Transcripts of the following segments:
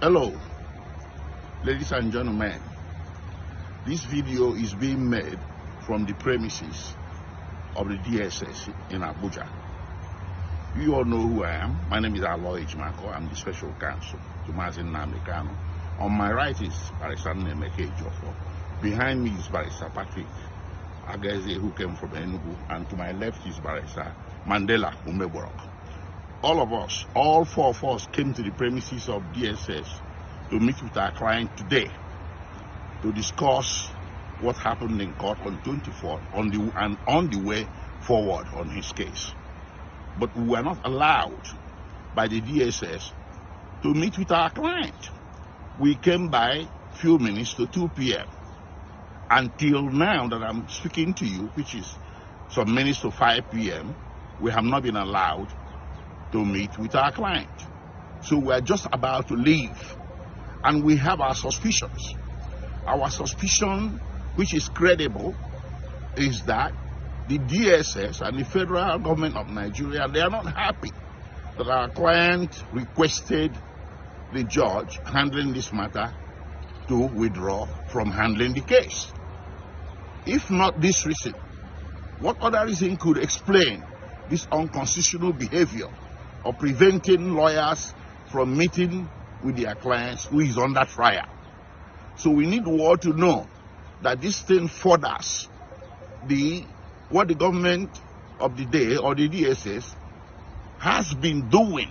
Hello, ladies and gentlemen. This video is being made from the premises of the DSS in Abuja. You all know who I am. My name is Oyedepo Nyako. I'm the special counsel to Nnamdi Kanu. On my right is Barrister Nnamdi Kanu. Behind me is Barrister Patrick Ageze, who came from Enugu, and to my left is Barrister Mandela Umeborok. All of us, all four of us, came to the premises of DSS to meet with our client today to discuss what happened in court on 24th on the way forward on his case. But we were not allowed by the DSS to meet with our client. We came by few minutes to 2 p.m. Until now that I'm speaking to you, which is some minutes to 5 p.m., we have not been allowed to meet with our client. So we're just about to leave, and we have our suspicions. Our suspicion, which is credible, is that the DSS and the federal government of Nigeria, they are not happy that our client requested the judge handling this matter to withdraw from handling the case. If not this reason, what other reason could explain this unconstitutional behavior of preventing lawyers from meeting with their clients who is under trial? So we need the world to know that this thing furthers what the government of the day or the DSS has been doing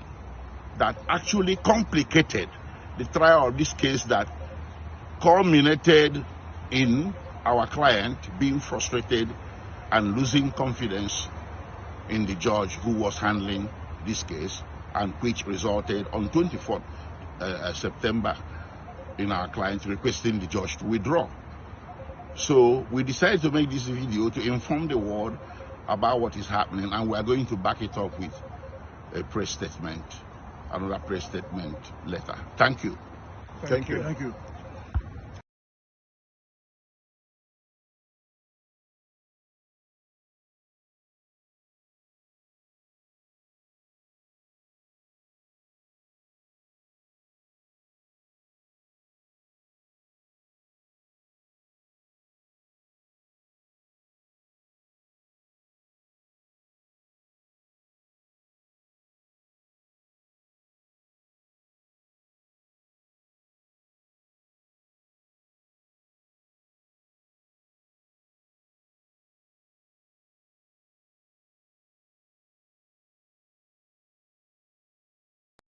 that actually complicated the trial of this case, that culminated in our client being frustrated and losing confidence in the judge who was handling this case, and which resulted on 24th September in our client requesting the judge to withdraw. So we decided to make this video to inform the world about what is happening, and we are going to back it up with a press statement, another press statement later. Thank you. Thank you. Thank you.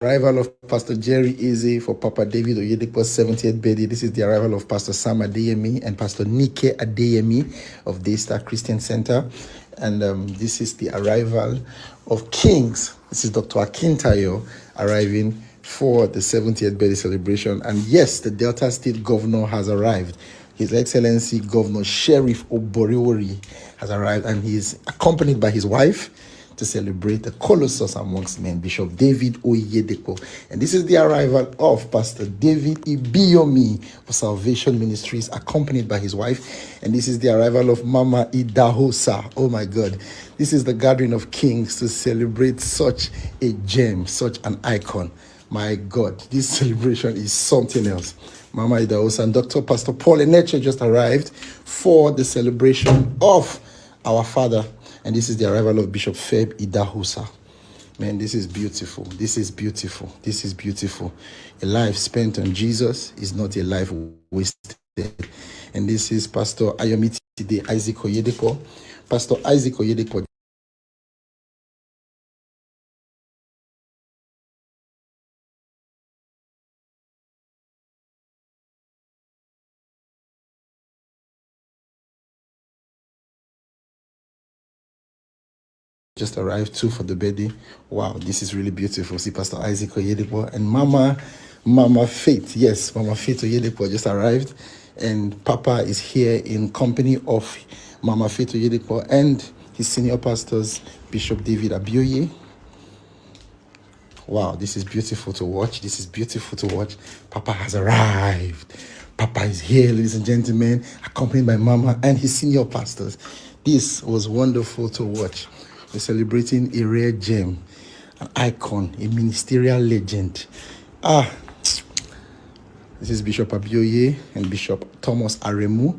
Arrival of Pastor Jerry Eze for Papa David Oyedepo's 70th birthday. This is the arrival of Pastor Sam Adeyemi and Pastor Nike Adeyemi of Daystar Christian Center. And this is the arrival of Kings. This is Dr. Akintayo arriving for the 70th birthday celebration. And yes, the Delta State Governor has arrived. His Excellency Governor Sheriff Oboriwori has arrived, and he is accompanied by his wife to celebrate the Colossus amongst men, Bishop David Oyedepo. And this is the arrival of Pastor David Ibiyomi for Salvation Ministries, accompanied by his wife. And this is the arrival of Mama Idahosa. Oh my God. This is the gathering of kings to celebrate such a gem, such an icon. My God, this celebration is something else. Mama Idahosa and Dr. Pastor Paul Eneche just arrived for the celebration of our Father. And this is the arrival of Bishop Feb Idahosa. Man, this is beautiful. This is beautiful. This is beautiful. A life spent on Jesus is not a life wasted. And this is Pastor Ayomitide Isaac Oyedepo. Pastor Isaac Oyedepo just arrived too for the birthday. Wow, this is really beautiful. See Pastor Isaac Oyedepo and Mama Faith. Yes, Mama Faith Oyedepo just arrived, and Papa is here in company of Mama Faith Oyedepo and his senior pastors, Bishop David Abioye. Wow, this is beautiful to watch. This is beautiful to watch. Papa has arrived. Papa is here, ladies and gentlemen, accompanied by Mama and his senior pastors. This was wonderful to watch. We're celebrating a rare gem, an icon, a ministerial legend. This is Bishop Abioye and Bishop Thomas Aremu.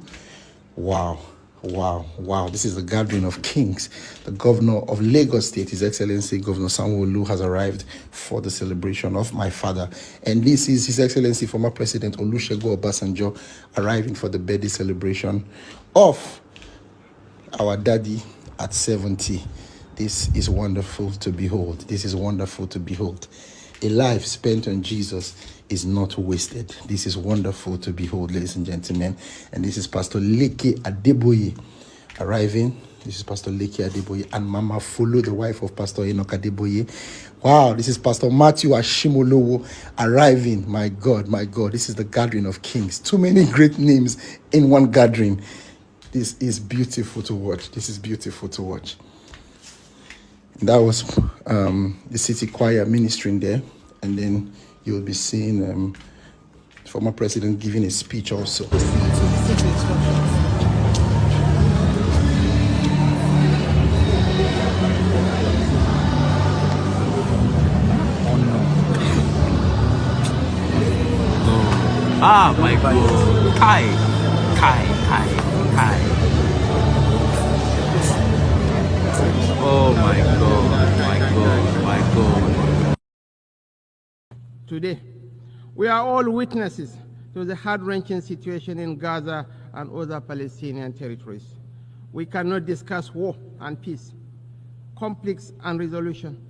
Wow. Wow, wow. This is the gathering of kings. The governor of Lagos State, His Excellency Governor Sanwo-Olu, has arrived for the celebration of my father. And this is His Excellency former President Olusegun Obasanjo arriving for the birthday celebration of our daddy at 70. This is wonderful to behold. This is wonderful to behold. A life spent on Jesus is not wasted. This is wonderful to behold, ladies and gentlemen. And this is Pastor Leke Adeboye arriving. This is Pastor Leke Adeboye and Mama Fulu, the wife of Pastor Enoch Adeboye. Wow, this is Pastor Matthew Ashimolowo arriving. My God, this is the gathering of kings. Too many great names in one gathering. This is beautiful to watch. This is beautiful to watch. That was the city choir ministering there, and then you'll be seeing former president giving a speech also. Oh no! Ah, my God! Kai. Oh my God. Today, we are all witnesses to the heart-wrenching situation in Gaza and other Palestinian territories. We cannot discuss war and peace, conflicts and resolution,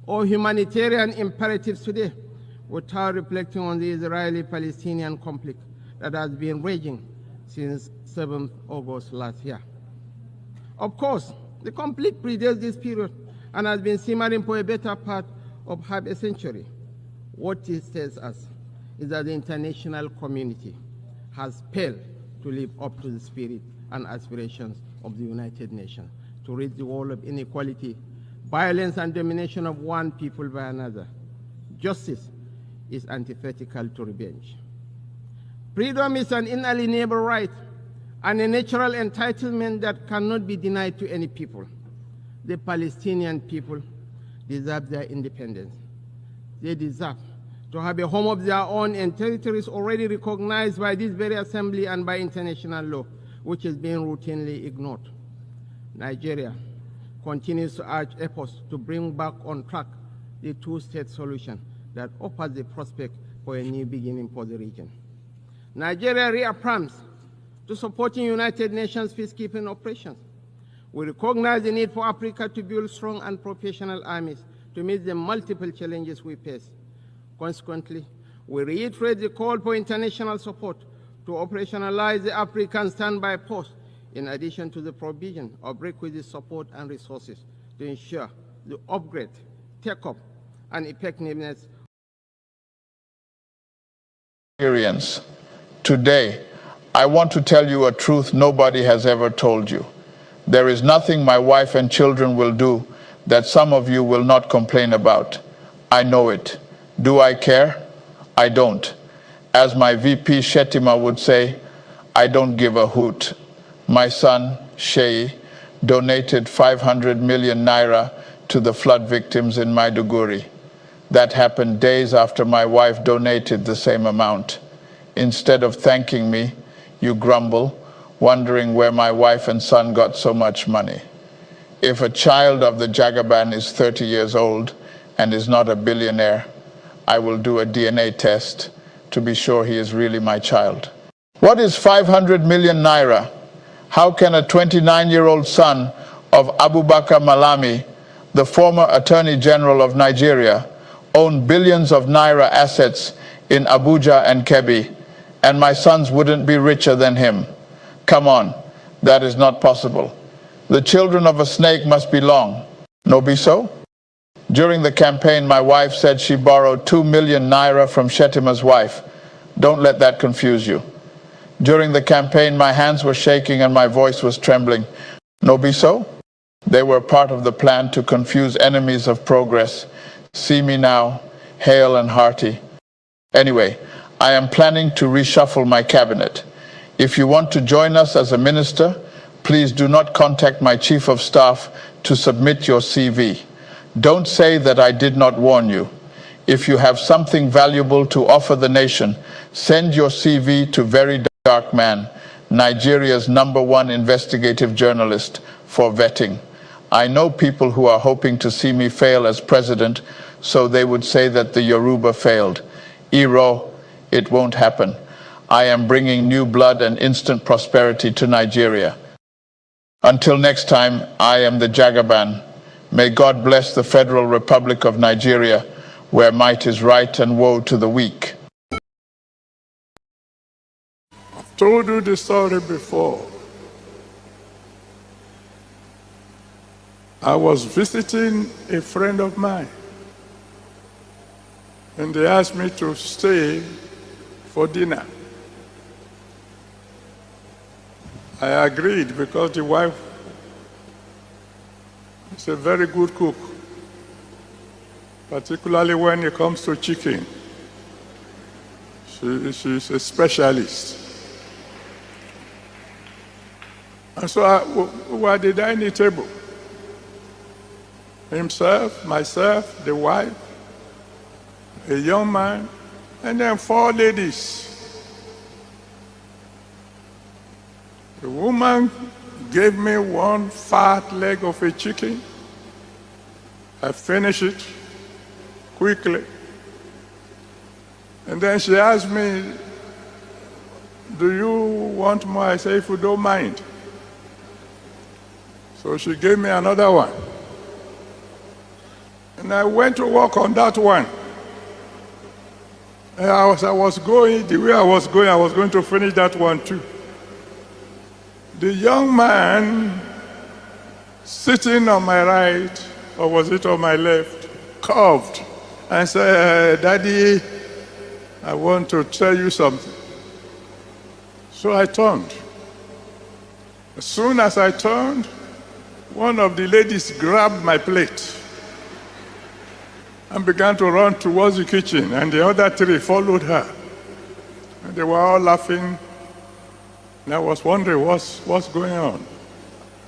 or humanitarian imperatives today without reflecting on the Israeli-Palestinian conflict that has been raging since 7th August last year. Of course, the conflict predates this period and has been simmering for a better part of half a century. What it tells us is that the international community has failed to live up to the spirit and aspirations of the United Nations to rid the world of inequality, violence, and domination of one people by another. Justice is antithetical to revenge. Freedom is an inalienable right and a natural entitlement that cannot be denied to any people. The Palestinian people deserve their independence. They deserve to have a home of their own in territories already recognized by this very assembly and by international law, which is being routinely ignored. Nigeria continues to urge efforts to bring back on track the two-state solution that offers the prospect for a new beginning for the region. Nigeria reaffirms to supporting United Nations peacekeeping operations. We recognize the need for Africa to build strong and professional armies to meet the multiple challenges we face. Consequently, we reiterate the call for international support to operationalize the African standby force, in addition to the provision of requisite support and resources to ensure the upgrade, take-up, and effectiveness. Today, I want to tell you a truth nobody has ever told you. There is nothing my wife and children will do that some of you will not complain about. I know it. Do I care? I don't. As my VP Shettima would say, I don't give a hoot. My son, Sheyi, donated 500 million naira to the flood victims in Maiduguri. That happened days after my wife donated the same amount. Instead of thanking me, you grumble, wondering where my wife and son got so much money. If a child of the Jagaban is 30 years old and is not a billionaire, I will do a DNA test to be sure he is really my child. What is 500 million naira? How can a 29-year-old son of Abubakar Malami, the former Attorney General of Nigeria, own billions of naira assets in Abuja and Kebbi, and my sons wouldn't be richer than him? Come on, that is not possible. The children of a snake must be long. No be so? During the campaign, my wife said she borrowed 2 million naira from Shettima's wife. Don't let that confuse you. During the campaign, my hands were shaking and my voice was trembling. No be so? They were part of the plan to confuse enemies of progress. See me now, hale and hearty. Anyway, I am planning to reshuffle my cabinet. If you want to join us as a minister, please do not contact my chief of staff to submit your CV. Don't say that I did not warn you. If you have something valuable to offer the nation, send your CV to VeryDarkMan, Nigeria's #1 investigative journalist, for vetting. I know people who are hoping to see me fail as president, so they would say that the Yoruba failed. Iro, it won't happen. I am bringing new blood and instant prosperity to Nigeria. Until next time, I am the Jagaban. May God bless the Federal Republic of Nigeria, where might is right and woe to the weak. I've told you the story before. I was visiting a friend of mine, and they asked me to stay for dinner. I agreed because the wife is a very good cook, particularly when it comes to chicken. She's a specialist. And so we were at the dining table. Himself, myself, the wife, a young man, and then 4 ladies. The woman gave me one fat leg of a chicken. I finished it quickly. And then she asked me, do you want more? I said, if you don't mind. So she gave me another one. And I went to work on that one. And as I was going, the way I was going to finish that one too. The young man sitting on my right, or was it on my left, coughed and said, Daddy, I want to tell you something. So I turned. As soon as I turned, one of the ladies grabbed my plate and began to run towards the kitchen, and the other 3 followed her. And they were all laughing. And I was wondering what's going on.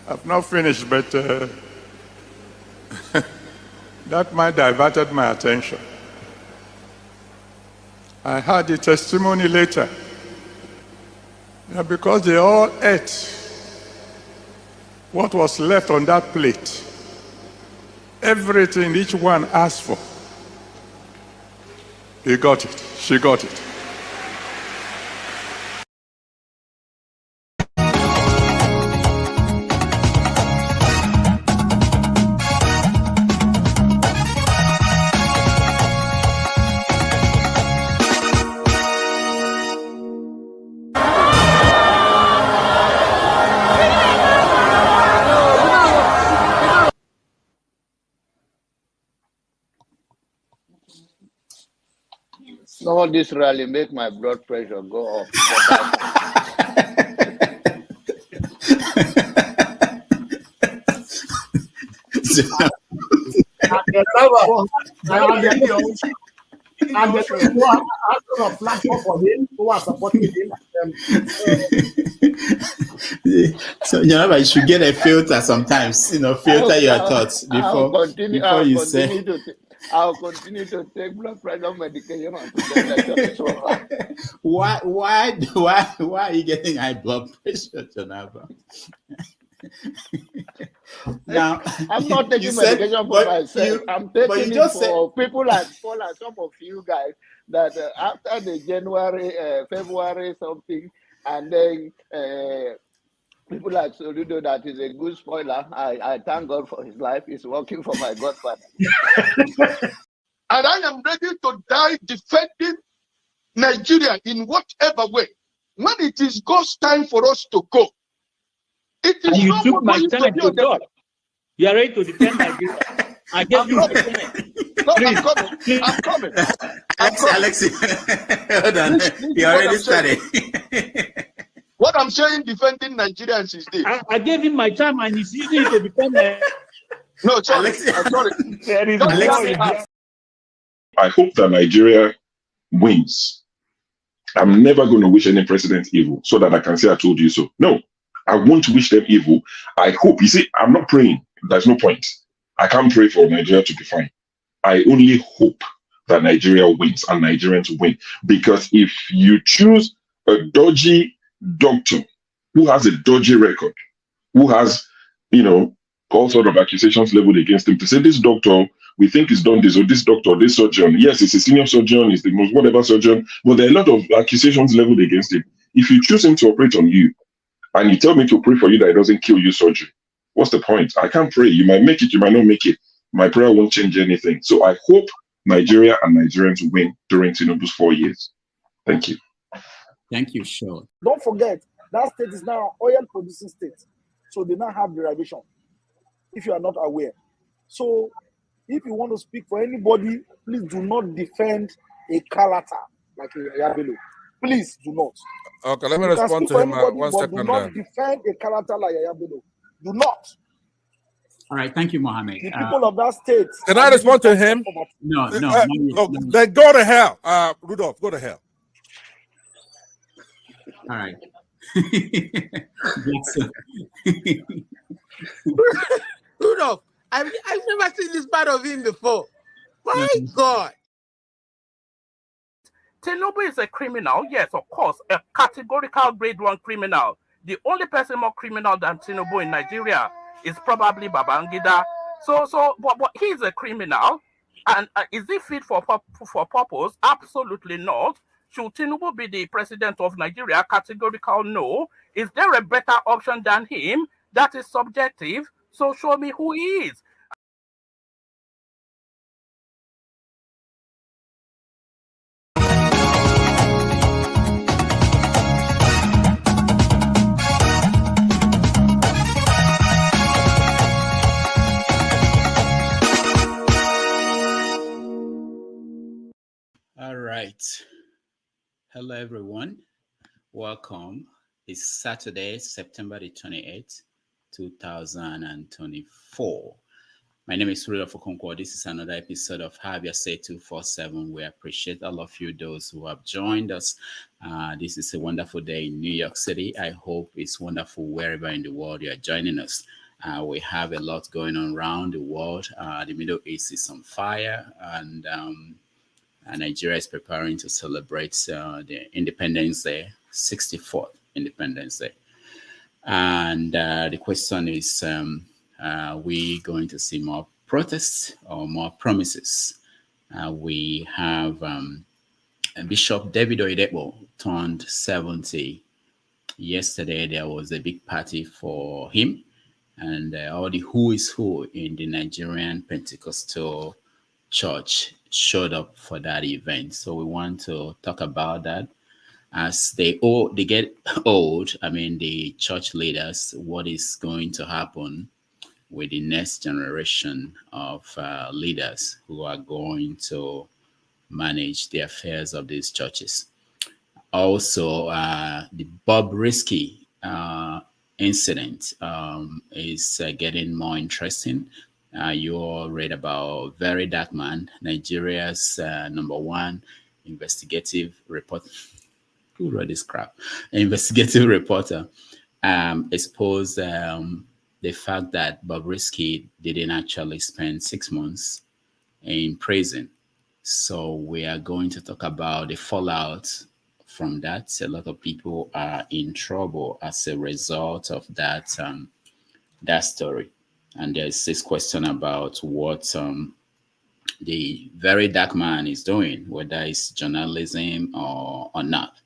I've not finished, but that might diverted my attention. I had the testimony later. Because they all ate what was left on that plate. Everything each one asked for. He got it. She got it. No, this rally make my blood pressure go up. And the people who are asking a platform for him, who are supporting him. So, you should get a filter sometimes, filter your thoughts before you say. I'll continue to take blood pressure medication. Why are you getting high blood pressure, Jonaba? Now, I'm not taking medication for myself. I'm taking it for people like some of you guys that after the January, February something, and then people like Soludo, that is a good spoiler. I thank God for his life. He's working for my godfather. And I am ready to die defending Nigeria in whatever way. When it is God's time for us to go, it is and you took my time to God. You are ready to defend Nigeria. I gave you my time. No, I'm coming. Alexi, hold on. You already started. What I'm saying, defending Nigerians is this. I gave him my time and he's using it to defend No, sorry. I'm sorry. I hope that Nigeria wins. I'm never going to wish any president evil so that I can say I told you so. No, I won't wish them evil. I hope. You see, I'm not praying. There's no point. I can't pray for Nigeria to be fine. I only hope that Nigeria wins and Nigerians win. Because if you choose a dodgy doctor who has a dodgy record, who has, all sort of accusations leveled against him, to say this doctor, we think he's done this, or this doctor, this surgeon, yes, he's a senior surgeon, he's the most whatever surgeon, but there are a lot of accusations leveled against him. If you choose him to operate on you, and you tell me to pray for you that it doesn't kill you surgery, what's the point? I can't pray. You might make it, you might not make it. My prayer won't change anything. So I hope Nigeria and Nigerians win during Tinubu's 4 years. Thank you. Thank you, sure. Don't forget, that state is now an oil producing state. So they now have derivation, if you are not aware. So if you want to speak for anybody, please do not defend a Kalata like a Yabelo. Please do not. Okay, let me respond to him. One second. Do not defend a Kalata like a Yabelo. Do not. All right, thank you, Mohammed. The people of that state. Can I respond to him? No. Then go to hell. Rudolph, go to hell. All right. Rudolph, I've never seen this part of him before. My God. Tinubu is a criminal, yes, of course, a categorical grade 1 criminal. The only person more criminal than Tinubu in Nigeria is probably Babangida. But he's a criminal, and is he fit for purpose? Absolutely not. Should Tinubu be the president of Nigeria? Categorical no. Is there a better option than him? That is subjective. So show me who he is. All right. Hello, everyone. Welcome. It's Saturday, September the 28th, 2024. My name is Rudolph Okonkwo. This is another episode of Have Your Say 247. We appreciate all of you, those who have joined us. This is a wonderful day in New York City. I hope it's wonderful wherever in the world you are joining us. We have a lot going on around the world. The Middle East is on fire, and Nigeria is preparing to celebrate the Independence Day, 64th Independence Day. And the question is, are we going to see more protests or more promises? We have Bishop David Oyedepo turned 70. Yesterday, there was a big party for him, and all the who is who in the Nigerian Pentecostal church showed up for that event. So we want to talk about that. As they get old, the church leaders, what is going to happen with the next generation of leaders who are going to manage the affairs of these churches. Also, the Bobrisky incident is getting more interesting. You all read about VeryDarkMan's, Nigeria's #1 investigative reporter. Who wrote this crap? Investigative reporter exposed the fact that Bobrisky didn't actually spend 6 months in prison. So we are going to talk about the fallout from that. A lot of people are in trouble as a result of that story. And there's this question about what the Very Dark Man is doing, whether it's journalism or not.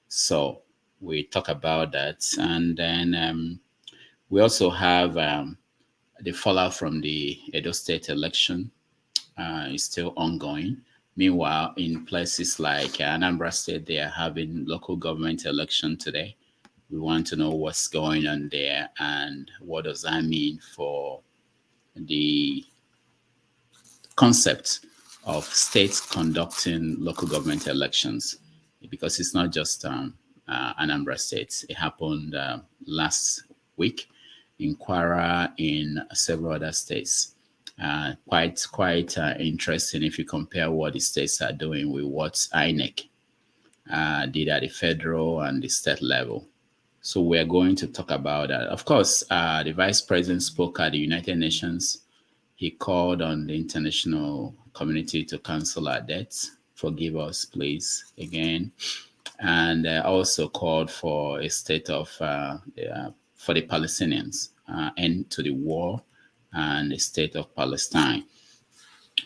So we talk about that. And then we also have the fallout from the Edo State election is still ongoing. Meanwhile, in places like Anambra State, they are having local government election today. We want to know what's going on there and what does that mean for the concept of states conducting local government elections, because it's not just Anambra State. It happened last week in Kwara, in several other states. Quite interesting if you compare what the states are doing with what INEC did at the federal and the state level. So we're going to talk about that. Of course, the vice president spoke at the United Nations. He called on the international community to cancel our debts. Forgive us, please, again. And also called for a state of, for the Palestinians, end to the war and the state of Palestine.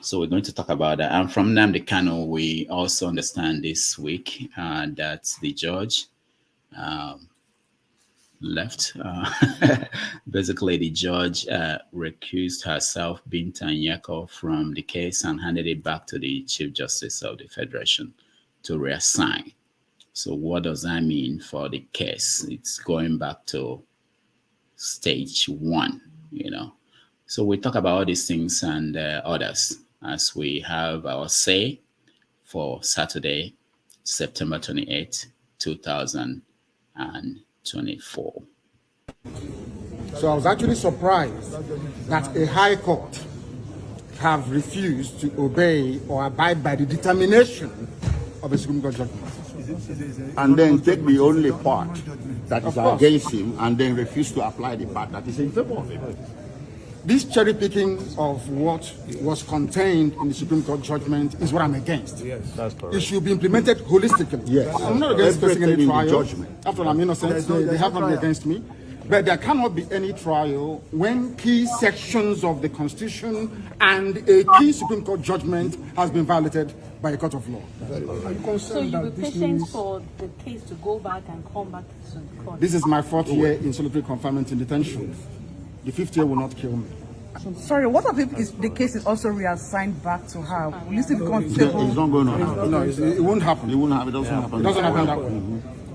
So we're going to talk about that. And from Nnamdi Kanu, we also understand this week that the judge left. Basically, the judge recused herself, Binta Nyako, from the case and handed it back to the Chief Justice of the Federation to reassign. So what does that mean for the case? It's going back to stage one, you know. So we talk about all these things and others as we have our say for Saturday, September 28, 2024. So I was actually surprised that a high court have refused to obey or abide by the determination of a Supreme Court judgment. And then take the only part that is against him and then refuse to apply the part that is in favor of him. This cherry picking of what was contained in the Supreme Court judgment is what I'm against. Yes, that's correct. It should be implemented holistically. Yes. I'm not against facing any trial. Judgment. After all, I'm innocent. They have not been against me. But there cannot be any trial when key sections of the Constitution and a key Supreme Court judgment has been violated by a court of law. So you'll be patient for the case to go back and come back to the court? This is my 4th year in solitary confinement in detention. The 5th year will not kill me. Sorry, what if the case is also reassigned back to her? Will you still be comfortable? It's not going to happen. No, it won't happen. It won't happen. It doesn't happen. It doesn't happen that way.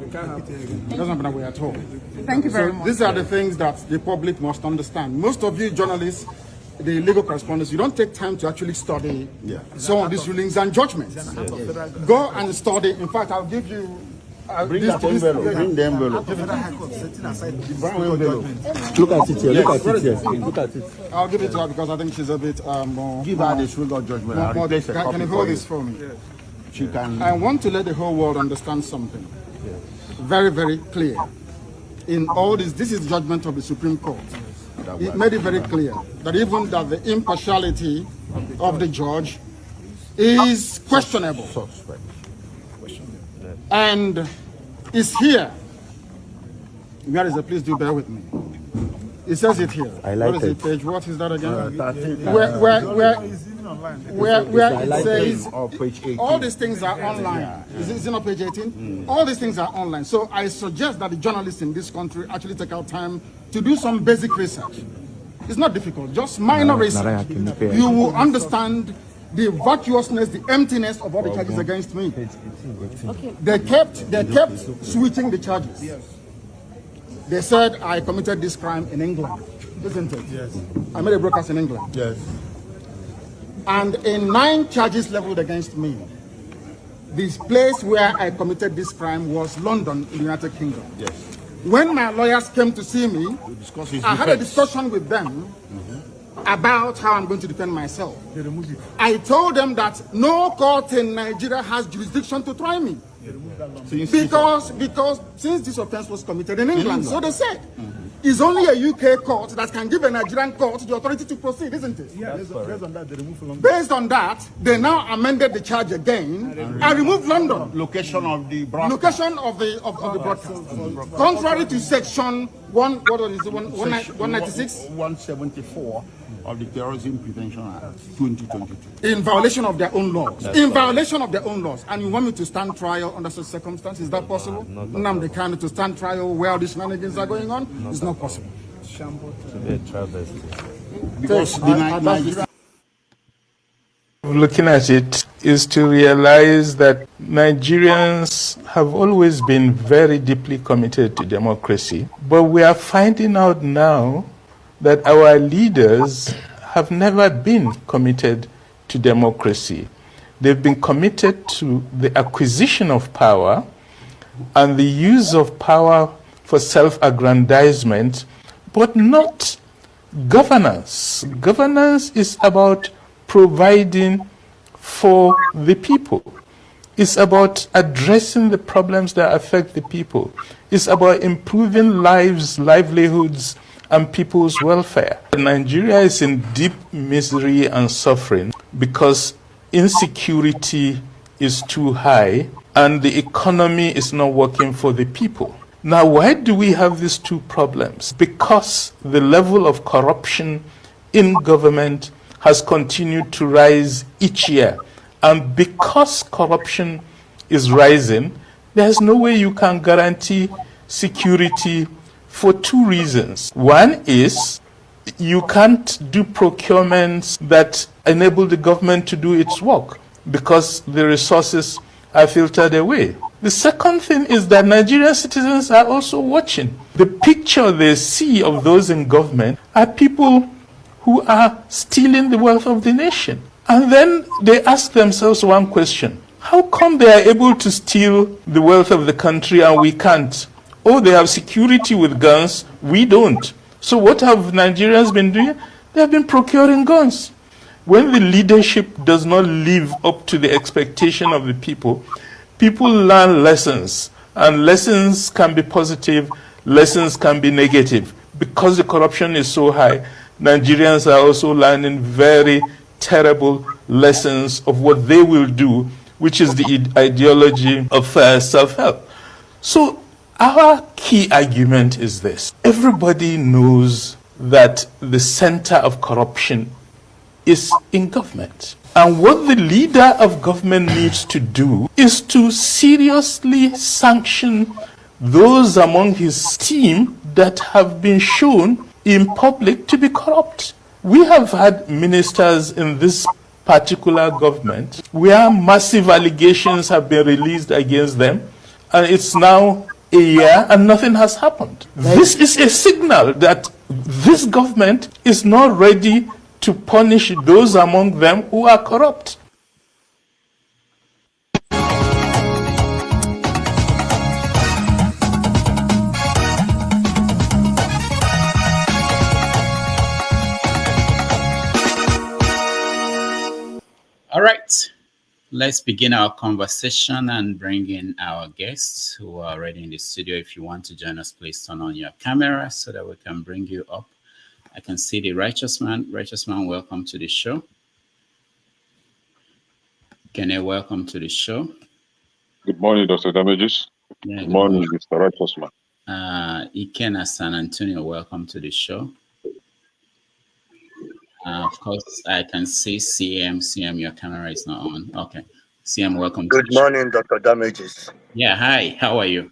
It doesn't happen that way at all. Thank you very much. These are the things that the public must understand. Most of you journalists, the legal correspondents, you don't take time to actually study some of these rulings and judgments. Go and study. In fact, I'll give you... Bring that envelope. Bring the envelope. Look at it here. Look at it here. Look at it. I'll give it to her because I think she's a bit more... Give her the Supreme Court judgment. Can you hold this for me? She can... I want to let the whole world understand something. Very, very clear. In all this is judgment of the Supreme Court. It made it very clear that even that the impartiality of the judge is questionable. And is here. Where is it? Please do bear with me. It says it here. I like what is it. Page? What is that again? 13. Where it says all these things are online. Is it not page 18? All these things are online. So I suggest that the journalists in this country actually take out time to do some basic research. It's not difficult, just minor research. You will understand the vacuousness, the emptiness of all the charges against me. Okay. They kept switching the charges. They said I committed this crime in England, isn't it? Yes. I made a broadcast in England. Yes. And in 9 charges leveled against me, this place where I committed this crime was London in the United Kingdom. Yes. When my lawyers came to see me, I had a discussion with them about how I'm going to defend myself. I told them that no court in Nigeria has jurisdiction to try me. Because since this offense was committed in England, so they said, it's only a UK court that can give a Nigerian court the authority to proceed, isn't it? Yeah, based on that, they removed London. Based on that, they now amended the charge again and removed London. Location of the broadcast. Location of the broadcast. Contrary to section 196? 174 of the Terrorism Prevention Act 2022. In violation of their own laws. In violation of their own laws. And you want me to stand trial under such circumstances? Is that possible? Nnamdi Kanu to stand trial where all these shenanigans are going on? It's not possible. Because looking at it is to realize that Nigerians have always been very deeply committed to democracy, but we are finding out now that our leaders have never been committed to democracy. They've been committed to the acquisition of power and the use of power for self-aggrandizement, but not governance. Governance is about providing for the people. It's about addressing the problems that affect the people. It's about improving lives, livelihoods, and people's welfare. Nigeria is in deep misery and suffering because insecurity is too high and the economy is not working for the people. Now, why do we have these two problems? Because the level of corruption in government has continued to rise each year. And because corruption is rising, there's no way you can guarantee security for two reasons. One is you can't do procurements that enable the government to do its work because the resources are filtered away. The second thing is that Nigerian citizens are also watching. The picture they see of those in government are people who are stealing the wealth of the nation. And then they ask themselves one question: how come they are able to steal the wealth of the country and we can't? Oh, they have security with guns, we don't. So what have Nigerians been doing? They have been procuring guns. When the leadership does not live up to the expectation of the people, people learn lessons. And lessons can be positive, lessons can be negative. Because the corruption is so high, Nigerians are also learning very terrible lessons of what they will do, which is the ideology of self-help. So our key argument is this: everybody knows that the center of corruption is in government. And what the leader of government needs to do is to seriously sanction those among his team that have been shown in public to be corrupt. We have had ministers in this particular government where massive allegations have been released against them, and it's now a year and nothing has happened. This is a signal that this government is not ready to punish those among them who are corrupt. All right, let's begin our conversation and bring in our guests who are already in the studio. If you want to join us, please turn on your camera so that we can bring you up. I can see the Righteous Man. Righteous Man, welcome to the show. Kene, welcome to the show. Good morning, Dr. Damages. Yeah, good morning, Mr. Righteous Man. Ikena San Antonio, welcome to the show. Of course, I can see CM. CM, your camera is not on. Okay. CM, welcome. Good morning, Dr. Damages. Yeah, hi. How are you?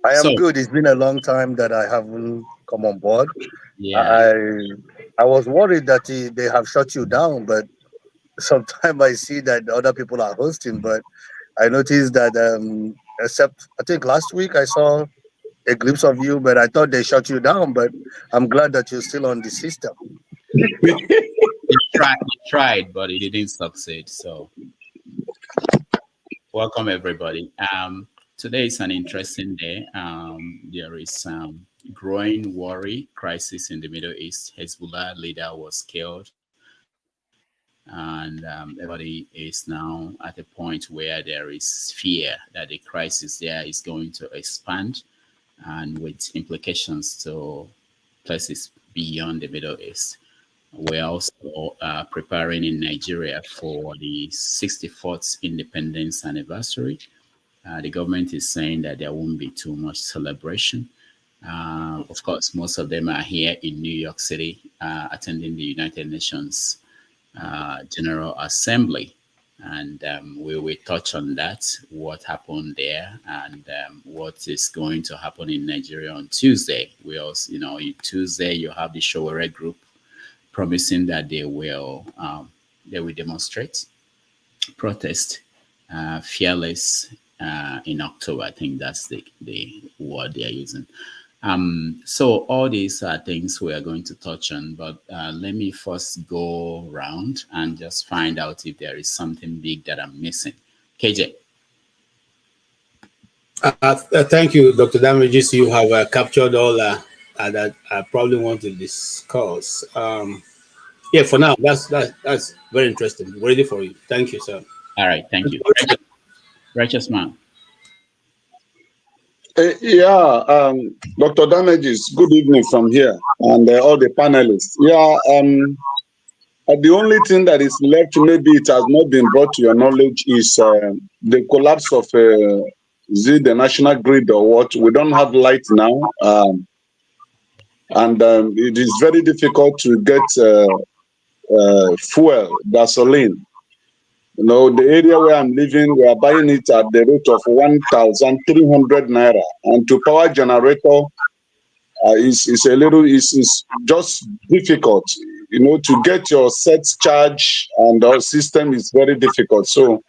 I am good. It's been a long time that I haven't come on board. Yeah. I was worried that they have shut you down, but sometimes I see that other people are hosting. But I noticed that, except I think last week I saw a glimpse of you, but I thought they shut you down. But I'm glad that you're still on the system. You tried, but it didn't succeed. So, welcome everybody. Today is an interesting day. There is growing worry, crisis in the Middle East. Hezbollah leader was killed. And everybody is now at a point where there is fear that the crisis there is going to expand, and with implications to places beyond the Middle East. We're also preparing in Nigeria for the 64th independence anniversary. The government is saying that there won't be too much celebration. Of course, most of them are here in New York City attending the United Nations General Assembly. And we will touch on that, what happened there, and what is going to happen in Nigeria on Tuesday. We also, Tuesday you have the Sowore group promising that they will demonstrate, protest, fearless in October. I think that's the word they are using. So all these are things we are going to touch on, but let me first go around and just find out if there is something big that I'm missing. KJ. Thank you, Dr. Damages. You have captured all that I probably want to discuss. Yeah, for now, that's very interesting. Ready for you. Thank you, sir. All right, thank you. Righteous Man. Dr. Damages, good evening from here, and all the panelists. The only thing that is left, maybe it has not been brought to your knowledge, is the collapse of the national grid or what. We don't have light now, and it is very difficult to get fuel, gasoline. You know, the area where I'm living, we are buying it at the rate of 1,300 naira, and to power generator is just difficult. You know, to get your set charge and our system is very difficult. So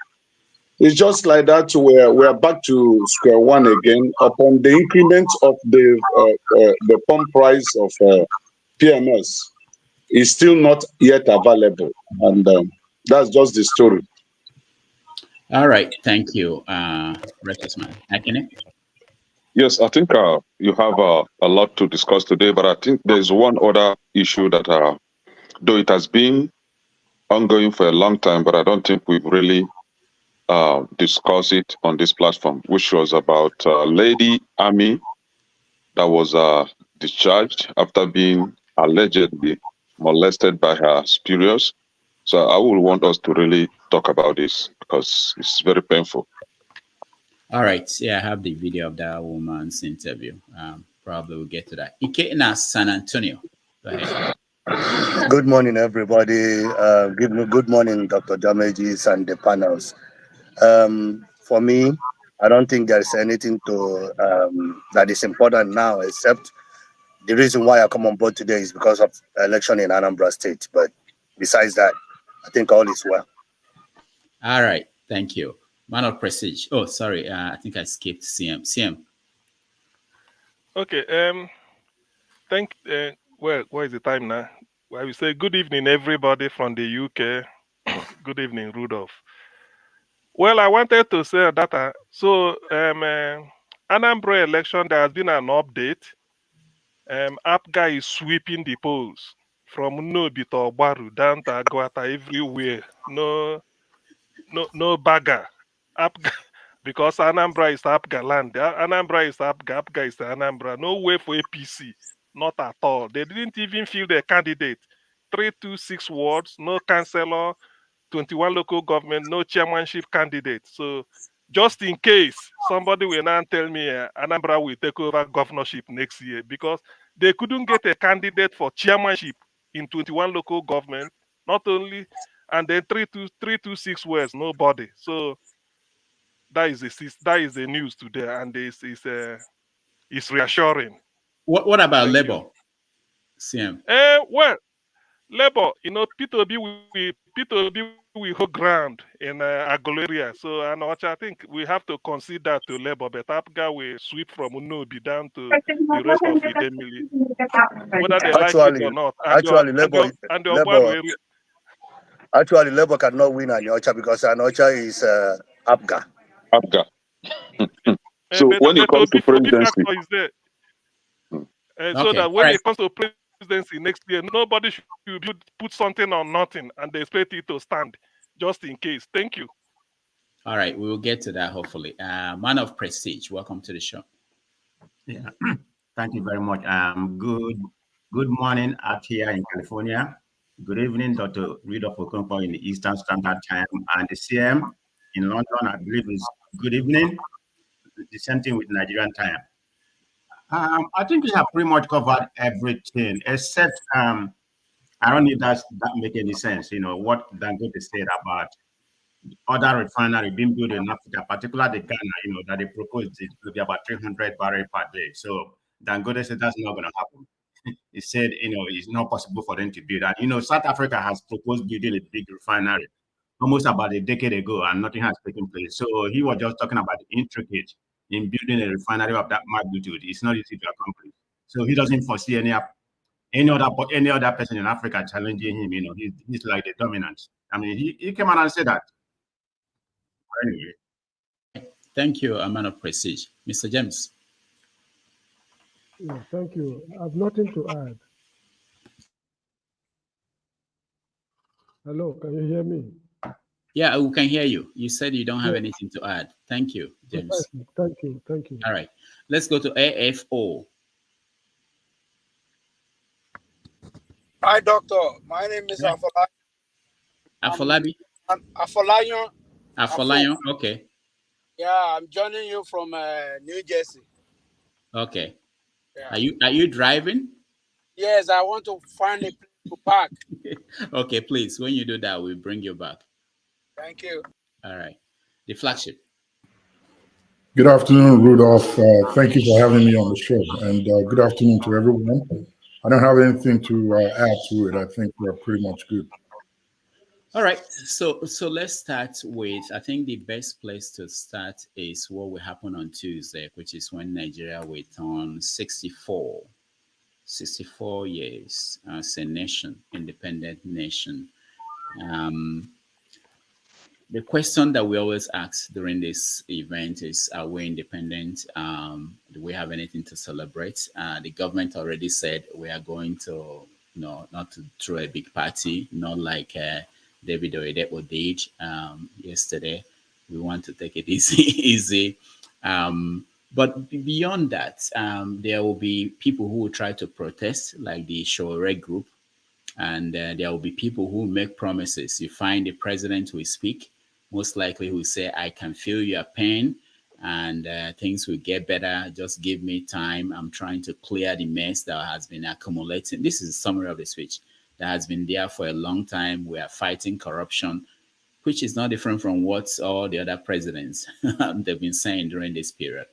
it's just like that. We're back to square one again upon the increment of the pump price of PMS is still not yet available, and that's just the story. All right, thank you, Reckless Man. Akene? Yes, I think you have a lot to discuss today, but I think there's one other issue that, though it has been ongoing for a long time, but I don't think we've really discussed it on this platform, which was about Lady Army that was discharged after being allegedly molested by her superiors. So I would want us to really talk about this because it's very painful. All right. Yeah, I have the video of that woman's interview. Probably we'll get to that. Ikena San Antonio. Go ahead. Good morning, everybody. Good morning, Dr. Damages and the panels. For me, I don't think there's anything to that is important now, except the reason why I come on board today is because of election in Anambra State. But besides that, I think all is well. All right. Thank you. Man of Prestige. Oh, sorry. I think I skipped CM. CM. Okay. Well, what is the time now? Well, we say good evening, everybody from the UK. Good evening, Rudolph. Well, I wanted to say that Anambra election, there has been an update. APGA is sweeping the polls from Nnobi to Ogbaru down to Agwata, everywhere. No bagger. APGA, because Anambra is APGA land. Anambra is APGA. APGA is Anambra. No way for APC. Not at all. They didn't even field their candidate. 326 wards, no councillor, 21 local government, no chairmanship candidate. So just in case somebody will now tell me Anambra will take over governorship next year because they couldn't get a candidate for chairmanship in 21 local government, not only, and then 326 words, nobody. So that is the news today, and it's reassuring. What about Labour? CM. Well, Labour, P2B will hold ground in Agoleria. So, I think we have to concede that to Labour, but APGA will sweep from Nnobi down to the rest of Idemili, whether they like it or not. Actually, Labour cannot win Anyocha because Anyocha is APGA. APGA. So when it comes to presidency, so that when it comes to presidency next year, nobody should put something on nothing and they expect it to stand just in case. Thank you. All right, we will get to that hopefully. Man of Prestige, welcome to the show. Yeah, thank you very much. Good morning out here in California. Good evening, Dr. Rudolph Okonkwo in the Eastern Standard Time, and the CM in London, I believe is good evening. The same thing with Nigerian time. I think we have pretty much covered everything, except I don't think that make any sense. What Dangote said about other refinery being built in Africa, particularly the Ghana, that they proposed it to be about 300 barrels per day. So Dangote said that's not going to happen. He said, it's not possible for them to build that. South Africa has proposed building a big refinery almost about a decade ago, and nothing has taken place. So he was just talking about the intricate in building a refinery of that magnitude. It's not easy to accomplish. So he doesn't foresee any other person in Africa challenging him. He's like the dominant. I mean, he came out and said that. Anyway. Thank you, a man of Prestige. Mr. James. Yeah, thank you. I have nothing to add. Hello, can you hear me? Yeah, we can hear you. You said you don't have anything to add. Thank you, James. Thank you. All right, let's go to AFO. Hi, Doctor. My name is Afolabi Afolabi? I'm Afolayan. Afolayan, okay. Yeah, I'm joining you from New Jersey. Okay. Yeah. Are you driving? Yes, I want to find a place to park. Okay, please. When you do that, we'll bring you back. Thank you. All right. The flagship. Good afternoon, Rudolph. Thank you for having me on the show, and good afternoon to everyone. I don't have anything to add to it. I think we're pretty much good. All right. So let's start with, I think the best place to start is what will happen on Tuesday, which is when Nigeria will turn 64 years as a nation, independent nation. The question that we always ask during this event is, are we independent? Do we have anything to celebrate? The government already said we are going to, not to throw a big party, not like David Oyedepo did yesterday. We want to take it easy. But beyond that, there will be people who will try to protest, like the Sowore group. And there will be people who make promises. You find the president who will speak, most likely who will say, I can feel your pain and things will get better. Just give me time. I'm trying to clear the mess that has been accumulating. This is a summary of the speech that has been there for a long time. We are fighting corruption, which is not different from what all the other presidents they've been saying during this period.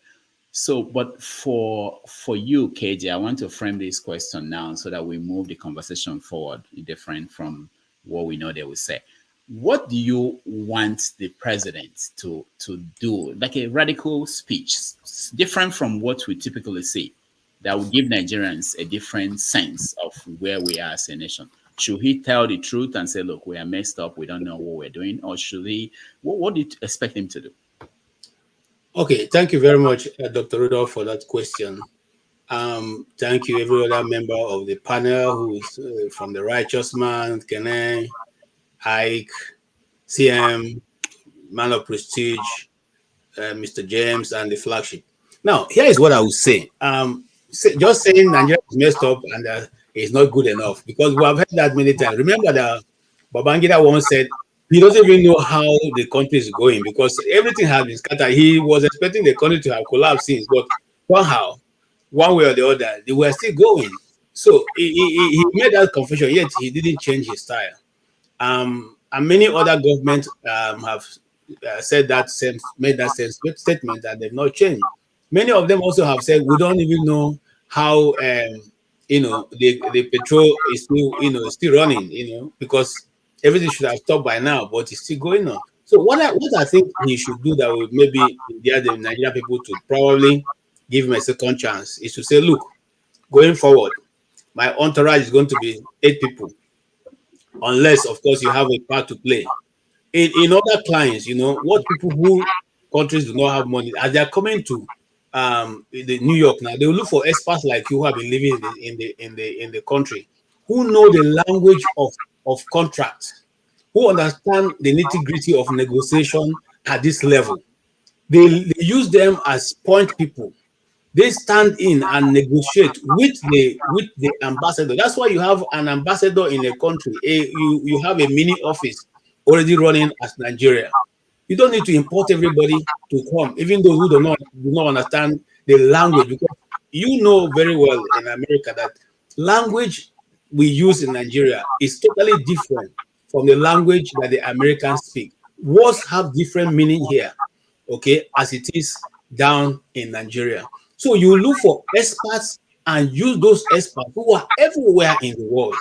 So, but for you, KJ, I want to frame this question now so that we move the conversation forward, different from what we know they will say. What do you want the president to do? Like a radical speech, different from what we typically see, that will give Nigerians a different sense of where we are as a nation. Should he tell the truth and say, look, we are messed up, we don't know what we're doing? Or should he, what do you expect him to do? Okay, thank you very much, Dr. Rudolph, for that question. Thank you, every other member of the panel who's from the Righteous Man, Kene, Ike, CM, Man of Prestige, Mr. James, and the flagship. Now, here is what I would say. Just saying Nigeria is messed up and it's not good enough, because we have heard that many times. Remember that Babangida once said he doesn't even know how the country is going because everything has been scattered. He was expecting the country to have collapsed since, but somehow, one way or the other, they were still going. So he made that confession, yet he didn't change his style. And many other governments have said that made that same statement that they've not changed. Many of them also have said we don't even know how the petrol is still running, because everything should have stopped by now, but it's still going on. So what I think he should do that would maybe get the Nigerian people to probably give him a second chance is to say, look, going forward, my entourage is going to be 8 people, unless, of course, you have a part to play. In other clients, what people who countries do not have money, as they are coming to the New York now, they will look for experts like you who have been living in the country, who know the language of contracts, who understand the nitty-gritty of negotiation at this level. They use them as point people. They stand in and negotiate with the ambassador. That's why you have an ambassador in a country. You have a mini office already running as Nigeria. You don't need to import everybody to come, even those who do not understand the language, because you know very well in America that language we use in Nigeria is totally different from the language that the Americans speak. Words have different meaning here, okay, as it is down in Nigeria. So you look for experts and use those experts who are everywhere in the world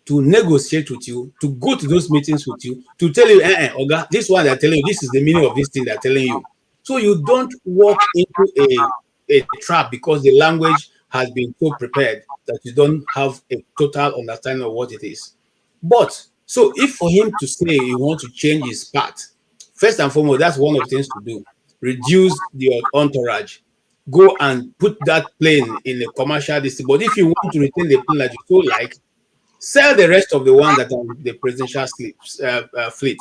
to negotiate with you, to go to those meetings with you, to tell you, Oga, this one they're telling you, this is the meaning of this thing they're telling you. So you don't walk into a trap because the language has been so prepared that you don't have a total understanding of what it is. But, so if for him to say he wants to change his path, first and foremost, that's one of the things to do. Reduce your entourage. Go and put that plane in a commercial district. But if you want to retain the plane that you so like, sell the rest of the ones that are the presidential fleet.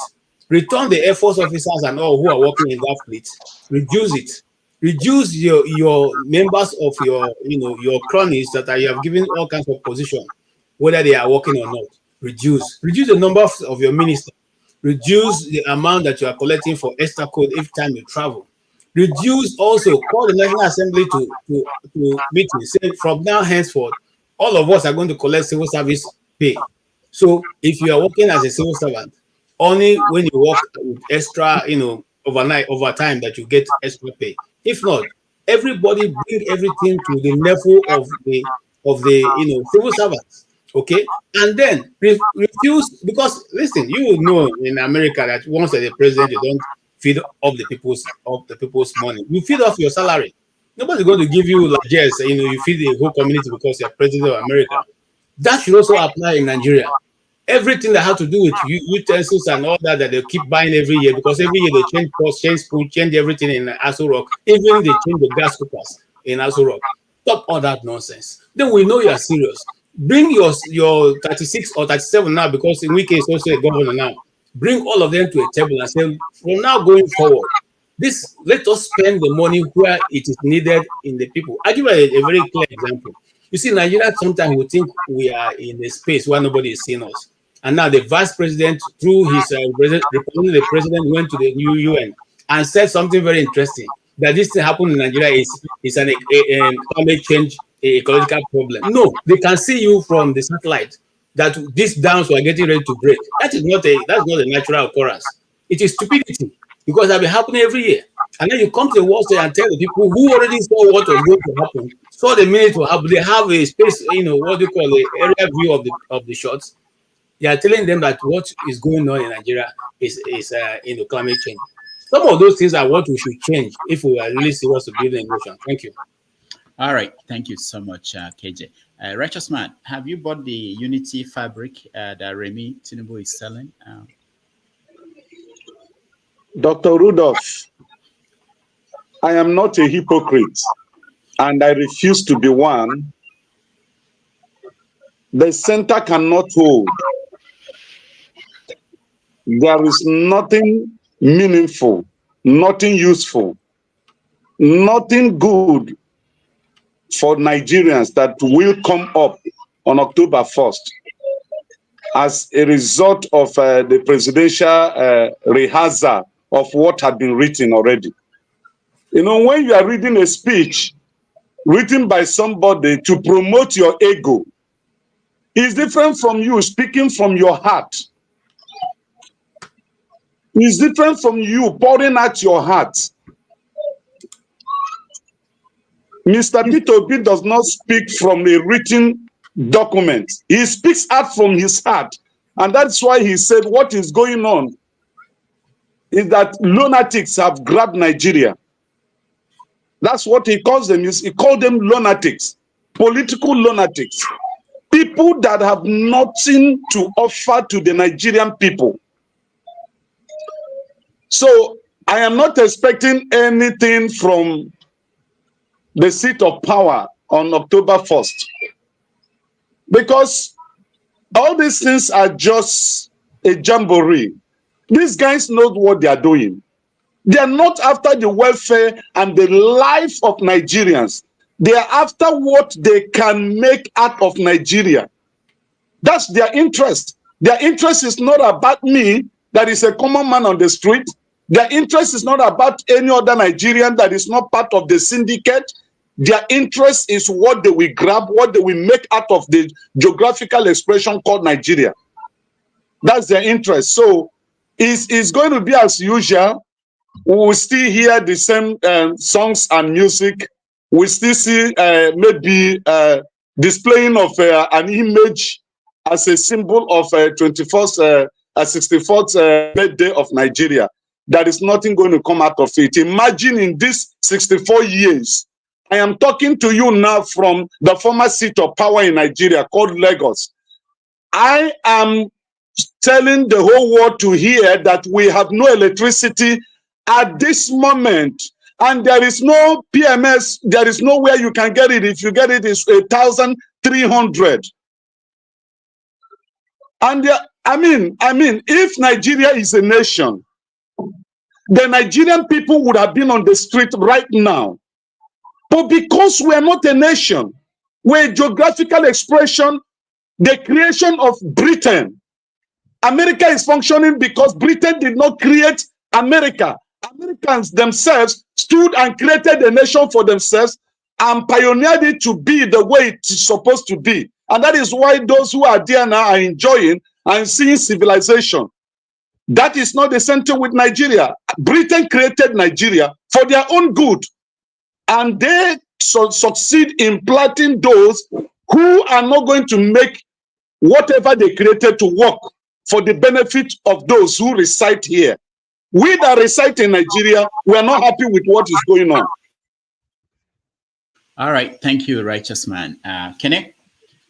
Return the Air Force officers and all who are working in that fleet. Reduce it. Reduce your members of your cronies that you have given all kinds of position, whether they are working or not. Reduce the number of your ministers. Reduce the amount that you are collecting for extra code each time you travel. Reduce also, call the National Assembly to meeting, say from now henceforth, all of us are going to collect civil service pay. So if you are working as a civil servant, only when you work with extra, overtime that you get extra pay. If not, everybody bring everything to the level of the civil servants. Okay, and then refuse, because listen, you know in America that once you're the president, you don't feed off the people's money. You feed off your salary. Nobody's going to give you largesse. You feed the whole community because you're president of America. That should also apply in Nigeria. Everything that has to do with utensils and all that they keep buying every year, because every year they change costs, change food, change everything in Aso Rock. Even they change the gas cookers in Aso Rock. Stop all that nonsense. Then we know you are serious. Bring your 36 or 37 now, because in Wike is also a governor now. Bring all of them to a table and say, from now going forward, let us spend the money where it is needed in the people. I'll give you a very clear example. You see, Nigeria, sometimes we think we are in a space where nobody is seeing us. And now the vice president, through his representing the president, went to the new UN and said something very interesting, that this thing happened in Nigeria is an climate change, ecological problem. No, they can see you from the satellite that these dams were getting ready to break. That's not a natural occurrence. It is stupidity, because that will happen every year. And then you come to the Wall Street and tell the people who already saw what was going to happen, saw the minute to happen, they have a space, what do you call the area view of the shots. They are telling them that what is going on in Nigeria is climate change. Some of those things are what we should change if we are really serious to build a nation. Thank you. All right. Thank you so much, KJ. Righteous Man, have you bought the Unity fabric that Remi Tinubu is selling? Dr. Rudolph, I am not a hypocrite, and I refuse to be one. The center cannot hold. There is nothing meaningful, nothing useful, nothing good for Nigerians that will come up on October 1st as a result of the presidential rehearsal of what had been written already. When you are reading a speech written by somebody to promote your ego, it's different from you speaking from your heart. It's different from you pouring out your heart. Mr. Peter Obi does not speak from a written document. He speaks out from his heart. And that's why he said what is going on is that lunatics have grabbed Nigeria. That's what he calls them. He called them lunatics, political lunatics, people that have nothing to offer to the Nigerian people. So I am not expecting anything from the seat of power on October 1st, because all these things are just a jamboree. These guys know what they are doing. They are not after the welfare and the life of Nigerians. They are after what they can make out of Nigeria. That's their interest. Their interest is not about me, that is a common man on the street. Their interest is not about any other Nigerian that is not part of the syndicate. Their interest is what they will grab, what they will make out of the geographical expression called Nigeria. That's their interest. So it's going to be as usual. We will still hear the same songs and music. We still see maybe displaying of an image as a symbol of 64th birthday of Nigeria. There is nothing going to come out of it. Imagine in these 64 years, I am talking to you now from the former seat of power in Nigeria called Lagos. I am telling the whole world to hear that we have no electricity at this moment, and there is no PMS, there is nowhere you can get it. If you get it, it's 1,300. And I mean, if Nigeria is a nation, the Nigerian people would have been on the street right now. But because we are not a nation, we're a geographical expression, the creation of Britain America is functioning because Britain did not create America. Americans themselves stood and created a nation for themselves and pioneered it to be the way it is supposed to be. And that is why those who are there now are enjoying and seeing civilization. That is not the same thing with Nigeria. Britain created Nigeria for their own good. And they succeed in planting those who are not going to make whatever they created to work for the benefit of those who reside here. We that reside in Nigeria, we are not happy with what is going on. All right, thank you, righteous man. Kenneth,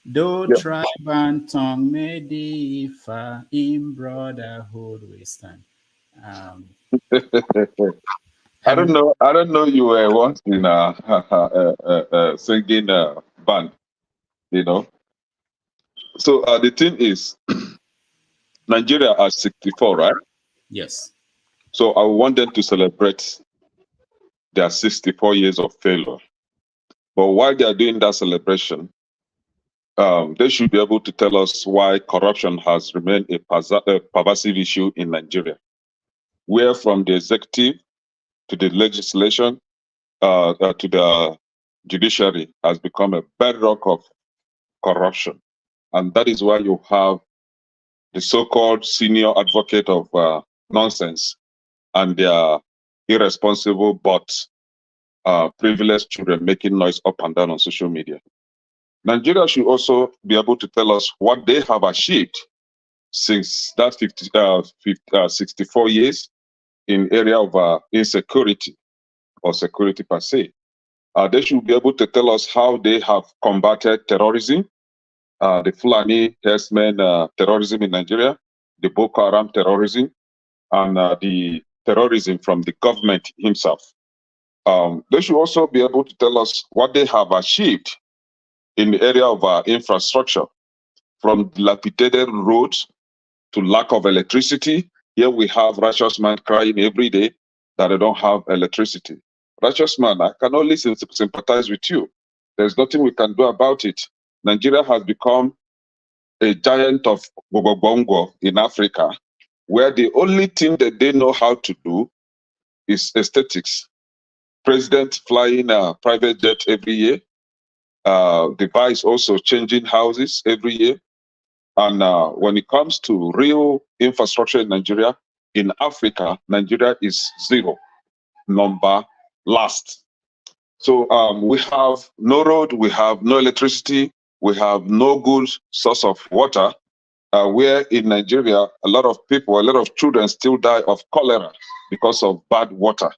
though tribe and tongue may differ, in brotherhood we stand. I don't know. You were once in a singing band, you know. So the thing is, Nigeria are 64, right? Yes. So I want them to celebrate their 64 years of failure. But while they are doing that celebration, they should be able to tell us why corruption has remained a pervasive issue in Nigeria, where from the executive to the legislation to the judiciary has become a bedrock of corruption. And that is why you have the so-called senior advocate of nonsense and their irresponsible but privileged children making noise up and down on social media. Nigeria should also be able to tell us what they have achieved since that 64 years in area of insecurity or security per se. They should be able to tell us how they have combated terrorism, the Fulani herdsmen terrorism in Nigeria, the Boko Haram terrorism, and the terrorism from the government himself. They should also be able to tell us what they have achieved in the area of infrastructure, from dilapidated roads to lack of electricity. Here we have righteous man crying every day that they don't have electricity. Righteous man, I can only sympathize with you. There's nothing we can do about it. Nigeria has become a giant of Bongo in Africa, where the only thing that they know how to do is aesthetics. President flying a private jet every year. The vice also changing houses every year. And when it comes to real infrastructure in Nigeria, in Africa, Nigeria is zero, number last. So we have no road, we have no electricity, we have no good source of water, where in Nigeria, a lot of people, a lot of children still die of cholera because of bad water.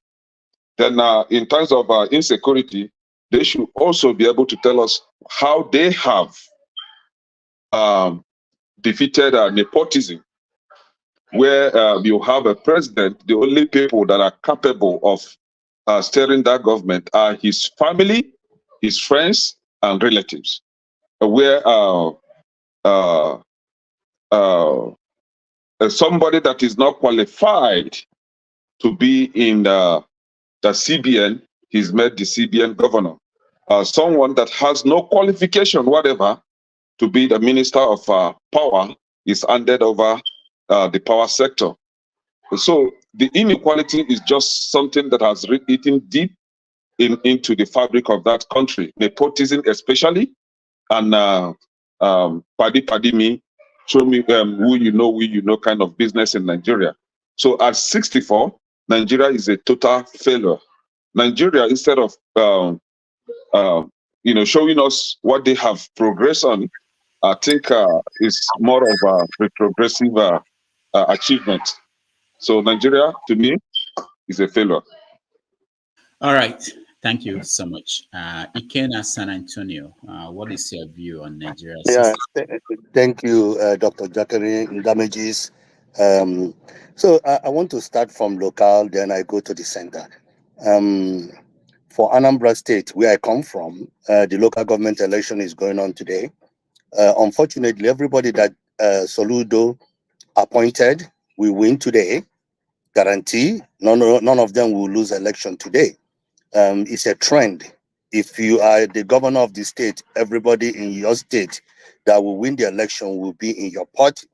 Then in terms of insecurity, they should also be able to tell us how they have defeated nepotism, where you have a president, the only people that are capable of steering that government are his family, his friends, and relatives, where somebody that is not qualified to be in the CBN, he's made the CBN governor. Someone that has no qualification whatever to be the minister of power is handed over the power sector. So the inequality is just something that has eaten deep into the fabric of that country. Nepotism especially, and paddy me, show me who you know kind of business in Nigeria. So at 64, Nigeria is a total failure. Nigeria, instead of showing us what they have progressed on, I think is more of a retrogressive achievement. So Nigeria, to me, is a failure. All right. Thank you so much. Ikena San Antonio, what is your view on Nigeria? Yeah, thank you, Dr. Jackery Damages. So I want to start from local, then I go to the center. For Anambra State, where I come from, the local government election is going on today. Unfortunately, everybody that Soludo appointed will win today. Guarantee none of them will lose election today. It's a trend. If you are the governor of the state, everybody in your state that will win the election will be in your party.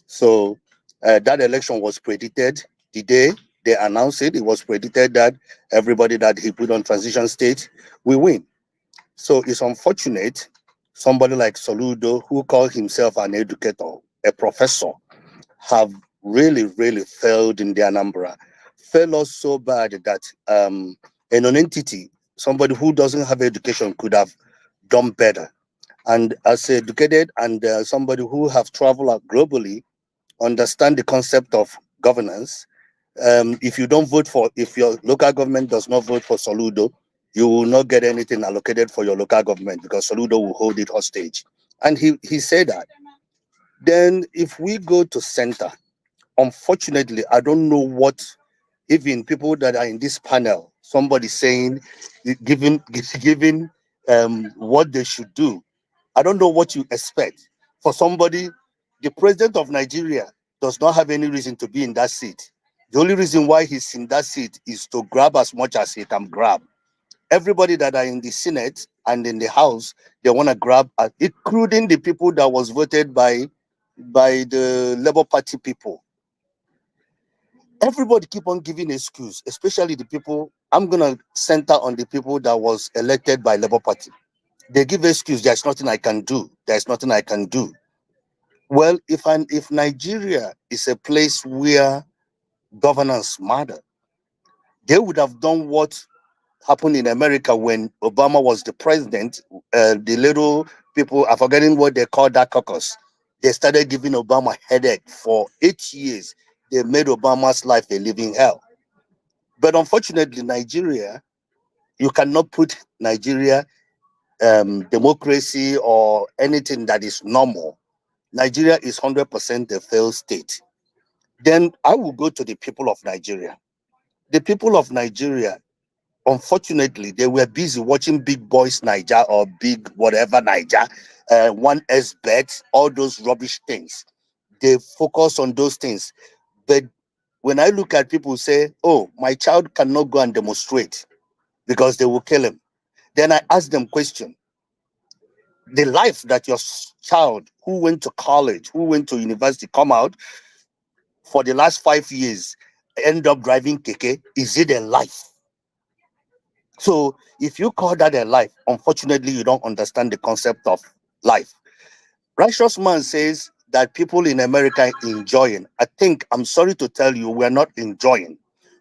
So That election was predicted the day they announced it. It was predicted that everybody that he put on transition state will win. So it's unfortunate somebody like Soludo, who called himself an educator, a professor, have really, really failed in the Anambra. Failed us so bad that a non-entity, somebody who doesn't have education, could have done better. And as educated and somebody who have traveled out globally, understand the concept of governance. If you don't vote for, if your local government does not vote for Soludo, you will not get anything allocated for your local government because Soludo will hold it hostage. And he said that. Then if we go to center, unfortunately, I don't know what, even people that are in this panel, somebody saying, giving what they should do. I don't know what you expect for somebody. The president of Nigeria does not have any reason to be in that seat. The only reason why he's in that seat is to grab as much as he can grab. Everybody that are in the Senate and in the House, they want to grab, including the people that was voted by the Labour Party people. Everybody keep on giving excuse, especially the people. I'm gonna center on the people that was elected by Labour Party. They give excuse. There's nothing I can do. There's nothing I can do. Well, if Nigeria is a place where governance matter, they would have done what happened in America when Obama was the president. The little people are forgetting what they call that caucus. They started giving Obama headache for 8 years. They made Obama's life a living hell. But unfortunately, Nigeria, you cannot put Nigeria democracy or anything that is normal. Nigeria is 100% a failed state. Then I will go to the people of Nigeria. The people of Nigeria, unfortunately, they were busy watching Big Boys Niger or Big whatever Niger, 1xBet, all those rubbish things. They focus on those things. But when I look at people say, oh, my child cannot go and demonstrate because they will kill him. Then I ask them question. The life that your child who went to college, who went to university, come out for the last 5 years, end up driving keke, is it a life? So if you call that a life, unfortunately, you don't understand the concept of life. Righteous Man says that people in America are enjoying. I think, I'm sorry to tell you, we're not enjoying.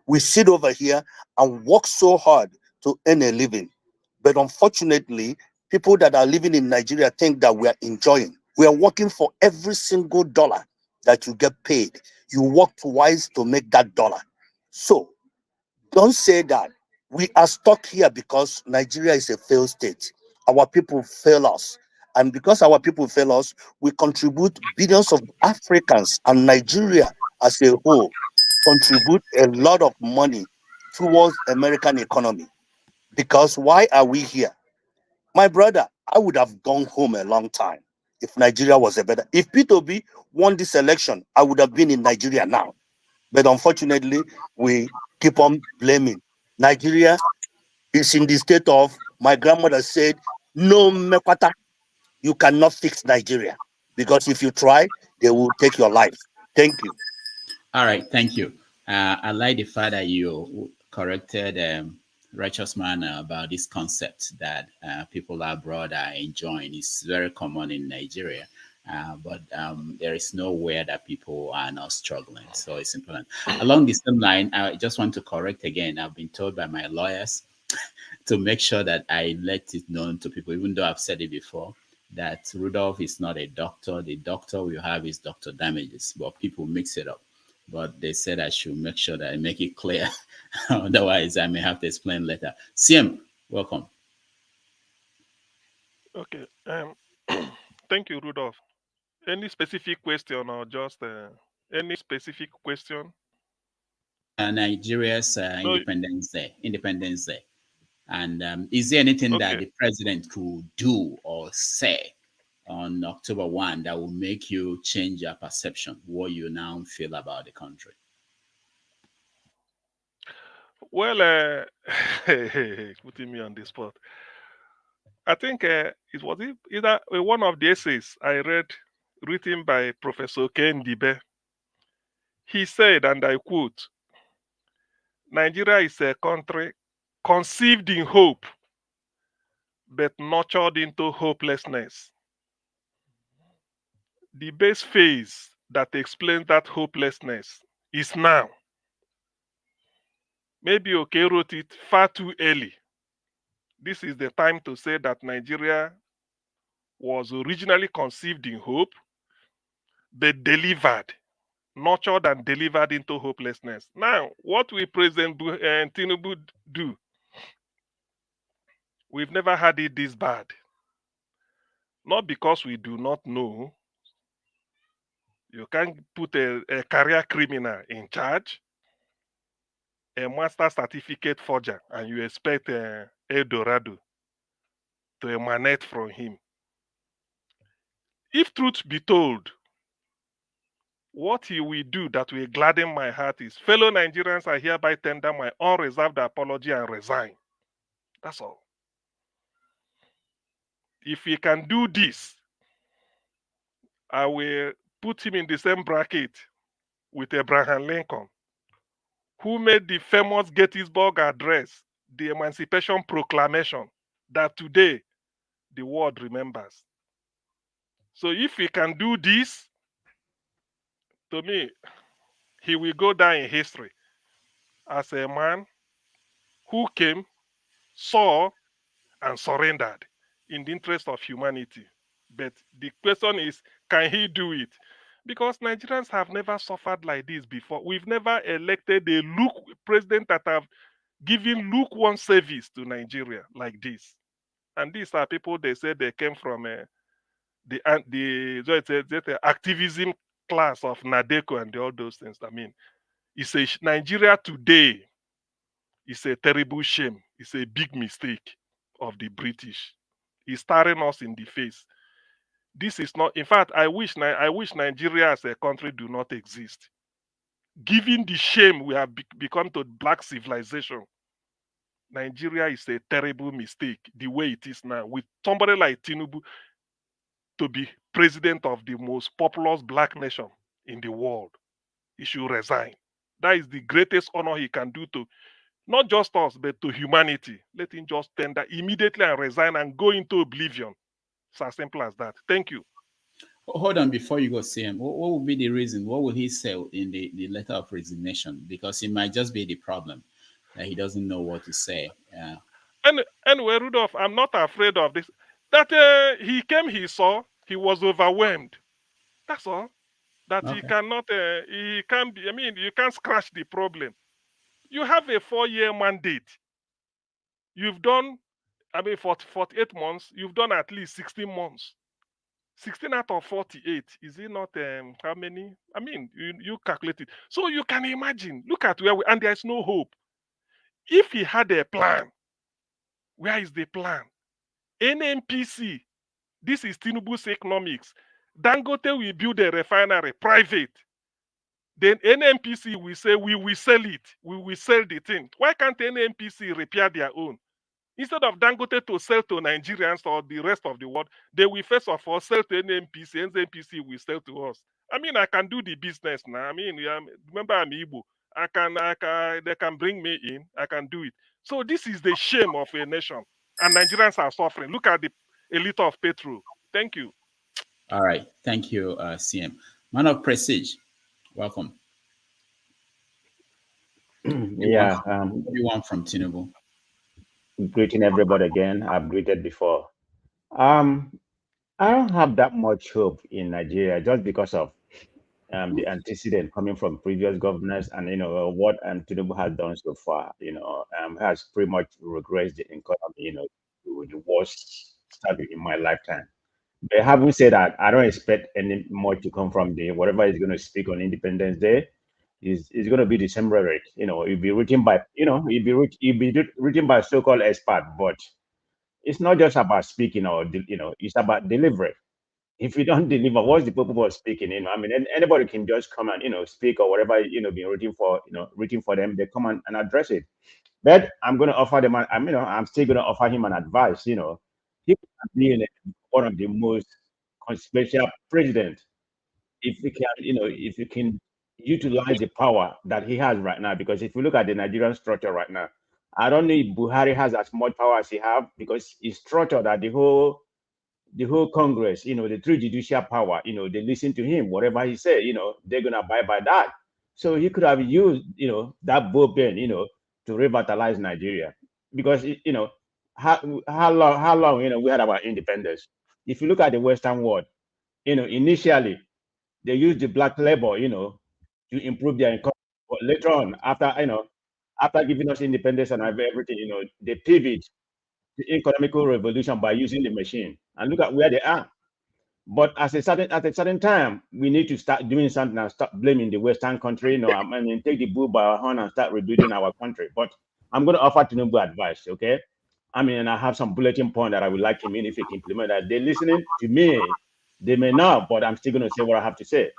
We sit over here and work so hard to earn a living. But unfortunately, people that are living in Nigeria think that we are enjoying. We are working for every single dollar that you get paid. You work twice to make that dollar. So don't say that. We are stuck here because Nigeria is a failed state. Our people fail us. And because our people fail us, we contribute billions of Africans and Nigeria as a whole contribute a lot of money towards American economy. Because why are we here? My brother, I would have gone home a long time if Nigeria was a better. If P2B won this election, I would have been in Nigeria now. But unfortunately, we keep on blaming. Nigeria is in the state of, my grandmother said, no mekwata. You cannot fix Nigeria. Because if you try, they will take your life. Thank you. All right, thank you. I like the fact that you corrected Righteous Man about this concept that people abroad are enjoying. It's very common in Nigeria. But there is nowhere that people are not struggling. So it's important. Along the same line, I just want to correct again. I've been told by my lawyers to make sure that I let it known to people, even though I've said it before, that Rudolph is not a doctor. The doctor we have is Dr. Damages, but people mix it up. But they said I should make sure that I make it clear. Otherwise, I may have to explain later. CM, welcome. Okay. Thank you, Rudolph. Any specific question or just any specific question? Nigeria's Independence Day. And is there anything that the president could do or say on October 1 that will make you change your perception, what you now feel about the country? Well, putting me on the spot. I think it was either one of the essays I read written by Professor Ken Dibe. He said, and I quote, Nigeria is a country conceived in hope, but nurtured into hopelessness. The base phase that explains that hopelessness is now. Maybe Oke wrote it far too early. This is the time to say that Nigeria was originally conceived in hope, but delivered, nurtured and delivered into hopelessness. Now, what will President Tinubu do? We've never had it this bad. Not because we do not know. You can't put a career criminal in charge, a master certificate forger, and you expect Eldorado to emanate from him. If truth be told, what he will do that will gladden my heart is, fellow Nigerians, I hereby tender my unreserved apology and resign. That's all. If he can do this, I will put him in the same bracket with Abraham Lincoln, who made the famous Gettysburg Address, the Emancipation Proclamation, that today the world remembers. So if he can do this, to me, he will go down in history as a man who came, saw, and surrendered in the interest of humanity. But the question is, can he do it? Because Nigerians have never suffered like this before. We've never elected a president that have given lukewarm service to Nigeria like this. And these are people, they say they came from the activism class of Nadeko and all those things. I mean, it's a Nigeria today is a terrible shame. It's a big mistake of the British. It's staring us in the face. This is not, in fact, I wish Nigeria as a country do not exist. Given the shame we have become to black civilization, Nigeria is a terrible mistake the way it is now. With somebody like Tinubu to be president of the most populous black nation in the world, he should resign. That is the greatest honor he can do to not just us, but to humanity. Let him just tender immediately and resign and go into oblivion. It's as simple as that. Thank you. Hold on, before you go, CM, what would be the reason? What would he say in the letter of resignation? Because it might just be the problem that he doesn't know what to say. And anyway, Rudolph, I'm not afraid of this. That he came, he saw, he was overwhelmed. That's all. That okay. He cannot, he can't be, I mean, you can't scratch the problem. You have a 4-year mandate. You've done, I mean, for 48 months, you've done at least 16 months. 16 out of 48, is it not how many? I mean, you calculate it. So you can imagine, look at where we, and there's no hope. If he had a plan, where is the plan? NNPC, this is Tinubu's economics. Dangote will build a refinery, private. Then NNPC will say, we will sell it. We will sell the thing. Why can't NNPC repair their own? Instead of Dangote to sell to Nigerians or the rest of the world, they will first of all sell to NNPC. NNPC will sell to us. I mean, I can do the business now. I mean, remember I'm Igbo. They can bring me in. I can do it. So this is the shame of a nation. And Nigerians are suffering. Look at a liter of petrol. Thank you. All right. Thank you, CM. Man of Prestige, welcome. Yeah. What do you want from Tinubu? Greeting everybody again. I've greeted before. I don't have that much hope in Nigeria just because of the antecedent coming from previous governors and what Tinubu has done so far. Has pretty much regressed the economy. To the worst start in my lifetime. But having said that, I don't expect any more to come from the whatever is going to speak on Independence Day. Is going to be the same rhetoric. It'll be written by it'll be written by so-called expert, but it's not just about speaking or it's about delivery. If you don't deliver, what's the purpose of speaking? I mean, anybody can just come and speak or whatever being written for them. They come and address it. But I'm going to offer them. I'm still going to offer him an advice. He can be one of the most consequential president if you can utilize the power that he has right now. Because if you look at the Nigerian structure right now, I don't know if Buhari has as much power as he have, because he's structured that the whole Congress, the three judicial power, they listen to him. Whatever he say, they're gonna abide by that. So he could have used, that bullpen, to revitalize Nigeria. Because how long, we had our independence. If you look at the Western world, initially they used the black labor, to improve their economy. But later on, after giving us independence and everything, they pivot to economical revolution by using the machine. And look at where they are. But at a certain time, we need to start doing something and stop blaming the Western country. Take the bull by our horn and start rebuilding our country. But I'm going to offer Tinubu advice, okay? I have some bulletin point that I would like him if he can implement that. They're listening to me. They may not, but I'm still going to say what I have to say.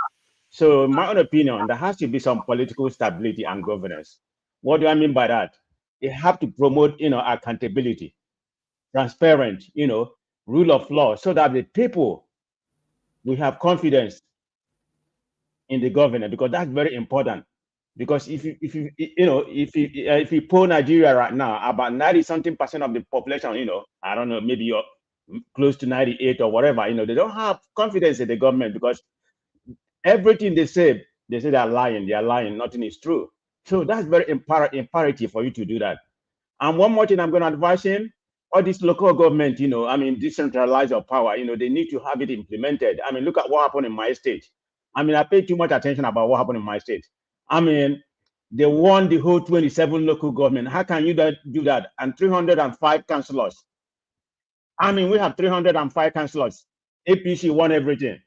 So in my own opinion, there has to be some political stability and governance. What do I mean by that? You have to promote, accountability, transparent, rule of law, so that the people will have confidence in the government, because that's very important. Because if you poll Nigeria right now, about 90-something% of the population, I don't know, maybe you're close to 98 or whatever, they don't have confidence in the government, because everything they say they're lying, nothing is true. So that's very imperative for you to do that. And one more thing I'm going to advise him, all this local government, decentralize your power, they need to have it implemented. Look at what happened in my state. I paid too much attention about what happened in my state. They won the whole 27 local government. How can you do that? And 305 councillors. We have 305 councillors. APC won everything.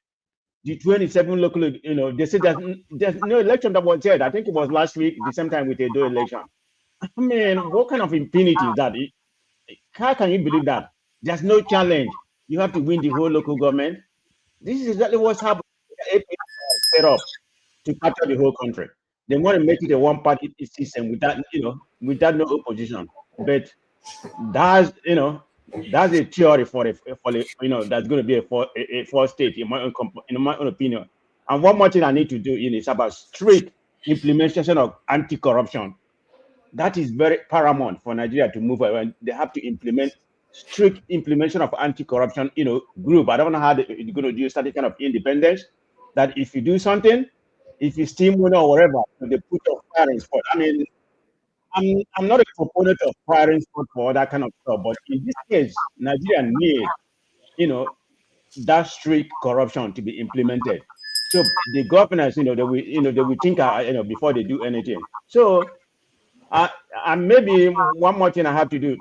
The 27 local, they said there's no election that was held. I think it was last week, the same time with the Edo election. What kind of impunity is that? How can you believe that? There's no challenge. You have to win the whole local government. This is exactly what's happening. Set up to capture the whole country. They want to make it a one-party system without no opposition. But that's a theory for that's going to be a four state in my own opinion. And one more thing I need to do is about strict implementation of anti-corruption. That is very paramount for Nigeria to move around. They have to implement strict implementation of anti-corruption, group. I don't know how they're going to do such kind of independence, that if you do something, if you steal money or whatever, they put your firing spot. I'm not a proponent of firing spot for that kind of stuff, but in this case, Nigeria needs, that strict corruption to be implemented. So the governors, they will think, before they do anything. So, maybe one more thing I have to do.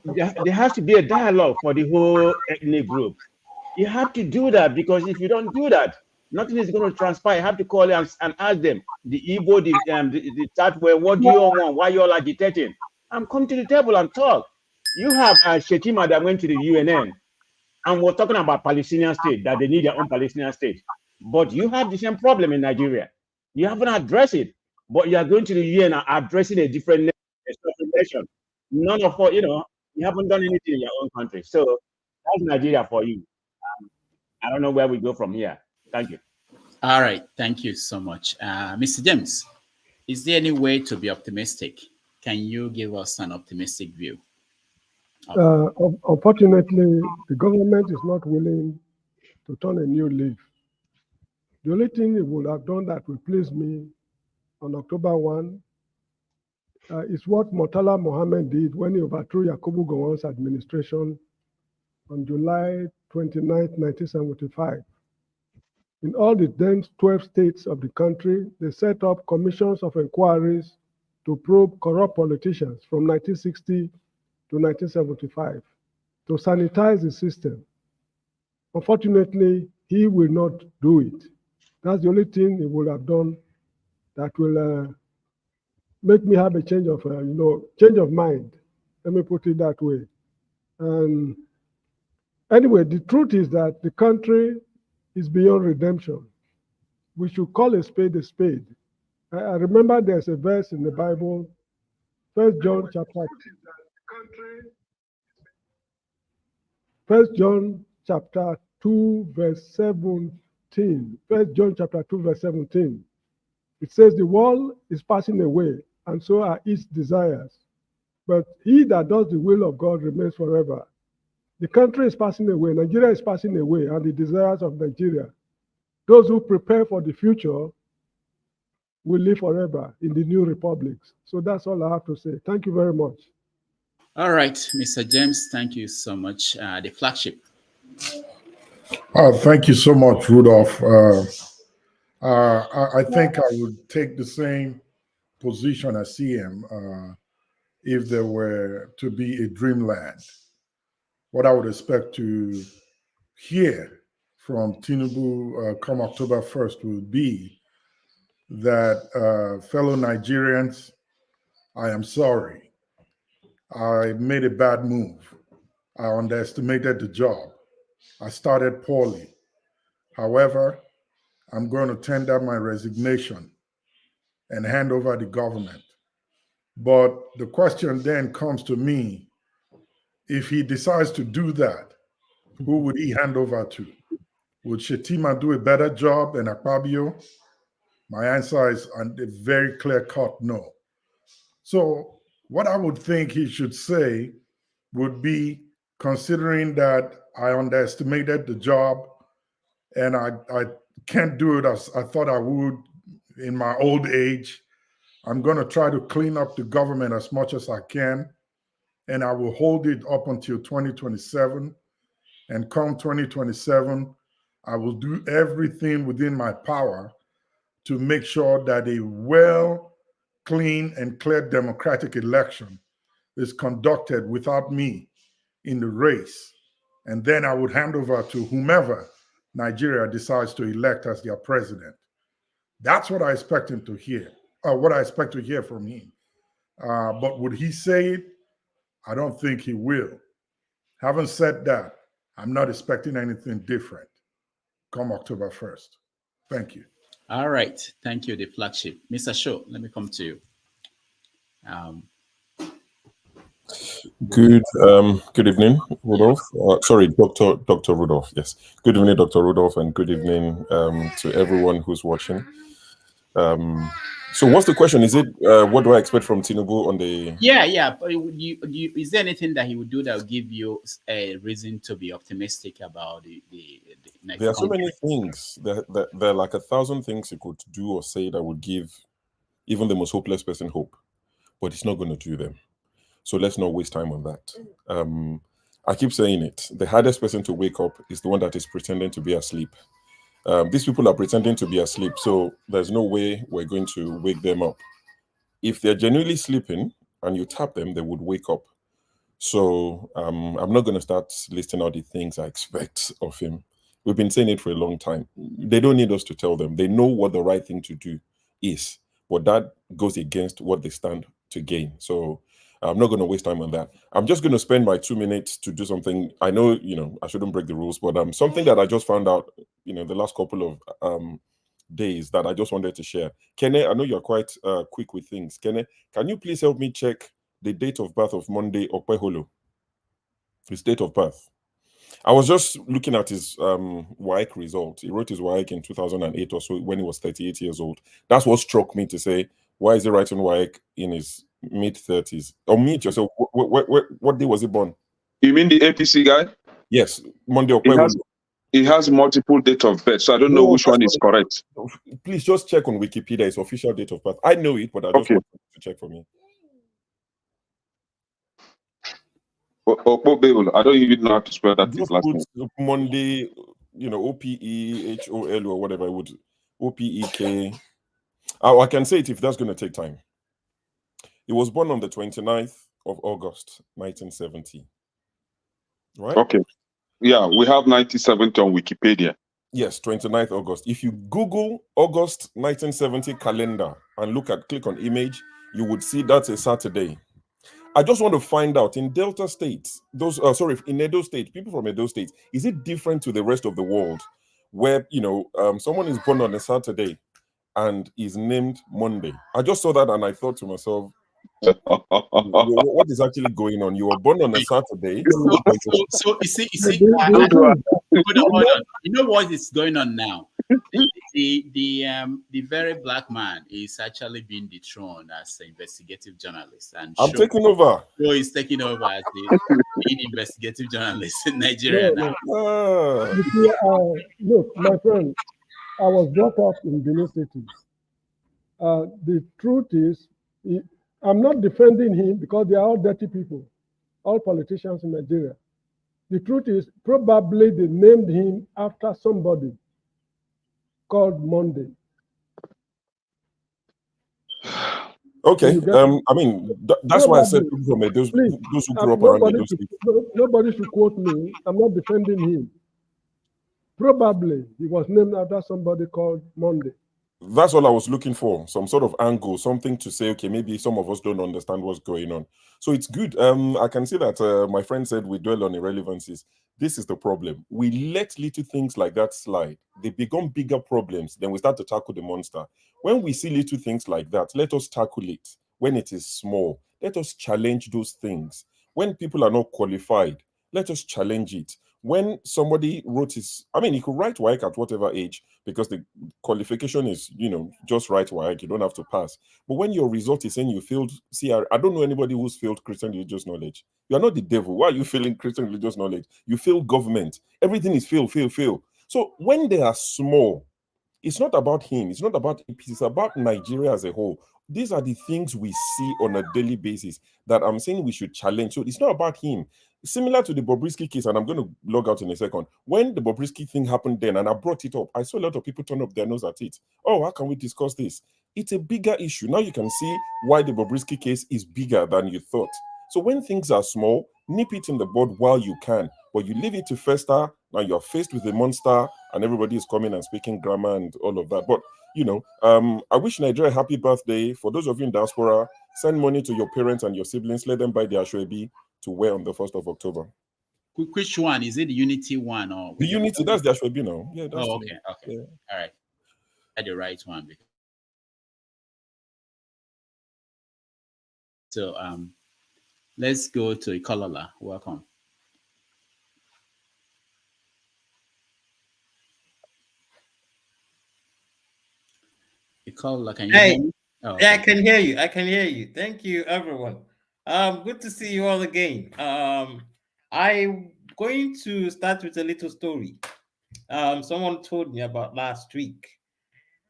There has to be a dialogue for the whole ethnic group. You have to do that, because if you don't do that, nothing is going to transpire. You have to call and ask them, the Igbo, the Southwest, what do you all want? Why you all agitating? Come to the table and talk. You have Shettima that went to the UNN and we're talking about Palestinian state, that they need their own Palestinian state. But you have the same problem in Nigeria. You haven't addressed it, but you are going to the UN and addressing a different nation. None of us, you haven't done anything in your own country. So that's Nigeria for you. I don't know where we go from here. Thank you. All right. Thank you so much. Mr. James, is there any way to be optimistic? Can you give us an optimistic view? Unfortunately, the government is not willing to turn a new leaf. The only thing it would have done that will please me on October 1 is what Murtala Mohammed did when he overthrew Yakubu Gowon's administration on July 29, 1975. In all the then 12 states of the country, they set up commissions of inquiries to probe corrupt politicians from 1960 to 1975 to sanitize the system. Unfortunately, he will not do it. That's the only thing he will have done that will make me have a change of mind. Let me put it that way. And anyway, the truth is that the country is beyond redemption. We should call a spade a spade. I remember there's a verse in the Bible, 1 John chapter 2, verse 17. 1 John chapter 2, verse 17. It says the world is passing away, and so are its desires. But he that does the will of God remains forever. The country is passing away, Nigeria is passing away, and the desires of Nigeria. Those who prepare for the future will live forever in the new republics. So that's all I have to say. Thank you very much. All right, Mr. James, thank you so much. The flagship. Thank you so much, Rudolph. I think I would take the same position as CM if there were to be a dreamland. What I would expect to hear from Tinubu come October 1st would be that, fellow Nigerians, I am sorry. I made a bad move. I underestimated the job. I started poorly. However, I'm going to tender my resignation and hand over the government. But the question then comes to me, if he decides to do that, who would he hand over to? Would Shettima do a better job than Akpabio? My answer is a very clear-cut no. So what I would think he should say would be, considering that I underestimated the job and I can't do it as I thought I would in my old age, I'm going to try to clean up the government as much as I can, and I will hold it up until 2027. And come 2027, I will do everything within my power to make sure that a well, clean, and clear democratic election is conducted without me in the race. And then I would hand over to whomever Nigeria decides to elect as their president. That's what I expect him to hear, or what I expect to hear from him. But would he say it? I don't think he will. Having said that, I'm not expecting anything different come October 1st. Thank you. All right. Thank you, the flagship. Mr. Shaw, let me come to you. Good evening, Rudolph. Sorry, Dr. Rudolph. Yes. Good evening, Dr. Rudolph, and good evening to everyone who's watching. So what's the question? Is it what do I expect from Tinubu on the... Yeah. But is there anything that he would do that will give you a reason to be optimistic about the next? There are so many things. There are like 1,000 things he could do or say that would give even the most hopeless person hope. But he's not going to do them. So let's not waste time on that. I keep saying it. The hardest person to wake up is the one that is pretending to be asleep. These people are pretending to be asleep, so there's no way we're going to wake them up. If they're genuinely sleeping and you tap them, they would wake up. So I'm not going to start listing out the things I expect of him. We've been saying it for a long time. They don't need us to tell them. They know what the right thing to do is, but that goes against what they stand to gain. So I'm not going to waste time on that. I'm just going to spend my 2 minutes to do something. I know, I shouldn't break the rules, but something that I just found out, the last couple of days that I just wanted to share. Kene, I know you're quite quick with things. Kene, can you please help me check the date of birth of Monday Okpebholo? His date of birth. I was just looking at his WAEC result. He wrote his WAEC in 2008 or so when he was 38 years old. That's what struck me to say, why is he writing WAEC in his mid-30s? Or meet yourself. What day was he born? You mean the APC guy? Yes, Monday Okpebholo. He has multiple dates of birth, so I don't know which one is correct. Please just check on Wikipedia his official date of birth. I know it, but I just want to check for me. Okpebholo. I don't even know how to spell that last name. Monday, Opehol or whatever it would. Opek. I can say it if that's going to take time. He was born on the 29th of August, 1970. Right? Okay. Yeah, we have 1970 on Wikipedia. Yes, 29th August. If you Google August 1970 calendar and click on image, you would see that's a Saturday. I just want to find out, in Delta State, in Edo State, people from Edo State, is it different to the rest of the world where, someone is born on a Saturday and is named Monday? I just saw that and I thought to myself, what is actually going on? You were born on a Saturday. So you see, hold on. You know what is going on now? the very black man is actually being dethroned as an investigative journalist, and I'm taking over. So he's taking over as the lead investigative journalist in Nigeria now. You see, look, my friend, I was brought up in Benin City. The truth is, I'm not defending him because they are all dirty people, all politicians in Nigeria. The truth is, probably they named him after somebody called Monday. Okay, I mean, that's why I said from those who grew up around Edo State. Nobody should quote me. I'm not defending him. Probably he was named after somebody called Monday. That's all I was looking for, some sort of angle, something to say, okay, maybe some of us don't understand what's going on. So it's good. I can see that my friend said we dwell on irrelevancies. This is the problem. We let little things like that slide. They become bigger problems. Then we start to tackle the monster. When we see little things like that, let us tackle it. When it is small, let us challenge those things. When people are not qualified, let us challenge it. When somebody wrote his, I mean, he could write WAEC at whatever age because the qualification is, just write WAEC. You don't have to pass. But when your result is saying you failed, I don't know anybody who's failed Christian religious knowledge. You are not the devil. Why are you failing Christian religious knowledge? You fail government. Everything is fail. So when they are small, it's not about him. It's not about AP. It's about Nigeria as a whole. These are the things we see on a daily basis that I'm saying we should challenge. So it's not about him. Similar to the Bobrisky case, and I'm going to log out in a second. When the Bobrisky thing happened then, and I brought it up, I saw a lot of people turn up their nose at it. Oh, how can we discuss this? It's a bigger issue. Now you can see why the Bobrisky case is bigger than you thought. So when things are small, nip it in the bud while you can. But you leave it to fester, now you're faced with a monster, and everybody is coming and speaking grammar and all of that. But, I wish Nigeria a happy birthday. For those of you in diaspora, send money to your parents and your siblings. Let them buy their Ashwebi to wear on the 1st of October. Which one? Is it the Unity one? Or the Unity, that's the Ashwebi now. Yeah, that's okay. Yeah. All right. That's the right one. So let's go to Ikolola. Welcome. Ikolola, can you hear me? Oh, okay. Yeah, I can hear you. I can hear you. Thank you, everyone. Good to see you all again. I'm going to start with a little story. Someone told me about last week.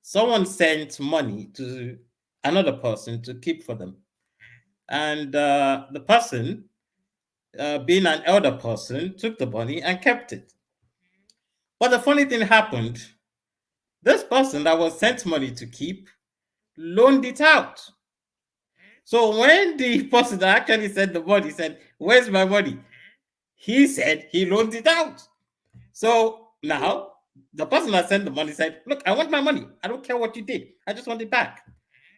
Someone sent money to another person to keep for them. And the person, being an elder person, took the money and kept it. But the funny thing happened. This person that was sent money to keep loaned it out. So when the person that actually sent the money said, "Where's my money?" He said he loaned it out. So now the person that sent the money said, "Look, I want my money. I don't care what you did. I just want it back."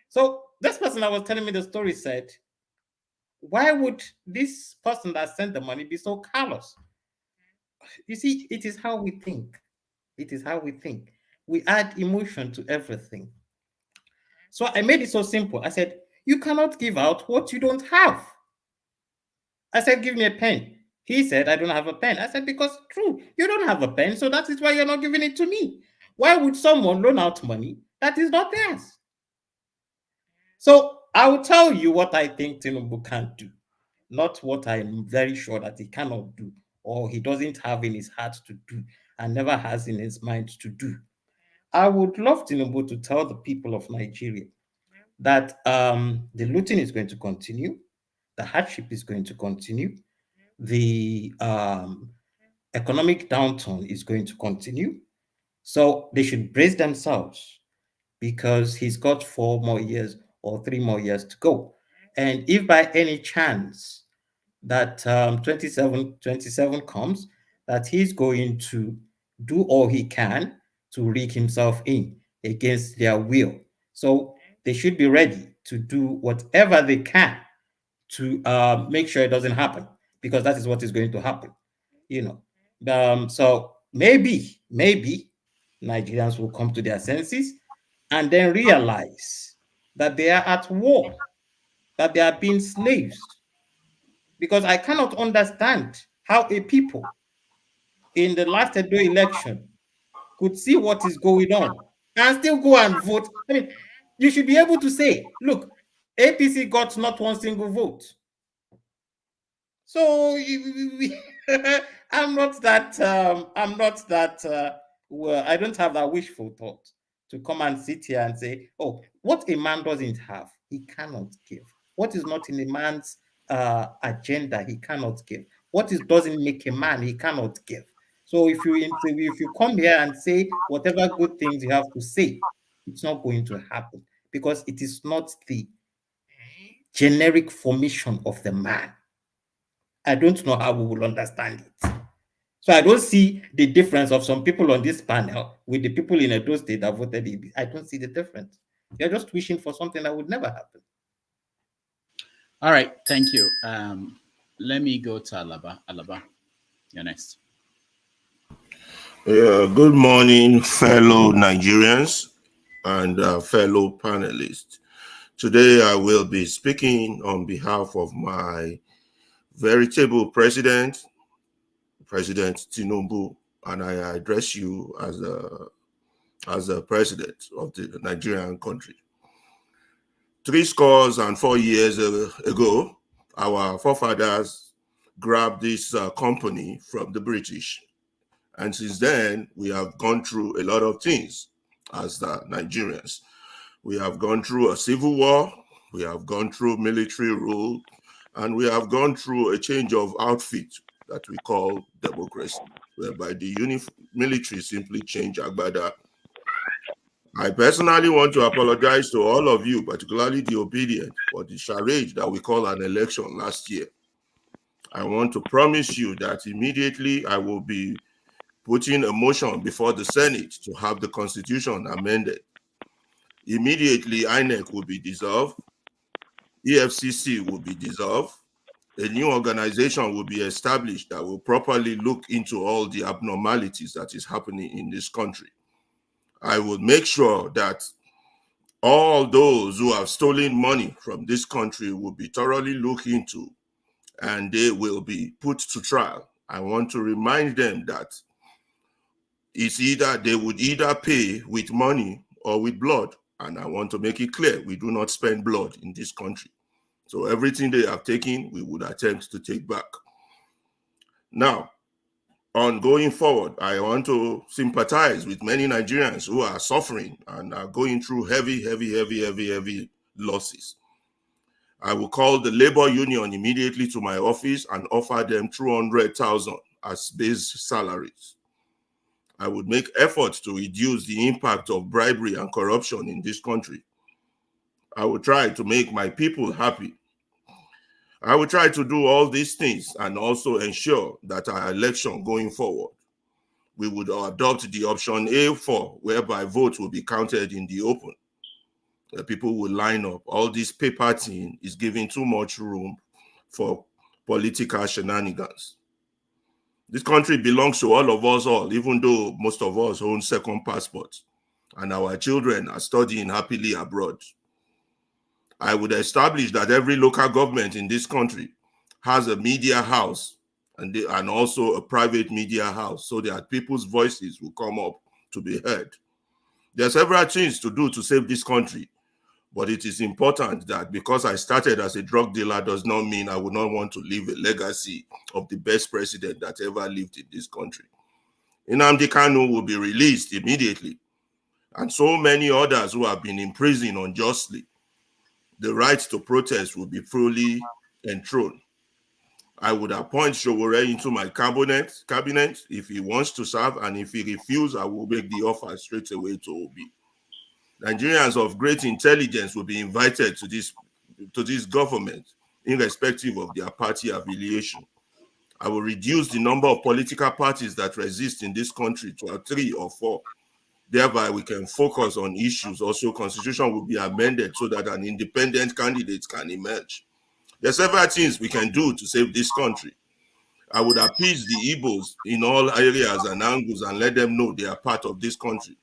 So this person that was telling me the story said, "Why would this person that sent the money be so callous?" You see, it is how we think. It is how we think. We add emotion to everything. So I made it so simple. I said, "You cannot give out what you don't have." I said, "Give me a pen." He said, "I don't have a pen." I said, "Because true, you don't have a pen, so that is why you're not giving it to me. Why would someone loan out money that is not theirs?" So I will tell you what I think Tinubu can't do, not what I'm very sure that he cannot do, or he doesn't have in his heart to do, and never has in his mind to do. I would love Tinubu to tell the people of Nigeria that the looting is going to continue, the hardship is going to continue, the economic downturn is going to continue. So they should brace themselves because he's got 4 more years or 3 more years to go. And if by any chance that 27 comes, that he's going to do all he can to rig himself in against their will. So they should be ready to do whatever they can to make sure it doesn't happen, because that is what is going to happen, So maybe Nigerians will come to their senses and then realize that they are at war, that they are being slaves. Because I cannot understand how a people in the last Edo election could see what is going on and still go and vote. I mean, you should be able to say, look, APC got not one single vote. So I'm not that well, I don't have that wishful thought to come and sit here and say, oh, what a man doesn't have, he cannot give. What is not in a man's agenda, he cannot give. What doesn't make a man, he cannot give. So if you come here and say whatever good things you have to say, it's not going to happen because it is not the generic formation of the man. I don't know how we will understand it. So I don't see the difference of some people on this panel with the people in Edo State that voted APC. I don't see the difference. They're just wishing for something that would never happen. All right, thank you. Let me go to Alaba. Alaba, you're next. Good morning, fellow Nigerians and fellow panelists. Today I will be speaking on behalf of my veritable president, President Tinubu, and I address you as a president of the Nigerian country. 64 years ago, our forefathers grabbed this company from the British. And since then, we have gone through a lot of things as the Nigerians. We have gone through a civil war, we have gone through military rule, and we have gone through a change of outfit that we call democracy, whereby the military simply changed Agbada. I personally want to apologize to all of you, particularly the obedient, for the charade that we call an election last year. I want to promise you that immediately I will be putting a motion before the Senate to have the Constitution amended. Immediately, INEC will be dissolved, EFCC will be dissolved, a new organization will be established that will properly look into all the abnormalities that is happening in this country. I will make sure that all those who have stolen money from this country will be thoroughly looked into and they will be put to trial. I want to remind them that it's either they would either pay with money or with blood. And I want to make it clear, we do not spend blood in this country. So everything they have taken, we would attempt to take back. Now, on going forward, I want to sympathize with many Nigerians who are suffering and are going through heavy losses. I will call the labor union immediately to my office and offer them 200,000 as base salaries. I would make efforts to reduce the impact of bribery and corruption in this country. I will try to make my people happy. I will try to do all these things and also ensure that our election going forward, we would adopt the option A4, whereby votes will be counted in the open. The people will line up. All this paper thing is giving too much room for political shenanigans. This country belongs to all of us all, even though most of us own second passports, and our children are studying happily abroad. I would establish that every local government in this country has a media house and also a private media house so that people's voices will come up to be heard. There are several things to do to save this country, but it is important that because I started as a drug dealer does not mean I would not want to leave a legacy of the best president that ever lived in this country. Nnamdi Kanu will be released immediately, and so many others who have been in prison unjustly. The right to protest will be fully enthroned. I would appoint Sowore into my cabinet if he wants to serve, and if he refuses, I will make the offer straight away to Obi. Nigerians of great intelligence will be invited to this government, irrespective of their party affiliation. I will reduce the number of political parties that exist in this country to 3 or 4. Thereby, we can focus on issues. Also, constitution will be amended so that an independent candidate can emerge. There are several things we can do to save this country. I would appease the Igbos in all areas and angles and let them know they are part of this country.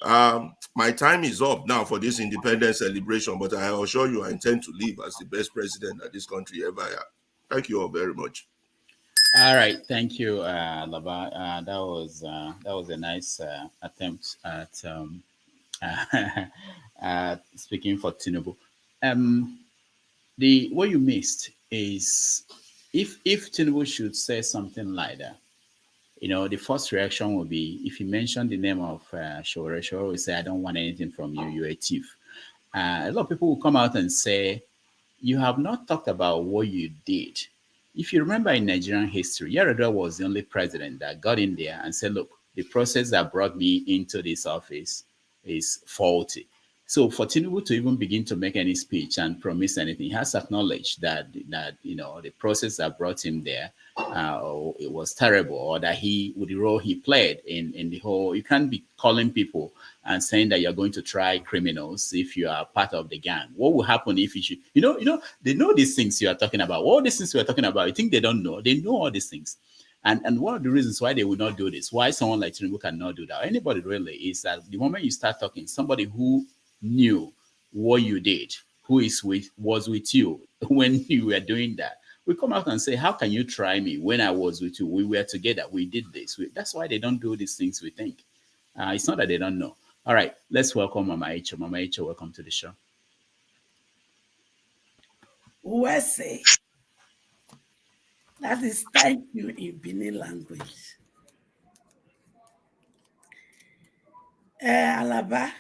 My time is up now for this independence celebration, but I assure you I intend to live as the best president that this country ever had. Thank you all very much. All right, thank you, Laba. That was a nice attempt at speaking for Tinubu. The what you missed is if Tinubu should say something like that, the first reaction will be if you mention the name of Sowore, Sowore will say, "I don't want anything from you. You're a thief." A lot of people will come out and say, "You have not talked about what you did." If you remember in Nigerian history, Yar'Adua was the only president that got in there and said, "Look, the process that brought me into this office is faulty." So for Tinubu to even begin to make any speech and promise anything, he has acknowledged that the process that brought him there it was terrible, or that with the role he played in the whole. You can't be calling people and saying that you're going to try criminals if you are part of the gang. What will happen if you should? They know these things you are talking about. All these things we are talking about, you think they don't know? They know all these things. And one of the reasons why they will not do this, why someone like Tinubu cannot do that, anybody really, is that the moment you start talking, somebody who knew what you did, was with you when you were doing that, we come out and say, "How can you try me when I was with you? We were together. We did this." That's why they don't do these things, we think. It's not that they don't know. All right, let's welcome Mama Echo. Mama Echo, welcome to the show. Uwese. That is thank you in Benin language. Alaba,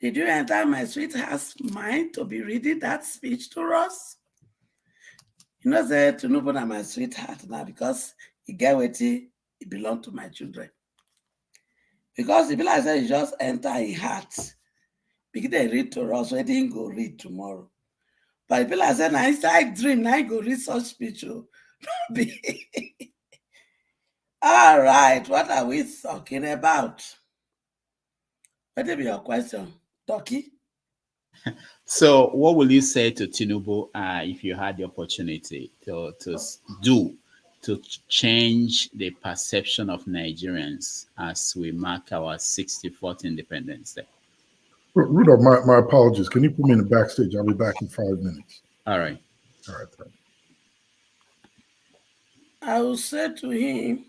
did you enter my sweetheart's mind to be reading that speech to us? You know, say Tinubu na my sweetheart now because he get wetin he belong to my children. Because if like say you just enter his heart, begin they read to us, we didn't go read tomorrow. But if like say na inside dream, now go read such speech. All right, what are we talking about? What will be your question, Turkey? So, what will you say to Tinubu if you had the opportunity to change the perception of Nigerians as we mark our 64th Independence Day? Rudolph, my apologies. Can you put me in the backstage? I'll be back in 5 minutes. All right. All right, thank you. I will say to him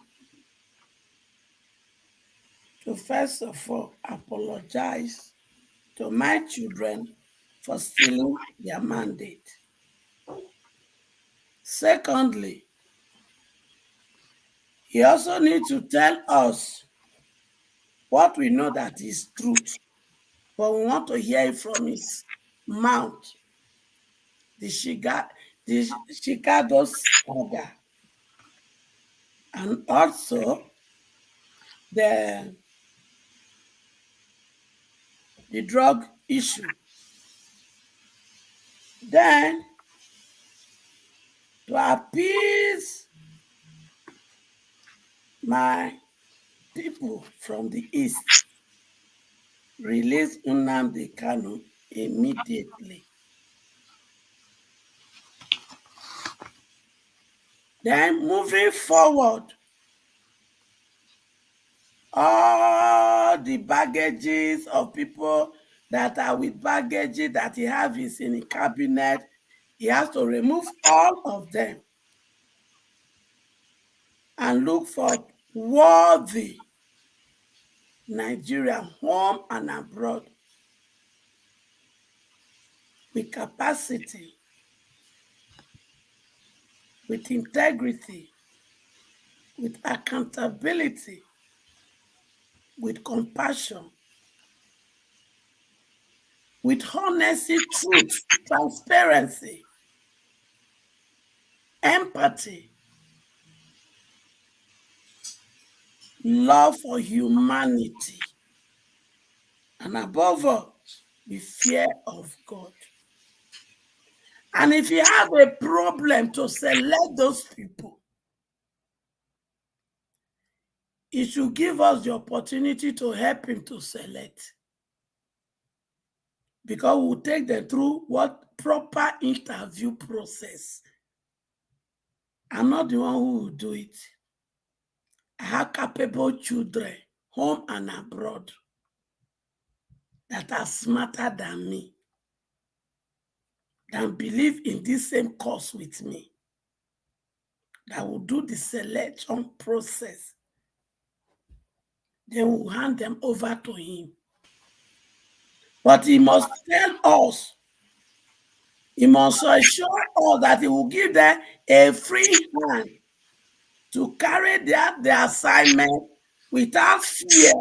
to first of all apologize to my children for stealing their mandate. Secondly, he also needs to tell us what we know that is truth, but we want to hear it from his mouth. The Chicago saga, and also the drug issue. Then, to appease my people from the East, release Nnamdi Kanu immediately. Then, moving forward, all the baggages of people that are with baggage that he has in the cabinet, he has to remove all of them and look for worthy Nigerian, home and abroad, with capacity, with integrity, with accountability, with compassion, with honesty, truth, transparency, empathy, love for humanity, and above all, the fear of God. And if you have a problem to select those people, he should give us the opportunity to help him to select. Because we'll take them through what proper interview process. I'm not the one who will do it. I have capable children, home and abroad, that are smarter than me, that believe in this same cause with me, that will do the selection process. They will hand them over to him. But he must tell us, he must assure us that he will give them a free hand to carry their assignment without fear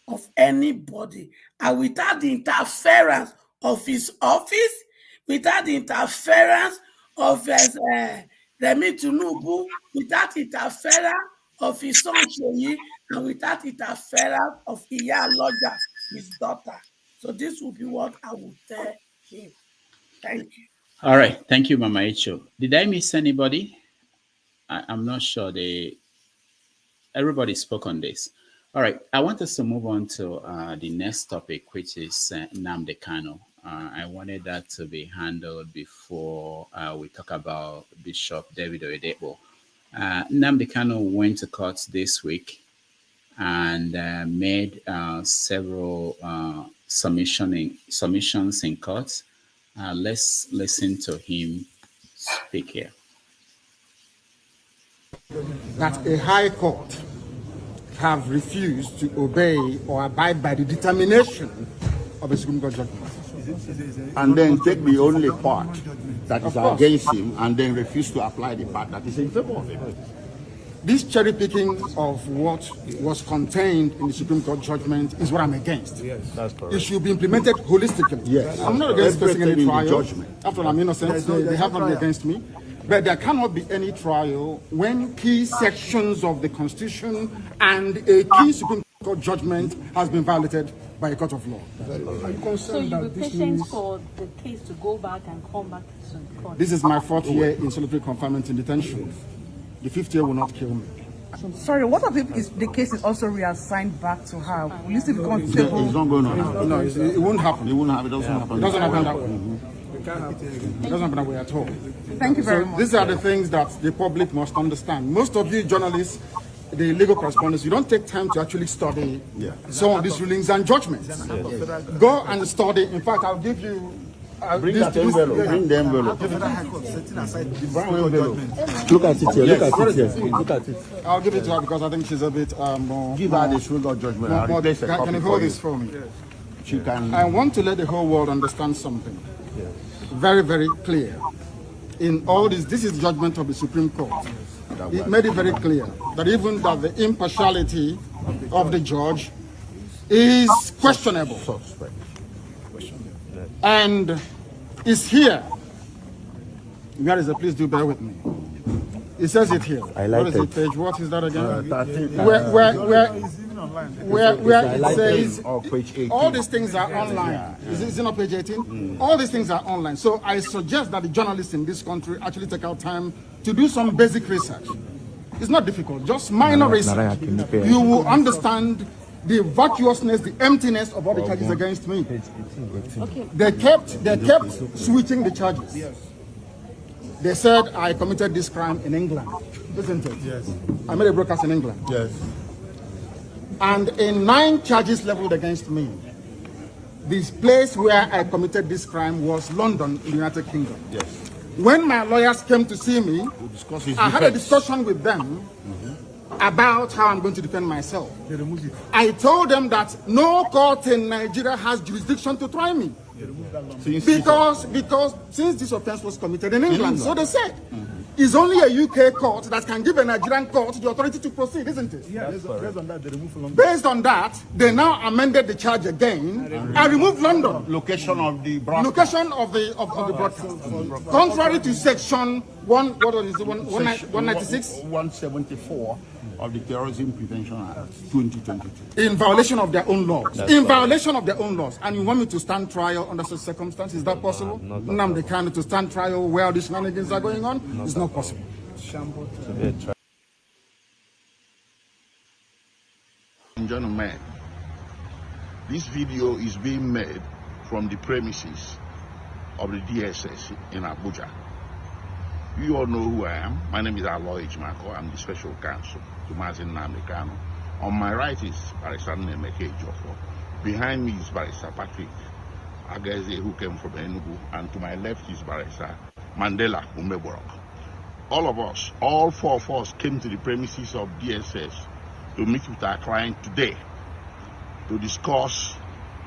of anybody and without the interference of his office, without the interference of his Remi Tinubu, without interference of his son Sheyi, and without interference of Iya Loja, his daughter. So this will be what I will tell him. Thank you. All right. Thank you, Mama Icho. Did I miss anybody? I'm not sure. Everybody spoke on this. All right. I want us to move on to the next topic, which is Nnamdi Kanu. I wanted that to be handled before we talk about Bishop David Oyedepo. Nnamdi Kanu went to court this week and made several submissions in court. Let's listen to him speak here. That a high court have refused to obey or abide by the determination of a Supreme Court judgment. And then take the only part that is against him and then refuse to apply the part that is in favor of him. This cherry picking of what was contained in the Supreme Court judgment is what I'm against. Yes, that's correct. It should be implemented holistically. Yes. I'm not against facing any trial. After all, I'm innocent, they have not been against me. But there cannot be any trial when key sections of the Constitution and a key Supreme Court judgment has been violated by a court of law. Are you concerned so you'll be patient for the case to go back and come back to the court? This is my 4th year in solitary confinement in detention. The 5th year will not kill me. Sorry, what if the case is also reassigned back to her? Will you still be comfortable? It's not going on. No, it won't happen. It won't happen. It doesn't happen. It doesn't happen that way. It doesn't happen that way at all. Thank you very much. These are the things that the public must understand. Most of you journalists, the legal correspondents, you don't take time to actually study some of these rulings and judgments. Go and study. In fact, I'll give you. Bring that envelope. Bring the envelope. Look at it here. Look at it here. Look at it. I'll give it to her because I think she's a bit more. Give her the Supreme Court judgment. Can you hold this for me? She can. I want to let the whole world understand something. Very, very clear. In all this is the judgment of the Supreme Court. It made it very clear that even that the impartiality of the judge is questionable. And is here. Where is it? Please do bear with me. It says it here. I like what is it, page? What is that again? Where it says page 18. all these things are online. Is it not page 18? All these things are online. So I suggest that the journalists in this country actually take out time to do some basic research. It's not difficult, just minor research. You will understand the virtuousness, the emptiness of all the charges against me. They kept switching the charges. They said I committed this crime in England, isn't it? Yes. I made a broadcast in England. Yes. And in 9 charges leveled against me, the place where I committed this crime was London, in the United Kingdom. Yes. When my lawyers came to see me, I had a discussion with them about how I'm going to defend myself. I told them that no court in Nigeria has jurisdiction to try me. Because since this offense was committed in England, so they said, it's only a UK court that can give a Nigerian court the authority to proceed, isn't it? Yeah, based on that, they removed London. Based on that, they now amended the charge again and removed London. Location of the broadcast. Location of the broadcast. Contrary to section 196? 174 of the Terrorism Prevention Act 2022. In violation of their own laws. Violation of their own laws. And you want me to stand trial under such circumstances? Is that possible? Nnamdi Kanu to stand trial where these shenanigans are going on? It's not possible. Gentlemen, this video is being made from the premises of the DSS in Abuja. You all know who I am. My name is Oyedepo Nyako. I'm the special counsel to Nnamdi Kanu. On my right is Barrister Nnamdi Kanu. Behind me is Barrister Patrick Ageze, who came from Enugu, and to my left is Barrister Mandela Umeborok. all of us, all four of us, came to the premises of DSS to meet with our client today to discuss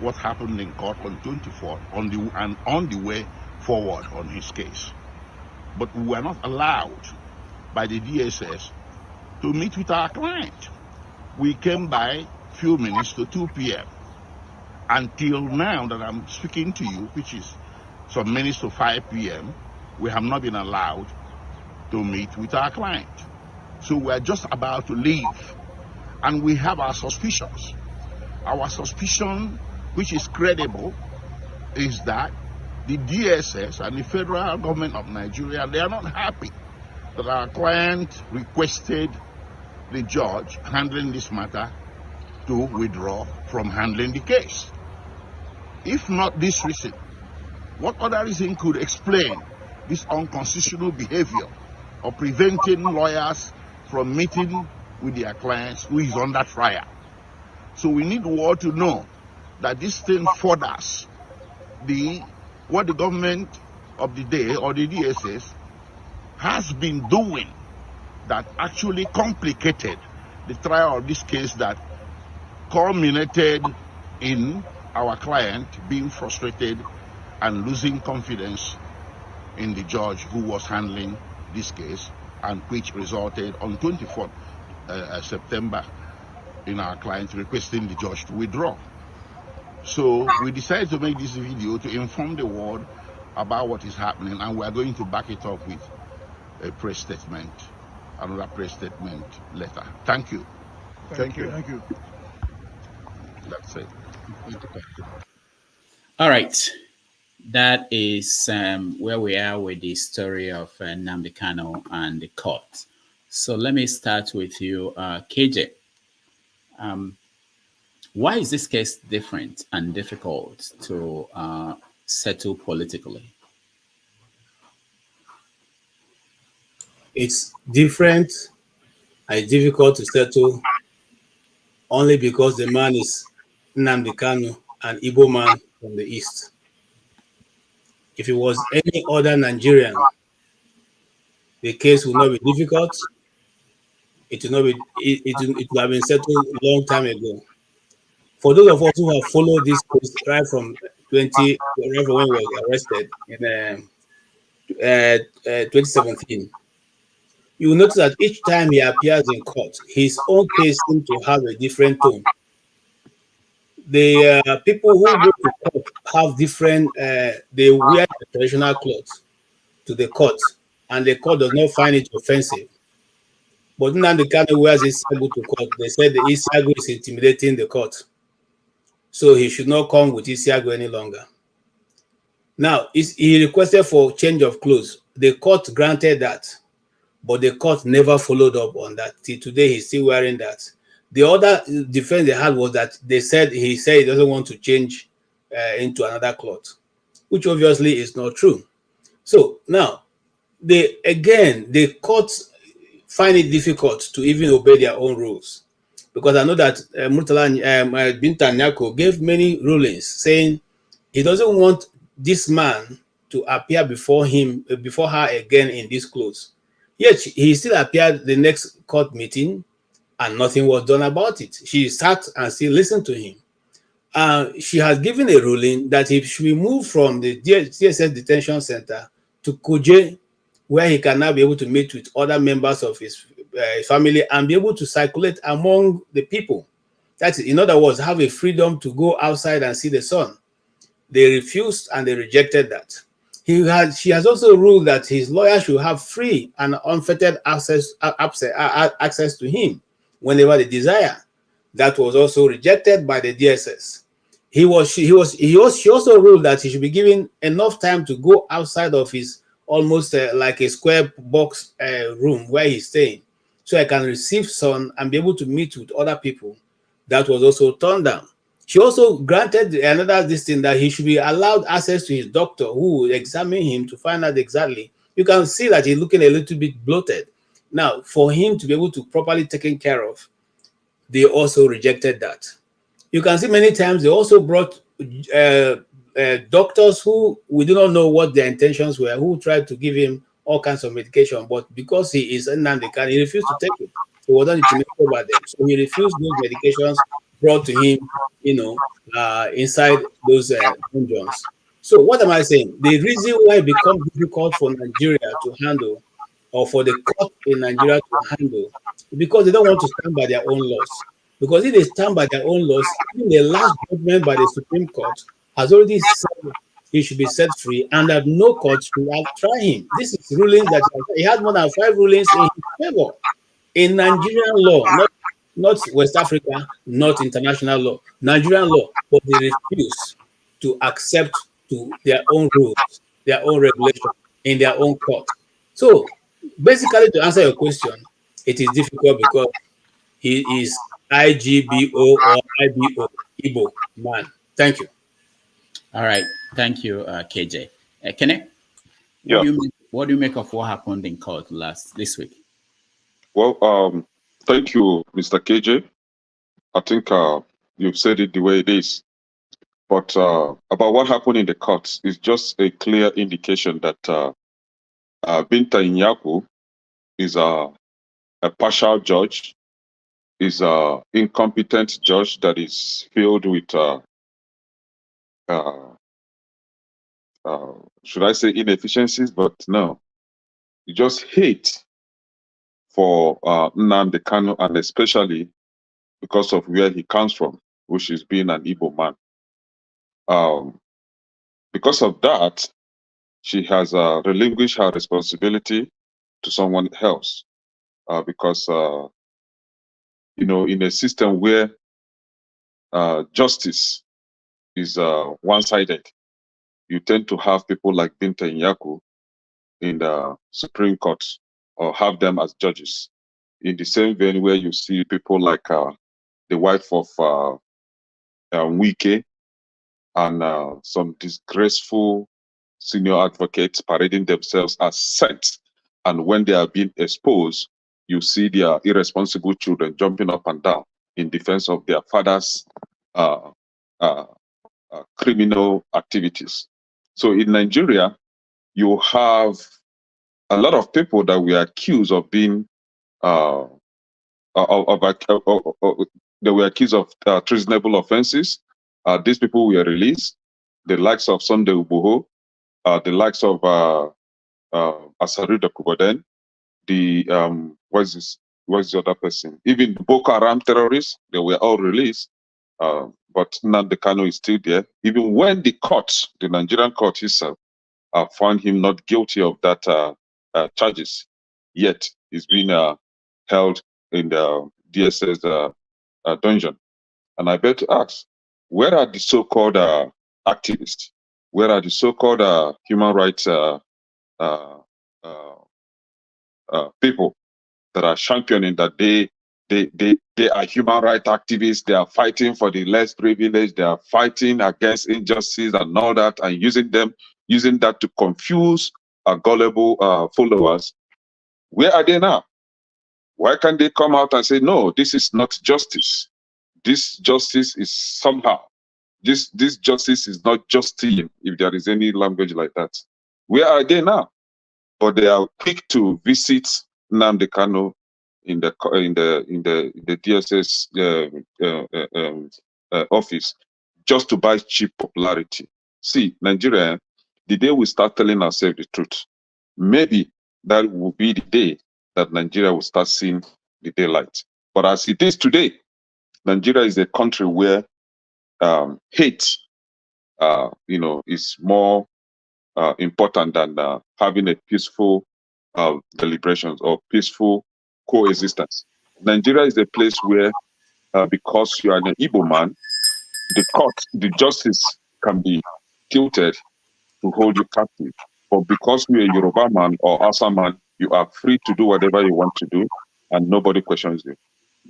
what happened in court on 24th on the way forward on his case. But we were not allowed by the DSS to meet with our client. We came by few minutes to 2 p.m. Until now that I'm speaking to you, which is some minutes to 5 p.m., we have not been allowed to meet with our client. So we're just about to leave, and we have our suspicions. Our suspicion, which is credible, is that the DSS and the federal government of Nigeria, they are not happy that our client requested the judge handling this matter to withdraw from handling the case. If not this reason, what other reason could explain this unconstitutional behavior of preventing lawyers from meeting with their clients who is under trial? So we need the world to know that this thing furthers what the government of the day or the DSS has been doing that actually complicated the trial of this case that culminated in our client being frustrated and losing confidence in the judge who was handling this case, and which resulted on 24th September in our client requesting the judge to withdraw. So we decided to make this video to inform the world about what is happening, and we are going to back it up with a press statement, another press statement later. Thank you. Thank you. Thank you. That's it. All right. That is where we are with the story of Nnamdi Kanu and the court. So let me start with you, KJ. Why is this case different and difficult to settle politically? It's different and difficult to settle only because the man is Nnamdi Kanu, an Igbo man from the East. If it was any other Nigerian, the case would not be difficult. It would not be. It would have been settled a long time ago. For those of us who have followed this case right from when he was arrested in 2017, you will notice that each time he appears in court, his own case seems to have a different tone. The people who go to court have different, they wear the traditional clothes to the court, and the court does not find it offensive. But Nnamdi Kanu wears Isiagu to court. They said the Isiagu is intimidating the court, so he should not come with Isiagu any longer. Now, he requested for change of clothes. The court granted that, but the court never followed up on that. Till today, he's still wearing that. The other defense they had was that he said he doesn't want to change into another cloth, which obviously is not true. So now, the courts find it difficult to even obey their own rules, because I know that Binta Nyako gave many rulings saying he doesn't want this man to appear before her again in these clothes. Yet he still appeared the next court meeting, and nothing was done about it. She sat and still listened to him. She has given a ruling that he should be moved from the DSS detention center to Kuje, where he can now be able to meet with other members of his family and be able to circulate among the people. That's, in other words, have a freedom to go outside and see the sun. They refused and they rejected that. She has also ruled that his lawyer should have free and unfettered access to him whenever they desire. That was also rejected by the DSS. She also ruled that he should be given enough time to go outside of his almost like a square box room where he's staying, so I can receive sun and be able to meet with other people. That was also turned down. She also granted another thing that he should be allowed access to his doctor who will examine him to find out exactly. You can see that he's looking a little bit bloated. Now, for him to be able to properly taken care of, they also rejected that. You can see many times they also brought doctors who we do not know what their intentions were, who tried to give him all kinds of medication, but because he is Nnamdi Kanu, he refused to take it. He was not intimidated by them, so he refused those medications brought to him, inside those dungeons. So what am I saying? The reason why it becomes difficult for Nigeria to handle, or for the court in Nigeria to handle, is because they don't want to stand by their own laws. Because if they stand by their own laws, even the last judgment by the Supreme Court has already said he should be set free, and that no court should try him. This is rulings that he had more than 5 rulings in his favor in Nigerian law, not West Africa, not international law, Nigerian law, but they refuse to accept to their own rules, their own regulations in their own court. So basically, to answer your question, it is difficult because he is IGBO or IBO, Igbo man. Thank you. All right. Thank you, KJ. Kenneth, Yeah. what do you make of what happened in court this week? Well, thank you, Mr. KJ. I think you've said it the way it is. But about what happened in the courts is just a clear indication that Binta Nyako is a partial judge, is an incompetent judge that is filled with, should I say inefficiencies? But no, you just hate for Nnamdi Kanu, and especially because of where he comes from, which is being an Igbo man. Because of that, she has relinquished her responsibility to someone else. Because, in a system where justice is one-sided, you tend to have people like Binta Nyako in the Supreme Court, or have them as judges. In the same vein where you see people like the wife of Wike and some disgraceful senior advocates parading themselves as saints. And when they are being exposed, you see their irresponsible children jumping up and down in defense of their father's criminal activities. So in Nigeria, you have a lot of people that were accused of being they were accused of treasonable offenses. These people were released. The likes of Sunday Igboho, the likes of Asaru Dokuboden, what's the other person? Even the Boko Haram terrorists, they were all released. But Nnamdi Kanu is still there. Even when the court, the Nigerian court itself, found him not guilty of that charges, yet he's been held in the DSS dungeon. And I bet to ask, where are the so-called activists? Where are the so-called human rights people that are championing that they are human rights activists, they are fighting for the less privileged, they are fighting against injustice and all that, and using that to confuse gullible followers? Where are they now? Why can't they come out and say, no, this is not justice? This justice is somehow, this justice is not justifying, if there is any language like that. Where are they now? But they are quick to visit Nnamdi Kanu in the DSS office just to buy cheap popularity. See, Nigeria, the day we start telling ourselves the truth, maybe that will be the day that Nigeria will start seeing the daylight. But as it is today, Nigeria is a country where hate, is more important than having a peaceful deliberations or peaceful coexistence. Nigeria is a place where, because you are an Igbo man, the court, the justice can be tilted to hold you captive. But because you're a Yoruba man or Asa man, you are free to do whatever you want to do, and nobody questions you.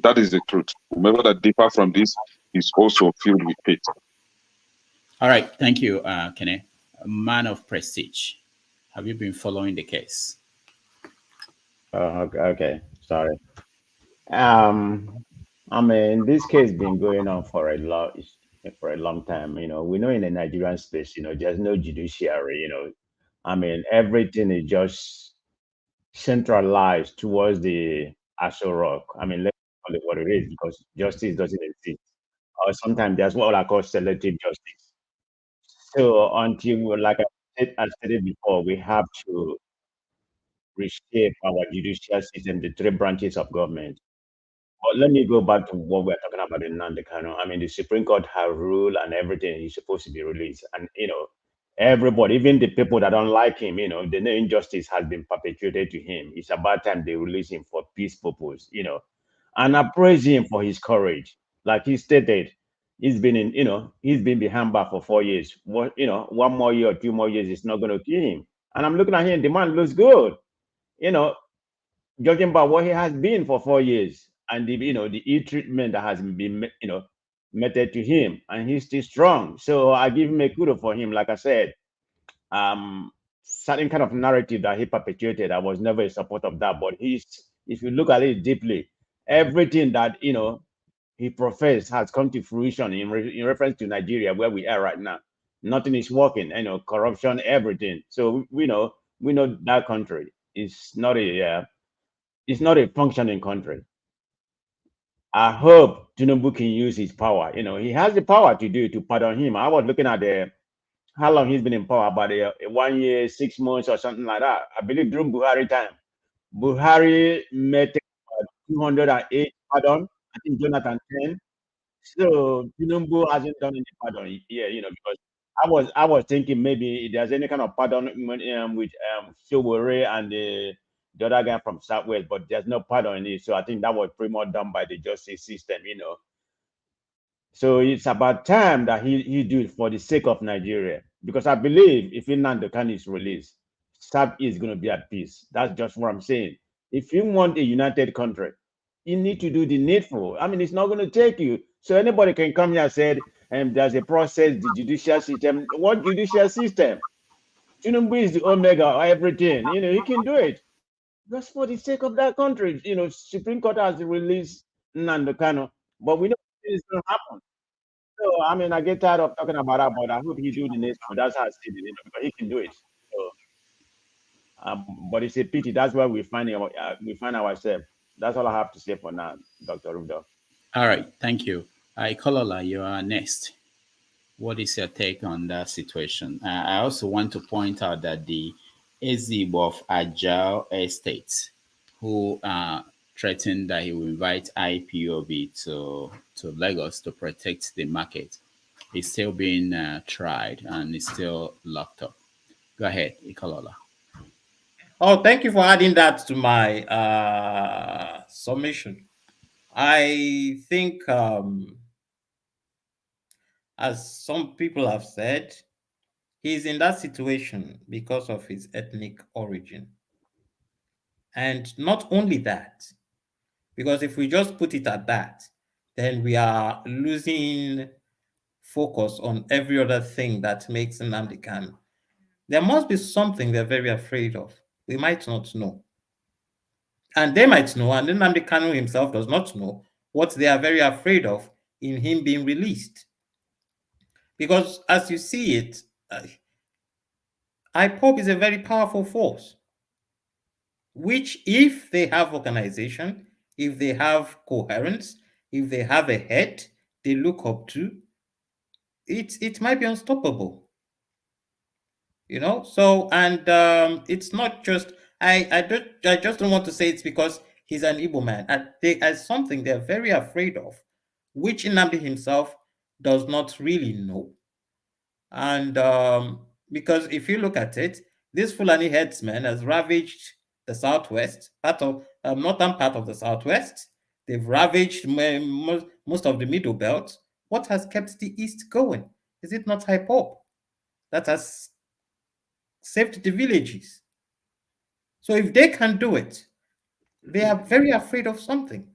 That is the truth. Whomever that differ from this is also filled with hate. All right, thank you, Kene. A man of prestige. Have you been following the case? Okay, sorry. This case been going on for a long time. We know in the Nigerian space, there's no judiciary. Everything is just centralized towards the Aso Rock. I mean, let's call it what it is, because justice doesn't exist. Or sometimes there's what I call selective justice. So until, like I stated before, we have to reshape our judicial system, the three branches of government. But let me go back to what we're talking about in Nnamdi Kanu. I mean, the Supreme Court has ruled and everything. He's supposed to be released. And, everybody, even the people that don't like him, the no injustice has been perpetuated to him. It's about time they release him for peace purpose, And I praise him for his courage. Like he stated, he's been he's been behind bar for 4 years. One more year or 2 more years is not going to kill him. And I'm looking at him, the man looks good, judging by what he has been for 4 years and the ill treatment that has been meted to him, and he's still strong. So I give him a kudo for him. Like I said, certain kind of narrative that he perpetuated, I was never a support of that. But if you look at it deeply, everything that he professed has come to fruition in reference to Nigeria, where we are right now. Nothing is working, corruption, everything. So we know that country is not a functioning country. I hope Tinubu can use his power. He has the power to pardon him. I was looking at how long he's been in power, about 1 year, 6 months or something like that. I believe during Buhari time, Buhari met 208 pardon. I think Jonathan 10. So Tinubu hasn't done any pardon here, because I was thinking maybe if there's any kind of pardon with Sowore and the other guy from Southwest, but there's no pardon in it. So I think that was pretty much done by the justice system, So it's about time that he do it for the sake of Nigeria, because I believe if Nnamdi Kanu is released, South is going to be at peace. That's just what I'm saying. If you want a united country, you need to do the needful. I mean, it's not going to take you. So anybody can come here and say, there's a process, the judicial system. What judicial system? Tinubu is the omega of everything. He can do it. Just for the sake of that country. Supreme Court has released Nnamdi Kanu, but we know it's going to happen. So, I mean, I get tired of talking about that, but I hope he do the needful. That's how I see it, because he can do it. So, but it's a pity. That's where we find ourselves. That's all I have to say for now, Dr. Rudolph. All right, thank you. Kolola, you are next. What is your take on that situation? I also want to point out that the Ezebo of Edo State, who threatened that he will invite IPOB to Lagos to protect the market, is still being tried and is still locked up. Go ahead, Ikolola. Oh, thank you for adding that to my submission. I think, as some people have said, he's in that situation because of his ethnic origin. And not only that, because if we just put it at that, then we are losing focus on every other thing that makes Nnamdi Kanu. There must be something they're very afraid of. We might not know. And they might know, and then Nnamdi Kanu himself does not know what they are very afraid of in him being released. Because as you see it, IPOB is a very powerful force, which if they have organization, if they have coherence, if they have a head they look up to, it might be unstoppable. So, and it's not just, I just don't want to say it's because he's an Igbo man. As something they're very afraid of, which Nnamdi himself does not really know. And because if you look at it, this Fulani headsman has ravaged the southwest, part of northern part of the southwest. They've ravaged most of the middle belt. What has kept the east going? Is it not IPOB that has saved the villages? So if they can do it, they are very afraid of something.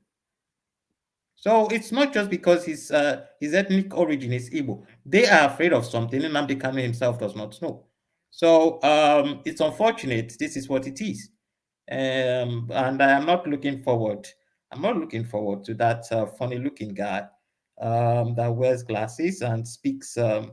So it's not just because his ethnic origin is Igbo. They are afraid of something, and Nnamdi Kanu himself does not know. So it's unfortunate. This is what it is, and I am not looking forward. I'm not looking forward to that funny-looking guy that wears glasses and speaks in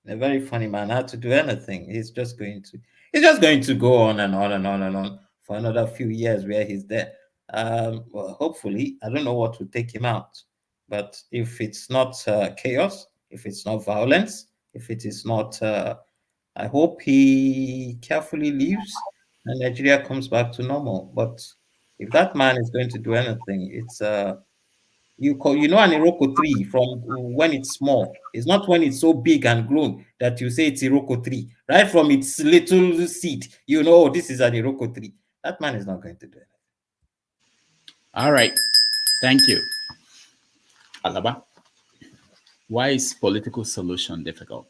a very funny manner to do anything. He's just going to go on and on and on and on for another few years where he's there. Well, hopefully, I don't know what will take him out, but if it's not chaos, if it's not violence, if it is not, I hope he carefully leaves and Nigeria comes back to normal. But if that man is going to do anything, it's you know an Iroko tree from when it's small. It's not when it's so big and grown that you say it's Iroko tree. Right from its little seed, you know, this is an Iroko tree. That man is not going to do it. All right. Thank you. Alaba, why is political solution difficult?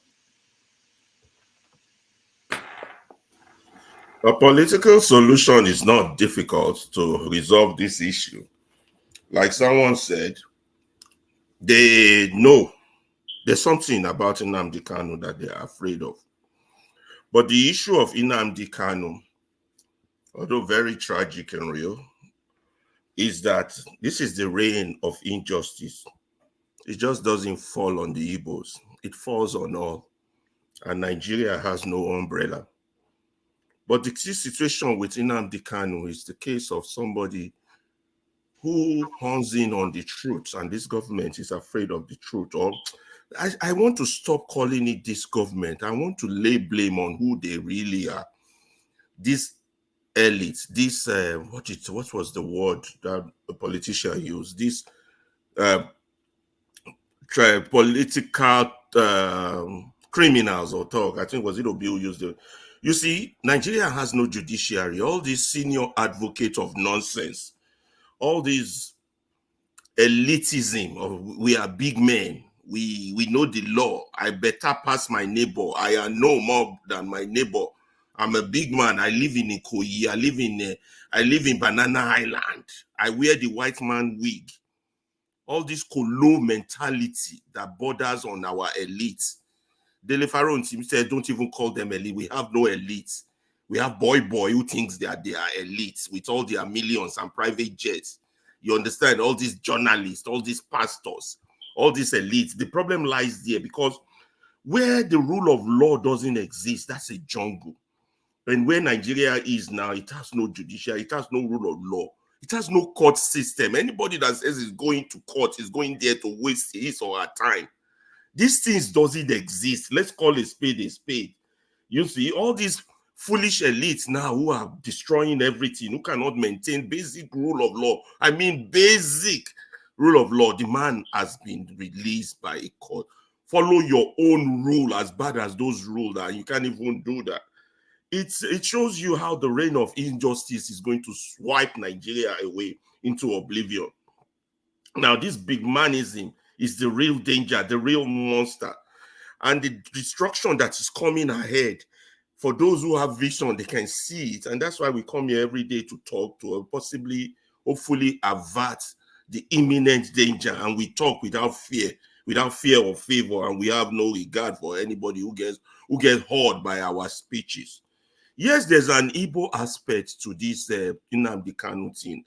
A political solution is not difficult to resolve this issue. Like someone said, they know there's something about Nnamdi Kanu that they are afraid of. But the issue of Nnamdi Kanu, although very tragic and real, is that this is the reign of injustice. It just doesn't fall on the Igbos. It falls on all. And Nigeria has no umbrella. But the situation with Nnamdi Kanu is the case of somebody who hones in on the truth, and this government is afraid of the truth. Or I want to stop calling it this government. I want to lay blame on who they really are. This elite, this what was the word that a politician used? This political criminals or talk. I think was it Obi who used it. You see, Nigeria has no judiciary. All these senior advocates of nonsense, all these elitism of we are big men, we know the law. I better pass my neighbor. I know more than my neighbor. I'm a big man. I live in Ikoyi. I live in Banana Island. I wear the white man wig. All this colo mentality that borders on our elites. Dele Faron said, don't even call them elite. We have no elites. We have boy who thinks that they are elites with all their millions and private jets. You understand? All these journalists, all these pastors, all these elites. The problem lies there because where the rule of law doesn't exist, that's a jungle. And where Nigeria is now, it has no judiciary, it has no rule of law. It has no court system. Anybody that says it's going to court is going there to waste his or her time. These things doesn't exist. Let's call a spade a spade. You see, all these foolish elites now who are destroying everything, who cannot maintain basic rule of law. I mean, basic rule of law. The man has been released by a court. Follow your own rule as bad as those rules are. You can't even do that. It shows you how the reign of injustice is going to swipe Nigeria away into oblivion. Now, this big manism is the real danger, the real monster. And the destruction that is coming ahead, for those who have vision, they can see it. And that's why we come here every day to talk to possibly, hopefully avert the imminent danger. And we talk without fear or favor. And we have no regard for anybody who gets hurt by our speeches. Yes, there's an Igbo aspect to this Nnamdi Kanu thing.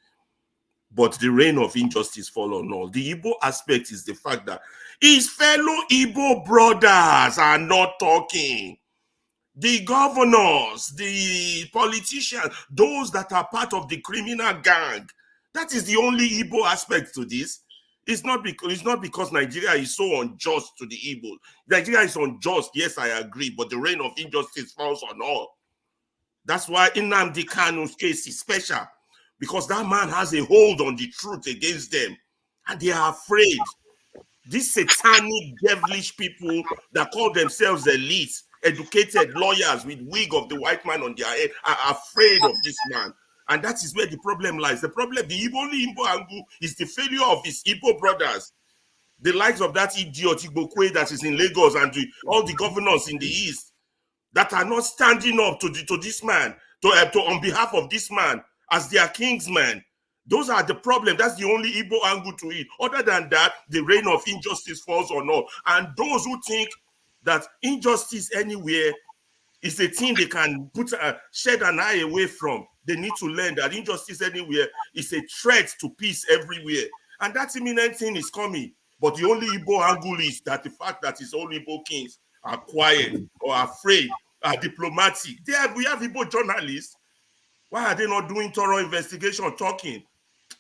But the reign of injustice fall on all. The Igbo aspect is the fact that his fellow Igbo brothers are not talking. The governors, the politicians, those that are part of the criminal gang, that is the only Igbo aspect to this. It's not because Nigeria is so unjust to the Igbo. Nigeria is unjust, yes, I agree, but the reign of injustice falls on all. That's why Nnamdi Kanu's case is special. Because that man has a hold on the truth against them. And they are afraid. These satanic, devilish people that call themselves elites, educated lawyers with wig of the white man on their head, are afraid of this man. And that is where the problem lies. The only Igbo angle is the failure of his Igbo brothers. The likes of that idiot Igbo that is in Lagos and all the governors in the East that are not standing up to this man, on behalf of this man, as their kingsmen. Those are the problem. That's the only Igbo angle to it. Other than that, the reign of injustice falls on all. And those who think that injustice anywhere is a thing they can shed an eye away from, they need to learn that injustice anywhere is a threat to peace everywhere. And that imminent thing is coming. But the only Igbo angle is that the fact that his own Igbo kings are quiet or afraid, are diplomatic. We have Igbo journalists. Why are they not doing thorough investigation, talking?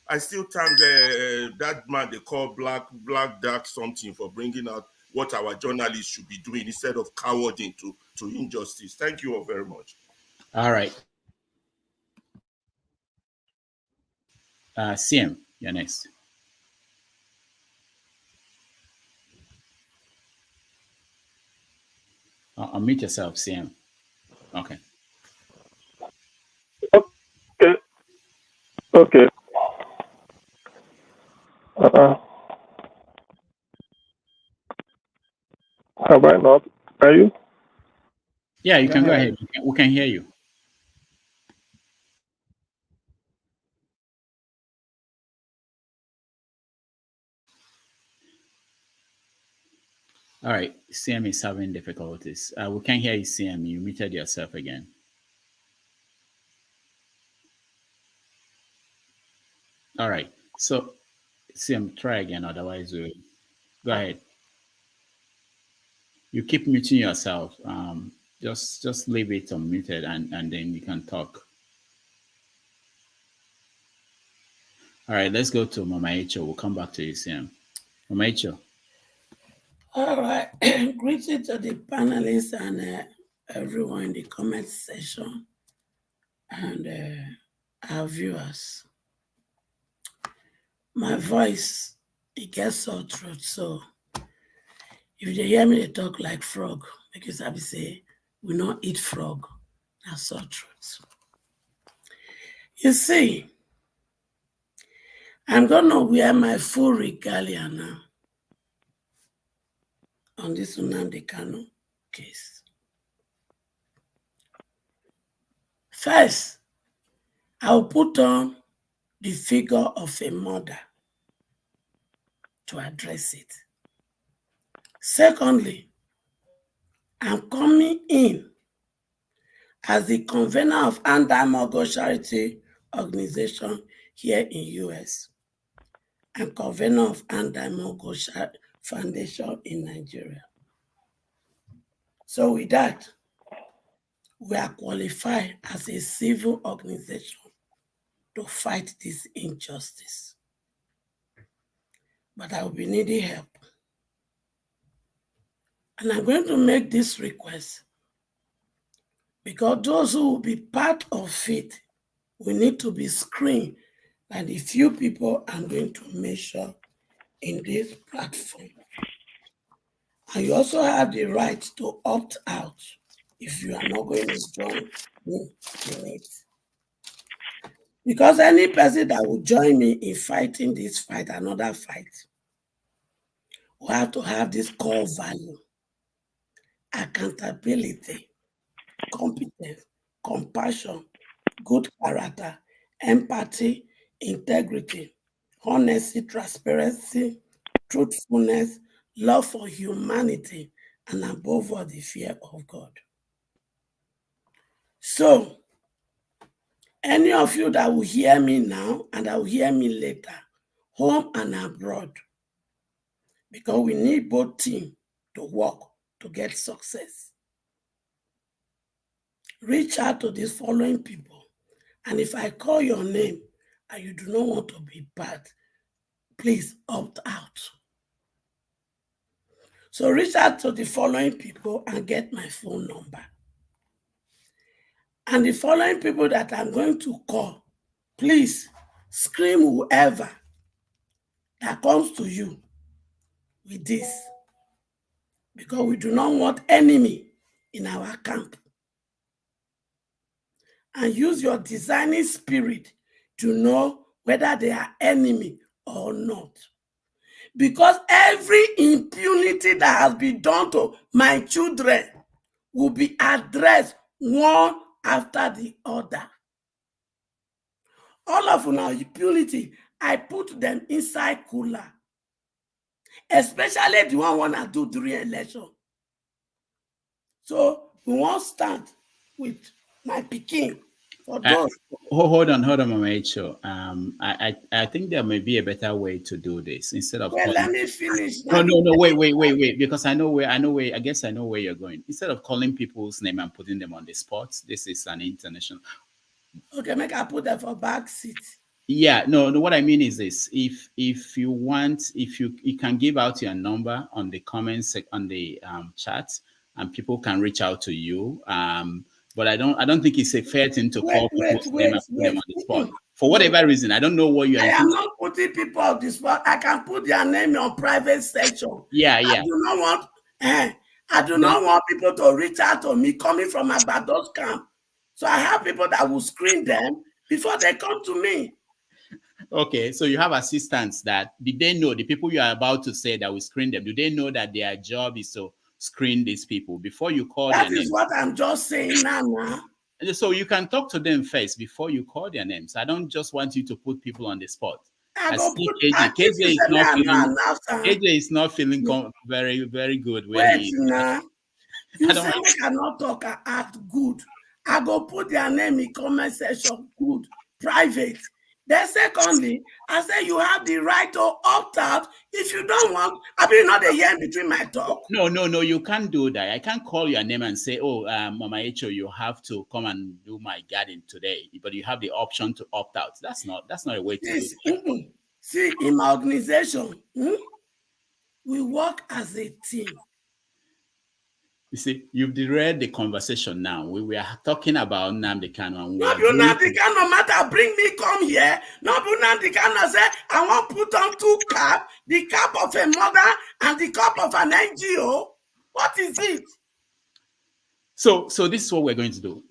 I still thank that man they call Black Dark something for bringing out what our journalists should be doing instead of cowarding to injustice. Thank you all very much. All right. CM, you're next. Unmute yourself, CM. Okay. Okay. Have I not? Are you? Yeah, you can go ahead. We can hear you. All right, CM is having difficulties. We can't hear you, CM. You muted yourself again. All right, so CM, try again. Otherwise, we'll go ahead. You keep muting yourself. Just leave it unmuted, and then you can talk. All right, let's go to Mama Echo. We'll come back to you, CM. Mama Echo. All right. Greetings to the panelists and everyone in the comment section and our viewers. My voice, it gets sore throat, so if you hear me they talk like frog, because I be say, we not eat frog, that's sore throat. You see, I'm gonna wear my full regalia now on this Nnamdi Kanu case. First, I'll put on the figure of a mother to address it. Secondly, I'm coming in as the convener of Anti-Mogul Charity Organization here in US and convener of Anti-Mogul Foundation in Nigeria. So with that, we are qualified as a civil organization to fight this injustice. But I will be needing help. And I'm going to make this request because those who will be part of it will need to be screened by the few people I'm going to measure in this platform. And you also have the right to opt out if you are not going to join me in it. Because any person that will join me in fighting this fight, another fight, will have to have this core value: accountability, competence, compassion, good character, empathy, integrity, honesty, transparency, truthfulness, love for humanity, and above all, the fear of God. So, any of you that will hear me now and that will hear me later, home and abroad, because we need both teams to work to get success. Reach out to these following people. And if I call your name and you do not want to be part, please opt out. So reach out to the following people and get my phone number. And the following people that I'm going to call, please scream whoever that comes to you with this, because we do not want enemy in our camp. And use your designing spirit to know whether they are enemy or not. Because every impunity that has been done to my children will be addressed one after the other. All of our impunity, I put them inside cooler. Especially the one wanna do during election. So we won't stand with my Peking. Hold on, Mama Echo. I think there may be a better way to do this instead of. Well, let me finish. No, wait, because I guess I know where you're going. Instead of calling people's name and putting them on the spot, this is an international. Okay, make I put that for back seat. Yeah, no, what I mean is this: if you want, if you can give out your number on the comments on the chat, and people can reach out to you. But I don't think it's a fair thing to call people's name and put them on the spot for whatever reason. I don't know what you are. I am not putting people on the spot. I can put their name on private section. Yeah. I do not want. I do not want people to reach out to me coming from Agbado's camp. So I have people that will screen them before they come to me. Okay, so you have assistants that, did they know, the people you are about to say that will screen them, do they know that their job is to screen these people before you call their names? That is what I'm just saying now. So you can talk to them first before you call their names. I don't just want you to put people on the spot. KJ is not feeling very, very good. Wait now. You say I cannot talk and act good. I go put their name in comment section, good, private. Then secondly, I say you have the right to opt out if you don't want. I mean, not a year in between my talk. No, you can't do that. I can't call your name and say, oh, Mama Echo, you have to come and do my garden today. But you have the option to opt out. That's not a way to do it. See, in my organization, we work as a team. You see, you've derailed the conversation now. We are talking about Nnamdi Kanu. No, Nnamdi Kanu matter. Bring me come here. No, Nnamdi Kanu say, I want to put on two caps, the cap of a mother and the cap of an NGO. What is it? So this is what we're going to do.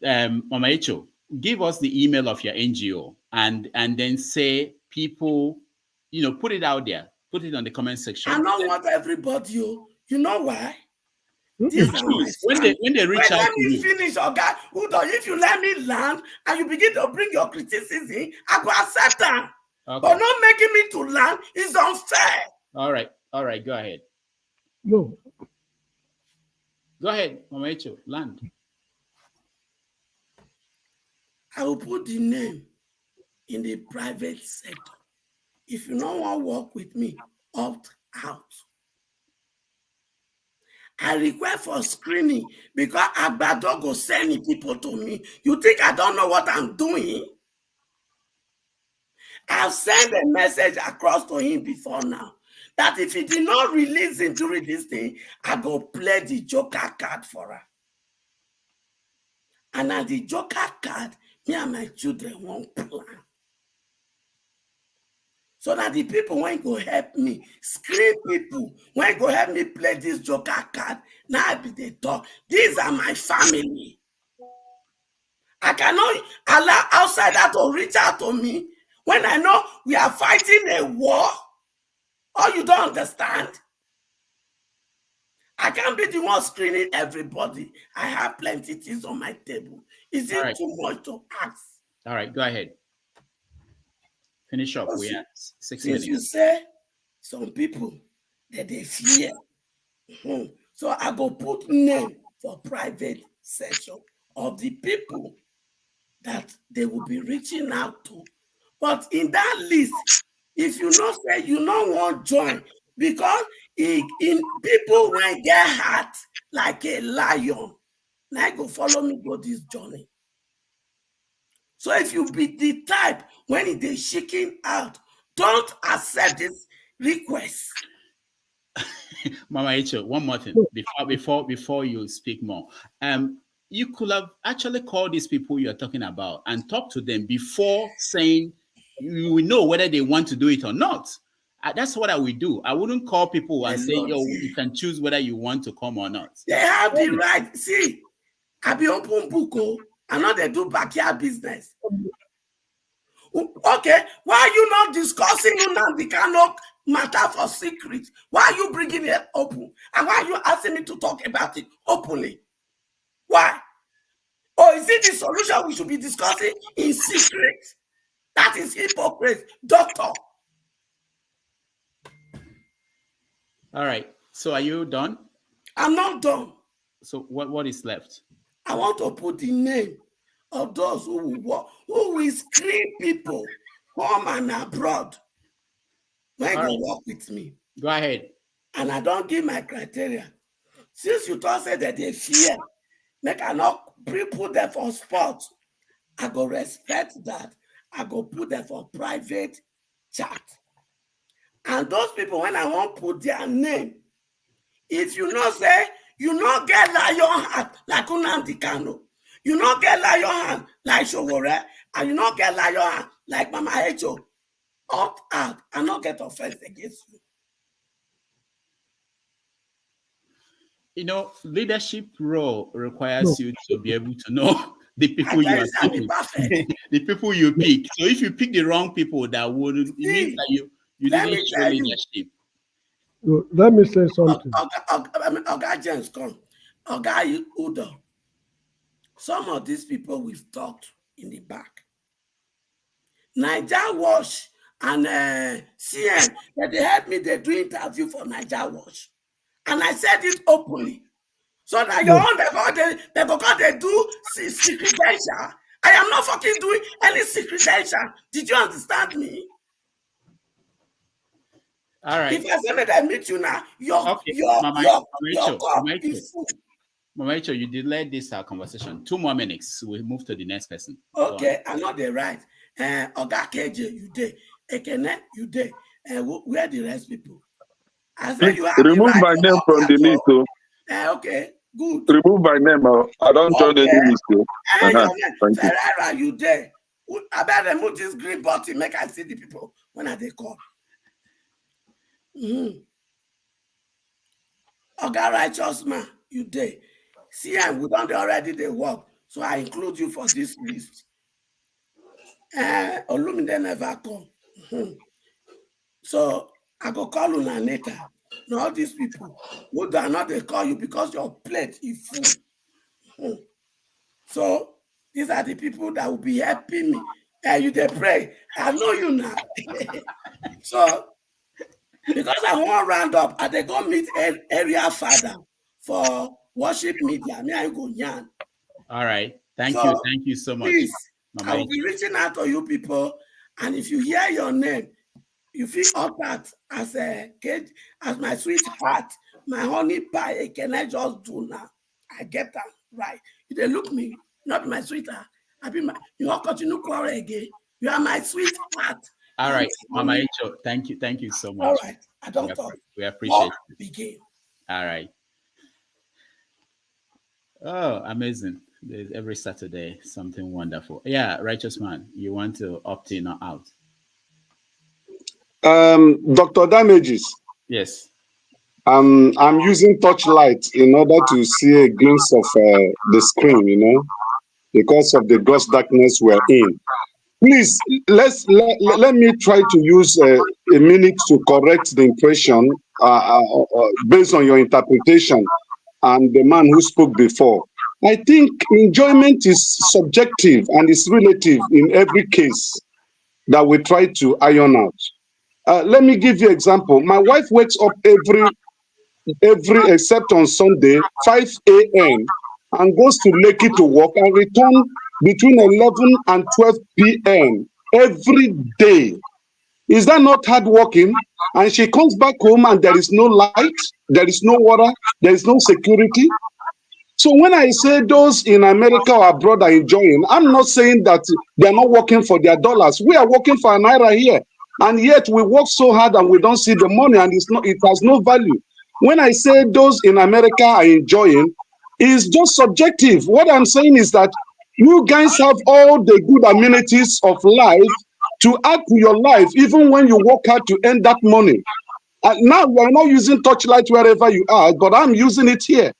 Mama Echo, give us the email of your NGO and then say people, put it out there. Put it on the comment section. I don't want everybody. You know why? When they reach out to me, finish, okay? If you let me land and you begin to bring your criticism, I will accept them. Okay. But not making me to land is unfair. All right, go ahead. No. Go ahead, Mama Echo, land. I will put the name in the private sector. If you don't want to work with me, opt out. I request for screening because Agbado go sending people to me. You think I don't know what I'm doing? I've sent a message across to him before now that if he did not release him during this thing, I go play the Joker card for her. And at the Joker card, me and my children won't plan. So that the people when go help me, screen people, when go help me play this Joker card, now I be the talk. These are my family. I cannot allow outsider to reach out to me when I know we are fighting a war. Or you don't understand? I can't be the one screening everybody. I have plenty things on my table. Is it too much to ask? All right, go ahead. Finish up. We have 6 minutes. You say some people that they fear. So I go put name for private section of the people that they will be reaching out to. But in that list, if you not say you don't want to join, because in people when get heart like a lion, now go follow me go this journey. So if you be the type when it is shaking out, don't accept this request. Mama Echo, one more thing before you speak more. You could have actually called these people you're talking about and talk to them before saying you will know whether they want to do it or not. That's what I would do. I wouldn't call people and say, yo, you can choose whether you want to come or not. They have the right. See, I be open book. I know they do backyard business. Okay, why are you not discussing Nnamdi Kanu matter for secret? Why are you bringing it open? And why are you asking me to talk about it openly? Why? Or is it the solution we should be discussing in secret? That is hypocrisy, doctor. All right. So are you done? I'm not done. So what is left? I want to put the name of those who will work, who will screen people home and abroad when they work with me. Go ahead. And I don't give my criteria. Since you thought say that they fear, make I not put them for sport. I go respect that. I go put them for private chat. And those people, when I want put their name, if you not say, you not get lion heart like Nnamdi Kanu, you not get lion heart like Sowore, and you not get lion heart like Mama Echo, opt out and not get offense against you. You know, leadership role requires you to be able to know the people you are picking. The people you pick. So if you pick the wrong people, that wouldn't, it means that you didn't show leadership. Let me say something. Oga James, come. Oga Udo. Some of these people we've talked in the back. Niger Watch and CN, they helped me, they do interview for Niger Watch. And I said it openly. So that your own, they do secretariat. I am not fucking doing any secretariat. Did you understand me? All right. If I say that I meet you now, Mama Rachel, you delayed this conversation. 2 more minutes. We'll move to the next person. Okay, I know they're right. Oga KJ, you did. Ekene, you did. Where are the rest people? I said you have remove my name from the list. Okay, good. Remove my name. I don't join any list. Ferreira, you there? I better remove this green button. Make I see the people when I they call. Oga Righteous Man, you there? See, we don't already they work, so I include you for this list. Olumide never come. So I go call you later. Now all these people who do not they call you because your plate is full. So these are the people that will be helping me. You they pray. I know you now. So because I want to round up, I they go meet area father for worship media. Me I go yarn. All right. Thank you so much. Please, I will be reaching out to you people, and if you hear your name, you feel that as a kid, as my sweetheart, my honey pie, can I just do now? I get that right. If they look me, not my sweetheart. I be my, you won't continue quarrel again. You are my sweetheart. All right, Mama Echo, thank you so much. All right, I don't talk. We appreciate it. Begin. All right. Oh, amazing. There's every Saturday something wonderful. Yeah, Righteous Man, you want to opt in or out? Dr. Damages. Yes. I'm using torchlight in order to see a glimpse of the screen, because of the gross darkness we're in. Please, let me try to use a minute to correct the impression based on your interpretation and the man who spoke before. I think enjoyment is subjective and is relative in every case that we try to iron out. Let me give you an example. My wife wakes up every except on Sunday, 5 a.m. and goes to Lekki to work and return between 11 and 12 p.m. every day. Is that not hard working? And she comes back home and there is no light, there is no water, there is no security. So when I say those in America or abroad are enjoying, I'm not saying that they're not working for their dollars. We are working for an naira here. And yet we work so hard and we don't see the money, and it has no value. When I say those in America are enjoying, it's just subjective. What I'm saying is that you guys have all the good amenities of life to add to your life, even when you work hard to earn that money. Now we're not using torchlight wherever you are, but I'm using it here.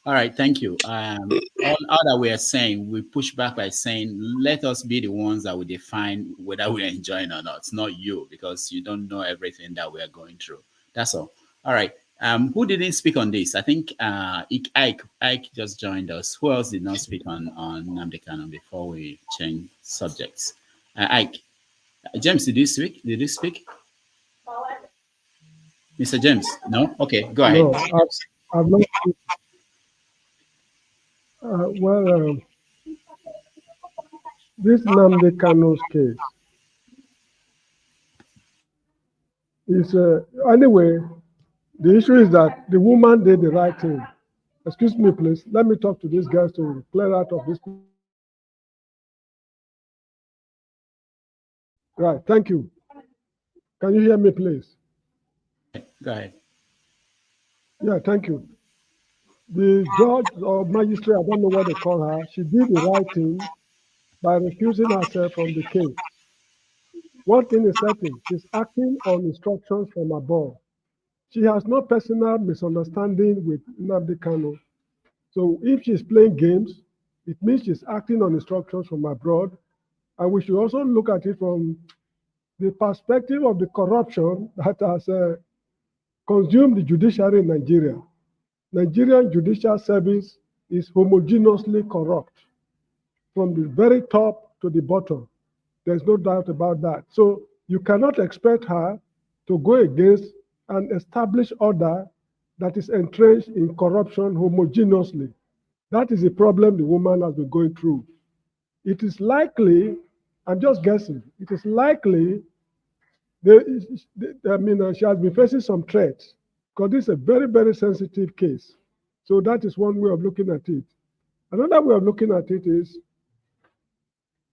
All right, thank you. All that we are saying, we push back by saying, let us be the ones that will define whether we're enjoying or not. It's not you, because you don't know everything that we are going through. That's all. All right. Who didn't speak on this? I think Ike just joined us. Who else did not speak on Nnamdi Kanu before we change subjects? Ike. James, did you speak? Did you speak? Mr. James? No? Okay, go ahead. No, I've not. This Nnamdi Kanu's case is anyway. The issue is that the woman did the right thing. Excuse me, please. Let me talk to these guys to clear out of this Right, thank you. Can you hear me, please? Go ahead. Yeah, thank you. The judge or magistrate, I don't know what they call her, she did the right thing by recusing herself from the case. One thing is certain, she's acting on instructions from above. She has no personal misunderstanding with Nnamdi Kanu. So if she's playing games, it means she's acting on instructions from abroad. And we should also look at it from the perspective of the corruption that has consumed the judiciary in Nigeria. Nigerian judicial service is homogeneously corrupt from the very top to the bottom. There's no doubt about that. So you cannot expect her to go against an established order that is entrenched in corruption homogeneously. That is the problem the woman has been going through. It is likely, I'm just guessing, it is likely she has been facing some threats because this is a very, very sensitive case. So that is one way of looking at it. Another way of looking at it is,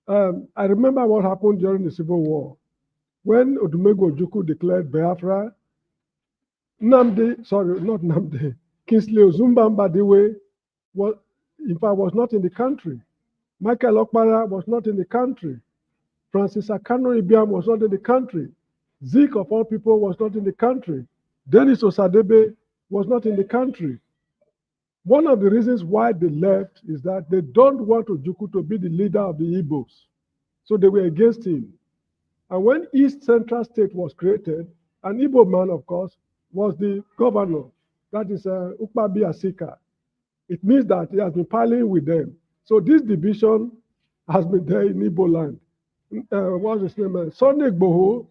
I remember what happened during the Civil War. When Odumegwu Ojukwu declared Biafra, Kingsley Ozumba Mbadiwe was not in the country. Michael Okpara was not in the country. Francis Akano Ibiam was not in the country. Zeke, of all people, was not in the country. Dennis Osadebe was not in the country. One of the reasons why they left is that they don't want Ojukwu to be the leader of the Igbos. So they were against him. And when East Central State was created, an Igbo man, of course, was the governor. That is Ukpabi Asika. It means that he has been piling with them. So this division has been there in Igbo land. What's his name? Sunday Igboho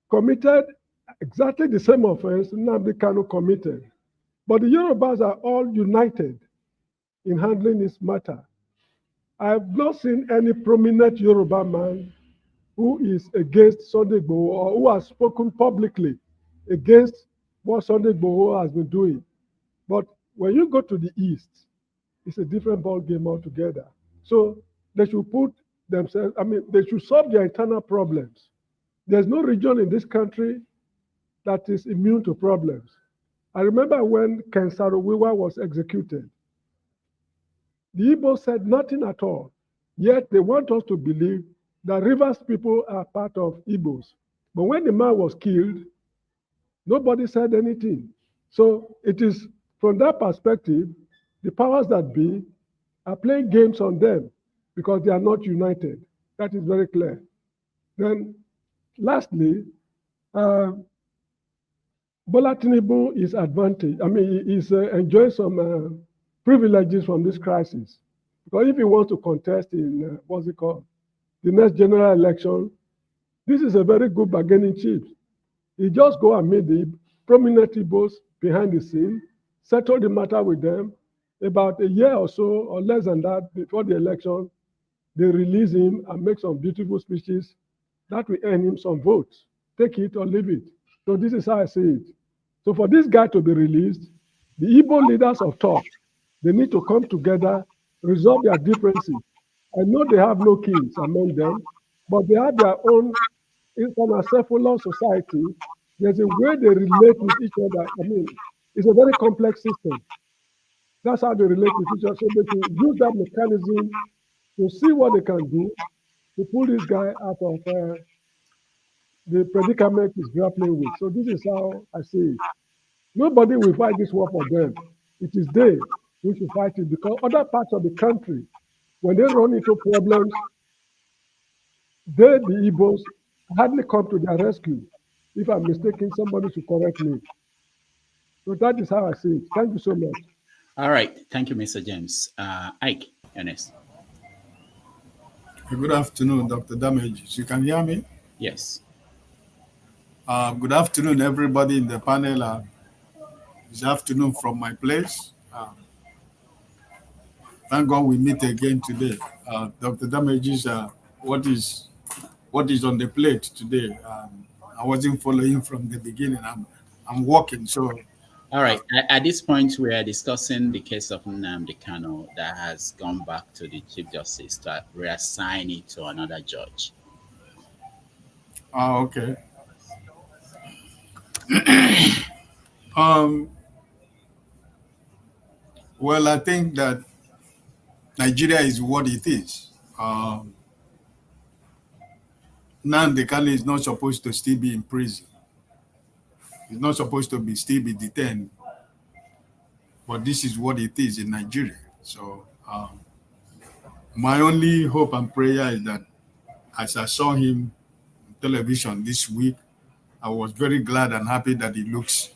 committed exactly the same offense Nnamdi Kanu committed. But the Yorubas are all united in handling this matter. I have not seen any prominent Yoruba man who is against Sunday Igboho or who has spoken publicly against what Sunday Igboho has been doing. But when you go to the East, it's a different ball game altogether. So they should put themselves, they should solve their internal problems. There's no region in this country that is immune to problems. I remember when Ken Saro-Wiwa was executed, the Igbo said nothing at all. Yet they want us to believe that Rivers people are part of Igbos. But when the man was killed, nobody said anything. So it is from that perspective, the powers that be are playing games on them because they are not united. That is very clear. Then lastly, Bola Tinubu is enjoying some privileges from this crisis. Because if he wants to contest in, the next general election, this is a very good bargaining chip. He just go and meet the prominent Igbos behind the scene, settle the matter with them. About a year or so, or less than that, before the election, they release him and make some beautiful speeches that will earn him some votes. Take it or leave it. So this is how I see it. So for this guy to be released, the Igbo leaders of thought, they need to come together, resolve their differences. I know they have no kings among them, but they have their own international society. There's a way they relate with each other. It's a very complex system. That's how they relate with each other. So they should use that mechanism to see what they can do to pull this guy out of the predicament he's grappling with. So this is how I see it. Nobody will fight this war for them. It is they who should fight it because other parts of the country, when they run into problems, they, the Igbos, hardly come to their rescue. If I'm mistaken, somebody should correct me. So that is how I see it. Thank you so much. All right. Thank you, Mr. James. Ike, Ernest. Good afternoon, Dr. Damages. You can hear me? Yes. Good afternoon, everybody in the panel. This afternoon from my place. Thank God we meet again today. Dr. Damages, what is on the plate today? I wasn't following from the beginning. I'm working, so. All right. At this point, we are discussing the case of Nnamdi Kanu that has gone back to the Chief Justice to reassign it to another judge. Okay. Well, I think that Nigeria is what it is. Nnamdi Kanu is not supposed to still be in prison. He's not supposed to still be detained. But this is what it is in Nigeria. So my only hope and prayer is that as I saw him on television this week, I was very glad and happy that it looks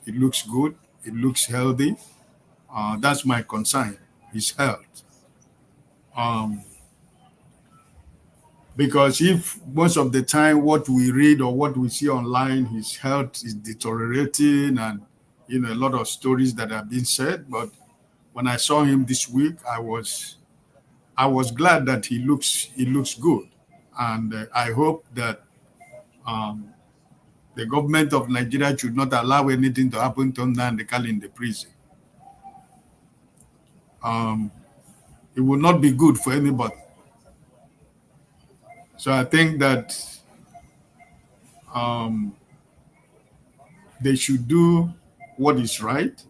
good. It looks healthy. That's my concern, his health. Because if most of the time what we read or what we see online, his health is deteriorating, and a lot of stories that have been said. But when I saw him this week, I was glad that he looks good, and I hope that the government of Nigeria should not allow anything to happen to Nnamdi Kanu in the prison. It will not be good for anybody. So I think that they should do what is right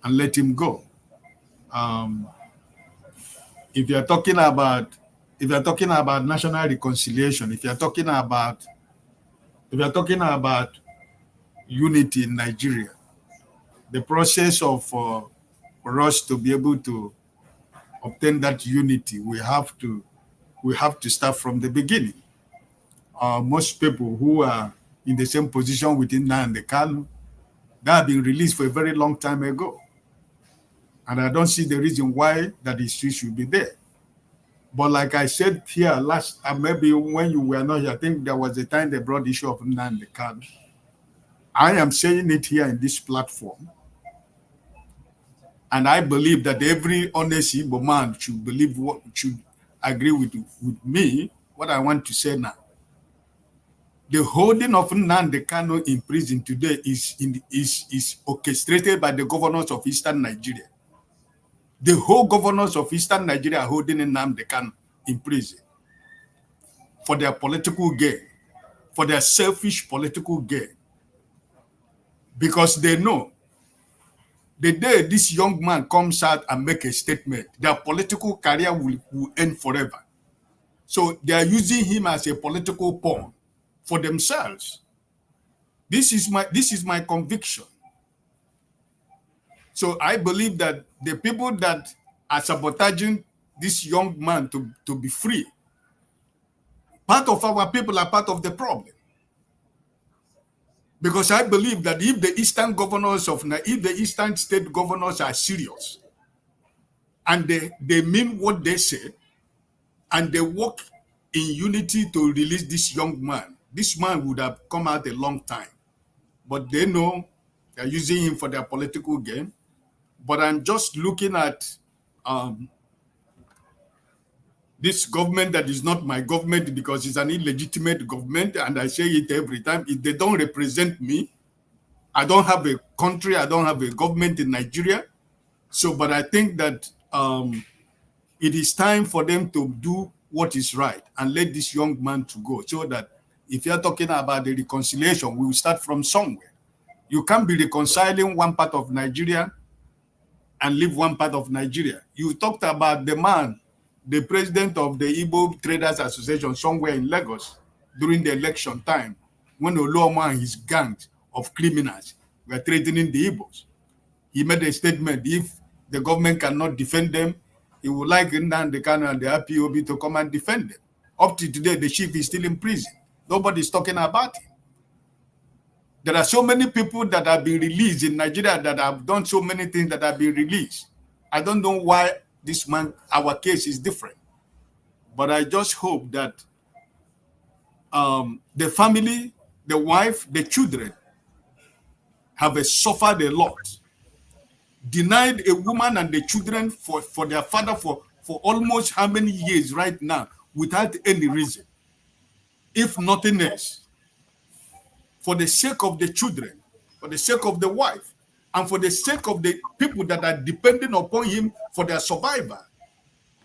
and let him go. If you're talking about national reconciliation, if you're talking about unity in Nigeria, the process of for us to be able to obtain that unity, we have to start from the beginning. Most people who are in the same position within Nnamdi Kanu, they have been released for a very long time ago. And I don't see the reason why that issue should be there. But like I said here last, maybe when you were not here, I think there was a time they brought the issue of Nnamdi Kanu. I am saying it here in this platform. And I believe that every honest Igbo man should agree with me what I want to say now. The holding of Nnamdi Kanu in prison today is orchestrated by the governors of Eastern Nigeria. The whole governors of Eastern Nigeria are holding Nnamdi Kanu in prison for their political gain, for their selfish political gain. Because they know the day this young man comes out and make a statement, their political career will end forever. So they are using him as a political pawn for themselves. This is my conviction. So I believe that the people that are sabotaging this young man to be free, part of our people are part of the problem. Because I believe that if the Eastern state governors are serious and they mean what they say and they work in unity to release this young man, this man would have come out a long time. But they know they're using him for their political gain. But I'm just looking at this government that is not my government because it's an illegitimate government, and I say it every time. If they don't represent me, I don't have a country, I don't have a government in Nigeria. So, but I think that it is time for them to do what is right and let this young man to go, so that if you're talking about the reconciliation, we will start from somewhere. You can't be reconciling one part of Nigeria and leave one part of Nigeria. You talked about the man, the president of the Igbo Traders Association somewhere in Lagos during the election time, when Oluoma and his gang of criminals were threatening the Igbos. He made a statement, if the government cannot defend them, he would like Nnamdi Kanu and the IPOB to come and defend them. Up to today, the chief is still in prison. Nobody's talking about him. There are so many people that have been released in Nigeria that have done so many things that have been released. I don't know why this man, our case is different. But I just hope that the family, the wife, the children have suffered a lot. Denied a woman and the children for their father for almost how many years right now without any reason. If nothing else, for the sake of the children, for the sake of the wife, and for the sake of the people that are depending upon him for their survival,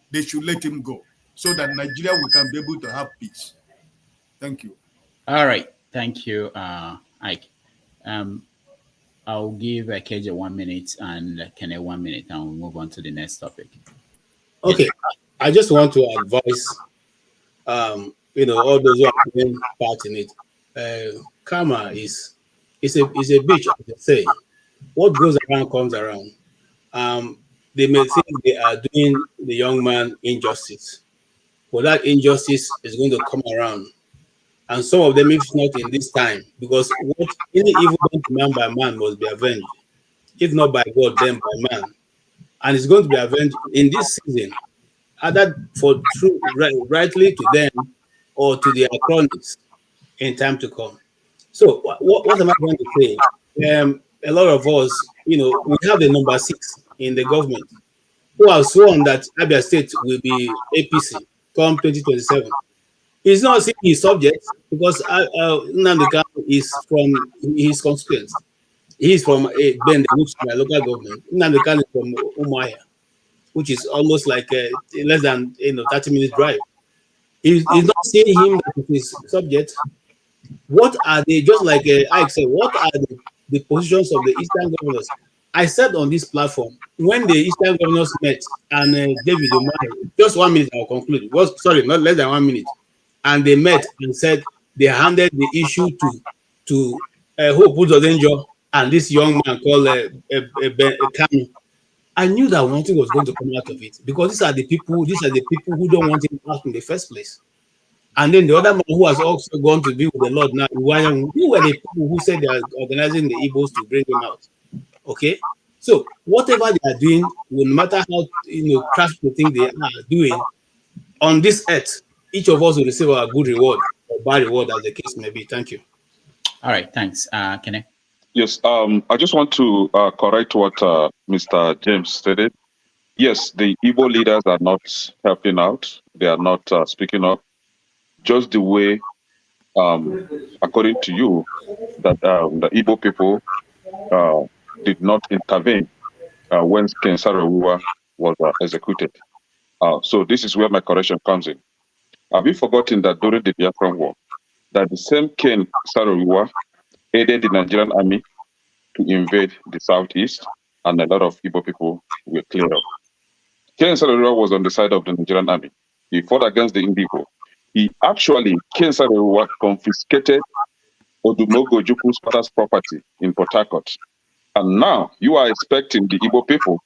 they should let him go so that Nigeria we can be able to have peace. Thank you. All right. Thank you, Ike. I'll give KJ 1 minute and Kene 1 minute, and we'll move on to the next topic. Okay, Yes. I just want to advise, all those who are taking part in it. Karma is a beach, as they say. What goes around comes around. They may think they are doing the young man injustice, but that injustice is going to come around. And some of them, if not in this time, because what any evil done to man by man must be avenged, if not by God, then by man. And it's going to be avenged in this season, either for true rightly to them or to their cronies in time to come. So what am I going to say? A lot of us, we have the number 6 in the government who have sworn that Abia State will be APC come 2027. He's not saying his subjects because Nnamdi Kanu is from his constituents. He's from Bende, which is my local government. Nnamdi Kanu is from Umuahia, which is almost like less than 30 minutes drive. He's not saying him that it is subject. What are they, just like Ike said, what are the positions of the Eastern governors? I said on this platform, when the Eastern governors met and David Umahi, just 1 minute, I'll conclude. Sorry, not less than 1 minute. And they met and said they handed the issue to Hope Uzodenjo and this young man called Kanu. I knew that nothing was going to come out of it because these are the people who don't want him out in the first place. And then the other man who has also gone to be with the Lord now, who were the people who said they are organizing the Igbos to bring him out. Okay? So whatever they are doing, no matter how craft they think they are doing, on this earth, each of us will receive a good reward or bad reward as the case may be. Thank you. All right, thanks. Kene? Yes, I just want to correct what Mr. James stated. Yes, the Igbo leaders are not helping out. They are not speaking up. Just the way, according to you, that the Igbo people did not intervene when Ken Saro-Wiwa was executed. So this is where my correction comes in. Have you forgotten that during the Biafran War, that the same Ken Saro-Wiwa aided the Nigerian army to invade the southeast, and a lot of Igbo people were cleared up. Ken Saro-Wiwa was on the side of the Nigerian army. He fought against the Indigo. He actually, Ken Saro-Wiwa confiscated Odumogo Juku's father's property in Port Harcourt. And now you are expecting the Igbo people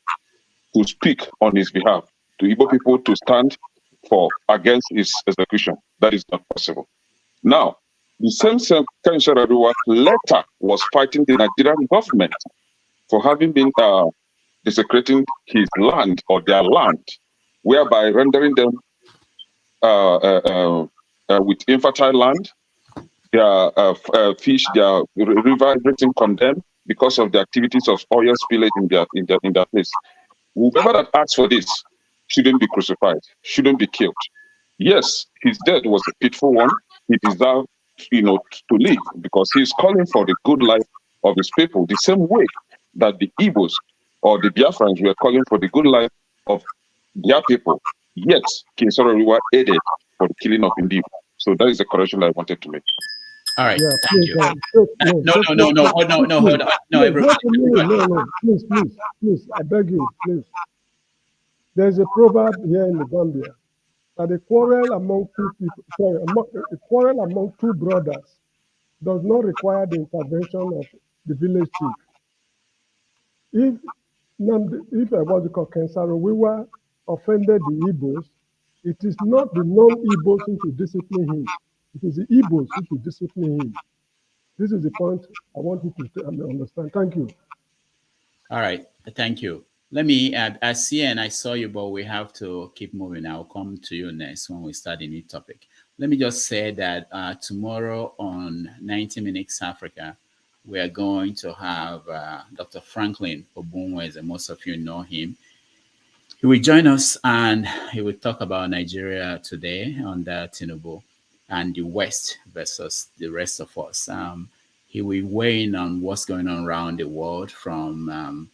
to speak on his behalf, to Igbo people to stand against his execution. That is not possible. Now, the same Ken Saro-Wiwa later was fighting the Nigerian government for having been desecrating his land or their land, whereby rendering them with infertile land, their fish, their river, everything condemned because of the activities of oil spillage in their place. Whoever that asks for this shouldn't be crucified, shouldn't be killed. Yes, his death was a pitiful one. He deserved, to live because he's calling for the good life of his people, the same way that the Igbos or the Biafrans were calling for the good life of their people. Yet, King Saro-Wiwa aided for the killing of Indigo. So that is the correction I wanted to make. All right. Yeah, Thank you. No, everybody. No, please, I beg you, please. There's a proverb here in the Gambia that a quarrel among two people, a quarrel among two brothers does not require the intervention of the village chief. If Ken Saro-Wiwa offended the Igbos, it is not the non-Igbos who should discipline him. It is the Igbos who should discipline him. This is the point I want you to understand. Thank you. All right. Thank you. Let me add, I see and I saw you, but we have to keep moving. I'll come to you next when we start a new topic. Let me just say that tomorrow on 90 Minutes Africa, we are going to have Dr. Franklin Obunweze. Most of you know him. He will join us and he will talk about Nigeria today under Tinubu and the West versus the rest of us. He will weigh in on what's going on around the world from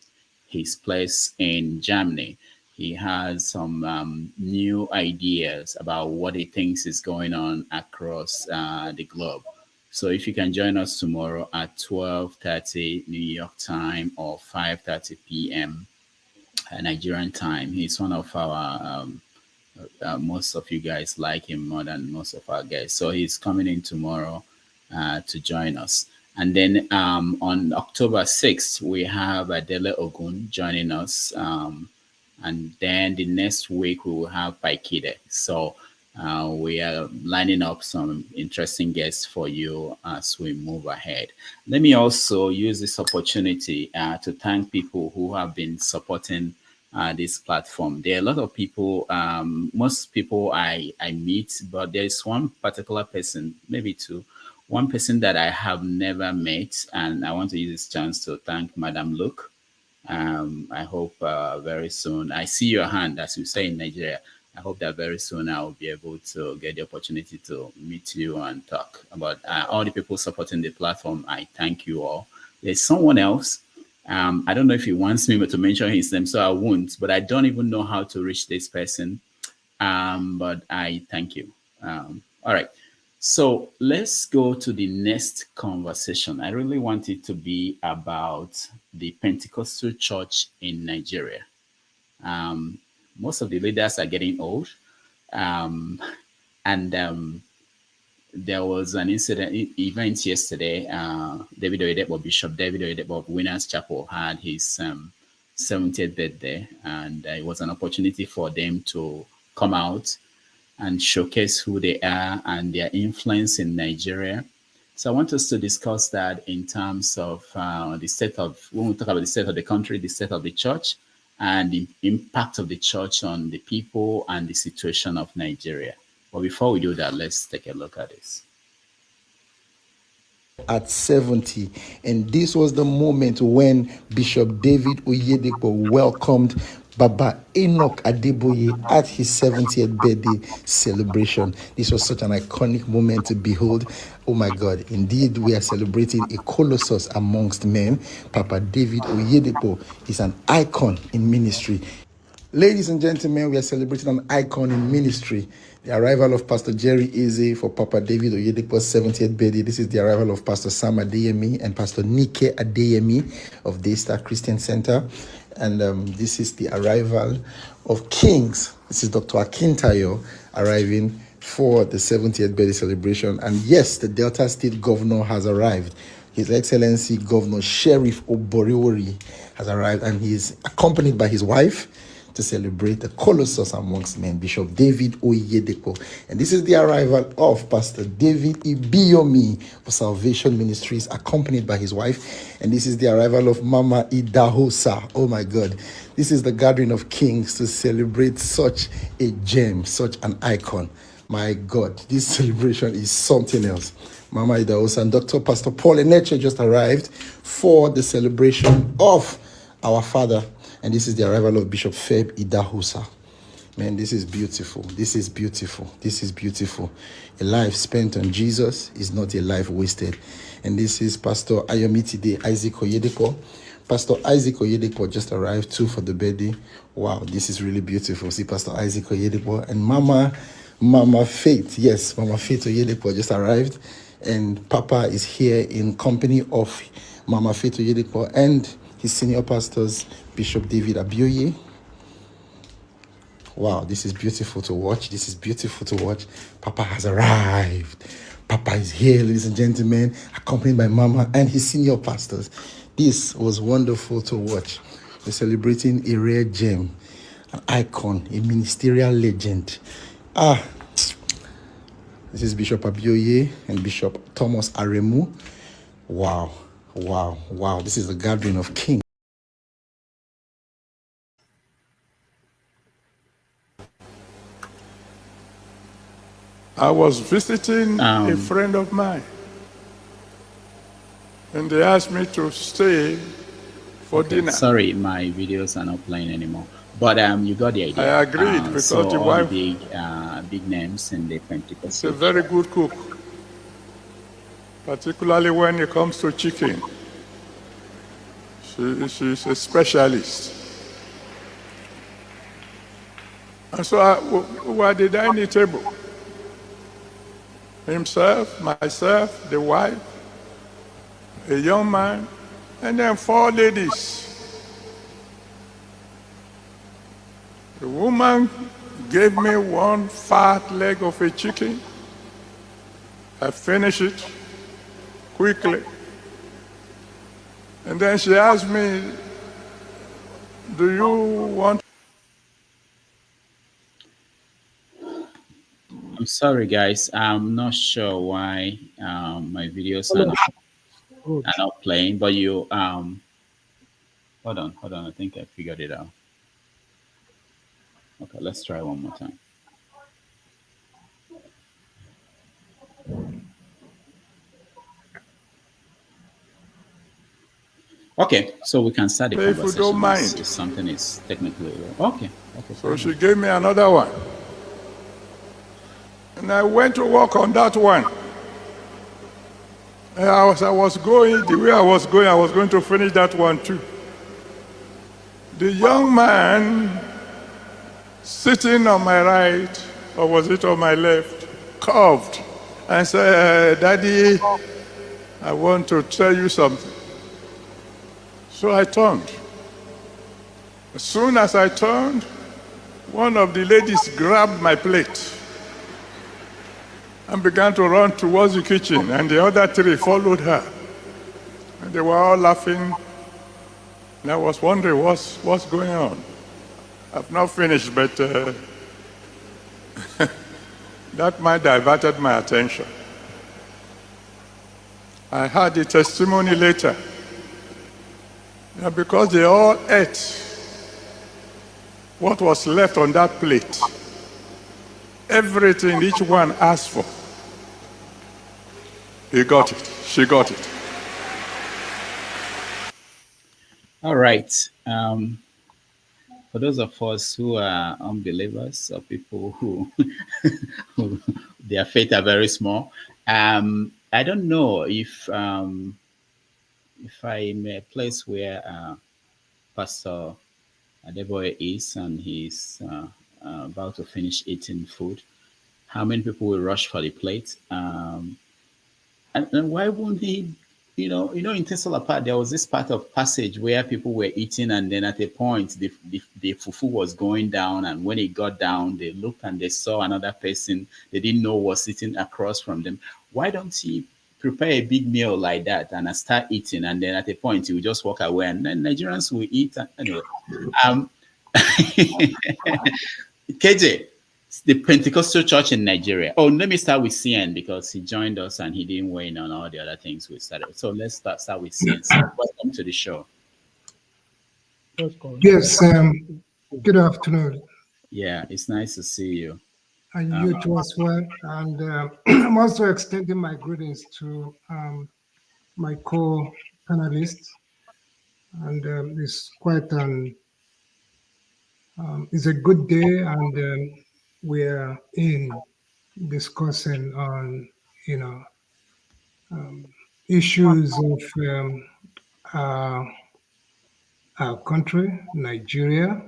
his place in Germany. He has some new ideas about what he thinks is going on across the globe. So if you can join us tomorrow at 12:30 New York time or 5:30 p.m. Nigerian time. He's one of our most of you guys like him more than most of our guys. So he's coming in tomorrow to join us. And then on October 6th, we have Adele Ogun joining us. And then the next week, we will have Paikide. So we are lining up some interesting guests for you as we move ahead. Let me also use this opportunity to thank people who have been supporting this platform. There are a lot of people, most people I meet, but there's one particular person, maybe two, one person that I have never met, and I want to use this chance to thank Madam Luke. I hope very soon, I see your hand, as we say in Nigeria. I hope that very soon I will be able to get the opportunity to meet you and talk about all the people supporting the platform. I thank you all. There's someone else. I don't know if he wants me to mention his name, so I won't, but I don't even know how to reach this person. But I thank you. All right. So let's go to the next conversation. I really want it to be about the Pentecostal church in Nigeria. Most of the leaders are getting old. There was an event yesterday. Bishop David Oyedepo of Winners Chapel had his 70th birthday, and it was an opportunity for them to come out and showcase who they are and their influence in Nigeria. So I want us to discuss that in terms of the state of, when we talk about the state of the country, the state of the church, and the impact of the church on the people and the situation of Nigeria. But before we do that, let's take a look at this. At 70, and this was the moment when Bishop David Oyedepo welcomed Baba Enoch Adeboye at his 70th birthday celebration. This was such an iconic moment to behold. Oh my God, indeed, we are celebrating a colossus amongst men. Papa David Oyedepo is an icon in ministry. Ladies and gentlemen, we are celebrating an icon in ministry. The arrival of Pastor Jerry Eze for Papa David Oyedepo's 70th birthday. This is the arrival of Pastor Sam Adeyemi and Pastor Nike Adeyemi of Daystar Christian Center. And this is the arrival of Kings. This is Dr. Akintayo arriving for the 70th birthday celebration. And yes, the Delta State Governor has arrived. His Excellency Governor Sheriff Oboriwori has arrived, and he is accompanied by his wife to celebrate the colossus amongst men, Bishop David Oyedepo. And this is the arrival of Pastor David Ibiyomi for Salvation Ministries, accompanied by his wife. And this is the arrival of Mama Idahosa. Oh my God. This is the gathering of kings to celebrate such a gem, such an icon. My God, this celebration is something else. Mama Idahosa and Dr. Pastor Paul Eneche just arrived for the celebration of our father. And this is the arrival of Bishop Feb Idahosa. Man, this is beautiful. This is beautiful. This is beautiful. A life spent on Jesus is not a life wasted. And this is Pastor Ayomitide Isaac Oyedepo. Pastor Isaac Oyedepo just arrived too for the birthday. Wow, this is really beautiful. See Pastor Isaac Oyedepo and Mama Faith. Yes, Mama Faith Oyedepo just arrived. And Papa is here in company of Mama Faith Oyedepo and his senior pastors, Bishop David Abioye. Wow, this is beautiful to watch. This is beautiful to watch. Papa has arrived. Papa is here, ladies and gentlemen, accompanied by Mama and his senior pastors. This was wonderful to watch. We're celebrating a rare gem, an icon, a ministerial legend. This is Bishop Abioye and Bishop Thomas Aremu. Wow. Wow, wow, this is a gathering of kings. I was visiting a friend of mine, and they asked me to stay for dinner. Sorry, my videos are not playing anymore. But you got the idea. I agreed because so the all wife big names in the Pentecostal. is a very good cook, particularly when it comes to chicken. She's a specialist. And so we were at the dining table. himself, myself, the wife, a young man, and then 4 ladies. The woman gave me one fat leg of a chicken. I finished it quickly. And then she asked me, do you want? I'm sorry, guys. I'm not sure why my videos are not playing, but you hold on. I think I figured it out. Okay, let's try one more time. Okay, so we can start the conversation. If you don't mind. If something is technically okay. So she gave me another one. And I went to work on that one. And as I was going, the way I was going to finish that one too. The young man sitting on my right, or was it on my left, coughed and said, Daddy, I want to tell you something. So I turned. As soon as I turned, one of the ladies grabbed my plate and began to run towards the kitchen, and the other 3 followed her. And they were all laughing, and I was wondering what's going on. I've not finished, but that might diverted my attention. I had the testimony later. Because they all ate what was left on that plate, everything each one asked for, he got it, she got it. All right. For those of us who are unbelievers or people who their faith are very small, I don't know if I'm a place where Pastor Adeboye is and he's about to finish eating food, how many people will rush for the plate? And why wouldn't he, in Tinsel Apart, there was this part of passage where people were eating, and then at a point, the fufu was going down, and when it got down, they looked and they saw another person they didn't know was sitting across from them. Why don't he prepare a big meal like that and start eating, and then at a point you just walk away, and then Nigerians will eat? Anyway, KJ, the Pentecostal church in Nigeria. Oh, let me start with CN because he joined us and he didn't weigh in on all the other things we started. So let's start with CN. So welcome to the show. Yes, good afternoon. Yeah, it's nice to see you. And you too as well. And I'm also extending my greetings to my co-panelists. And it's quite it's a good day, and we're discussing on, issues of our country, Nigeria.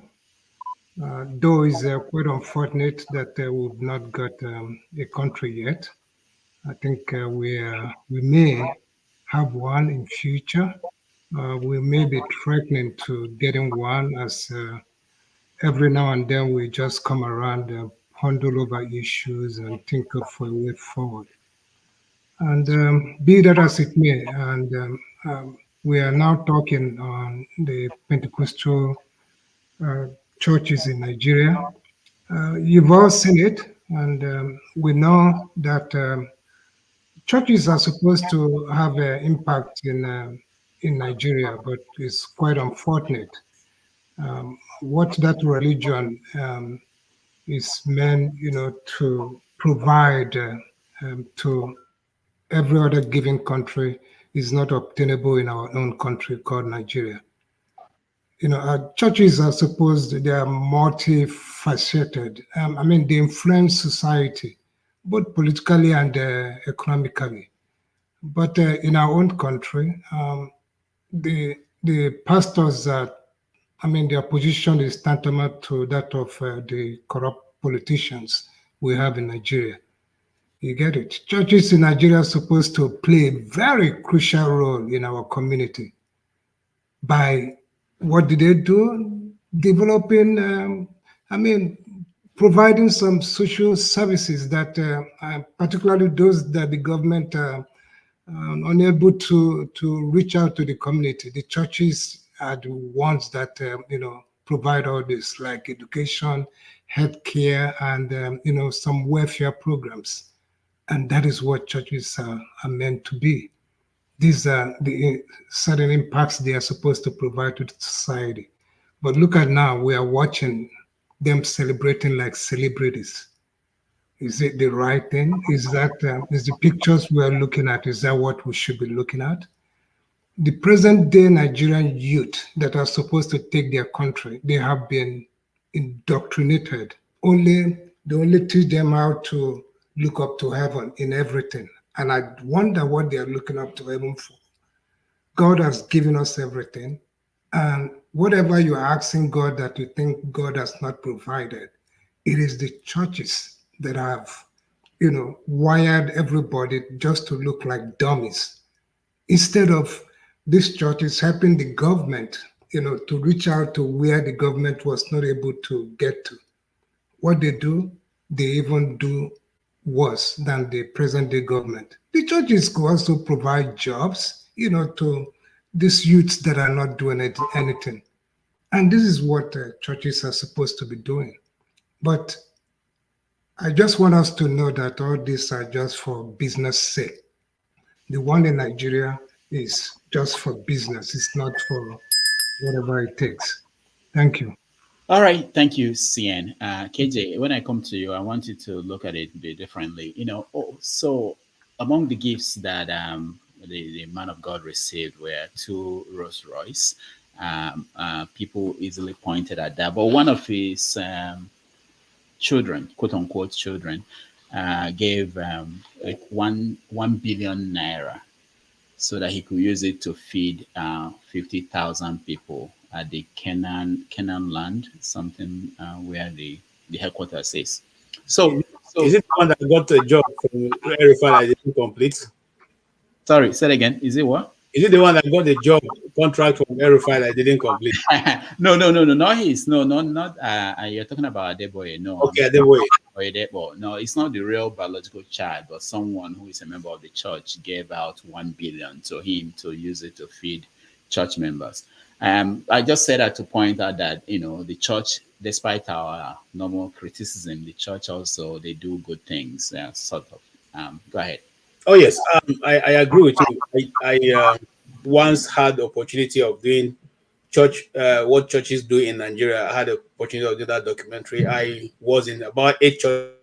Though it's quite unfortunate that we've not got a country yet. I think we may have one in future. We may be threatening to getting one, as every now and then we just come around, ponder over issues and think of a way forward. And be that as it may, and we are now talking on the Pentecostal churches in Nigeria. You've all seen it, and we know that churches are supposed to have an impact in Nigeria, but it's quite unfortunate. What that religion is meant, to provide to every other given country is not obtainable in our own country called Nigeria. Our churches are supposed, they are multifaceted. They influence society, both politically and economically. But in our own country, the pastors are, their position is tantamount to that of the corrupt politicians we have in Nigeria. You get it? Churches in Nigeria are supposed to play a very crucial role in our community. By what did they do? Developing, providing some social services that, particularly those that the government unable to reach out to the community. The churches are the ones that provide all this, like education, healthcare, and some welfare programs. And that is what churches are meant to be. These are the certain impacts they are supposed to provide to the society. But look at now, we are watching them celebrating like celebrities. Is it the right thing? Is that is the pictures we are looking at? Is that what we should be looking at? The present day Nigerian youth that are supposed to take their country, they have been indoctrinated. They only teach them how to look up to heaven in everything. And I wonder what they are looking up to heaven for. God has given us everything. And whatever you are asking God that you think God has not provided, it is the churches that have, wired everybody just to look like dummies. Instead of these churches helping the government, to reach out to where the government was not able to get to. What they do, they even do worse than the present day government. The churches could also provide jobs, to these youths that are not doing anything. And this is what churches are supposed to be doing. But I just want us to know that all these are just for business sake. The one in Nigeria is just for business. It's not for whatever it takes. Thank you. All right, thank you, CN. KJ, when I come to you, I want you to look at it a bit differently. So among the gifts that the man of God received were 2 Rolls Royce. People easily pointed at that, but one of his children, quote unquote children, gave like 1 billion naira so that he could use it to feed 50,000 people at the Canaan land, something where the headquarters is. So is it the one that got a job from Verify that didn't complete? Sorry, say it again. Is it what? Is it the one that got the job contract from Verify that didn't complete? No, not his. No, not. You're talking about Adeboye. No. Okay, Adeboye. Oyedepo. No, it's not the real biological child, but someone who is a member of the church gave out 1 billion to him to use it to feed church members. I just said that to point out that the church, despite our normal criticism, the church also they do good things. Sort of. Go ahead. Oh yes, I agree with you. I once had the opportunity of doing church, what churches do in Nigeria. I had the opportunity of doing that documentary. I was in about 8 churches.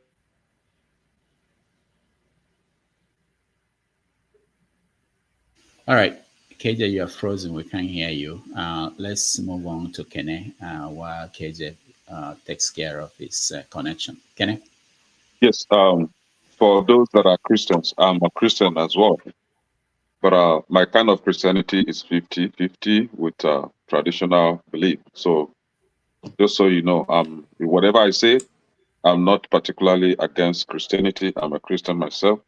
All right, KJ, you are frozen. We can't hear you. Let's move on to Kene while KJ takes care of his connection. Kene? Yes. For those that are Christians, I'm a Christian as well. But my kind of Christianity is 50-50 with traditional belief. So just so you know, whatever I say, I'm not particularly against Christianity. I'm a Christian myself.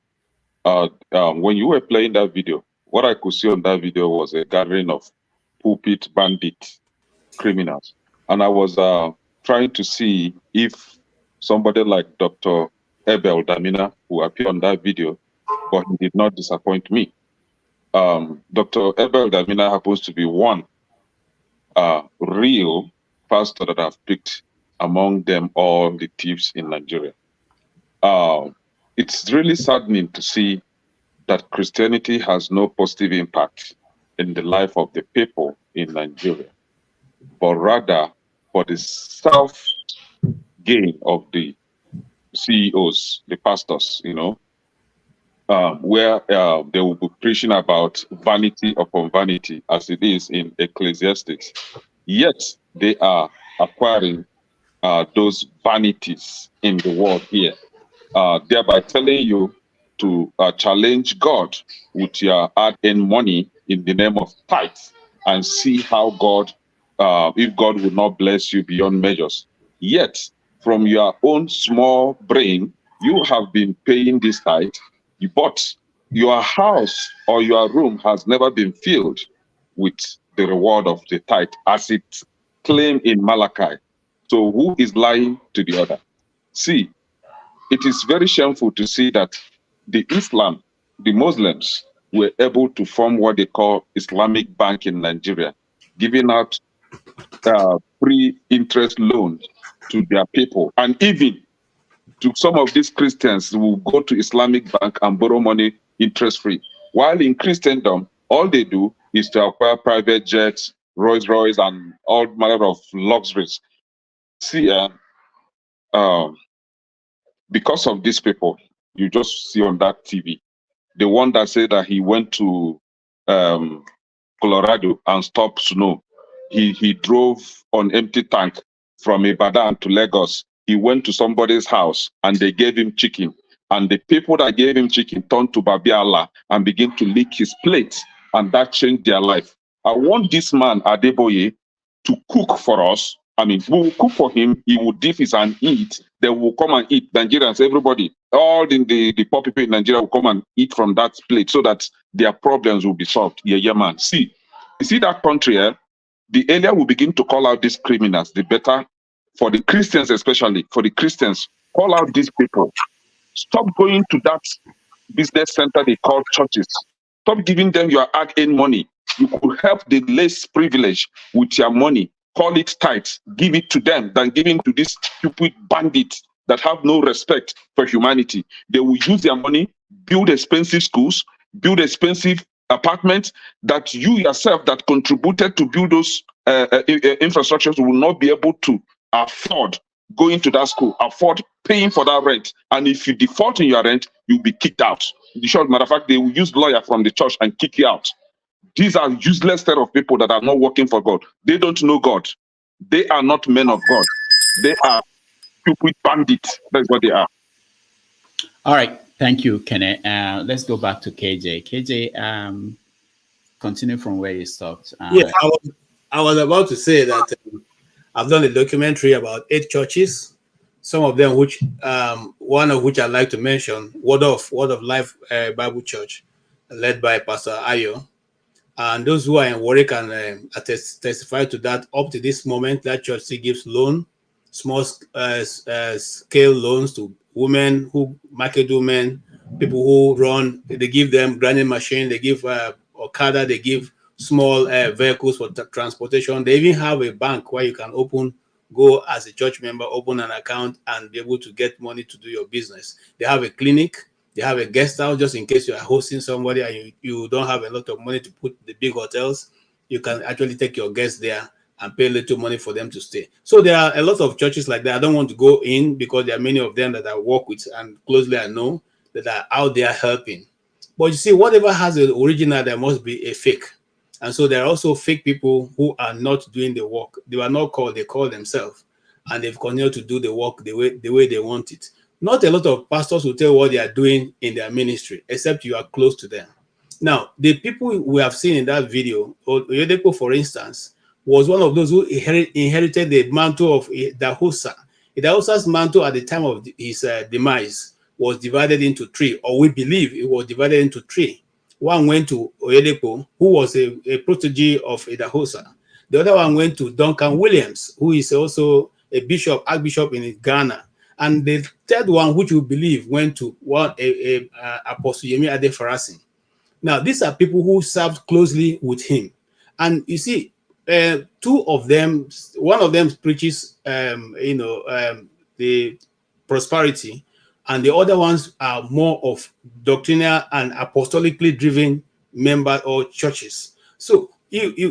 When you were playing that video, what I could see on that video was a gathering of pulpit bandit criminals. And I was trying to see if somebody like Dr. Abel Damina, who appeared on that video, but he did not disappoint me. Dr. Abel Damina happens to be one real pastor that I've picked among them all the thieves in Nigeria. It's really saddening to see that Christianity has no positive impact in the life of the people in Nigeria, but rather for the self-gain of the CEOs, the pastors, where they will be preaching about vanity upon vanity, as it is in Ecclesiastes. Yet they are acquiring those vanities in the world here, thereby telling you to challenge God with your hard-earned money in the name of tithes and see how God, if God will not bless you beyond measures. Yet, from your own small brain, you have been paying this tithe, but your house or your room has never been filled with the reward of the tithe, as it claimed in Malachi. So who is lying to the other? See, it is very shameful to see that the Muslims were able to form what they call Islamic Bank in Nigeria, giving out free interest loans to their people. And even to some of these Christians who go to Islamic Bank and borrow money interest-free. While in Christendom, all they do is to acquire private jets, Rolls Royce, and all manner of luxuries. See, because of these people, you just see on that TV, the one that said that he went to Colorado and stopped snow. He drove on empty tank from Ibadan to Lagos. He went to somebody's house and they gave him chicken. And the people that gave him chicken turned to Babi Allah and began to lick his plate. And that changed their life. I want this man, Adeboye, to cook for us. I mean, we will cook for him. He will dip his and eat. They will come and eat. Nigerians, everybody, all the poor people in Nigeria will come and eat from that plate so that their problems will be solved. Yeah, man. See, you see that country, the earlier we begin to call out these criminals, the better. For the Christians, especially, for the Christians, call out these people. Stop going to that business center they call churches. Stop giving them your hard-earned money. You could help the less privileged with your money. Call it tithe. Give it to them than giving to these stupid bandits that have no respect for humanity. They will use their money, build expensive schools, build expensive apartments that you yourself that contributed to build those infrastructures will not be able to afford going to that school, afford paying for that rent. And if you default in your rent, you'll be kicked out. In the short matter of fact, they will use lawyer from the church and kick you out. These are useless set of people that are not working for God. They don't know God. They are not men of God. They are stupid bandits. That's what they are. All right. Thank you, Kenneth. Let's go back to KJ. KJ, continue from where you stopped. Yeah, I was about to say that I've done a documentary about 8 churches. Some of them, which one of which I'd like to mention, Word of Life Bible Church, led by Pastor Ayo. And those who are in Warri can testify to that. Up to this moment, that church still gives loan, small scale loans to women, market women, people who run. They give them grinding machine, they give Okada, they give small vehicles for transportation. They even have a bank where you can go as a church member, open an account and be able to get money to do your business. They have a clinic. They have a guest house just in case you are hosting somebody and you don't have a lot of money to put the big hotels. You can actually take your guests there and pay a little money for them to stay. So there are a lot of churches like that. I don't want to go in because there are many of them that I work with and closely I know that are out there helping. But you see, whatever has an original, there must be a fake. And so there are also fake people who are not doing the work. They were not called, they call themselves. And they've continued to do the work the way they want it. Not a lot of pastors will tell what they are doing in their ministry, except you are close to them. Now, the people we have seen in that video, Oyedepo, for instance, was one of those who inherited the mantle of Idahosa. Idahosa's mantle at the time of his demise was divided into 3, or we believe it was divided into 3. One went to Oyedepo, who was a protege of Idahosa. The other one went to Duncan Williams, who is also a archbishop in Ghana. And the third one, which we believe, went to Apostle Yemi Adefarasin. Now, these are people who served closely with him. And you see, 2 of them, one of them preaches, the prosperity, and the other ones are more of doctrinal and apostolically driven members or churches. So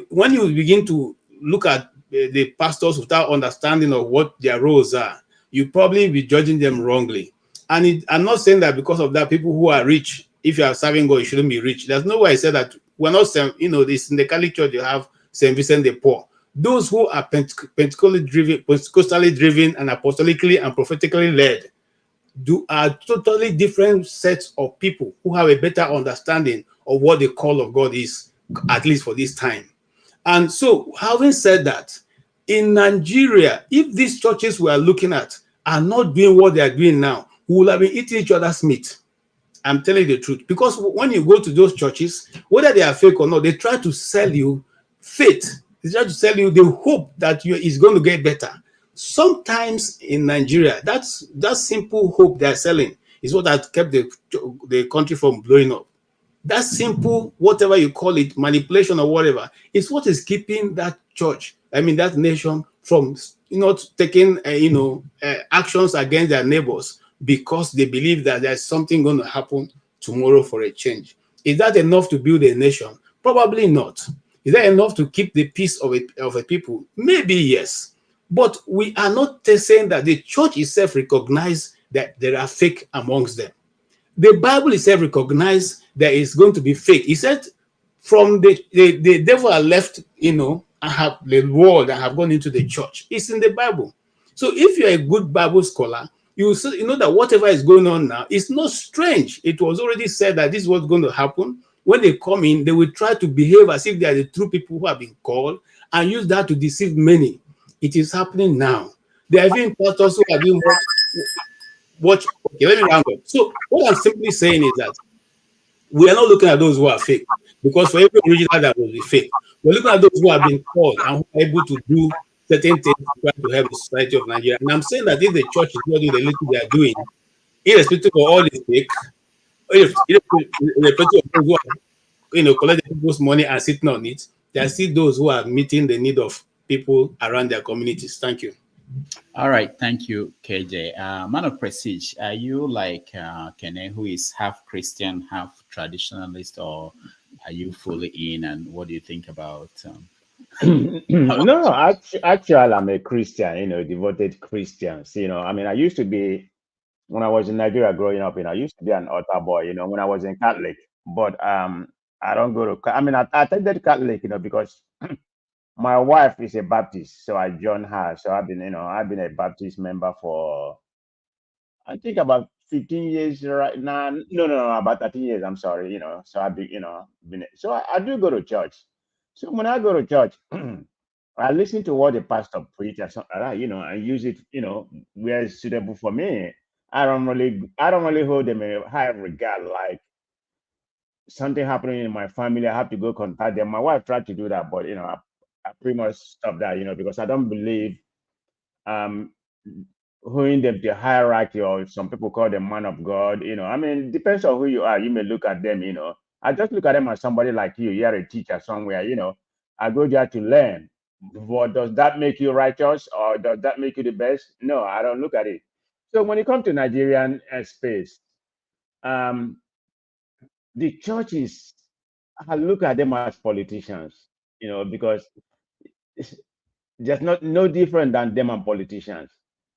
when you begin to look at the pastors without understanding of what their roles are, you probably be judging them wrongly. And I'm not saying that because of that, people who are rich, if you are serving God, you shouldn't be rich. There's no way I said that. We're not saying, this in the Catholic Church, you have St. Vincent de Paul. Those who are Pentecostally driven and apostolically and prophetically led are totally different sets of people who have a better understanding of what the call of God is, at least for this time. And so, having said that, in Nigeria, if these churches we are looking at are not doing what they are doing now, we will have been eating each other's meat. I'm telling you the truth. Because when you go to those churches, whether they are fake or not, they try to sell you faith. They try to sell you the hope that it's going to get better. Sometimes in Nigeria, that simple hope they're selling is what has kept the country from blowing up. That simple, whatever you call it, manipulation or whatever, is what is keeping that church, that nation from not taking, actions against their neighbors because they believe that there's something going to happen tomorrow for a change. Is that enough to build a nation? Probably not. Is that enough to keep the peace of a people? Maybe yes. But we are not saying that the church itself recognizes that there are fake amongst them. The Bible itself recognizes there is going to be fake. He said, from the devil are left, and have the world and have gone into the church. It's in the Bible. So if you're a good Bible scholar, you know that whatever is going on now is not strange. It was already said that this is what's going to happen. When they come in, they will try to behave as if they are the true people who have been called and use that to deceive many. It is happening now. There are even pastors who are doing watch. Okay, let me round up. So what I'm simply saying is that we are not looking at those who are fake, because for every original that will be fake, we're looking at those who have been called and who are able to do certain things to try to help the society of Nigeria. And I'm saying that if the church is not doing the little they are doing, irrespective of all the fake, irrespective of those who are, collecting people's money and sitting on it, there are still those who are meeting the need of people around their communities. Thank you. All right, thank you, KJ. Man of Prestige, are you like Kene, who is half Christian, half traditionalist, or are you fully in? And what do you think about? No, actually, I'm a Christian, devoted Christian. I used to be, when I was in Nigeria growing up, I used to be an altar boy, when I was in Catholic. But I don't go to, I attended Catholic, because my wife is a Baptist, so I joined her. So I've been a Baptist member for, I think, about 15 years right now. No, about 13 years. I'm sorry, So I've been, so I do go to church. So when I go to church, I listen to what the pastor preach and something like that, and use it, where it's suitable for me. I don't really hold them in high regard. Like something happening in my family, I have to go contact them. My wife tried to do that, but I pretty much stopped that, because I don't believe holding them to hierarchy, or some people call them man of God. It depends on who you are. You may look at them, I just look at them as somebody like you. You're a teacher somewhere, I go there to learn. But does that make you righteous, or does that make you the best? No, I don't look at it. So when it comes to Nigerian space, the churches, I look at them as politicians, because there's no different than them and politicians.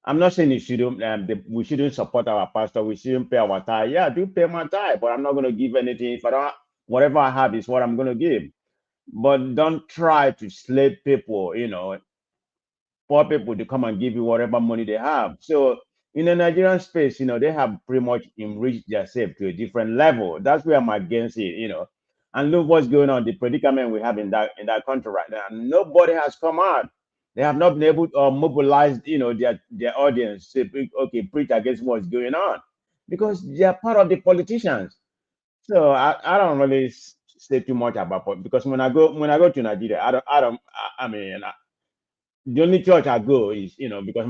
I'm not saying we shouldn't support our pastor, we shouldn't pay our tithe. Yeah, I do pay my tithe, but I'm not going to give anything. If I don't, whatever I have is what I'm going to give. But don't try to slave people, poor people to come and give you whatever money they have. So in the Nigerian space, they have pretty much enriched themselves to a different level. That's where I'm against it, And look what's going on, the predicament we have in that country right now. Nobody has come out. They have not been able to mobilize, their audience, say, okay, preach against what's going on, because they are part of the politicians. So I don't really say too much about it, because when I go to Nigeria, the only church I go is, because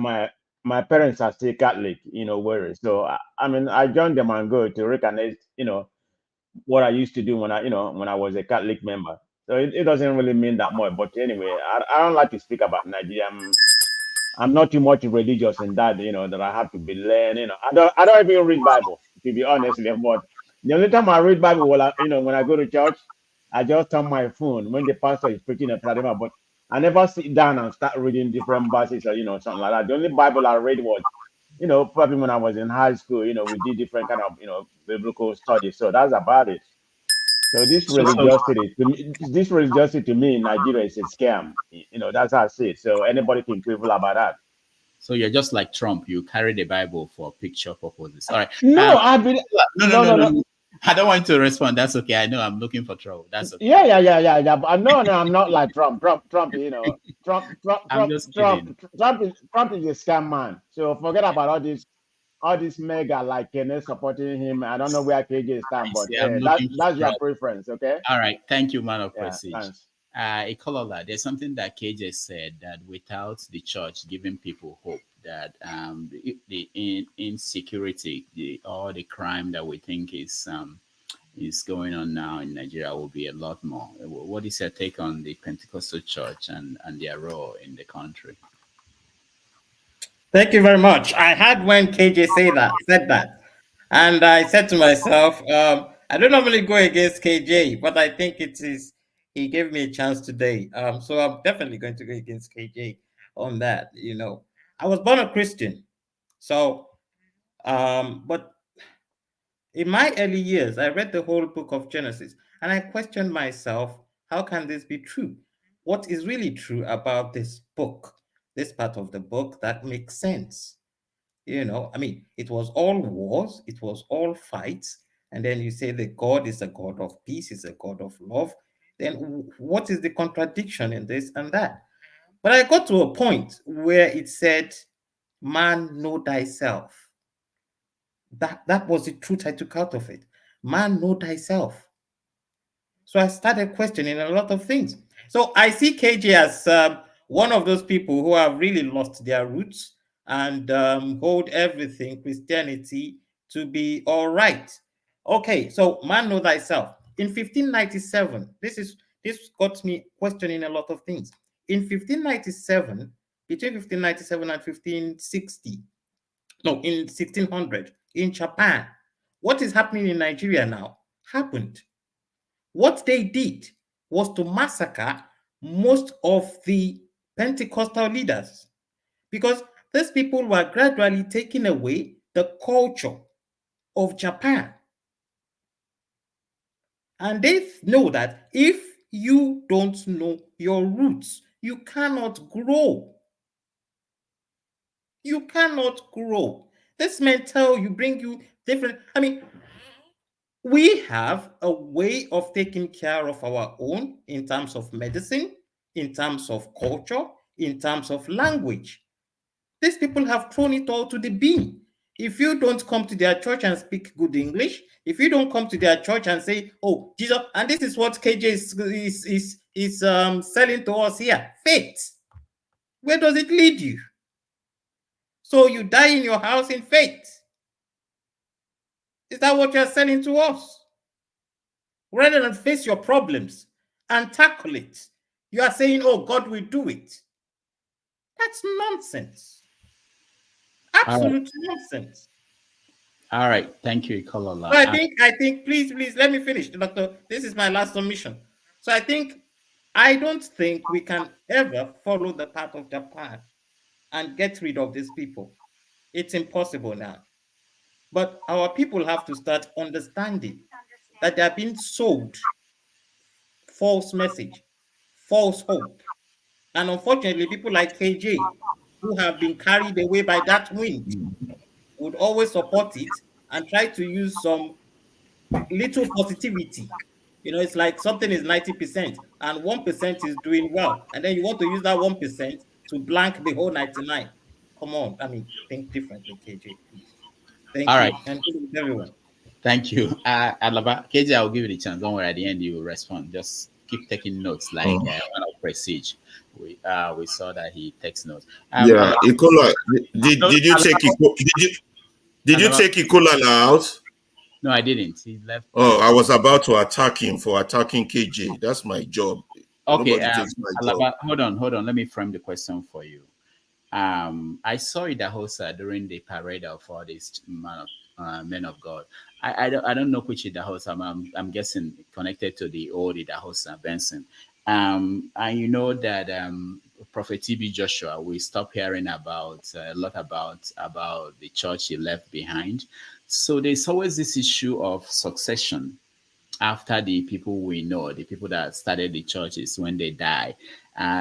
my parents are still Catholic, where. So I join them and go to recognize, what I used to do when I was a Catholic member. So it doesn't really mean that much. But anyway, I don't like to speak about Nigeria. I'm not too much religious in that, that I have to be learning. I don't even read Bible, to be honest. But the only time I read Bible, when I go to church, I just turn my phone when the pastor is preaching a prayer. But I never sit down and start reading different verses or something like that. The only Bible I read was, probably when I was in high school. We did different kind of biblical studies. So that's about it. So this religiosity to me in Nigeria is a scam. That's how I see it. So anybody can quibble about that. So you're just like Trump. You carry the Bible for picture purposes. All right. No, I've been no. I don't want to respond. That's okay. I know I'm looking for trouble. That's okay. Yeah. But no, I'm not like Trump. Trump, Trump is a scam man. So forget about all this all this mega like Kenneth supporting him. I don't know where KJ stands, but I'm that's your preference, okay? All right, thank you, man of Yeah, prestige. thanks. Ikolola, there's something that KJ said, that without the church giving people hope, that the insecurity, all the crime that we think is going on now in Nigeria will be a lot more. What is your take on the Pentecostal church and their role in the country? Thank you very much. I had when KJ said that, and I said to myself, I don't normally go against KJ, but I think he gave me a chance today. So I'm definitely going to go against KJ on that. You know, I was born a Christian, so but in my early years, I read the whole book of Genesis, and I questioned myself, how can this be true? What is really true about this book, this part of the book that makes sense? You know, I mean, it was all wars, it was all fights, and then you say that God is a God of peace, is a God of love. Then what is the contradiction in this and that? But I got to a point where it said, man, know thyself. That was the truth I took out of it. Man, know thyself. So I started questioning a lot of things. So I see KJ as one of those people who have really lost their roots and hold everything Christianity to be all right. Okay, so man, know thyself. In 1597, this got me questioning a lot of things. In 1597, between 1597 and 1560, no, in 1600, in Japan, what is happening in Nigeria now happened. What they did was to massacre most of the Pentecostal leaders, because these people were gradually taking away the culture of Japan. And they know that if you don't know your roots, you cannot grow. You cannot grow. This men bring you different. I mean, we have a way of taking care of our own in terms of medicine, in terms of culture, in terms of language. These people have thrown it all to the bin. If you don't come to their church and speak good English, if you don't come to their church and say, oh, Jesus, and this is what KJ is selling to us here, faith. Where does it lead you? So you die in your house in faith. Is that what you're selling to us? Rather than face your problems and tackle it, you are saying, oh, God will do it. That's nonsense. Absolute nonsense. All right. Thank you, Ikolola. So I think, please, let me finish, Doctor. This is my last submission. So I don't think we can ever follow the path of Japan and get rid of these people. It's impossible now. But our people have to start understanding that they are being sold false message, false hope. And unfortunately, people like KJ, who have been carried away by that wind, would always support it and try to use some little positivity. You know, it's like something is 90% and 1% is doing well. And then you want to use that 1% to blank the whole 99. Come on. I mean, think differently, KJ, please. Thank All you. right. And good with everyone. Thank you. Alaba, KJ, I'll give you the chance. Don't worry, at the end you will respond. Just keep taking notes like one of Prestige. We saw that he takes notes. Yeah, Ikola, did you take Ikola out? No, I didn't. He left. Oh, I was about to attack him for attacking KJ. That's my job. Okay, Nobody takes my Alaba, job. hold on. Let me frame the question for you. I saw Idahosa during the parade of all these men of God. I don't know which Idahosa. I'm guessing connected to the old Idahosa Benson. And you know that Prophet TB Joshua, we stopped hearing about a lot about the church he left behind. So there's always this issue of succession after the people we know, the people that started the churches, when they die.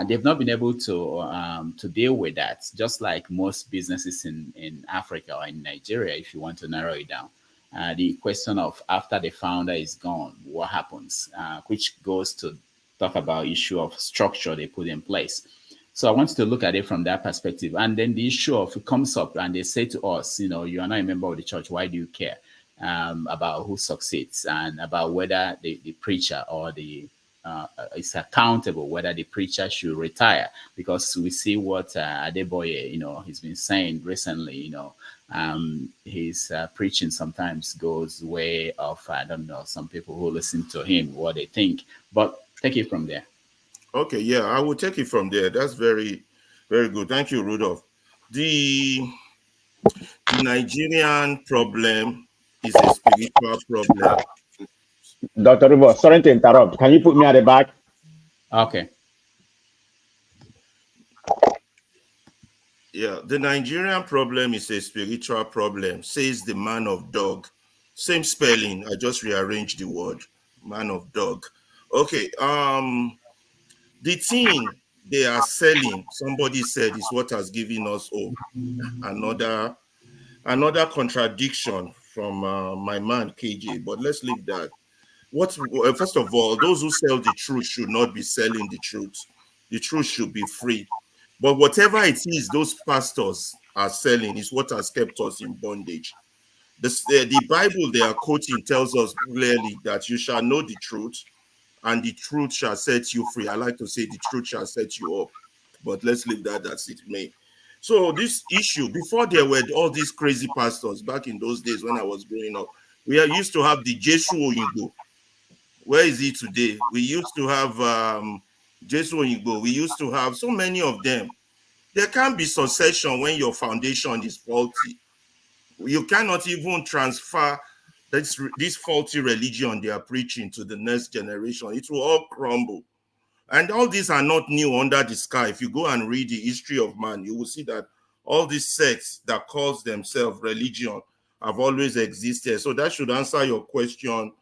They've not been able to deal with that, just like most businesses in Africa or in Nigeria, if you want to narrow it down. The question of after the founder is gone, what happens, which goes to talk about issue of structure they put in place. So I want to look at it from that perspective. And then the issue of it comes up and they say to us, you are not a member of the church. Why do you care about who succeeds and about whether the preacher or the is accountable, whether the preacher should retire? Because we see what Adeboye, he's been saying recently, his preaching sometimes goes way off. I don't know, some people who listen to him, what they think, but take it from there. Okay, yeah, I will take it from there. That's very, very good. Thank you, Rudolph. The Nigerian problem is a spiritual problem. Dr. Rubo, sorry to interrupt. Can you put me at the back? Okay. Yeah, the Nigerian problem is a spiritual problem, says the man of dog. Same spelling, I just rearranged the word, man of dog. Okay, the thing they are selling, somebody said, is what has given us hope. Another contradiction from my man KJ, but let's leave that. First of all, those who sell the truth should not be selling the truth. The truth should be free. But whatever it is those pastors are selling is what has kept us in bondage. The Bible they are quoting tells us clearly that you shall know the truth, and the truth shall set you free. I like to say the truth shall set you up, but let's leave that as it may. So this issue, before there were all these crazy pastors, back in those days when I was growing up, we used to have the Jesu Oyinbo. Where is he today? We used to have Jesu Oyinbo. We used to have so many of them. There can't be succession when your foundation is faulty. You cannot even transfer this faulty religion they are preaching to the next generation. It will all crumble. And all these are not new under the sky. If you go and read the history of man, you will see that all these sects that calls themselves religion have always existed. So that should answer your question,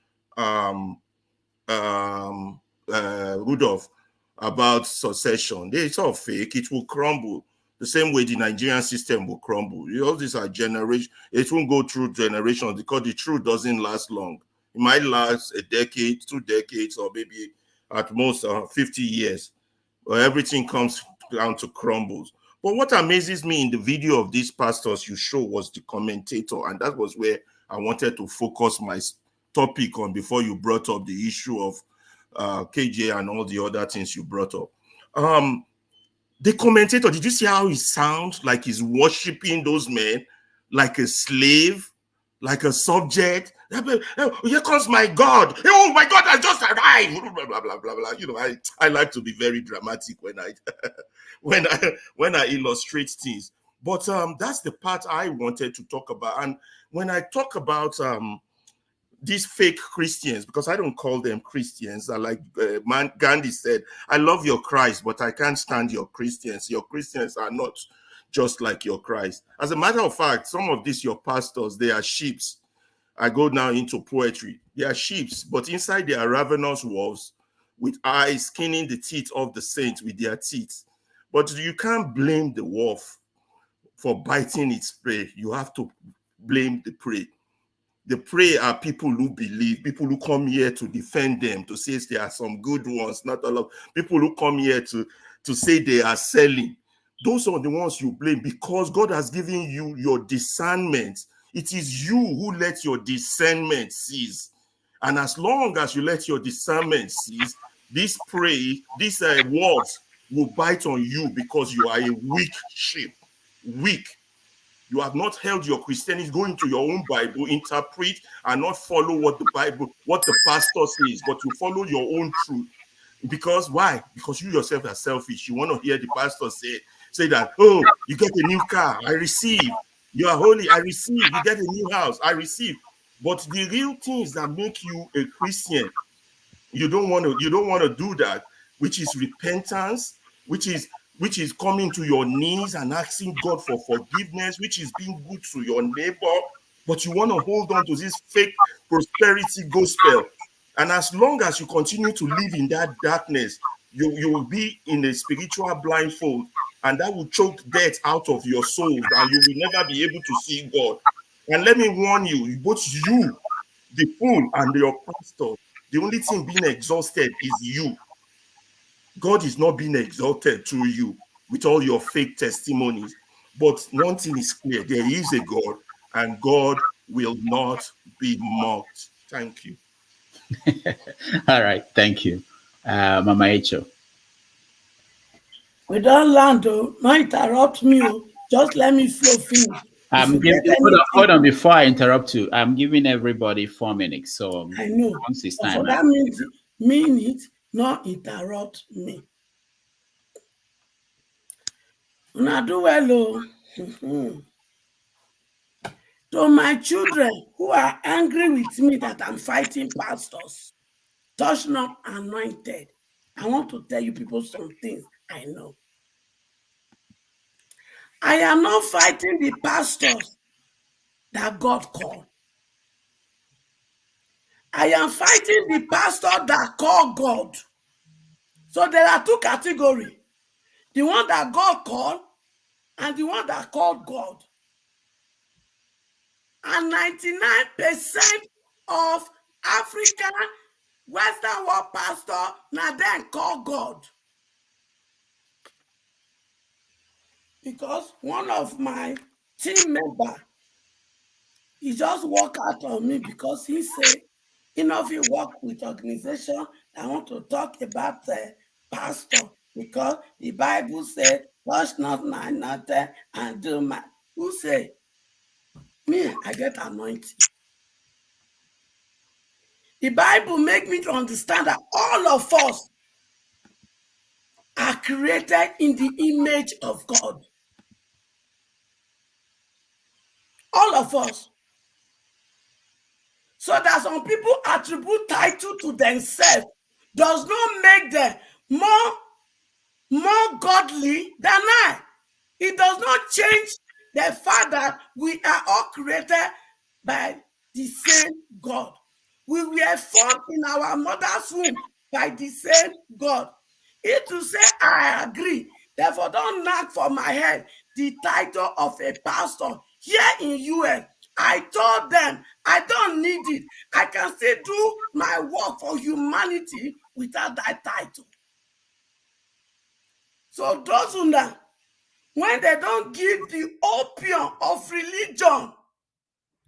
Rudolph, about succession. It's all fake. It will crumble the same way the Nigerian system will crumble. All these are generations. It won't go through generations because the truth doesn't last long. It might last a decade, 2 decades, or maybe at most 50 years, where everything comes down to crumbles. But what amazes me in the video of these pastors you show was the commentator, and that was where I wanted to focus my topic on before you brought up the issue of KJ and all the other things you brought up. The commentator, did you see how he sounds like he's worshiping those men like a slave, like a subject? Here comes my God. Oh, my God has just arrived. Blah, blah, blah, blah, blah. I like to be very dramatic when I when I illustrate things. But that's the part I wanted to talk about. And when I talk about these fake Christians, because I don't call them Christians. I like Gandhi said, I love your Christ, but I can't stand your Christians. Your Christians are not just like your Christ. As a matter of fact, some of these, your pastors, they are sheep. I go now into poetry. They are sheep, but inside they are ravenous wolves with eyes skinning the teeth of the saints with their teeth. But you can't blame the wolf for biting its prey. You have to blame the prey. The prey are people who believe, people who come here to defend them, to say there are some good ones, not a lot. People who come here to say they are selling. Those are the ones you blame because God has given you your discernment. It is you who let your discernment cease. And as long as you let your discernment cease, this prey, these wolves will bite on you because you are a weak sheep. Weak. You have not held your Christianity, go into your own Bible, interpret, and not follow what the Bible, what the pastor says, but you follow your own truth. Because why? Because you yourself are selfish. You want to hear the pastor say that, oh, you get a new car, I receive. You are holy, I receive. You get a new house, I receive. But the real things that make you a Christian, you don't want to do that, which is repentance, which is coming to your knees and asking God for forgiveness, which is being good to your neighbor, but you want to hold on to this fake prosperity gospel. And as long as you continue to live in that darkness, you will be in a spiritual blindfold, and that will choke death out of your soul, and you will never be able to see God. And let me warn you, both you, the fool, and your pastor, the only thing being exhausted is you. God is not being exalted through you. with all your fake testimonies. But one thing is clear, there is a God, and God will not be mocked. Thank you. All right, thank you. Mama Echo. We don't land, though. Not interrupt me. Just let me flow finish. Hold on, before I interrupt you, I'm giving everybody 4 minutes. So I know. once it's So time, for that minute, not interrupt me. Una do well, To my children who are angry with me that I'm fighting pastors, touch not anointed. I want to tell you people some things I know. I am not fighting the pastors that God called. I am fighting the pastor that called God. So there are two categories. The one that God called and the one that called God. And 99% of African Western world pastor now then call God. Because one of my team members, he just walked out on me because he said, if you work with organization, I want to talk about the pastor because the Bible said, touch not my nothing and do my. Who say? Me, I get anointing. The Bible make me to understand that all of us are created in the image of God. All of us. So that some people attribute title to themselves does not make them more godly than I. It does not change the fact that we are all created by the same God. We were formed in our mother's womb by the same God. If to say I agree, therefore don't knock for my head the title of a pastor here in US. I told them I don't need it. I can still do my work for humanity without that title. So those who know, when they don't give the opium of religion,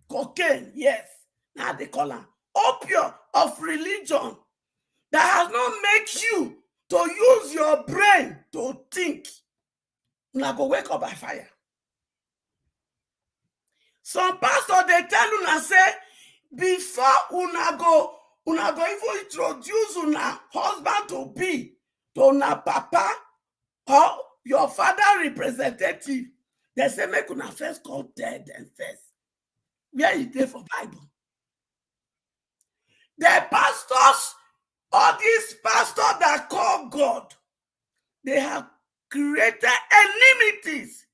cocaine, yes, now they call it opium of religion, that has not made you to use your brain to think, una go wake up by fire. Some pastor they tell una say before una go even introduce una husband to be to una papa or your father representative, they say make una first call dead and first. Where is there for Bible? The pastors, all these pastors that call God, they have created enmities,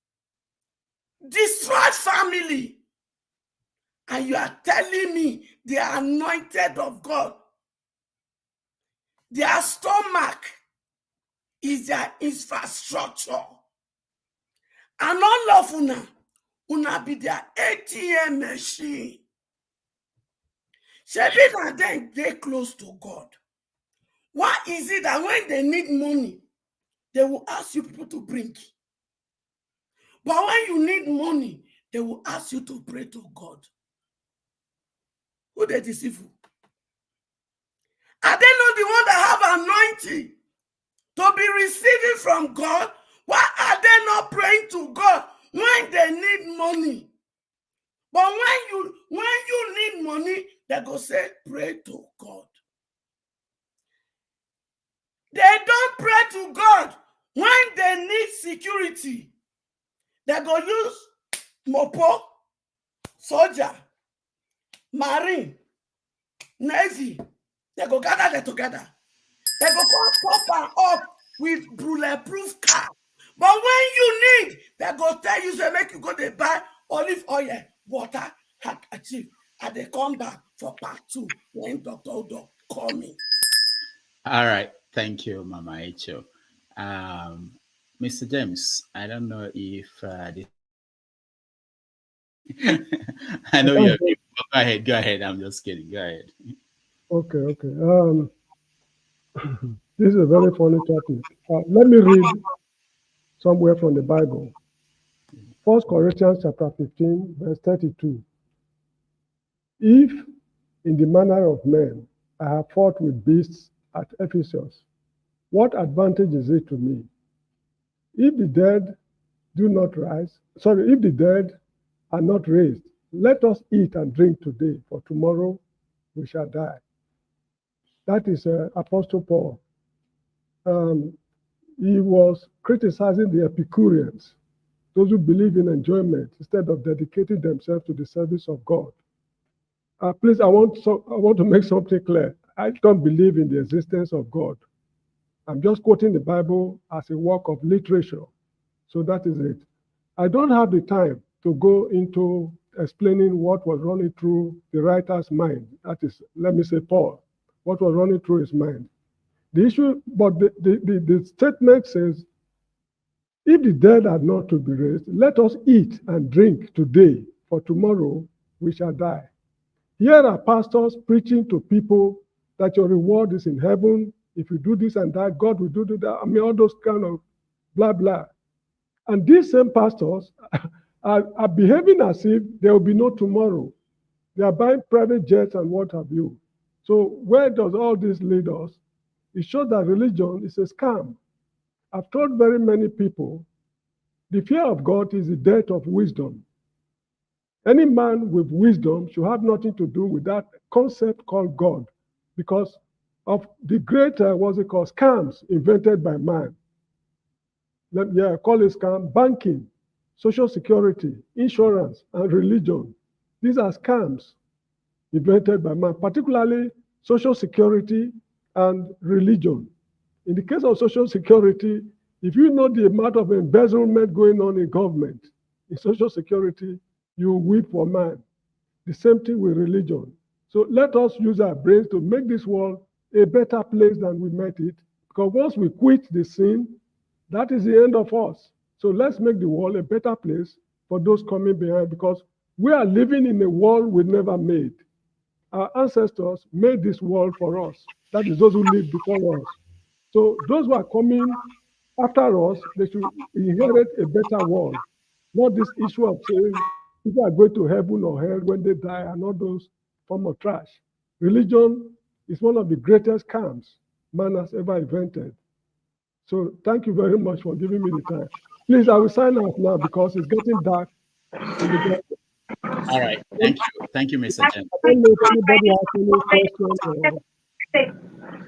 destroyed family. And you are telling me they are anointed of God. Their stomach is their infrastructure. And all of una be their ATM machine. Shebi and then they close to God. Why is it that when they need money, they will ask you people to bring? But when you need money, they will ask you to pray to God. Who they deceive you? Are they not the one that have anointing to be receiving from God? Why are they not praying to God when they need money? But when you need money, they go say, pray to God. They don't pray to God when they need security. They go use mopo, soldier, marine, navy. They go gather them together. They go pop up with bulletproof car. But when you need, they go tell you, say, make you go to buy olive oil, water, handkerchief, and they come back for part 2 when Dr. Odo call me. All right. Thank you, Mama Echo. Mr. James, I don't know if I know you're. Go ahead. I'm just kidding. Go ahead. Okay. This is a very funny topic. Let me read somewhere from the Bible. 1 Corinthians chapter 15, verse 32. If in the manner of men I have fought with beasts at Ephesus, what advantage is it to me? If the dead do not rise, if the dead are not raised, let us eat and drink today, for tomorrow we shall die. That is Apostle Paul. He was criticizing the Epicureans, those who believe in enjoyment instead of dedicating themselves to the service of God. Please, I want to make something clear. I don't believe in the existence of God. I'm just quoting the Bible as a work of literature. So that is it. I don't have the time to go into explaining what was running through the writer's mind. That is, let me say Paul, what was running through his mind. The issue, but the statement says, if the dead are not to be raised, let us eat and drink today, for tomorrow we shall die. Here are pastors preaching to people that your reward is in heaven. If you do this and that, God will do that. I mean, all those kind of blah, blah. And these same pastors are behaving as if there will be no tomorrow. They are buying private jets and what have you. So where does all this lead us? It shows that religion is a scam. I've told very many people, the fear of God is the death of wisdom. Any man with wisdom should have nothing to do with that concept called God, because of the great, scams invented by man. Call it scam, banking, social security, insurance, and religion. These are scams invented by man, particularly social security and religion. In the case of social security, if you know the amount of embezzlement going on in government, in social security, you weep for man. The same thing with religion. So let us use our brains to make this world a better place than we met it. Because once we quit the sin, that is the end of us. So let's make the world a better place for those coming behind, because we are living in a world we never made. Our ancestors made this world for us. That is those who lived before us. So those who are coming after us, they should inherit a better world. Not this issue of saying people are going to heaven or hell when they die, and all those form of trash. Religion is one of the greatest scams man has ever invented. So thank you very much for giving me the time. Please, I will sign off now because it's getting dark. All right. Thank you, Mr. Chen. I don't know if anybody has any questions.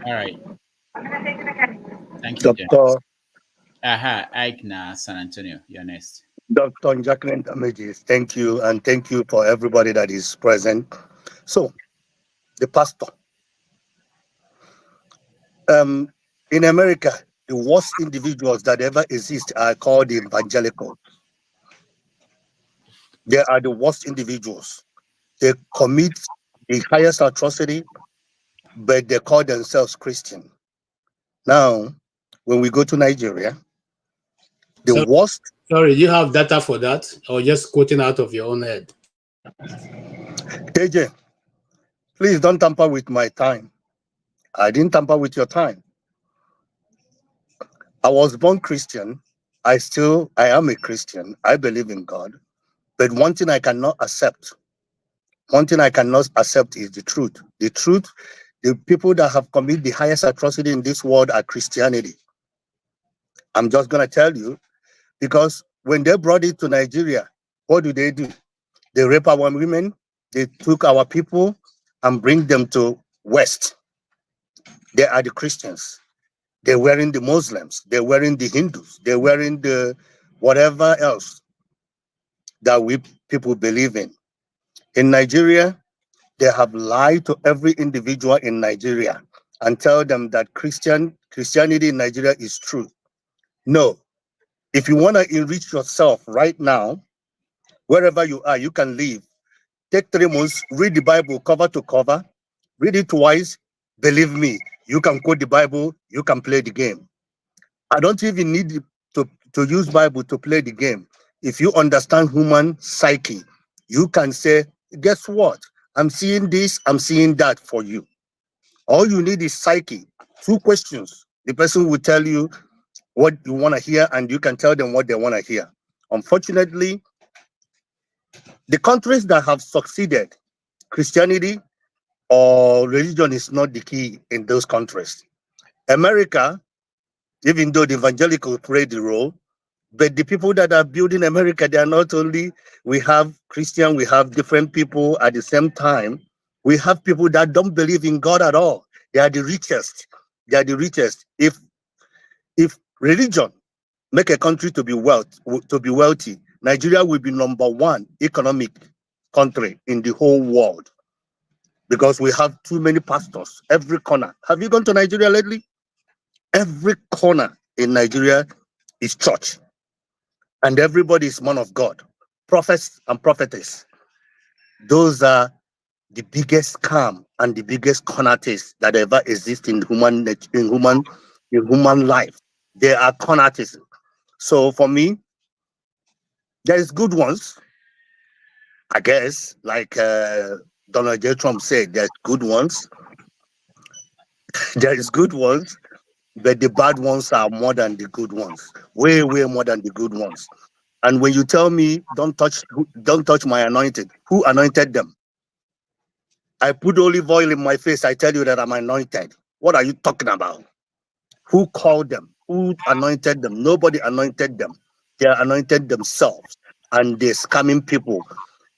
All right. Thank you, Dr. Aikna San Antonio, you're next. Dr. Jacqueline Damages, thank you, and thank you for everybody that is present. So, the pastor. In America, the worst individuals that ever exist are called the evangelicals. They are the worst individuals. They commit the highest atrocity, but they call themselves Christian. Now, when we go to Nigeria, the worst. Sorry, you have data for that, or just quoting out of your own head? AJ, please don't tamper with my time. I didn't tamper with your time. I was born Christian. I am a Christian. I believe in God. But one thing I cannot accept is the truth. The truth, the people that have committed the highest atrocity in this world are Christianity. I'm just going to tell you, because when they brought it to Nigeria, what do? They rape our women. They took our people and bring them to West. They are the Christians. They're wearing the Muslims. They're wearing the Hindus. They're wearing the whatever else that we people believe in. In Nigeria, they have lied to every individual in Nigeria and tell them that Christianity in Nigeria is true. No. If you want to enrich yourself right now, wherever you are, you can leave. Take 3 months, read the Bible cover to cover, read it twice. Believe me, you can quote the Bible, you can play the game. I don't even need to use Bible to play the game. If you understand human psyche, you can say, guess what? I'm seeing this, I'm seeing that for you. All you need is psyche. 2 questions. The person will tell you, what you want to hear, and you can tell them what they want to hear. Unfortunately, the countries that have succeeded, Christianity or religion is not the key in those countries. America, even though the evangelical play the role, but the people that are building America, they are not only, we have Christian, we have different people at the same time. We have people that don't believe in God at all. They are the richest. They are the richest. If religion make a country to be wealthy, Nigeria will be #1 economic country in the whole world, because we have too many pastors every corner. Have you gone to Nigeria lately? Every corner in Nigeria is church, and everybody is man of God, prophets and prophetess. Those are the biggest scam and the biggest conartists that ever exist in human life. They are conartists. So for me, there's good ones, I guess, like Donald J. Trump said, there's good ones. There is good ones, but the bad ones are more than the good ones. Way, way more than the good ones. And when you tell me, don't touch my anointed, who anointed them? I put olive oil in my face, I tell you that I'm anointed. What are you talking about? Who called them? Who anointed them? Nobody anointed them. They anointed themselves, and they're scamming people.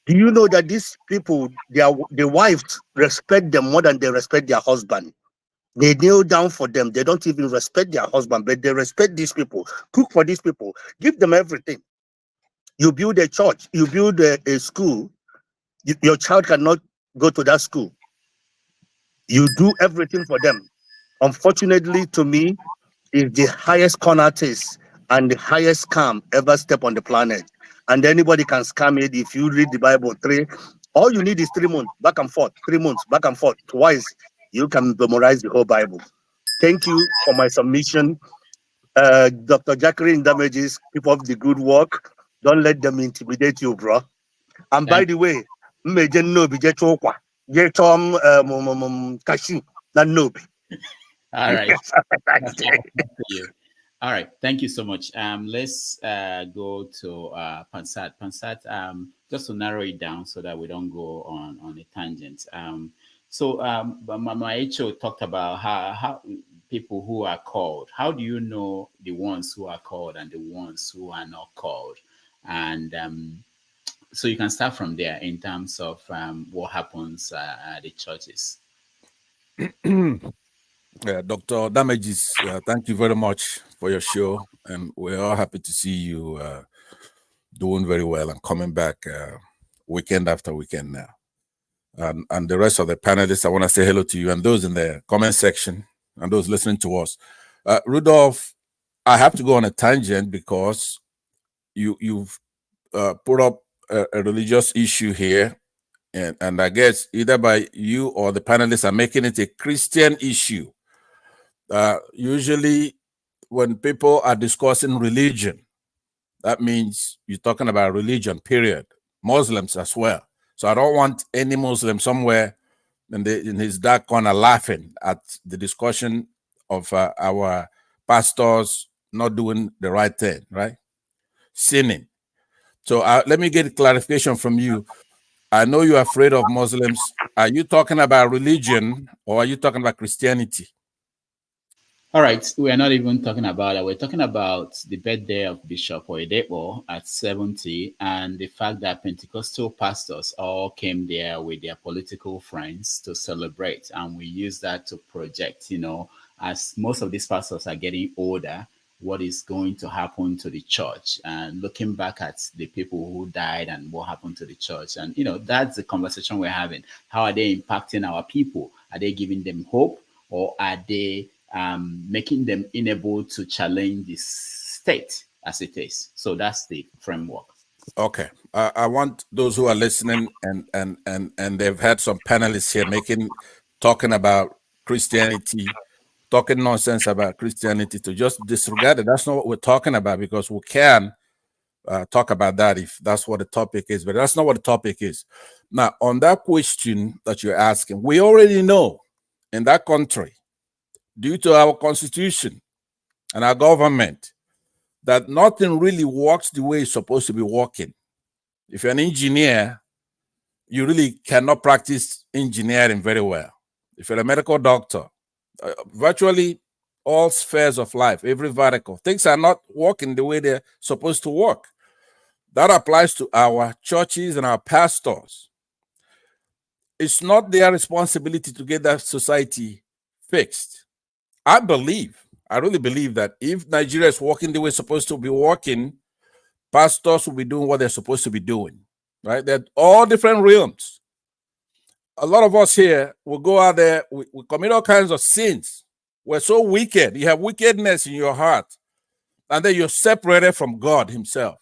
Do you know that these people, their wives respect them more than they respect their husband? They kneel down for them. They don't even respect their husband, but they respect these people. Cook for these people. Give them everything. You build a church. You build a school. Your child cannot go to that school. You do everything for them. Unfortunately, to me, is the highest con artist and the highest scam ever step on the planet. And anybody can scam it. If you read the Bible, all you need is 3 months, back and forth, 3 months, back and forth, twice. You can memorize the whole Bible. Thank you for my submission. Dr. Jacqueline Damages, keep up the good work. Don't let them intimidate you, bro. And by the way, cashew, not nobi. All right. All right. Thank you so much. Let's go to Pansat. Pansat, just to narrow it down so that we don't go on a tangent. My HO talked about how people who are called. How do you know the ones who are called and the ones who are not called? And so you can start from there in terms of what happens at the churches. Dr. Damages, thank you very much for your show, and we're all happy to see you doing very well and coming back weekend after weekend now. And the rest of the panelists, I want to say hello to you and those in the comment section and those listening to us. Rudolph, I have to go on a tangent because you've put up a religious issue here, and I guess either by you or the panelists are making it a Christian issue. Usually when people are discussing religion, that means you're talking about religion, period. Muslims as well. So I don't want any Muslim somewhere in his dark corner laughing at the discussion of our pastors not doing the right thing, right? Sinning. So let me get a clarification from you. I know you're afraid of Muslims. Are you talking about religion or are you talking about Christianity? All right, we are not even talking about that. We're talking about the birthday of Bishop Oyedepo at 70 and the fact that Pentecostal pastors all came there with their political friends to celebrate. And we use that to project, as most of these pastors are getting older, what is going to happen to the church, and looking back at the people who died and what happened to the church. And, that's the conversation we're having. How are they impacting our people? Are they giving them hope, or are they making them unable to challenge the state as it is? So that's the framework. Okay. I want those who are listening and they've had some panelists here talking about Christianity, talking nonsense about Christianity, to just disregard it. That's not what we're talking about, because we can talk about that if that's what the topic is, but that's not what the topic is. Now, on that question that you're asking, we already know in that country, due to our constitution, and our government that nothing really works the way it's supposed to be working. If you're an engineer, you really cannot practice engineering very well. If you're a medical doctor, virtually all spheres of life, every vertical, things are not working the way they're supposed to work. That applies to our churches and our pastors. It's not their responsibility to get that society fixed. I really believe that if Nigeria is working the way it's supposed to be working, pastors will be doing what they're supposed to be doing, right? They're all different realms. A lot of us here will go out there, we commit all kinds of sins. We're so wicked. You have wickedness in your heart, and then you're separated from God himself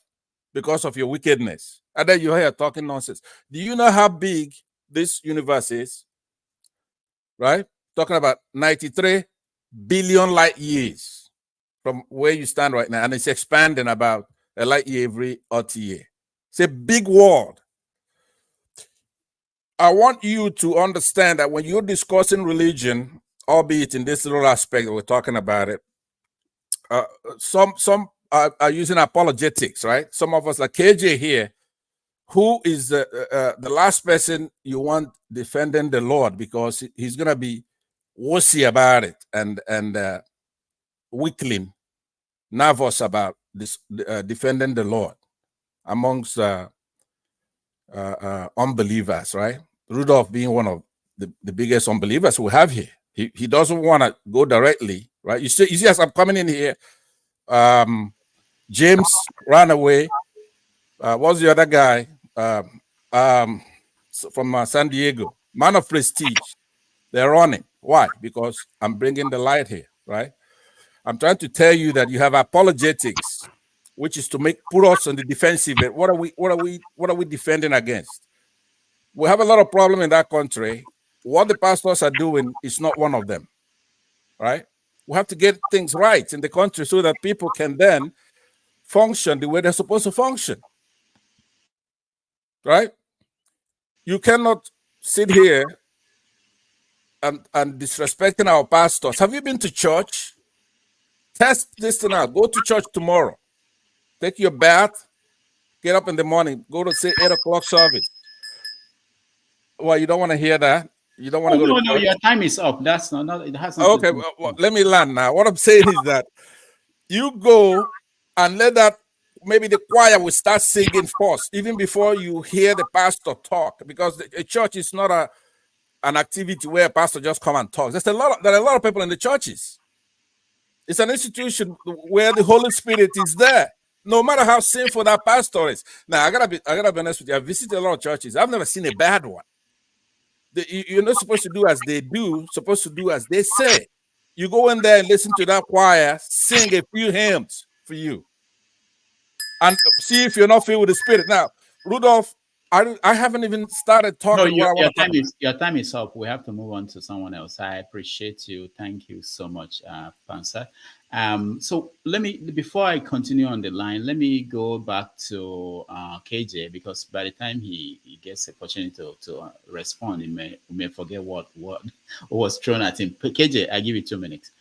because of your wickedness. And then you're here talking nonsense. Do you know how big this universe is? Right? Talking about 93 billion light years from where you stand right now, and it's expanding about a light year every 30 years. It's a big world. I want you to understand that when you're discussing religion, albeit in this little aspect that we're talking about it, some are using apologetics, right? Some of us, like KJ here, who is the last person you want defending the Lord, because he's going to be wussy about it and weakling, nervous about this defending the Lord amongst unbelievers, right? Rudolph being one of the biggest unbelievers we have here. He doesn't want to go directly, right? You see as I'm coming in here, James ran away. What's the other guy? From San Diego, man of prestige. They're running. Why? Because I'm bringing the light here, right? I'm trying to tell you that you have apologetics, which is to put us on the defensive. What are we defending against? We have a lot of problem in that country. What the pastors are doing is not one of them, right? We have to get things right in the country so that people can then function the way they're supposed to function, right? You cannot sit here and disrespecting our pastors. Have you been to church? Test this thing out. Go to church tomorrow. Take your bath. Get up in the morning. Go to, say, 8 o'clock service. Well, you don't want to hear that. You don't want to go to church. No, your time is up. That's not it has okay. Well, let me land now. What I'm saying is that you go and let that, maybe the choir will start singing first, even before you hear the pastor talk, because a church is not an activity where a pastor just come and talks. There are a lot of people in the churches. It's an institution where the Holy Spirit is there, no matter how sinful that pastor is. Now, I gotta be honest with you. I've visited a lot of churches. I've never seen a bad one. You're not supposed to do as they do, supposed to do as they say. You go in there and listen to that choir sing a few hymns for you, and see if you're not filled with the Spirit. Now, Rudolph, I haven't even started talking. No, your time is up. We have to move on to someone else. I appreciate you. Thank you so much, Pansa. So before I continue on the line, let me go back to KJ, because by the time he gets the opportunity to respond, he may forget what was thrown at him. KJ, I give you 2 minutes.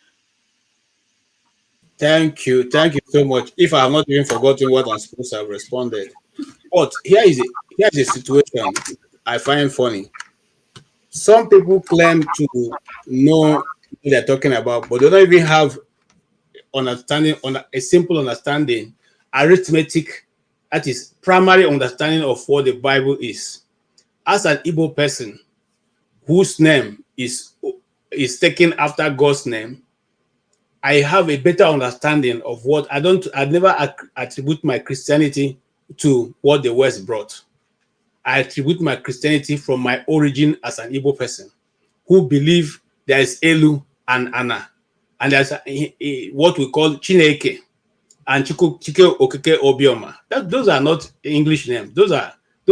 Thank you so much. If I have not even forgotten what I'm supposed to have responded, but here is a situation I find funny. Some people claim to know what they're talking about, but they don't even have understanding, on a simple understanding, arithmetic, that is primary understanding of what the Bible is. As an Igbo person whose name is taken after God's name, I have a better understanding of what I never attribute my Christianity to what the West brought. I attribute my Christianity from my origin as an Igbo person who believe there is Elu and Anna, and there's what we call Chineke and Chike Okike Obioma. Those are not English names. Those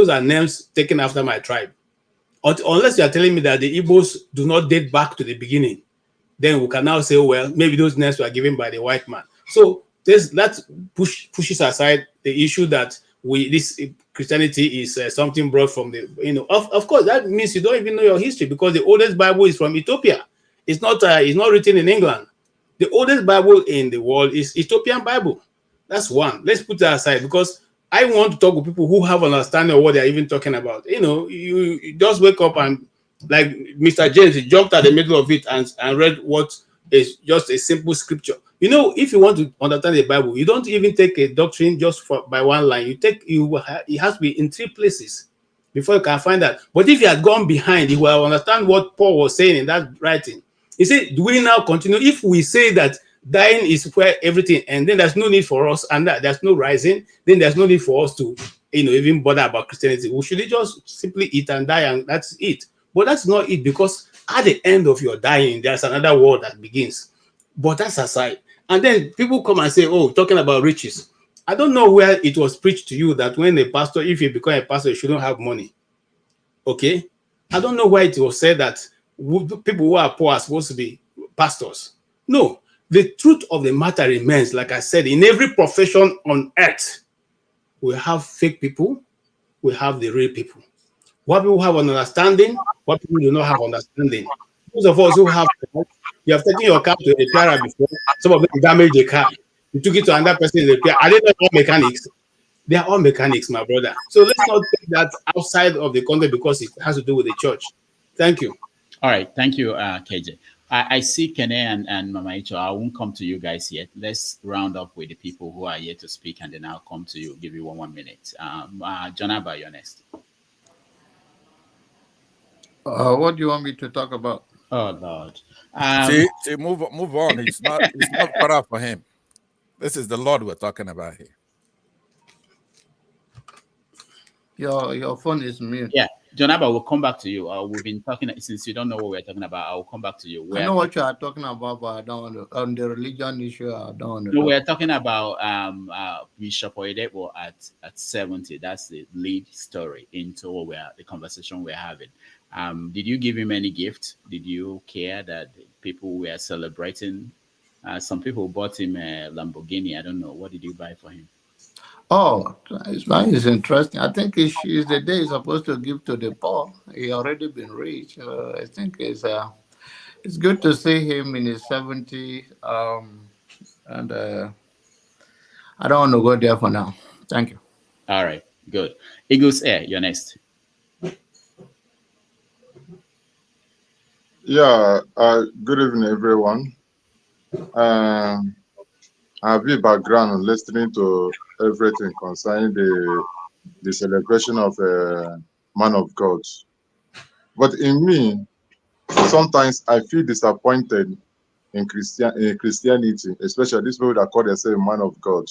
are names taken after my tribe. Unless you are telling me that the Igbos do not date back to the beginning, then we can now say, well, maybe those names were given by the white man. So that pushes aside the issue that this Christianity is something brought from the, of course, that means you don't even know your history, because the oldest Bible is from Ethiopia. It's not written in England. The oldest Bible in the world is Ethiopian Bible. That's one. Let's put that aside because I want to talk with people who have an understanding of what they're even talking about. You know, you just wake up and like Mr. James, he jumped at the middle of it and read what is just a simple scripture. You know, if you want to understand the Bible, you don't even take a doctrine just by one line. It has to be in 3 places before you can find that. But if you had gone behind, you will understand what Paul was saying in that writing. He said, do we now continue? If we say that dying is where everything, and then there's no need for us, and that there's no rising, then there's no need for us to, even bother about Christianity. We should just simply eat and die, and that's it. But that's not it, because at the end of your dying, there's another world that begins. But that's aside. And then people come and say, oh, talking about riches. I don't know where it was preached to you that when a pastor, if you become a pastor, you shouldn't have money. Okay? I don't know why it was said that people who are poor are supposed to be pastors. No. The truth of the matter remains, like I said, in every profession on earth, we have fake people, we have the real people. What people have an understanding, what people do not have understanding. Those of us who have, you have taken your car to a repairer before, some of them damaged the car. You took it to another person in the repair. Are they not all mechanics? They are all mechanics, my brother. So let's not take that outside of the context because it has to do with the church. Thank you. All right. Thank you, KJ. I see Kene and Mama Icho. I won't come to you guys yet. Let's round up with the people who are here to speak, and then I'll come to you, give you one minute. John Abba, you're next. What do you want me to talk about? Oh, Lord. See, move on. It's not part out for him. This is the Lord we're talking about here. Your phone is mute. Yeah. John Abba, we'll come back to you. We've been talking, since you don't know what we're talking about, I'll come back to you. I know what you are talking about, but I don't want to, on the religion issue, I don't want to. No, we're talking about Bishop Oyedepo at 70. That's the lead story into the conversation we're having. Did you give him any gift? Did you care that people were celebrating? Some people bought him a Lamborghini. I don't know. What did you buy for him? Oh, it's interesting. I think it's the day he's supposed to give to the poor. He already been rich. I think it's good to see him in his 70s. And I don't want to go there for now. Thank you. All right, good. Eagles Air, you're next. Yeah, good evening, everyone. I have a background on listening to everything concerning the celebration of a man of God. But in me, sometimes I feel disappointed in Christianity, especially these people that call themselves man of God.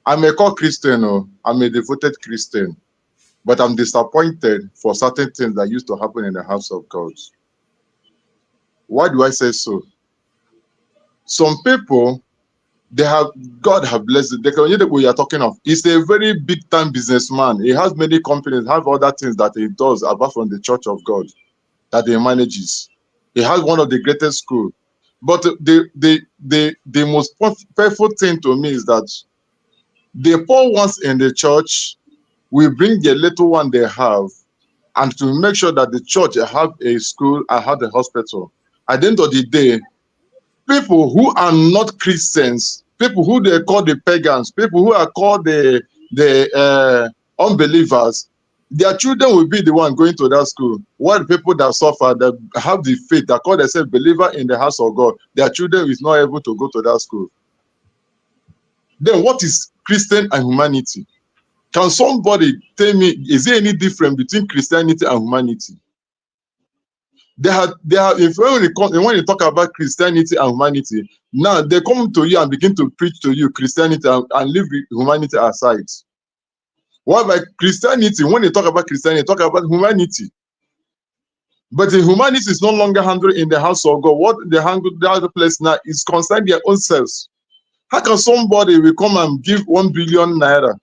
I'm a core Christian, I'm a devoted Christian, but I'm disappointed for certain things that used to happen in the house of God. Why do I say so? Some people, God have blessed it. The community we are talking of, he's a very big time businessman. He has many companies, have other things that he does apart from the church of God that he manages. He has one of the greatest schools. But the most painful thing to me is that the poor ones in the church will bring the little one they have and to make sure that the church have a school and have a hospital. At the end of the day, people who are not Christians, people who they call the pagans, people who are called the unbelievers, their children will be the one going to that school. While people that suffer, that have the faith, that call themselves believer in the house of God, their children is not able to go to that school. Then what is Christian and humanity? Can somebody tell me, is there any difference between Christianity and humanity? If when you talk about Christianity and humanity, now they come to you and begin to preach to you Christianity and leave humanity aside. Why by Christianity, when you talk about Christianity, talk about humanity. But the humanity is no longer handled in the house of God. What they handle the other place now is concern their own selves. How can somebody will come and give 1 billion naira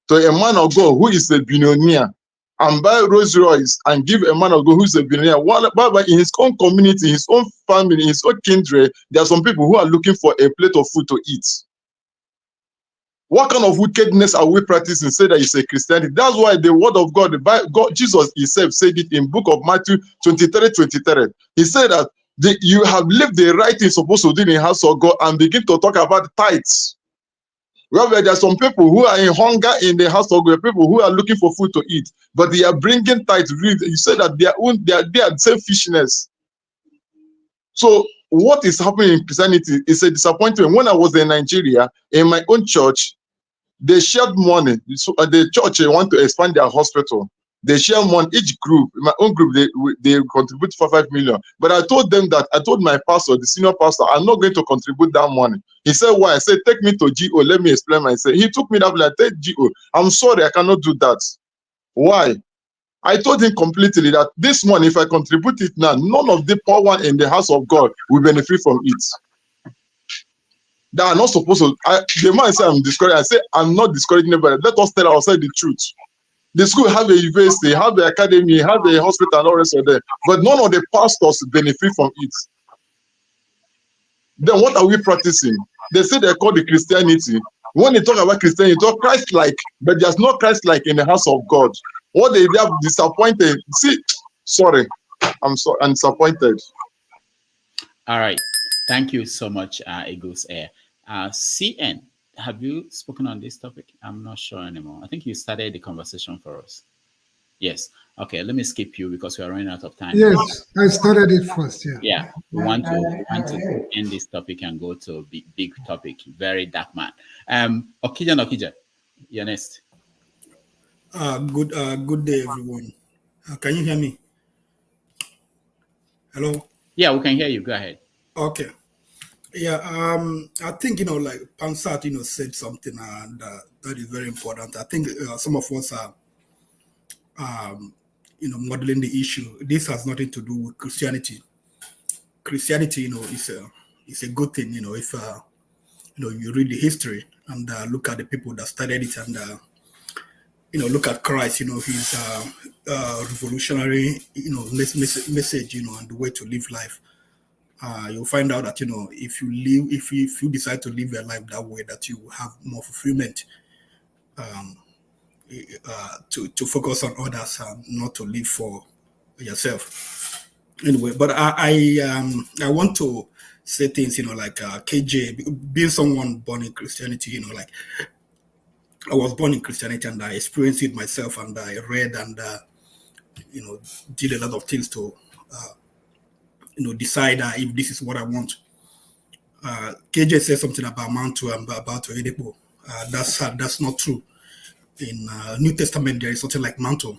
to a man of God who is a billionaire and buy Rolls Royce and give a man of God who is a billionaire? But in his own community, his own family, his own kindred, there are some people who are looking for a plate of food to eat. What kind of wickedness are we practicing? Say that it's a Christianity. That's why the word of God, Jesus himself said it in book of Matthew 23:23. He said that You have lived the right thing supposed to do in the house of God and begin to talk about tithes. Well, there are some people who are in hunger in the house of God, people who are looking for food to eat, but they are bringing tithes. You said that they are selfishness. So what is happening in Christianity is a disappointment. When I was in Nigeria, in my own church, they shared money. So the church want to expand their hospital. They share money. Each group, my own group, they contribute for 5 million. But I told them that, I told my pastor, the senior pastor, I'm not going to contribute that money. He said, why? I said, take me to GO. Let me explain myself. He took me that like, take GO. I'm sorry, I cannot do that. Why? I told him completely that this money, if I contribute it now, none of the poor one in the house of God will benefit from it. They are not supposed to. The man said I'm discouraged. I say I'm not discouraging anybody. Let us tell ourselves the truth. The school have a university, have the academy, have the hospital, and all the rest of them. But none of the pastors benefit from it. Then what are we practicing? They say they call it Christianity. When they talk about Christianity, they talk Christ-like, but there's no Christ-like in the house of God. What they have disappointed. See, sorry, I'm disappointed. All right, thank you so much, Ego's Air. CN, have you spoken on this topic? I'm not sure anymore. I think you started the conversation for us. Yes. Okay, let me skip you because we are running out of time. Yes, I started it first. Yeah. Yeah, we want to end this topic and go to a big topic. Very dark man. Okija, you're next. Good day, everyone. Can you hear me? Hello? Yeah, we can hear you. Go ahead. Okay. Yeah, I think, like Pansat, said something and that is very important. I think some of us are, modeling the issue. This has nothing to do with Christianity. Christianity, is a good thing, if, you read the history and look at the people that started it and, look at Christ, his revolutionary, message, and the way to live life. You'll find out that, if you decide to live your life that way, that you have more fulfillment, to focus on others and not to live for yourself. Anyway, but I want to say things, like KJ, being someone born in Christianity, like I was born in Christianity and I experienced it myself and I read and, did a lot of things to, decide if this is what I want. KJ said something about Mantu and about Oyedepo. That's not true. In New Testament, there is something like Mantu.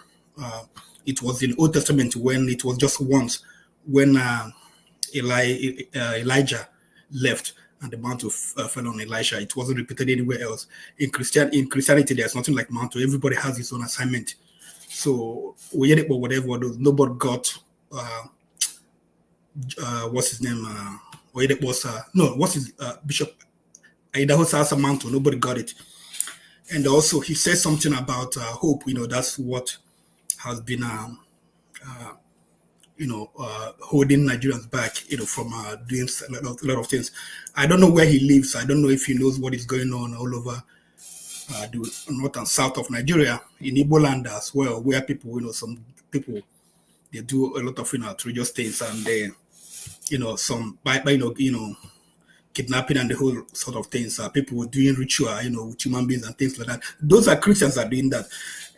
It was in Old Testament when it was just once, when Elijah left and the mantle fell on Elisha. It wasn't repeated anywhere else. In Christianity, there's nothing like mantle. Everybody has his own assignment. So Oyedepo, whatever, nobody got what's his name? Oyedepo's what's his Bishop Idaho's mantle. Nobody got it. And also he said something about hope. That's what has been holding Nigerians back, from doing a lot of things. I don't know where he lives. I don't know if he knows what is going on all over the north and south of Nigeria, in Igbo land as well, where people, some people, they do a lot of, outrageous things, and they, some, kidnapping and the whole sort of things. People doing ritual, with human beings and things like that. Those are Christians that are doing that.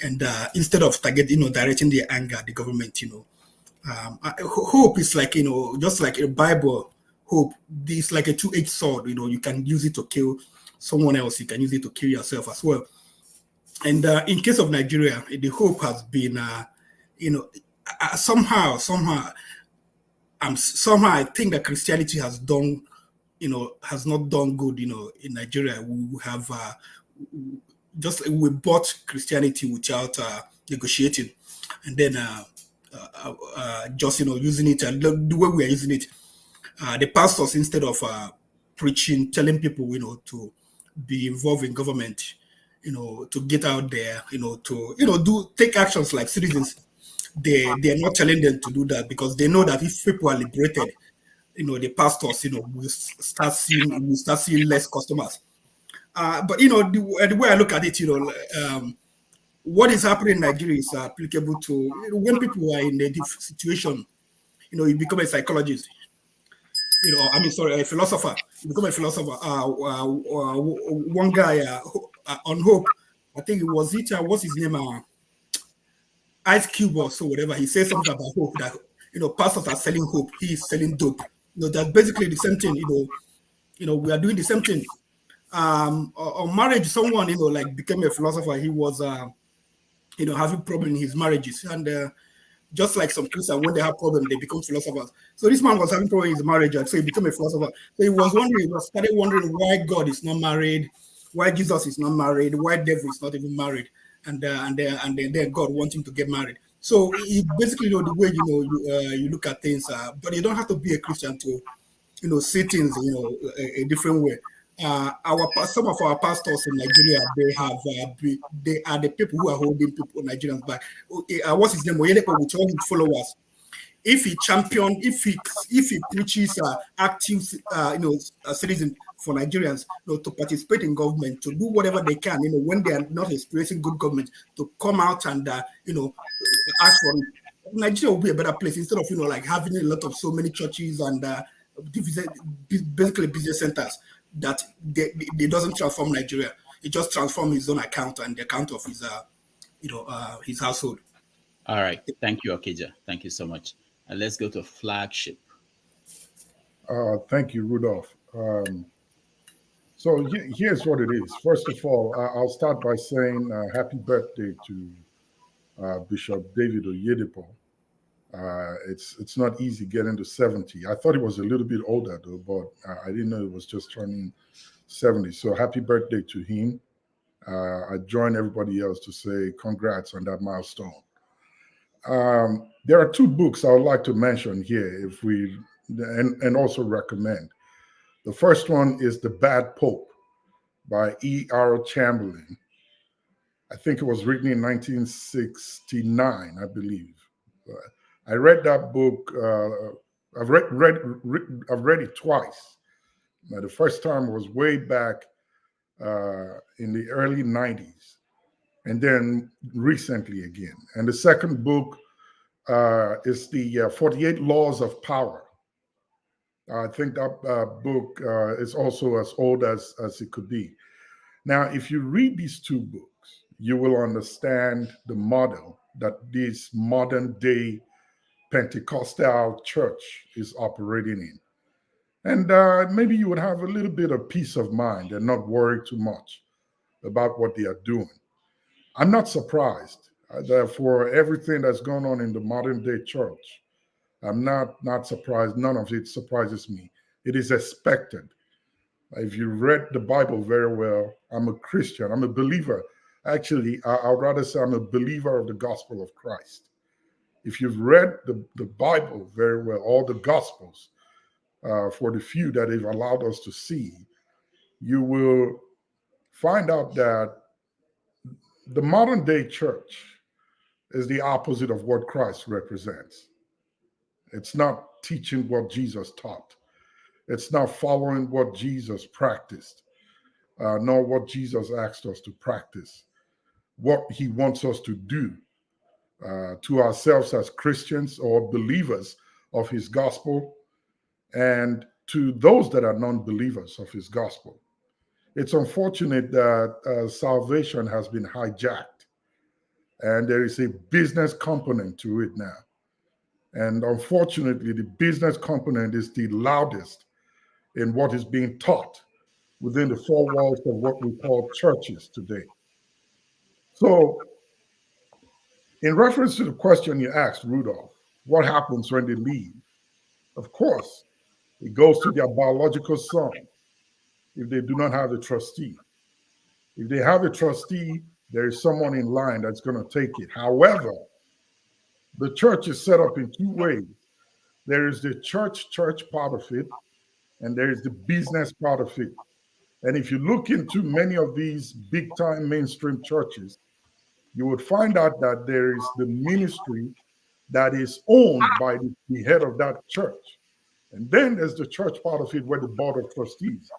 And instead of directing their anger at the government, hope is like, just like a Bible, hope, this like a two-edged sword, you can use it to kill someone else, you can use it to kill yourself as well. And in case of Nigeria, the hope has been, somehow I think that Christianity has done, has not done good, in Nigeria. We have we bought Christianity without negotiating, and then just using it and the way we are using it. The pastors, instead of preaching, telling people, to be involved in government, to get out there, to take actions like citizens. They are not telling them to do that because they know that if people are liberated, the pastors, will start seeing less customers. But the way I look at it, what is happening in Nigeria is applicable to when people are in a different situation. You become a psychologist. I mean, sorry, a philosopher. He became a philosopher. One guy on Hope, I think it was what's his name? Ice Cube or so, whatever. He says something about hope that pastors are selling hope. He's selling dope. That's basically the same thing. We are doing the same thing. On marriage, someone like became a philosopher. He was having problem in his marriages, and just like some Christians, when they have problems, they become philosophers. So this man was having problem in his marriage, and so he became a philosopher. So he started wondering why God is not married, why Jesus is not married, why devil is not even married, and then God wants him to get married. So he basically the way you look at things, but you don't have to be a Christian to see things a different way. Some of our pastors in Nigeria, they are the people who are holding people Nigerians back. What's his name? Oyedepo with all his followers. If he preaches active citizens for Nigerians to participate in government, to do whatever they can, when they are not experiencing good government, to come out and ask for it. Nigeria will be a better place instead of like having a lot of so many churches and basically business centers that they doesn't transform Nigeria. It just transforms his own account and the account of his his household. All right, thank you, Okija. Thank you so much. Let's go to Flagship. Thank you, Rudolph. So here's what it is. First of all, I'll start by saying happy birthday to Bishop David Oyedepo. It's not easy getting to 70. I thought he was a little bit older though, but I didn't know he was just turning 70. So happy birthday to him. I join everybody else to say congrats on that milestone. There are two books I would like to mention here and also recommend. The first one is The Bad Pope by E.R. Chamberlain. I think it was written in 1969, I believe. I read that book. I've read it twice. Now, the first time was way back in the early 90s, and then recently again. And the second book is the 48 Laws of Power. I think that book is also as old as it could be. Now, if you read these two books, you will understand the model that this modern day Pentecostal church is operating in. And maybe you would have a little bit of peace of mind and not worry too much about what they are doing. I'm not surprised that for everything that's going on in the modern day church. I'm not surprised. None of it surprises me. It is expected. If you read the Bible very well, I'm a Christian. I'm a believer. Actually, I'd rather say I'm a believer of the gospel of Christ. If you've read the Bible very well, all the Gospels, for the few that they've allowed us to see, you will find out that the modern day church is the opposite of what Christ represents. It's not teaching what Jesus taught. It's not following what Jesus practiced, nor what Jesus asked us to practice, what he wants us to do. To ourselves as Christians or believers of his gospel, and to those that are non-believers of his gospel. It's unfortunate that salvation has been hijacked, and there is a business component to it now. And unfortunately, the business component is the loudest in what is being taught within the four walls of what we call churches today. So, in reference to the question you asked, Rudolph, what happens when they leave? Of course, it goes to their biological son if they do not have a trustee. If they have a trustee, there is someone in line that's going to take it. However, the church is set up in two ways. There is the church part of it, and there is the business part of it. And if you look into many of these big-time mainstream churches, you would find out that there is the ministry that is owned by the head of that church. And then there's the church part of it where the board of trustees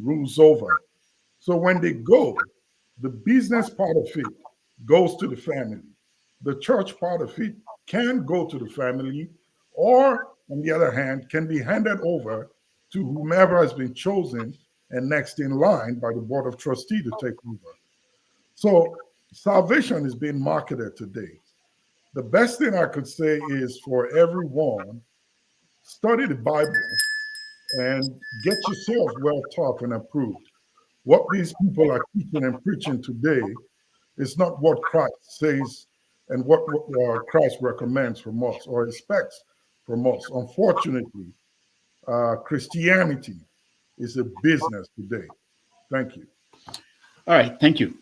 rules over. So when they go, the business part of it goes to the family. The church part of it can go to the family, or on the other hand, can be handed over to whomever has been chosen and next in line by the Board of Trustees to take over. So salvation is being marketed today. The best thing I could say is for everyone, study the Bible and get yourself well taught and approved. What these people are teaching and preaching today is not what Christ says and what Christ recommends from us or expects from us. Unfortunately, Christianity is a business today. Thank you. All right, thank you.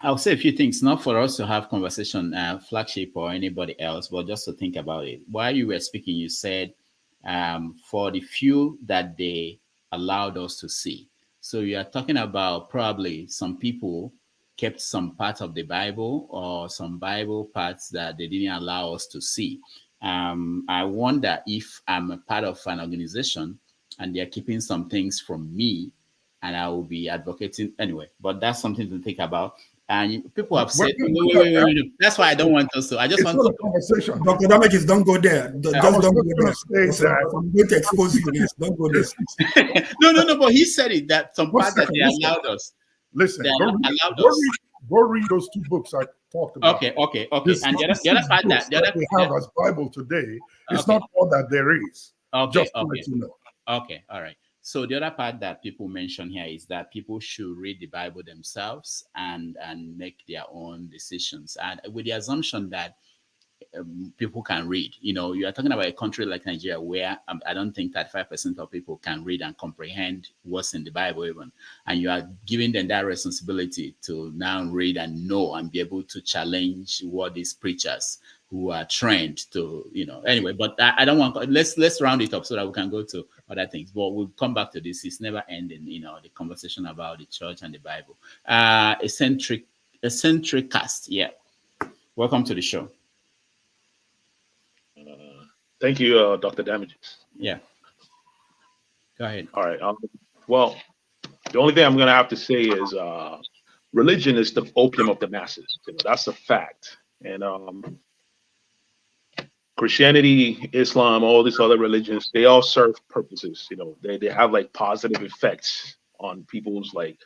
I'll say a few things, not for us to have conversation, Flagship or anybody else, but just to think about it. While you were speaking, you said for the few that they allowed us to see. So you are talking about probably some people kept some parts of the Bible or some Bible parts that they didn't allow us to see. I wonder if I'm a part of an organization and they're keeping some things from me and I will be advocating anyway, but that's something to think about. And people have said, wait. That's why I don't want us to. I just want to. Conversation. Dr. Damages, don't go there. Just don't go there. I'm going to expose you. Yes, don't go there. No. But he said it that some parts that they allowed us. Listen, go read those two books I talked about. Okay. And the other part that we have as Bible today, it's not all that there is. Just to let you know. Okay, all right. So the other part that people mention here is that people should read the Bible themselves and make their own decisions, and with the assumption that people can read. You know, you are talking about a country like Nigeria where I don't think that 5% of people can read and comprehend what's in the Bible even, and you are giving them that responsibility to now read and know and be able to challenge what these preachers who are trained to, anyway, but I don't want, let's round it up so that we can go to other things, but we'll come back to this. It's never ending, the conversation about the church and the Bible. Eccentric cast. Yeah. Welcome to the show. Thank you, Dr. Damages. Yeah. Go ahead. All right. Well, the only thing I'm going to have to say is religion is the opium of the masses. That's a fact. And Christianity, Islam, all these other religions, they all serve purposes. They have like positive effects on people's like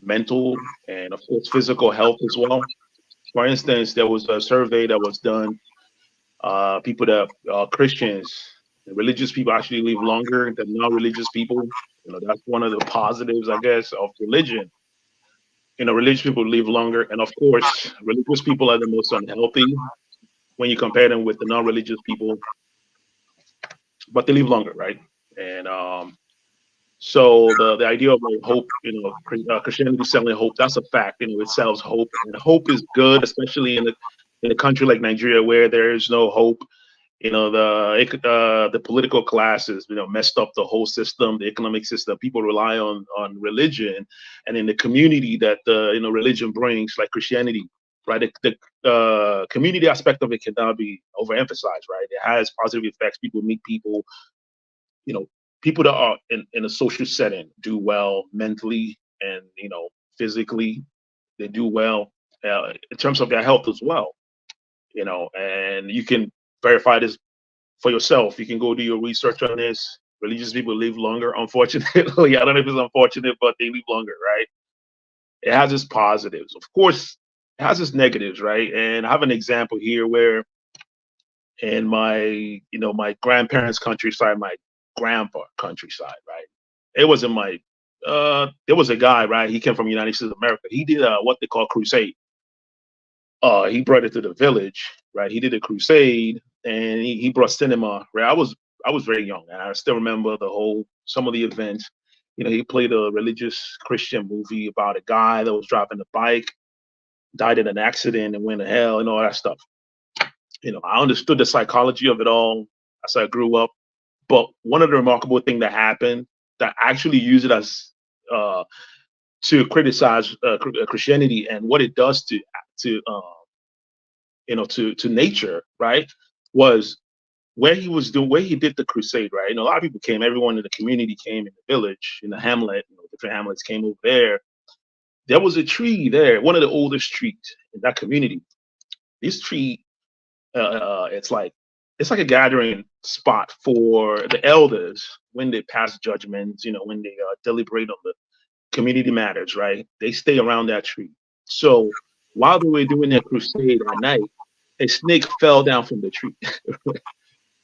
mental and of course physical health as well. For instance, there was a survey that was done. People that are Christians, religious people actually live longer than non-religious people. That's one of the positives, I guess, of religion. Religious people live longer, and of course, religious people are the most unhealthy when you compare them with the non-religious people, but they live longer, right? And so the idea of like hope, Christianity selling hope, that's a fact. It sells hope, and hope is good, especially in a country like Nigeria where there is no hope. The political classes, messed up the whole system, the economic system. People rely on religion, and in the community that religion brings, like Christianity, right? The community aspect of it cannot be overemphasized, right? It has positive effects. People meet people, people that are in a social setting do well mentally and physically. They do well in terms of their health as well. And you can verify this for yourself. You can go do your research on this. Religious people live longer, unfortunately. I don't know if it's unfortunate, but they live longer, right? It has its positives. Of course, it has its negatives, right? And I have an example here where in my, my grandparents' countryside, my grandpa countryside, right? It wasn't my, there was a guy, right? He came from the United States of America. He did what they call crusade. He brought it to the village, right? He did a crusade, and he brought cinema. Right, I was very young, and I still remember some of the events. He played a religious Christian movie about a guy that was driving a bike, died in an accident, and went to hell, and all that stuff. I understood the psychology of it all as I grew up. But one of the remarkable things that happened, that I actually use it as to criticize Christianity and what it does to nature, right? Was where he did the crusade, right? A lot of people came, everyone in the community came, in the village, in the hamlet, different hamlets came over there. There was a tree there, one of the oldest trees in that community. This tree, it's like it's like a gathering spot for the elders when they pass judgments, you know, when they deliberate on the community matters, right? They stay around that tree. So while they were doing their crusade at night, a snake fell down from the tree.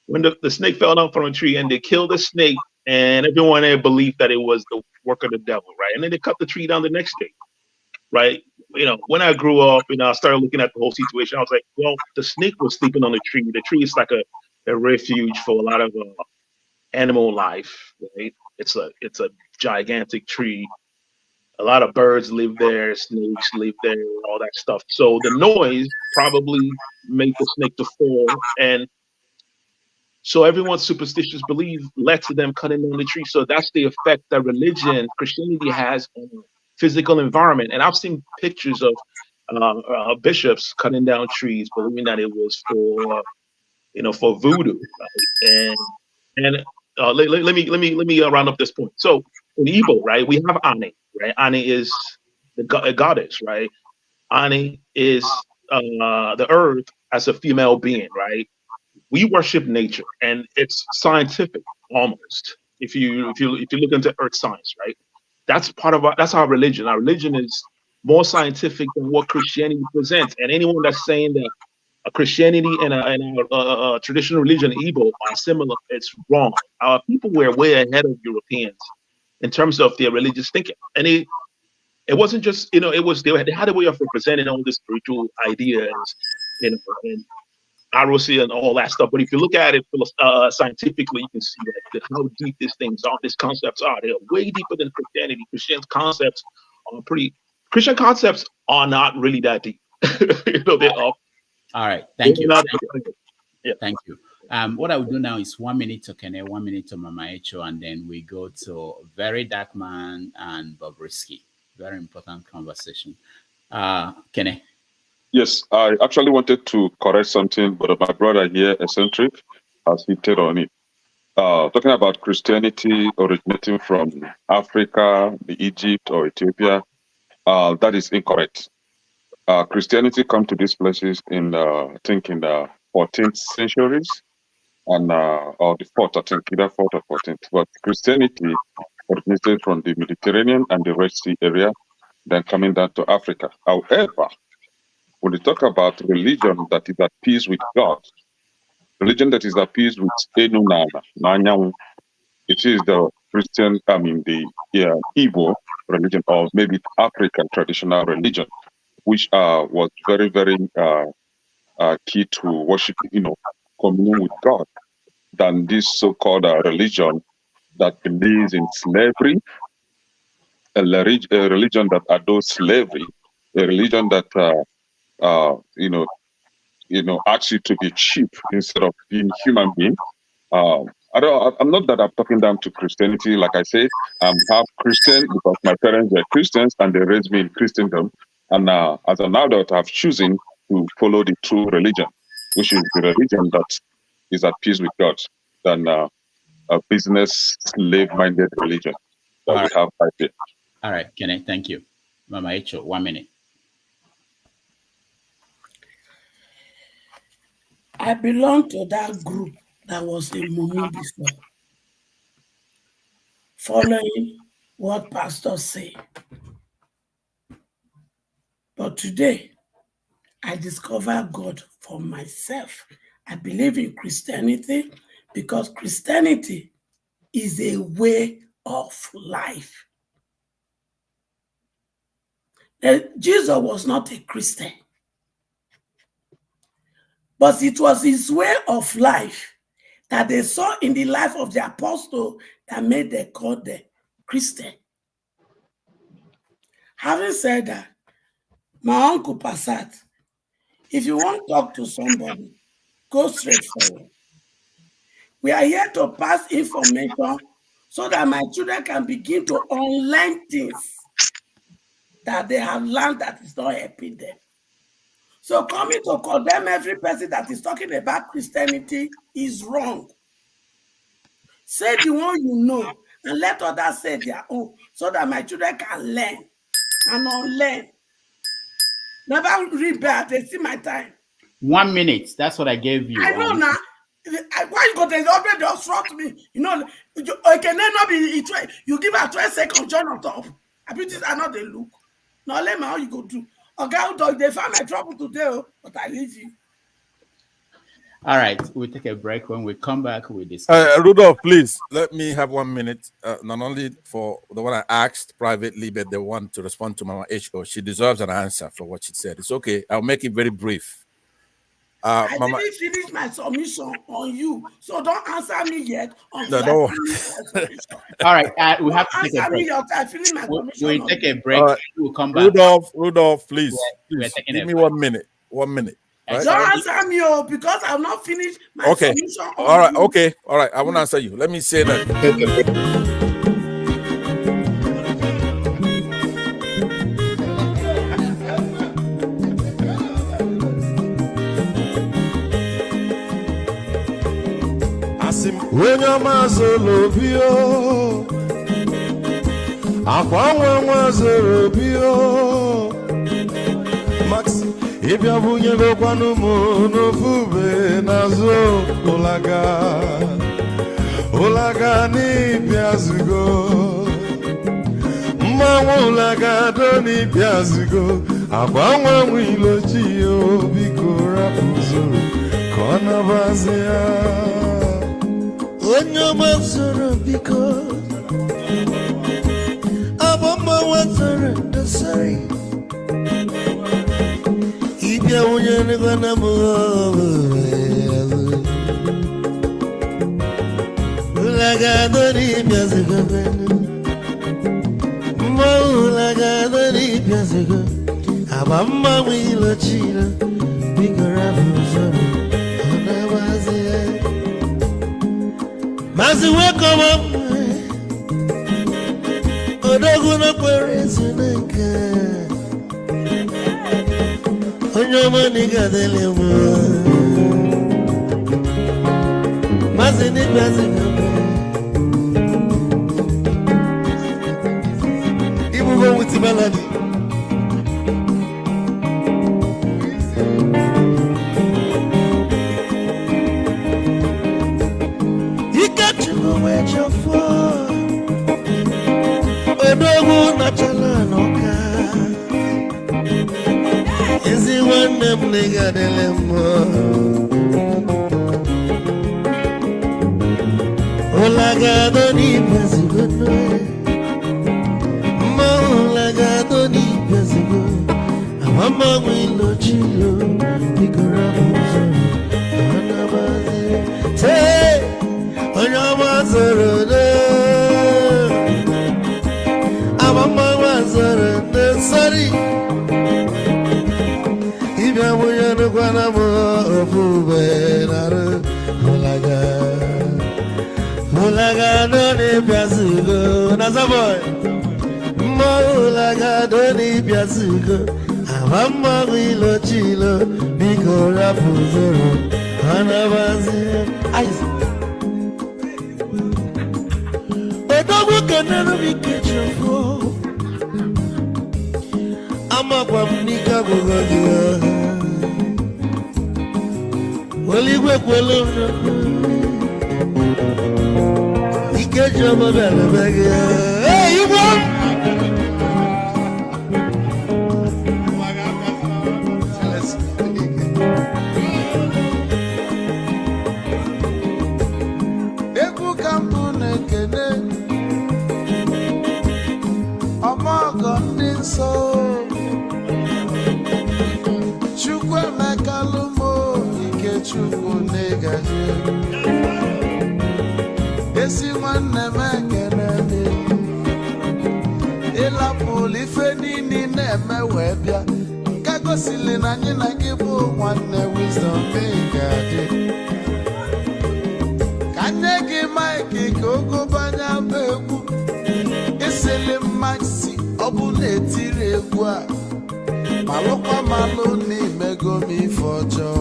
When the snake fell down from a tree and they killed the snake, and everyone there believed that it was the work of the devil, right? And then they cut the tree down the next day, right? You know, when I grew up, you know, I started looking at the whole situation. I was like, well, the snake was sleeping on the tree. The tree is like a refuge for a lot of animal life, right? It's a gigantic tree. A lot of birds live there, snakes live there, all that stuff. So the noise probably made the snake to fall, and so everyone's superstitious belief led to them cutting down the tree. So that's the effect that religion, Christianity has on the physical environment. And I've seen pictures of bishops cutting down trees, believing that it was for, you know, for voodoo. Right? And let me round up this point. So in Igbo, right, we have Ani, right? Ani is a goddess, right? Ani is the earth as a female being, right? We worship nature, and it's scientific almost. If you look into earth science, right? That's part of that's our religion. Our religion is more scientific than what Christianity presents. And anyone that's saying that Christianity and our traditional religion, Igbo, are similar, it's wrong. Our people were way ahead of Europeans in terms of their religious thinking, and it wasn't just, you know, it was they had a way of representing all these spiritual ideas, you know, and ROC and all that stuff. But if you look at it scientifically, you can see that how deep these things are, these concepts are. They're way deeper than Christianity. Christian concepts are not really that deep. You know, they are. All right, thank you. Yeah. Thank you. What I will do now is 1 minute to Kene, 1 minute to Mama Echo, and then we go to VeryDarkMan and Bobrisky. Very important conversation. Kene. Yes, I actually wanted to correct something, but my brother here, Eccentric, has hinted on it. Talking about Christianity originating from Africa, Egypt, or Ethiopia, that is incorrect. Christianity come to these places in, I think, in the 14th centuries, and or the 4th, I think, either 4th or 14th. But Christianity originated from the Mediterranean and the Red Sea area, then coming down to Africa. However, when we talk about religion that is at peace with God, religion that is at peace with Enunana, it is the Christian, the Igbo religion, or maybe African traditional religion, which was very, very key to worship, communion with God, than this so-called religion that believes in slavery, a religion that adores slavery, a religion that asks you to be cheap instead of being human being. I'm not that I'm talking down to Christianity. Like I said, I'm half Christian because my parents were Christians and they raised me in Christendom. And as an adult, I've chosen to follow the true religion, which is the religion that is at peace with God, than a business slave-minded religion that we have right here. All right, Kenneth, thank you. Mama Echo, 1 minute. I belong to that group that was in Mumu before, following what pastors say. But today, I discover God for myself. I believe in Christianity because Christianity is a way of life. Jesus was not a Christian, but it was his way of life that they saw in the life of the apostle that made them call them Christian. Having said that, my uncle Passat, if you want to talk to somebody, go straight forward. We are here to pass information so that my children can begin to unlearn things that they have learned that is not helping them. So coming to condemn every person that is talking about Christianity is wrong. Say the one you know and let others say their own so that my children can learn and unlearn. Never read bad, they see my time. 1 minute, that's what I gave you. I know now. Why you go there? Already obstruct me. You know, it can never be. You give her 12 seconds, join on top. I mean, these are not the look. Now let me how you go do. Okay, they found my trouble today, but I leave you. All right, we'll take a break. When we come back, we discuss. Rudolph, please let me have 1 minute. Not only for the one I asked privately, but the one to respond to Mama H.O. She deserves an answer for what she said. It's okay. I'll make it very brief. I Mama, didn't finish my submission on you, so don't answer me yet. No, don't. All right, we have to take a break. We'll take a break. We'll come back. Rudolph, please, give me 1 minute. 1 minute. Right? Don't answer me, because I've not finished my submission. All right. Okay. All right. I won't answer you. Let me say that. When your mazolo bio, akwa mazolo bio, Max, if you bunye go kwanu mo no fube nazo olaga ni piazugo, ulaga do ni piazugo, akwa wilo chio biko rapuzo, kona bazia. Onyo mazoro because abamba wazara dasari ibya unyane gana mo ulaga dori biazigo mo ulaga dori biazigo abamba wilo chira bigora buzoro ona wazia. Mazi welcome up. Odoguna kwerezineka. Onyoma nigadelemo. Mazi ni mazi ngame. Ibu go with melody. Where you for? Odogu na chalanoka. Is it one them nigga delemo? Olaga doni pesigo. Mo olaga doni pesigo. Amama wilo chilo. Bigora buzo. Anabazi. Say. Sorry, if I were to go Mulaga doni piazugo, Nazaboy. Mulaga doni piazugo. Amama wilo chilo, biko rapuzoro, anabazi. Odogu kenano mikechofo. Ama kwa mnika kugogia. Waligwe kwelo. Ikechomo bele bege. Hey, you want? Ebu kampune kene. So chukwe mekalumo ike chukwu negaje esi nwanne mekene ịlapụl ife niile na-eme wee bịa ka gosili na anyị na gị bụ nwanne wisdom ga-adị ka nye gị maịkị ka ogobanya bụ egwu isili maxi ọ bụ na-etiri egwu a malụkwa malụ n'imego m ife ọjọọ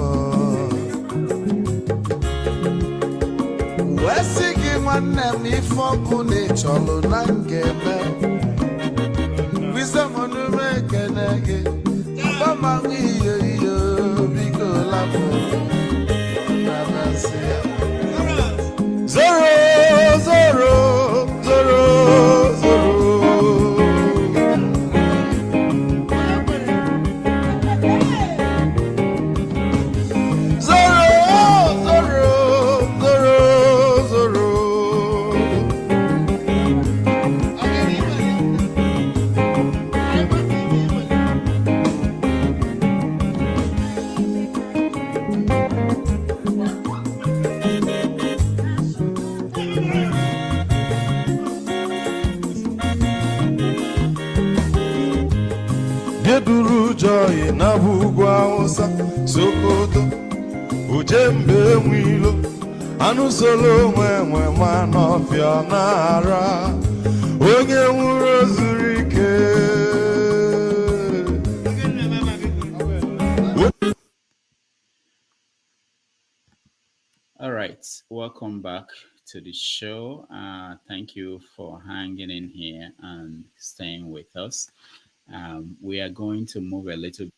wee sị gị nwanne m ife ọkụ na ịchọlụ na ngeme wisdom onume ekene gị gbamanwe iyo iyo biko lapụ na-abasị ya duru joy na bugwa Hausa Sokoto ujembe mwilo anu solo nwe ma n'ọfịa n'ara onye nwụrụ zuru ike. All right, welcome back to the show. Thank you for hanging in here and staying with us. We are going to move a little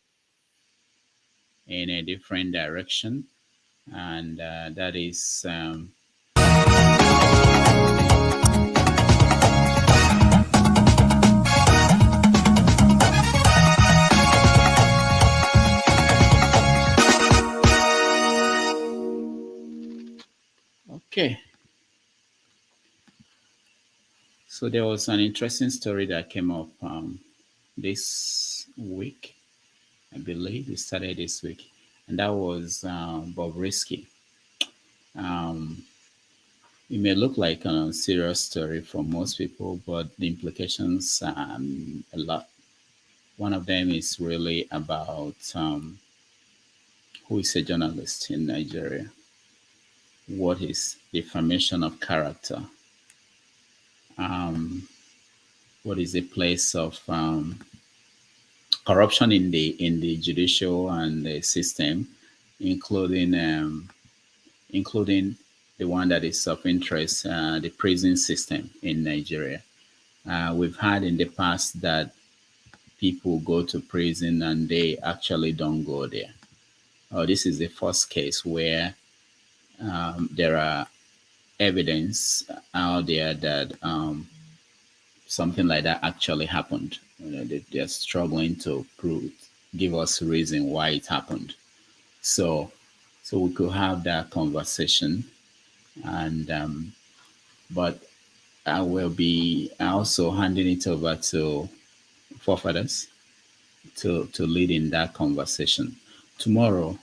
in a different direction, and that is okay. So there was an interesting story that came up this week. I believe it started this week, and that was Bobrisky. It may look like a serious story for most people, but the implications are a lot. One of them is really about who is a journalist in Nigeria, what is defamation of character, what is the place of corruption in the judicial and the system, including the one that is of interest, the prison system in Nigeria. We've had in the past that people go to prison and they actually don't go there. This is the first case where there are evidence out there that something like that actually happened. They're struggling to give us a reason why it happened. So we could have that conversation, and but I will be also handing it over to forefathers to lead in that conversation. Tomorrow,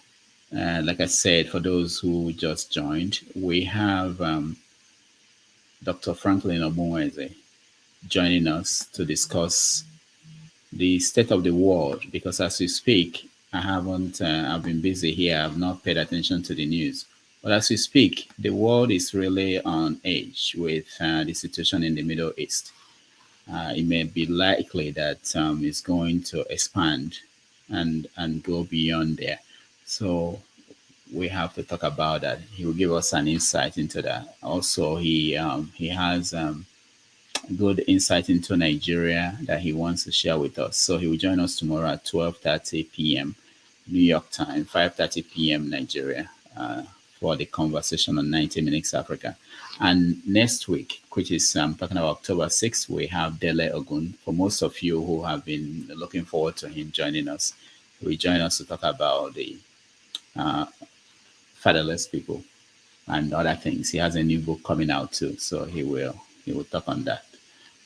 like I said, for those who just joined, we have Dr. Franklin Obunweze joining us to discuss the state of the world, because as we speak, I've been busy here. I've not paid attention to the news. But as we speak, the world is really on edge with the situation in the Middle East. It may be likely that it's going to expand and go beyond there. So we have to talk about that. He will give us an insight into that. Also, he has good insight into Nigeria that he wants to share with us. So he will join us tomorrow at 12:30 p.m. New York time, 5:30 p.m. Nigeria, for the conversation on 90 Minutes Africa. And next week, which is talking about October 6th, we have Dele Ogun. For most of you who have been looking forward to him joining us, he will join us to talk about the fatherless people and other things. He has a new book coming out too, so he will talk on that.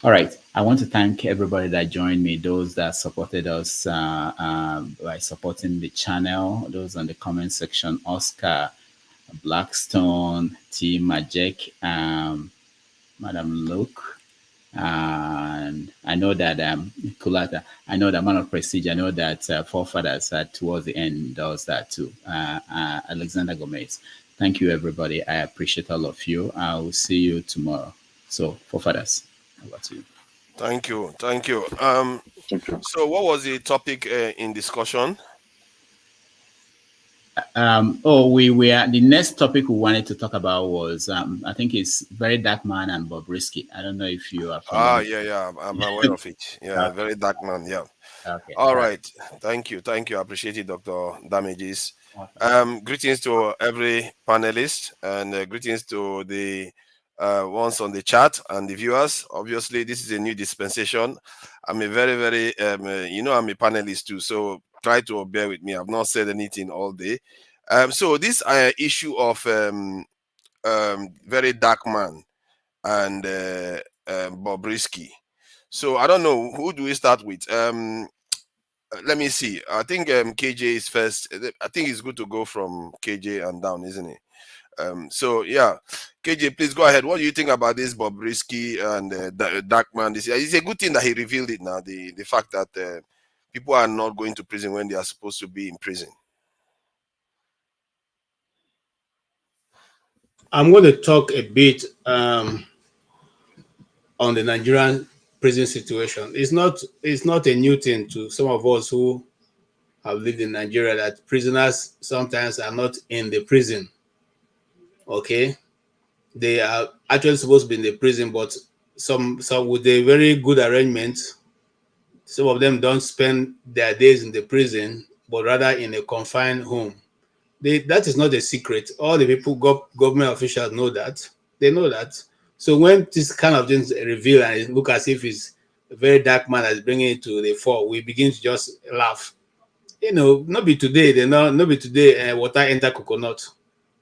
All right. I want to thank everybody that joined me, those that supported us by supporting the channel, those on the comment section, Oscar, Blackstone, T. Majek, Madam Luke, and I know that Kulata, I know that Man of Prestige, I know that Forefathers towards the end does that too. Alexander Gomez. Thank you, everybody. I appreciate all of you. I will see you tomorrow. So, Forefathers, over to you. Thank you. So what was the topic in discussion? We are the next topic we wanted to talk about was I think it's Very Dark Man and Bobrisky. I don't know if you are familiar. Yeah, I'm aware of it. Yeah, Very Dark Man. Yeah. Okay. All right. Thank you. I appreciate it, Dr. Damages. Greetings to every panelist, and greetings to the ones on the chat and the viewers. Obviously, this is a new dispensation. I'm a very, very, I'm a panelist too, so try to bear with me. I've not said anything all day. So this issue of Very Dark Man and Bobrisky. So I don't know, who do we start with? Let me see. I think KJ is first. I think it's good to go from KJ and down, isn't it? So yeah, KJ, please go ahead. What do you think about this Bobrisky and Dark Man? It's a good thing that he revealed it now. The fact that people are not going to prison when they are supposed to be in prison? I'm going to talk a bit on the Nigerian prison situation. It's not a new thing to some of us who have lived in Nigeria that prisoners sometimes are not in the prison. Okay, they are actually supposed to be in the prison, but some with a very good arrangement, some of them don't spend their days in the prison, but rather in a confined home. That is not a secret. All the people, government officials know that. They know that. So when this kind of things reveal and it look as if it's a very dark man that's bringing it to the fore, we begin to just laugh. You know, not be today. Not be today. Water enter coconut.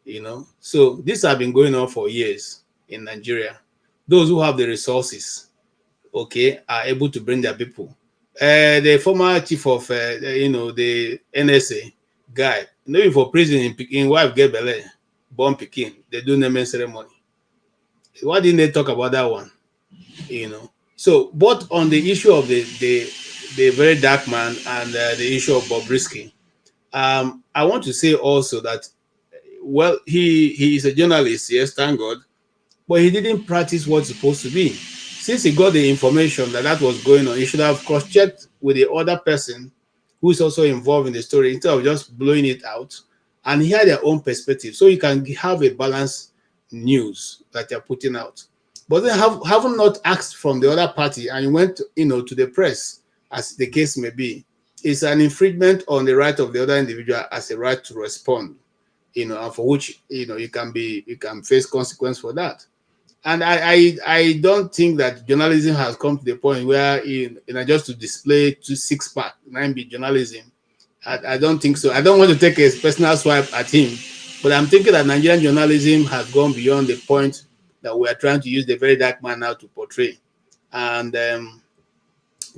You know, so this has been going on for years in Nigeria. Those who have the resources, okay, are able to bring their people. The former chief of, the NSA guy, maybe for prison in wife get belle, born Pekin, they do naming ceremony. Why didn't they talk about that one? You know, so but on the issue of the very dark man and the issue of Bobrisky, I want to say also that, well, he is a journalist, yes, thank God, but he didn't practice what's supposed to be. Since he got the information that was going on, he should have cross-checked with the other person who is also involved in the story instead of just blowing it out and hear their own perspective, so you can have a balanced news that you're putting out. But then haven't not asked from the other party and you went, to the press, as the case may be, it's an infringement on the right of the other individual as a right to respond, and for which you can face consequence for that. And I don't think that journalism has come to the point where just to display 2 6-pack, 9-bit journalism. I don't think so. I don't want to take a personal swipe at him, but I'm thinking that Nigerian journalism has gone beyond the point that we are trying to use the very dark man now to portray. And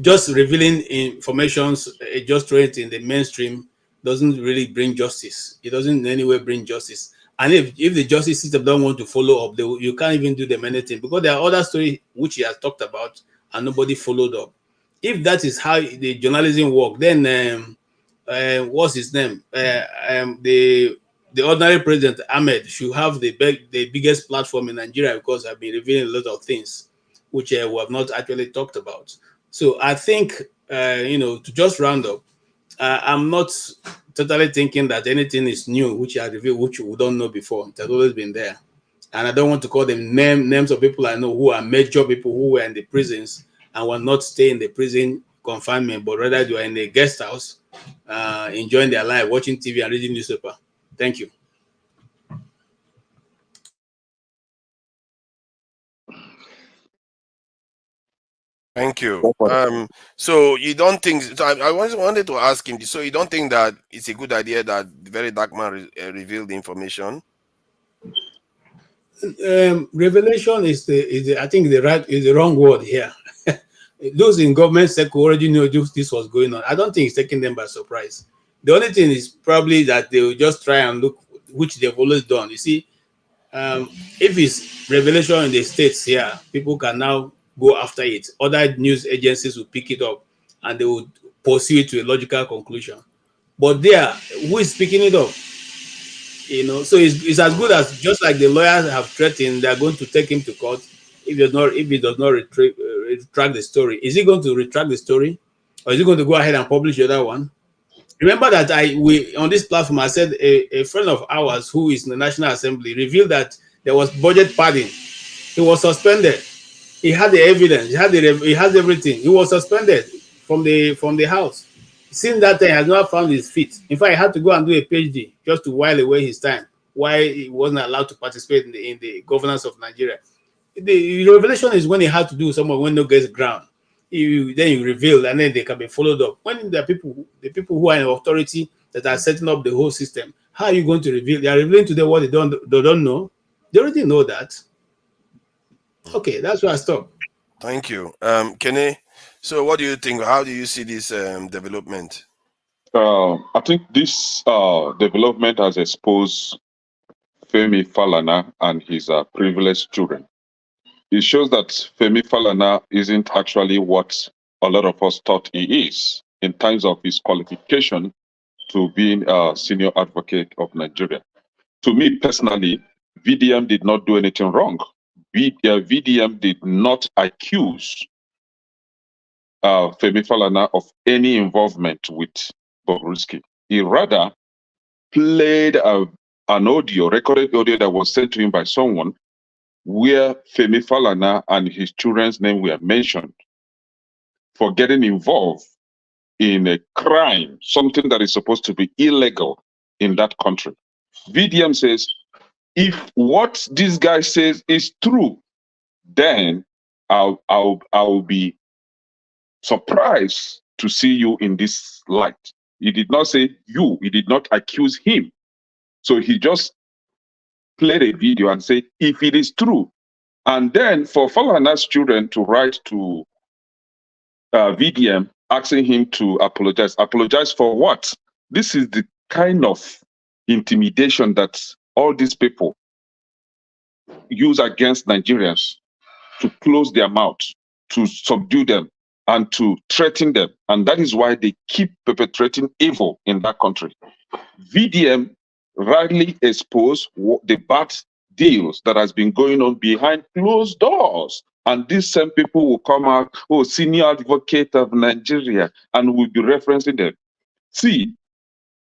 just revealing informations, just throwing it in the mainstream doesn't really bring justice. It doesn't in any way bring justice. And if the justice system don't want to follow up, you can't even do them anything, because there are other stories which he has talked about and nobody followed up. If that is how the journalism work, then what's his name? The ordinary president Ahmed should have the biggest platform in Nigeria, because I've been revealing a lot of things which we have not actually talked about. So I think to just round up, I'm not totally thinking that anything is new which I revealed, which we don't know before. It has always been there. And I don't want to call them names of people I know who are major people who were in the prisons and will not stay in the prison confinement, but rather they are in the guest house, enjoying their life, watching TV and reading newspaper. Thank you. Thank you. So you don't think? So I wanted to ask him. So you don't think that it's a good idea that the very dark man revealed the information? Revelation is I think the wrong word here. Those in government sector already knew this was going on. I don't think it's taking them by surprise. The only thing is probably that they will just try and look, which they've always done. You see, if it's revelation in the States here, people can now go after it. Other news agencies will pick it up and they will pursue it to a logical conclusion. But there, who is picking it up? So it's as good as, just like the lawyers have threatened, they're going to take him to court if he does not retract the story. Is he going to retract the story, or is he going to go ahead and publish the other one? Remember that on this platform, I said a friend of ours who is in the National Assembly revealed that there was budget padding. He was suspended. He had the evidence. He has everything. He was suspended from the house. Since that time, he has not found his feet. In fact, he had to go and do a PhD just to while away his time, why he wasn't allowed to participate in the governance of Nigeria. The revelation is when he had to do someone when no gets ground. Then you reveal, and then they can be followed up. When the people who are in authority that are setting up the whole system, how are you going to reveal? They are revealing to them what they don't know. They already know that. Okay, that's where I stop. Thank you. Kenny, so what do you think? How do you see this development? I think this development has exposed Femi Falana and his privileged children. It shows that Femi Falana isn't actually what a lot of us thought he is. in terms of his qualification to being a senior advocate of Nigeria. To me personally, VDM did not do anything wrong. VDM did not accuse Femi Falana of any involvement with Bobrisky. He rather played an audio, recorded audio that was sent to him by someone where Femi Falana and his children's name were mentioned for getting involved in a crime, something that is supposed to be illegal in that country. VDM says, if what this guy says is true, then I'll be surprised to see you in this light. He did not say you, he did not accuse him. So he just played a video and said, if it is true, and then for Falana's children to write to VDM asking him to apologize. Apologize for what? This is the kind of intimidation that all these people use against Nigerians to close their mouths, to subdue them, and to threaten them. And that is why they keep perpetrating evil in that country. VDM rightly exposed the bad deals that has been going on behind closed doors. And these same people will come out, oh, senior advocate of Nigeria, and we'll be referencing them. See,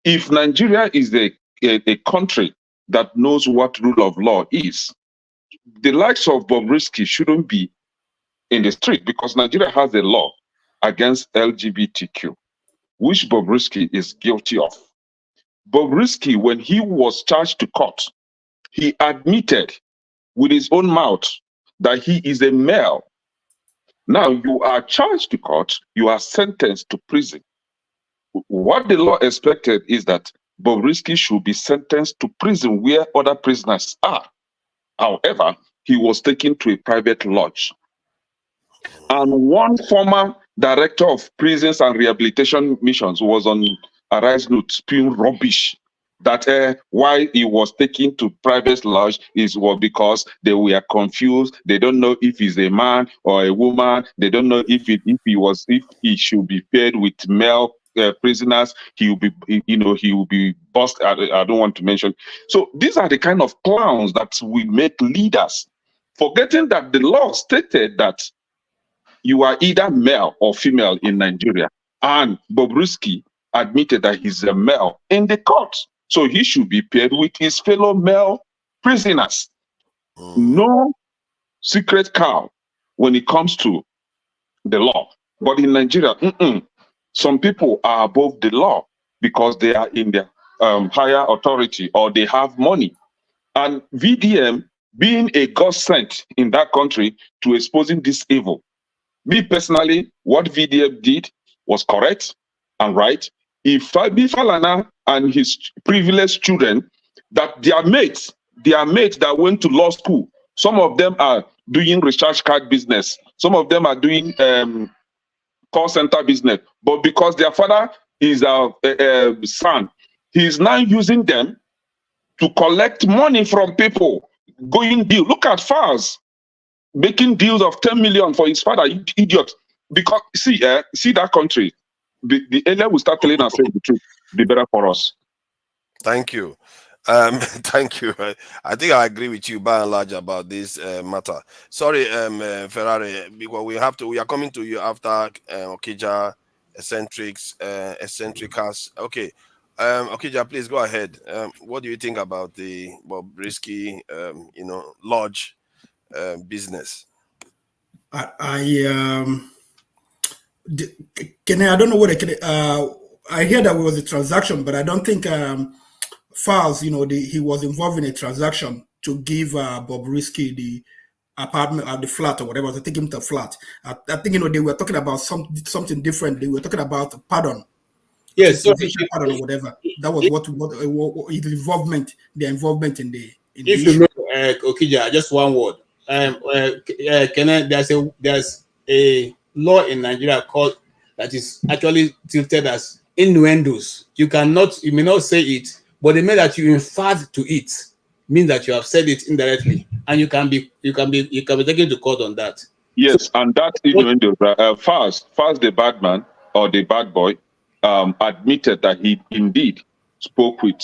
if Nigeria is a country that knows what rule of law is, the likes of Bobrisky shouldn't be in the street, because Nigeria has a law against LGBTQ, which Bobrisky is guilty of. Bobrisky, when he was charged to court, he admitted with his own mouth that he is a male. Now you are charged to court, you are sentenced to prison. What the law expected is that Bobrisky should be sentenced to prison where other prisoners are. However, he was taken to a private lodge. And one former director of prisons and rehabilitation missions was on Arise Note spewing rubbish that why he was taken to private lodge was because they were confused. They don't know if he's a man or a woman. They don't know if he should be paired with male prisoners. He will be busted. I don't want to mention. So these are the kind of clowns that we make leaders, forgetting that the law stated that you are either male or female in Nigeria. And Bobrisky admitted that he's a male in the court. So he should be paired with his fellow male prisoners. No secret cow when it comes to the law. But in Nigeria, some people are above the law because they are in their higher authority or they have money. And VDM, being a God sent in that country to exposing this evil. Me personally, what VDM did was correct and right. If Fabi Falana and his privileged children, that their mates that went to law school, some of them are doing recharge card business, some of them are doing call center business, but because their father is a son, he's now using them to collect money from people, going deal. Look at Fars making deals of 10 million for his father, idiot. Because see that country, the earlier we start telling ourselves the truth, the better for us. Thank you. Thank you. I think I agree with you by and large about this matter. Sorry, Ferrari, because we are coming to you after Okija, eccentricas. Okay. Okija, please go ahead. What do you think about the Bobrisky, lodge business? I don't know what I hear that it was a transaction, but I don't think Files, he was involved in a transaction to give Bobrisky the apartment or the flat or whatever, to take him to a flat. I think they were talking about something different. They were talking about pardon. Yes, pardon or whatever. That was what his involvement, their involvement in the if you know Okija, just one word. There's a law in Nigeria called that is actually tilted as innuendos. You may not say it, but the matter that you inferred to it means that you have said it indirectly, and you can be taken to court on that. Yes, and that innuendo, Fars the bad man, or the bad boy, admitted that he indeed spoke with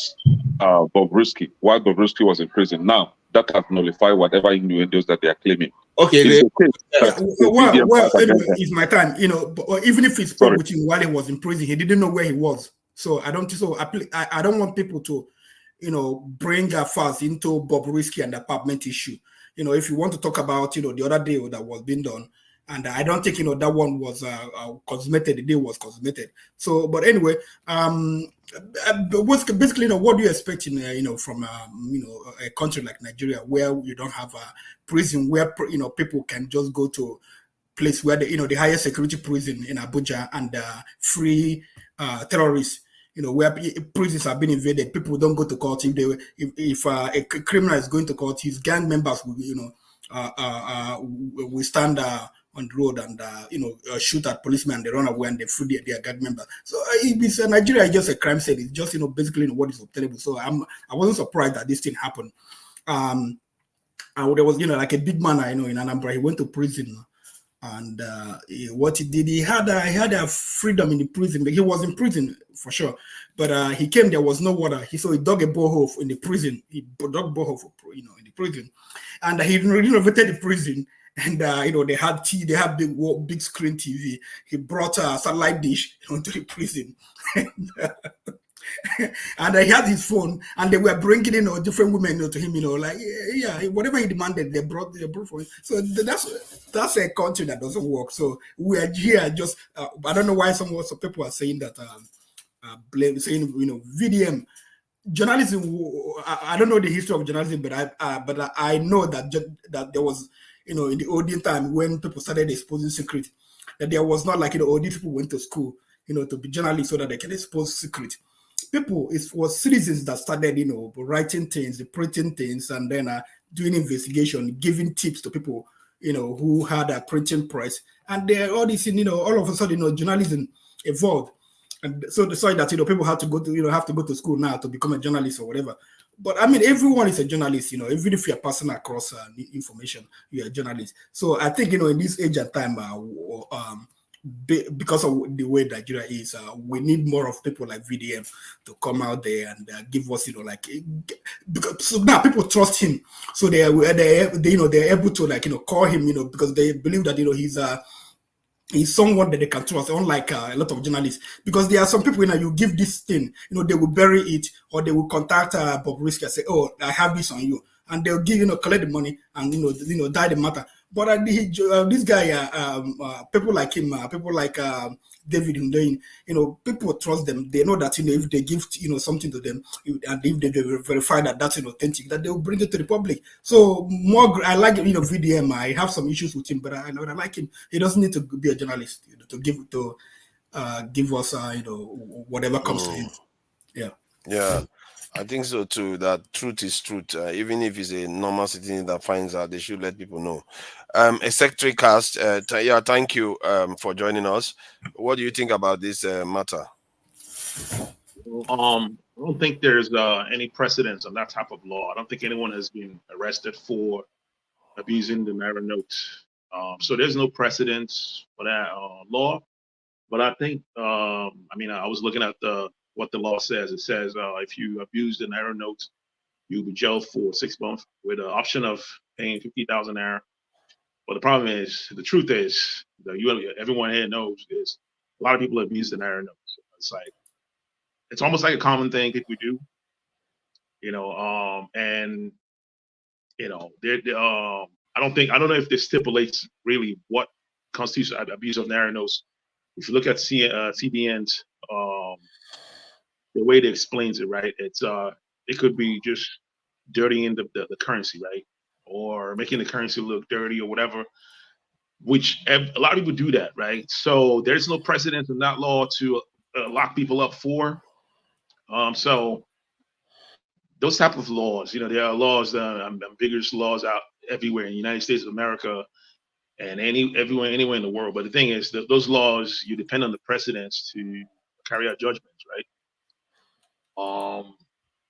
Bobrisky while Bobrisky was in prison. Now, that has nullified whatever innuendos that they are claiming. Okay, It's the case Yeah, that the well, BDM well, fight against anyway, them. it's my time. You know, but even if he spoke with him while he was in prison, he didn't know where he was. So I don't. So I don't want people to, you know, bring a fuss into Bobrisky and the apartment issue. You know, if you want to talk about, you know, the other deal that was being done, and I don't think, you know, that one was consummated. The deal was consummated. So, but anyway, basically, you know, what do you expect in, you know, from you know, a country like Nigeria where you don't have a prison where, you know, people can just go to place where the, you know, the highest security prison in Abuja and free terrorists, you know, where prisons have been invaded. People don't go to court. If a criminal is going to court, his gang members will, you know, will stand on the road and you know, shoot at policemen, and they run away and they free their gang members. So it's Nigeria is just a crime scene. It's just, you know, basically, you know, what is obtainable. So I wasn't surprised that this thing happened. And there was, you know, like a big man I know in Anambra. He went to prison. And what he did, he had a freedom in the prison. He was in prison for sure, but he came. There was no water. He dug a borehole in the prison. He dug borehole, you know, in the prison, and he renovated the prison. And you know, they had big screen TV. He brought a satellite dish into the prison. And he had his phone, and they were bringing in, you know, different women, you know, to him, you know, like, yeah, whatever he demanded, they brought for him. So that's a country that doesn't work. So we are here just I don't know why some people are saying that saying, you know, VDM journalism. I don't know the history of journalism, but I know that there was, you know, in the olden time when people started exposing secret, that there was not like, you know, all these people went to school, you know, to be journalists so that they can expose secret. People, it was citizens that started, you know, writing things, printing things, and then doing investigation, giving tips to people, you know, who had a printing press, and all this, you know, all of a sudden, you know, journalism evolved, and so decided that, you know, people have to go to school now to become a journalist or whatever. But I mean, everyone is a journalist, you know, even if you're passing across information, you're a journalist. So I think, you know, in this age and time, because of the way Nigeria is, we need more of people like VDM to come out there and give us, you know, like, because so now people trust him, so they you know, they're able to, like, you know, call him, you know, because they believe that, you know, he's someone that they can trust, unlike a lot of journalists. Because there are some people, you know, you give this thing, you know, they will bury it, or they will contact Bobrisky and say, oh, I have this on you, and they'll give, you know, collect the money and, you know, die the matter. But this guy, people like him, people like David Hundeyin, you know, people trust them. They know that, you know, if they give, you know, something to them, and if they verify that that's, you know, authentic, that they will bring it to the public. So I like, you know, VDM. I have some issues with him, but I like him. He doesn't need to be a journalist, you know, to give us, you know, whatever comes to him. Yeah. Yeah. I think so too, that truth is truth. Even if it's a normal citizen that finds out, they should let people know. A secretary cast, yeah, thank you for joining us. What do you think about this matter? I don't think there's any precedence on that type of law. I don't think anyone has been arrested for abusing the Naira note. So there's no precedence for that law. But I think, I mean, I was looking at what the law says. It says if you abuse the Naira note, you'll be jailed for 6 months with an option of paying 50,000 Naira. But the problem is, the truth is, everyone here knows is a lot of people abuse the Naira note. It's almost like a common thing people do, you know, and you know, I don't know if this stipulates really what constitutes abuse of Naira notes. If you look at CBN's, the way they explains it, right? It could be just dirtying the currency, right? Or making the currency look dirty or whatever, which a lot of people do that, right? So there's no precedent in that law to lock people up for. So those type of laws, you know, there are laws, vigorous laws out everywhere in the United States of America and anywhere in the world. But the thing is that those laws, you depend on the precedents to carry out judgments, right?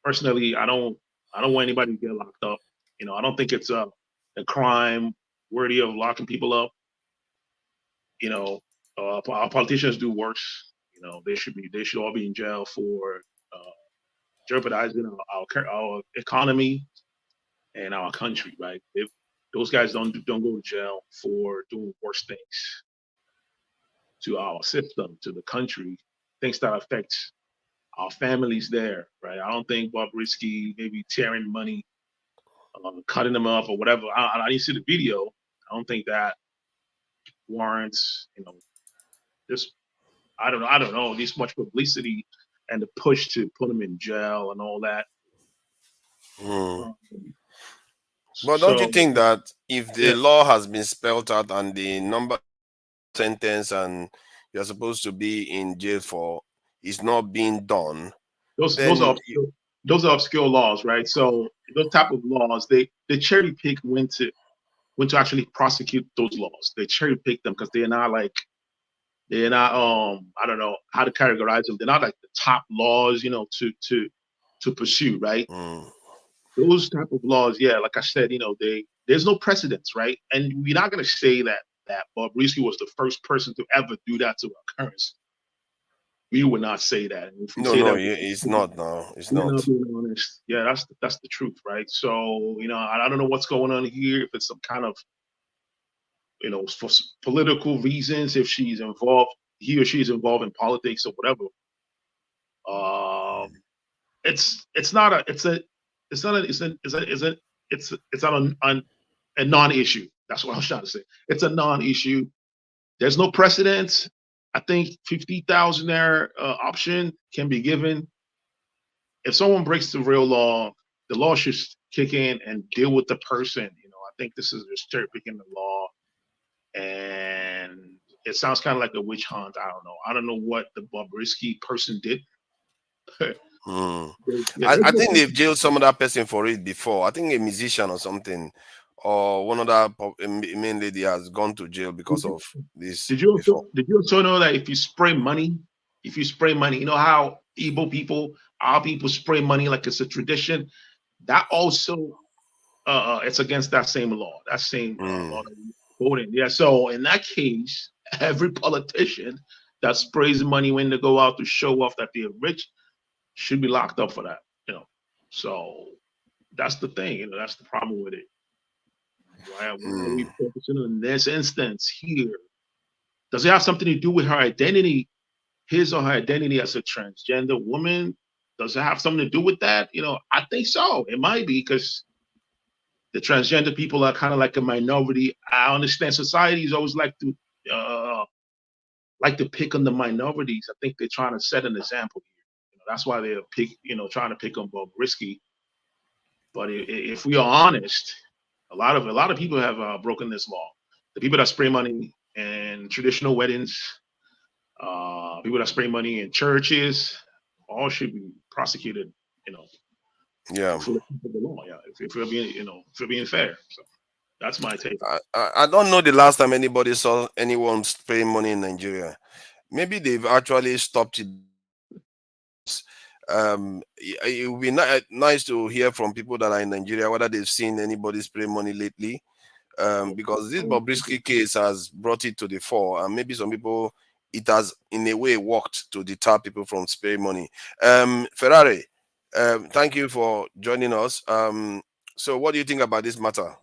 Personally, I don't want anybody to get locked up. You know, I don't think it's a crime worthy of locking people up. You know, our politicians do worse. They should all be in jail for jeopardizing our economy and our country, right? If those guys don't go to jail for doing worse things to our system, to the country, things that affect our families there, right? I don't think Bobrisky maybe tearing money, cutting them up or whatever. I didn't see the video. I don't think that warrants, this. I don't know, this much publicity and the push to put them in jail and all that. But don't you think that if the law has been spelled out and the number sentence and you're supposed to be in jail for is not being done, those are obscure laws, right? So those type of laws, they cherry pick when to actually prosecute those laws. They cherry pick them because they're not I don't know how to categorize them. They're not like the top laws, to pursue, right? Those type of laws, yeah, like I said, there's no precedence, right? And we're not gonna say that Bobrisky was the first person to ever do that to our currency. We would not say that. It's not. No, it's not. Not being honest. Yeah, that's the truth, right? So I don't know what's going on here. If it's some kind of for political reasons, if he or she is involved in politics or whatever. It's not a non-issue. That's what I was trying to say. It's a non-issue. There's no precedent. I think 50,000 option can be given. If someone breaks the real law, the law should kick in and deal with the person. I think this is just cherry picking the law. And it sounds kind of like a witch hunt. I don't know. I don't know what the Bobrisky person did. I think they've jailed some other person for it before. I think a musician or something, or one other main lady has gone to jail because of this. Did you also know that if you spray money, how Igbo people, our people spray money like it's a tradition, that also it's against that same law. That same law that you quoted. Yeah. So in that case, every politician that sprays money when they go out to show off that they're rich should be locked up for that. So that's the thing. That's the problem with it. Why are we focusing on this instance here? Does it have something to do with her identity, his or her identity as a transgender woman? Does it have something to do with that? I think so. It might be because the transgender people are kind of like a minority. I understand societies always like to pick on the minorities. I think they're trying to set an example here. That's why they're trying to pick on Bobrisky. But if we are honest, a lot of people have broken this law. The people that spray money in traditional weddings, people that spray money in churches, all should be prosecuted. Yeah. For the law. Yeah. If we're being fair. So that's my take. I don't know the last time anybody saw anyone spraying money in Nigeria. Maybe they've actually stopped it. It would be nice to hear from people that are in Nigeria whether they've seen anybody spray money lately, because this Bobrisky case has brought it to the fore, and maybe some people, it has in a way worked to deter people from spraying money. Ferrari, thank you for joining us. So what do you think about this matter?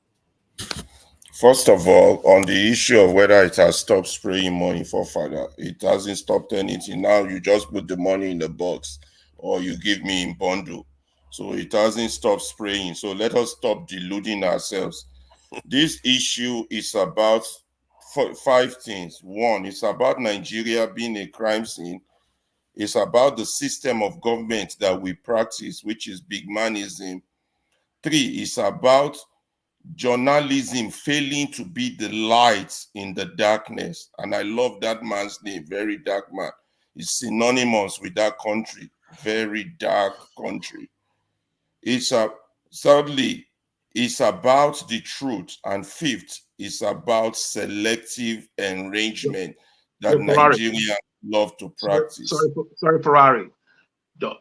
First of all, on the issue of whether it has stopped spraying money for father, it hasn't stopped anything. Now you just put the money in the box or you give me in bundle. So it hasn't stopped spraying. So let us stop deluding ourselves. This issue is about five things. One, it's about Nigeria being a crime scene. It's about the system of government that we practice, which is big manism. Three, it's about journalism failing to be the light in the darkness. And I love that man's name, Very Dark Man. It's synonymous with that country, very dark country. Thirdly, it's about the truth. And fifth, it's about selective enrichment that Nigerians love to practice. Sorry, Ferrari.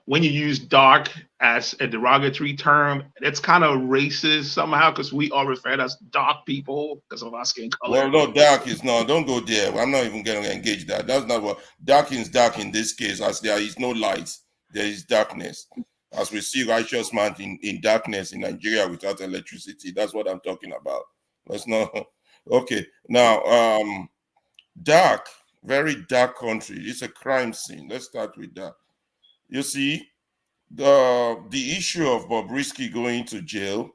when you use dark as a derogatory term, it's kind of racist somehow because we are referred as dark people because of our skin color. No, dark is not. Don't go there. I'm not even going to engage that. That's not what dark is. Dark in this case, as there is no light, there is darkness. As we see righteous man in darkness in Nigeria without electricity. That's what I'm talking about. Let's not. Okay. Now, dark, very dark country. It's a crime scene. Let's start with that. You see, the issue of Bobrisky going to jail,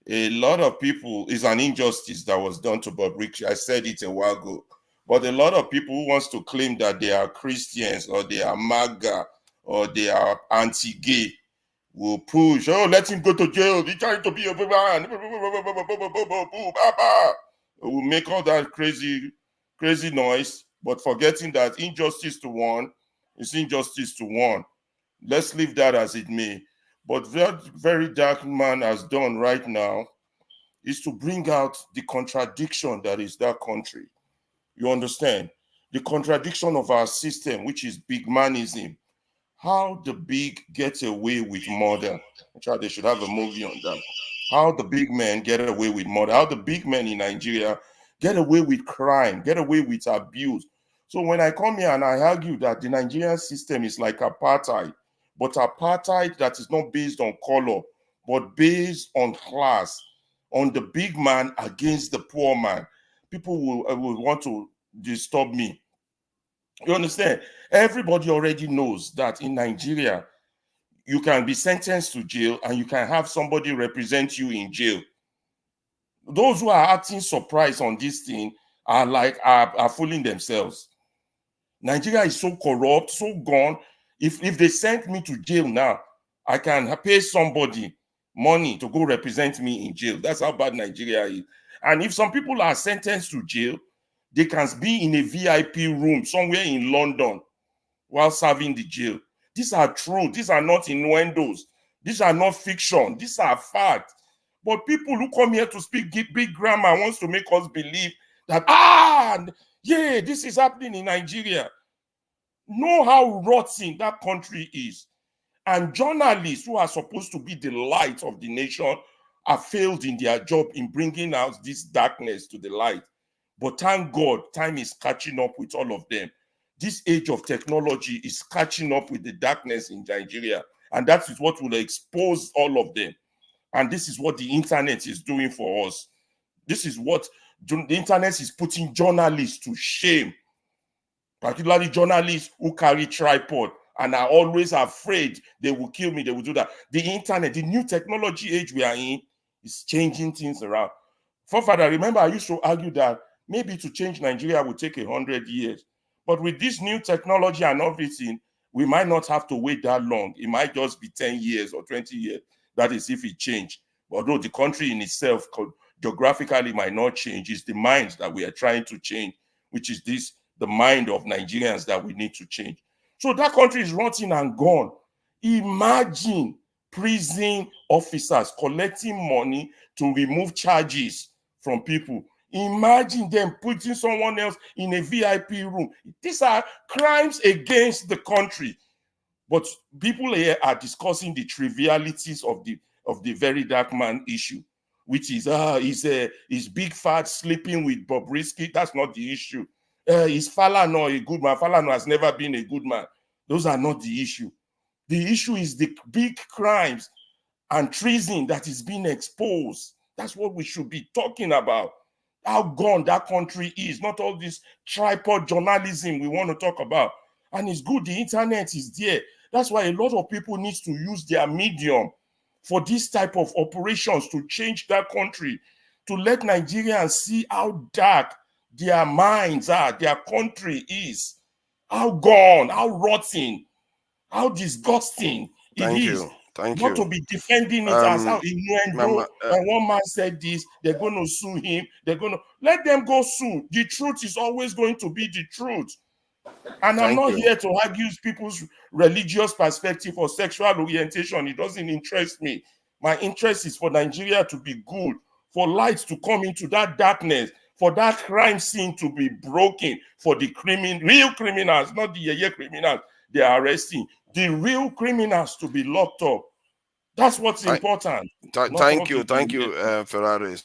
a lot of people, is an injustice that was done to Bobrisky. I said it a while ago. But a lot of people who wants to claim that they are Christians or they are MAGA or they are anti-gay will push, oh, let him go to jail. He's trying to be a man. Will make all that crazy noise, but forgetting that injustice to one is injustice to one. Let's leave that as it may. But what VeryDarkMan has done right now is to bring out the contradiction that is that country. You understand? The contradiction of our system, which is big manism. How the big get away with murder. They should have a movie on that. How the big men get away with murder. How the big men in Nigeria get away with crime, get away with abuse. So when I come here and I argue that the Nigerian system is like apartheid, but apartheid that is not based on color, but based on class, on the big man against the poor man, people will want to disturb me. You understand? Everybody already knows that in Nigeria, you can be sentenced to jail and you can have somebody represent you in jail. Those who are acting surprised on this thing are fooling themselves. Nigeria is so corrupt, so gone. If they sent me to jail now, I can pay somebody money to go represent me in jail. That's how bad Nigeria is. And if some people are sentenced to jail, they can be in a VIP room somewhere in London while serving the jail. These are true. These are not innuendos. These are not fiction. These are facts. But people who come here to speak big grammar wants to make us believe that, yeah, this is happening in Nigeria. Know how rotten that country is. And journalists who are supposed to be the light of the nation have failed in their job in bringing out this darkness to the light. But thank God, time is catching up with all of them. This age of technology is catching up with the darkness in Nigeria. And that is what will expose all of them. And this is what the internet is doing for us. This is what the internet is putting journalists to shame. Particularly journalists who carry tripod and are always afraid they will kill me, they will do that. The internet, the new technology age we are in, is changing things around. Forefather, remember I used to argue that maybe to change Nigeria would take 100 years. But with this new technology and everything, we might not have to wait that long. It might just be 10 years or 20 years. That is if it changed. Although the country in itself geographically might not change, it's the minds that we are trying to change, which is the mind of Nigerians that we need to change. So that country is rotting and gone. Imagine prison officers collecting money to remove charges from people. Imagine them putting someone else in a VIP room. These are crimes against the country. But people here are discussing the trivialities of the VeryDarkMan issue, which is is Big Fat sleeping with Bobrisky. That's not the issue. Is Falana a good man? Falana has never been a good man. Those are not the issue. The issue is the big crimes and treason that is being exposed. That's what we should be talking about. How gone that country is, not all this tripod journalism we want to talk about. And it's good the internet is there. That's why a lot of people need to use their medium for this type of operations to change that country, to let Nigerians see how dark their minds are, their country is, how gone, how rotten, how disgusting it is. Thank Not you. to be defending it as how innuendo. And one man said this, they're going to sue him. They're going to let them go sue. The truth is always going to be the truth. And I'm not here to argue people's religious perspective or sexual orientation. It doesn't interest me. My interest is for Nigeria to be good, for light to come into that darkness, for that crime scene to be broken, for the real criminals, not the criminals they are arresting. the real criminals to be locked up. That's what's important. Thank you, Ferrari.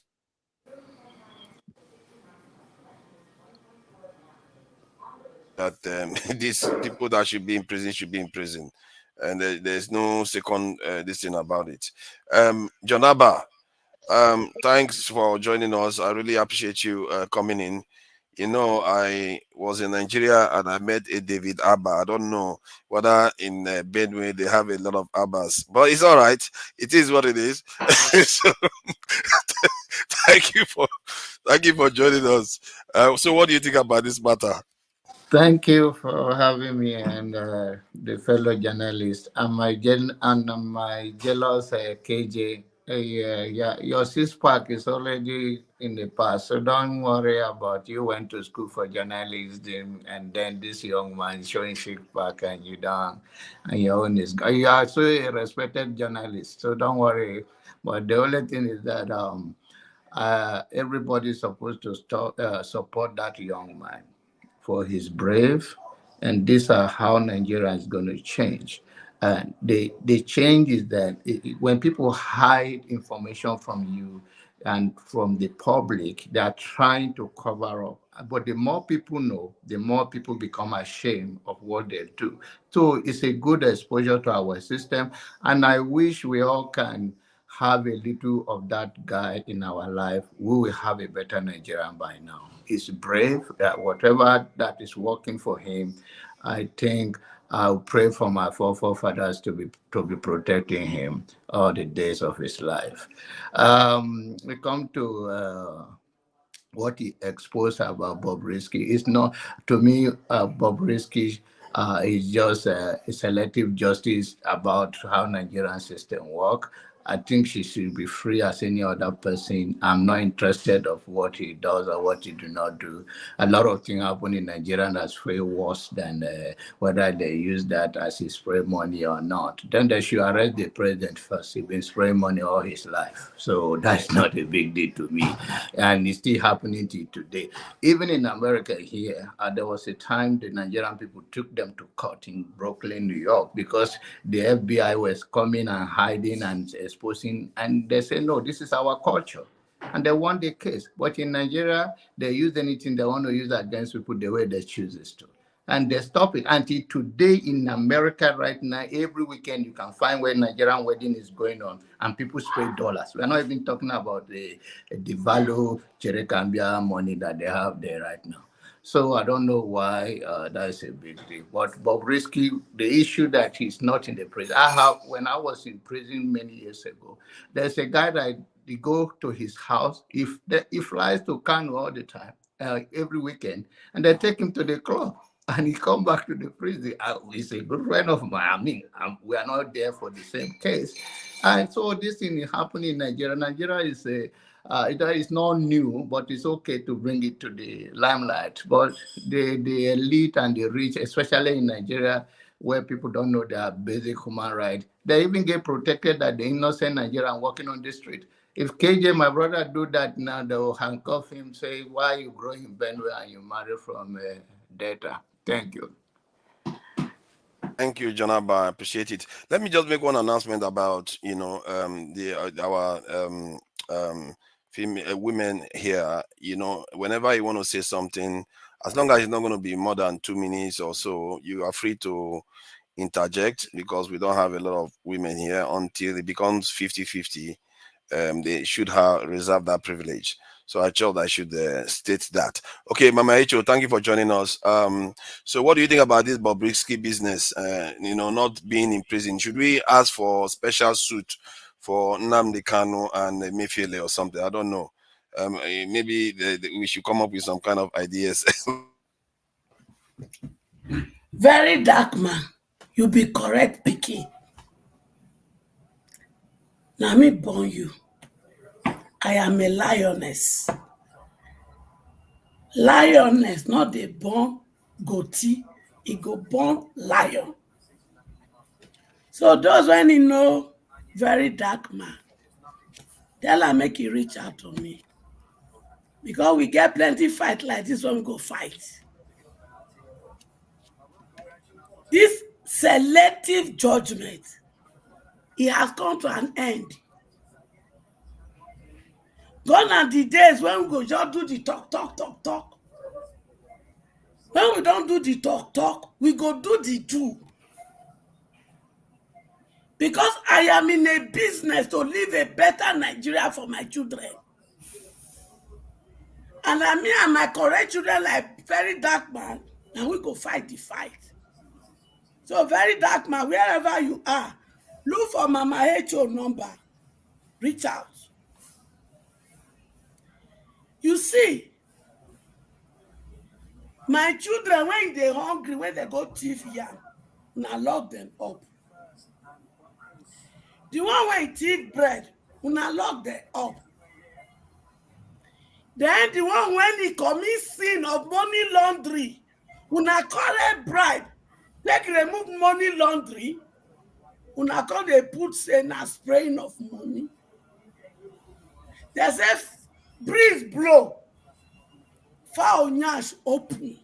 That these people that should be in prison and there's no second this thing about it. Jonaba, thanks for joining us. I really appreciate you coming in. You know, I was in Nigeria and I met a David Abba. I don't know whether in Benue they have a lot of Abbas, but it's all right. It is what it is. So, thank you for joining us. So, what do you think about this matter? Thank you for having me and the fellow journalist and my jealous KJ. Yeah, your 6-pack is already in the past, so don't worry about you went to school for journalism and then this young man showing 6-pack and you don't, and your own is you are so a respected journalist, so don't worry. But the only thing is that everybody's supposed to support that young man for his brave, and these are how Nigeria is going to change. And the change is that when people hide information from you and from the public, they are trying to cover up. But the more people know, the more people become ashamed of what they do. So it's a good exposure to our system, and I wish we all can have a little of that guy in our life. We will have a better Nigerian by now. He's brave. Whatever that is working for him, I think I'll pray for my forefathers to be protecting him all the days of his life. We come to what he exposed about Bobrisky. It's not, to me, Bobrisky is just a selective justice about how Nigerian system work. I think she should be free as any other person. I'm not interested of what he does or what he do not do. A lot of things happen in Nigeria that's way worse than whether they use that as his spray money or not. Then they should arrest the president first. He's been spraying money all his life. So that's not a big deal to me. And it's still happening to today. Even in America here, there was a time the Nigerian people took them to court in Brooklyn, New York, because the FBI was coming and hiding and exposing, and they say, no, this is our culture. And they won the case. But in Nigeria, they use anything they want to use against people the way they choose to. And they stop it. Until today in America right now, every weekend you can find where Nigerian wedding is going on and people spray dollars. We're not even talking about the value Cherekambia money that they have there right now. So I don't know why that's a big deal. But Bobrisky, the issue that he's not in the prison. When I was in prison many years ago, there's a guy that they go to his house. He flies to Kanu all the time, every weekend, and they take him to the club. And he come back to the prison. He's a good friend of mine. I mean, we are not there for the same case. And so this thing is happening in Nigeria. Nigeria is it's not new, but it's okay to bring it to the limelight. But the elite and the rich, especially in Nigeria, where people don't know their basic human rights, they even get protected that the innocent Nigerian walking on the street. If KJ, my brother, do that now, they will handcuff him, say, why you grow in Benue and you marry from data. Thank you. Thank you, Jonaba. I appreciate it. Let me just make one announcement about, our female women here. Whenever you want to say something, as long as it's not going to be more than 2 minutes or so, you are free to interject, because we don't have a lot of women here until it becomes 50-50. They should have reserved that privilege. So I thought I should state that. Okay, Mama Echo, thank you for joining us. So what do you think about this Bobrisky business? Not being in prison. Should we ask for special suit for Nnamdi Kanu and Mefele or something? I don't know. Maybe we should come up with some kind of ideas. Very dark man. You be correct, Picky. Now me born you. I am a lioness. Lioness, not the born goatee. It go born lion. So those when you know very dark man, tell her make you reach out to me. Because we get plenty fight like this one, go fight. This selective judgment. It has come to an end. Gone are the days when we go just do the talk. When we don't do the talk, we go do the do. Because I am in a business to leave a better Nigeria for my children. And me and my correct children, like Very Dark Man, and we go fight the fight. So Very Dark Man, wherever you are, look for Mama HO number. Reach out. You see, my children, when they're hungry, when they go thief yam, una lock them up. The one when thief bread, una lock them up. Then the one when he commits sin of money laundry, una collect bribe, like remove money laundry, una call they put say na spraying of money. They say breeze blow, foul nyash open.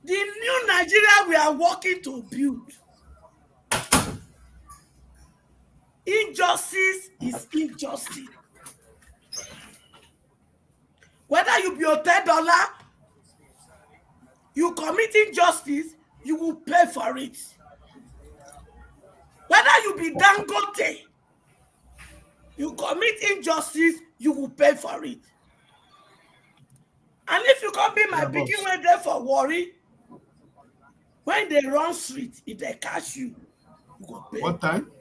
The new Nigeria we are working to build. Injustice is injustice. Whether you be a $10, you commit injustice, you will pay for it. Whether you be Dangote, you commit injustice, you will pay for it. And if you come be my picking when they for worry, when they run street, if they catch you, you go pay. What time?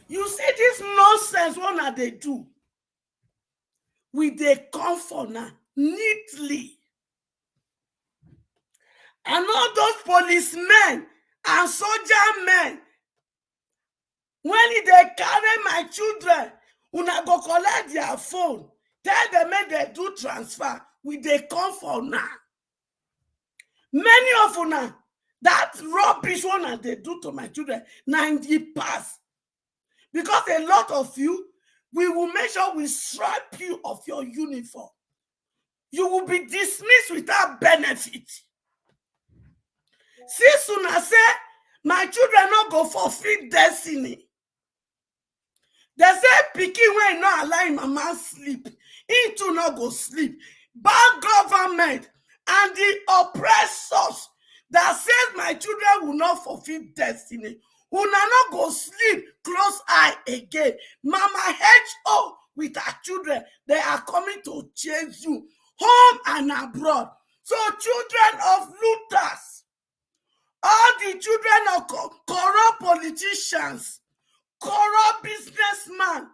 You see this nonsense one that they do. With the comfort now, neatly. And all those policemen and soldier men, when they carry my children, una go collect their phone, tell them make they do transfer with the comfort now. Many of una, that rubbish one that they do to my children, 90 pass. Because a lot of you, we will make sure we strip you of your uniform. You will be dismissed without benefit. Since una say, my children not go fulfill destiny. They say, pikin when not allowing mama sleep, into not go sleep. Bad government and the oppressors that says my children will not fulfill destiny. Una not go sleep, close eye again. Mama HO with her children, they are coming to change you, home and abroad. So children of looters, all the children of corrupt politicians, corrupt businessmen,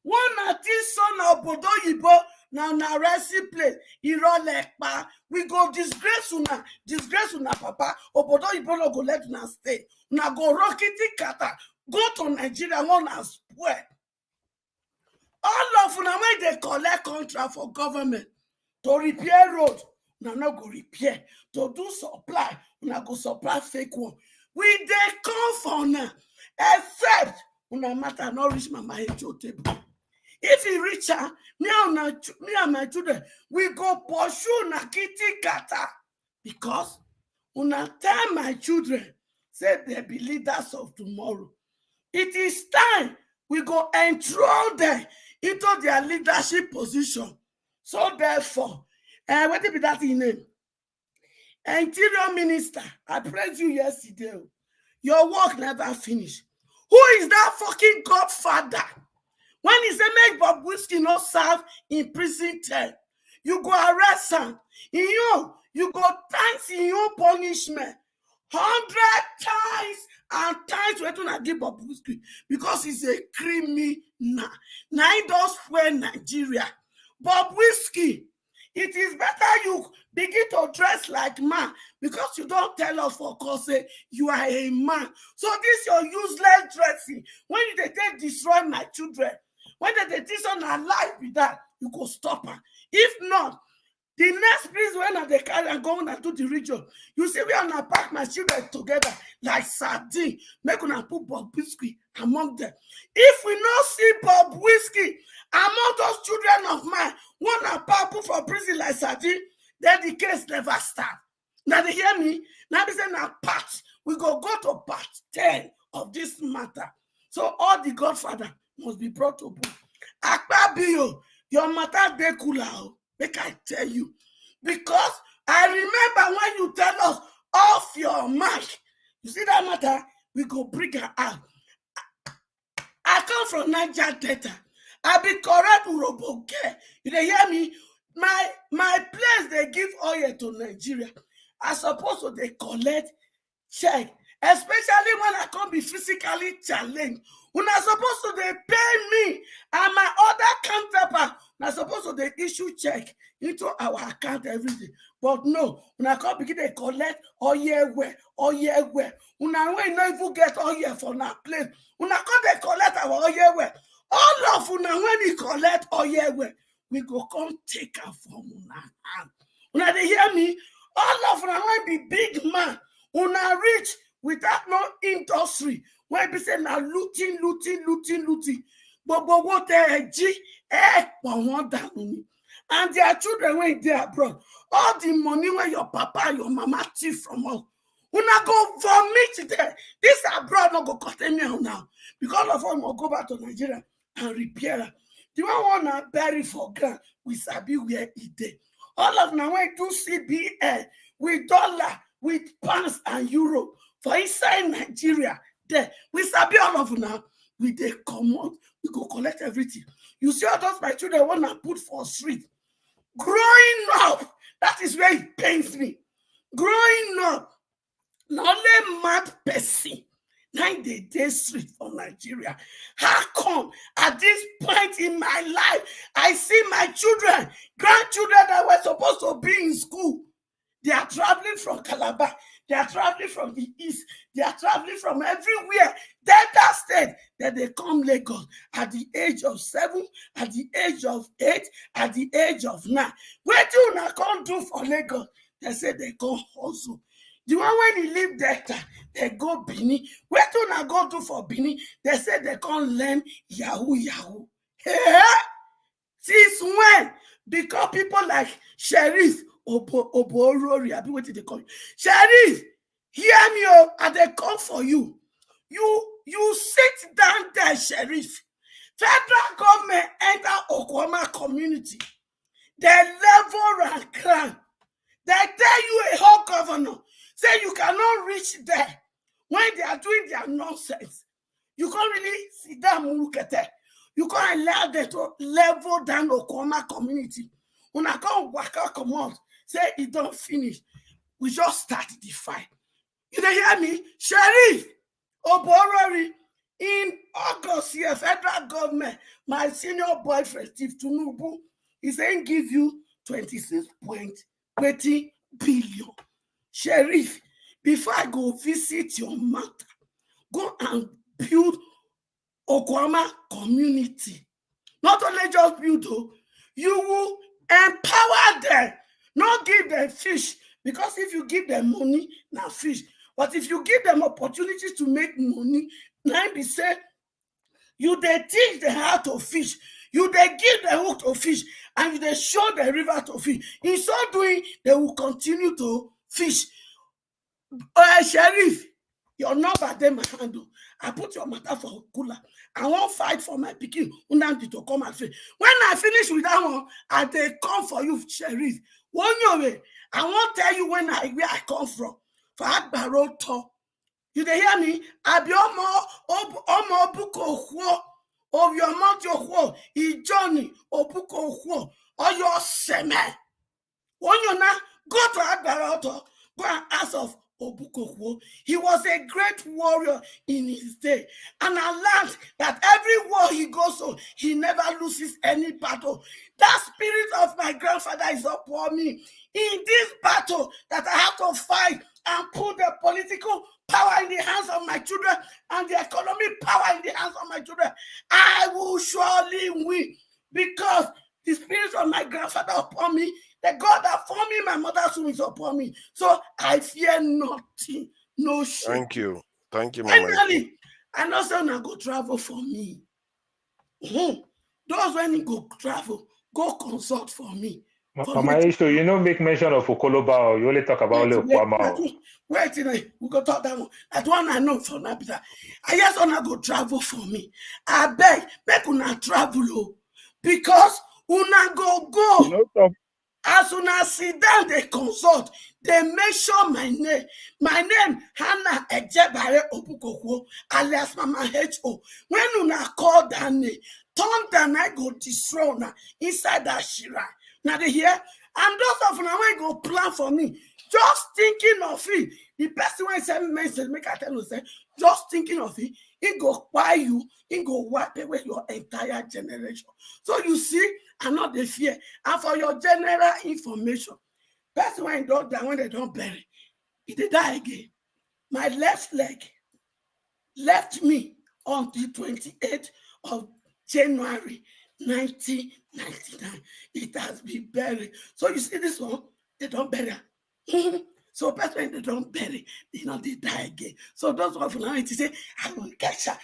one of these son of Oba of Benin, now na resi place, Irolekpa, we go disgrace una papa, Oba of Benin no go let una stay. Una go rockety kata, go to Nigeria, one and spoil. All of una when they collect contract for government to repair road, una no go repair. To do supply, una go supply fake one. We they come for now, except una matter not reach Mama HO table. If he reach her, me and my children, we go pursue na kitty kata. Because una tell my children, say they be leaders of tomorrow. It is time we go enthrone them into their leadership position. So therefore, what be that in name? Interior Minister, I praised you yesterday. Your work never finished. Who is that fucking godfather? When he say make Bobrisky not serve in prison term, you go arrest him. You go thanks in your punishment 100 times and times we don't give Bobrisky because he's a criminal. Now he does for Nigeria. Bobrisky, it is better you begin to dress like man because you don't tell us for cause you are a man. So this your useless dressing. When you take destroy my children, when they teach on our life with that, you go stop her. If not, the next place when they carry and go and do the region, you see we are gonna pack my children together like sardine, make una put Bobrisky among them. If we not see Bobrisky among those children of mine, one are put for prison like sardine, then the case never start. Now they hear me? Now they say now part. We go to part 10 of this matter. So all the godfather must be brought to book. Akpabio, your matter dey cooler, make I tell you. Because I remember when you tell us off your mic. You see that matter? We go bring her out. I come from Niger Delta. I be correct Uroboke. You dey hear me? My place they give oil to Nigeria. I suppose to they collect check, especially when I can't be physically challenged. When I supposed to they pay me and my other counterpart, I supposed to they issue check into our account every day. But no, when I can't begin to collect oil where. When I not even get oil for that place. When I can't they collect our oil where. All of una when we collect oil where, we go come take her from una hand. Una they hear me? All of una when be big man, una rich without no industry. When we say now looting. But what they and their children when they abroad. All the money when your papa, your mama thief from us. Una go vomit there. This abroad not go cut me out now. Because of all will go back to Nigeria and repair her. The one wanna bury for ground, we sabi where it dey. All of now when do CBN with dollar, with pounds and euro for inside Nigeria. There, we sabi all of now. We dey commot, we go collect everything. You see all those my children wanna put for street. Growing up, that is where it pains me. Growing up, not only mad person. 9 days street for Nigeria. How come at this point in my life, I see my children, grandchildren that were supposed to be in school, they are traveling from Calabar, they are traveling from the east, they are traveling from everywhere. Delta State, that they come Lagos at the age of 7, at the age of 8, at the age of 9. What do you not do for Lagos? They say they go hustle. The one when he leave Delta, they go Benin. What do not go do for Benin? They say they can't learn Yahoo. Hey, since when? Because people like Sheriff Oborori, I be what they call you. Sheriff, hear me, and they come for you. You sit down there, Sheriff. Federal government enter Okwama community. They level and crime. They tell you a whole governor. Say you cannot reach there when they are doing their nonsense. You can't really sit down, Murukete. You can't allow them to level down the Okoma community. When I can't work out, come on, say it don't finish. We just start the fight. You don't hear me? Sheriff Oborori, in August here, federal government, my senior boyfriend, Steve Tunubu, is saying give you 26.20 billion. Sheriff, before I go visit your matter, go and build Okwama community. Not only just build, you will empower them. Not give them fish, because if you give them money, now fish. But if you give them opportunities to make money, now be said, you they teach them how to fish. You they give them hook to fish, and you they show the river to fish. In so doing, they will continue to fish. Sheriff, your number them handle. I put your matter for cooler. I won't fight for my pikin. Nnamdi to come and fish. When I finish with that one, I they come for you, Sheriff. One your way. I won't tell you where I come from. For Akbaro talk. You they hear me? I be omo buko huo. Of your mouth your huo. I Johnny obuko huo. Or your seme. One you now go to Akbaro talk. Go and ask of Obukokwo. He was a great warrior in his day. And I learned that every war he goes to, he never loses any battle. That spirit of my grandfather is upon me. In this battle that I have to fight and put the political power in the hands of my children and the economic power in the hands of my children, I will surely win. Because the spirit of my grandfather upon me, the God that formed me, my mother's womb is upon me. So I fear nothing, no shame. Thank you. Thank you, Mama. Finally, I know someone go travel for me. Those when you go travel, go consult for me. Mama Isho, you don't make mention of Okoloba, you only talk about Leokwama. Wait, we go talk that one. That one I know for now. I just wanna go travel for me. I beg, make una travel, because una go. As una sit down, they consult, they mention my name. My name, Hannah Ejebare Opukoko, alias Mama H.O. When una call that name, turn down, I go destroy inside that shira. Now they hear, and those of una when go plan for me, just thinking of it. The person when send message, make I tell you, say, just thinking of it, it go buy you, it go wipe away your entire generation. So you see, I'm not the fear. And for your general information, person when don't die, when they don't bury, it they die again. My left leg left me on the 28th of January 1999. It has been buried. So you see this one, they don't bury. So person when they don't bury, they die again. So those of you to say, I will catch her,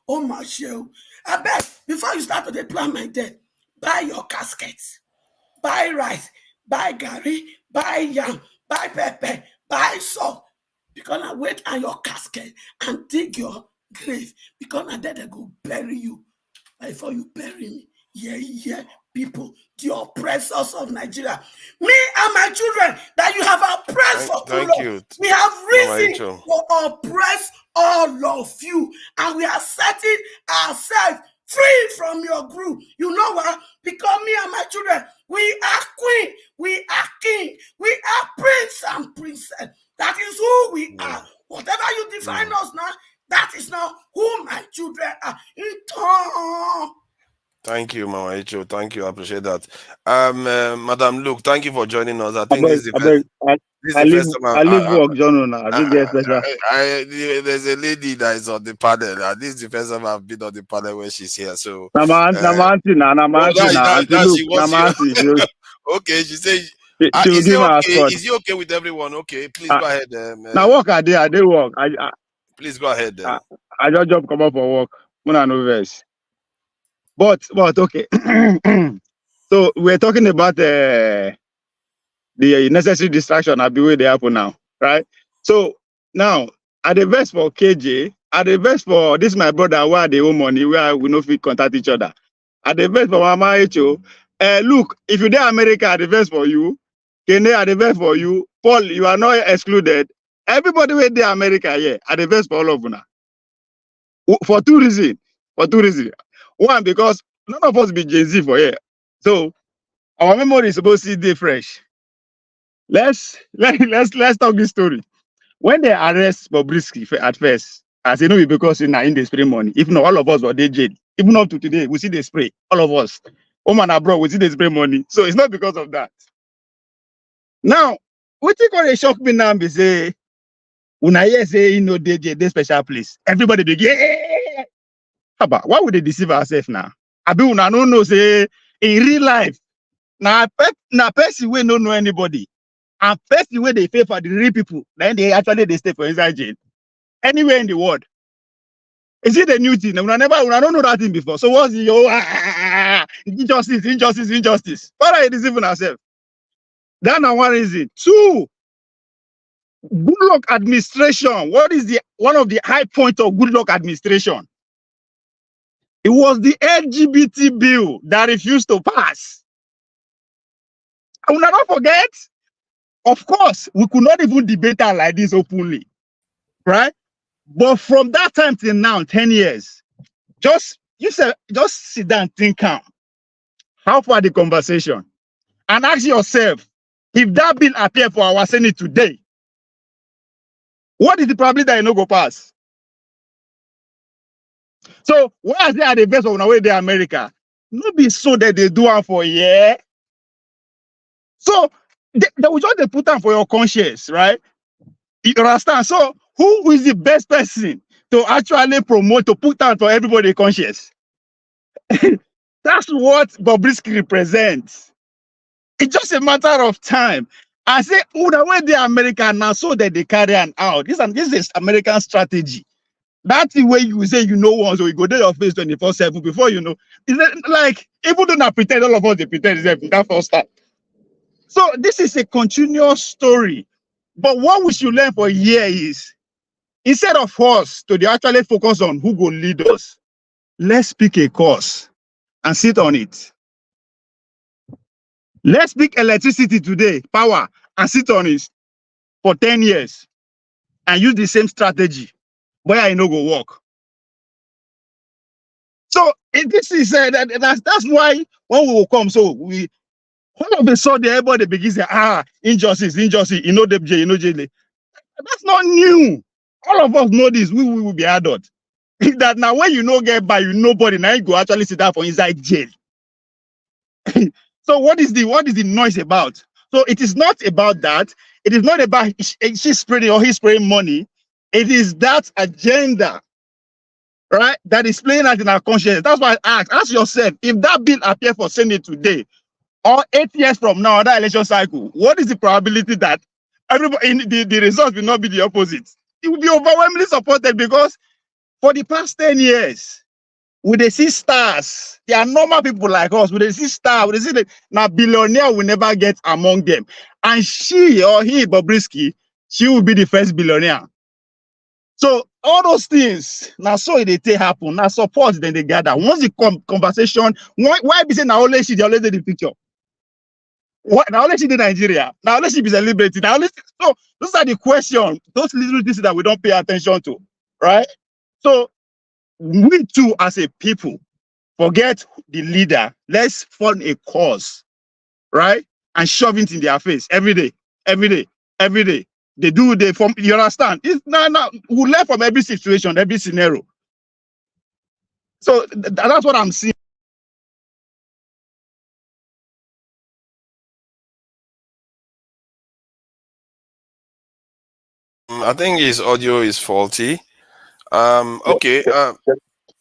oh my show. I bet before you start to plan my death, buy your caskets, buy rice, buy gari, buy yam, buy pepper, buy salt. Because I wait on your casket and dig your grave. Because I then they go bury you. Before you bury me, yeah, people, the oppressors of Nigeria. Me and my children that you have oppressed for too long. We have reason to oppress all of you. And we are setting ourselves free from your group. You know what? Because me and my children, we are queen, we are king, we are prince and princess. That is who we are. Whatever you define us now, that is now who my children are. Thank you, Mama Icho. Thank you. I appreciate that. Madam Luke, thank you for joining us. I think this is the first. I leave work, John. There's a lady that is on the panel. This is the first time I've been on the panel when she's here. So okay, she says. Is it okay with everyone? Okay, please go ahead. Now work I did work. Please go ahead. I just job come up for work. But okay. So we're talking about the necessary distraction. I'll be where they happen now, right? So now at the best for KJ, at the best for this my brother where they owe money, where we no fit contact each other. At the best for Mama H.O. Look, if you're there America, at the best for you, Kenya at the best for you, Paul, you are not excluded. Everybody where there America, yeah, at the best for all of you now. For two reasons. One, because none of us be Jay-Z for here. So our memory is supposed to be fresh. Let's talk this story. When they arrest Bobrisky at first, as you know, because in the spray money. If not, all of us were they jail. Even up to today, we see the spray. All of us. Home and abroad, we see the spray money. So it's not because of that. Now, what you call a shock me now be say, when I hear say they special place, everybody be yeah. Why would they deceive ourselves now? I be una no know say in real life. Now person we don't know anybody. And person where they pay for the real people, then they stay for inside jail. Anywhere in the world. Is it a new thing? I don't know that thing before. So what's the injustice? Why are you deceiving ourselves? That's not one reason. Two, good luck administration. What is one of the high points of good luck administration? It was the LGBT bill that refused to pass. I will not forget. Of course, we could not even debate that like this openly, right? But from that time till now, 10 years, just sit down and think calm. How far the conversation? And ask yourself, if that bill appear for our Senate today, what is the probability that it no go pass? So why is there the best of the way they America? Not be so that they do it for a year. So they will just put them for your conscience, right? You understand? So who is the best person to actually promote, to put down for everybody conscious? That's what Bobrisky represents. It's just a matter of time. I say, oh, the way they America now, so that they carry on out. This is American strategy. That's the way you say you know one, so you go there your face 24/7 before you know. Is it like even though not pretend all of us they pretend that first time. So this is a continuous story. But what we should learn for here is, instead of us to actually focus on who will lead us, let's pick a course and sit on it. Let's pick electricity today, power, and sit on it for 10 years and use the same strategy where I know go work. So this is that's why when we will come, so we all of a sudden everybody begins to say, injustice, you know jail. That's not new. All of us know this. We will be adult. That now when you know get by, you nobody now you go actually sit down for inside jail. So what is the noise about? So it is not about that. It is not about she's spreading or he's spraying money. It is that agenda, right, that is playing out in our conscience. That's why I ask yourself, if that bill appears for Senate today or 8 years from now, that election cycle, what is the probability that everybody in the results will not be the opposite? It will be overwhelmingly supported, because for the past 10 years, we they see stars. They are normal people like us. We they see stars. We they see that now billionaire will never get among them. And she or he, Bobrisky, she will be the first billionaire. So all those things, now so they happen. Now support, then they gather. Once the conversation, why be saying now only she, they always did the picture? What now only she did Nigeria? Now only she be celebrating. Now only, so those are the questions, those little things that we don't pay attention to, right? So we too, as a people, forget the leader. Let's form a cause, right? And shove it in their face every day. They do, you understand? It's now we learn from every situation, every scenario. So that's what I'm seeing. I think his audio is faulty. Okay. Can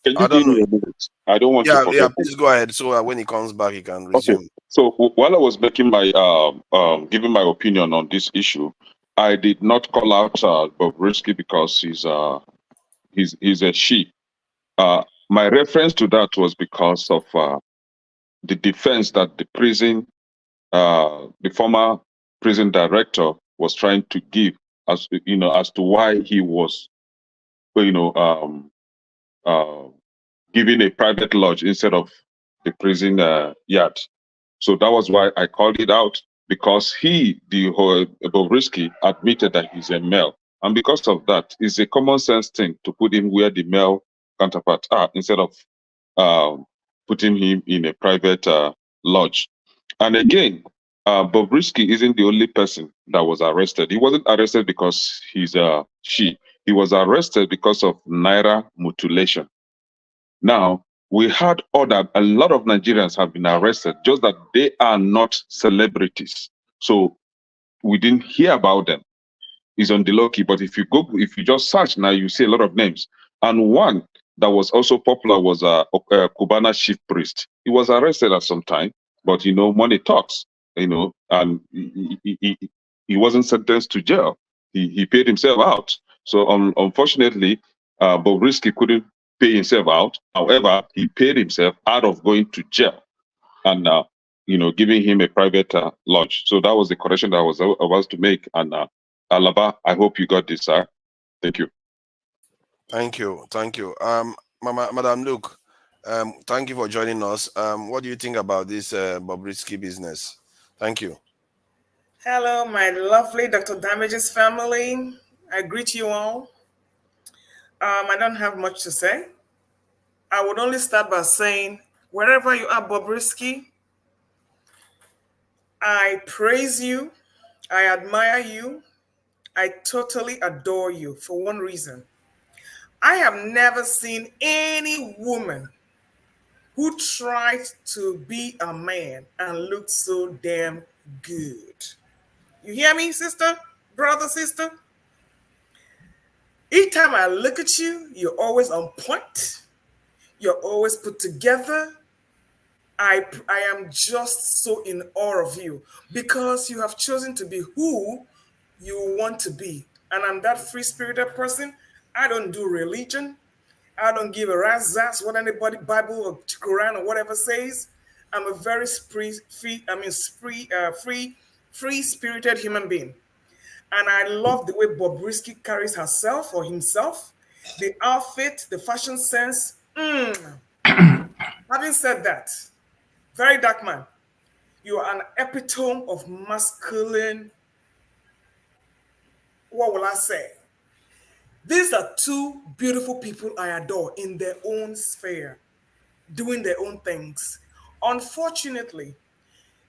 you I don't give me know. a minute? I don't want to forget. Yeah, please go ahead. So when he comes back, he can resume. Okay. So while I was making my giving my opinion on this issue, I did not call out Bobrisky because he's a she. My reference to that was because of the defense that the prison, the former prison director was trying to give, as you know, as to why he was, giving a private lodge instead of the prison yard. So that was why I called it out, because Bobrisky admitted that he's a male. And because of that, it's a common sense thing to put him where the male counterparts are instead of putting him in a private lodge. And again, Bobrisky isn't the only person that was arrested. He wasn't arrested because he's a she. He was arrested because of naira mutilation. Now, we had a lot of Nigerians have been arrested, just that they are not celebrities. So we didn't hear about them. It's on the low key. But if you just search now, you see a lot of names. And one that was also popular was Cubana chief priest. He was arrested at some time, but money talks, and he wasn't sentenced to jail. He paid himself out. So unfortunately, Bobrisky couldn't pay himself out. However, he paid himself out of going to jail and giving him a private lodge. So that was the correction that I was about to make. And Alaba, I hope you got this, sir. Thank you. Thank you. Madam Luke, thank you for joining us. What do you think about this Bobrisky business? Thank you. Hello, my lovely Dr. Damage's family. I greet you all. I don't have much to say. I would only start by saying, wherever you are, Bobrisky, I praise you. I admire you. I totally adore you for one reason. I have never seen any woman who tried to be a man and looked so damn good. You hear me, sister, brother, sister? Each time I look at you, you're always on point. You're always put together. I am just so in awe of you because you have chosen to be who you want to be. And I'm that free-spirited person. I don't do religion. I don't give a rat's ass what anybody, Bible or Quran or whatever says. I'm a very free free-spirited human being. And I love the way Bobrisky carries herself or himself, the outfit, the fashion sense. Having said that, very dark man, you are an epitome of masculine, what will I say? These are two beautiful people I adore in their own sphere, doing their own things. Unfortunately,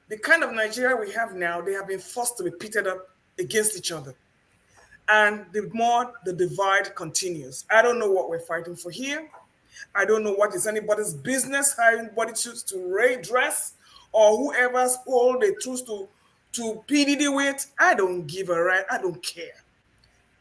the kind of Nigeria we have now, they have been forced to be pitted up against each other. And the more the divide continues. I don't know what we're fighting for here. I don't know what is anybody's business, how anybody chooses to dress, or whoever's all they choose to PDD with. I don't give a right. I don't care.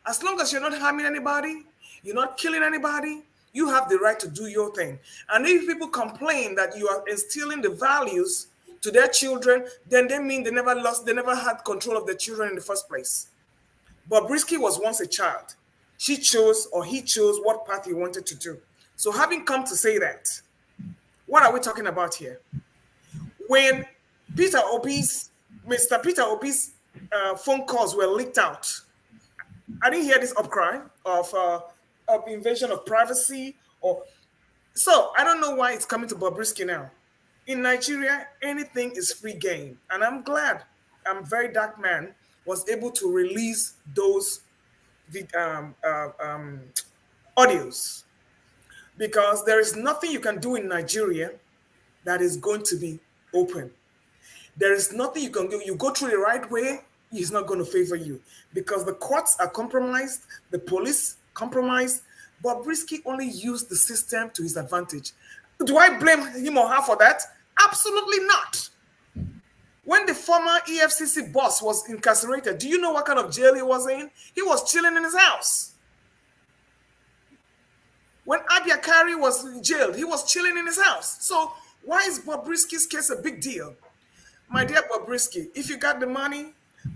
As long as you're not harming anybody, you're not killing anybody, you have the right to do your thing. And if people complain that you are instilling the values to their children, then they mean they never had control of their children in the first place. Bobrisky was once a child. She chose, or he chose, what path he wanted to do. So having come to say that, what are we talking about here? When Mr. Peter Obi's phone calls were leaked out, I didn't hear this upcry of invasion of privacy. So I don't know why it's coming to Bobrisky now. In Nigeria, anything is free game. And I'm glad Very Dark Man was able to release those audios, because there is nothing you can do in Nigeria that is going to be open. There is nothing you can do. You go through the right way, he's not going to favor you, because the courts are compromised, the police compromised. Bobrisky only used the system to his advantage. Do I blame him or her for that? Absolutely not. When the former EFCC boss was incarcerated, do you know what kind of jail he was in? He was chilling in his house. When Abia Kari was jailed, he was chilling in his house. So why is Bobrisky's case a big deal? My dear Bobrisky, if you got the money,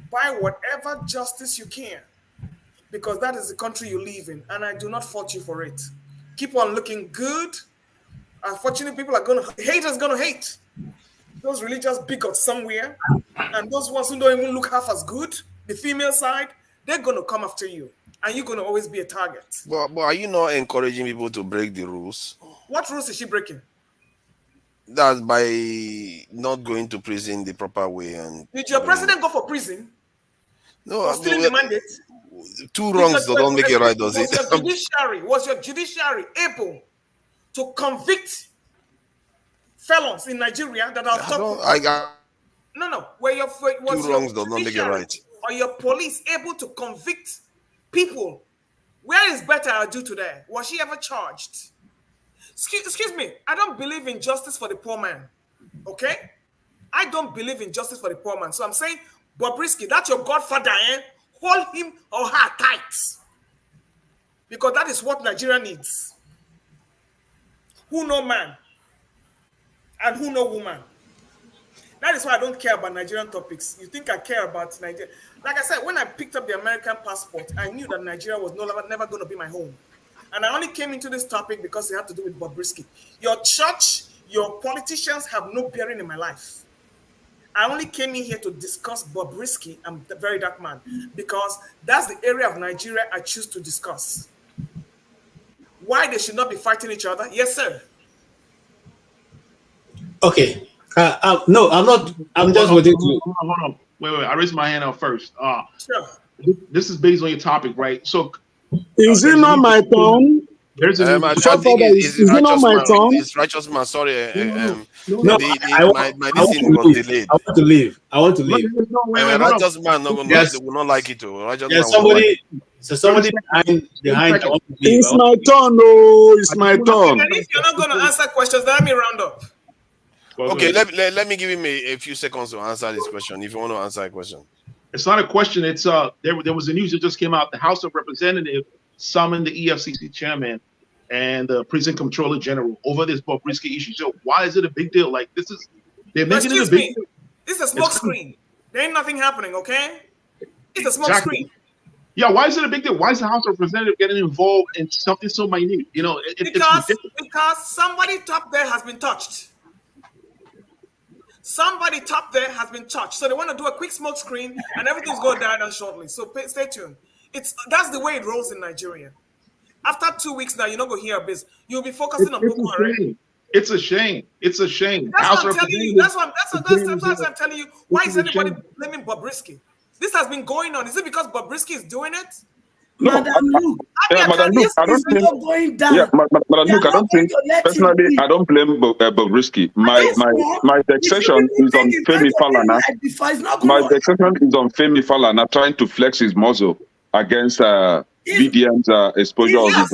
buy whatever justice you can, because that is the country you live in, and I do not fault you for it. Keep on looking good. Unfortunately, haters gonna hate. Those religious bigots somewhere, and those ones who don't even look half as good, the female side, they're gonna come after you, and you're gonna always be a target. But are you not encouraging people to break the rules? What rules is she breaking? That's by not going to prison the proper way. And did your president go for prison? No, for stealing the mandate? Two wrongs don't make it right, does it? Was your judiciary able to convict felons in Nigeria that are two wrongs does not make it right. Or your police able to convict people? Where is Beta Adu today? Was she ever charged? Excuse me, I don't believe in justice for the poor man. Okay? I don't believe in justice for the poor man. So I'm saying, Bobrisky, that's your godfather, eh? Hold him or her tight. Because that is what Nigeria needs. Who know man and who know woman. That is why I don't care about Nigerian topics. You think I care about Nigeria? Like I said, when I picked up the American passport, I knew that Nigeria was never going to be my home. And I only came into this topic because it had to do with Bobrisky. Your church, your politicians have no bearing in my life. I only came in here to discuss Bobrisky and the Very Dark Man, because that's the area of Nigeria I choose to discuss. Why they should not be fighting each other? Yes, sir. Okay. No, I'm not. I'm just waiting to. Hold on. Wait. I raised my hand up first. Sure. This is based on your topic, right? So, is it not my turn? There's a is it not my turn? It's righteous man. Sorry. My listening was delayed. I want to leave. Righteous man will not like it too. Somebody behind. It's my turn. Oh, it's my turn. And if you're not going to answer questions, let me round up. Okay, let me give him a few seconds to answer this question. If you want to answer a question, it's not a question. It's there was a news that just came out. The House of Representatives summoned the EFCC chairman and the prison controller general over this Bobrisky issue. So why is it a big deal? Like they're making it a big deal. This is a smoke screen. There ain't nothing happening. Okay, it's a smoke screen. Yeah, why is it a big deal? Why is the House of Representatives getting involved in something so minute? You know, because somebody top there has been touched. Somebody top there has been touched. So they want to do a quick smoke screen and everything's going down shortly. So stay tuned. That's the way it rolls in Nigeria. After 2 weeks now, you're not going to hear a biz. You'll be focusing on Boko Haram. It's a shame. It's a shame. That's what I'm telling you. That's what I'm telling you. Why is anybody blaming Bobrisky? This has been going on. Is it because Bobrisky is doing it? No, Madam Luke, I don't think. Yeah, Madam Luke, I don't think. Personally, I don't blame Bobrisky. My taxation is on Femi Falana. My taxation is on Femi Falana trying to flex his muscle against VDM's exposure of his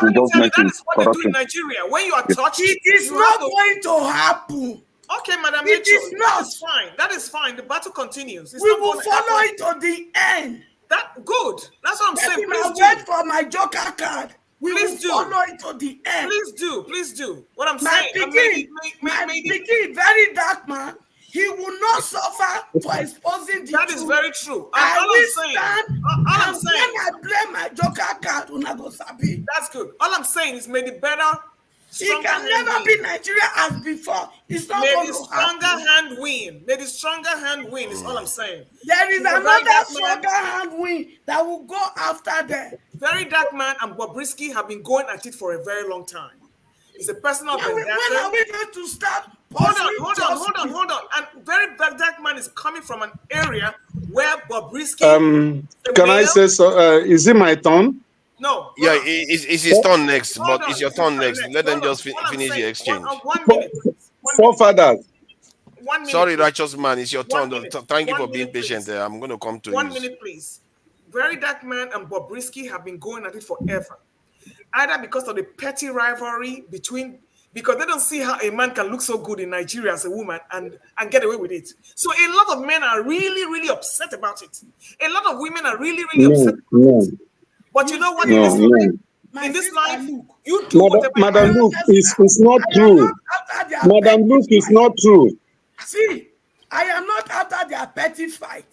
involvement in corruption. In Nigeria, when you are touched, it is not going to happen. Okay, Madam. It is not. That is fine. That is fine. The battle continues. We will follow it to the end. That good. That's what I'm saying. Please wait for my joker card. We will follow it to the end. Please do. What I'm saying. My begin, very dark man. He will not suffer for exposing the That truth. is very true. I All I'm saying. when I play my joker card, una go sabi. That's good. All I'm saying is may the better. He can never be Nigeria as before. It's not May going the to stronger happen. hand win. May the stronger hand win is all I'm saying. There is He's a very another dark stronger man. hand win that will go after them. Very Dark Man and Bobrisky have been going at it for a very long time. It's a personal When vendetta. are we going to start? Hold on. And Very Dark Man is coming from an area where Bobrisky. Can I say so? Is it my turn? No. Yeah, it's his turn next, but it's your turn next. Let them just finish the exchange. 1 minute. Forefathers. 1 minute. Sorry, righteous man, it's your turn. Thank you for 1 being minute, patient. please. I'm going to come to 1 you. minute, please. Very Dark Man and Bobrisky have been going at it forever. Either because of the petty rivalry because they don't see how a man can look so good in Nigeria as a woman and get away with it. So a lot of men are really, really upset about it. A lot of women are really, really upset about it. But you know what? In this life, you do whatever. Madam Luke, it's not true. Madam Luke, is not true. See, I am not after their petty fight.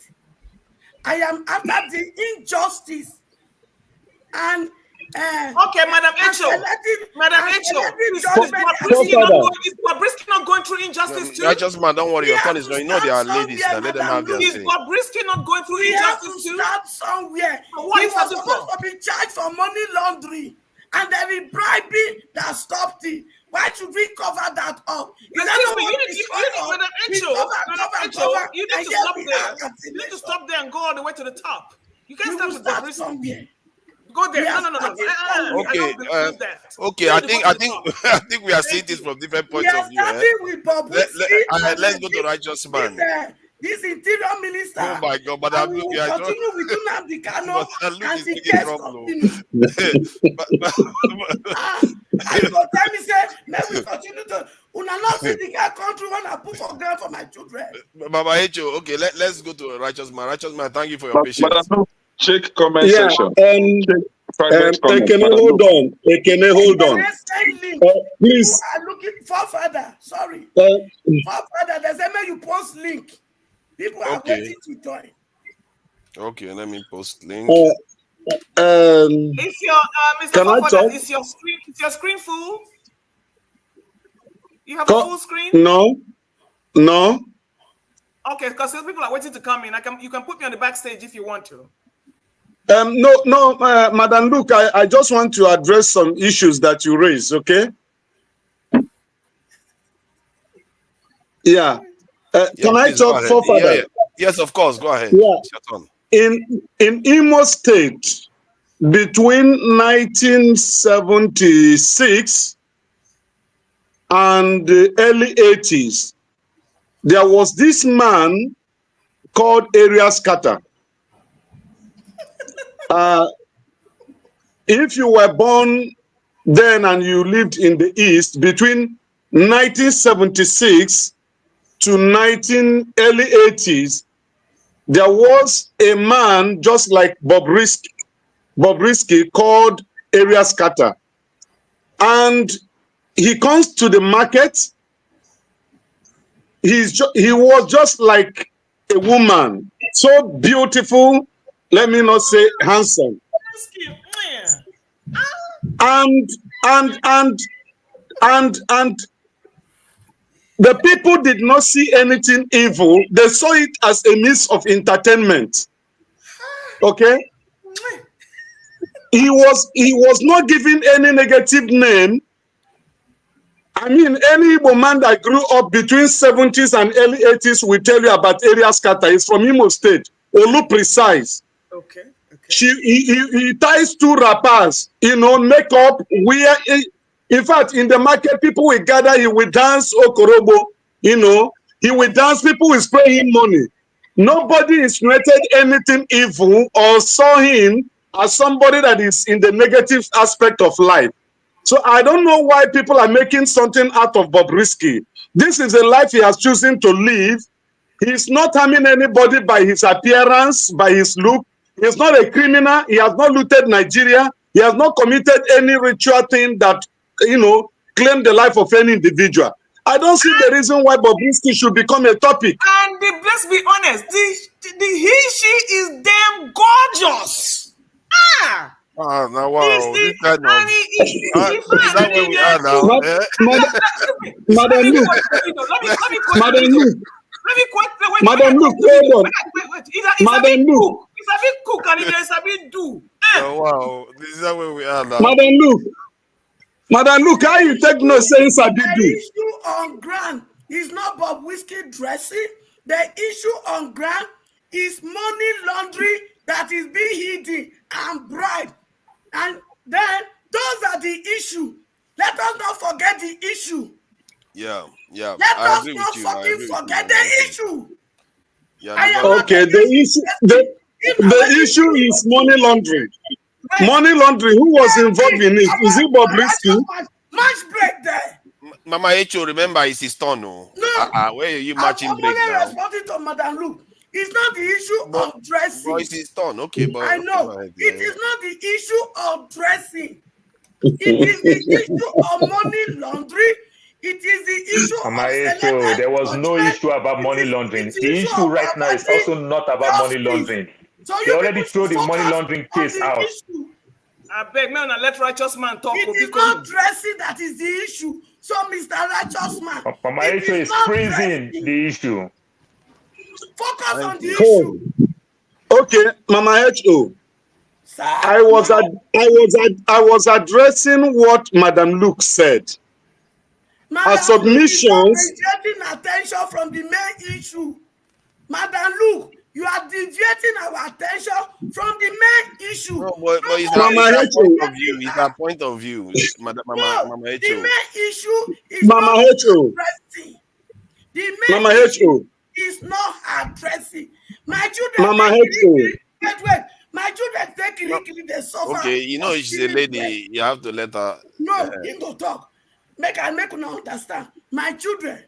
I am after the injustice. And okay, Madam Echo. Is Bobrisky not going through injustice too? Righteous man, don't worry. Your turn is going. You know they are ladies. Now let them have their Is say. Bobrisky not going through injustice too? Start somewhere. What He is was that supposed to be charged for money laundering, and there is bribing that stopped it. Why should we cover that up? You need to stop there and go all the way to the top. You can't start with Bobrisky. Go there. No. Okay. I think we are seeing this from different points of view. Let's go to righteous man. This interior minister. Oh my God, but we will continue with Nnamdi Kanu and the case continue. I go tell me say, may we continue to una not see the country when I put for ground for my children. Baba Echo, okay, let's go to righteous man. Righteous man, thank you for your patience. Check comment section. Ekene, hold on. Please. You are looking for further. Sorry. For further, there's a you post link. People are waiting to join. Okay, let me post link. If your Mr. Can I talk? Is your screen full? You have a full screen? No. Okay, because people are waiting to come in. You can put me on the backstage if you want to. No, Madam Luke, I just want to address some issues that you raised, okay? Yeah. Can I talk for further? Yeah. Yes, of course. Go ahead. Yeah. It's your turn. In Imo State, between 1976 and the early 80s, there was this man called Area Scatter. If you were born then and you lived in the East, between 1976 to early 80s, there was a man just like Bobrisky called Area Scatter. And he comes to the market. He was just like a woman, so beautiful, let me not say handsome. And The people did not see anything evil. They saw it as a means of entertainment. Okay? He was not given any negative name. I mean, any Igbo man that grew up between 70s and early 80s will tell you about area scatter. He's from Imo State. Olu precise. Okay. He ties two wrappers, you know, makeup, wear. In fact, in the market, people will gather, he will dance Okorobo, you know, he will dance, people will spray him money. Nobody insinuated anything evil or saw him as somebody that is in the negative aspect of life. So I don't know why people are making something out of Bobrisky. This is a life he has chosen to live. He's not harming anybody by his appearance, by his look. He's not a criminal. He has not looted Nigeria. He has not committed any ritual thing that, you know, claim the life of any individual. I don't see the reason why Bobrisky should become a topic. And let's be honest, the she is damn gorgeous. Now, wow, this kind of, is that where we are now? Madam Luke, Madam Luke, hold on. Madam Luke. It's a bit cook and it's a bit do. Oh, wow, this is where we are now. Madam Luke, how you take no sense at the issue on ground is not Bobrisky dressing. The issue on ground is money laundering that is being hidden and bribed. And then those are the issue. Let us not forget the issue. Yeah. Let us not forget the issue. Yeah, okay, the issue is money laundering. Money laundering. Who was involved in it? Is it Bobrisky? Match break there. Mama Echo, remember, it's his turn. No. Where are you matching break now? I'm responding to Madam Luke. It's not the issue of dressing. It's his turn. Okay, but I know. It is not the issue of dressing. It is the issue of money laundering. It is the issue of there was no issue about money laundering. The issue right now is also not about money laundering. So they already threw the money laundering case out. I beg, man, let righteous man talk. It is not dressing that is the issue. So, Mr. Righteous Man, Mama Echo is freezing the issue. Focus on the issue. Okay, Mama Echo. I was addressing what Madam Luke said. Madam Her submissions. Luke is getting attention from the main issue. Madam Luke, you are deviating our attention from the main issue. No, but it's that point of view. It's that point of view, Mama Echo. The main issue is Mama Echo. The main issue is not addressing. My children. Mama Echo. Wait. My children take Kirikiri, they suffer. Okay, you know she's a lady. You have to let her. No, you go talk. Make you understand. My children,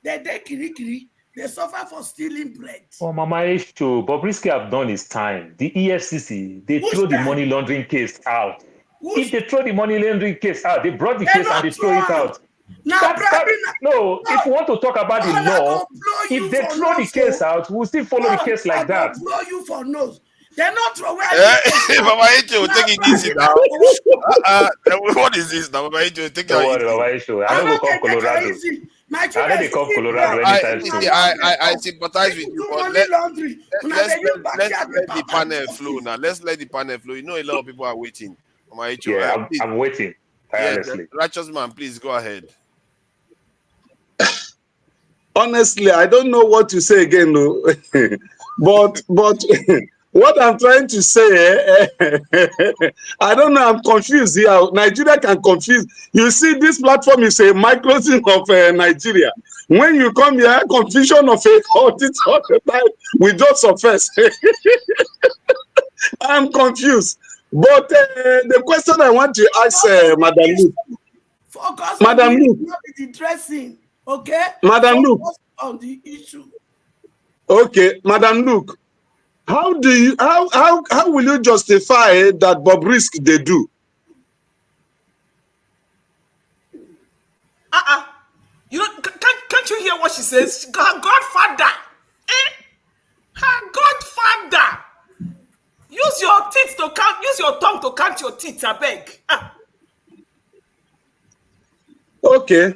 they take Kirikiri. They suffer for stealing bread. Oh, Mama Echo, Bobrisky have done his time. The EFCC, they throw the money laundering case out. If they throw the money laundering case out, they brought the case and they throw it out. No, if you want to talk about the law, if they throw the case out, we'll still follow the case like that. Blow you for nose. They're not throwing. Mama Echo, take it easy now. What is this now, Mama Echo? Take it easy. Mama Echo, I don't go come Colorado. I know they come Colorado anytime soon. I sympathize with you, but let's let the panel flow now. Let's let the panel flow. You know, a lot of people are waiting. Mama Echo, yeah, I'm waiting tirelessly. Righteous man, please go ahead. Honestly, I don't know what to say again, though. but what I'm trying to say, I don't know, I'm confused here. Nigeria can confuse. You see, this platform is a microcosm of Nigeria. When you come here, confusion of a audit all the time, we just surface. I'm confused. But the question I want to ask Madam Luke. Focus Madam Luke. Not the dressing, okay? Madam Luke. On the issue. Okay, Madam Luke. How will you justify that Bobrisky they do? You know, can't you hear what she says? Her godfather. Her godfather. Use your teeth to count. Use your tongue to count your teeth. I beg. Okay.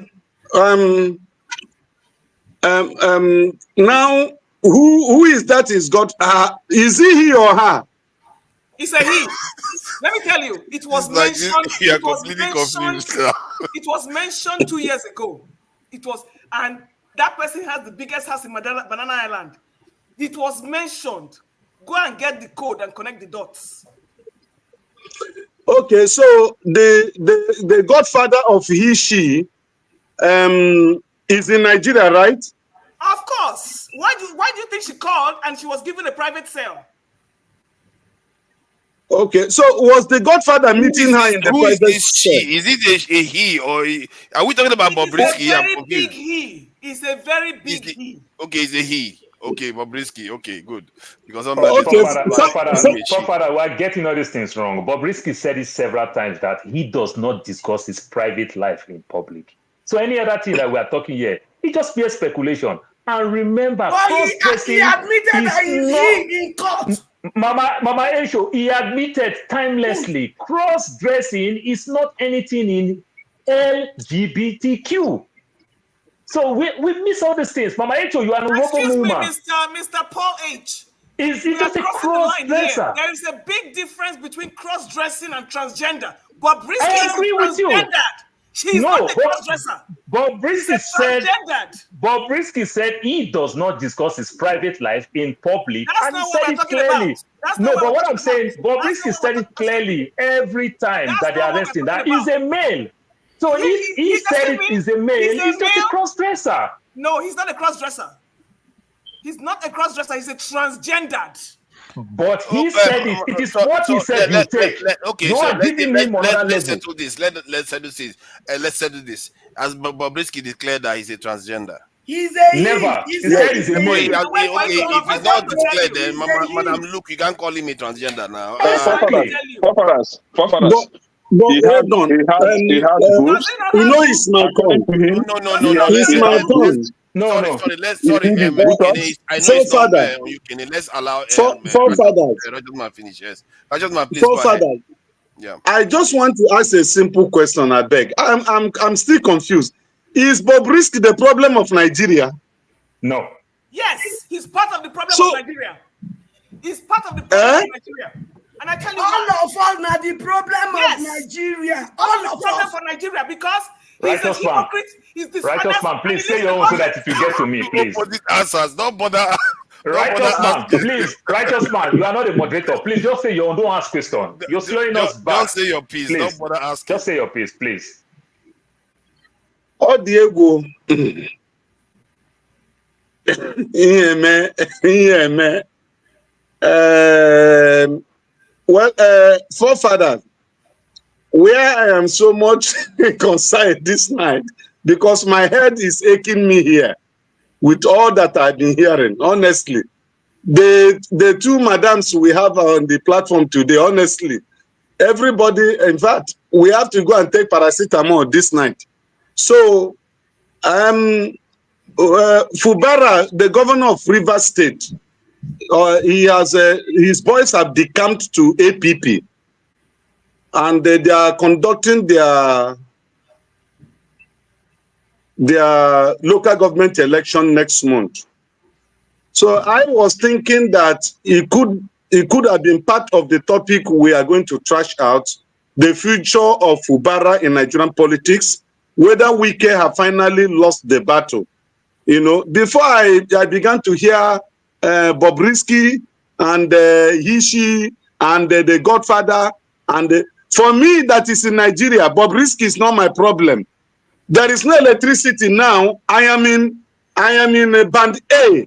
Now, who is that? Is God? Is he or her? It's a he. Let me tell you, it was mentioned. It was mentioned. It was mentioned 2 years ago. It was, and that person has the biggest house in Banana Island. It was mentioned. Go and get the code and connect the dots. Okay, so the godfather of she is in Nigeria, right? Of course. Why do you think she called and she was given a private cell? Okay, so was the godfather meeting her in the private cell? Is it a he or are we talking about Bobrisky? It's a very big he. It's a very big he. Okay, it's a he. Okay, Bobrisky. Okay, good. Because I'm Father, we're getting all these things wrong. Bobrisky said it several times that he does not discuss his private life in public. So any other thing that we are talking here, it just be a speculation. And remember, he admitted that he in court. Mama Esho, he admitted timelessly, cross-dressing is not anything in LGBTQ. So we miss all these things. Mama Esho, you are a Excuse me, woman. Mr. Paul H. Is it just a cross-dresser? There is a big difference between cross-dressing and transgender. Bobrisky I agree with you. She's not a cross-dresser. Bobrisky said he does not discuss his private life in public. That's and not he what said we're it talking clearly. about. No, but what I'm saying, Bobrisky said it clearly every time that they are arresting that he's a male. So if he said it is a male, he's just a cross-dresser. No, he's not a cross-dresser. He's not a cross-dresser. He's a transgendered. But he said it. It is what he said. Okay, so let's settle this. Let's settle this. Let's settle this. As Bobrisky declared that he's a transgender. He's a never. He said he's a male. Okay, if he's not declared, then Madam Luke, you can't call him a transgender now. Forefathers. He has boots. You know, it's my turn. No. It's my turn. Sorry. Let's allow Rajatman finish. Yes, Rajatman, please go ahead. Yeah. I just want to ask a simple question. I beg. I'm still confused. Is Bobrisky the problem of Nigeria? No. Yes, he's part of the problem of Nigeria. He's part of the problem of Nigeria. And I tell you, all of us now the problem of Nigeria. All of us for Nigeria because Righteous man. Righteous man, please say your own so that it will get to me, please. Answers, don't bother. Righteous man, please. Righteous man, you are not a moderator. Please just say your own. Don't ask question. You're slowing us back. Don't say your piece. Don't bother asking. Just say your piece, please. Oh, Diego. Yeah, man. Forefather, where I am so much concerned this night because my head is aching me here with all that I've been hearing. Honestly, the two madams we have on the platform today, honestly, everybody, in fact, we have to go and take paracetamol this night. So, Fubara, the governor of Rivers State, he has his boys have decamped to APP, and they are conducting their local government election next month. So I was thinking that it could have been part of the topic we are going to trash out, the future of Fubara in Nigerian politics, whether Wike have finally lost the battle. You know, before I began to hear Bobrisky and Hishi and the Godfather, and for me that is in Nigeria, Bobrisky is not my problem. There is no electricity now. I am in band A,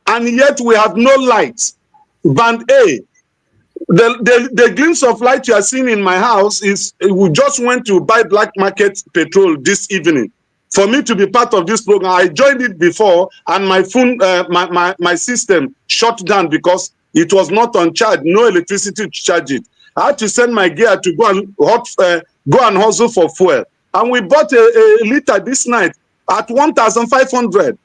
and yet we have no lights. Band A. The glimpse of light you are seeing in my house is we just went to buy black market petrol this evening. For me to be part of this program, I joined it before, and my phone, my system shut down because it was not on charge. No electricity to charge it. I had to send my gear to go and hustle for fuel, and we bought a liter this night at 1,500.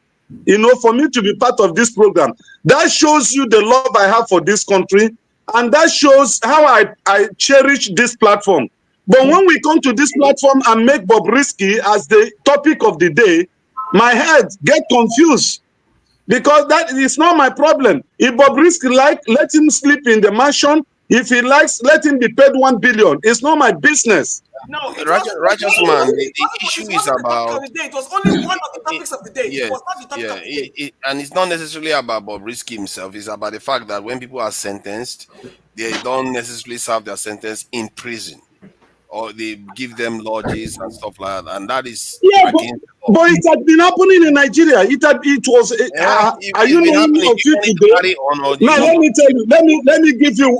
You know, for me to be part of this program, that shows you the love I have for this country, and that shows how I cherish this platform. But when we come to this platform and make Bobrisky as the topic of the day, my head get confused because that is not my problem. If Bobrisky let him sleep in the mansion. If he likes, let him be paid 1 billion. It's not my business. No, righteous man. The issue is about. It was only one of the topics of the day. Yeah, it was not the topic of the day. and it's not necessarily about Bobrisky himself. It's about the fact that when people are sentenced, they don't necessarily serve their sentence in prison, or they give them lodges and stuff like that, and that is but it had been happening in Nigeria. It was. Are you not of it today? Now let me tell you.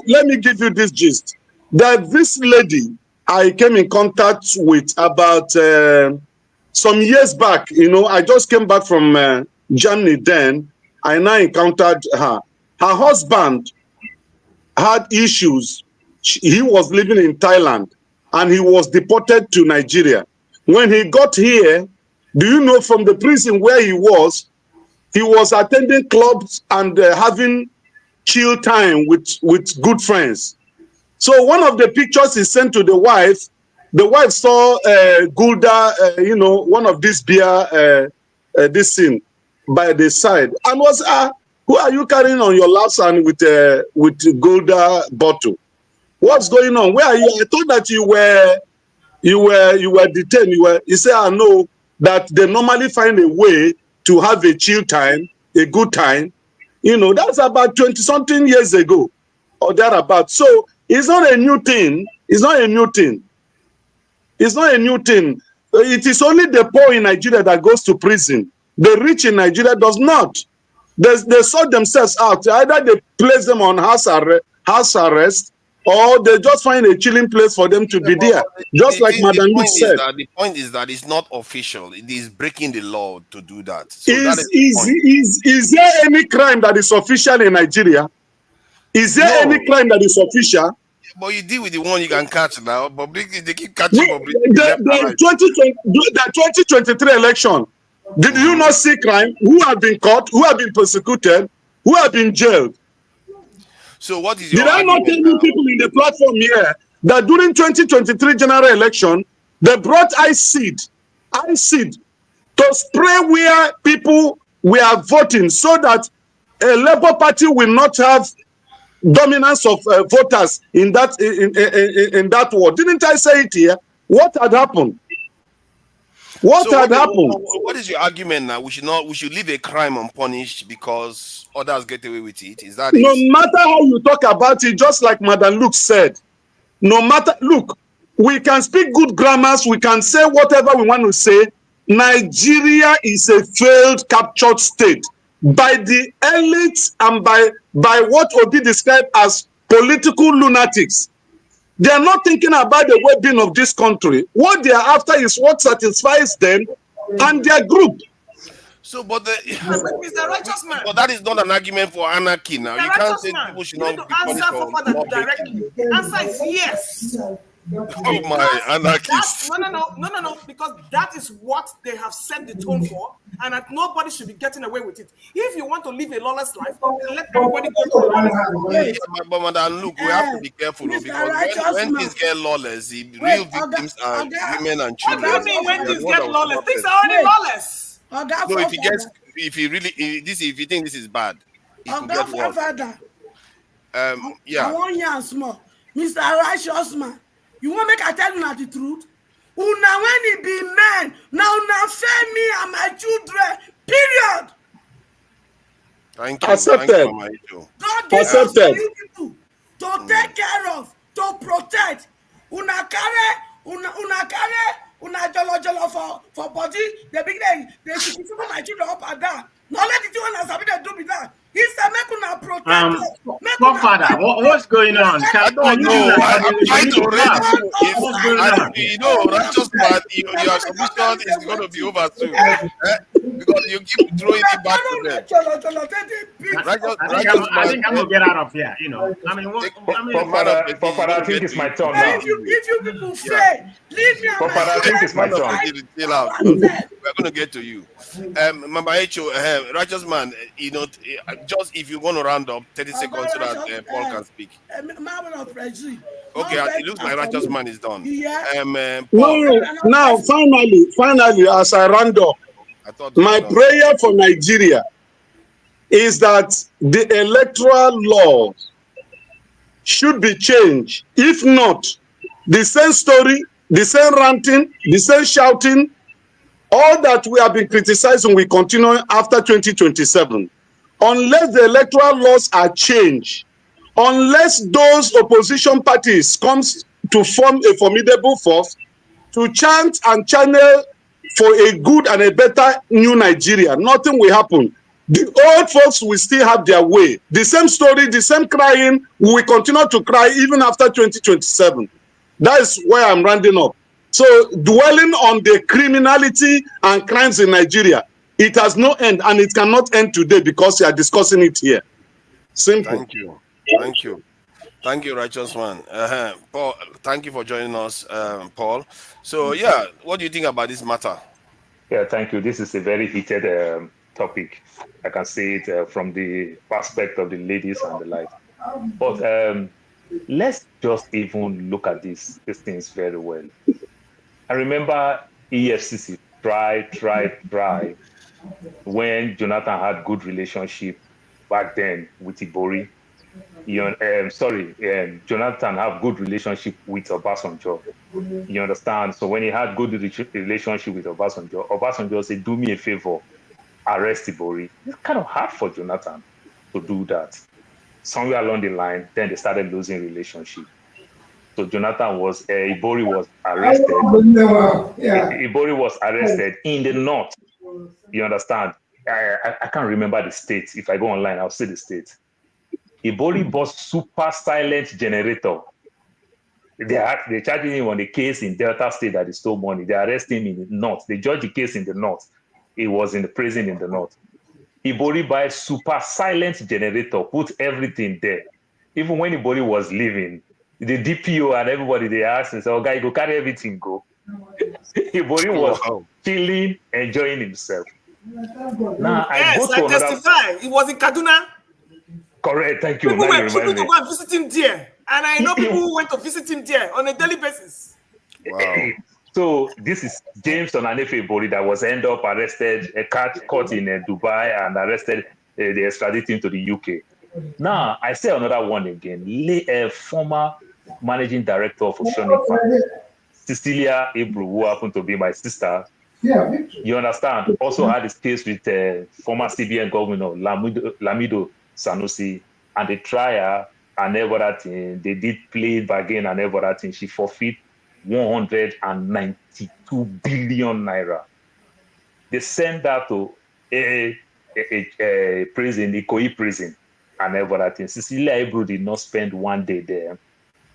Let me give you this gist. That this lady I came in contact with about some years back. I just came back from Germany. Then I now encountered her. Her husband had issues. He was living in Thailand. And he was deported to Nigeria. When he got here, do you know from the prison where he was attending clubs and having chill time with good friends. So one of the pictures he sent to the wife saw Gulda, one of these beer, this thing by the side, and was, who are you carrying on your lap and with Gulda bottle? What's going on? Where are you? I thought that you were detained. You say, I know that they normally find a way to have a chill time, a good time. That's about 20-something years ago or thereabout. So it's not a new thing. It's not a new thing. It's not a new thing. It is only the poor in Nigeria that goes to prison. The rich in Nigeria does not. They sort themselves out. Either they place them on house arrest, or they just find a chilling place for them to be there. Just like Madam Luke said. The point is that it's not official. It is breaking the law to do that. So is there any crime that is official in Nigeria? Is there any crime that is official? But you deal with the one you can catch now. But they keep catching. The 2023 election, did you not see crime? Who have been caught? Who have been persecuted? Who have been jailed? So what is your Did I not tell you people in the platform here that during 2023 general election, they brought ice seed to spray where people were voting so that a Labour Party will not have dominance of voters in that war? Didn't I say it here? What had happened? What happened? What is your argument now? We should leave a crime unpunished because others get away with it. Is that no matter how you talk about it, just like Madam Luke said, look, we can speak good grammars, we can say whatever we want to say. Nigeria is a failed, captured state by the elites and by what Obi described as political lunatics. They are not thinking about the well-being of this country. What they are after is what satisfies them and their group. So, but Mr. Righteous Man. But that is not an argument for anarchy now. You can't say people should not be punished for directly. The answer is yes. Oh my, anarchists. No, because that is what they have set the tone for, and that nobody should be getting away with it. If you want to live a lawless life, then let everybody go to lawless life. But Madam, look, we have to be careful because when things get lawless, the real victims are women and children. What do you mean when things get lawless? Things are already lawless. So if you think this is bad, it will get worse. I want you small, Mr. Righteous Man. You want me to tell you the truth? Una when it be men, now fair me and my children. Period. Thank you. Accepted. God gives us you people to take care of, to protect. Una jolo for body. The big day they should keep my children up and down. Now let it do and sabi they do with that. He said, make una protect. Father, what's going on? I'm trying to read you know, righteous man, your submission is going to be over soon. Because you keep throwing it back to them. I think I'm going to get out of here, I think it's my turn now. If you people say, leave me alone. I think it's my turn. We're going to get to you. Mama Echo, righteous man, just if you want to round up 30 seconds so that Paul can speak. Okay, it looks like righteous man is done. Now, finally, as I round up, My prayer for Nigeria is that the electoral laws should be changed. If not, the same story, the same ranting, the same shouting, all that we have been criticizing will continue after 2027. Unless the electoral laws are changed, unless those opposition parties comes to form a formidable force to chant and channel for a good and a better new Nigeria, nothing will happen. The old folks will still have their way. The same story, the same crying, we will continue to cry even after 2027. That is where I'm rounding up. So dwelling on the criminality and crimes in Nigeria, it has no end, and it cannot end today because we are discussing it here. Simple. Thank you. Thank you. Thank you, righteous one. Paul, thank you for joining us, Paul. So, yeah, what do you think about this matter? Yeah, thank you. This is a very heated topic. I can see it from the perspective of the ladies and the like. But let's just even look at these things very well. I remember EFCC tried when Jonathan had good relationship back then with Ibori. Jonathan have good relationship with Obasanjo. You understand? So when he had good relationship with Obasanjo said, do me a favor, arrest Ibori. It's kind of hard for Jonathan to do that. Somewhere along the line, then they started losing relationship. So Jonathan Ibori was arrested. Ibori was arrested in the north. You understand? I can't remember the state. If I go online, I'll see the state. Ibori bought super silent generator. They're charging him on the case in Delta State that he stole money. They arrest him in the north. They judge the case in the north. He was in the prison in the north. Ibori buys super silent generator, put everything there. Even when Ibori was leaving, the DPO and everybody, they asked him, oh, guy, go carry everything, go. Ibori was chilling, enjoying himself. Now, I testify. He was in Kaduna. Correct, thank you. People were trooping to go and visit him there. And I know people who went to visit him there on a daily basis. Wow. So this is James Onanefe Ibori that was end up arrested, caught in Dubai and arrested. They extradited him to the UK. Now, I say another one again. Former managing director of Oshonifa, Cecilia Ebru, who happened to be my sister. Yeah. You understand? Also had this case with former CBN governor, Lamido Sanusi, and the trial and everything. They did play bargain and everything. She forfeit 192 billion naira. They sent that to a prison, the Ikoyi prison, and everything. Cecilia Ebru did not spend one day there.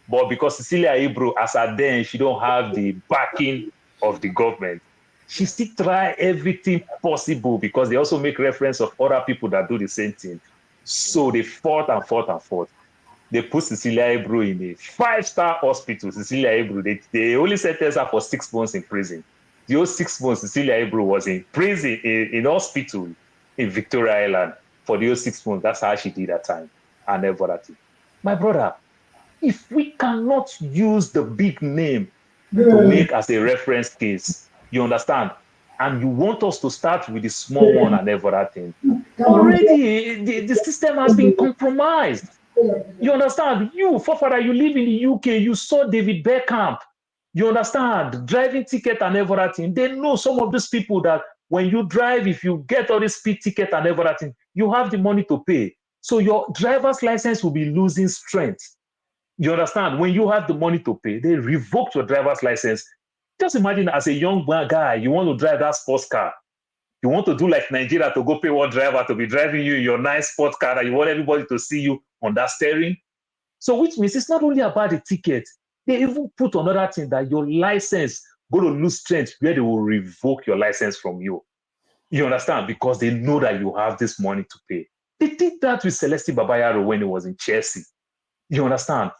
But because Cecilia Ebru, as at then, she don't have the backing of the government, she still try everything possible because they also make reference of other people that do the same thing. So they fought. They put Cecilia Ebru in a 5-star hospital. Cecilia Ebru, they only sentenced her for 6 months in prison. The whole 6 months, Cecilia Ebru was in prison, in hospital in Victoria Island for the whole 6 months. That's how she did that time and everything. My brother, if we cannot use the big name to make as a reference case, you understand? And you want us to start with the small one and everything. Already, the system has been compromised. You understand? You, forefather, you live in the UK, you saw David Beckham. You understand? Driving ticket and everything. They know some of these people that when you drive, if you get all this speed ticket and everything, you have the money to pay. So your driver's license will be losing strength. You understand? When you have the money to pay, they revoke your driver's license. Just imagine as a young guy, you want to drive that sports car. You want to do like Nigeria to go pay one driver to be driving you your nice sports car and you want everybody to see you on that steering. So which means it's not only about the ticket. They even put another thing that your license going to lose strength where they will revoke your license from you. You understand? Because they know that you have this money to pay. They did that with Celeste Babayaro when he was in Chelsea. You understand?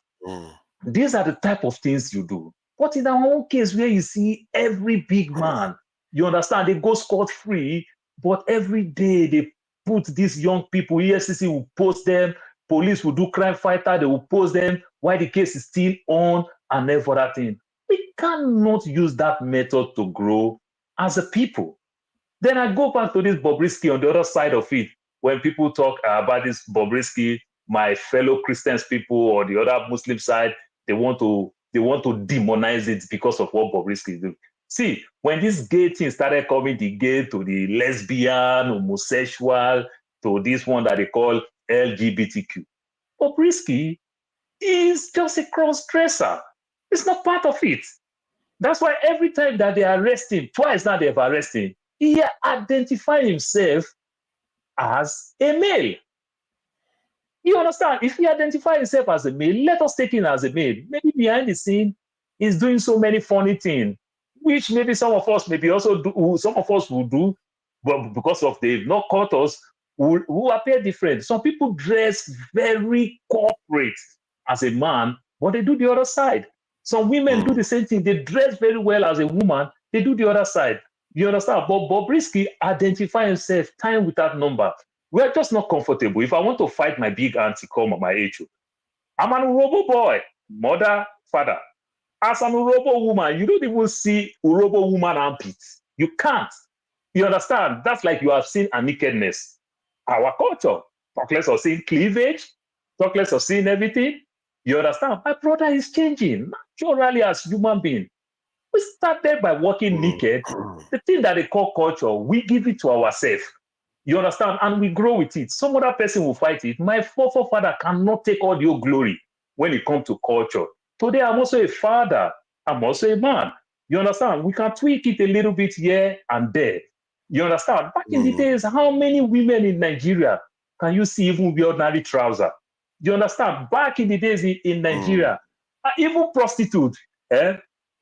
These are the type of things you do. But in our own case, where you see every big man, you understand, they go scot-free, but every day they put these young people, EFCC will post them, police will do crime fighter, they will post them, while the case is still on and everything. We cannot use that method to grow as a people. Then I go back to this Bobrisky on the other side of it. When people talk about this Bobrisky, my fellow Christians people or the other Muslim side, they want to demonize it because of what Bobrisky do. See, when this gay thing started coming, the gay to the lesbian, homosexual, to this one that they call LGBTQ, Bobrisky is just a cross-dresser. It's not part of it. That's why every time that they arrest him, twice now they've arrested him, he identifies himself as a male. You understand? If he identifies himself as a male, let us take him as a male. Maybe behind the scene, he's doing so many funny things, which maybe some of us maybe also do, some of us will do, but because of they've not caught us, who appear different. Some people dress very corporate as a man, but they do the other side. Some women do the same thing. They dress very well as a woman, they do the other side. You understand? But Bobrisky identifies himself time without number. We're just not comfortable. If I want to fight my big auntie, call Mama Echo, I'm an Urobo boy, mother, father. As an Urobo woman, you don't even see Urobo woman armpits. You can't. You understand? That's like you have seen a nakedness. Our culture, talk less of seeing cleavage, talk less of seeing everything. You understand? My brother is changing naturally as human being. We started by walking naked. The thing that they call culture, we give it to ourselves. You understand? And we grow with it. Some other person will fight it. My forefather cannot take all your glory when it comes to culture. Today, I'm also a father. I'm also a man. You understand? We can tweak it a little bit here and there. You understand? Back in the days, how many women in Nigeria can you see even wear ordinary trousers? You understand? Back in the days in Nigeria, even prostitutes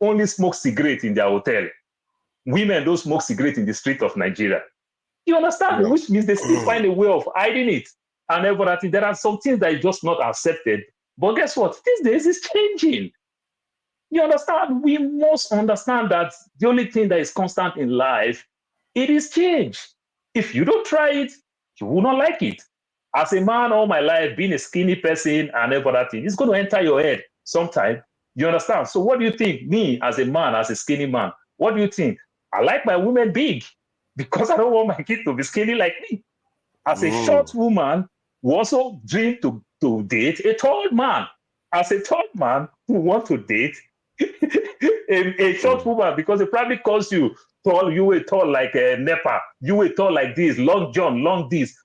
only smoke cigarettes in their hotel. Women don't smoke cigarettes in the street of Nigeria. You understand? Yeah. Which means they still find a way of hiding it. And everything. There are some things that are just not accepted. But guess what? These days it's changing. You understand? We must understand that the only thing that is constant in life, it is change. If you don't try it, you will not like it. As a man all my life, being a skinny person and everything, it's going to enter your head sometime. You understand? So what do you think? Me, as a man, as a skinny man, what do you think? I like my women big because I don't want my kid to be skinny like me. As a short woman who also dream to date a tall man. As a tall man who want to date a short woman because it probably calls you tall, you were tall like a Nepa, you were tall like this, long John, long this.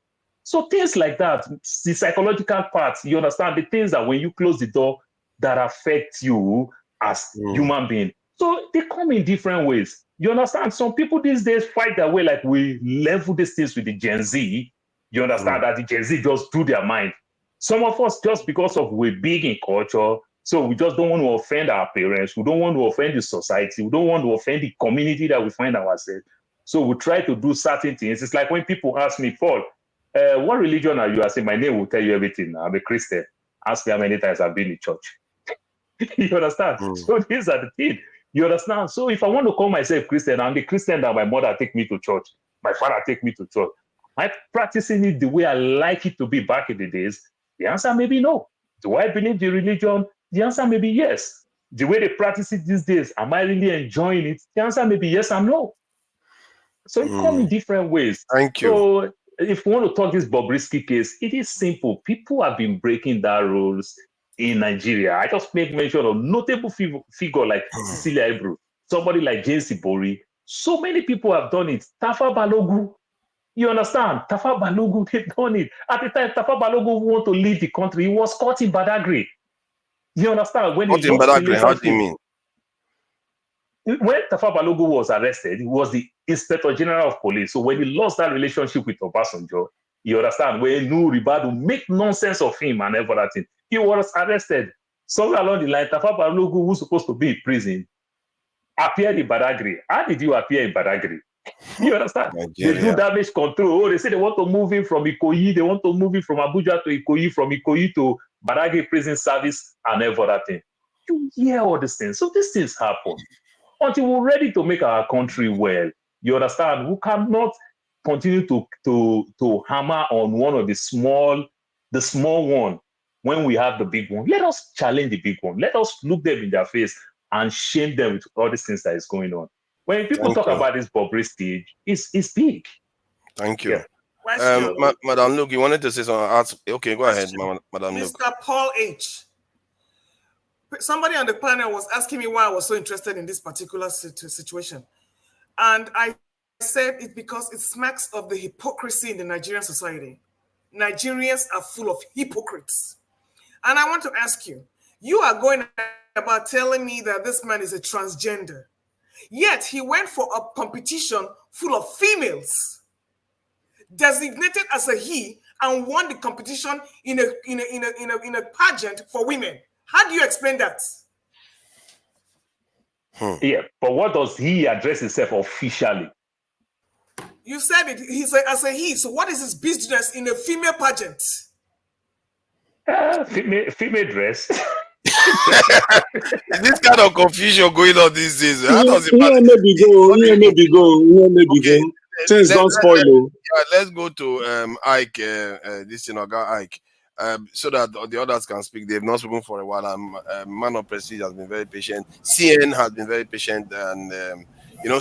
So things like that, the psychological parts, you understand, the things that when you close the door that affect you as human being. So they come in different ways. You understand? Some people these days fight their way like we level these things with the Gen Z. You understand that the Gen Z just do their mind. Some of us, just because of we're big in culture, so we just don't want to offend our parents. We don't want to offend the society. We don't want to offend the community that we find ourselves. So we try to do certain things. It's like when people ask me, Paul, what religion are you? I say, my name will tell you everything. I'm a Christian. Ask me how many times I've been in church. You understand? So these are the things. You understand? So if I want to call myself Christian, I'm the Christian that my mother take me to church. My father take me to church. Am I practicing it the way I like it to be back in the days? The answer may be no. Do I believe the religion? The answer may be yes. The way they practice it these days, am I really enjoying it? The answer may be yes and no. So it comes in different ways. Thank you. So if we want to talk this Bobrisky case, it is simple. People have been breaking that rules in Nigeria. I just make mention of notable figure like Cecilia Ebru, somebody like James Ibori. So many people have done it. Tafa Balogu, you understand? Tafa Balogu, they've done it. At the time, Tafa Balogu wanted to leave the country. He was caught in Badagry. You understand? When what in Badagry? How do you mean? When Tafa Balogu was arrested, he was the Inspector General of Police. So when he lost that relationship with Obasanjo, you understand, when Nuhu Ribadu make nonsense of him and everything, he was arrested. Somewhere along the line, Tafa Balogu, who was supposed to be in prison, appeared in Badagry. How did you appear in Badagry? You understand? Nigeria. They do damage control. Oh, they say they want to move him from Ikoyi. They want to move him from Abuja to Ikoyi, from Ikoyi to Badagry prison service and everything. You hear all these things. So these things happen. Until we're ready to make our country well, you understand? We cannot continue to hammer on one of the small one when we have the big one. Let us challenge the big one. Let us look them in their face and shame them with all these things that is going on. When people talk about this Bobrisky, it's big. Thank you. Yeah. Madam Luke, you wanted to say something? Okay, go ahead, Madam Luke. Mr. Paul H. Somebody on the panel was asking me why I was so interested in this particular situation. And I said it's because it smacks of the hypocrisy in the Nigerian society. Nigerians are full of hypocrites. And I want to ask you, you are going about telling me that this man is a transgender. Yet he went for a competition full of females, designated as a he, and won the competition in a pageant for women. How do you explain that? Yeah, but what does he address himself officially? You said it. He said as a he. So what is his business in a female pageant? Female dress. This kind of confusion going on these days. How does it matter? Maybe go. Things don't spoil. Let's go to Ike. This guy Ike. So that the others can speak. They've not spoken for a while. Man of Prestige has been very patient. CN has been very patient, and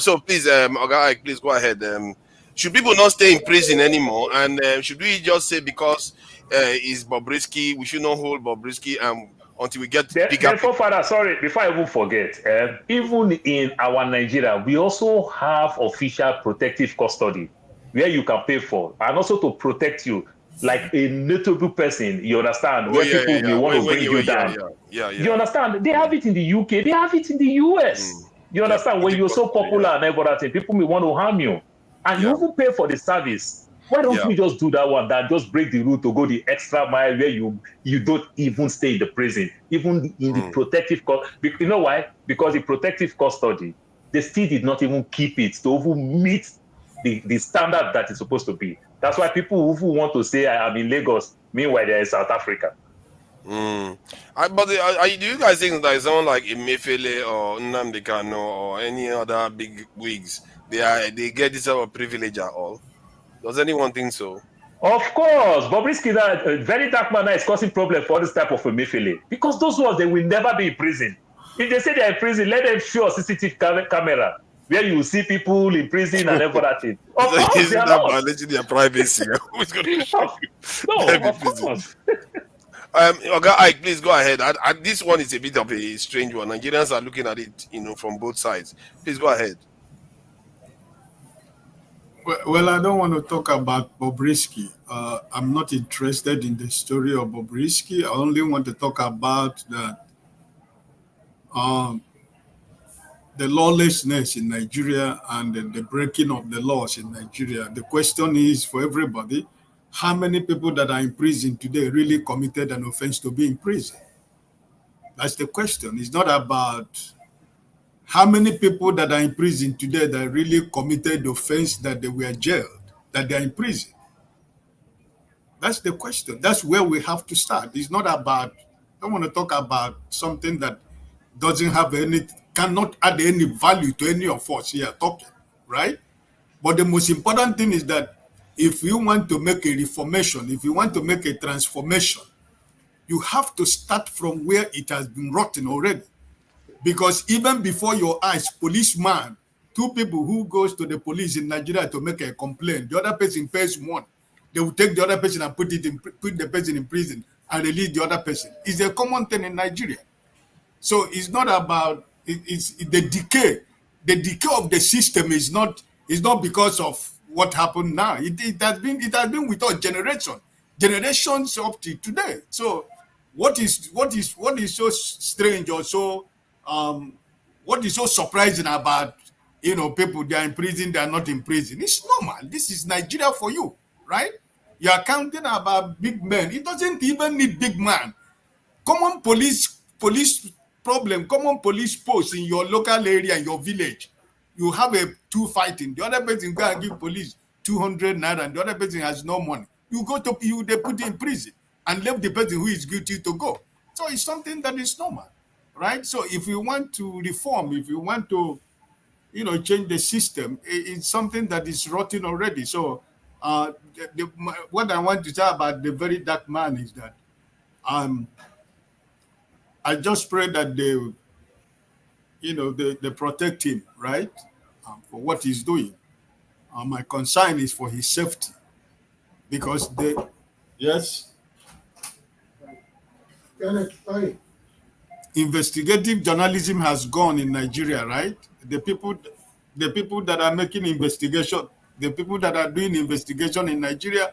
So please, Oga Ike, please go ahead. Should people not stay in prison anymore? And should we just say because it's Bobrisky, we should not hold Bobrisky until we get bigger? Father, sorry, before I even forget, even in our Nigeria, we also have official protective custody where you can pay for, and also to protect you. Like a notable person, you understand, where people may want to bring you down. You understand? They have it in the UK, they have it in the US. You understand? When you're so popular and everything, people may want to harm you. And you even pay for the service. Why don't we just do that one, that just break the rule to go the extra mile where you don't even stay in the prison, even in the protective custody? You know why? Because the protective custody, they still did not even keep it to even meet the standard that it's supposed to be. That's why people who want to say I'm in Lagos, meanwhile they're in South Africa. But do you guys think that someone like Emefiele or Nnamdi Kanu or any other big wigs, they get this sort of privilege at all? Does anyone think so? Of course, Bobrisky, that VeryDarkMan's is causing problem for this type of Emefiele, because those ones, they will never be in prison. If they say they're in prison, let them show a CCTV camera where you see people in prison and everything. Of course, Isn't they are that not. violating their privacy? Who's going to show you? No, of course. Oga Ike, please go ahead. This one is a bit of a strange one. Nigerians are looking at it, from both sides. Please go ahead. Well, I don't want to talk about Bobrisky. I'm not interested in the story of Bobrisky. I only want to talk about the lawlessness in Nigeria and the breaking of the laws in Nigeria. The question is for everybody, how many people that are in prison today really committed an offense to be in prison? That's the question. It's not about how many people that are in prison today that really committed the offense that they were jailed, that they're in prison. That's the question. That's where we have to start. It's not about, I don't want to talk about something that doesn't have cannot add any value to any of us here talking, right? But the most important thing is that if you want to make a reformation, if you want to make a transformation, you have to start from where it has been rotten already. Because even before your eyes, policeman, two people who goes to the police in Nigeria to make a complaint, the other person pays one. They will take the other person and put the person in prison and release the other person. It's a common thing in Nigeria. So it's not about it's the decay. The decay of the system is not because of what happened now. It has been with us generations up to today. So what is so strange or so what is so surprising about people, they are in prison, they are not in prison? It's normal. This is Nigeria for you, right? You are counting about big men. It doesn't even need big man. Common police problem, common police post in your local area, in your village. You have two fighting. The other person go and give police 200 naira, and the other person has no money. They put in prison and leave the person who is guilty to go. So it's something that is normal, right? So if you want to reform, if you want to, change the system, it's something that is rotten already. So what I want to say about the very dark man is that I just pray that they protect him, right? for what he's doing. My concern is for his safety, because yes, investigative journalism has gone in Nigeria, right? The people that are making investigation, the people that are doing investigation in Nigeria,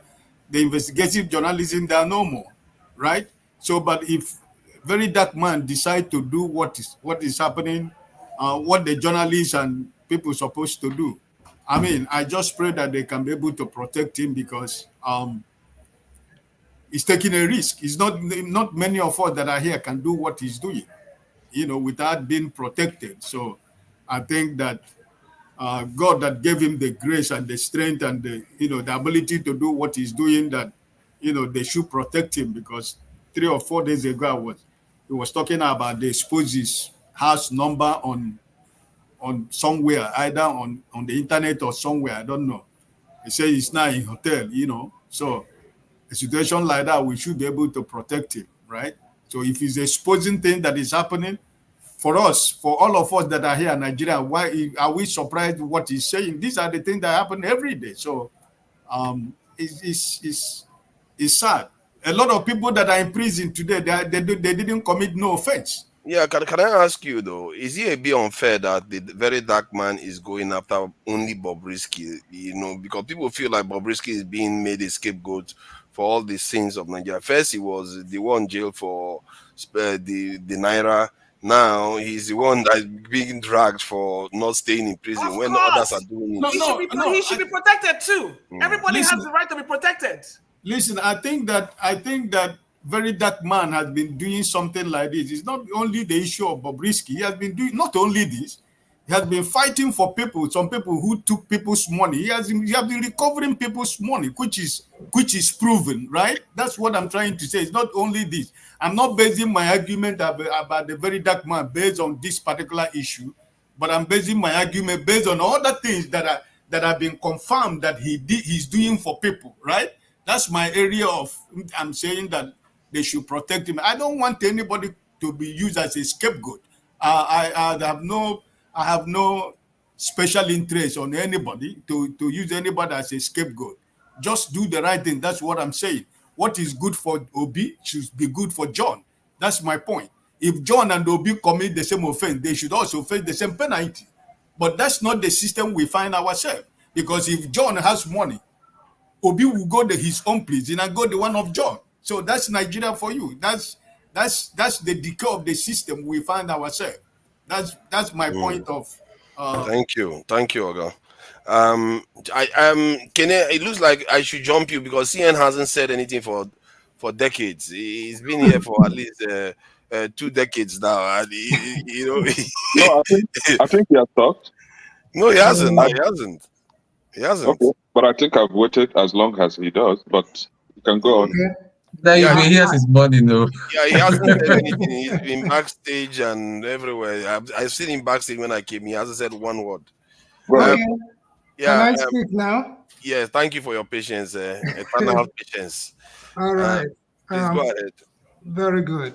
the investigative journalism, they are no more, right? So, but if VeryDarkMan decide to do what is happening, what the journalists and people supposed to do, I mean, I just pray that they can be able to protect him, because he's taking a risk. It's not many of us that are here can do what he's doing, without being protected. So I think that God that gave him the grace and the strength and the ability to do what he's doing, that they should protect him, because 3 or 4 days ago he was talking about the spouse's house number on somewhere, either on the internet or somewhere, I don't know. He said he's now in hotel, So a situation like that, we should be able to protect him, right? So if it's a exposing thing that is happening, for all of us that are here in Nigeria, why are we surprised what he's saying? These are the things that happen every day. So it's sad. A lot of people that are in prison today, they didn't commit no offense. Yeah, can I ask you though, is it a bit unfair that the VeryDarkMan is going after only Bobrisky? Because people feel like Bobrisky is being made a scapegoat for all the sins of Nigeria. First, he was the one jailed for the Naira. Now he's the one that's being dragged for not staying in prison when the others are doing it. He should be protected too. Everybody has the right to be protected. Listen, I think that VeryDarkMan has been doing something like this. It's not only the issue of Bobrisky. He has been doing not only this. He has been fighting for people, some people who took people's money. He has been recovering people's money, which is proven, right? That's what I'm trying to say. It's not only this. I'm not basing my argument about the VeryDarkMan based on this particular issue, but I'm basing my argument based on other things that have been confirmed that he's doing for people, right? That's my area of. I'm saying that they should protect him. I don't want anybody to be used as a scapegoat. I have no special interest on anybody to use anybody as a scapegoat. Just do the right thing. That's what I'm saying. What is good for Obi should be good for John. That's my point. If John and Obi commit the same offense, they should also face the same penalty. But that's not the system we find ourselves. Because if John has money, Obi will go to his own prison and go the one of John. So that's Nigeria for you. That's the decay of the system we find ourselves. That's my point of. Thank you, Oga. It looks like I should jump you because CN hasn't said anything for decades. He's been here for at least 2 decades now. And No, I think he has talked. No, he hasn't. He hasn't. Okay, but I think I've waited as long as he does. But you can go on. That he has his money, no. Yeah, he hasn't said anything. He's been backstage and everywhere. I've seen him backstage when I came. He hasn't said one word. Can I speak now? Yes, thank you for your patience, eternal patience. All right. Please go ahead. Very good.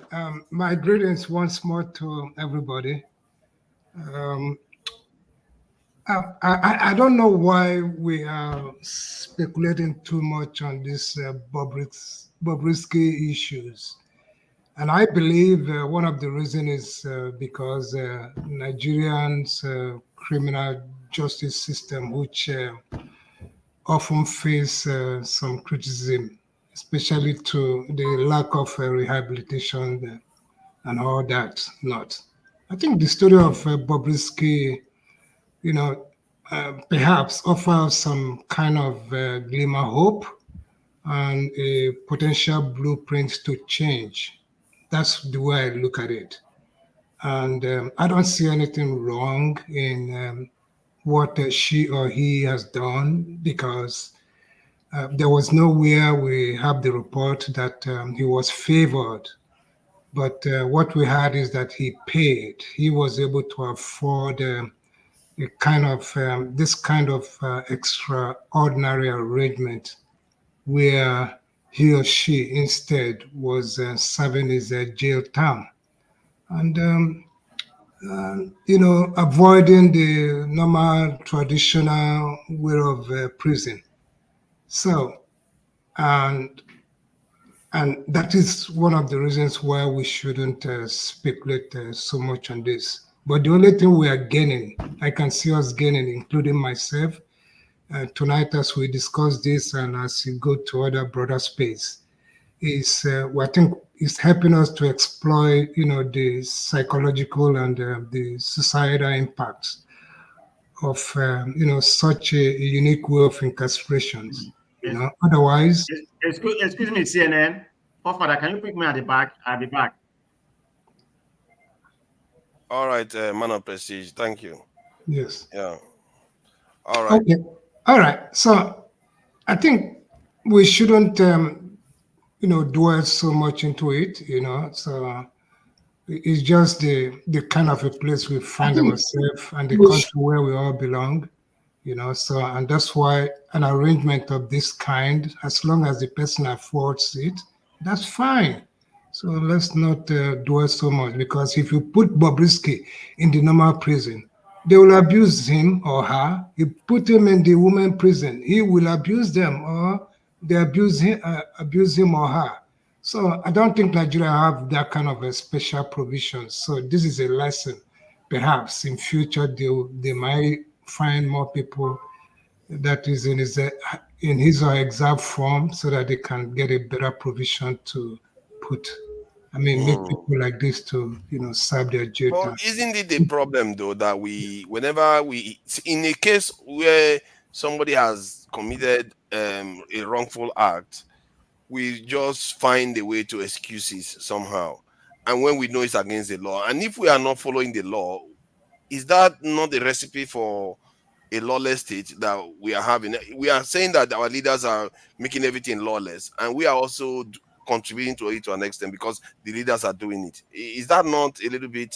My greetings once more to everybody. I don't know why we are speculating too much on this Bobrisky issues. And I believe one of the reasons is because Nigerians' criminal justice system, which often face some criticism, especially to the lack of rehabilitation and all that. I think the story of Bobrisky, perhaps offers some kind of glimmer hope and a potential blueprint to change. That's the way I look at it. And I don't see anything wrong in what she or he has done, because there was nowhere we have the report that he was favored. But what we had is that he paid. He was able to afford this kind of extraordinary arrangement where he or she instead was serving his jail term. And avoiding the normal traditional way of prison. So, and that is one of the reasons why we shouldn't speculate so much on this. But the only thing we are gaining, I can see us gaining, including myself, tonight as we discuss this and as you go to other broader space, is I think is helping us to exploit, the psychological and the societal impacts of, such a unique way of incarcerations. Otherwise. Excuse me, CNN. Oh, Father, can you pick me at the back? I'll be back. All right, man of prestige. Thank you. Yes. Yeah. All right. Okay. All right. So I think we shouldn't, dwell so much into it, So it's just the kind of a place we find ourselves and the country where we all belong, So, and that's why an arrangement of this kind, as long as the person affords it, that's fine. So let's not dwell so much, because if you put Bobrisky in the normal prison, they will abuse him or her. You put him in the women prison, he will abuse them, or they abuse him or her. So I don't think Nigeria have that kind of a special provision. So this is a lesson. Perhaps in future they might find more people that is in his or exact form, so that they can get a better provision to make people like this to serve their jail Well, time. isn't it the problem though that whenever in a case where somebody has committed a wrongful act, we just find a way to excuse it somehow, and when we know it's against the law, and if we are not following the law, is that not the recipe for a lawless state that we are having? We are saying that our leaders are making everything lawless, and we are also contributing to it to an extent because the leaders are doing it. Is that not a little bit?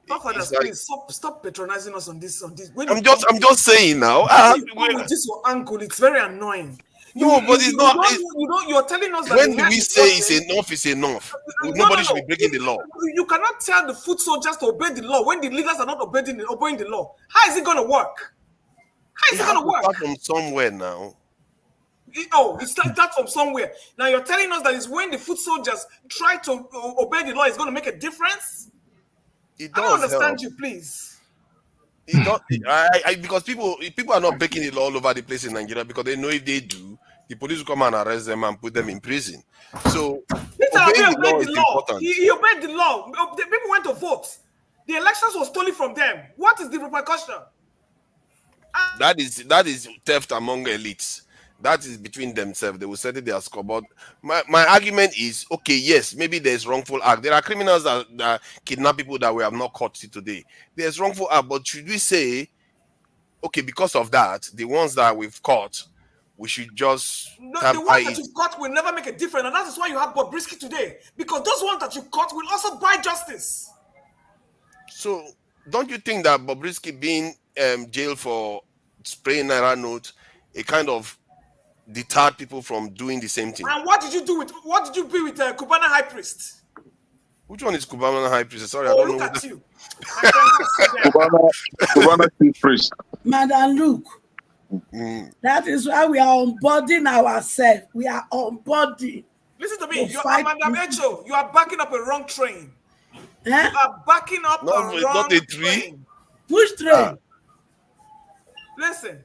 Fathers, please stop patronizing us on this. I'm just saying now. With this your uncle, it's very annoying. But it's not. You're telling us that when do we say it's enough is enough? Nobody should be breaking the law. You cannot tell the foot soldiers to obey the law when the leaders are not obeying the law. How is it going to work? How is it going to work? Start from somewhere now. It's like that from somewhere. Now you're telling us that it's when the foot soldiers try to obey the law, it's going to make a difference? I don't understand you, please. It does, because people are not breaking the law all over the place in Nigeria, because they know if they do, the police will come and arrest them and put them in prison. So obeying the law is important. He obeyed the law. The people went to vote. The elections was stolen from them. What is the repercussion? That is theft among elites. That is between themselves. They will settle their scoreboard. My argument is, okay, yes, maybe there's wrongful act. There are criminals that kidnap people that we have not caught today. There's wrongful act, but should we say, okay, because of that, the ones that we've caught, we should just the ones that you've caught will never make a difference, and that is why you have Bobrisky today. Because those ones that you caught will also buy justice. So, don't you think that Bobrisky being jailed for spraying Naira note, a kind of deterred people from doing the same thing? And what did you be with Cubana High Priest? Which one is Cubana High Priest? Sorry, I don't know. Look at you. Cubana Chief Priest. Madam Luke, that is why we are unbodying ourselves. We are unbodying. Listen to me. You are backing up a wrong train. You are backing up a wrong train. Which train? Listen.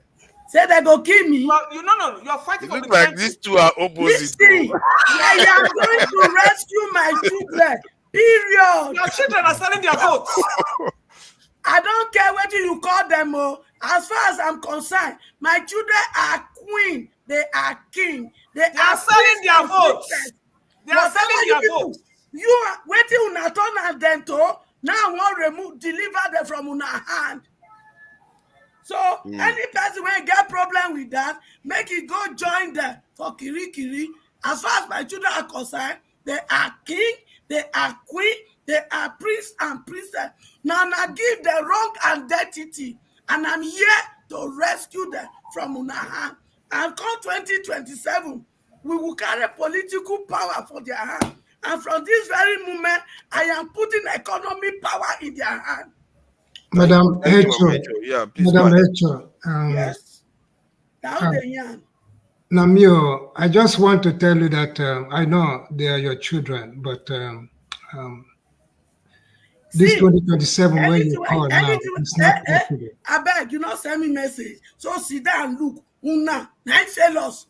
Say they go kill me. You are fighting for the like country. These two are opposite. I am going to rescue my children. Period. Your children are selling their votes. I don't care whether you call them. As far as I'm concerned, my children are queen. They are king. They are selling their votes. They are selling their votes. You are waiting on a turn at them to now want deliver them from una hand. So any person when get problem with that, make it go join them for Kirikiri. As far as my children are concerned, they are king, they are queen, they are priest and princess. Now I give the wrong identity, and I'm here to rescue them from una hand. And come 2027, we will carry political power for their hand. And from this very moment, I am putting economic power in their hand. Madam Hecho. Yeah, please. Madam Hecho. Yes. Namio, I just want to tell you that I know they are your children, but this 2027 where you call now, it's not possible. I beg you not send me message. So sit down and look. Una, 9 fellows.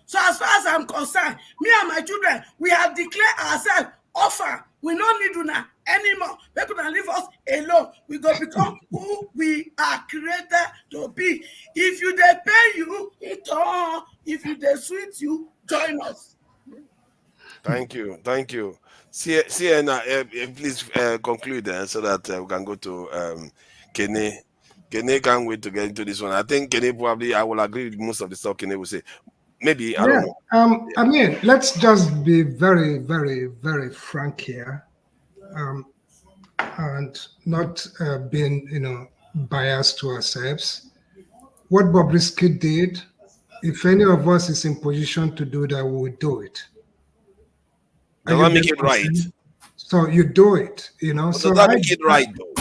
So as far as I'm concerned, me and my children, we have declared ourselves offer. We don't need Una anymore. People can leave us alone. We go become who we are created to be. If you they pay you, if you they sweet you, join us. Thank you. Please conclude so that we can go to Kene. Kene can't wait to get into this one. I think Kene probably, I will agree with most of the stuff Kene will say. Maybe, I don't know. I mean, let's just be very, very, very frank here, and not being, biased to ourselves. What Bobrisky did, if any of us is in position to do that, we will do it. Does that make it right? So you do it, But So does that make it right, though?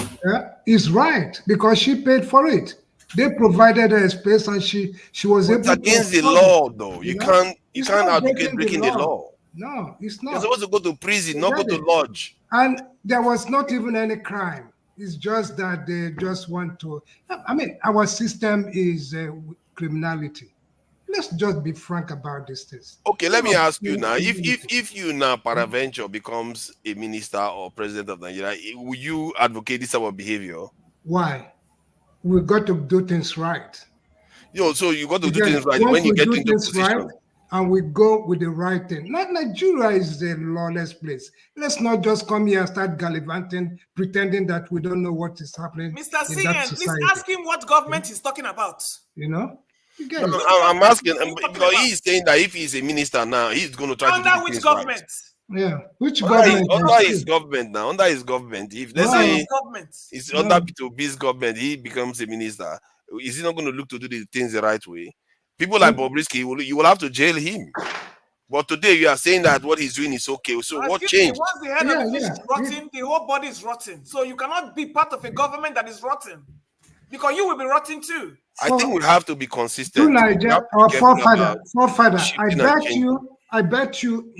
It's right because she paid for it. They provided her a space, and she was able. It's against the law, though. You can't advocate breaking the law. No, it's not. You're supposed to go to prison, not go to lodge. And there was not even any crime. It's just that they just want to. I mean, our system is criminality. Let's just be frank about these things. Okay, let me ask you now. If you now peradventure becomes a minister or president of Nigeria, will you advocate this type of behavior? Why? We got to do things right. So you got to do things right when you get into position. Right, and we go with the right thing. Not Nigeria is a lawless place. Let's not just come here and start gallivanting, pretending that we don't know what is happening. Mr. Singen, please ask him what government he's talking about. I'm asking because he's saying that if he's a minister now, he's going to try to do which government? Right. Yeah, which government? Under his government now. Under his government, if let's say it's under P2B's government, he becomes a minister. Is he not going to look to do the things the right way? People like Bobrisky, you will have to jail him. But today you are saying that what he's doing is okay. So what changed? Once the head of the fish is rotten, the whole body is rotten. So you cannot be part of a government that is rotten, because you will be rotten too. I think we have to be consistent. Nigeria, our forefather, I bet you,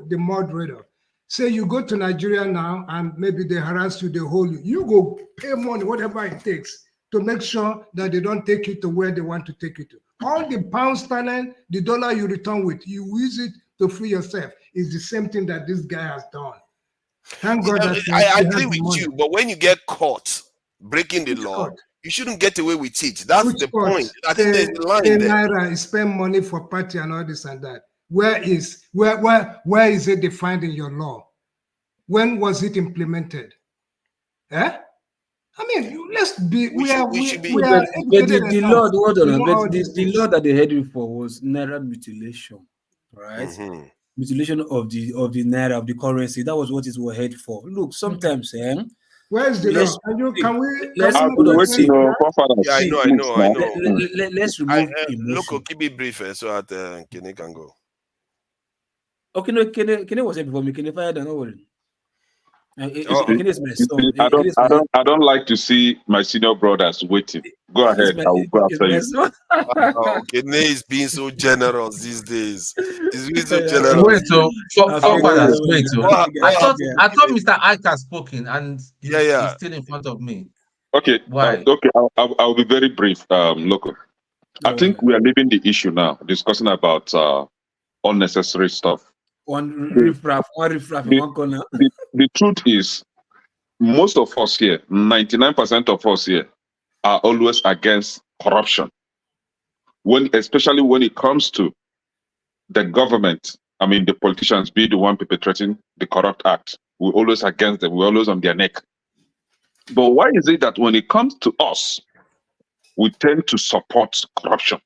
the moderator, say you go to Nigeria now and maybe they harass you, they hold you. You go pay money, whatever it takes, to make sure that they don't take you to where they want to take you to. All the pound sterling, the dollar you return with, you use it to free yourself. It's the same thing that this guy has done. Thank God that I agree with you, but when you get caught breaking the law, you shouldn't get away with it. That's the point. I think there's a line there. Naira spend money for party and all this and that. Where is it defined in your law? When was it implemented? I mean, let's be. The law that they headed for was naira mutilation, right? Mm-hmm. Mutilation of the naira, of the currency. That was what it was headed for. Look, sometimes, where's the law? Let's remove emotion. Look, keep it brief so that Kene can go. Okay, no, Kene was here before me. Kene fired and over. I don't like to see my senior brothers waiting. Go ahead, I will go after you. Kene is being so generous these days. He's being so generous. Wait, I thought Mr. Ike has spoken and he's still in front of me. Okay, why? I'll be very brief. Look, I think we are leaving the issue now, discussing about unnecessary stuff. One riffraff in one corner. The truth is, most of us here, 99% of us here, are always against corruption. Especially when it comes to the government, I mean the politicians, be the one perpetrating the corrupt act. We're always against them. We're always on their neck. But why is it that when it comes to us, we tend to support corruption?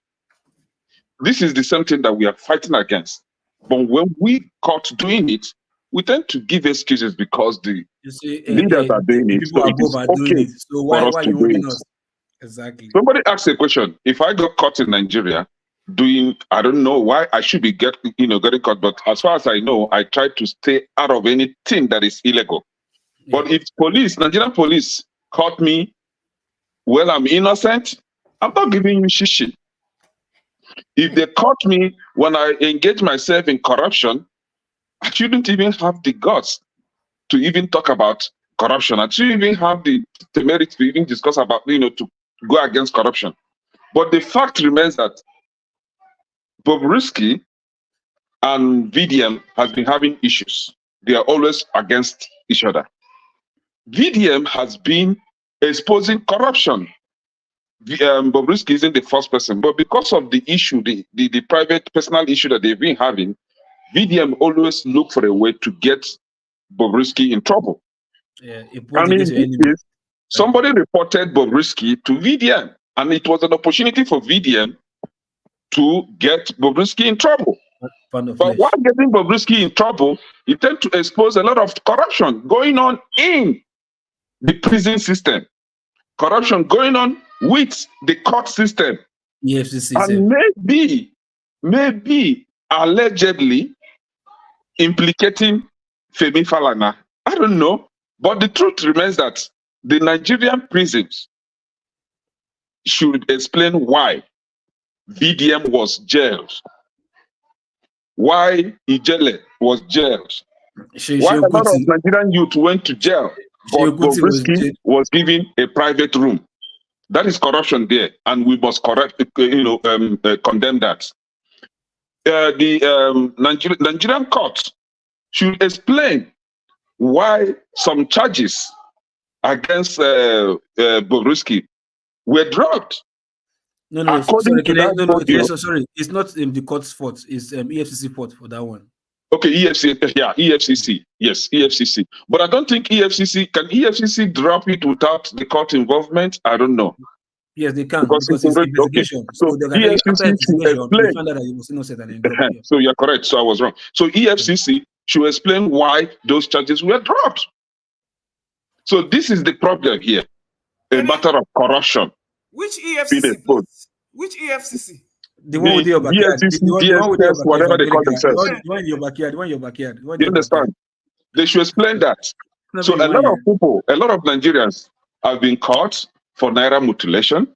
This is the same thing that we are fighting against. But when we caught doing it, we tend to give excuses because the leaders are doing it. So it is okay for us to do it. Exactly. Somebody asked a question. If I got caught in Nigeria doing, I don't know why I should be getting caught, but as far as I know, I try to stay out of anything that is illegal. But if Nigerian police caught me well, I'm innocent, I'm not giving you shishi. If they caught me when I engage myself in corruption, I shouldn't even have the guts to even talk about corruption. I shouldn't even have the merit to even discuss about, to go against corruption. But the fact remains that Bobrisky and VDM has been having issues. They are always against each other. VDM has been exposing corruption. Bobrisky isn't the first person, but because of the issue, the private personal issue that they've been having, VDM always look for a way to get Bobrisky in trouble. Yeah, and in this case, somebody reported Bobrisky to VDM, and it was an opportunity for VDM to get Bobrisky in trouble. But while getting Bobrisky in trouble, he tend to expose a lot of corruption going on in the prison system, corruption going on with the court system, and maybe allegedly implicating Femi Falana. I don't know, but the truth remains that the Nigerian prisons should explain why VDM was jailed, why Ijele was jailed, why a lot of Nigerian youth went to jail, but Bobrisky was given a private room. That is corruption there, and we must condemn that. The Nigerian court should explain why some charges against Bobrisky were dropped. No, sorry, sorry. It's not the court's fault. It's EFCC fault for that one. Okay, EFCC. Yes, EFCC. But I don't think can EFCC drop it without the court involvement? I don't know. Yes, they can, because it's investigation. Okay. So EFCC should explain. So you're correct. So I was wrong. So EFCC should explain why those charges were dropped. So this is the problem here. A matter of corruption. Which EFCC? Which EFCC? The one with your backyard. DSS, whatever they call themselves. The one in your backyard. You understand? They should explain that. So a lot of people, a lot of Nigerians have been caught for naira mutilation.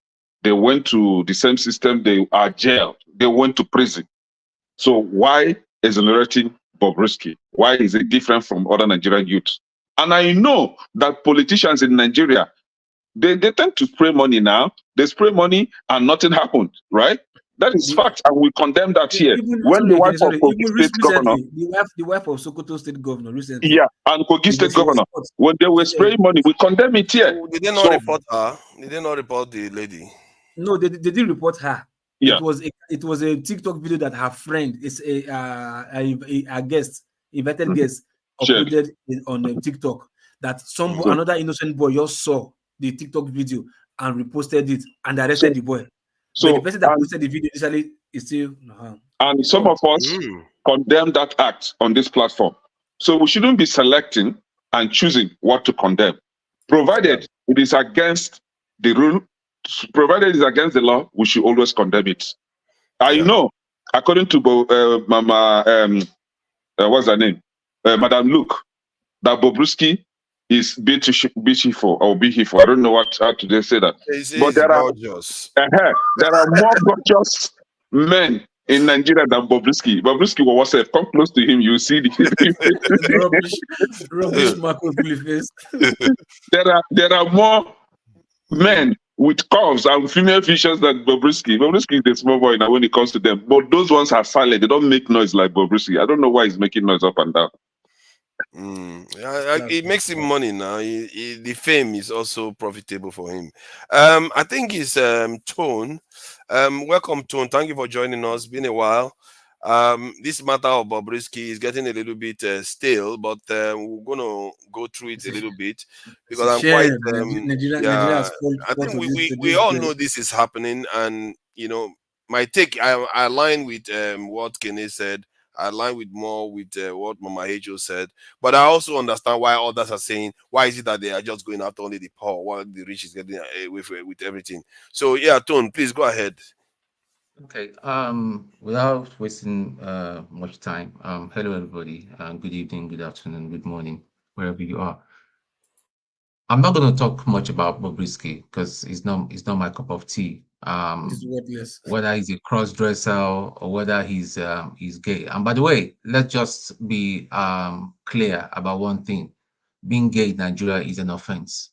They went to the same system. They are jailed. They went to prison. So why exonerating Bobrisky? Why is it different from other Nigerian youths? And I know that politicians in Nigeria, they tend to spray money now. They spray money and nothing happened, right? That is fact, and we condemn that here. When the wife of Kogi State governor, the wife of Sokoto State governor recently, yeah, and Kogi State governor, when they were spraying money, we condemn it here. Did they not report her? Did they not report the lady? No, they did report her. Yeah. It was a TikTok video that her friend is a guest, invited guest, uploaded on TikTok. That another innocent boy just saw the TikTok video and reposted it and arrested the boy. So but the person that posted the video initially is still and some of us condemn that act on this platform. So we shouldn't be selecting and choosing what to condemn, provided it is against the rule, provided it is against the law. We should always condemn it. I know, according to what's her name, Madam Luke, that Bobrisky is beautiful or beautiful. I don't know how to say that. But there are more gorgeous men in Nigeria than Bobrisky. Bobrisky was what's come close to him, you see the rubbish Marco face. There are more men with curves and female features than Bobrisky. Bobrisky is the small boy now when it comes to them. But those ones are silent. They don't make noise like Bobrisky. I don't know why he's making noise up and down. It makes him money now. The fame is also profitable for him. I think his Tone. Welcome, Tone. Thank you for joining us. Been a while. This matter of Bobrisky is getting a little bit stale, but we're gonna go through it a little bit because I'm quite. I think we all know this is happening, and my take. I align with what Kenny said. I align with more with what Mama Ejo said, but I also understand why others are saying, why is it that they are just going after only the poor while the rich is getting away with everything? So yeah, Tone, please go ahead. Okay. Without wasting much time, hello everybody, good evening, good afternoon, good morning, wherever you are. I'm not going to talk much about Bobrisky because it's not my cup of tea. It's worthless. Whether he's a cross-dresser or whether he's gay. And by the way, let's just be clear about one thing: being gay in Nigeria is an offense.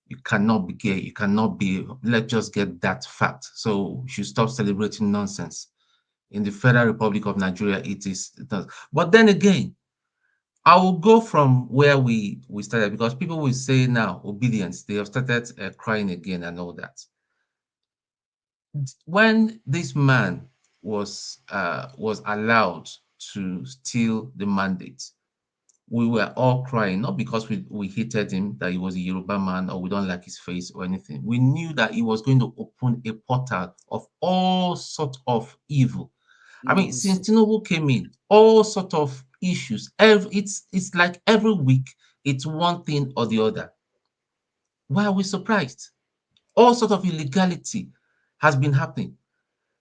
You cannot be gay. You cannot be. Let's just get that fact. So we should stop celebrating nonsense. In the Federal Republic of Nigeria, it does. But then again, I will go from where we started, because people will say now obedience. They have started crying again and all that. When this man was allowed to steal the mandate, we were all crying, not because we hated him, that he was a Yoruba man, or we don't like his face or anything. We knew that he was going to open a portal of all sorts of evil. I mean, since Tinubu came in, all sorts of issues. It's like every week, it's one thing or the other. Why are we surprised? All sorts of illegality has been happening.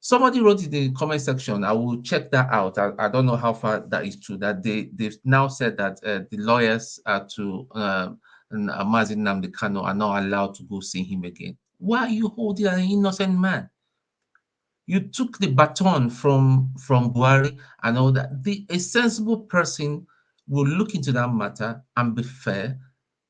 Somebody wrote in the comment section, I will check that out. I don't know how far that is true, that they've now said that the lawyers to Nnamdi Kanu are not allowed to go see him again. Why are you holding an innocent man? You took the baton from Buhari and all that. A sensible person will look into that matter and be fair.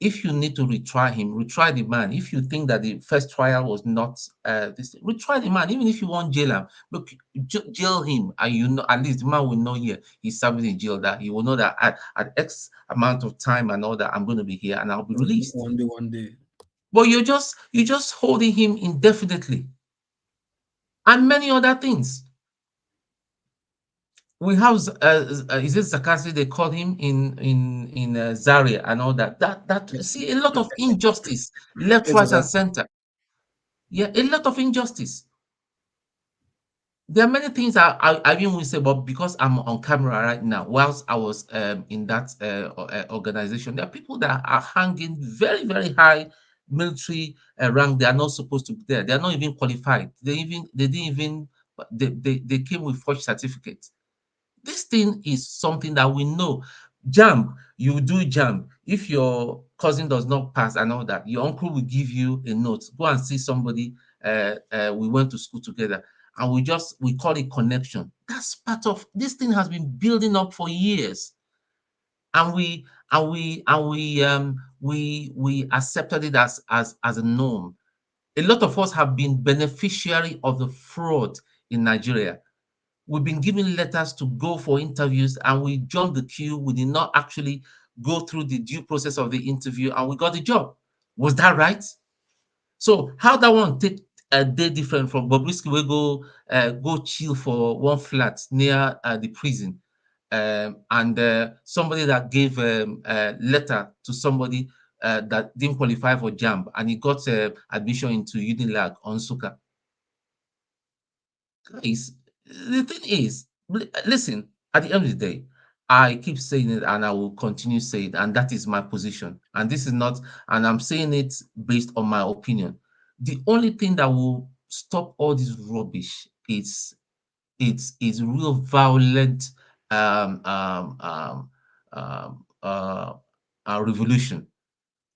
If you need to retry him, retry the man. If you think that the first trial was not retry the man. Even if you want jail him, look, jail him, and at least the man will know here he's serving in jail, that he will know that at X amount of time and all that, I'm going to be here and I'll be released. One day. But you're just holding him indefinitely, and many other things. We have is it Zakasi, they call him in Zaria and all that. That see a lot of injustice left, right, and center. Yeah, a lot of injustice. There are many things I even will say, but because I'm on camera right now, whilst I was in that organization, there are people that are hanging very, very high military rank. They are not supposed to be there. They are not even qualified. They came with forged certificates. This thing is something that we know. JAMB, you do JAMB. If your cousin does not pass and all that, your uncle will give you a note. Go and see somebody. We went to school together, and we call it connection. That's part of this thing. Has been building up for years, and we accepted it as a norm. A lot of us have been beneficiary of the fraud in Nigeria. We've been given letters to go for interviews, and we jumped the queue. We did not actually go through the due process of the interview, and we got the job. Was that right? So how that one take a day different from Bobrisky? We go chill for one flat near the prison, and somebody that gave a letter to somebody that didn't qualify for JAMB, and he got admission into Unilag on Suka. Guys, the thing is, listen, at the end of the day, I keep saying it and I will continue saying it, and that is my position. And this is not, and I'm saying it based on my opinion. The only thing that will stop all this rubbish is real violent revolution.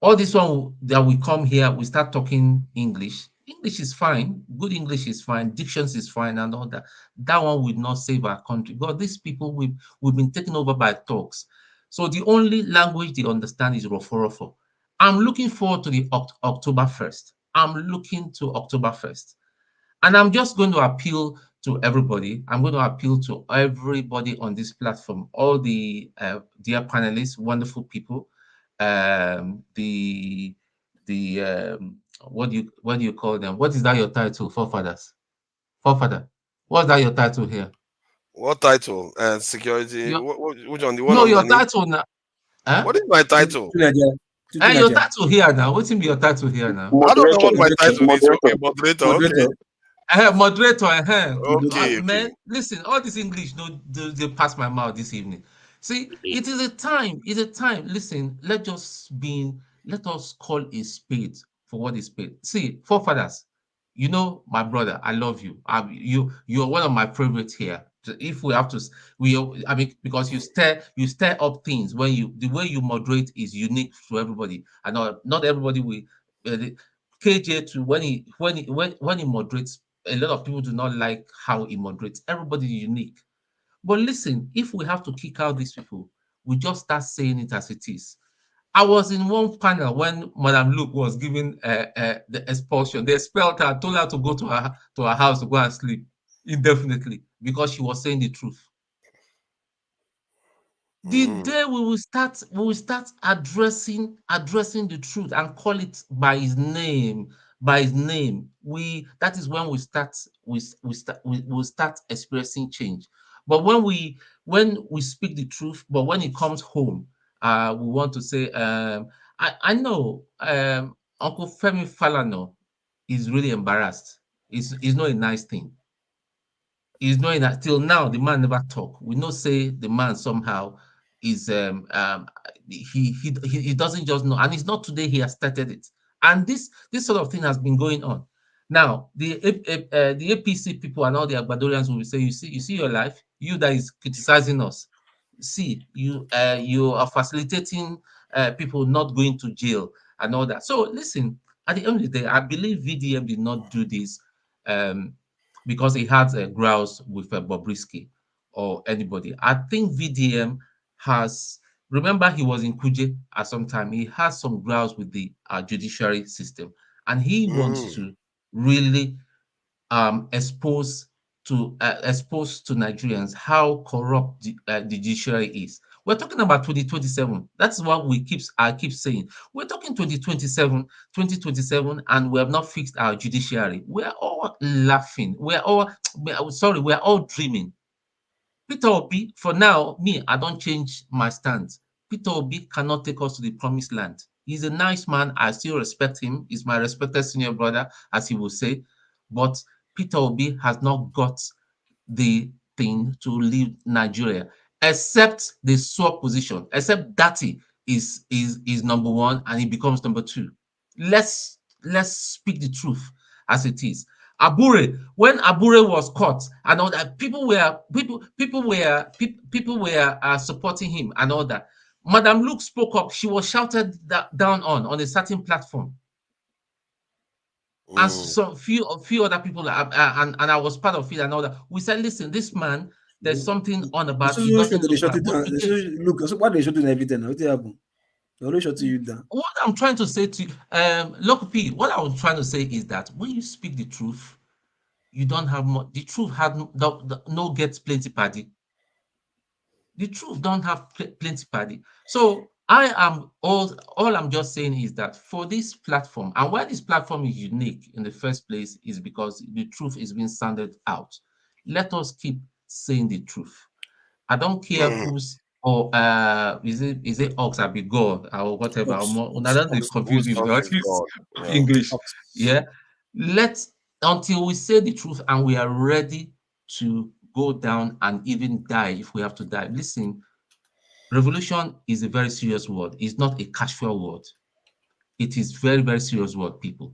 All this one that we come here, we start talking English. English is fine. Good English is fine. Dictions is fine and all that. That one will not save our country. But these people, we've been taken over by talks. So the only language they understand is Roforofo. I'm looking forward to the October 1st. I'm looking to October 1st. And I'm just going to appeal to everybody. I'm going to appeal to everybody on this platform, all the dear panelists, wonderful people. What do you call them? What is that your title? Forefather. What's that your title here? What title? Security. Which one? The one no, your title now. What is my title? Your title here now. What's in your title here now? I don't know what my title is. Okay, moderator. Okay. Moderator. Okay. Man, listen, all this English, no, they pass my mouth this evening. See, it is a time. It's a time. Listen, let us call a spade for what is spade. See, forefathers, you know, my brother, I love you. You're one of my favorites here. If we have to, I mean, because you stir up things when the way you moderate is unique to everybody. I know not everybody will. KJ too, when he moderates, a lot of people do not like how he moderates. Everybody is unique. But listen, if we have to kick out these people, we just start saying it as it is. I was in one panel when Madam Luke was giving the expulsion. They expelled her, told her to go to her house to go and sleep indefinitely because she was saying the truth. The day we will start addressing the truth and call it by his name, that is when we start experiencing change. But when we speak the truth, but when it comes home, we want to say, I know Uncle Femi Falana is really embarrassed. It's not a nice thing. It's not till now. The man never talk. We know say the man somehow is he doesn't just know, and it's not today he has started it. And this sort of thing has been going on. Now the APC people and all the Agbadorians will say, you see your life, you that is criticizing us. See, you are facilitating people not going to jail and all that. So listen, at the end of the day, I believe VDM did not do this because he had a grouse with Bobrisky or anybody. I think VDM has, remember he was in Kuje at some time, he has some grouse with the judiciary system, and he wants to really expose to Nigerians how corrupt the judiciary is. We're talking about 2027. That's what I keep saying. We're talking 2027, and we have not fixed our judiciary. We're all laughing. We're all dreaming. Peter Obi, for now, I don't change my stance. Peter Obi cannot take us to the promised land. He's a nice man. I still respect him. He's my respected senior brother, as he will say. But Peter Obi has not got the thing to leave Nigeria, except the swap position, except Dati is number one and he becomes number two. Let's speak the truth as it is. Abure, when Abure was caught and all that, people were supporting him and all that. Madam Luke spoke up. She was shouted down on a certain platform. And so few other people, and I was part of it and all that. We said, listen, this man, there's something on about it. Look, so what they shot in everything. What happened? They always shot you down. What I'm trying to say to you, look, P, what I was trying to say is that when you speak the truth, you don't have more. The truth had no gets plenty party. The truth don't have plenty party. So I am all I'm just saying is that for this platform, and why this platform is unique in the first place is because the truth is being sounded out. Let us keep saying the truth. I don't care who's or is it Ox or be God or whatever. I don't confuse me because English. Yeah. Until we say the truth and we are ready to go down and even die if we have to die. Listen, revolution is a very serious word. It's not a casual word. It is very, very serious word, people.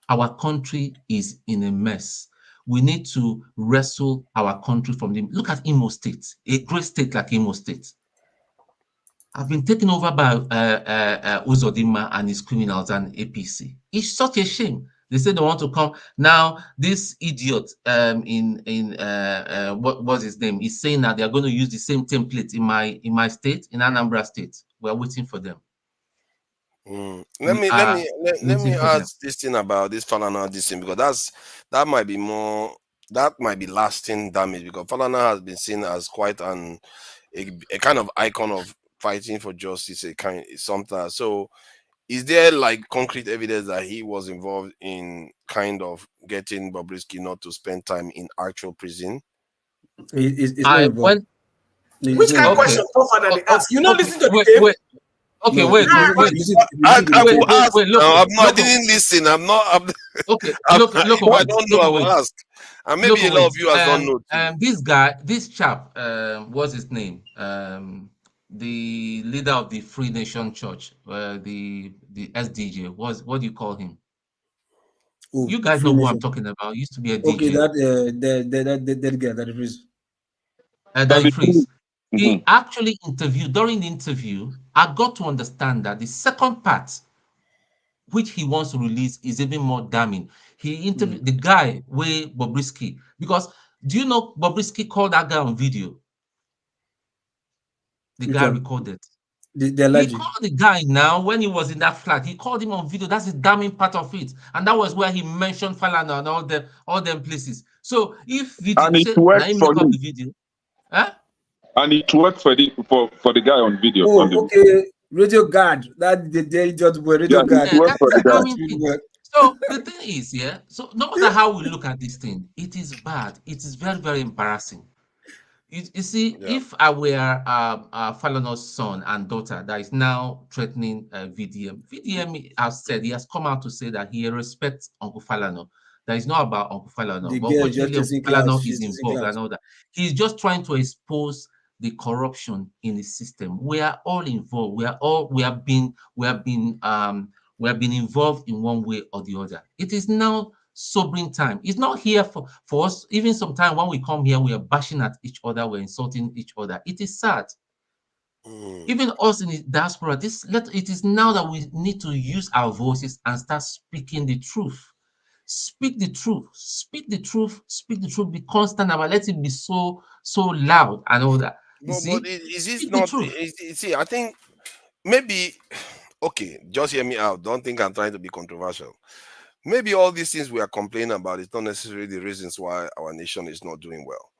Our country is in a mess. We need to wrestle our country from the... Look at Imo State, a great state like Imo State. I've been taken over by Uzodinma and his criminals and APC. It's such a shame. They say they want to come now. This idiot what was his name? He's saying that they are going to use the same template in my state, in Anambra State. We're waiting for them. Let me ask this thing about this Falana thing, because that might be lasting damage, because Falana has been seen as quite a kind of icon of fighting for justice, something. So is there like concrete evidence that he was involved in kind of getting Bobrisky not to spend time in actual prison? It's not involved. Which kind of question Father they ask? You not listen to the tape? Okay, wait. I didn't listen. I'm not. Okay, look. I don't know. I will ask. And maybe a lot of viewers don't know. This chap, what's his name? The leader of the Free Nation Church, the SDJ. What do you call him? You guys know who I'm talking about. He used to be a DJ. Okay, that guy that is. Daddy Freeze. He actually interviewed, during the interview, I got to understand that the second part, which he wants to release, is even more damning. He interviewed the guy, Bobrisky, because do you know Bobrisky called that guy on video? The guy recorded. He called the guy now when he was in that flat. He called him on video. That's the damning part of it, and that was where he mentioned Falana and all them places. So if video, and it say, worked him for make up him. the video, huh? And it worked for the guy on video. Oh, on the okay. Radio guard. That the idiot boy. Radio guard. It worked for the guy. So the thing is, yeah. So no matter how we look at this thing, it is bad. It is very, very embarrassing. You see, if I were Falana's son and daughter that is now threatening VDM has said, he has come out to say that he respects Uncle Falana. That is not about Uncle Falana. But unfortunately, Uncle Falana is involved and all that. He's just trying to expose the corruption in the system. We are all involved. We have been involved in one way or the other. It is now sobering time. It's not here for us. Even sometimes when we come here, we are bashing at each other, we're insulting each other. It is sad. Even us in the diaspora, it is now that we need to use our voices and start speaking the truth. Speak the truth. Speak the truth. Speak the truth. Be constant about. Let it be so loud and all that. But is this not? See, I think maybe. Okay, just hear me out. Don't think I'm trying to be controversial. Maybe all these things we are complaining about is not necessarily the reasons why our nation is not doing well.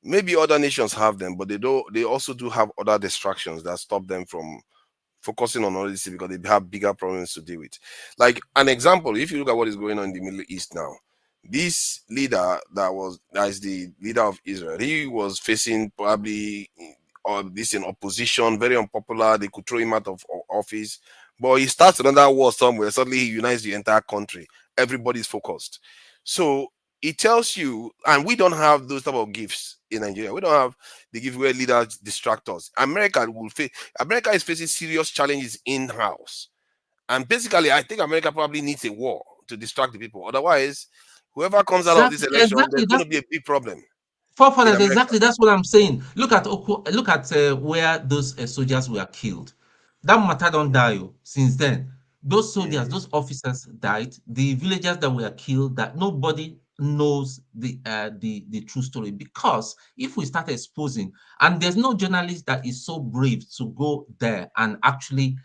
Maybe other nations have them, but they also do have other distractions that stop them from focusing on all this because they have bigger problems to deal with. Like an example, if you look at what is going on in the Middle East now, this leader that is the leader of Israel, he was facing probably this in opposition, very unpopular. They could throw him out of office. But he starts another war somewhere. Suddenly he unites the entire country. Everybody's focused. So it tells you, and we don't have those type of gifts in Nigeria. We don't have the gift where leaders distract us. America is facing serious challenges in-house. And basically, I think America probably needs a war to distract the people. Otherwise, whoever comes out of this election, there's going to be a big problem. Exactly, that's what I'm saying. Look at where those soldiers were killed. That matter don't die. Since then, those soldiers, those officers died. The villagers that were killed, that nobody knows the true story. Because if we start exposing, and there's no journalist that is so brave to go there and actually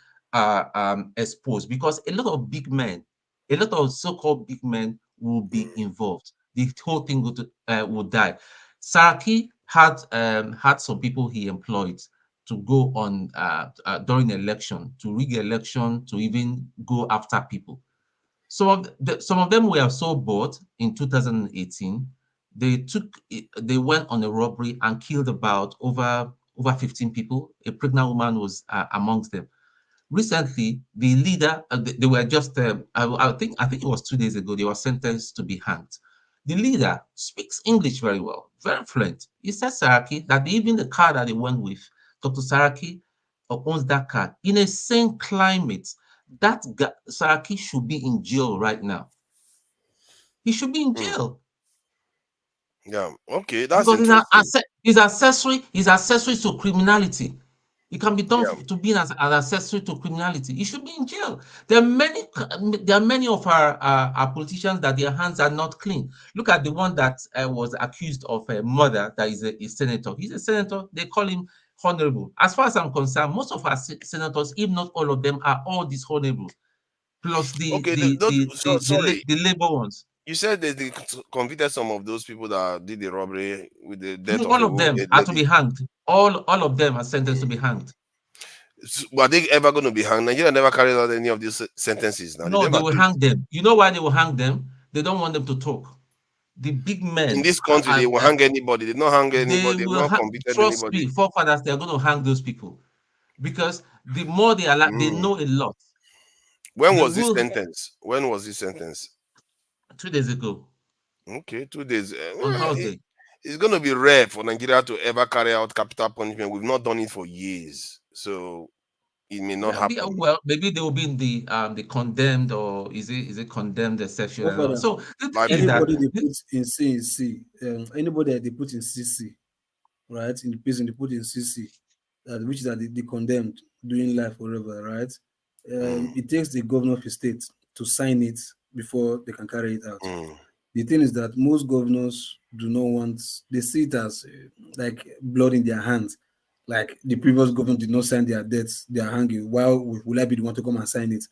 expose, because a lot of big men, a lot of so-called big men will be involved. The whole thing would die. Saraki had some people he employed to go on during election, to rig election, to even go after people. Some of them were so bored in 2018. They went on a robbery and killed about over 15 people. A pregnant woman was amongst them. Recently, the leader, they were just I think it was 2 days ago, they were sentenced to be hanged. The leader speaks English very well, very fluent. He said Saraki that even the car that they went with, Dr. Saraki owns that car. In a sane climate, that guy, Saraki should be in jail right now. He should be in jail. Yeah, okay, that's because interesting. He's accessory to criminality. It can be done to be as an accessory to criminality. He should be in jail. There are many of our politicians that their hands are not clean. Look at the one that was accused of a murder. That is a senator. He's a senator. They call him honorable. As far as I'm concerned, most of our senators, if not all of them, are all dishonorable. Plus the labor ones. You said that they convicted some of those people that did the robbery with the death all of them are to be hanged. All of them are sentenced to be hanged. Are they ever going to be hanged? Nigeria never carried out any of these sentences. Now. No, they will hang them. You know why they will hang them? They don't want them to talk. The big men in this country, they will hang anybody. They don't hang anybody. They will not convict trust anybody. Me, forefathers, they are going to hang those people because the more they are, they know a lot. When was this sentence? When was this sentence? 2 days ago. Okay, 2 days. On Thursday. It's going to be rare for Nigeria to ever carry out capital punishment. We've not done it for years, so it may not happen. Well, maybe they will be in the condemned, or is it condemned exception? So anybody they put in C, anybody that they put in CC, right? In the prison, they put in CC, which is that they condemned doing life forever, right? It takes the governor of the state to sign it before they can carry it out. The thing is that most governors do not want, they see it as like blood in their hands. Like the previous governor did not sign their debts, they are hanging. Why will I be the one to come and sign it?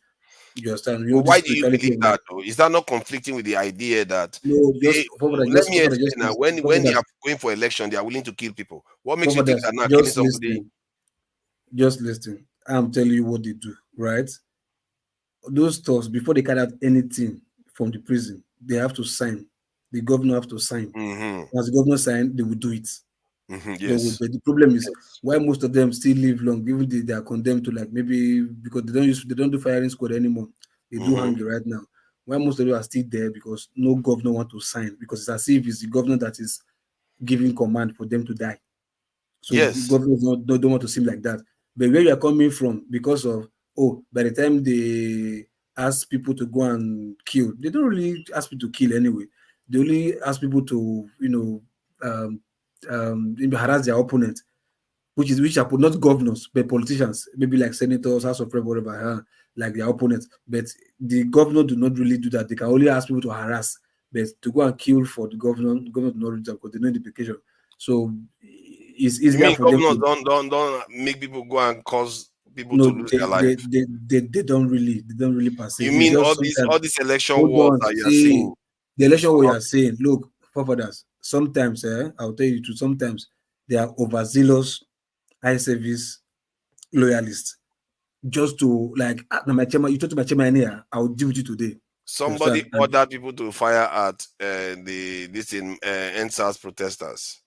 You understand? Well, why do you believe that though? Is that not conflicting with the idea that no, let me explain now. When they are going for election, they are willing to kill people. What makes you think that now killing somebody? Just listen. I'm telling you what they do, right? Those stuffs, before they carry out anything from the prison, they have to sign. The governor have to sign. Once the governor sign, they will do it. Yes. But the problem is why most of them still live long, even they are condemned to, like, maybe because they don't do firing squad anymore. They do hanging right now. Why most of them are still there? Because no governor want to sign, because it's as if it's the governor that is giving command for them to die. So yes, governors don't want to seem like that. But where you are coming from, because of by the time they ask people to go and kill, they don't really ask people to kill anyway. They only ask people to, harass their opponent, which are not governors but politicians, maybe like senators, House of Rep, whatever, like their opponents. But the governor do not really do that. They can only ask people to harass, but to go and kill for the governor do not do that because they know the implication. So it's easier. You mean for governors don't make people go and cause people to lose their life? They don't really per se. You mean all these election wars that you are seeing? The election war you are saying, look, forefathers, sometimes I'll tell you too, sometimes they are overzealous high service loyalists. Just to like, my chairman, you talk to my chairman here, I'll deal with you today. Somebody ordered people to fire at NSAS protesters.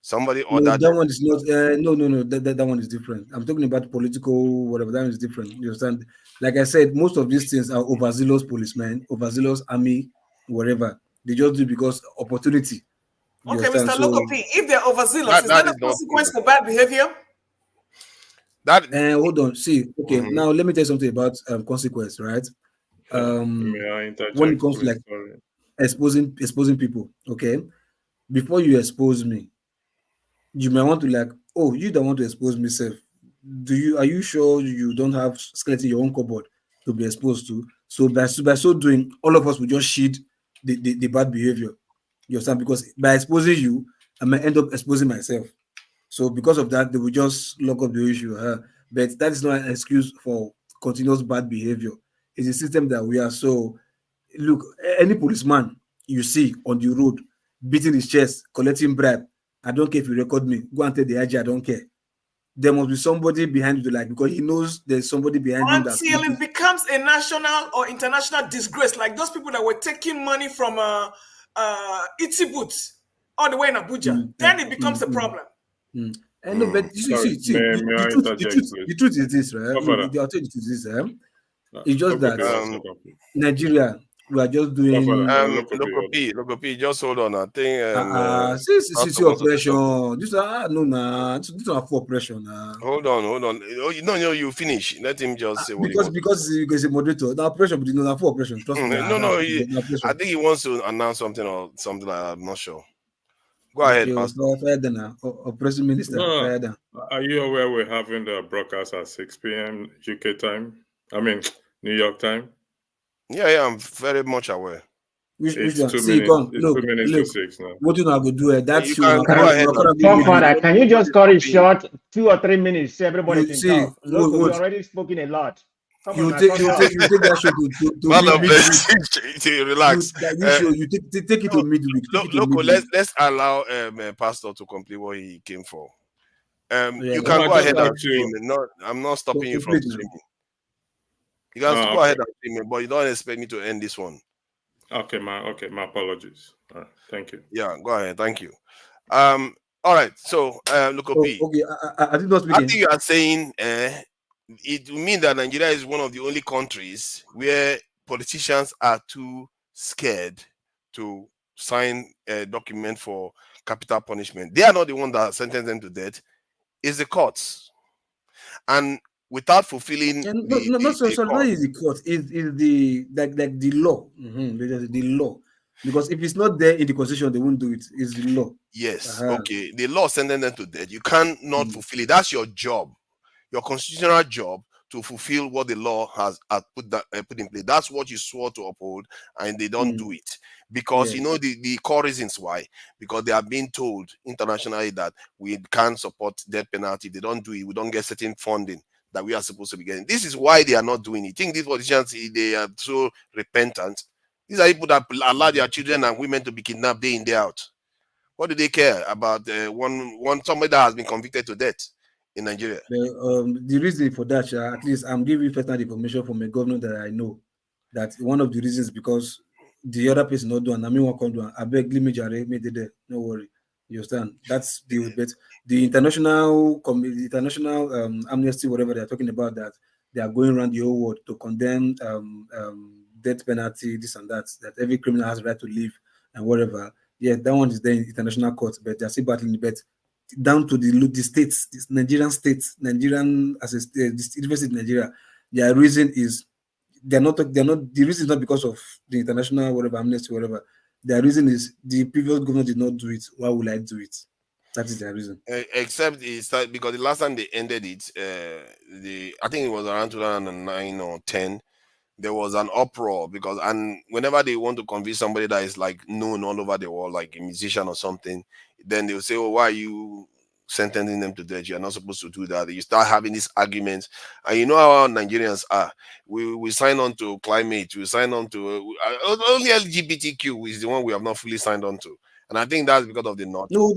Somebody ordered. No, that one is not. No. That one is different. I'm talking about political whatever. That one is different. You understand? Like I said, most of these things are overzealous policemen, overzealous army, whatever. They just do because opportunity. Okay, Mr. Lokopi, if they're overzealous, is that a consequence for bad behavior? Hold on. See, okay. Now let me tell you something about consequence, right? When it comes to like exposing people, okay. Before you expose me, you might want to like, you don't want to expose me, self. Are you sure you don't have skeleton in your own cupboard to be exposed to? So by so doing, all of us will just shield the bad behavior. You understand? Because by exposing you, I might end up exposing myself. So because of that, they will just lock up the issue. But that is not an excuse for continuous bad behavior. It's a system that we are. So look, any policeman you see on the road beating his chest, collecting bribe, I don't care if you record me. Go and tell the IG, I don't care. There must be somebody behind you, like, because he knows there's somebody behind him. Until it becomes a national or international disgrace, like those people that were taking money from Itsy Boots all the way in Abuja, then it becomes a problem. I know, but you see, the truth is this, right? I'll tell you the truth is this. It's just that Nigeria, we are just doing Lokopi, just hold on. I think this operation. This is not for operation. Hold on. No, you finish. Let him just say what because he's a moderator. The operation, but not for operation. Trust me. I think he wants to announce something or something like that. I'm not sure. Go ahead, Pastor. Operating Minister. No. Are you aware we're having the broadcast at 6 p.m. UK time? I mean, New York time? Yeah, I'm very much aware. Which one? See, come, look, 2 minutes to 6 now. What you know to do? That's you. Father, can you just cut it short? 2 or 3 minutes. Everybody can talk. Look, we've already spoken a lot. You take that show to relax. You take it to midweek. Look, let's allow Pastor to complete what he came for. You can go ahead and stream. I'm not stopping you from streaming. You can go ahead and stream, but you don't expect me to end this one. Okay, my apologies. Thank you. Yeah, go ahead. Thank you. All right. So, Lokopi. Okay, I did not speak. I think you are saying it will mean that Nigeria is one of the only countries where politicians are too scared to sign a document for capital punishment. They are not the one that sentenced them to death. It's the courts. And without fulfilling not the court, is the court, is the like the law. The law. Because if it's not there in the constitution, they won't do it. It's the law. Yes. Okay. The law sending them to death. You can't not fulfill it. That's your job, your constitutional job, to fulfill what the law has put in place. That's what you swore to uphold, and they don't do it because you know the core reasons why. Because they are being told internationally that we can't support death penalty. They don't do it. We don't get certain funding that we are supposed to be getting. This is why they are not doing it. Think these politicians, they are so repentant. These are people that allow their children and women to be kidnapped day in, day out. What do they care about somebody that has been convicted to death in Nigeria? The reason for that, at least I'm giving you personal information from a governor that I know, that one of the reasons because the other person not doing. I mean, what can do? I beg, leave me jare, me there. No worry. You understand? That's the bet. The international amnesty, whatever they are talking about, that they are going around the whole world to condemn death penalty, this and that. That every criminal has a right to live and whatever. Yeah, that one is there in international court, but they're still battling the bet down to the states, Nigerian states, Nigerian as a state, the University of Nigeria. Their reason is they're not. The reason is not because of the international whatever amnesty, whatever. Their reason is the previous governor did not do it. Why would I do it? That is their reason. Except it's because the last time they ended it, I think it was around 2009 or 10. There was an uproar because, and whenever they want to convince somebody that is like known all over the world, like a musician or something, then they'll say, "Oh, why are you sentencing them to death? You're not supposed to do that." You start having these arguments, and you know how Nigerians are. We sign on to climate, we sign on to only LGBTQ is the one we have not fully signed on to, and I think that's because of the North. No,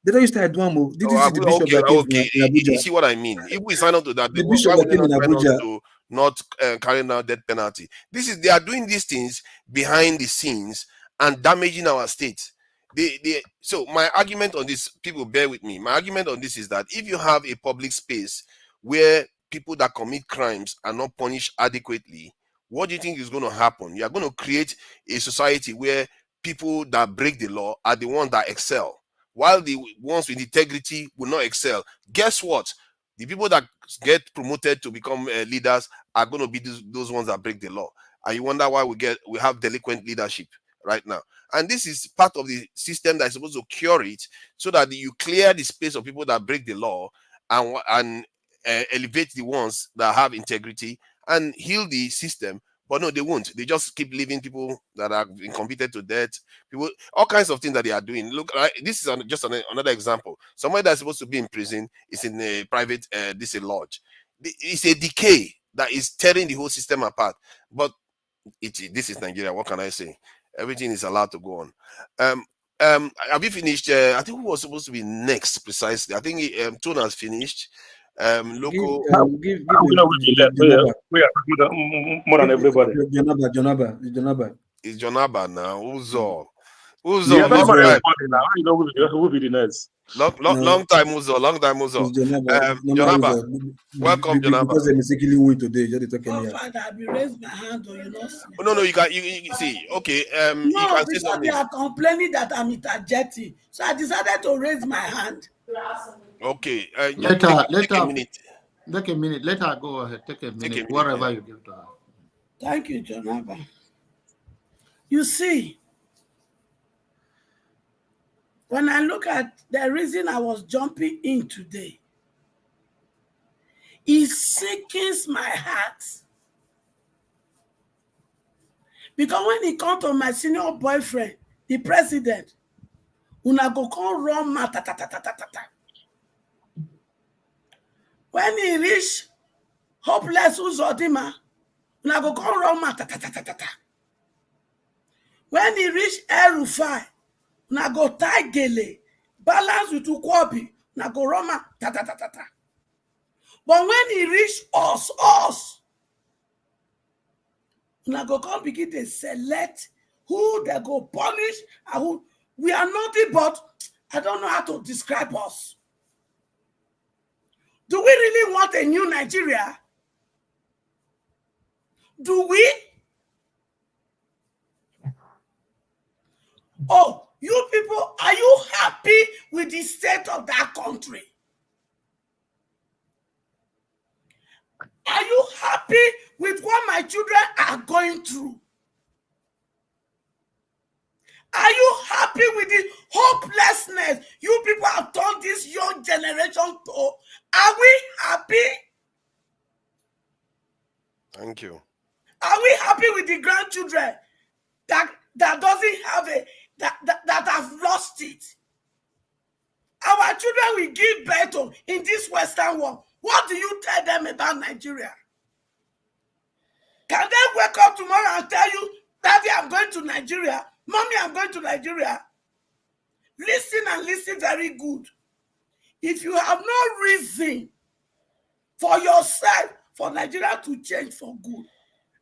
they don't used to have one move. This is the bishop that came in Abuja. You see what I mean? If we sign on to that, the bishop that came in Abuja to not carrying out death penalty. They are doing these things behind the scenes and damaging our state. So my argument on this, people bear with me. My argument on this is that if you have a public space where people that commit crimes are not punished adequately, what do you think is going to happen? You are going to create a society where people that break the law are the ones that excel, while the ones with integrity will not excel. Guess what? The people that get promoted to become leaders are going to be those ones that break the law. And you wonder why we have delinquent leadership right now. And this is part of the system that is supposed to cure it, so that you clear the space of people that break the law and elevate the ones that have integrity and heal the system. But no, they won't. They just keep leaving people that have been convicted to death. People, all kinds of things that they are doing. Look, this is just another example. Somebody that's supposed to be in prison is in a private, this is a lodge. It's a decay that is tearing the whole system apart. But this is Nigeria. What can I say? Everything is allowed to go on. Have you finished? I think who was supposed to be next precisely? I think Tone has finished. Local. We are more than everybody. Jonaba. It's Jonaba now. Uzo. Yeah, that's what everybody now. You know who will be the next. Long time Uzo. Long time Uzo. Jonaba. Welcome, Jonaba. Because they mistakenly wait today. Father, I will raise my hand, or you know. No, you can. You see. Okay. No, you can because say they are complaining that I'm interjecting, so I decided to raise my hand. Okay. Let a minute. Take a minute. Let her go ahead. Take a minute. Whatever you give to her. Thank you, Jonaba. You see, when I look at the reason I was jumping in today, it sickens my heart. Because when it comes to my senior boyfriend, the president, una go come run ta. When he reach hopeless Uzodima, una go come run ta. When he reach El-Rufai, una go tie gele, balance with Ukwobi, una go run ta. But when he reach us, una go come begin to select who they go punish and who. We are nothing but, I don't know how to describe us. Do we really want a new Nigeria? Do we? Oh, you people, are you happy with the state of that country? Are you happy with what my children are going through? Are you happy with the hopelessness you people have turned this young generation to? Are we happy? Thank you. Are we happy with the grandchildren that doesn't have that have lost it? Our children will give birth to in this Western world. What do you tell them about Nigeria? Can they wake up tomorrow and tell you, Daddy, I'm going to Nigeria. Mommy, I'm going to Nigeria. Listen and listen very good. If you have no reason for yourself, for Nigeria to change for good,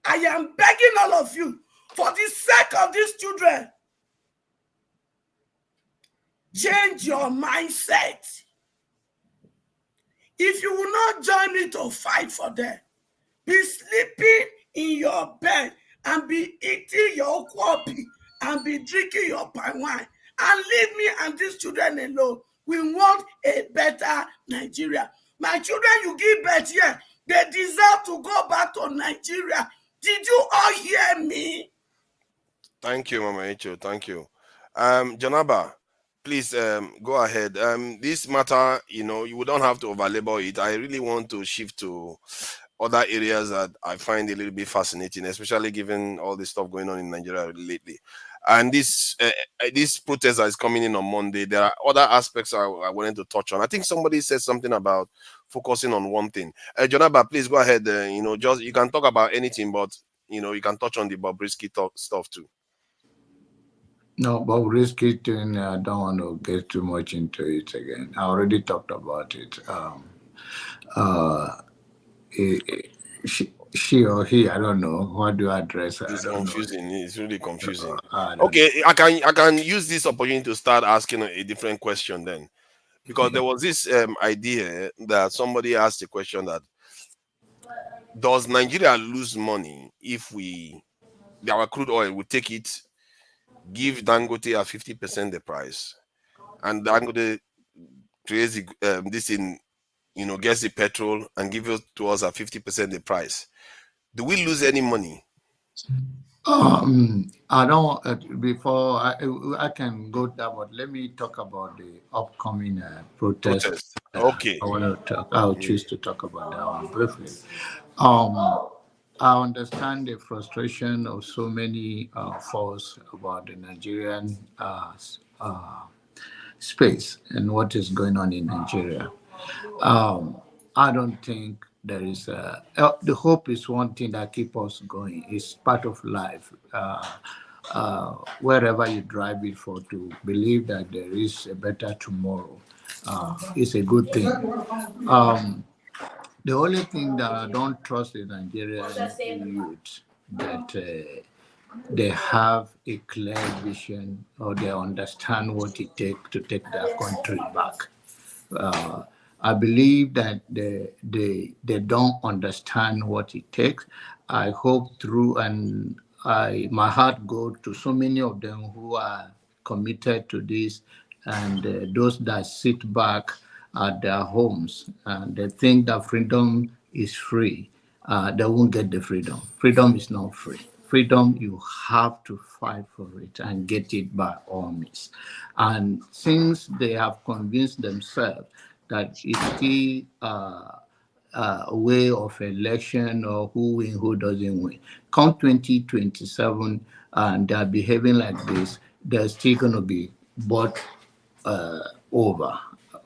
I am begging all of you, for the sake of these children, change your mindset. If you will not join me to fight for them, be sleeping in your bed and be eating your kwabi and be drinking your palm wine and leave me and these children alone. We want a better Nigeria. My children, you give birth here, they deserve to go back to Nigeria. Did you all hear me? Thank you, Mama Echo. Thank you. Janaba, please go ahead. This matter, you don't have to overlabor it. I really want to shift to other areas that I find a little bit fascinating, especially given all the stuff going on in Nigeria lately. And this protest that is coming in on Monday, there are other aspects I wanted to touch on. I think somebody said something about focusing on one thing. Janaba, please go ahead. You can talk about anything, but you can touch on the Bobrisky stuff too. No, Bobrisky thing, I don't want to get too much into it again. I already talked about it. She or he, I don't know. What do you address? It's confusing. It's really confusing. Okay, I can use this opportunity to start asking a different question then, because there was this idea that somebody asked a question that, does Nigeria lose money if our crude oil, we take it, give Dangote at 50% the price, and Dangote creates this in, gets the petrol and give it to us at 50% the price? Do we lose any money? I don't. Before I can go there, but let me talk about the upcoming protest. Okay. I want to talk. I'll choose to talk about that one briefly. I understand the frustration of so many folks about the Nigerian space and what is going on in Nigeria. I don't think there is the hope is one thing that keeps us going. It's part of life. Wherever you drive it for, to believe that there is a better tomorrow is a good thing. The only thing that I don't trust in Nigerian youth, that they have a clear vision or they understand what it takes to take their country back. I believe that they don't understand what it takes. I hope through, and my heart goes to so many of them who are committed to this, and those that sit back at their homes and they think that freedom is free. They won't get the freedom. Freedom is not free. Freedom, you have to fight for it and get it by all means. And since they have convinced themselves that it's still a way of election or who wins, who doesn't win, come 2027 and they're behaving like this, they're still going to be bought over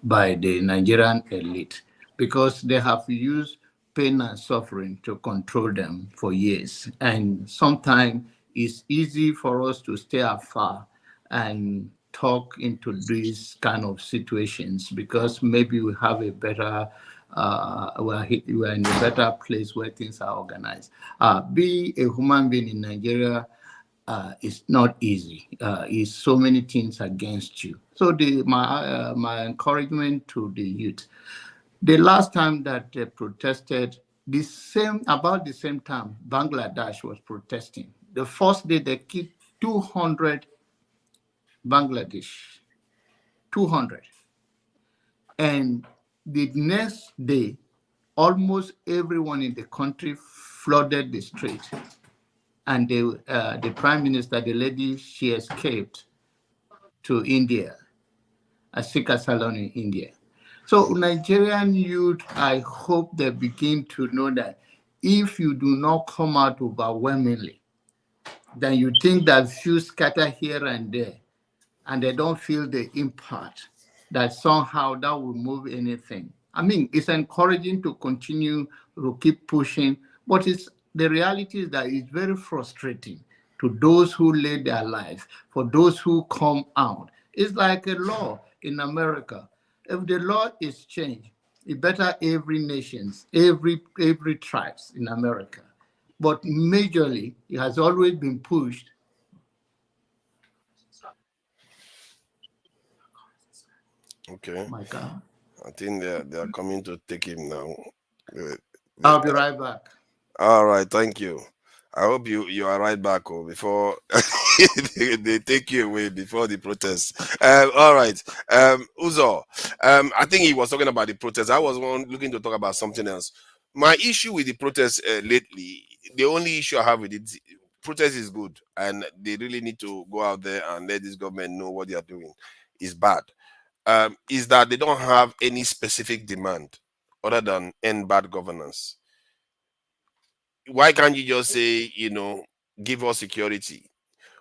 by the Nigerian elite, because they have used pain and suffering to control them for years. And sometimes it's easy for us to stay afar and talk into these kind of situations because maybe we have a better, we're in a better place where things are organized. Be a human being in Nigeria is not easy. It's so many things against you. So my encouragement to the youth, the last time that they protested, about the same time Bangladesh was protesting. The first day they killed 200 Bangladesh, 200. And the next day, almost everyone in the country flooded the street. And the prime minister, the lady, she escaped to India. I seek asylum in India. So Nigerian youth, I hope they begin to know that if you do not come out overwhelmingly, then you think that few scatter here and there, and they don't feel the impact, that somehow that will move anything. I mean, it's encouraging to continue to keep pushing, but the reality is that it's very frustrating to those who lay their lives, for those who come out. It's like a law in America. If the law is changed, it better every nations, every tribes in America. But majorly, it has always been pushed. Okay. My God. I think they are coming to take him now. I'll be right back. All right, thank you. I hope you are right back before they take you away before the protest. All right, Uzo. I think he was talking about the protest. I was looking to talk about something else. My issue with the protest lately, the only issue I have with it, protest is good, and they really need to go out there and let this government know what they are doing is bad. Is that they don't have any specific demand other than end bad governance. Why can't you just say, give us security?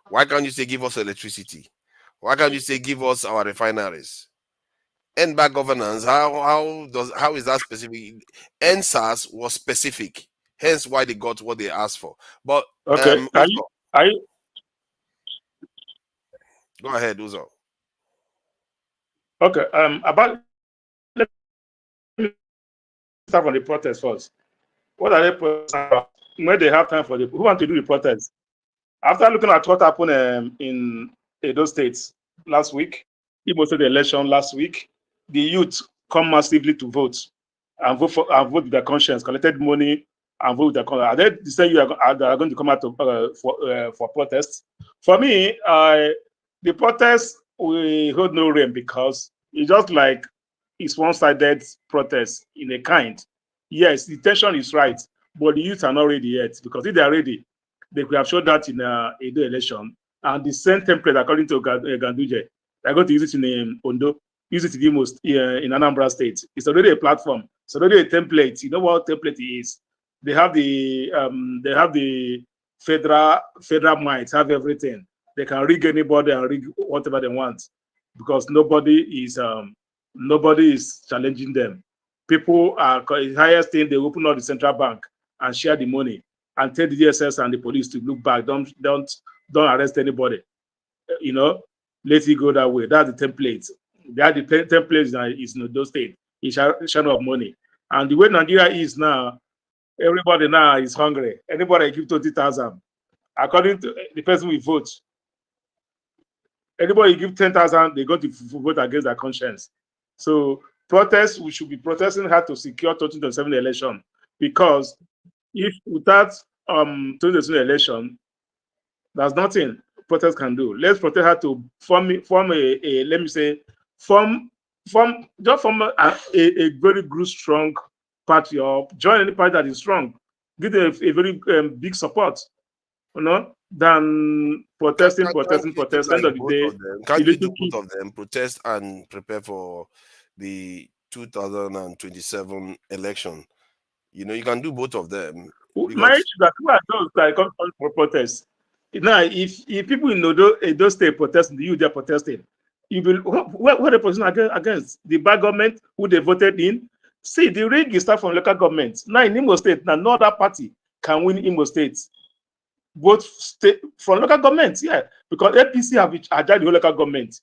Why can't you say give us electricity? Why can't you say give us our refineries? End bad governance, how is that specific? NSAS was specific, hence why they got what they asked for. But okay, go ahead, Uzo. Okay, let me start from the protest first. What are they protesting about? When they have time for who want to do the protest? After looking at what happened in Edo State last week, Igbo State election last week, the youth come massively to vote and vote with their conscience, collected money and vote with their conscience. Are they the same you are going to come out for protests? For me, the protest will hold no rain because it's just like it's one-sided protest in a kind. Yes, the tension is right, but the youth are not ready yet, because if they are ready, they could have showed that in Edo election, and the same template according to Ganduje, they're going to use it in Ondo, use it in Anambra State. It's already a platform. It's already a template. You know what template is? They have the federal might, have everything. They can rig anybody and rig whatever they want, because nobody is challenging them. People are highest thing, they open up the central bank and share the money and tell the DSS and the police to look back. Don't arrest anybody. Let it go that way. That's the template. The template is in Edo State. It's shadow of money. And the way Nigeria is now, everybody now is hungry. Anybody give 20,000. According to the person we vote, anybody give 10,000, they're going to vote against their conscience. So protests, we should be protesting hard to secure 2027 election, because if without 2027 election, there's nothing protest can do. Let's protest hard to form a very good, strong party, or join any party that is strong. Give them a very big support, than protesting. End of the day, can't you do both of them? Protest and prepare for the 2027 election. You can do both of them. My issue that who are those that come for protest? Now, if people in Edo State protesting, the youth are protesting, you will what are they protesting against? The bad government who they voted in. See, the rig is start from local governments. Now in Imo State, now no other party can win Imo State. Both state from local governments, yeah, because APC have adjourned the local government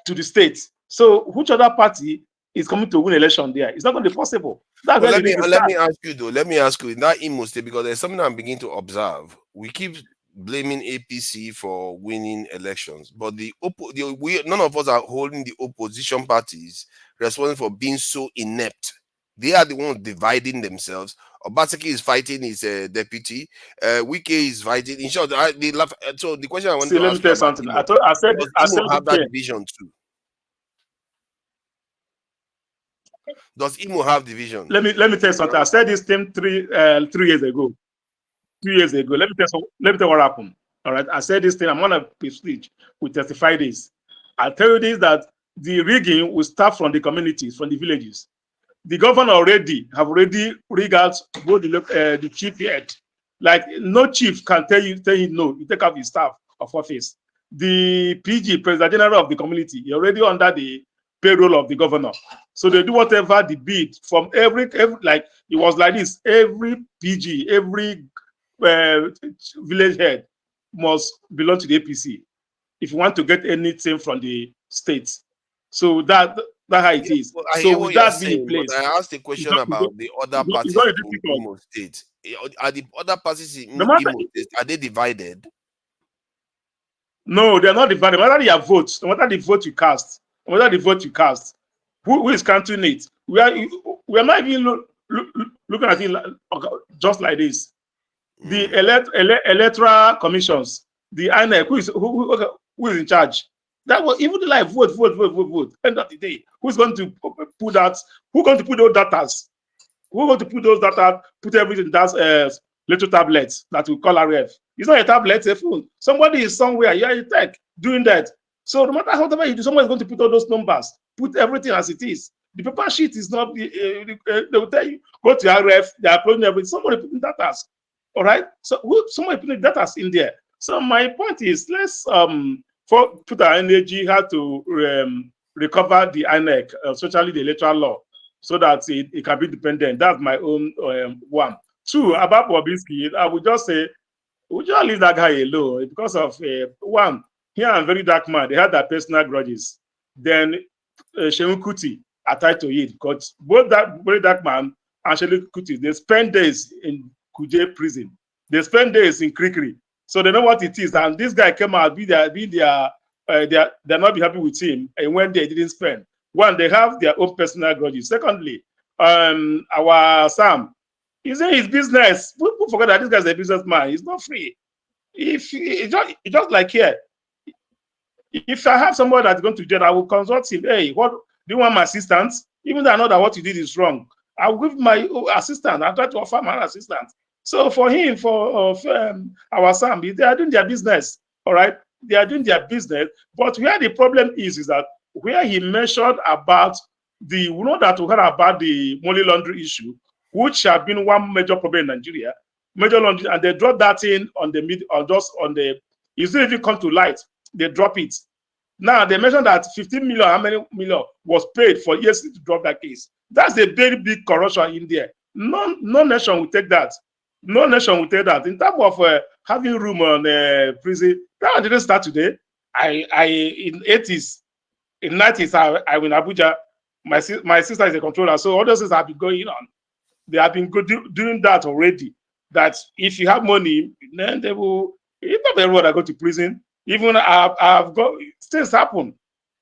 to the state. So which other party is coming to win election there? It's not going to be possible. That's let me ask you though. Let me ask you in that Imo State, because there's something I'm beginning to observe. We keep blaming APC for winning elections, but none of us are holding the opposition parties responsible for being so inept. They are the ones dividing themselves. Obaseki is fighting his deputy. Wike is fighting. In short, so the question I want to ask you about Imo, I said have that division too. Does Imo have division? Let me tell you something. I said this thing 3 years ago. 2 years ago. Let me tell you what happened. All right. I said this thing. I'm on a speech. We testify this. I'll tell you this, that the rigging will start from the communities, from the villages. The governor already rigged out both the chief head. Like no chief can tell you no, you take out his staff of office. The PG, President General of the community, he already under the payroll of the governor. So they do whatever the bid from every like it was like this. Every PG, every village head must belong to the APC if you want to get anything from the states. So that's how it is. Well, I so hear what you're that being saying, in place, but I asked a question about the other parties in Imo State. Are the other parties in Imo State, are they divided? No, they're not divided. No matter your votes, no matter the vote you cast, no matter the vote you cast, who is counting it? We are not even looking at it just like this. The electoral commissions, the INEC, who is in charge? That was even like vote. End of the day, who's going to put that? Who's going to put those data? Who's going to put those data? Put everything in that little tablets that we call RF. It's not a tablet, it's a phone. Somebody is somewhere, yeah, you tech doing that. So no matter whatever you do, someone is going to put all those numbers, put everything as it is. The paper sheet is not. They will tell you go to RF. They are uploading everything. Somebody putting data. All right. So somebody putting data in there. So my point is, let's put our energy how to recover the INEC, especially the electoral law, so that it can be dependent. That's my own one. Two, about Bobrisky, I would just say, we just leave that guy alone because of one, here and Very Dark Man, they had their personal grudges. Then Shehu Kuti attached to it because both that Very Dark Man and Shehu Kuti, they spend days in Kuje prison. They spend days in Kirikiri. So they know what it is. And this guy came out, they're not be happy with him. And when they didn't spend, one, they have their own personal grudges. Secondly, our Sam, he's in his business. People forget that this guy's a businessman. He's not free. If it's just like here, if I have somebody that's going to jail, I will consult him. Hey, what do you want my assistance? Even though I know that what you did is wrong, I will give my assistant. I try to offer my assistance. So for him, for our Sam, they are doing their business. All right, they are doing their business. But where the problem is that where he mentioned about we know that we heard about the money laundering issue, which have been one major problem in Nigeria, major laundering, and they drop that in on the mid, or just on the. It's not even come to light. They drop it. Now they mentioned that 15 million, how many million was paid for EFCC to drop that case. That's a very big corruption in there. No nation will take that. No nation will take that. In terms of having room on prison, that didn't start today. In 80s, in 90s, I in Abuja. My sister is a controller, so all those things have been going on. They have been doing that already. That if you have money, then they will. It's not everyone that go to prison. Even I've got things happen.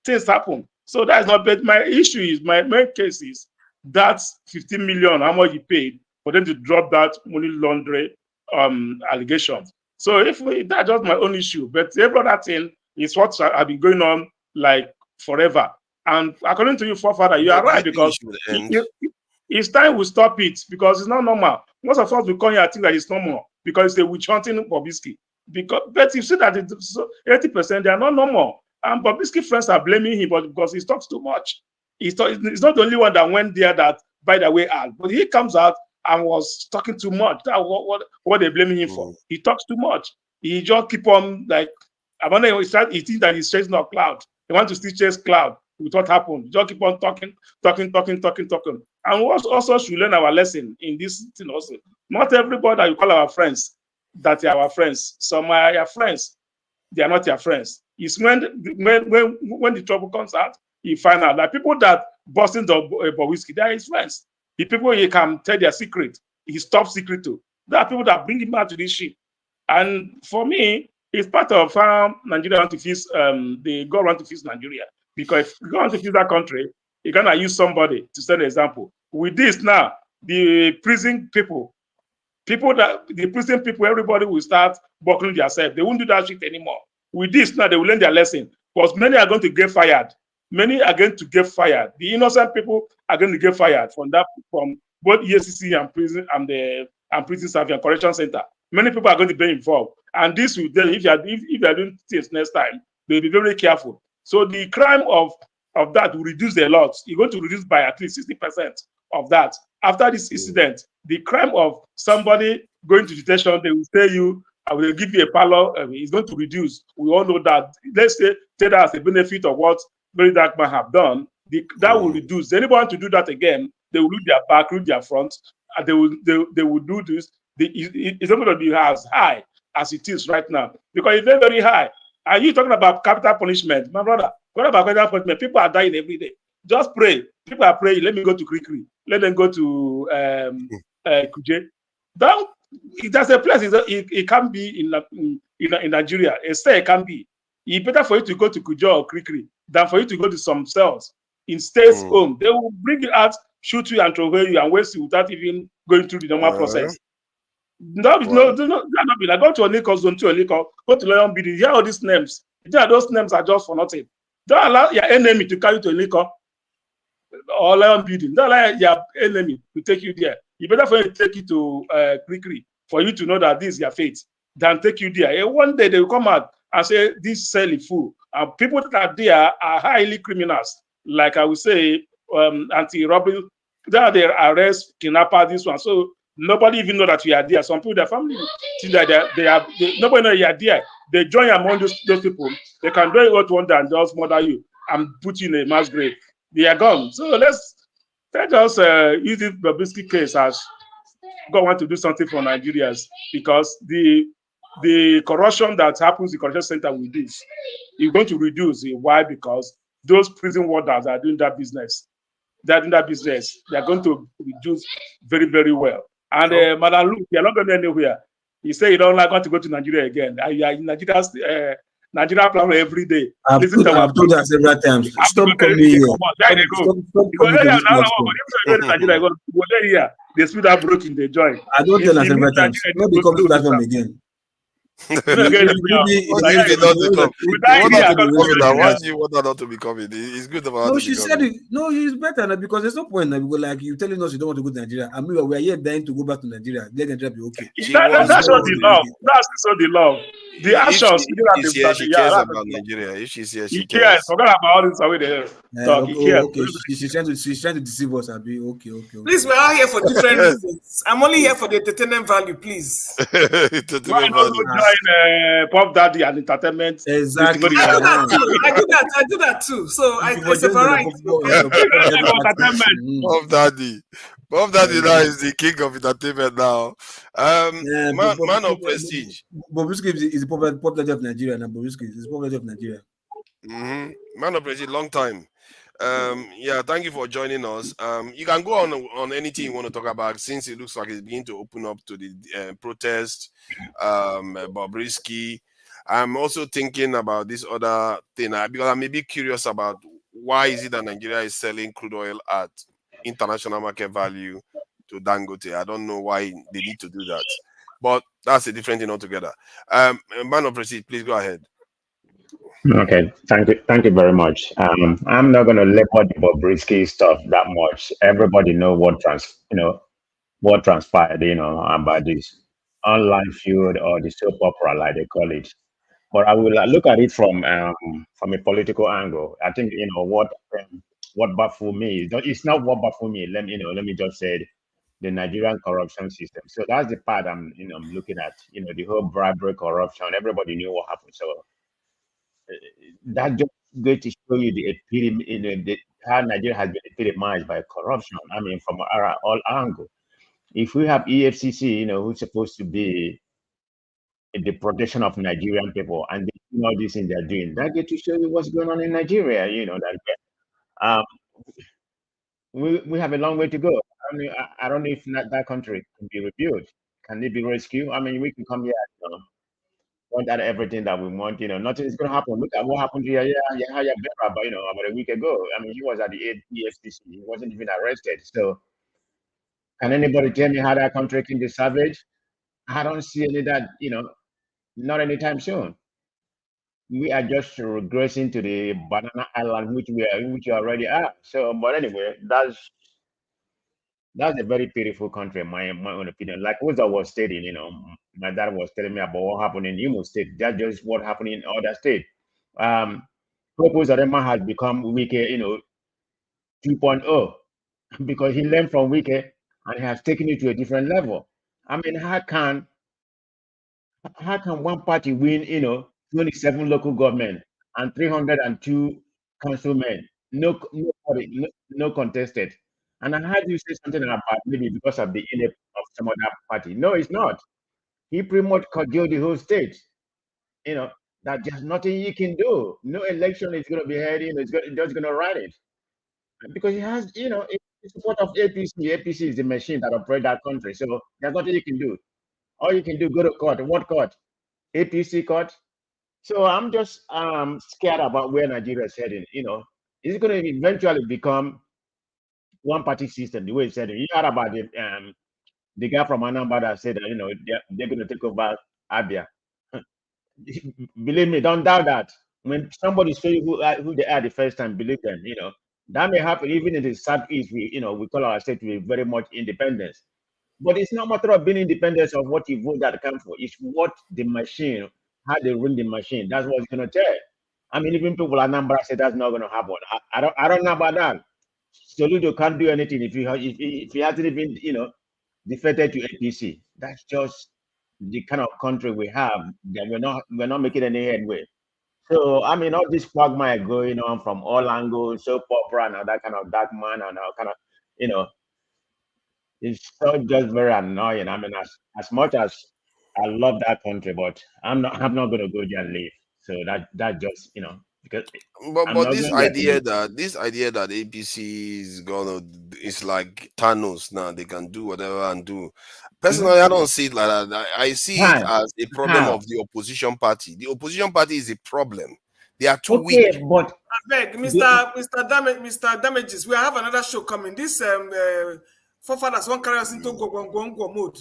Things happen. So that's not bad. My issue is my main case is that 15 million, how much you paid for them to drop that money laundering allegations. So that's just my own issue. But every other thing is what have been going on like forever. And according to you, forefather, you are right, because it's time we stop it, because it's not normal. Most of us will come here and think that it's normal because it's a witch hunting Bobrisky. But you see that 80% they are not normal. And Bobrisky friends are blaming him, but because he talks too much. He's not the only one that went there that, by the way, out. But he comes out and was talking too much. That's what they're blaming him for. He talks too much. He just keep on, like, I wonder, he thinks that he's chasing a cloud. He wants to still chase cloud with what happened. He just keep on talking. And we also should learn our lesson in this thing also. Not everybody that you call our friends, that they are our friends. Some are your friends. They are not your friends. It's when the trouble comes out, you find out that people that busting the Bobrisky, they are his friends. The people he can tell their secret, his top secret to. There are people that bring him out to this ship. And for me, it's part of how Nigeria want to fix, the God want to fix Nigeria. Because if you want to fix that country, you're gonna use somebody to set an example. With this now, the prison people, everybody will start buckling themselves. They won't do that shit anymore. With this now, they will learn their lesson. Because many are going to get fired. Many are going to get fired. The innocent people are going to get fired from both EFCC and prison and prison service and correction center. Many people are going to be involved. And this will, if you are doing things next time, they'll be very careful. So the crime of that will reduce a lot. You're going to reduce by at least 60% of that. After this incident, the crime of somebody going to detention, they will tell you, I will give you a parlor, it's going to reduce. We all know that. Let's say that as a benefit of what VeryDarkMan have done, that will reduce. Anyone to do that again, they will lose their back, lose their front, and they will do this. It's not going to be as high as it is right now, because it's very, very high. Are you talking about capital punishment? My brother, what about capital punishment? People are dying every day. Just pray. People are praying. Let me go to Kirikiri. Let them go to Kuje. There's a place. It can be in Nigeria. A state can be. It's better for you to go to Kuje or Kirikiri than for you to go to some cells in state's home. They will bring you out, shoot you, and throw away you and waste you without even going through the normal process. No, not be like go to Oliko, Zone 2 Oliko, go to Lion BD. Hear all these names. Those names are just for nothing. Don't allow your enemy to carry you to Oliko or Lion BD. Don't allow your enemy to take you there. You better for you to take you to Kirikiri for you to know that this is your fate than take you there. And one day they will come out and say this cell is full. And people that are there are highly criminals. Like I would say, anti-robbery. They arrest, kidnapper, this one. So nobody even know that we are there. Some people, their family think that nobody know you are there. They join among those people. They can do what one day and just murder you and put you in a mass grave. They are gone. So let's just use this Bobrisky case as God want to do something for Nigerians, because the corruption that happens in the correction center will reduce. It's going to reduce. Why? Because those prison warders are doing that business. They're doing that business. They're going to reduce very, very well. And Madam Luke, you're not going anywhere. You say you don't like want to go to Nigeria again. You are in Nigeria plan every day. I've told that several times. Stop coming here. Stop coming to this they speed up broken, they join. I don't tell that several times. Not become to platform again. Why do you want that not to be coming? It's good about no, she said it. No, it's better now, because there's no point now. Because like you telling us you don't want to go to Nigeria. I mean, we are here dying to go back to Nigeria. Let Nigeria be okay. That's not the love. That's not the love. The actions. She cares about Nigeria. If she's here, she cares. Forget about all this away there. Okay. She's trying to deceive us. I'll be okay. Please, we're all here for different reasons. I'm only here for the entertainment value, please. Pop Daddy and entertainment. Exactly. I do that too. So I separate. Pop Daddy now is the king of entertainment now. Man of prestige. Bobrisky is the Pop Daddy of Nigeria now. Bobrisky is the Pop Daddy of Nigeria. Man of prestige, long time. Thank you for joining us. You can go on anything you want to talk about, since it looks like it's beginning to open up to the protest. Bobrisky. I'm also thinking about this other thing because I'm maybe curious about why is it that Nigeria is selling crude oil at international market value to Dangote. I don't know why they need to do that, but that's a different thing altogether. Man of prestige, please go ahead. Okay, thank you very much. I'm not going to labor the Bobrisky stuff that much. Everybody know what transpired, about this online feud or the soap opera, like they call it. But I will look at it from a political angle. I think what baffled me. It's not what baffled me. Let me just say the Nigerian corruption system. So that's the part I'm looking at. The whole bribery, corruption. Everybody knew what happened. So that just going to show you the epitome, how Nigeria has been epitomized by corruption. I mean, from all angles. If we have EFCC, who's supposed to be the protection of Nigerian people, and they do all these things they're doing, that get to show you what's going on in Nigeria. We have a long way to go. I mean, I don't know if that country can be rebuilt. Can it be rescued? I mean, we can come here, want out everything that we want. Nothing is going to happen. Look at what happened to Yahya Bello, about a week ago. I mean, he was at the EFCC. He wasn't even arrested. So, can anybody tell me how that country can be savaged? I don't see any of that. Not anytime soon. We are just regressing to the banana island which we already are. So, but anyway, that's a very beautiful country, in my own opinion. Like Uza was stating, my dad was telling me about what happened in Imo State. That's just what happened in other states. purpose Orema has become Wike, 2.0, because he learned from Wike and has taken it to a different level. I mean, how can one party win, 27 local government and 302 councilmen, no contested? And I heard you say something about maybe because of the of some other party. No, it's not. He pretty much cajoled the whole state. That there's nothing you can do. No election is going to be held. It's just going to run it because he has, it's support of APC. APC is the machine that operates that country. So there's nothing you can do. All you can do, go to court. What court? APC court. So I'm just scared about where Nigeria is heading. Is it going to eventually become one party system the way it's heading? You heard about the guy from Anambra that said that they're going to take over Abia. Believe me, don't doubt that. When somebody shows you who they are the first time, believe them. That may happen even in the Southeast. We call our state to be very much independent. But it's not a matter of being independent of what you vote that come for. It's what the machine, how they run the machine. That's what it's going to tell. I mean, even people at Anambra say that's not going to happen. I don't know about that. Soludo can't do anything if he hasn't even defected to APC. That's just the kind of country we have that we're not making any headway. So I mean, all this quagmire going on from all angles, soap opera and all that kind of dark man and all kind of it's so just very annoying. I mean, as much as I love that country, but I'm not going to go there and live. So that just because. But this idea that APC is it's like Thanos now. They can do whatever and do. Personally, I don't see it like that. I see it as a problem of the opposition party. The opposition party is a problem. They are too weak. But I beg, Mr. Damages, we have another show coming. This forefathers won't carry us into go mode.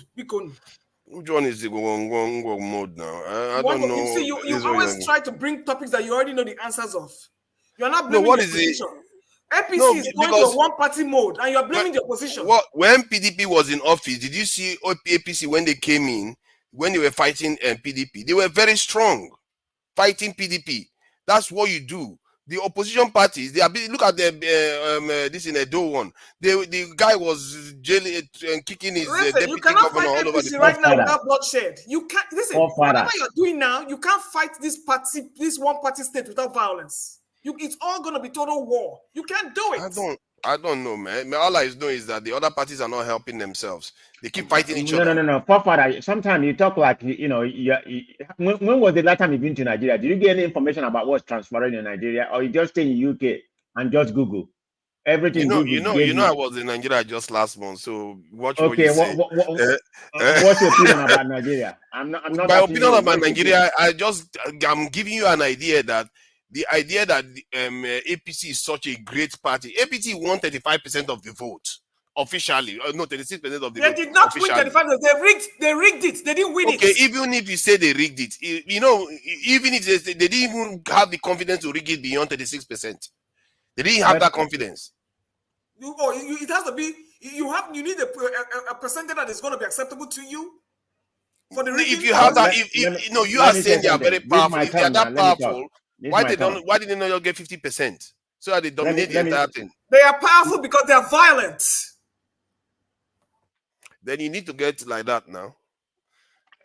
Which one is the go mode now? I don't know. See, you always try to bring topics that you already know the answers of. You're not blaming the opposition. APC is going to one-party mode, and you're blaming the opposition. When PDP was in office, did you see APC when they came in, when they were fighting PDP? They were very strong, fighting PDP. That's what you do. The opposition parties, they are look at this in Edo one. The guy was jailing and kicking his deputy you cannot governor fight all over APC the right now without bloodshed. You can't listen. Whatever you're doing now, you can't fight this one-party state without violence. It's all going to be total war. You can't do it. I don't know, man. All I know is that the other parties are not helping themselves. They keep fighting each other. No. Forefather, sometimes you talk like, when was the last time you've been to Nigeria? Did you get any information about what's transpiring in Nigeria? Or you just stay in UK and just Google? Everything you know, I was in Nigeria just last month, so watch what you say. What's your opinion about Nigeria? I'm not my opinion about Nigeria, I'm giving you an idea that the idea that APC is such a great party. APC won 35% of the vote officially. No, 36% of the vote. They did not win 35%. They rigged it. They didn't win it. Okay, even if you say they rigged it, even if they didn't even have the confidence to rig it beyond 36%. They didn't have that confidence. It has to be. You need a percentage that is going to be acceptable to you. For the rigging. If you have that, you are saying they are very powerful. If they are that powerful, why did they not get 50%? So that they dominate the entire thing. They are powerful because they are violent. Then you need to get like that now.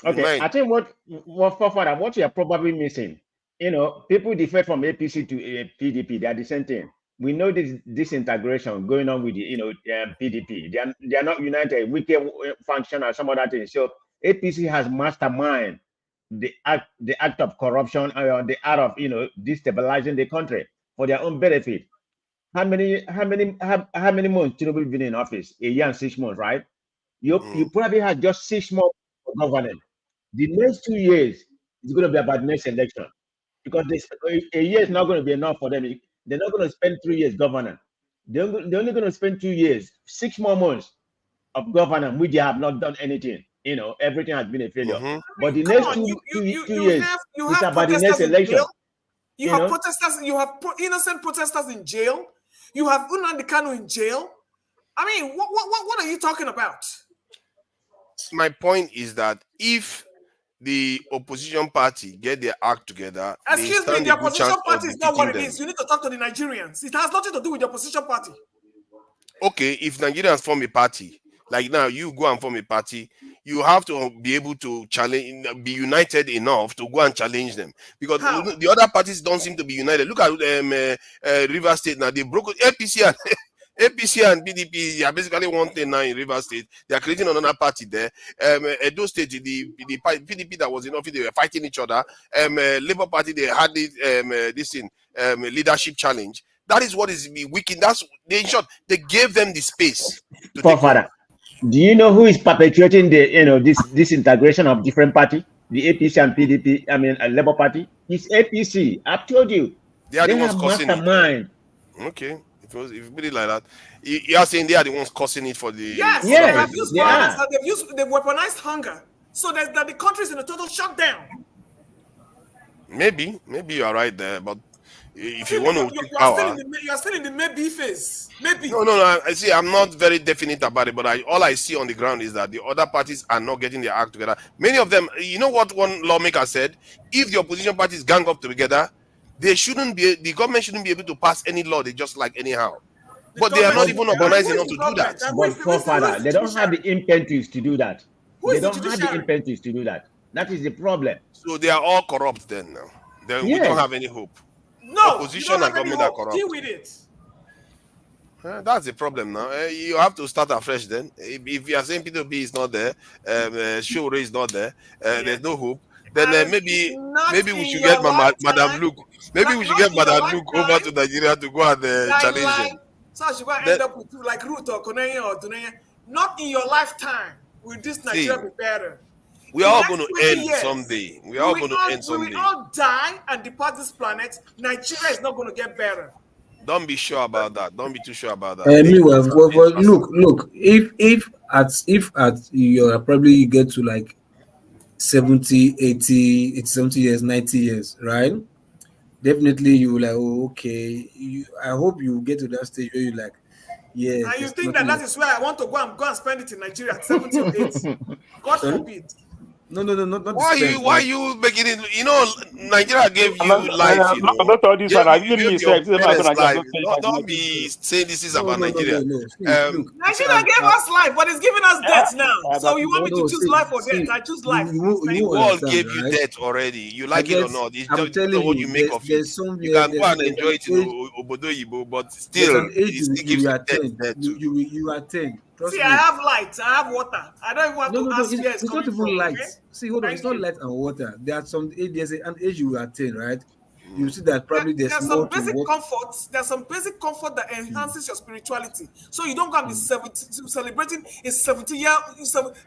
Okay, I think what you are probably missing, people differ from APC to PDP. They are the same thing. We know this disintegration going on with the PDP. They are not united. We can function or some other thing. So APC has mastermind the act of corruption, the art of destabilizing the country for their own benefit. How many months Tinubu been in office? A year and 6 months, right? You probably had just 6 months of governing. The next 2 years is going to be about next election, because a year is not going to be enough for them. They're not going to spend 3 years governing. They're only going to spend 2 years, 6 more months of governing, which they have not done anything. Everything has been a failure. But the next two years is about the next election. You have protesters. You have innocent protesters in jail. You have Nnamdi Kanu in jail. I mean, what are you talking about? My point is that if the opposition party get their act together. Excuse me, the opposition party is not what it is. You need to talk to the Nigerians. It has nothing to do with the opposition party. Okay, if Nigerians form a party, like now you go and form a party, you have to be able to challenge, be united enough to go and challenge them. Because the other parties don't seem to be united. Look at River State now. They broke APC and PDP are basically one thing now in River State. They are creating another party there. Edo State, the PDP that was in office, they were fighting each other. Labour Party, they had this thing, leadership challenge. That is what is weakening. That's in short, they gave them the space to take over. Do you know who is perpetuating the this integration of different party? The APC and PDP, Labour Party. It's APC. I've told you. They are the ones have causing mastermind. it. Okay. If you put it like that, you are saying they are the ones causing it for the. Yes, they have used violence, they've weaponized hunger, so that the country is in a total shutdown. Maybe you are right there, but if you want to take power, you are still in the maybe phase. Maybe. No. I see. I'm not very definite about it, but all I see on the ground is that the other parties are not getting their act together. Many of them, you know what one lawmaker said? If the opposition parties gang up together, they shouldn't be. The government shouldn't be able to pass any law. They just like anyhow. But they are not even organized enough to do that. But forefather, they don't have the impetus to do that. They don't have the impetus to do that. That is the problem. So they are all corrupt then now. We don't have any hope. No, opposition and government are corrupt. Deal with it. That's the problem now. You have to start afresh then. If you are saying P2P is not there, Sowore is not there, there's no hope. Then maybe we should get Madam Luke. Maybe we should get Madam Luke over to Nigeria to go and challenge them. So she will end up with you like Ruth or Koneye or Duneye. Not in your lifetime will this Nigeria be better. We are all going to end someday. We are all going to end someday. We will all die and depart this planet. Nigeria is not going to get better. Don't be sure about that. Don't be too sure about that. Anyway, look. If at you probably get to like 70, 80, 70 years, 90 years, right? Definitely you like, oh, okay. I hope you get to that stage where you like, yeah. And you think that is where I want to go and spend it in Nigeria at 70 or 80. God forbid. No, not why you making it? You know, Nigeria gave you life. You know, don't be saying this is about Nigeria. Nigeria gave us life, but it's giving us death now. So you want me to choose life or death? I choose life. The world gave you death already. You like it or not? It's just what you make of it. You can go and enjoy it in Obodo Yibo, but still, it still gives you death. You are 10. See, I have light, I have water. I don't even want to ask you. It's not even light. Okay? See, hold on, it's not light and water. There are some there's an age you attain, right? You see that probably there's some basic comforts. There's some basic comfort that enhances your spirituality. So you don't go and be celebrating a 70-year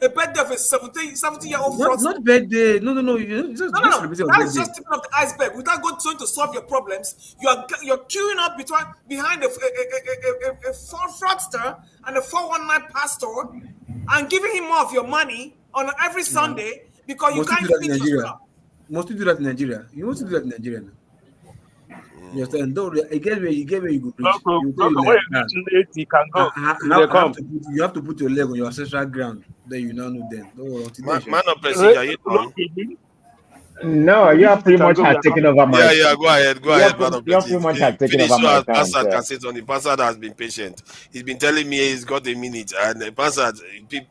a birthday of a 70-year-old fraud. Not birthday. No. That is just tipping of the iceberg. Without going to solve your problems, you're queuing up behind a fraudster and a 419 pastor and giving him more of your money on every Sunday because you can't feed yourself. Must you do that in Nigeria? You want to do that in Nigeria now? You understand? You get where you go. You have to put your leg on your ancestral ground. Then you now know them. Man of President, no, you have pretty much had taken over my. Yeah, go ahead, man of President. You have pretty much had taken over my. Pansat can sit on the Pansat has been patient. He's been telling me he's got a minute, and Pansat,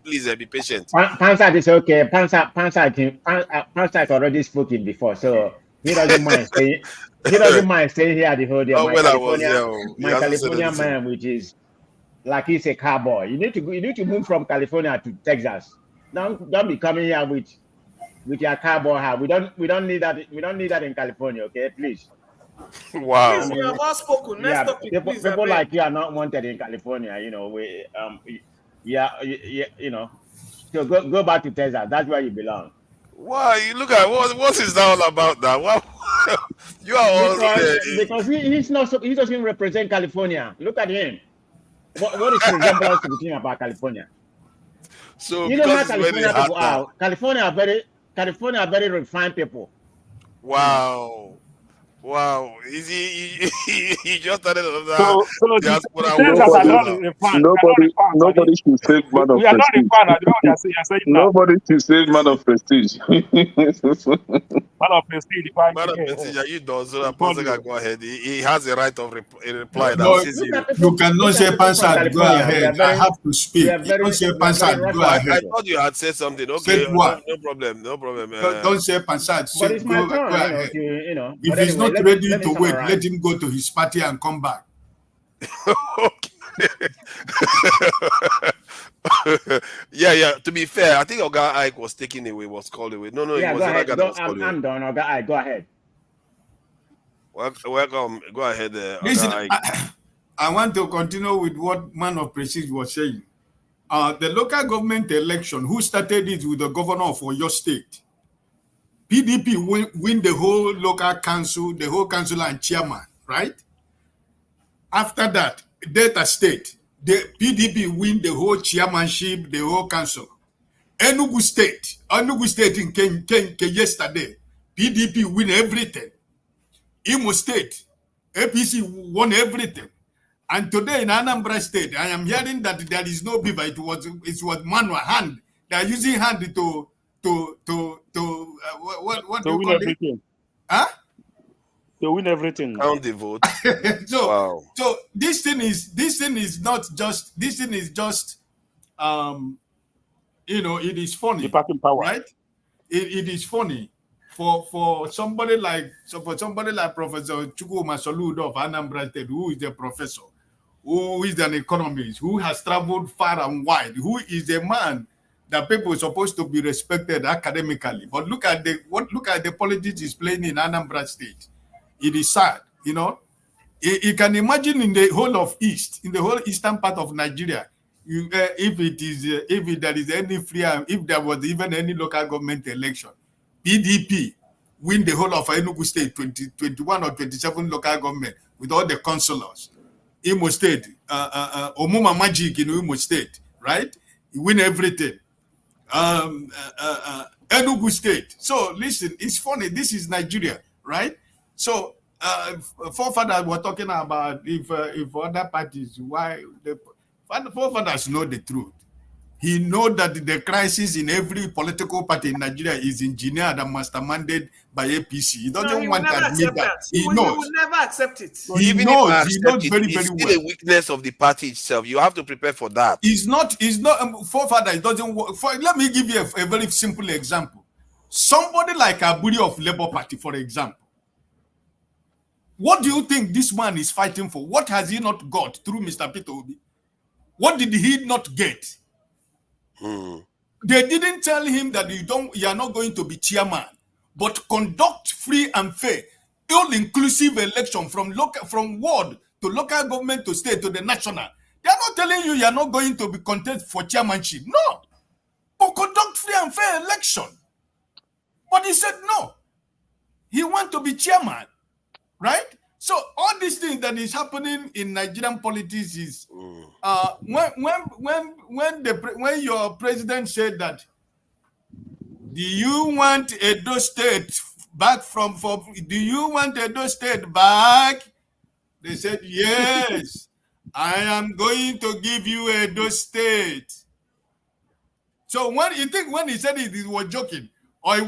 please be patient. Pansat is okay. Pansat already spoken before, so he doesn't mind staying. He doesn't mind staying here the whole day. My California man, which is like he's a cowboy. You need to move from California to Texas. Don't be coming here with your cowboy hat. We don't need that. We don't need that in California, okay? Please. Wow. Please, we have all spoken. People like you are not wanted in California. You know, you know. So go back to Texas. That's where you belong. Why? You look at what is that all about now? What you are all because he's not. He doesn't represent California. Look at him. What is the resemblance between about California? So you know how California people are. California are very refined people. Wow. Wow, is he just started another So diaspora things war. that are not in fan, Nobody should save man of we are not in prestige. fan. I don't know what you're saying now. Nobody should save man of prestige. Man of prestige, Man of prestige, you do so that person can go ahead. He has a right of reply that No, says you cannot say Pansat, go ahead. I have to speak. You don't say Pansat, go I ahead. thought you had said something. Said Okay, what? no problem, no problem. Don't say Pansat. But it's my Go turn, ahead. But If he's anyway, not let ready me to wait, summarize. let him go to his party and come back. Yeah. To be fair, I think Oga Ike was taken away, was called away. No, Yeah, it was go another ahead. guy that was called away. I'm done. Okay, go ahead. Welcome. Go ahead, Listen, Oga Ike. I want to continue with what Man of Prestige was saying. The local government election, who started it with the governor of Oyo State? PDP win the whole local council, the whole councillor and chairman, right? After that, Delta State, the PDP win the whole chairmanship, the whole council. Enugu State in Kenya yesterday, PDP win everything. Imo State, APC won everything. And today in Anambra State, I am hearing that there is no beaver. It was manual hand. They are using hand to what do you win call everything. it? Huh? To win everything. Count the vote. So this thing is just it is funny. The parking power. Right? It is funny for somebody like Professor Chukwuma Soludo of Anambra State, who is a professor, who is an economist, who has traveled far and wide, who is a man that people are supposed to be respected academically. But look at the politics he's playing in Anambra State. It is sad, You can imagine in the whole of in the whole eastern part of Nigeria, if there is any if there was even any local government election, PDP win the whole of Enugu State, 21 or 27 local government with all the councillors. Imo State, Omuma Magic in Imo State, right? You win everything. Enugu State. So listen, it's funny. This is Nigeria, right? So forefathers were talking about if other parties, why the forefathers know the truth. He knows that the crisis in every political party in Nigeria is engineered and masterminded by APC. He doesn't want to admit that. He knows. will never accept it. Even knows. if He knows very, it's very still well. a weakness of the party itself. You have to prepare for that. It's not forefathers doesn't work. Let me give you a very simple example. Somebody like Aburi of Labour Party, for example. What do you think this man is fighting for? What has he not got through Mr. Peter Obi? What did he not get? They didn't tell him that you are not going to be chairman, but conduct free and fair, all-inclusive election from ward to local government to state to the national. They are not telling you are not going to be contest for chairmanship. No, but conduct free and fair election. But he said no. He wants to be chairman, right? So all these things that is happening in Nigerian politics is when your president said that, do you want Edo State back do you want Edo State back? They said, yes, I am going to give you Edo State. So when he said it, he was joking, or it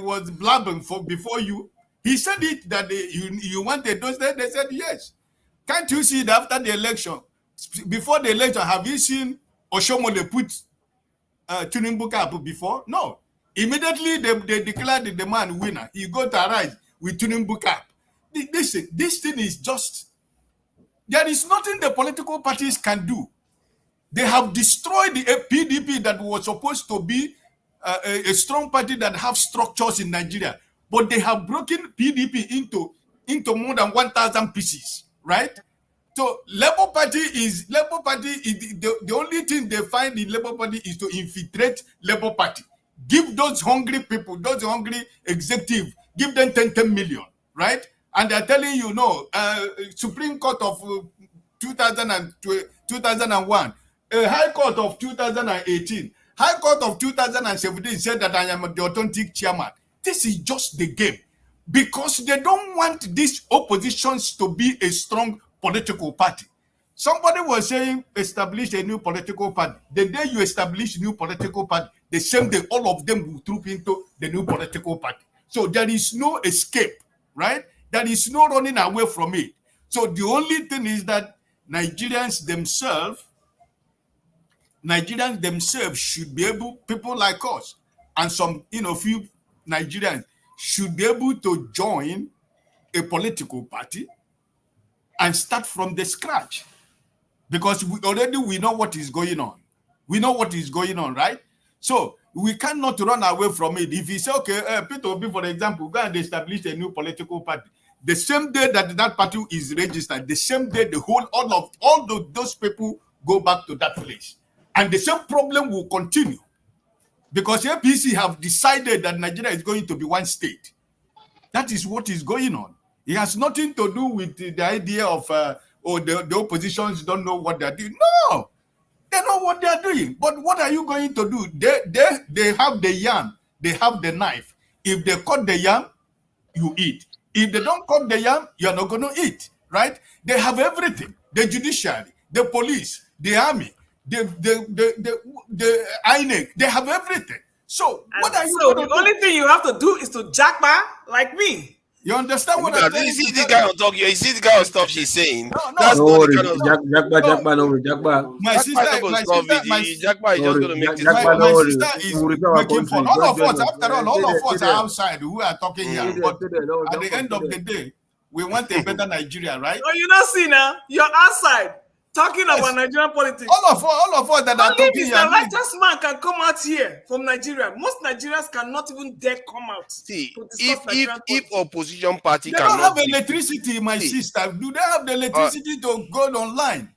was blabbing before you. He said it that you wanted those days. They said yes. Can't you see that after the election, before the election, have you seen Oshiomhole put Tinubu cap before? No. Immediately they declared the man winner. He got to arise with Tinubu cap. This thing is just, there is nothing the political parties can do. They have destroyed the PDP that was supposed to be a strong party that have structures in Nigeria. But they have broken PDP into more than 1,000 pieces, right? So Labour Party is the only thing they find in Labour Party is to infiltrate Labour Party. Give those hungry people, those hungry executives, give them 10 million, right? And they're telling you, no, Supreme Court of 2001, High Court of 2018, High Court of 2017 said that I am the authentic chairman. This is just the game. because they don't want these oppositions to be a strong political party. Somebody was saying establish a new political party. The day you establish a new political party, the same day all of them will troop into the new political party. So there is no escape, right? There is no running away from it. So the only thing is that Nigerians themselves should be able, people like us and some, few Nigerians should be able to join a political party and start from the scratch, because we know what is going on. We know what is going on, right? So we cannot run away from it. If you say, okay, Peter Obi, for example, go and establish a new political party, the same day that party is registered, the same day those people go back to that place, and the same problem will continue, because APC have decided that Nigeria is going to be one state. That is what is going on. It has nothing to do with the idea of the oppositions don't know what they're doing. No, they know what they're doing. But what are you going to do? They have the yam, they have the knife. If they cut the yam, you eat. If they don't cut the yam, you're not going to eat, right? They have everything. The judiciary, the police, the army, the INEC, they have everything. So what are you going to do? The only thing you have to do is to jackpot like me. You understand what I'm saying? You see the guy on talk. You see the guy on stuff she's saying. That's not the kind of Jackba. My sister is making fun. All of us, after all of us are outside who are talking here. But at the end of the day, we want a better Nigeria, right? Oh, you not see now? You're outside talking about Nigerian politics. All of us that are talking here. The righteous man can come out here from Nigeria. Most Nigerians cannot even dare come out. See, if opposition party they don't have electricity, my sister. Do they have the electricity to go online?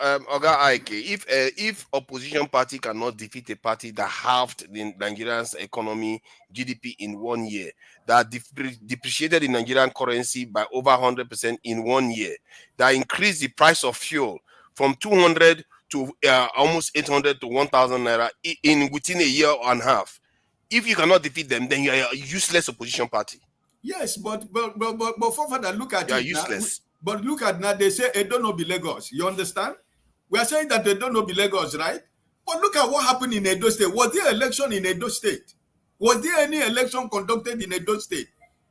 Oga Ike, if opposition party cannot defeat a party that halved the Nigerian's economy GDP in 1 year, that depreciated the Nigerian currency by over 100% in 1 year, that increased the price of fuel from 200 to almost 800 to 1,000 naira within a year and a half. If you cannot defeat them, then you are a useless opposition party. Yes, but for further, look at you are it useless. Now. But look at now, they say Edo no be Lagos. You understand? We are saying that Edo no be Lagos, right? But look at what happened in Edo State. Was there election in Edo State? Was there any election conducted in Edo State?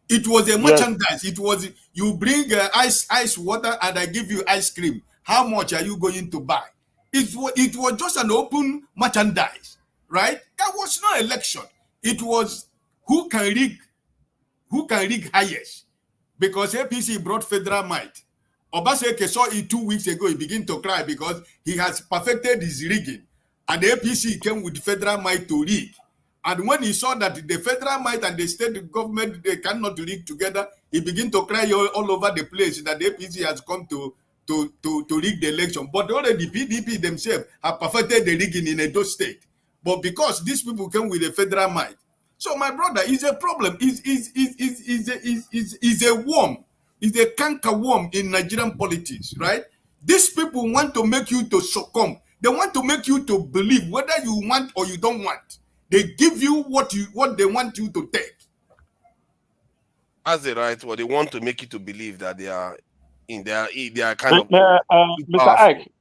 It was a merchandise. It was, you bring ice water and I give you ice cream. How much are you going to buy? It was just an open merchandise, right? There was no election. It was who can rig highest, because APC brought federal might. Obaseki saw it 2 weeks ago. He began to cry because he has perfected his rigging, and the APC came with federal might to rig. And when he saw that the federal might and the state government, they cannot rig together, he began to cry all over the place that the APC has come to rig the election. But already PDP themselves have perfected the rigging in Edo State. But because these people came with a federal might, so my brother, is a problem. Is a worm. Is a canker worm in Nigerian politics, right? These people want to make you to succumb. They want to make you to believe whether you want or you don't want. They give you what they want you to take. As they right, well, they want to make you to believe that they are kind of Mr. Ike,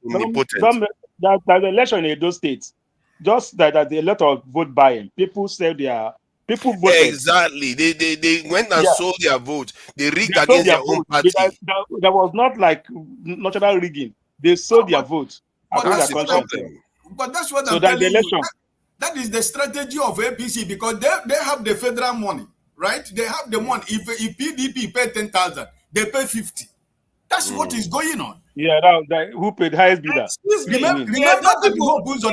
there's an election in Edo State. Just that there's a lot of vote buying. People say people voted. Exactly. They went and sold their vote. They rigged against their own party. There was not like natural rigging. They sold their vote. But that's what I'm telling you. That is the strategy of APC, because they have the federal money, right? They have the money. If PDP pay 10,000, they pay 50. That's what is going on. Yeah, that who paid highest bidder? Remember that Oba was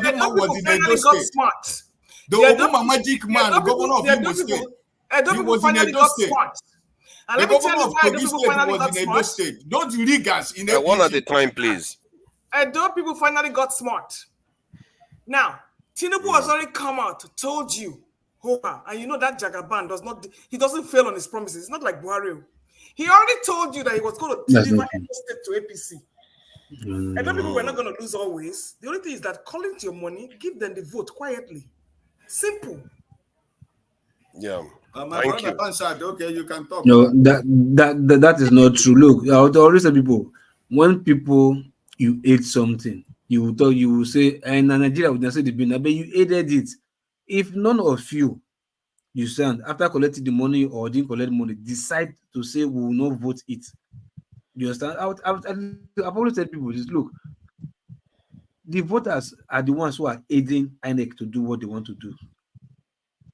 in Edo State. The Obama magic man, the governor of Imo State, he was in Edo State. The governor of Kogi State was in Edo State. Don't riggers in APC. One at a time, please. Edo people finally got smart. Now, Tinubu has already come out, told you, and you know that Jagaban doesn't fail on his promises. It's not like Buhari. He already told you that he was going to deliver Edo State to APC. And then people were not going to lose always. The only thing is that collect your money, give them the vote quietly. Simple. Yeah. My brother answered, okay, you can talk. No, that is not true. Look, I would always tell people, when people you ate something, you will say, and Nigeria would say the bin, but you aided it. If none of you stand after collecting the money or didn't collect money, decide to say we will not vote it. You understand? I've always said people this, look, the voters are the ones who are aiding INEC to do what they want to do.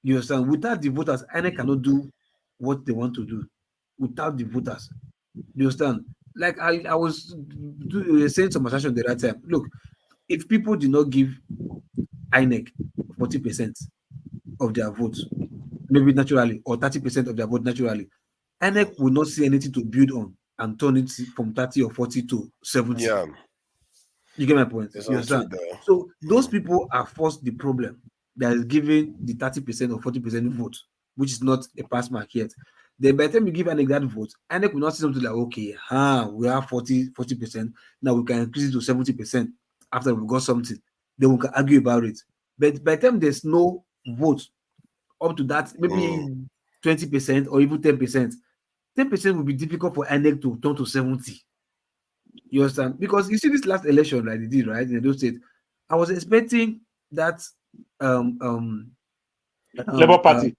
You understand? Without the voters, INEC cannot do what they want to do. Without the voters. You understand? Like I was saying some assertion the right time. Look, if people did not give INEC 40% of their votes, maybe naturally, or 30% of their vote naturally, INEC will not see anything to build on and turn it from 30 or 40 to 70. Yeah. You get my point? You understand? So those people are forced the problem that is giving the 30% or 40% vote, which is not a pass mark yet. Then by the time you give INEC that vote, INEC will not see something like, okay, we have 40%, now we can increase it to 70% after we got something. Then we can argue about it. But by the time there's no vote up to that, maybe 20% or even 10%, 10% will be difficult for INEC to turn to 70. You understand? Because you see this last election, right? They did, right? In Edo State. I was expecting that Labour Party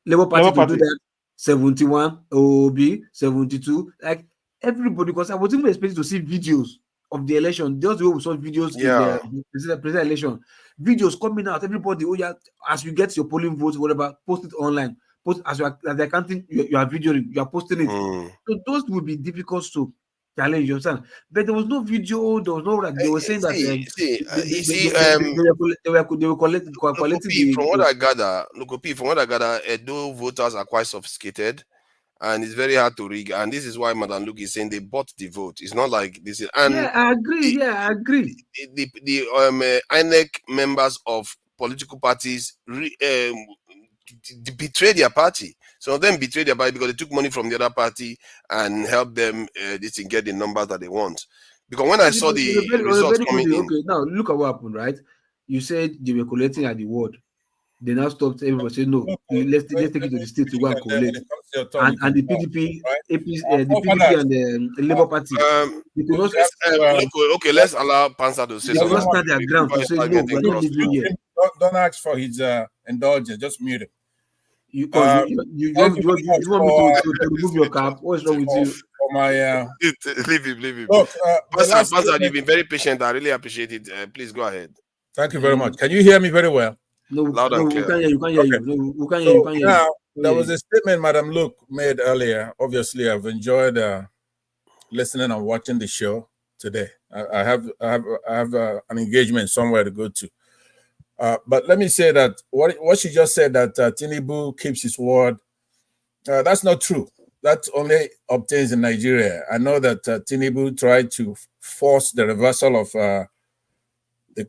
to do that 71, OB, 72, like everybody, because I was even expecting to see videos of the election. Those who saw videos in the president election, videos coming out, everybody, as you get your polling votes, whatever, post it online. Post as they're counting, you are videoing, you are posting it. So those will be difficult to challenge, you understand? But there was no video, there was no like they were saying that they were collecting from what I gather, Edo voters are quite sophisticated and it's very hard to rig. And this is why Madam Luke is saying they bought the vote. It's not like this is I agree. The INEC members of political parties betray their party. Some of them betray their party because they took money from the other party and helped them get the numbers that they want. Because when I saw the results coming in, okay, now look at what happened, right? You said they were collecting at the ward. They now stopped. Everybody said no. Let's take it to the state to go and collect. And the PDP, the PDP and the Labour Party. Okay, let's allow Pansa to say something. They will not stand their ground to say no. We're not living here. Don't ask for his indulgence. Just mute him. You want me to remove your cap? What's wrong with you? For my leave him. Look, Pastor, you've been very patient. I really appreciate it. Please go ahead. Thank you very much. Can you hear me very well? No, loud and clear. We can't hear you. No, we can't hear you. Now, there was a statement Madam Luke made earlier. Obviously, I've enjoyed listening and watching the show today. I have an engagement somewhere to go to. But let me say that what she just said, that Tinubu keeps his word, that's not true. That only obtains in Nigeria. I know that Tinubu tried to force the reversal of the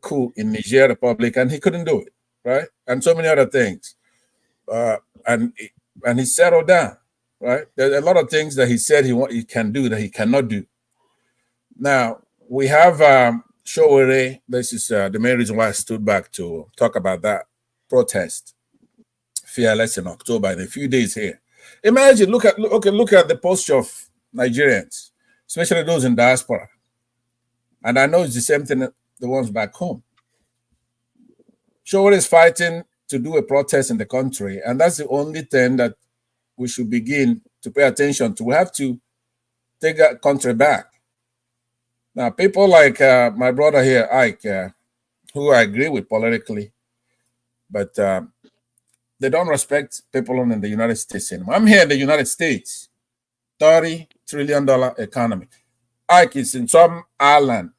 coup in Niger Republic, and he couldn't do it, right? And so many other things. And he settled down, right? There's a lot of things that he said he can do that he cannot do. Now, we have Sowore. This is the main reason why I stood back to talk about that protest, fearless in October, in a few days here. Imagine, look at the posture of Nigerians, especially those in diaspora. And I know it's the same thing the ones back home. Sowore is fighting to do a protest in the country, and that's the only thing that we should begin to pay attention to. We have to take that country back. Now, people like my brother here, Ike, who I agree with politically, but they don't respect people in the United States anymore. I'm here in the United States, $30 trillion economy. Ike is in some island.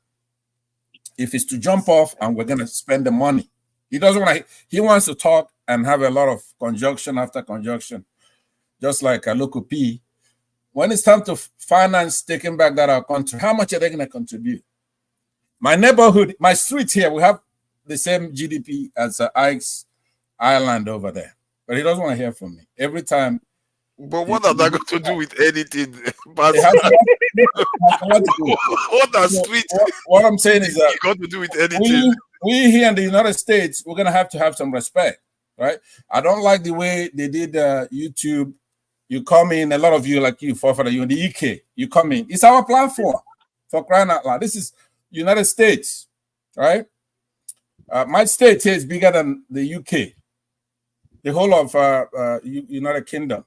If it's to jump off and we're going to spend the money, he doesn't want to. He wants to talk and have a lot of conjunction after conjunction, just like a local P. When it's time to finance taking back that our country, how much are they going to contribute? My neighborhood, my street here, we have the same GDP as Ike's island over there, but he doesn't want to hear from me every time. But what have that got to do with anything? What are street? What I'm saying is that got to do with anything. We here in the United States, we're going to have some respect. right? I don't like the way they did YouTube. You come in, a lot of you, like you, forefather, you in the UK, you come in. It's our platform, for crying out loud. This is United States, right? My state here is bigger than the UK, the whole of United Kingdom.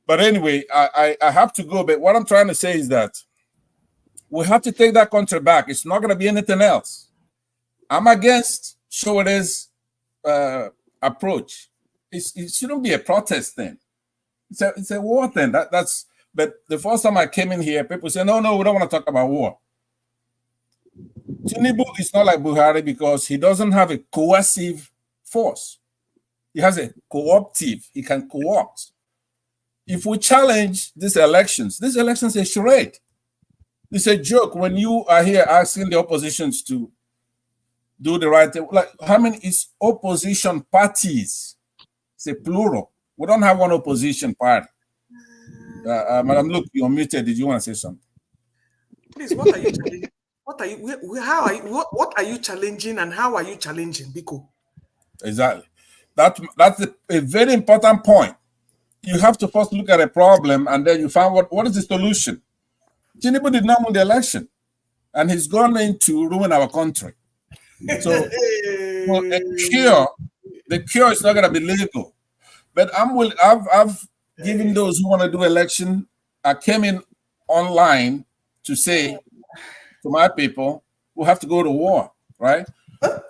But anyway, I have to go. But what I'm trying to say is that we have to take that country back. It's not going to be anything else. I'm against Sowore's approach. It shouldn't be a protest thing. It's a war thing. That's. But the first time I came in here, people say, no, we don't want to talk about war. Tinubu is not like Buhari because he doesn't have a coercive force. He has a cooptive. He can co-opt. If we challenge these elections are a charade. It's a joke when you are here asking the oppositions to do the right thing. Like, how many is opposition parties? It's a plural. We don't have one opposition party. Madam, look, you're muted. Did you want to say something? Please, what are you challenging? What are you challenging and how are you challenging, Biko? Exactly. That's a very important point. You have to first look at a problem and then you find what is the solution. Tinubu did not win the and he's gone in to ruin our country. So the cure is not going to be legal. But I've given those who want to do election, I came in online to say to my people, we have to go to war, right?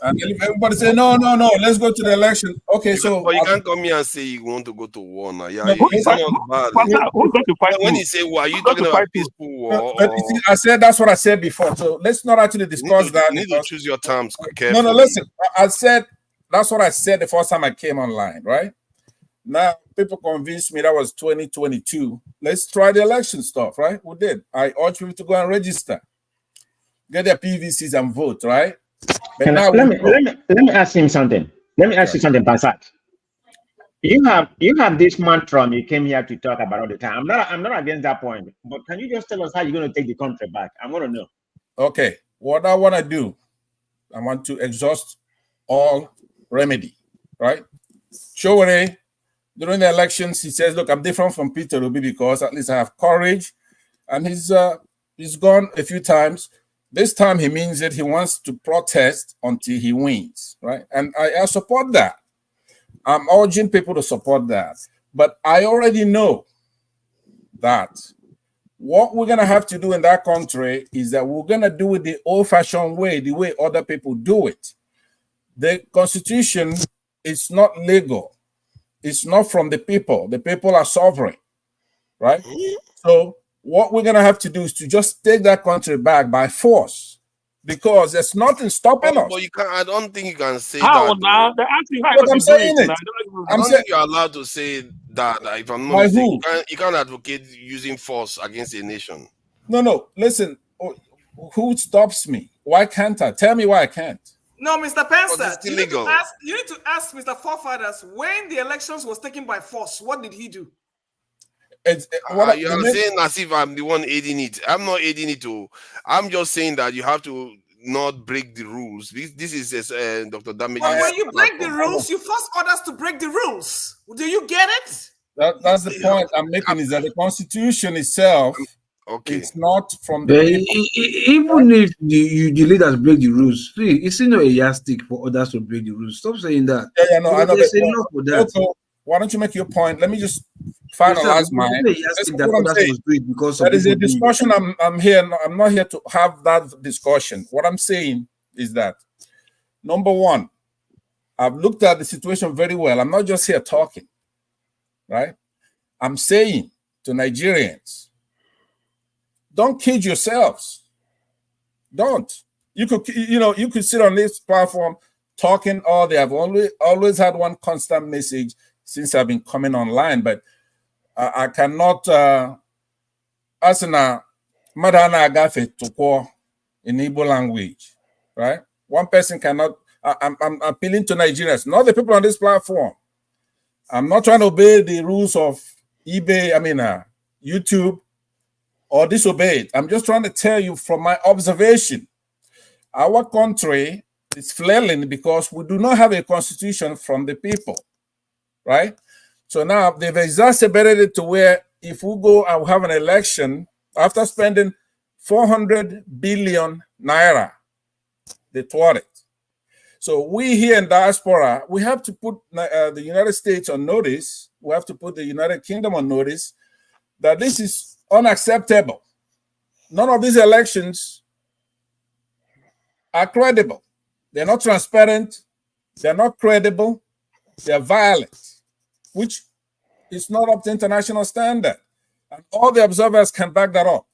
And everybody say, no, let's go to the election. Okay, but you can't come here and say you want to go to war now. Yeah, who's going to fight when you say war, are you talking about peaceful war? But you see, I said that's what I said before. So let's not actually discuss that. You need to choose your terms carefully. No, listen. I said that's what I said the first time I came online, right? Now people convinced me that was 2022. Let's try the election stuff, right? We did. I urge people to go and register, get their PVCs and vote, right? But now let me ask him something. Let me ask you something, Bansat. You have this mantra you came here to talk about all the time. I'm not against that point, but can you just tell us how you're going to take the country back? I want to know. Okay, what I want to do, I want to exhaust all remedy, right? Sowore, during the elections, he says, "Look, I'm different from Peter Obi because at least I have courage," and he's gone a few times. This time he means that he wants to protest until he wins, right? And I support that. I'm urging people to support that. But I already know that what we're going to have to do in that country is that we're going to do it the old-fashioned way, the way other people do it. The Constitution is not legal. It's not from the people. The people are sovereign, right? So what we're going to have to do is to just take that country back by force because there's nothing stopping us. But you can't, I don't think you can say how that. Now? They're asking how I'm saying it. I don't think you're allowed to say that. If I'm not mistaken, you can't advocate using force against a nation. No. Listen, who stops me? Why can't I? Tell me why I can't. No, Mr. Penster, it's illegal. You need to ask Mr. Forefathers when the elections was taken by force. What did he do? You are saying as if I'm the one aiding it. I'm not aiding it. I'm just saying that you have to not break the rules. This is Dr. Damage. But when you break the rules, you force others to break the rules. Do you get it? That's the point I'm making, is that the Constitution itself is not from the people. Even if the leaders break the rules, it's not a yardstick for others to break the rules. Stop saying that. Yeah, no, I know. There's enough for that. Also, why don't you make your point? Let me just finalize mine. That is a discussion. I'm here. I'm not here to have that discussion. What I'm saying is that, number one, I've looked at the situation very well. I'm not just here talking, right? I'm saying to Nigerians, don't kid yourselves. Don't. You could sit on this platform talking all day. I've always had one constant message since I've been coming online, but I cannot asana madana agafe toko in Igbo language, right? One person cannot. I'm appealing to Nigerians, not the people on this platform. I'm not trying to obey the rules of eBay, YouTube, or disobey it. I'm just trying to tell you from my observation, our country It's flailing because we do not have a constitution from the people, right? So now they've exacerbated it to where if we go and have an election, after spending 400 billion naira, they thwart it. So we here in diaspora, we have to put the United States on notice. We have to put the United Kingdom on notice that this is unacceptable. None of these elections are credible. They're not transparent. They're not credible. They're violent, which is not up to international standard. And all the observers can back that up.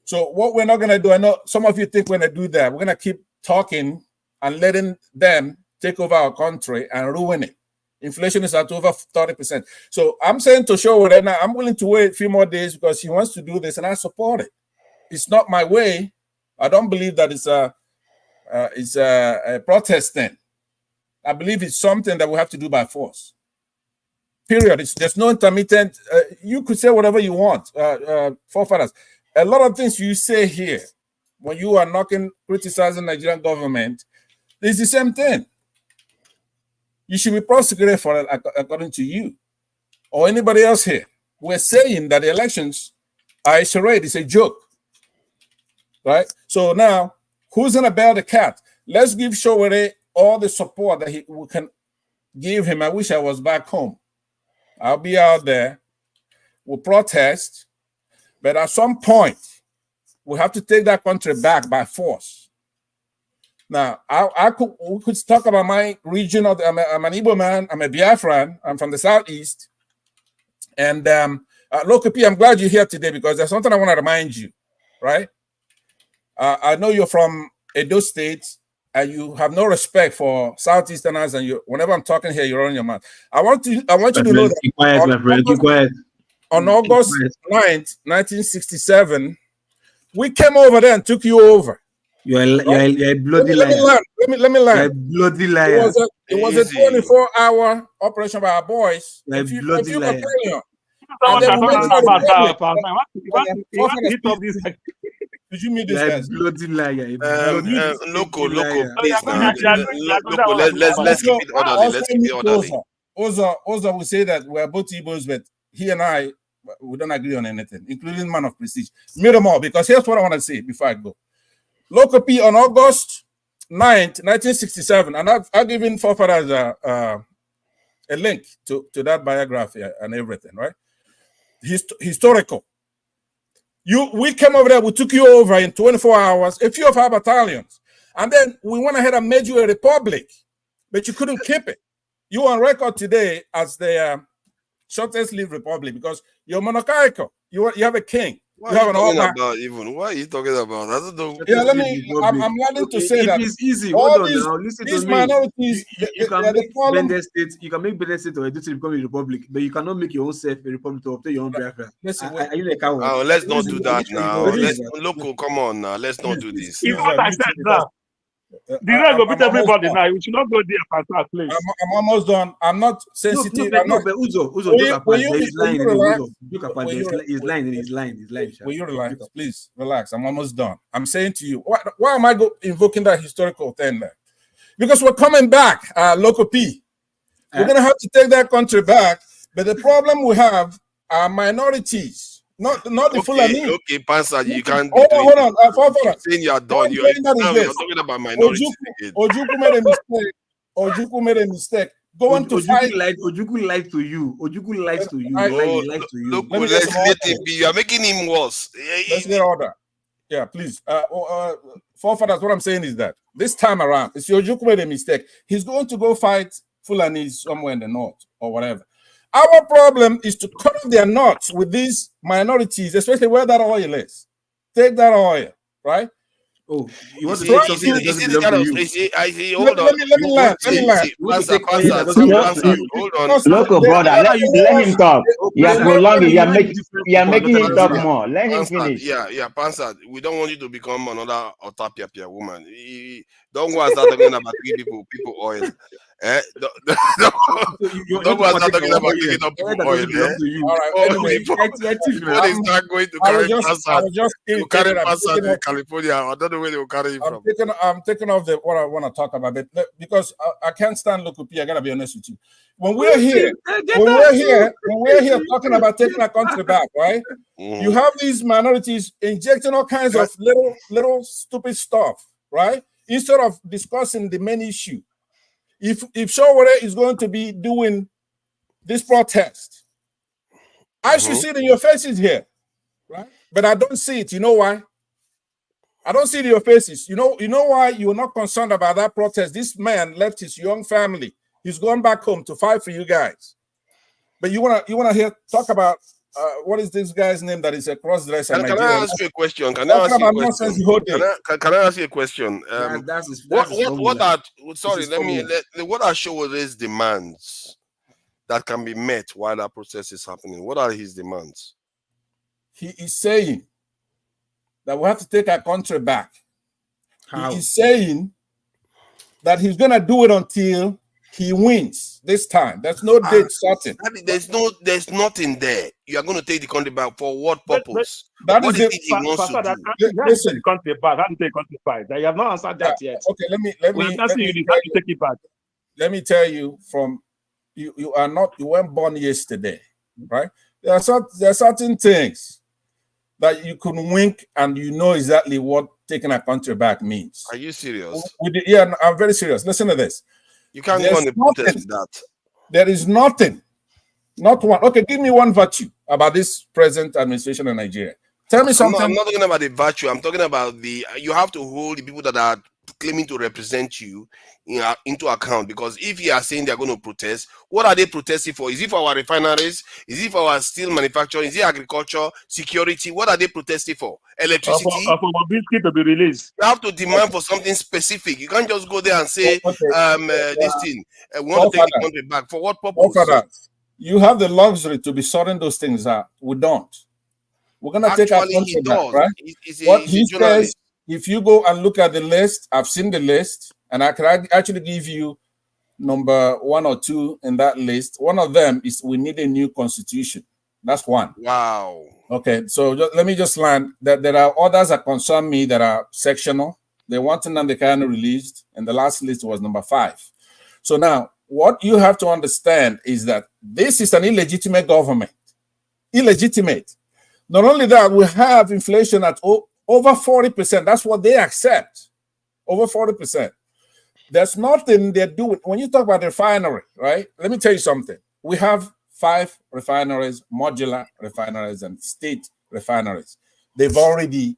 So what we're not going to do, I know some of you think we're going to do that. We're going to keep talking and letting them take over our country and ruin it. Inflation is at over 30%. So I'm saying to Sowore now, I'm willing to wait a few more days because he wants to do this, and I support it. It's not my way. I don't believe that it's a protest thing. I believe it's something that we have to do by force. Period. There's no intermittent. You could say whatever you want, forefathers. A lot of things you say here, when you are criticizing Nigerian government, it's the same thing. You should be prosecuted for it, according to you or anybody else here. We're saying that the elections are a charade, it's a joke, right? So now, who's gonna bail the cat? Let's give Sowore all the support that we can give him. I wish I was back home. I'll be out there. We'll protest, but at some point, we have to take that country back by force. Now, we could talk about my region. I'm an Igbo man. I'm a Biafran. I'm from the southeast. And Local P, I'm glad you're here today because there's something I want to remind you, right? I know you're from Edo State and you have no respect for Southeasterners, and whenever I'm talking here, you're on your mouth. I want you to know that keep quiet, my friend. Keep quiet. On August 9th, 1967, we came over there and took you over. You're a bloody liar. Let me lie. You're a bloody liar. It was a 24-hour operation by our boys. You're a bloody liar. Did you meet this guy? Bloody liar. Local, please now. Local, let's keep it orderly. Let's keep it orderly. Oza will say that we're both Igbos, but he and I, we don't agree on anything, including man of prestige. Meet them all, because here's what I want to say before I go. Local P on August 9th, 1967, and I've given forefathers a link to that biography and everything, right? Historical. We came over there, we took you over in 24 hours, a few of our battalions, and then we went ahead and made you a republic, but you couldn't keep it. You're on record today as the shortest lived republic because you're monarchical. You have a king. What are you talking about even? What are you talking about? I don't know. Yeah, I'm learning to say that it's easy. All these minorities, you can make Benin State, you can make Benin State or Edo State become a republic, but you cannot make your own self a republic to obtain your own Biafra. Are you like coward? Oh, let's not do that now. Local, come on now. Let's not do this. It's what I said now. The guy go beat everybody now. We should not go there, please. I'm almost done. I'm not sensitive. But Uzo, he's lying. Will you relax? Please relax. I'm almost done. I'm saying to you, why am I invoking that historical thing there? Because we're coming back, Local P. We're gonna have to take that country back. But the problem we have are minorities. Not the Fulani. Okay, Pansa, you can't. Hold on. Saying you're done. You're talking about minorities again. Ojuku made a mistake. Going to fight. Ojuku lied to you. Ojuku lies to you. Look, let's let him be. You are making him worse. Let's get order. Yeah, please. Forefathers, what I'm saying is that this time around, it's Ojuku made a mistake. He's going to go fight Fulani somewhere in the north or whatever. Our problem is to cut off their knots with these minorities, especially where that oil is. Take that oil, right? Oh, you want to say something that doesn't belong to you? Hold on. Let me land. Hold on. Local brother, let him talk. You are prolonging. You are making him talk more. Let him finish. Yeah, Pansa. We don't want you to become another Otapia woman. Don't go and start talking about people oil. Don't go start talking about taking up oil. All right. Anyway, before they start going to carry Passat in California, I don't know where they will carry it from. I'm taking off what I want to talk about, because I can't stand Lukupi. I gotta be honest with you. When we're here talking about taking our country back, right? You have these minorities injecting all kinds of little stupid stuff, right? Instead of discussing the main issue. If Sowore is going to be doing this protest, I should see it in your faces here, right? But I don't see it. You know why? I don't see it in your faces. You know why you're not concerned about that protest? This man left his young family. He's gone back home to fight for you guys. But you wanna hear talk about what is this guy's name that is a cross-dresser? Can I ask you a question? Can I ask you a question? What are Sowore's demands that can be met while that process is happening? What are his demands? He is saying that we have to take our country back. How? He is saying that he's gonna do it until he wins this time. There's no date certain. There's nothing there. You are going to take the country back for what purpose? What is it he wants to do? Listen, the country back. How to take country back? You have not answered that yet. Okay, let me take it back. Let me tell you, from you weren't born yesterday, right? There are certain things that you can wink and you know exactly what taking a country back means. Are you serious? Yeah, I'm very serious. Listen to this. You can't go on the protest that. There is nothing, not one. Okay, give me one virtue about this present administration in Nigeria. Tell me something. I'm not talking about the virtue. I'm talking about you have to hold the people that are claiming to represent you into account, because if you are saying they're going to protest, what are they protesting for? Is it for our refineries? Is it for our steel manufacturing? Is it agriculture, security? What are they protesting for? Electricity? For Bobrisky to be released. You have to demand for something specific. You can't just go there and say, this thing, we want to take the country back. For what purpose? You have the luxury to be sorting those things out. We don't. We're going to take our country back, right? What he says, if you go and look at the list, I've seen the list, and I can actually give you number 1 or 2 in that list. One of them is we need a new constitution. That's one. Wow. Okay, so let me just land that there are others that concern me that are sectional. They want Nnamdi Kanu released, and the last list was number 5. So now, what you have to understand is that this is an illegitimate government. Illegitimate. Not only that, we have inflation at over 40%. That's what they accept. Over 40%. There's nothing they're doing. When you talk about refinery, right? Let me tell you something. We have 5 refineries, modular refineries, and state refineries. They've already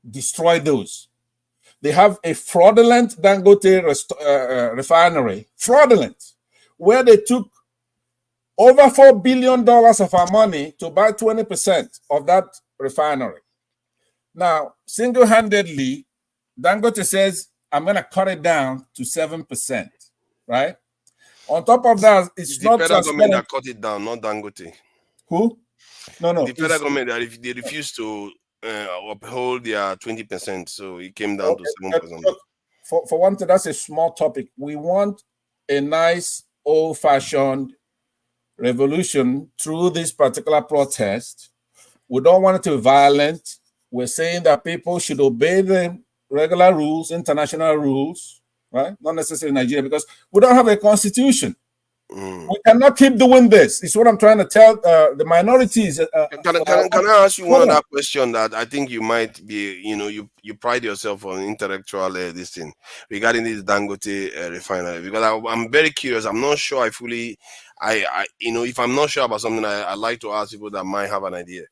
destroyed those. They have a fraudulent Dangote refinery, fraudulent, where they took over $4 billion of our money to buy 20% of that refinery. Now, single-handedly, Dangote says, I'm going to cut it down to 7%, right? On top of that, it's not the federal government that cut it down, not Dangote. Who? No. The federal government, that they refused to uphold their 20%, so it came down to 7%. For one thing, that's a small topic. We want a nice, old-fashioned revolution through this particular protest. We don't want it to be violent. We're saying that people should obey the regular rules, international rules, right? Not necessarily Nigeria, because we don't have a constitution. We cannot keep doing this. It's what I'm trying to tell the minorities. Can I ask you one other question that I think you might be, you pride yourself on intellectual this thing regarding this Dangote refinery, because I'm very curious. I'm not sure if I'm not sure about something, I like to ask people that might have an idea.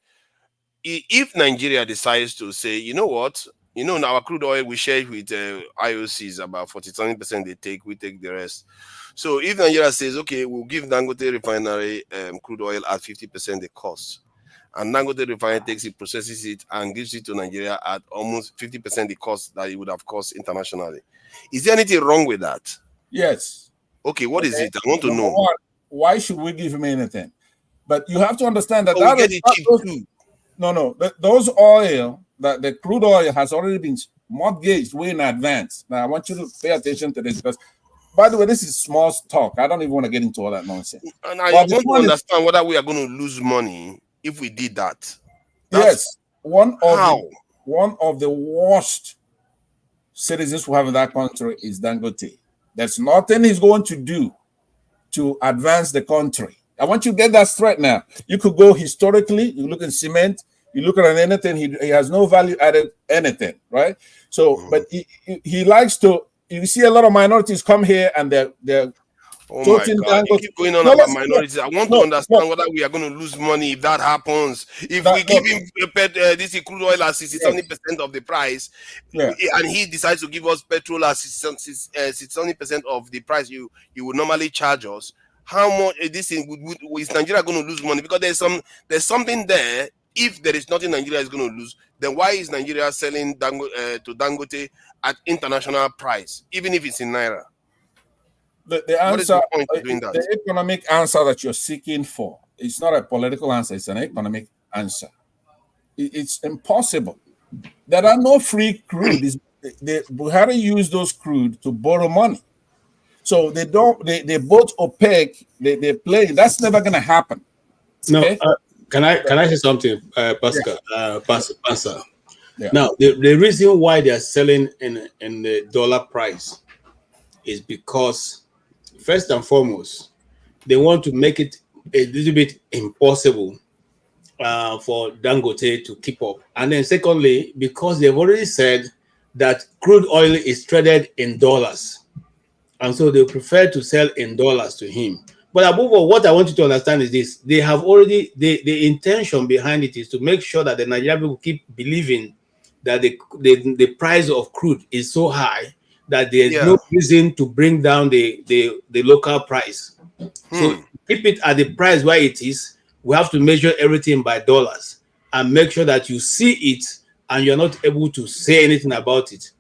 If Nigeria decides to say, you know what, our crude oil, we share it with IOCs, about 40% they take, we take the rest. So if Nigeria says, okay, we'll give Dangote refinery crude oil at 50% the cost, and Dangote refinery takes it, processes it, and gives it to Nigeria at almost 50% the cost that it would have cost internationally, is there anything wrong with that? Yes. Okay, what is it? I want to know. Why should we give him anything? But you have to understand that those oil, that the crude oil has already been mortgaged way in advance. Now I want you to pay attention to this, because By the way, this is small talk. I don't even want to get into all that nonsense. And I want to understand whether we are going to lose money if we did that. Yes, one of the worst citizens we have in that country is Dangote. There's nothing he's going to do to advance the country. I want you to get that straight now. You could go historically, you look at cement, you look at anything, he has no value added anything, right? So, but he likes to, you see a lot of minorities come here and they're oh my God, you keep going on about minorities. I want to understand whether we are going to lose money if that happens. If we give him this crude oil at 70% of the price, and he decides to give us petrol at 70% of the price you would normally charge us, how much is Nigeria going to lose money? Because there's something there. If there is nothing Nigeria is going to lose, then why is Nigeria selling to Dangote at international price, even if it's in Naira? The answer, the economic answer that you're seeking for, it's not a political answer, it's an economic answer. It's impossible. There are no free crude. Buhari use those crude to borrow money. So they both opaque, they play. That's never going to happen. Okay? No, can I say something, Pascal? Pastor. Yeah. Now, the reason why they are selling in the dollar price is because, first and foremost, they want to make it a little bit impossible for Dangote to keep up. And then secondly, because they've already said that crude oil is traded in dollars. And so they prefer to sell in dollars to him. But above all, what I want you to understand is this. They have already, the intention behind it is to make sure that the Nigerian people keep believing that the price of crude is so high that there's no reason to bring down the local price. So keep it at the price where it is. We have to measure everything by dollars and make sure that you see it and you're not able to say anything about it.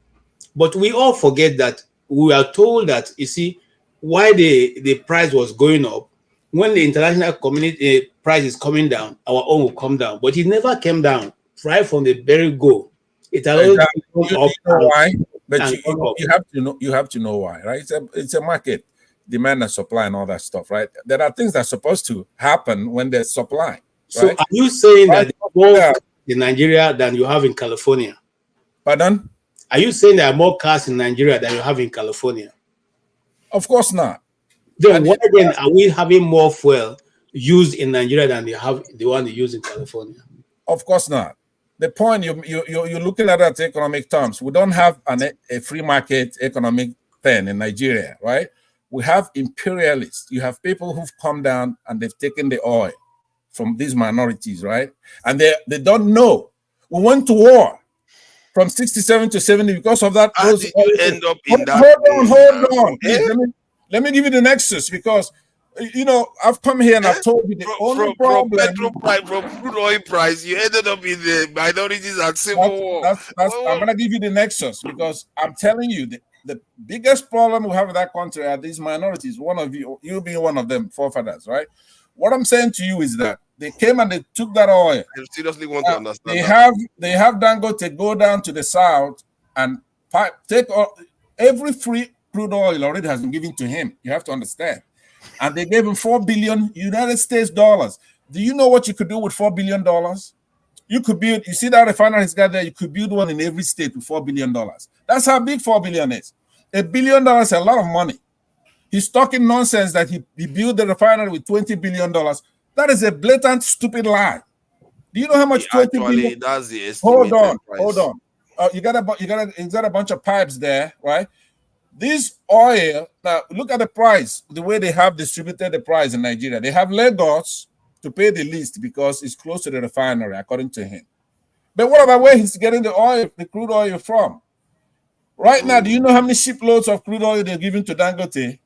But we all forget that we are told that, you see, why the price was going up, when the international community price is coming down, our own will come down. But it never came down right from the very go. It always you know why? But you have to know why, right? It's a market, demand and supply and all that stuff, right? There are things that are supposed to happen when there's supply. Right? So are you saying that there's more cars in Nigeria than you have in California? Pardon? Are you saying there are more cars in Nigeria than you have in California? Of course not. Then why then are we having more fuel used in Nigeria than they have the one they use in California? Of course not. The point you're looking at it economic terms. We don't have a free market economic thing in Nigeria, right? We have imperialists. You have people who've come down and they've taken the oil from these minorities, right? And they don't know. We went to war from 67 to 70 because of that. How did you end up in that? Hold on. Please, let me give you the nexus, because you know I've come here and I've told you the only problem. From crude oil price, you ended up in the minorities and civil war. I'm gonna give you the nexus, because I'm telling you the biggest problem we have in that country are these minorities. One of you being one of them, forefathers, right? What I'm saying to you is that they came and they took that oil. I seriously want to understand. They have Dangote go down to the south and take every free crude oil already has been given to him. You have to understand. And they gave him $4 billion United States dollars. Do you know what you could do with $4 billion? You could build, you see that refinery he's got there, you could build one in every state with $4 billion. That's how big $4 billion is. $1 billion is a lot of money. He's talking nonsense that he built the refinery with $20 billion. That is a blatant, stupid lie. Do you know how much $20 billion? That's the estimated price. Hold on. You got a bunch of pipes there, right? This oil, now look at the price, the way they have distributed the price in Nigeria. They have Lagos to pay the least because it's close to the refinery, according to him. But what about where he's getting the oil, the crude oil from? Right now, do you know how many shiploads of crude oil they're giving to Dangote?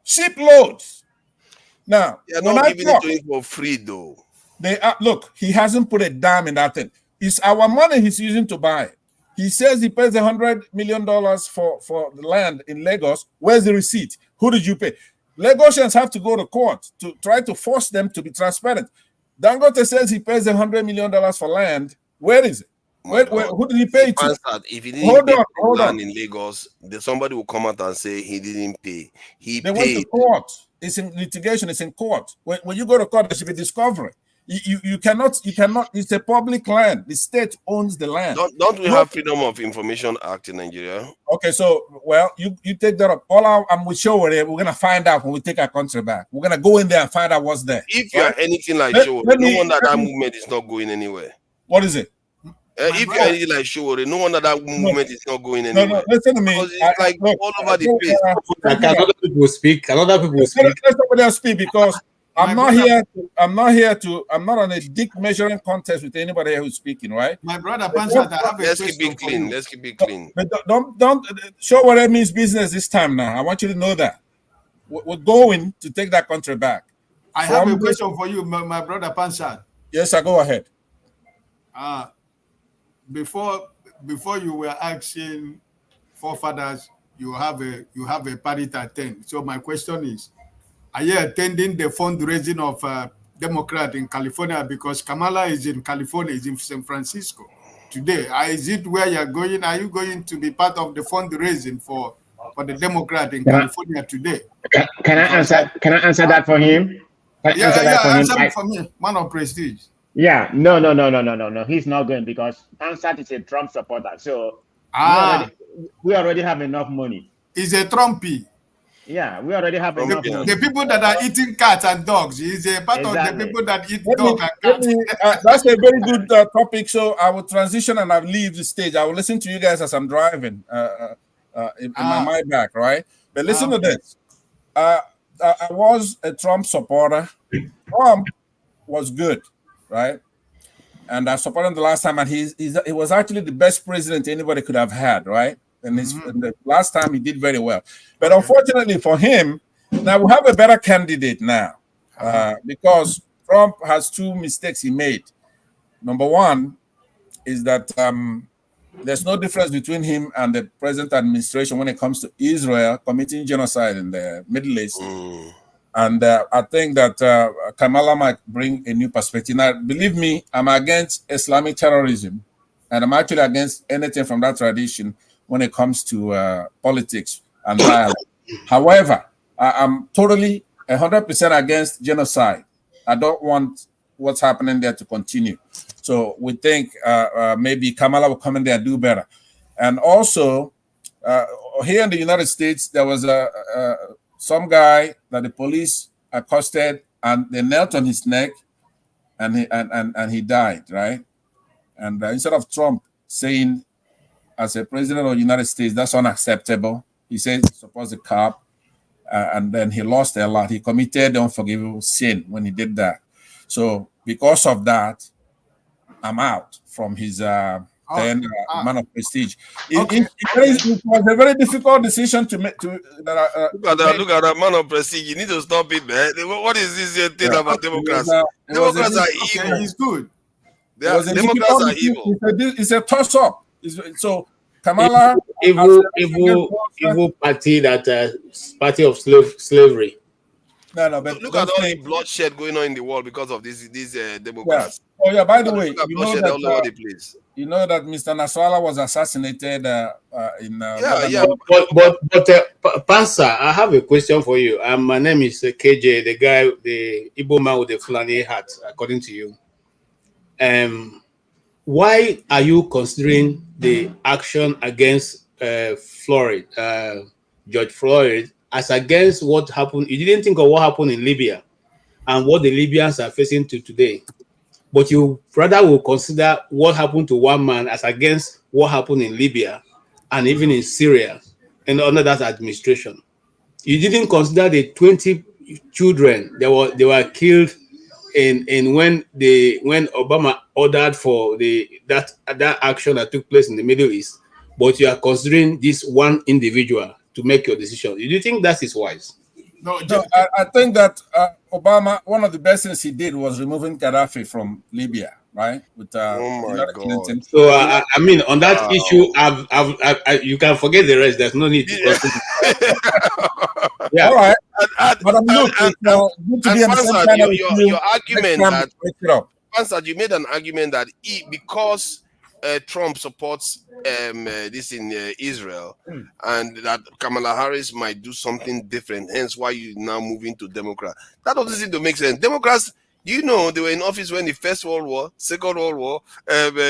Shiploads. Now, they're not giving it to him for free, though. Look, he hasn't put a dime in that thing. It's our money he's using to buy it. He says he pays $100 million for the land in Lagos. Where's the receipt? Who did you pay? Lagosians have to go to court to try to force them to be transparent. Dangote says he pays $100 million for land. Where is it? my wait, who did he pay to? If he didn't pay land in Lagos, somebody will come out and say he didn't pay. They went to court. It's in litigation. It's in court. When you go to court, there should be discovery. You cannot. It's a public land. The state owns the land. Don't we have Freedom of Information Act in Nigeria? Okay, so you take that up. I'm with Sowore. We're gonna find out when we take our country back. We're gonna go in there and find out what's there. If you are anything like Sowore, no wonder that movement is not going anywhere. What is it? If you're anything like Sowore, no wonder that movement is not going anywhere. No, listen to me. It's like all over the place. Another people speak. Let somebody else speak, because I'm not on a dick measuring contest with anybody who's speaking, right? My brother Pansat, I have a Let's keep it clean. Let's keep it clean. But don't show what it means business this time now. I want you to know that. We're going to take that country back. I have a question for you, my brother Pansat. Yes, sir, go ahead. Before you were asking forefathers, you have a party to attend. So my question is, are you attending the fundraising of Democrat in California? Because Kamala is in California, is in San Francisco today. Is it where you're going? Are you going to be part of the fundraising for the Democrat in California today? Can I answer that for him? Answer for me. Man of prestige. Yeah, no. He's not going, because Pansat is a Trump supporter. So we already have enough money. He's a Trumpy. Yeah, we already have enough money. The people that are eating cats and dogs, he's a part of the people that eat dog and cats. That's a very good topic. So I will transition and I'll leave the stage. I will listen to you guys as I'm driving in my mind back, right? But listen to this. I was a Trump supporter. Trump was good, right? And I supported him the last time, and he was actually the best president anybody could have had, right? And the last time he did very well. But unfortunately for him, now we have a better candidate now, because Trump has two mistakes he made. Number one is that there's no difference between him and the present administration when it comes to Israel committing genocide in the Middle East. And I think that Kamala might bring a new perspective. Now, believe me, I'm against Islamic terrorism, and I'm actually against anything from that tradition when it comes to politics and violence. However, I'm totally 100% against genocide. I don't want what's happening there to continue. So we think maybe Kamala will come in there and do better. And also, here in the United States, there was some guy that the police accosted, and they knelt on his neck, and he died, right? And instead of Trump saying, as a president of the United States, that's unacceptable, he said he supports the cop, and then he lost a lot. He committed unforgivable sin when he did that. So because of that, I'm out from his man of prestige. It was a very difficult decision to make. Look at that man of prestige. You need to stop it, man. What is this thing about Democrats? Democrats are evil. He's good. Democrats are evil. It's a toss-up. So Kamala, evil party that party of slavery. No, but look at all the bloodshed going on in the world because of these Democrats. Yeah. Oh yeah, by the way, you know that Mr. Nasrallah was assassinated in. But Pansa, I have a question for you. My name is KJ, the guy, the Igbo man with the Fulani hat, according to you. Why are you considering the action against George Floyd, as against what happened? You didn't think of what happened in Libya and what the Libyans are facing today, but you rather will consider what happened to one man as against what happened in Libya and even in Syria and under that administration. You didn't consider the 20 children they were killed in when Obama ordered for that action that took place in the Middle East, but you are considering this one individual to make your decision. Do you think that is wise? No, I think that Obama, one of the best things he did was removing Gaddafi from Libya, right? With Clinton. So I mean, on that issue, you can forget the rest. There's no need to consider. Yeah, all right. But I'm your argument that Pansat, you made an argument that because Trump supports this in Israel, and that Kamala Harris might do something different. Hence, why you now moving to Democrat? That doesn't seem to make sense. Democrats, you know, they were in office when the First World War, Second World War,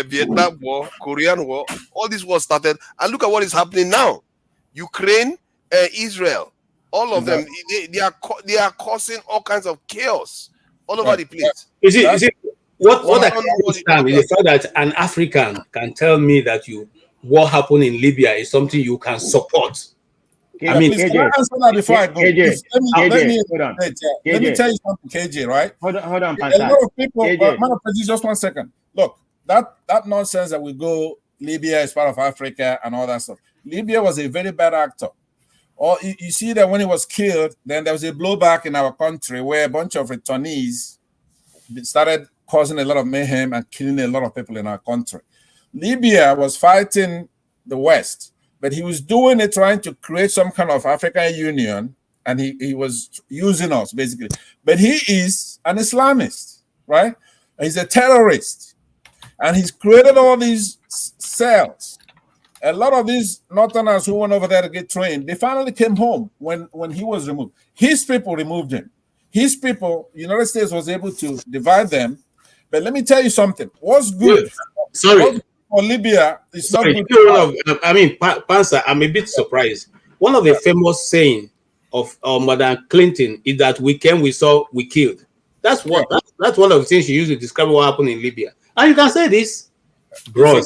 Vietnam War, Korean War, all these wars started. And look at what is happening now: Ukraine, Israel, all of them. They are causing all kinds of chaos all over the place. Is it? What I understand is the fact that an African can tell me that what happened in Libya is something you can support. I mean, can I answer that before I go? Let me tell you something, KJ, right? Hold on, a lot of people, just 1 second. Look, that nonsense that we go, Libya is part of Africa and all that stuff. Libya was a very bad actor. Or you see that when he was killed, then there was a blowback in our country where a bunch of returnees started causing a lot of mayhem and killing a lot of people in our country. Libya was fighting the West, but he was doing it trying to create some kind of African Union, and he was using us, basically. But he is an Islamist, right? He's a terrorist, and he's created all these cells. A lot of these Northerners who went over there to get trained, they finally came home when he was removed. His people removed him. His people, United States was able to divide them. But let me tell you something. What's good? Sorry. For Libya is not good. Pansa, I'm a bit surprised. One of the famous saying of Madam Clinton is that we came, we saw, we killed. That's one of the things she used to describe what happened in Libya. And you can say this. Bro,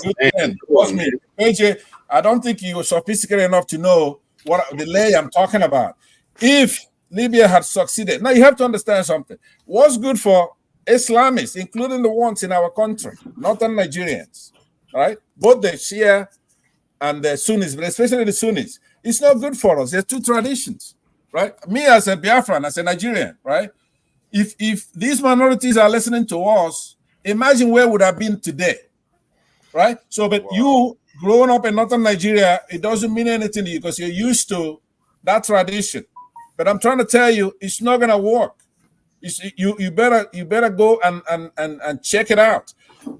AJ, I don't think you were sophisticated enough to know what the lay I'm talking about. If Libya had succeeded, now you have to understand something. What's good for Islamists, including the ones in our country, northern Nigerians, right? Both the Shia and the Sunnis, but especially the Sunnis, it's not good for us. There's two traditions, right? Me as a Biafran, as a Nigerian, right? If these minorities are listening to us, imagine where would have been today. Right? So, but you growing up in northern Nigeria, it doesn't mean anything to you because you're used to that tradition. But I'm trying to tell you, it's not gonna work. You better go and check it out.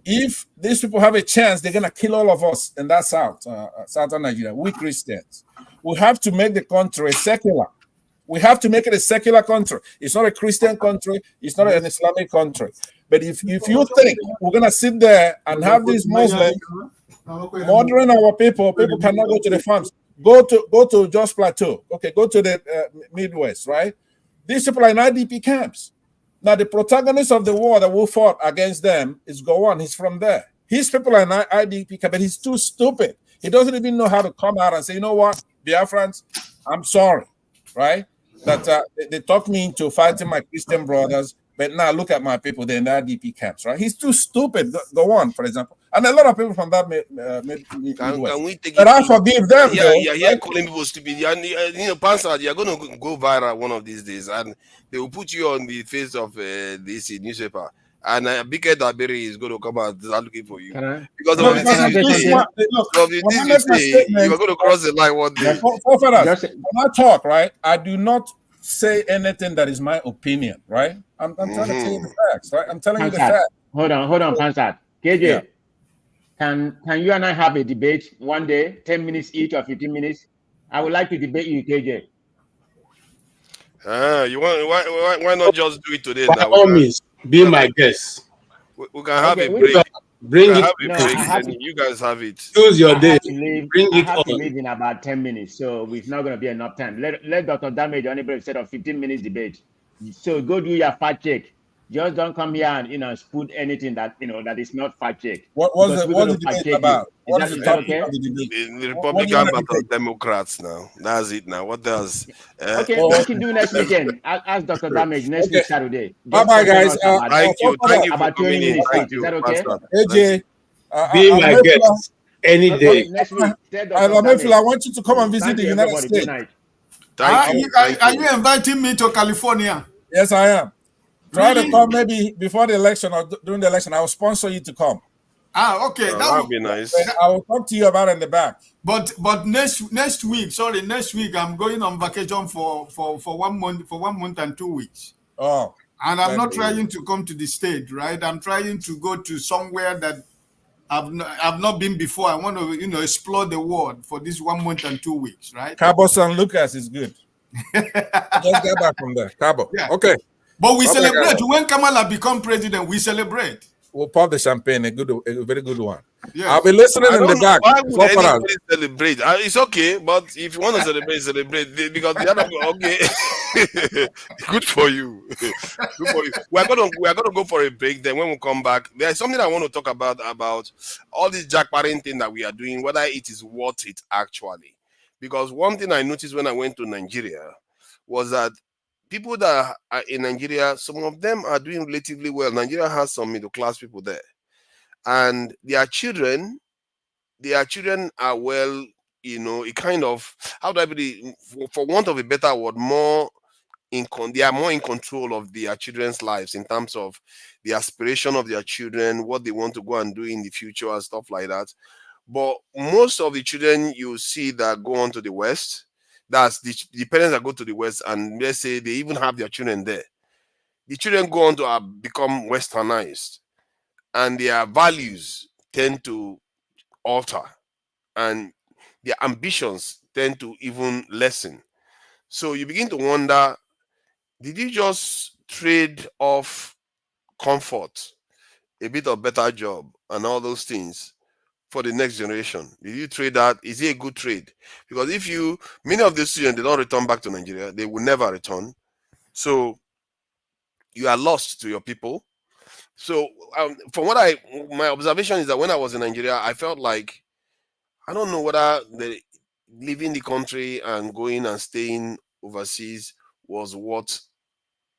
If these people have a chance, they're gonna kill all of us in that southern Nigeria. We Christians, we have to make the country secular. We have to make it a secular country. It's not a Christian country. It's not an Islamic country. But if you think we're going to sit there and have these Muslims murdering our people cannot go to the farms. Go to Jos Plateau. Okay, go to the Midwest, right? These people are in IDP camps. Now, the protagonist of the war that we fought against them is Gowon. He's from there. His people are in IDP camp, but he's too stupid. He doesn't even know how to come out and say, you know what, Biafrans, I'm sorry, right? That they talked me into fighting my Christian brothers, but now look at my people, they're in the IDP camps, right? He's too stupid. Go on, for example. And a lot of people from that Midwest. But I forgive them. Yeah, calling people stupid. Pansa, you're going to go viral one of these days, and they will put you on the face of this newspaper. And Bike Daberi is going to come out looking for you. Because of the things you say, you're going to cross the line one day. When I talk, right, I do not say anything that is my opinion, right? I'm trying to tell you the facts, right? I'm telling you the facts. Hold on, Pansat. KJ, can you and I have a debate one day, 10 minutes each or 15 minutes? I would like to debate you, KJ. You want? Why not just do it today? By all means, be my guest. We can have a break. Bring it. And you guys have it. Choose your day. Bring it on. I have to leave in about 10 minutes, so it's not going to be enough time. Let Dr. Damage only instead of 15 minutes debate. So go do your fact check. Just don't come here and spoon anything that that is not fact check. What's the debate about? What is the topic of the debate? The Republican versus Democrats now. That's it now. What does? Okay, we can do next weekend. Ask Dr. Damage next week Saturday. Bye guys. Thank you for coming in. Thank you. Is that okay? AJ, be my guest any day. I want you to come and visit the United States. Are you inviting me to California? Yes, I am. Try to come maybe before the election or during the election. I will sponsor you to come. Okay. That would be nice. I will talk to you about it in the back. But next week I'm going on vacation for 1 month, for 1 month and 2 weeks. Oh. And I'm not trying to come to the state, right? I'm trying to go to somewhere that I've not been before. I want to, explore the world for this 1 month and 2 weeks, right? Cabo San Lucas is good. Just get back from there. Cabo. Yeah. Okay. But we celebrate. When Kamala become president, we celebrate. We'll pop the champagne, a very good one. Yes. I'll be listening in the back. Why would anybody celebrate? It's okay, but if you want to celebrate, because the other okay. Good for you. Good for you. We're gonna go for a break. Then when we come back, there's something I want to talk about all this jackpotting thing that we are doing, whether it is worth it actually. Because one thing I noticed when I went to Nigeria was that people that are in Nigeria, some of them are doing relatively well. Nigeria has some middle class people there, and their children are well, it kind of, how do I put it, for want of a better word, they are more in control of their children's lives in terms of the aspiration of their children, what they want to go and do in the future and stuff like that. But most of the children you see that go on to the West, that's the parents that go to the West, and let's say they even have their children there. The children go on to become westernized, and their values tend to alter, and their ambitions tend to even lessen. So you begin to wonder, did you just trade off comfort, a bit of better job, and all those things for the next generation? Did you trade that? Is it a good trade? Because many of the students, they don't return back to Nigeria. They will never return. So you are lost to your people. So from my observation is that when I was in Nigeria, I felt like, I don't know whether leaving the country and going and staying overseas was worth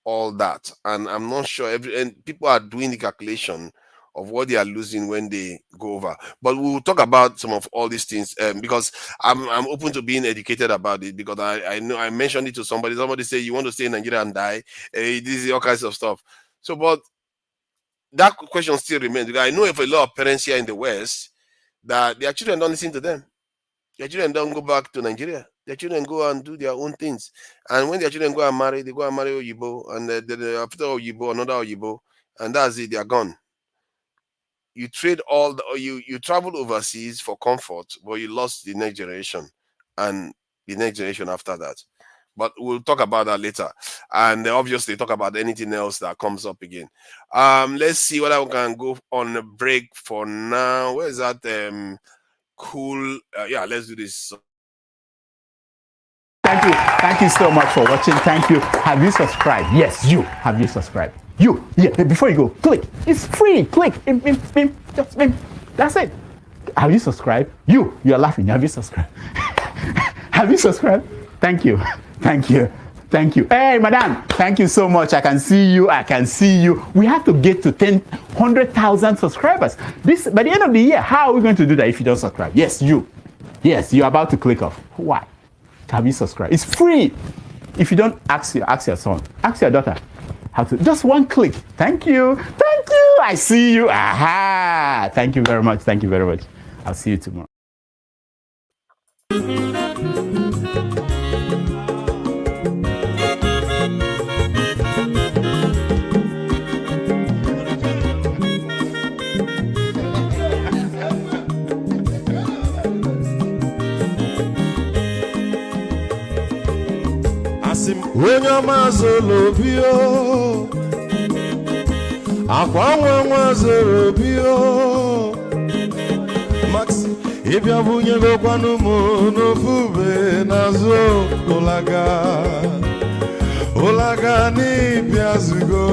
all that. And I'm not sure, and people are doing the calculation of what they are losing when they go over. But we will talk about some of all these things because I'm open to being educated about it, because I know I mentioned it to somebody. Somebody say, you want to stay in Nigeria and die? This is all kinds of stuff. So, but that question still remains, because I know of a lot of parents here in the West that their children don't listen to them. Their children don't go back to Nigeria. Their children go and do their own things. And when their children go and marry, they go and marry Oyedepo, and after Oyedepo, another Oyedepo, and that's it, they are gone. You trade you travel overseas for comfort, but you lost the next generation and the next generation after that. But we'll talk about that later. And obviously talk about anything else that comes up again. Let's see whether we can go on a break for now. Where is that? Cool. Yeah, let's do this. Thank you so much for watching. Thank you. Have you subscribed? Yes, you. Have you subscribed? You. Yeah, before you go, click. It's free. Click. Just that's it. Have you subscribed? You're laughing. Have you subscribed? Have you subscribed? Thank you. Thank you. Thank you. Hey, madam. Thank you so much. I can see you. We have to get to 100,000 subscribers. By the end of the year, how are we going to do that if you don't subscribe? Yes, you. Yes, you're about to click off. Why? Have you subscribed? It's free. If you don't, ask your son, ask your daughter how to. Just one click. Thank you. Thank you. I see you. Aha. Thank you very much. Thank you very much. I'll see you tomorrow. Onye ọma zoro bio, akwa nwa zoro bio, Max ịbịa bunye gokwanụ m n'ofube n'azụ ụlaga n'ịbịa zigo,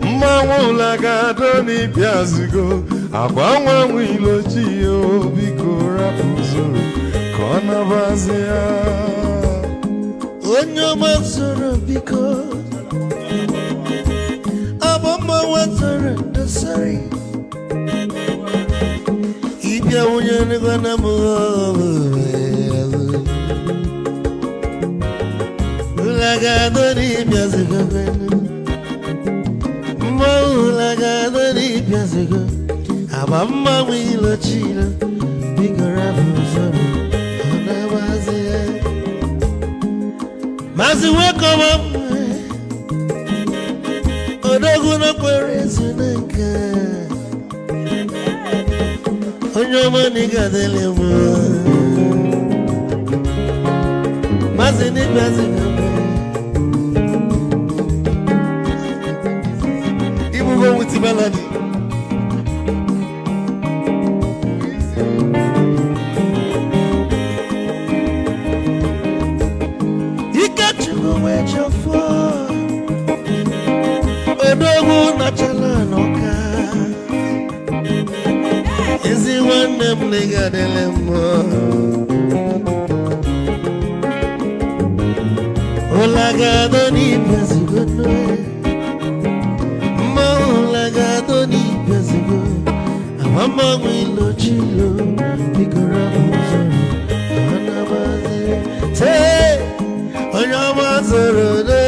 mmanwụ ụlaga do n'ịbịa zigo, akwa nwa nwilochi o biko rapụ zoro ka ọ nabazi ya. Onye ọma zoro biko, abọmma nwatara ndasari, ịbịa wunye n'ịgwana m ụlagado n'ịbịa zigo, mma ụlagado n'ịbịa zigo, abọmma nwilochilo biko rapụ zoro ọ na-abazi ya. Mazi welcome Odogu no kwere zineka onye ọma na ị ga-adịlị m maazị n'ịbịazi na m ibugo with melody ike chukwu wee chọfọ odogwu nachala n'ọka ezi nwanne m na ị ga-adịlị m Olagado ni bezigo no Mo olagado ni bezigo Amama wilo chilo Bigora muzo Anabazi Te Onyama zoro no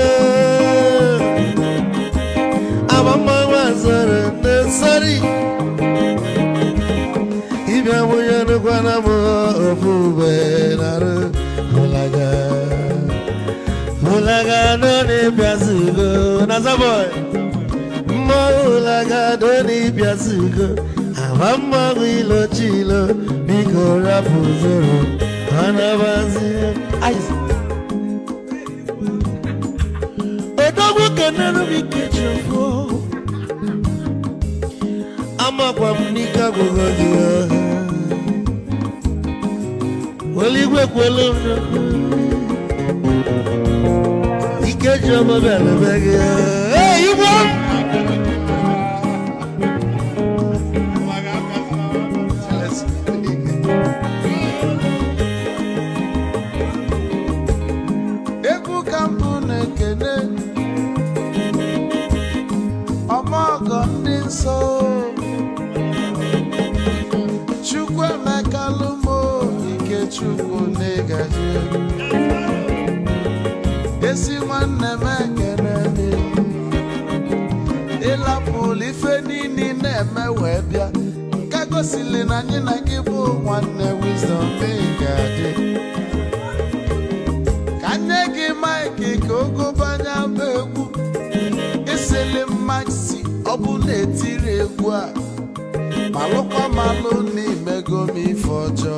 Amama wazoro no Sorry Ibya muya no kwa na mo Ofube naro Olagado Ulagado ni biazugo, nazaboy. Ulagado ni biazugo, amama wilo chilo, bigora puzoro, anabazi. Ayes. Odogu kenano bikechofo, ama kwa mnika gogodia. Waligwe kwelo no. Get your mobile back here. Hey, you want? Eku kampune kene Omogo ndị nsọ Chukwu emekalumo ike Chukwu negaji Esi nwanne m ekene ịlapụ ife niile na-eme wee bịa ka gosili na anyị na gị bụ nwanne wisdom ga-adị ka nye gị maịkị ka ogobanya bụ egwu isili maxi ọ bụ na-etiri egwu a malụkwa malụ n'imego m ife ọjọọ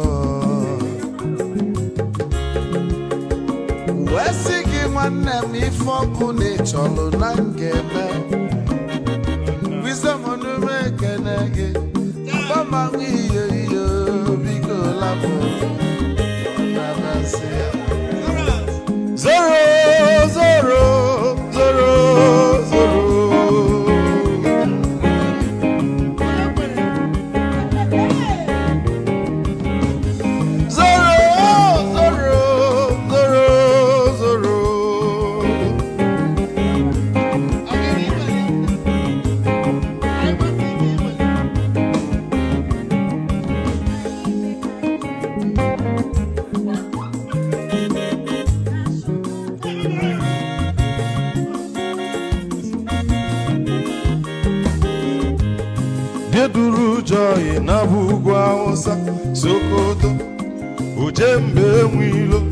wee sị gị nwanne m ife ọkụ na-echọlụ na ngeme wisdom onume ekene gị gbamanwe ihe ihe biko lapụ na-abasị ya zoro zoro zoro zoro Geduru joy na bugwa Hausa Sokoto Ujembe nwilo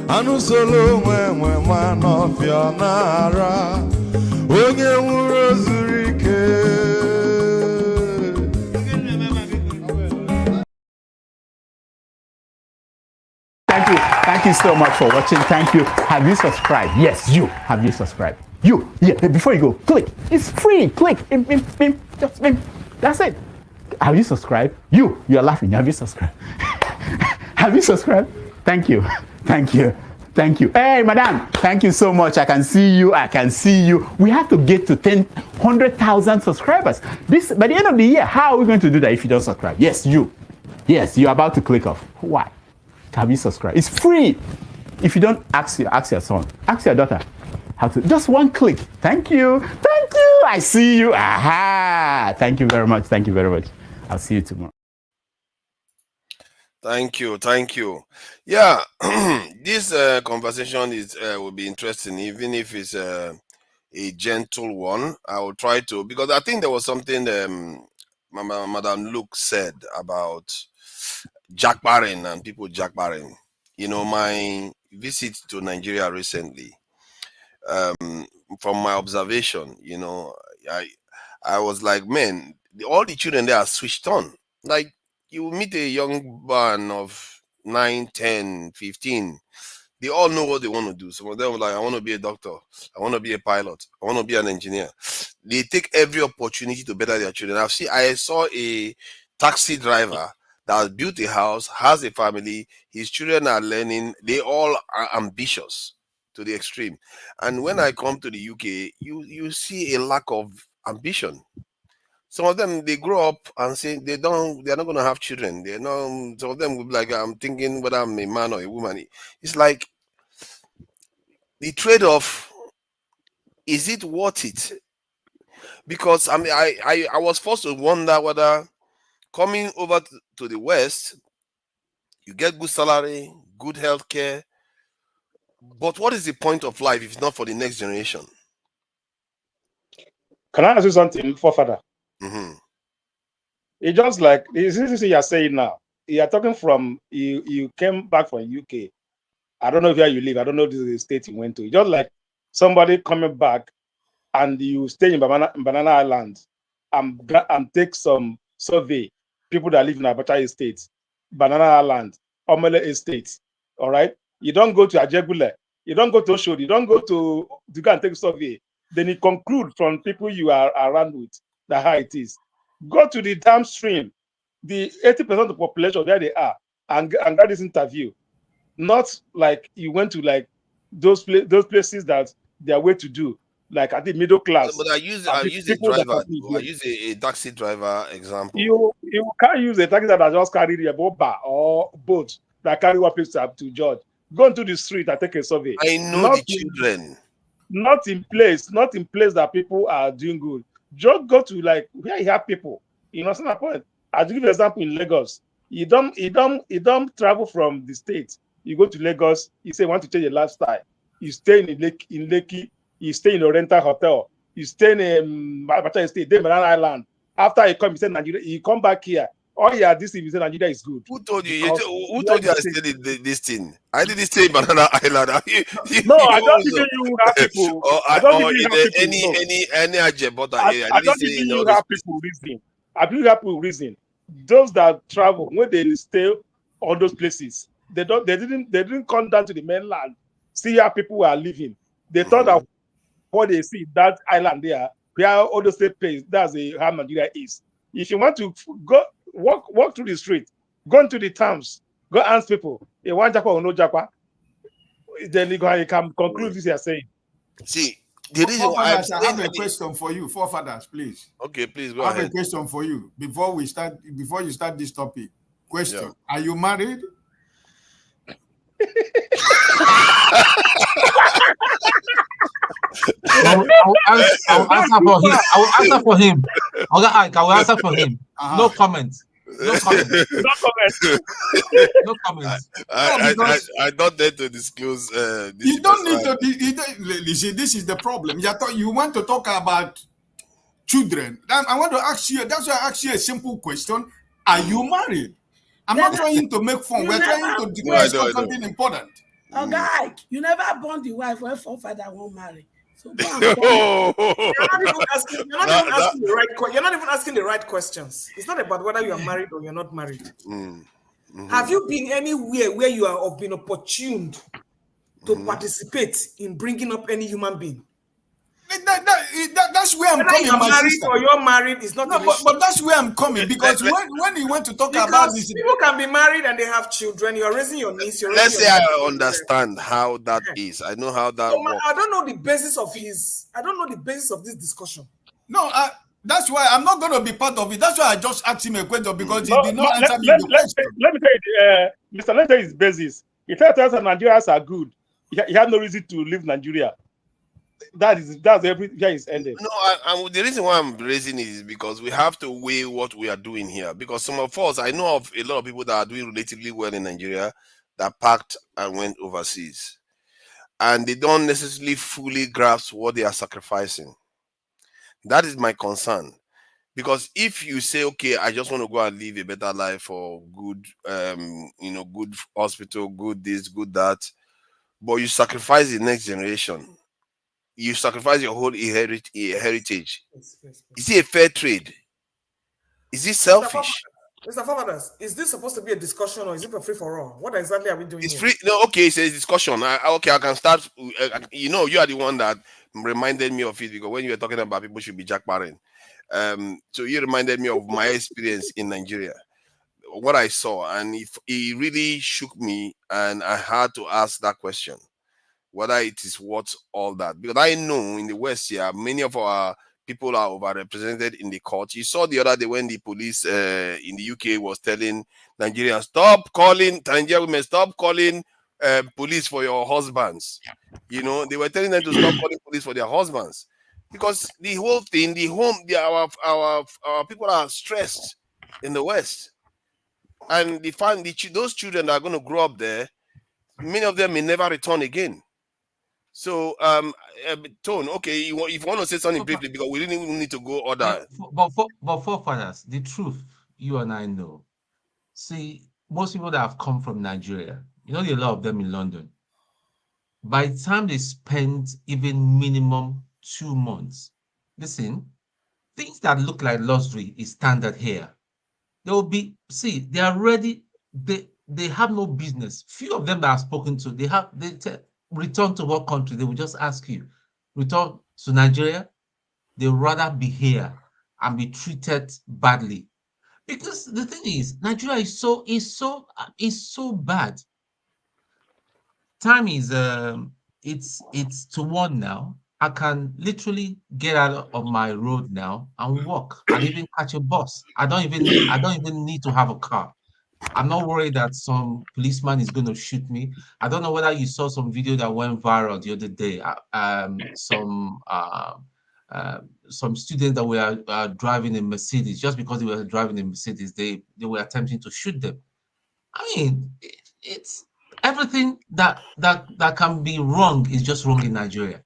Anu solo nwe ma n'ọfịa n'ara Onye nwụrụ zuru ike Thank you so much for watching. Thank you. Have you subscribed? Yes, you. Have you subscribed? You. Yeah, before you go, click. It's free. Click. Just that's it. Have you subscribed? You're laughing. Have you subscribed? Have you subscribed? Thank you. Thank you. Thank you. Hey, madam. Thank you so much. I can see you. I can see you. We have to get to 100,000 subscribers. This by the end of the year. How are we going to do that if you don't subscribe? Yes, you. Yes, you're about to click off. Why? Have you subscribed? It's free. If you don't, ask your son, ask your daughter how to. Just one click. Thank you. Thank you. I see you. Aha. Thank you very much. Thank you very much. I'll see you tomorrow. Thank you. Thank you. Yeah, this conversation is will be interesting, even if it's a gentle one. I will try to, because I think there was something Madam Luke said about jackbarring and people jackbarring. You know, my visit to Nigeria recently, from my observation, you know, I was like, man, all the children there are switched on. Like, you will meet a young man of 9, 10, 15. They all know what they want to do. Some of them are like, I want to be a doctor. I want to be a pilot. I want to be an engineer. They take every opportunity to better their children. I saw a taxi driver that built a house, has a family. His children are learning. They all are ambitious to the extreme. And when I come to the UK, you see a lack of ambition. Some of them, they grow up and say they're not going to have children. Some of them will be like, I'm thinking whether I'm a man or a woman. It's like the trade-off, is it worth it? Because I mean, I was forced to wonder whether coming over to the West, you get good salary, good health care, but what is the point of life if not for the next generation? Can I ask you something, forefather? It's just like this is what you're saying now. You're talking from you came back from UK. I don't know where you live. I don't know the state you went to. It's just like somebody coming back and you stay in Banana Island and take some survey. People that live in Abacha Estate, Banana Island, Omoyele Estate. All right. You don't go to Ajegule. You don't go to Oshodi. You don't go to go and take survey. Then you conclude from people you are around with that how it is. Go to the downstream, the 80% of the population where they are, and get this interview. Not like you went to like those places that they are way to do, like at the middle class. But I use a driver. I use a taxi driver example. You can't use a taxi that just carry a boba or boat that carry one place to judge. Go into the street and take a survey. I know the children. Not in place that people are doing good. Just go to like where you have people. You know, my point. I'll give you an example in Lagos. You don't travel from the state. You go to Lagos, you say you want to change your lifestyle. You stay in Lekki, you stay in a rental hotel, you stay in Abacha Estate, then Banana Island. After you come, you say Nigeria, you come back here. Oh yeah, this thing you say Nigeria is good. Who told you? Who told you I stayed in this thing? I didn't stay in Banana Island. No, I don't think you have people. I don't think you have people. Any Ajebota area. I don't think you have people reason. I believe you have people reason. Those that travel, when they stay on those places, they didn't come down to the mainland, see how people are living. They thought that what they see, that island there, where all the state place, that's how Nigeria is. If you want to go walk through the street, go into the towns, go ask people, you want Japa or no Japa? Then you can conclude this you're saying. See, the reason I have a question for you, forefathers, please. Okay, please go ahead. I have a question for you before you start this topic. Question: yeah. Are you married? I'll answer for him. I will answer for him. No comments. No comments. No comments. I don't dare to disclose. You don't need to. Listen, this is the problem. You want to talk about children. I want to ask you. That's why I ask you a simple question: are you married? I'm not trying to make fun. We're trying to discuss something important. Okay, you never born the wife when forefather won't marry. So you're not even asking the right questions. It's not about whether you are married or you're not married. Have you been anywhere where you have been opportuned to participate in bringing up any human being? That's where I'm coming. You're married or you're married is not. No, but that's where I'm coming because when you want to talk about this, people can be married and they have children. You're raising your niece. Let's say I understand how that is. I know how that works. I don't know the basis of this discussion. No, that's why I'm not going to be part of it. That's why I just asked him a question because he did not answer me the question. Let me tell you, Mr. Let's his basis. He tells us that Nigerians are good. He had no reason to leave Nigeria. That's everything is ended. No, the reason why I'm raising it is because we have to weigh what we are doing here. Because some of us, I know of a lot of people that are doing relatively well in Nigeria that packed and went overseas, and they don't necessarily fully grasp what they are sacrificing. That is my concern. Because if you say, okay, I just want to go and live a better life for good, good hospital, good this, good that, but you sacrifice the next generation. You sacrifice your whole heritage. Is it a fair trade? Is it selfish? Mr. Favadas, is this supposed to be a discussion or is it a free for all? What exactly are we doing? It's here? free. No, okay, it's a discussion. Okay, I can start. You know, you are the one that reminded me of it because when you were talking about people should be jackbarring, so you reminded me of my experience in Nigeria, what I saw, and it really shook me, and I had to ask that question, whether it is worth all that. Because I know in the West here, many of our people are overrepresented in the court. You saw the other day when the police in the UK was telling Nigerians, stop calling, Nigerian women, stop calling police for your husbands. You know, they were telling them to stop calling police for their husbands. Because the whole thing, our people are stressed in the West. And those children that are going to grow up there, many of them may never return again. So, Tone, okay, if you want to say something briefly, because we really need to go order. But forefathers, the truth, you and I know. See, most people that have come from Nigeria, you know, there are a lot of them in London. By the time they spend even minimum 2 months, listen, things that look like luxury is standard here. They will be, see, they are ready, they have no business. Few of them that I've spoken to, they return to what country? They will just ask you, return to Nigeria? They'd rather be here and be treated badly. Because the thing is, Nigeria is so bad. Time is it's to 1 now. I can literally get out of my road now and walk and even catch a bus. I don't even need to have a car. I'm not worried that some policeman is going to shoot me. I don't know whether you saw some video that went viral the other day. Some students that were driving a Mercedes, just because they were driving a Mercedes, they were attempting to shoot them. I mean, it's everything that can be wrong is just wrong in Nigeria.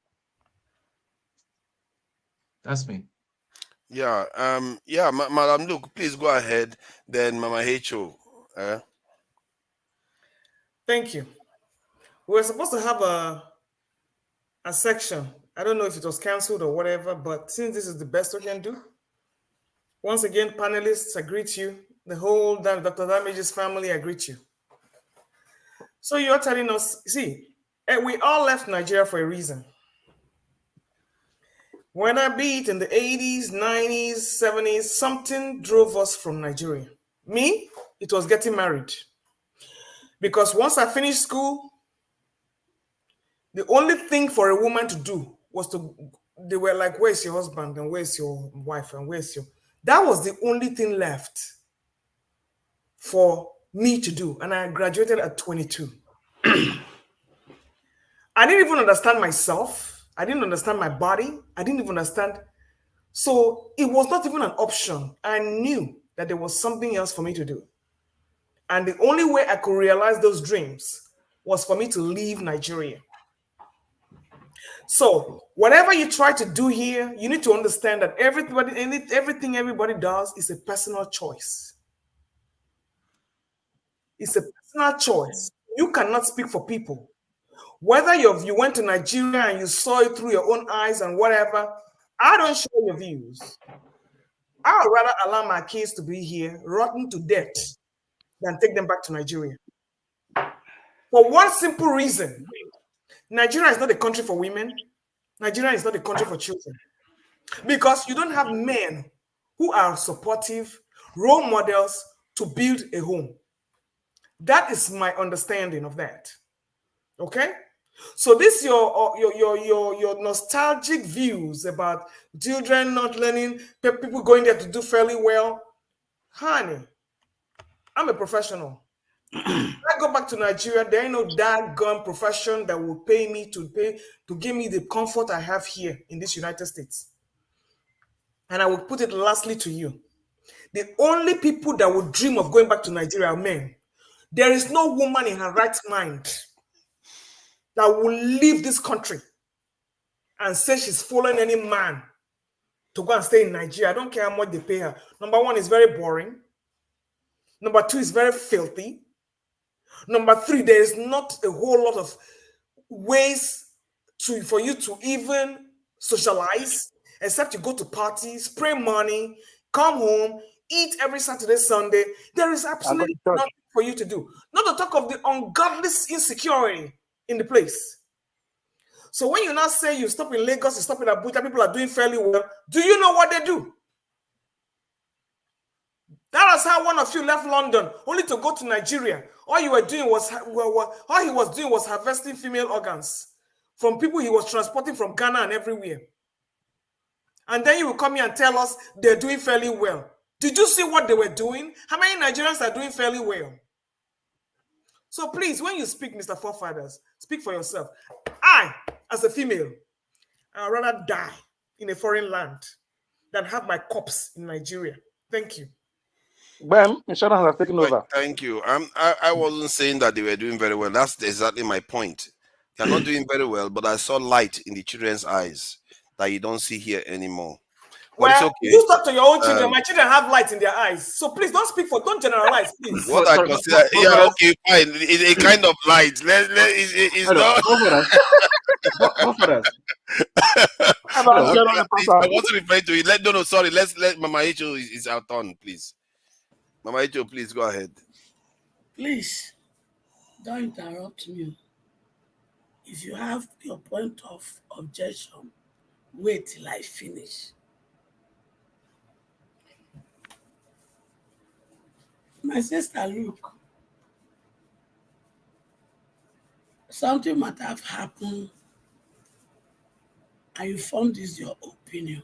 That's me. Yeah. Yeah, Madam Luke, please go ahead. Then Mama H.O. Thank you. We were supposed to have a section. I don't know if it was cancelled or whatever, but since this is the best we can do, once again, panelists, I greet you. The whole Dr. Damage's family, I greet you. So you're telling us, see, we all left Nigeria for a reason. Whether be it in the 80s, 90s, 70s, something drove us from Nigeria. Me, it was getting married. Because once I finished school, the only thing for a woman to do was they were like, where's your husband? And where's your wife? And where's your... That was the only thing left for me to do. And I graduated at 22. I didn't even understand myself. I didn't understand my body. I didn't even understand. So it was not even an option. I knew that there was something else for me to do. And the only way I could realize those dreams was for me to leave Nigeria. So whatever you try to do here, you need to understand that everything everybody does is a personal choice. It's a personal choice. You cannot speak for people. Whether you went to Nigeria and you saw it through your own eyes and whatever, I don't share your views. I would rather allow my kids to be here, rotten to death, than take them back to Nigeria. For one simple reason, Nigeria is not a country for women. Nigeria is not a country for children. Because you don't have men who are supportive, role models to build a home. That is my understanding of that. Okay? So this your nostalgic views about children not learning, people going there to do fairly well. Honey, I'm a professional. When I go back to Nigeria, there ain't no daggone profession that will pay me to give me the comfort I have here in this United States. And I will put it lastly to you. The only people that would dream of going back to Nigeria are men. There is no woman in her right mind that will leave this country and say she's following any man to go and stay in Nigeria. I don't care how much they pay her. Number one, is very boring. Number two, is very filthy. Number three, there is not a whole lot of ways for you to even socialize, except you go to parties, spray money, come home, eat every Saturday, Sunday. There is absolutely nothing for you to do. Not to talk of the ungodly insecurity in the place. So when you now say you stop in Lagos, you stop in Abuja, people are doing fairly well. Do you know what they do? That is how one of you left London only to go to Nigeria. All he was doing was harvesting female organs from people he was transporting from Ghana and everywhere. And then you will come here and tell us they're doing fairly well. Did you see what they were doing? How many Nigerians are doing fairly well? So please, when you speak, Mr. Forefathers, speak for yourself. I, as a female, I'd rather die in a foreign land than have my corpse in Nigeria. Thank you. Bam, insurance has taken over. Thank you. I wasn't saying that they were doing very well. That's exactly my point. They're not doing very well, but I saw light in the children's eyes that you don't see here anymore. But well, it's okay. You talk to your own children. My children have light in their eyes. So please don't generalize, please. What I consider, okay, fine. It's a kind of light. It's not. I want to refer to it. Sorry. Let's let Mama Echo is our turn, please. Mama Echo, please go ahead. Please, don't interrupt me. If you have your point of objection, wait till I finish. My sister, look, something might have happened and you found this your opinion.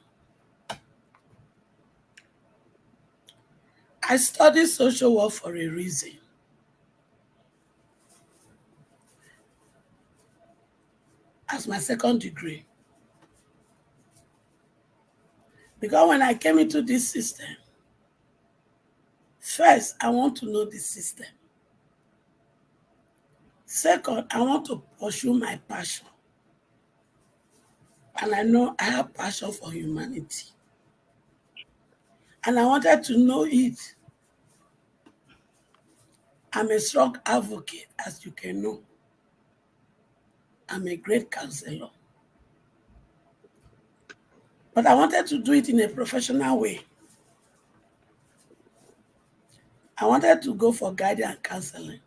I studied social work for a reason. As my second degree. Because when I came into this system, first, I want to know the system. Second, I want to pursue my passion. And I know I have passion for humanity. And I wanted to know it. I'm a strong advocate, as you can know. I'm a great counselor. But I wanted to do it in a professional way. I wanted to go for guidance and counseling.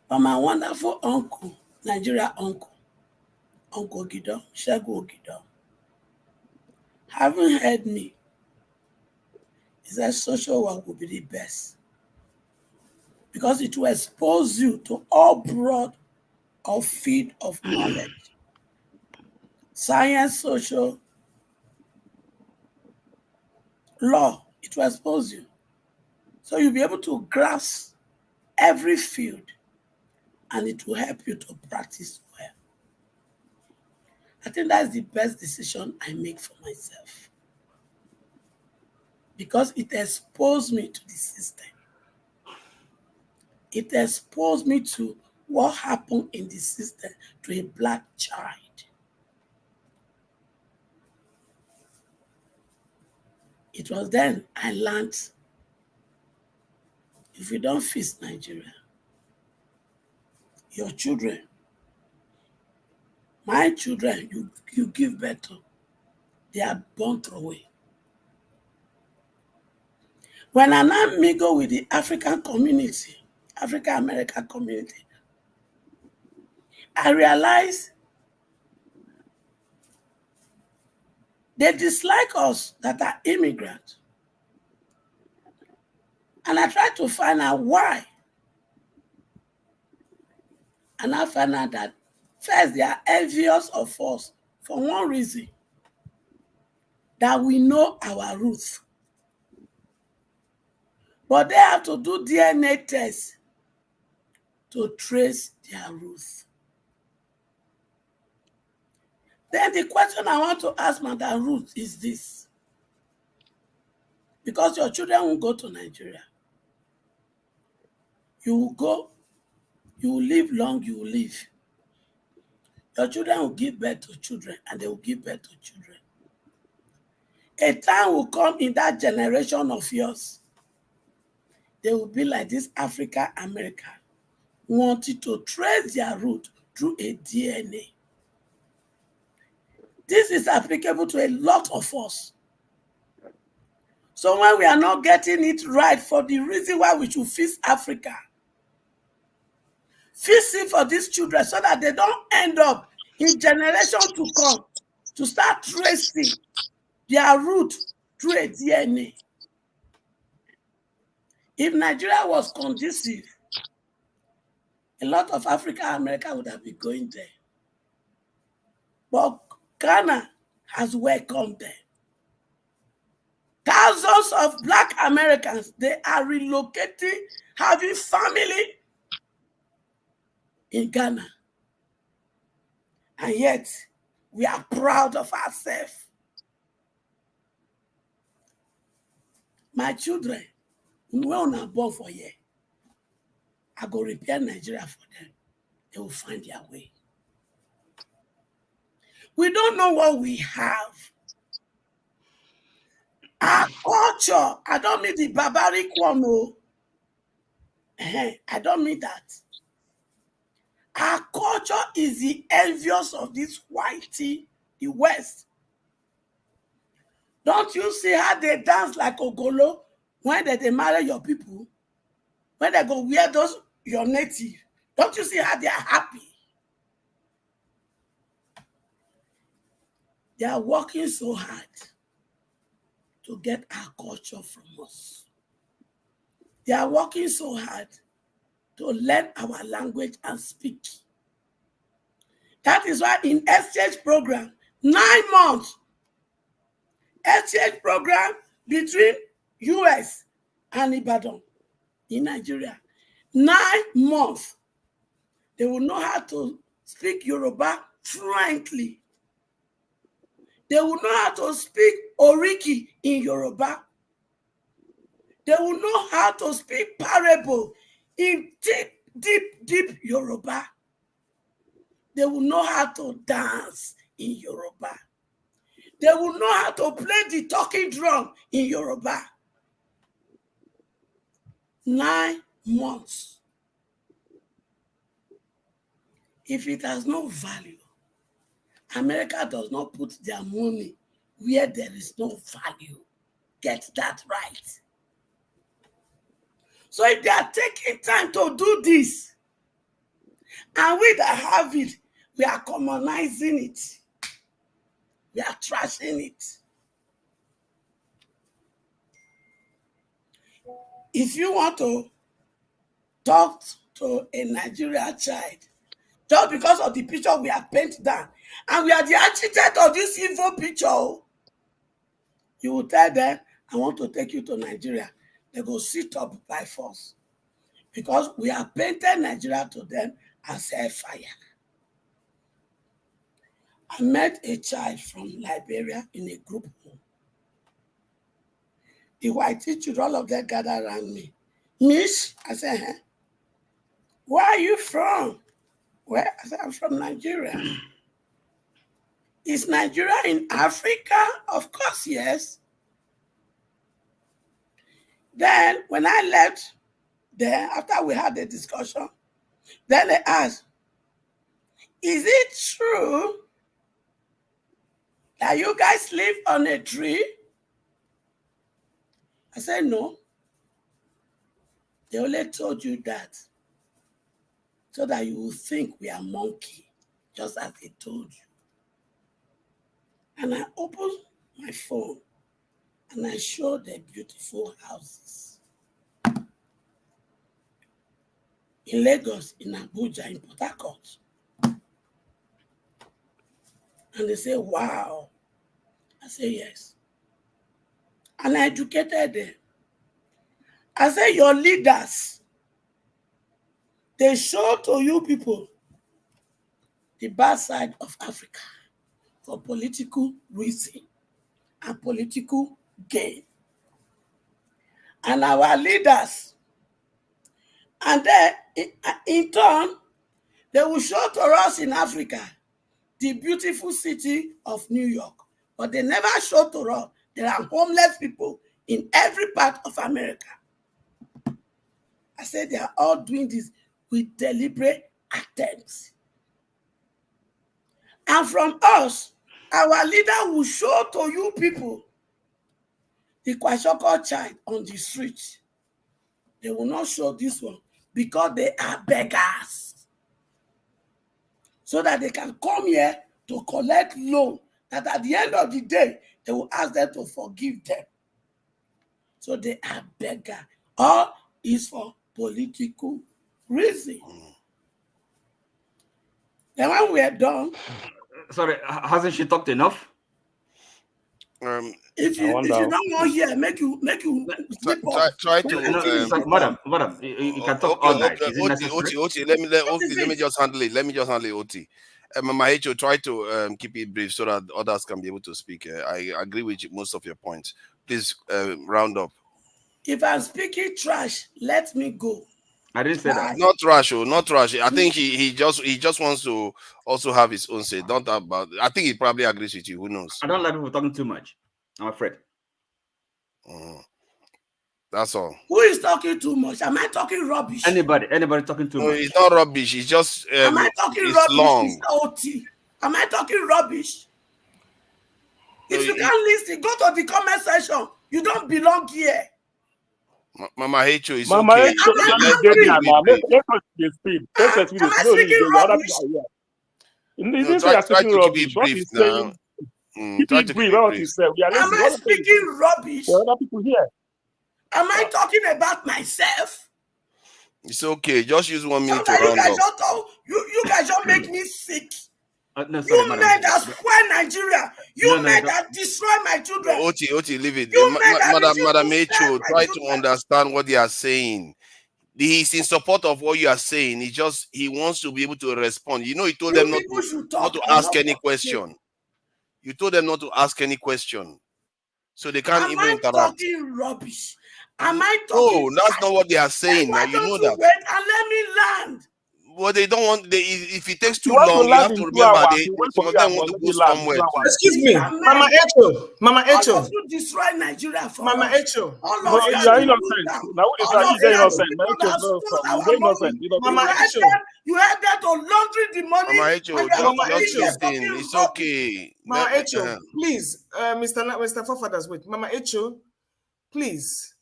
But my wonderful uncle, Nigeria uncle, Uncle Gido, Shegu Gido, having heard me, he said social work will be the best. Because it will expose you to all broad of field of knowledge. Science, social, law, it will expose you. So you'll be able to grasp every field and it will help you to practice well. I think that's the best decision I make for myself. Because it exposed me to the system. It exposed me to what happened in the system to a black child. It was then I learned, if you don't fix Nigeria, your children, my children, you give birth to, they are born away. When I now mingle with the African community, African-American community, I realize they dislike us that are immigrants. And I try to find out why. And I found out that first they are envious of us for one reason, that we know our roots. But they have to do DNA tests to trace their roots. Then the question I want to ask Madam Ruth is this. Because your children will go to Nigeria. You will go, you will live long, you will live. Your children will give birth to children and they will give birth to children. A time will come in that generation of yours. They will be like this African American, wanting to trace their root through a DNA. This is applicable to a lot of us. So when we are not getting it right for the reason why we should fix Africa, fix it for these children so that they don't end up in generations to come to start tracing their root through a DNA. If Nigeria was conducive, a lot of African America would have been going there. But Ghana has welcomed them. Thousands of Black Americans, they are relocating, having family in Ghana. And yet, we are proud of ourselves. My children, we are not born for here. I go repair Nigeria for them. They will find their way. We don't know what we have. Our culture, I don't mean the barbaric one, no. I don't mean that. Our culture is the envious of this whitey, the West. Don't you see how they dance like Ogolo when they marry your people? When they go wear those, your native. Don't you see how they are happy? They are working so hard to get our culture from us. They are working so hard to learn our language and speak. That is why in exchange program, 9 months, exchange program between US and Ibadan in Nigeria, 9 months, they will know how to speak Yoruba fluently. They will know how to speak Oriki in Yoruba. They will know how to speak parable in deep Yoruba. They will know how to dance in Yoruba. They will know how to play the talking drum in Yoruba. 9 months. If it has no value, America does not put their money where there is no value. Get that right. So if they are taking time to do this, and we that have it, we are commonizing it. We are trashing it. If you want to talk to a Nigerian child, just because of the picture we have painted down, and we are the architect of this evil picture, you will tell them, I want to take you to Nigeria. They go sit up by force. Because we have painted Nigeria to them as hellfire. I met a child from Liberia in a group home. The white children, all of them gathered around me. Miss, I said, huh? Where are you from? Where? I said, I'm from Nigeria. Is Nigeria in Africa? Of course, yes. Then, when I left there, after we had the discussion, then they asked, is it true that you guys live on a tree? I said, no. They only told you that so that you will think we are monkey, just as they told you. And I opened my phone and I showed the beautiful houses in Lagos, in Abuja, in Port Harcourt. And they say, wow. I say, yes. And I educated them. I say, your leaders, they show to you people the bad side of Africa for political reason and political gain. And our leaders, and then in turn, they will show to us in Africa the beautiful city of New York. But they never show to us there are homeless people in every part of America. I said they are all doing this with deliberate attempts. And from us, our leader will show to you people the Kwashoko child on the street, they will not show this one because they are beggars. So that they can come here to collect loan, that at the end of the day, they will ask them to forgive them. So they are beggars. All is for political reason. Then when we are done... Sorry, hasn't she talked enough? If you don't want here, make you try to madam, you can talk all night. Is it necessary? Oti, let me just handle it. Oti. Mahecho, try to keep it brief so that others can be able to speak. I agree with most of your points. Please round up. If I'm speaking trash, let me go. I didn't say that. Not trash, not trash. I think he just wants to also have his own say. Don't about. I think he probably agrees with you. Who knows? I don't like people talking too much. I'm afraid. That's all. Who is talking too much? Am I talking rubbish? Anybody talking too much? It's not rubbish. It's just am I talking it's rubbish? long. It's OT. Am I talking rubbish? If you can't listen, go to the comment section. You don't belong here. Mama Hecho is Mama okay. Try to keep it brief now. Keep it brief. What you say? Am I speaking rubbish? There are other people here. Am I talking about myself? It's okay. Just use 1 minute to round up. You guys don't make me sick. No, sorry, you men that square Nigeria. You men that destroy my children. Oti, leave it. Madam Hecho, try to understand what they are saying. He's in support of what you are saying. He wants to be able to respond. You know, he told them not to ask any question. You told them not to ask any question. So they can't even interact. Am I talking rubbish? Am I talking? No, that's not what they are saying. Now you know that. Wait and let me land. Well, they don't want. If it takes too long, you have to remember some of them want to go somewhere. Excuse me, Mama Echo. All of you destroy Nigeria for Mama Echo. You are innocent. Now you are innocent. Mama Echo. You had that to laundry the money. Mama Echo, just listen. It's okay. Mama Echo, please, Mr. Fofadas, wait. Mama Echo, please.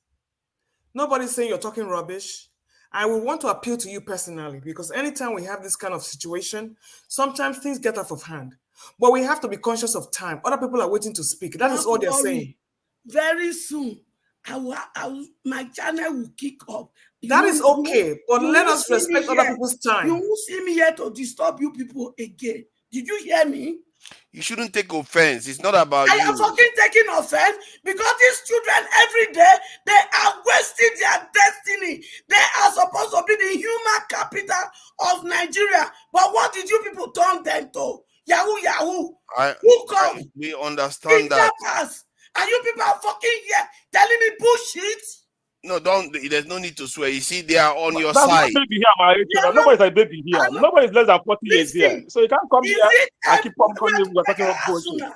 Nobody's saying you're talking rubbish. I will want to appeal to you personally because anytime we have this kind of situation, sometimes things get out of hand. But we have to be conscious of time. Other people are waiting to speak. That is all they're saying. Very soon, my channel will kick up. That is okay, but let us respect other people's time. You won't see me here to disturb you people again. Did you hear me? You shouldn't take offense. It's not about you. I am fucking taking offense because these children every day, they are wasting their destiny. They are supposed to be the human capital of Nigeria. But what did you people turn them to? Yahoo. Who come? We understand that. And you people are fucking here telling me bullshit. No, there's no need to swear. You see, they are on your side. Baby here, nobody's a baby here. Nobody's less than 40 years here. So you can't come here and keep on calling we're talking about bullshit.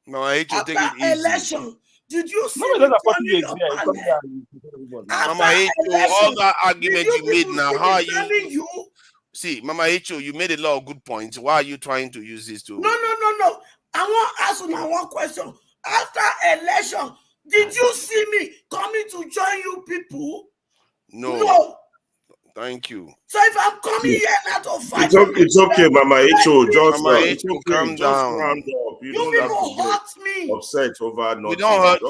No, I hate you. Take it easy. Election, did you see? Nobody's less than 40 years here. Mama Hecho, all that argument you made now, how are you? See, Mama Hecho, you made a lot of good points. Why are you trying to use this to? No. I want to ask you one question. After election, did you see me coming to join you people? No. Thank you. So if I'm coming here not to fight, it's okay, Mama Echo. Just calm down. Round up. You people hurt me. Upset over nothing. We don't hurt.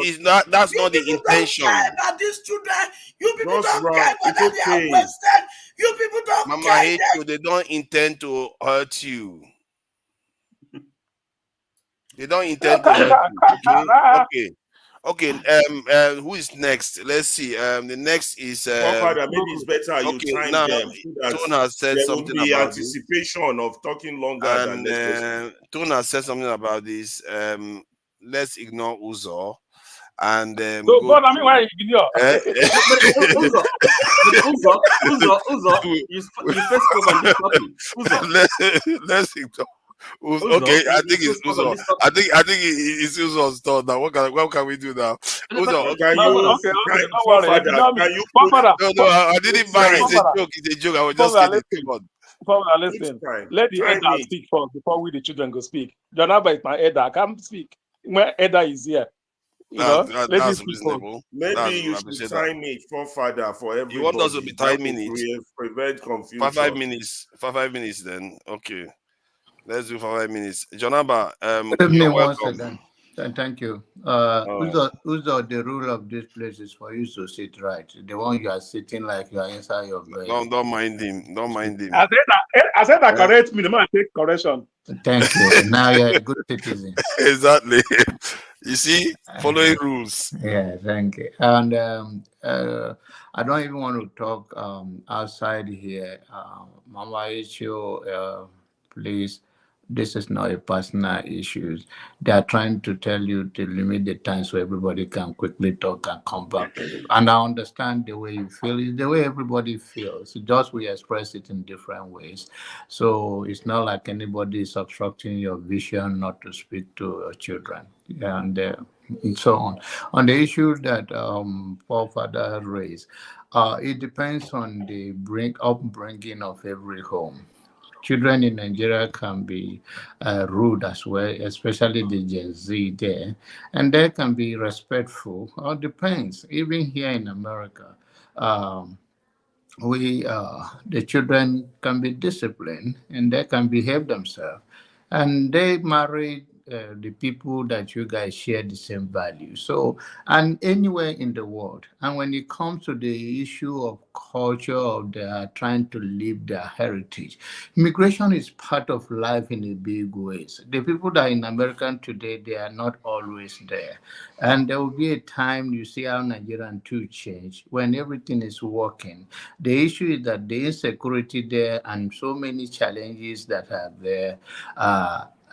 That's not the intention. Don't care about these children. You people don't care whether they are wasted. You people don't Mama care. Echo, they don't intend to hurt you. They don't intend to hurt you. Okay. Who is next? Let's see. The next is Father, maybe it's better you time now, them. Tone has said something will be about anticipation this. of talking longer than this. Tone has said something about this. Let's ignore Uzo. And God, I mean, why ignore? Uzo, you first spoke on this topic. Let's ignore. Okay, I think it's Uzo. I think it's Uzo's turn now. What can we do now? Uzo, can you? No, I didn't buy it. It's a joke. I was just kidding. Listen. Let the elder speak first before we the children go speak. Jonaba is my elder. I can't speak. My elder is here. That's reasonable. Maybe you should time it forefather for everybody. You want us to be timing it? Prevent confusion. 5 minutes. 5 minutes then. Okay. Let's do 5 minutes. Jonaba, you're welcome. Thank you. The rule of this place is for you to sit right. The one you are sitting like you are inside your bed. Don't mind him. Don't mind him. I said that correct me. The man take correction. Thank you. Now you're a good citizen. Exactly. You see, following rules. Yeah, thank you. And I don't even want to talk outside here. Mama Ichio, please. This is not a personal issue. They are trying to tell you to limit the time so everybody can quickly talk and come back. And I understand the way you feel. It's the way everybody feels. Just we express it in different ways. So it's not like anybody is obstructing your vision not to speak to your children. And so on. On the issue that forefather raised, it depends on the upbringing of every home. Children in Nigeria can be rude as well, especially the Gen Z there, and they can be respectful. All depends. Even here in America, the children can be disciplined and they can behave themselves, and they marry the people that you guys share the same values. So, and anywhere in the world. And when it comes to the issue of culture, of their trying to live their heritage, immigration is part of life in a big ways. The people that are in America today, they are not always there. And there will be a time you see how Nigerian too change when everything is working. The issue is that the insecurity there and so many challenges that are there,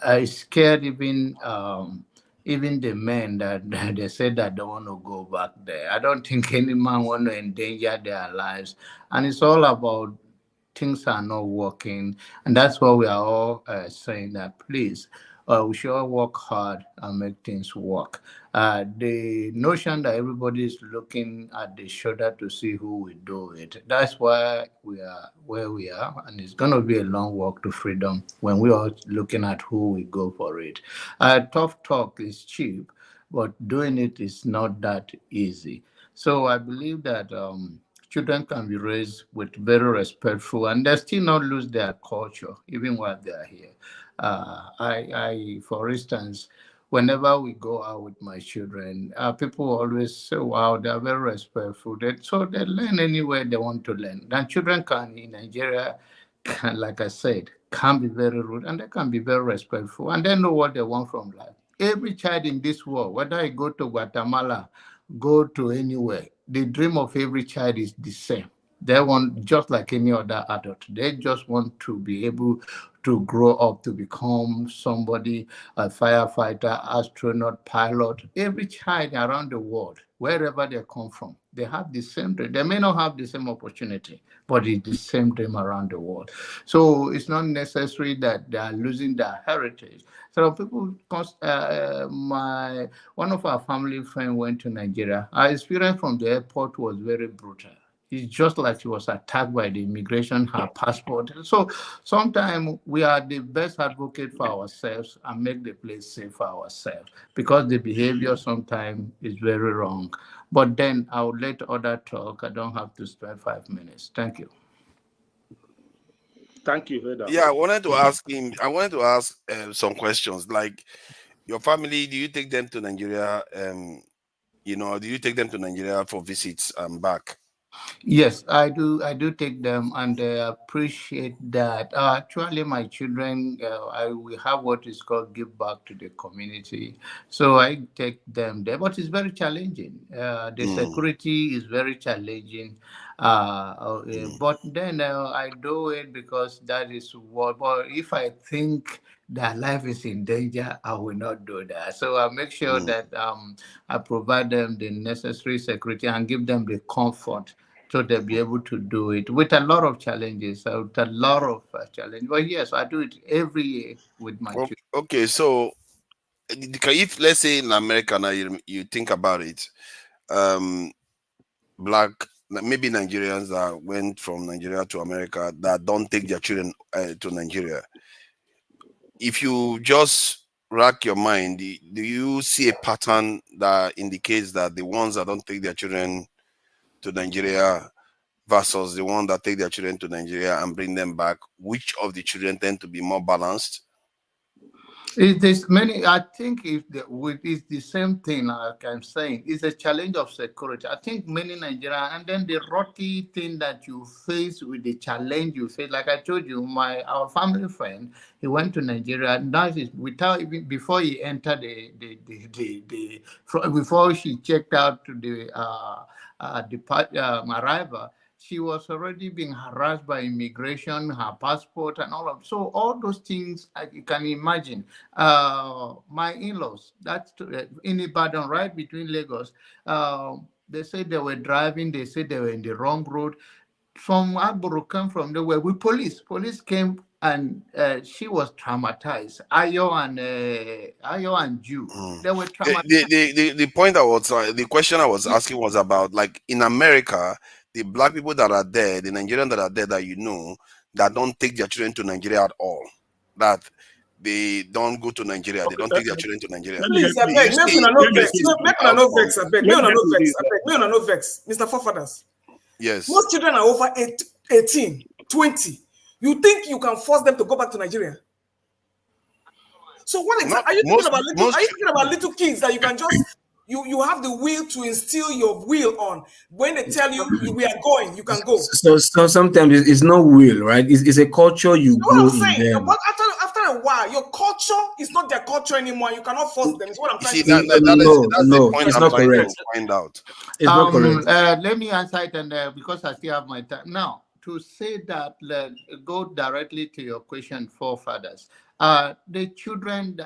I scared even the men that they said that they want to go back there. I don't think any man want to endanger their lives. And it's all about things are not working. And that's why we are all saying that, please, we should all work hard and make things work. The notion that everybody is looking at the shoulder to see who will do it, that's why we are where we are. And it's going to be a long walk to freedom when we are looking at who will go for it. Tough talk is cheap, but doing it is not that easy. So I believe that children can be raised with very respectful, and they still not lose their culture even while they are here. For instance, whenever we go out with my children, people always say, wow, they're very respectful. So they learn anywhere they want to learn. And children in Nigeria, like I said, can be very rude and they can be very respectful and they know what they want from life. Every child in this world, whether I go to Guatemala, go to anywhere, the dream of every child is the same. They want, just like any other adult, they just want to be able to grow up to become somebody, a firefighter, astronaut, pilot. Every child around the world, wherever they come from, they have the same dream. They may not have the same opportunity, but it's the same dream around the world. So it's not necessary that they are losing their heritage. So people, one of our family friends went to Nigeria. Our experience from the airport was very brutal. It's just like she was attacked by the immigration, her passport. So sometimes we are the best advocate for ourselves and make the place safe for ourselves because the behavior sometimes is very wrong. But then I will let others talk. I don't have to spend 5 minutes. Thank you. Thank you, Veda. Yeah, I wanted to ask some questions. Like, your family, do you take them to Nigeria? Do you take them to Nigeria for visits and back? Yes, I do. I do take them, and I appreciate that. Actually, my children, we have what is called give back to the community. So I take them there, but it's very challenging. The security is very challenging. But then I do it because that is what. But if I think their life is in danger, I will not do that. So I make sure that I provide them the necessary security and give them the comfort so they'll be able to do it with a lot of challenges. But yes, I do it every year with my children. Okay, so if, let's say in America now, you think about it, maybe Nigerians that went from Nigeria to America that don't take their children to Nigeria. If you just rack your mind, do you see a pattern that indicates that the ones that don't take their children to Nigeria versus the one that take their children to Nigeria and bring them back, which of the children tend to be more balanced? It is many. I think it's the same thing. Like I'm saying, it's a challenge of security. I think many Nigerians, and then the rocky thing that you face with the challenge you face. Like I told you, our family friend, he went to Nigeria. Now without even before he entered before she checked out to the arrival. She was already being harassed by immigration, her passport, and all of. So all those things, you can imagine. My in-laws, that's in Ibadan, right between Lagos. They said they were driving. They said they were in the wrong road. Some Agboro came from nowhere with police. Police came and she was traumatized. Ayo and Jew, they were traumatized. The point the question I was asking was about, like, in America, the black people that are there, the Nigerians that are there that that don't take their children to Nigeria at all, that they don't go to Nigeria, they don't take their children to Nigeria. Please, I beg, make una no vex, Mr. Forefathers. Yes. Most children are over 18, 20. You think you can force them to go back to Nigeria? So what exactly are you thinking about? Are you thinking about little kids that you can just you have the will to instill your will on? When they tell you we are going, you can go. So sometimes it's not will, right? It's a culture you grow in them. But after a while, your culture is not their culture anymore. You cannot force them. It's what I'm trying to say. That's the point I'm trying to find out. It's not correct. Let me answer it, and because I still have my time now to say that. Go directly to your question, forefathers. The children,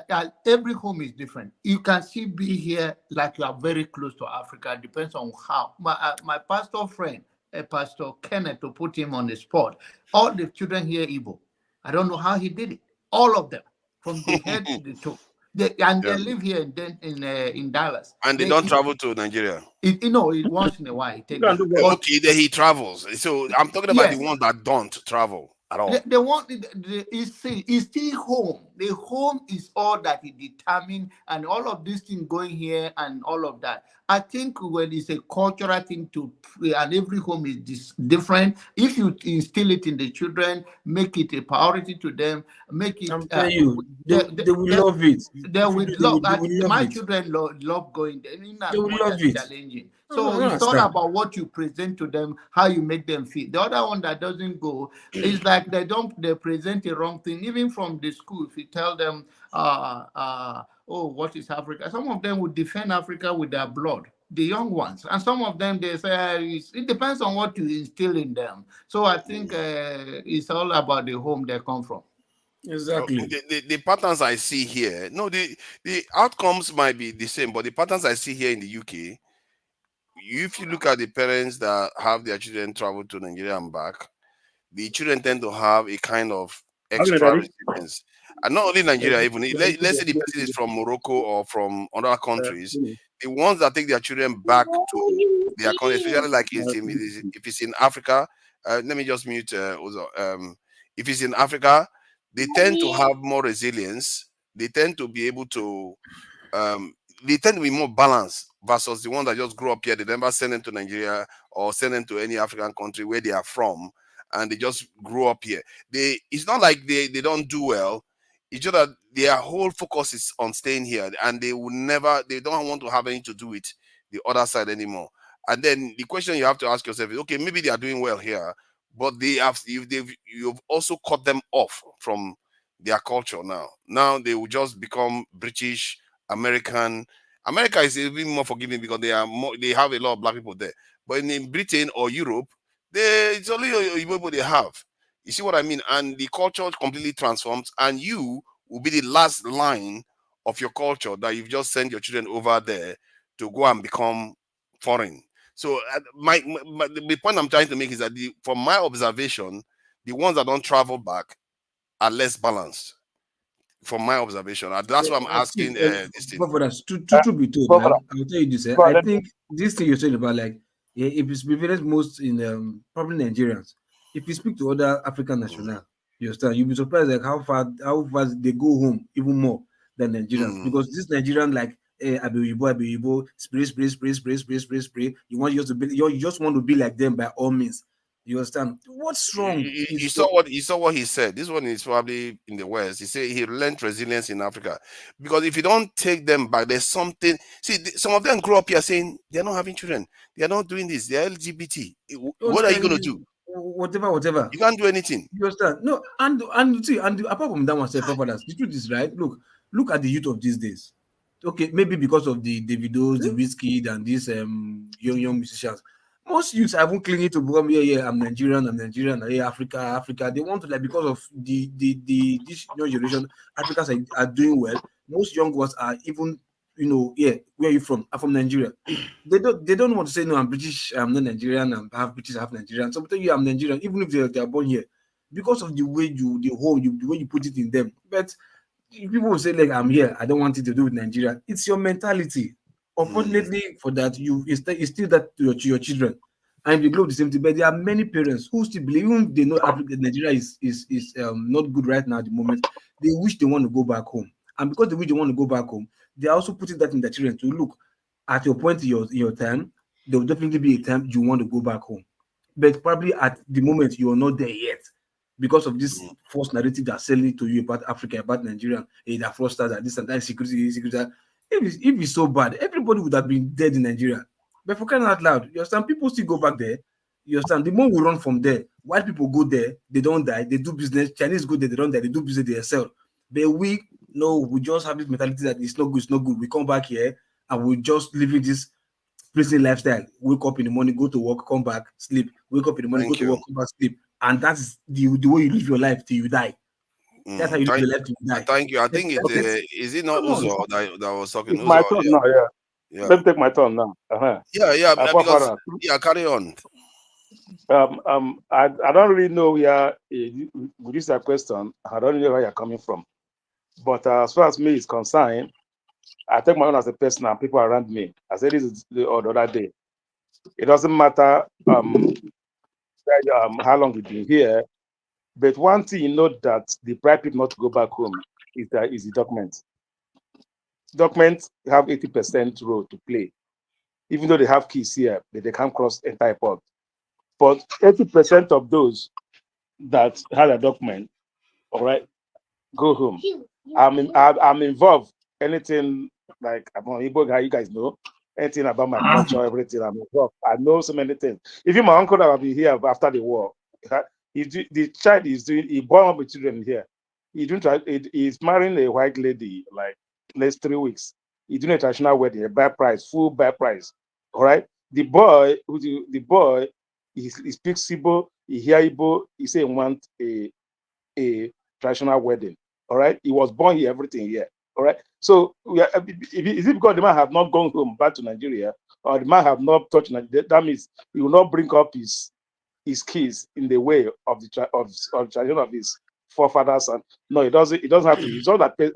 every home is different. You can still be here like you are very close to Africa. It depends on how. My pastor friend, Pastor Kenneth, to put him on the spot, all the children here Igbo. I don't know how he did it. All of them, from the head to the toe. They live here in Dallas. And they don't travel to Nigeria. Once in a while. Okay, then he travels. So I'm talking about the ones that don't travel at all. It's still home. The home is all that he determined, and all of these things going here and all of that. I think when it's a cultural thing and every home is different. If you instill it in the children, make it a priority to them, make it. I'm telling you, they will love it. They will love. My children love going there. They will love it. Challenging. So it's all about what you present to them, how you make them feel. The other one that doesn't go is like they present the wrong thing. Even from the school, if you tell them, what is Africa? Some of them would defend Africa with their blood, the young ones. And some of them, they say, it depends on what you instill in them. So I think it's all about the home they come from. Exactly. The patterns I see here, the outcomes might be the same, but the patterns I see here in the UK, if you look at the parents that have their children travel to Nigeria and back, the children tend to have a kind of extra resilience. And not only Nigeria, even let's say the person is from Morocco or from other countries, the ones that take their children back to their country, especially like if it's in Africa, let me just mute Uzo. If it's in Africa, they tend to have more resilience. They tend to be able to they tend to be more balanced versus the ones that just grew up here. They never send them to Nigeria or send them to any African country where they are from, and they just grew up here. It's not like they don't do well. It's just that their whole focus is on staying here, and they don't want to have anything to do with the other side anymore. And then the question you have to ask yourself is, okay, maybe they are doing well here, but you've also cut them off from their culture now. Now they will just become British, American. America is even more forgiving because they have a lot of black people there. But in Britain or Europe, it's only Igbo they have. You see what I mean? And the culture completely transforms, and you will be the last line of your culture that you've just sent your children over there to go and become foreign. So the point I'm trying to make is that from my observation, the ones that don't travel back are less balanced. From my observation, that's why I'm asking this thing. To be told, I'll tell you this. I think this thing you're saying about, like, if it's prevalent most in probably Nigerians. If you speak to other African nationals, you understand, you'll be surprised like how fast they go home even more than Nigerians because this Nigerian like Abiyibo, spray. You just want to be like them by all means. You understand? What's wrong? You saw what he said. This one is probably in the West. He said he learned resilience in Africa because if you don't take them back, there's something. See, some of them grow up here saying they're not having children, they're not doing this, they're LGBT. What are you going to do? Whatever. You can't do anything. You understand? No, and see, and apart from that one, the truth is right. Look at the youth of these days. Okay, maybe because of the Davidos, the Wizkid, and these young musicians. Most youths haven't clinging to become I'm Nigerian, Africa. They want to like because of this young generation, Africans are doing well. Most young ones are even where are you from? I'm from Nigeria. They don't want to say no, I'm British, I'm not Nigerian, I'm half British, half Nigerian. So tell you I'm Nigerian, even if they are born here, because of the way the way you put it in them. But people will say like I'm here, I don't want it to do with Nigeria. It's your mentality. Unfortunately, for that, it's still that to your children, and you globe the same thing. But there are many parents who still believe, even they know Nigeria is not good right now at the moment. They wish they want to go back home, and because they wish they want to go back home, they are also putting that in their children to look at your point in your time. There will definitely be a time you want to go back home, but probably at the moment you are not there yet because of this false narrative that's selling to you about Africa, about Nigeria, that fraudsters, that this and that security. If it's so bad, everybody would have been dead in Nigeria. But for crying out loud, you understand? People still go back there. You understand? The more we run from there, white people go there, they don't die, they do business. Chinese go there, they don't die, they do business, they sell. But we just have this mentality that it's not good. We come back here and we just live in this prison lifestyle. Wake up in the morning, go to work, come back, sleep. Wake up in the morning, go to work, come back, sleep. And that's the way you live your life till you die. That's how you live your life till you die. Thank you. I think is it not Uzo that was talking? It's my turn now, yeah. Let me take my turn now. Yeah, because, carry on. I don't really know where with this question. I don't know where you're coming from. But as far as me is concerned, I take my own as a person and people around me. I said this is the other day. It doesn't matter how long you've been here. But one thing you know that the bright people not to go back home is the documents. Documents have 80% role to play. Even though they have keys here, but they can't cross entire port. But 80% of those that have a document, all right, go home. I'm involved. Anything like I'm an Igbo guy, you guys know. Anything about my culture, everything I'm involved. I know so many things. Even my uncle that have been here after the war. The child is doing. He born up with children here. He's marrying a white lady like next 3 weeks. He's doing a traditional wedding, a bad price, full bad price. All right. The boy, he speaks Igbo, he hear Igbo. He say he want a traditional wedding. All right. He was born here, everything here. All right. So is it because the man have not gone home back to Nigeria, or the man have not touched Nigeria? That means he will not bring up his kids in the way of the tradition of his forefathers. And no, it doesn't have to. It's all that their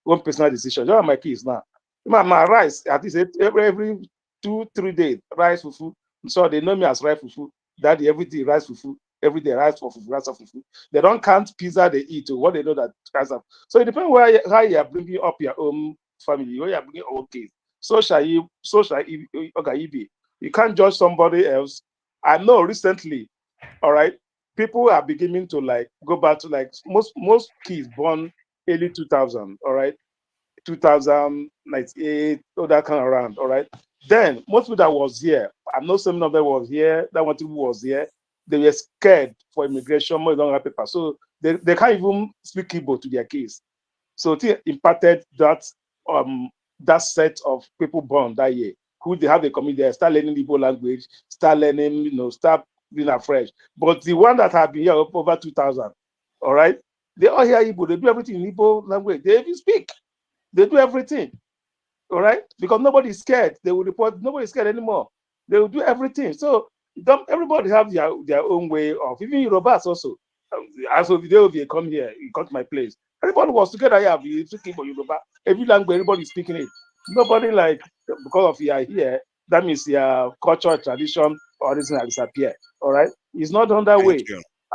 own personal decision. Those are my kids now. My rice at least every 2-3 days, rice fufu. So they know me as rice fufu. Daddy, every day rice fufu. Every day rice for fufu, rice for fufu. They don't count pizza they eat or what they know that rice of. So it depends how you are bringing up your own family, where you are bringing your own kids. So shall you be. You can't judge somebody else. I know recently, all right, people are beginning to like go back to like most kids born early 2000, all right, 2098, all that kind of around, all right. Then most people that was here, I know some of them was here, that one people was here, they were scared for immigration, more don't have paper, so they can't even speak Igbo to their kids. So it impacted that set of people born that year, who they have a community, start learning Igbo language, start learning, start being afresh. But the one that have been here over 2000, all right, they all hear Igbo, they do everything in Igbo language, they even speak, they do everything, all right, because nobody is scared. They will report, nobody is scared anymore. They will do everything. So everybody have their own way of, even Yorubas also. As of the day they come here, you come to my place. Everybody was together here, we speaking for Yoruba. Every language, everybody is speaking it. Nobody like, because of you are here, that means your culture, tradition, or this will disappear. All right, it's not done that way.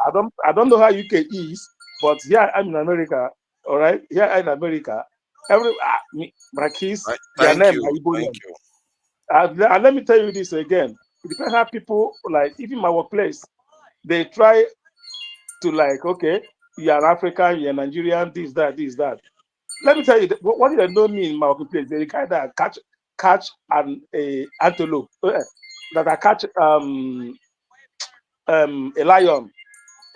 I don't know how UK is, but here I'm in America. All right, here I'm in America. My kids, Thank their name you. are Igbo Thank name. you. And let me tell you this again. It depends how people, like, even my workplace, they try to, like, okay, you're an African, you're a Nigerian, this, that. Let me tell you, what do they know me in my workplace? They kind of catch an antelope, that I catch a lion,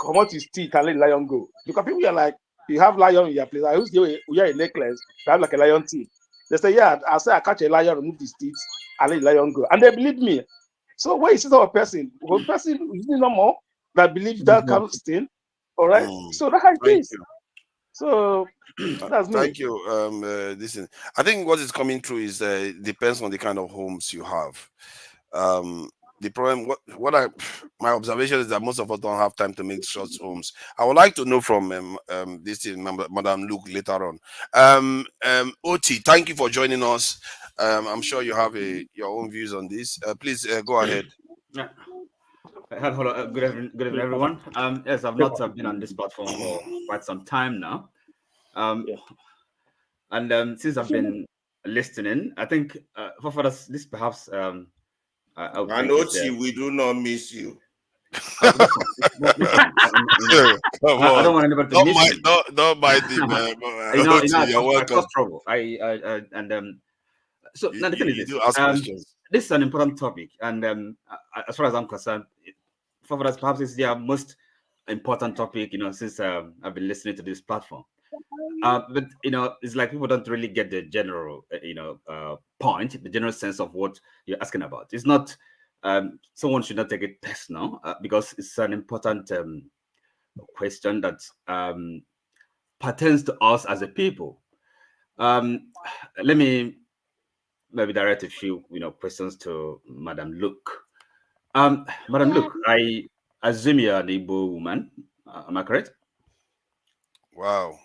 come out his teeth and let the lion go. Because people are like, you have lion in your place. I used to wear a necklace that have like a lion teeth. They say, yeah, I say I catch a lion, remove his teeth, and let the lion go. And they believe me. So when you see a person is normal that believes that kind of thing, all right? So that's how it is. So that's me. Thank you. Listen, I think what is coming through is depends on the kind of homes you have. The problem, my observation is that most of us don't have time to make short homes. I would like to know from this thing, Madam Luke later on. Oti, thank you for joining us. I'm sure you have your own views on this. Please go ahead. Yeah. Hello, good evening, everyone. Yes, I've not been on this platform for quite some time now. And since I've been listening, I think for us, this perhaps and Oti, we do not miss you. I don't want anybody to miss me. Don't mind him, man. You're welcome. I cause trouble. So now the thing is this. This is an important topic, and as far as I'm concerned, for us, perhaps it's the most important topic, since I've been listening to this platform. But it's like people don't really get the general, point, the general sense of what you're asking about. It's not. Someone should not take it personal because it's an important question that pertains to us as a people. Let me maybe direct a few, questions to Madam Luke. Madam Luke, I assume you're an Igbo woman. Am I correct? Wow.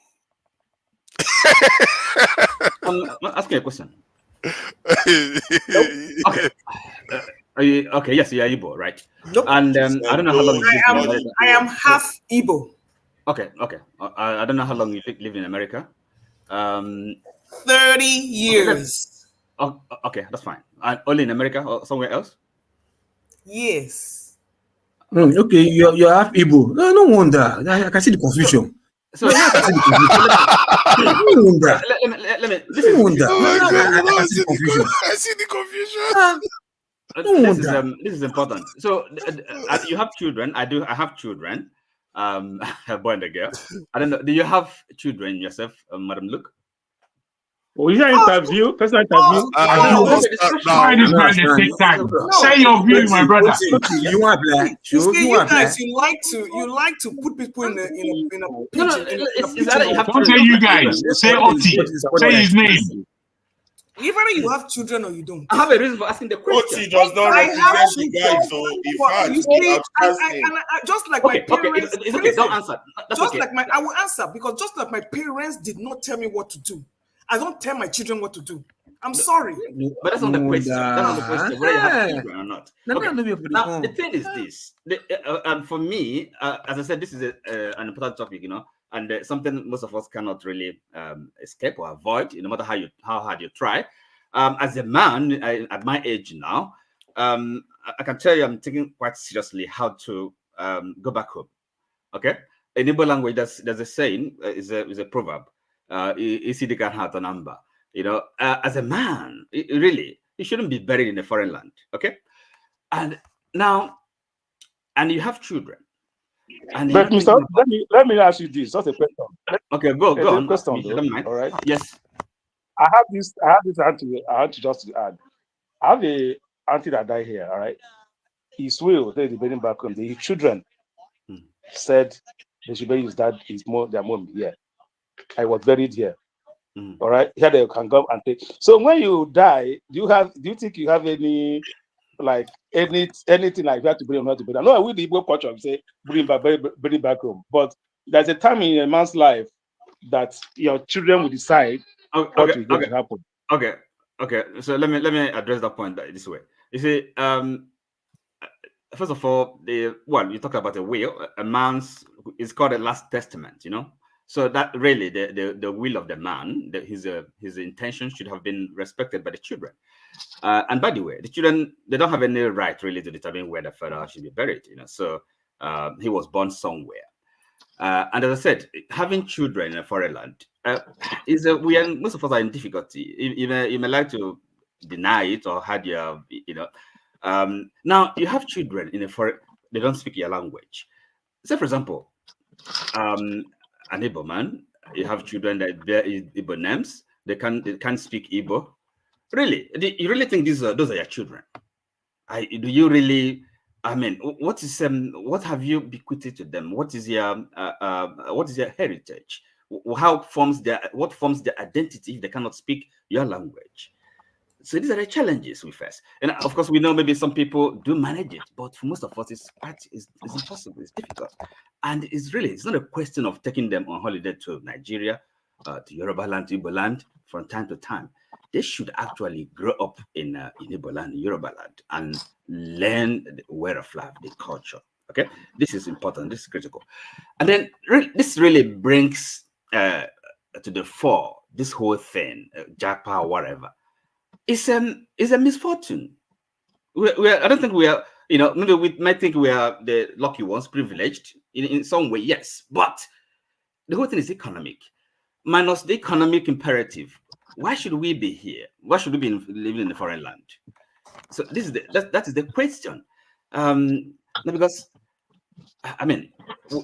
I'm asking a question. Okay. Okay, yes, you're Igbo, right? Nope. And I don't know how long you've lived in America. I am half Igbo. Okay. I don't know how long you lived in America. 30 years. Okay, that's fine. And only in America or somewhere else? Yes. Okay, you're half Igbo. No wonder. I can see the confusion. So I can see the confusion. No wonder. Let me. This is wonder. I see the confusion. This is important. So you have children. I have children. A boy and a girl. I don't know. Do you have children yourself, Madam Luke? Oh, is that interview? Personal interview? Why this man is take time? Say your view, my brother. You want black? You guys, you like to put people in a Don't say you guys. Say Oti. Say his name. Either you have children or you don't. I have a reason for asking the question. Oti does not represent you guys, so in fact, just like my parents. It's okay. Don't answer. I will answer because just like my parents did not tell me what to do, I don't tell my children what to do. I'm sorry. But that's not the question. That's not the question, whether you have children or not. Okay. Now, the thing is this. And for me, as I said, this is an important topic, and something most of us cannot really escape or avoid, no matter how hard you try. As a man at my age now, I can tell you I'm taking quite seriously how to go back home. Okay? In Igbo language, there's a saying, is a proverb. Isidi can have a number. As a man, really, you shouldn't be buried in a foreign land. Okay? And now, and you have children. But Mr. Let me ask you this. That's a question. Okay, go on. Question, though, all right. Yes. I have this auntie. I want to just add. I have a auntie that died here. All right. His will, they bring back home. The children said they should bury their mom here. I was buried here. All right. Here they can come and take. So when you die, do you think you have any? Like anything like that to bring him to bring. No, with the Igbo culture, we say bring back home. But there's a time in a man's life that your children will decide what will going to happen. Okay. So let me address that point this way. You see, first of all, you talk about a will. A man's, it's called a last testament. So that really the will of the man, his intention should have been respected by the children. And by the way, the children, they don't have any right really to determine where the father should be buried. So he was born somewhere. And as I said, having children in a foreign land most of us are in difficulty. You may like to deny it or had your, now you have children in a foreign, they don't speak your language. Say, for example, an Igbo man, you have children that bear Igbo names, they can't speak Igbo. Really? You really think those are your children? Do you really? I mean, what have you bequeathed to them? What is your heritage? What forms their identity if they cannot speak your language? So these are the challenges we face. And of course, we know maybe some people do manage it, but for most of us, it's impossible. It's difficult. And it's not a question of taking them on holiday to Nigeria, to Yoruba land, to Igbo land from time to time. They should actually grow up in Igbo land, Yoruba land, and learn the way of life, the culture. Okay, this is important. This is critical. And then this really brings to the fore this whole thing, Japa or whatever. It's a misfortune. I don't think we are. Maybe we might think we are the lucky ones, privileged in some way. Yes, but the whole thing is economic. Minus the economic imperative. Why should we be here? Why should we be living in a foreign land? So this is that is the question. Because I mean,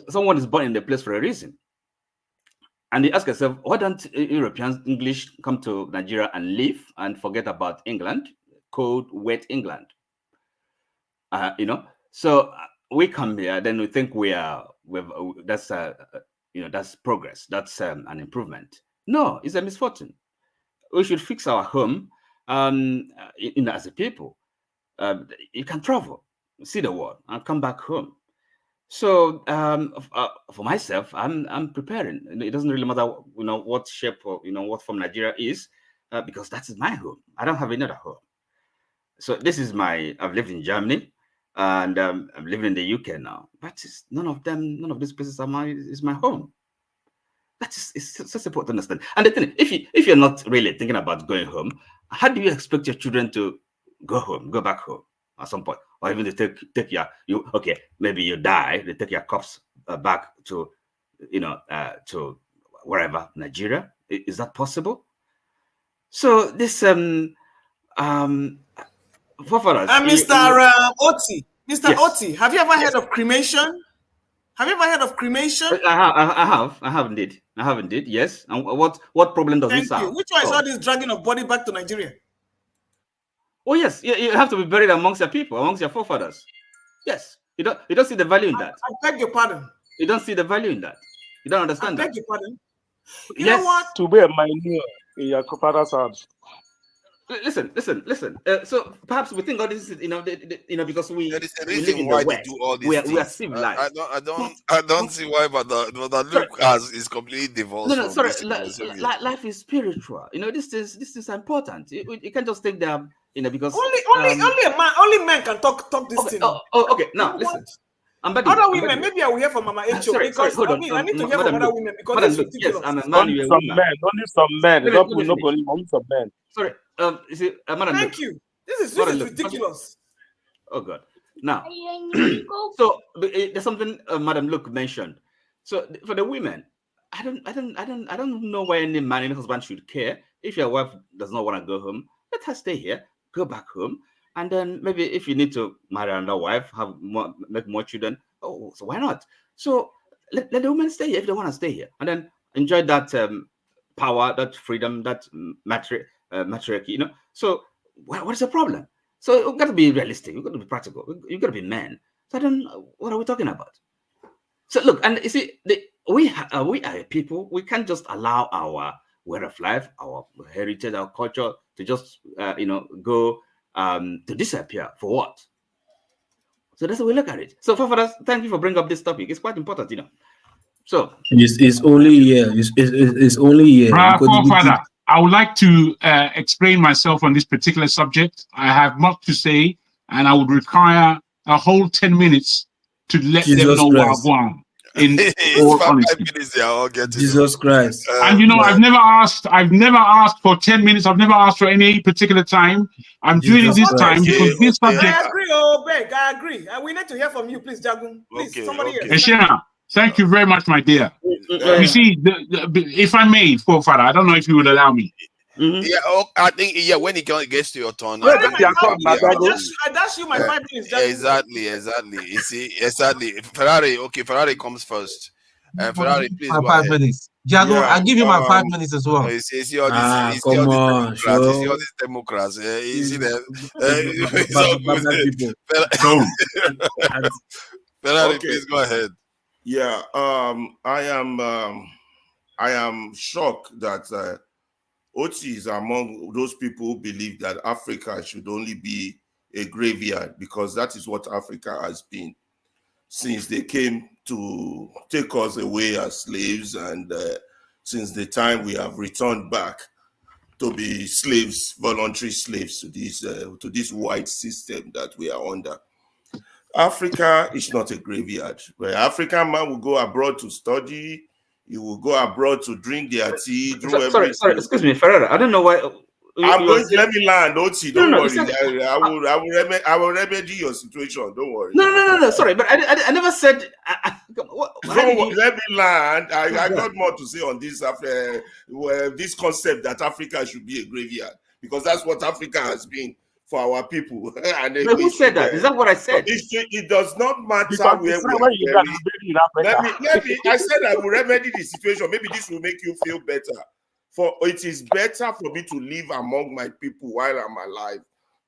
someone is born in the place for a reason, and you ask yourself, why don't Europeans, English, come to Nigeria and live and forget about England, cold, wet England? So we come here, then we think that's progress, that's an improvement. No, it's a misfortune. We should fix our home as a people. You can travel, see the world, and come back home. So for myself, I'm preparing. It doesn't really matter, what shape or what form Nigeria is, because that is my home. I don't have another home. So this is I've lived in Germany, and I'm living in the UK now. But none of these places is my home. It's so simple to understand. And the thing, if you're not really thinking about going home, how do you expect your children to go back home at some point, or even to take maybe you die, they take your corpse back to to wherever, Nigeria? Is that possible? So this forefathers. Mr. Oti, Yes. Oti, have you ever heard of cremation? Have you ever heard of cremation? I have indeed. Yes. And what problem does this Thank you. have? Which one is all this dragging of body back to Nigeria? Oh yes, you have to be buried amongst your people, amongst your forefathers. Yes. You don't see the value in that. I beg your pardon. You don't see the value in that. You don't understand that. I beg your pardon. You Yes. know what? To be a minor in your father's house. Listen. So perhaps we think all this is, because we There is a live reason in why the they West. do all these We are things. civilized. I don't see why, but the look is completely divorced. No, from sorry. this civilization. Life is spiritual. These things are important. You can't just take them, because only men can talk this thing. Okay. Now listen. Other women, maybe I will hear from Mama Echo, because hold on. I need to hear from other women, because Madam, this is ridiculous. yes, I'm a man. Only some men. Only some men. Sorry. You see, Madam. Thank you. This is ridiculous. Oh God. Now, so there's something Madam Luke mentioned. So for the women, I don't know why any man, any husband should care if your wife does not want to go home. Let her stay here, go back home, and then maybe if you need to marry another wife, make more children. Oh, so why not? So let the women stay here if they want to stay here, and then enjoy that power, that freedom, that matriarchy. So what is the problem? So we've got to be realistic. We've got to be practical. You've got to be men. So what are we talking about? So look, and you see, we are people. We can't just allow our way of life, our heritage, our culture to just go to disappear. For what? So that's how we look at it. So forefathers, thank you for bringing up this topic. It's quite important, So it's only here. It's only here. Forefather, I would like to explain myself on this particular subject. I have much to say, and I would require a whole 10 minutes to let them know what I want. In all honesty. They are all getting Jesus Christ. And you know, I've never asked for 10 minutes. I've never asked for any particular time. I'm doing it this time because this subject. I agree, Obeg. I agree. We need to hear from you, please, Jagun. Please, somebody else. Eshena, thank you very much, my dear. You see, if I may, forefather, I don't know if you would allow me. Yeah, I think when it gets to your turn, I dash you my 5 minutes. Exactly. You see, exactly. Ferrari comes first. Ferrari, please go 5 ahead. minutes. Jago, I'll give you my 5 minutes as well. You see all these Democrats. You see them. Ferrari, please go ahead. Yeah, I am shocked that Oti is among those people who believe that Africa should only be a graveyard, because that is what Africa has been since they came to take us away as slaves, and since the time we have returned back to be slaves, voluntary slaves to this white system that we are under. Africa is not a graveyard. Where African man will go abroad to study, you will go abroad to drink their tea, do everything. Sorry, excuse me, Ferreira. I don't know why. I'm going to let me land, Oti. Don't worry. I will remedy your situation. Don't worry. No. Sorry, but I never said. Let me land. I got more to say on this this concept that Africa should be a graveyard, because that's what Africa has been for our people. And who said that? Is that what I said? It does not matter where we are. I said I will remedy the situation. Maybe this will make you feel better. For it is better for me to live among my people while I'm alive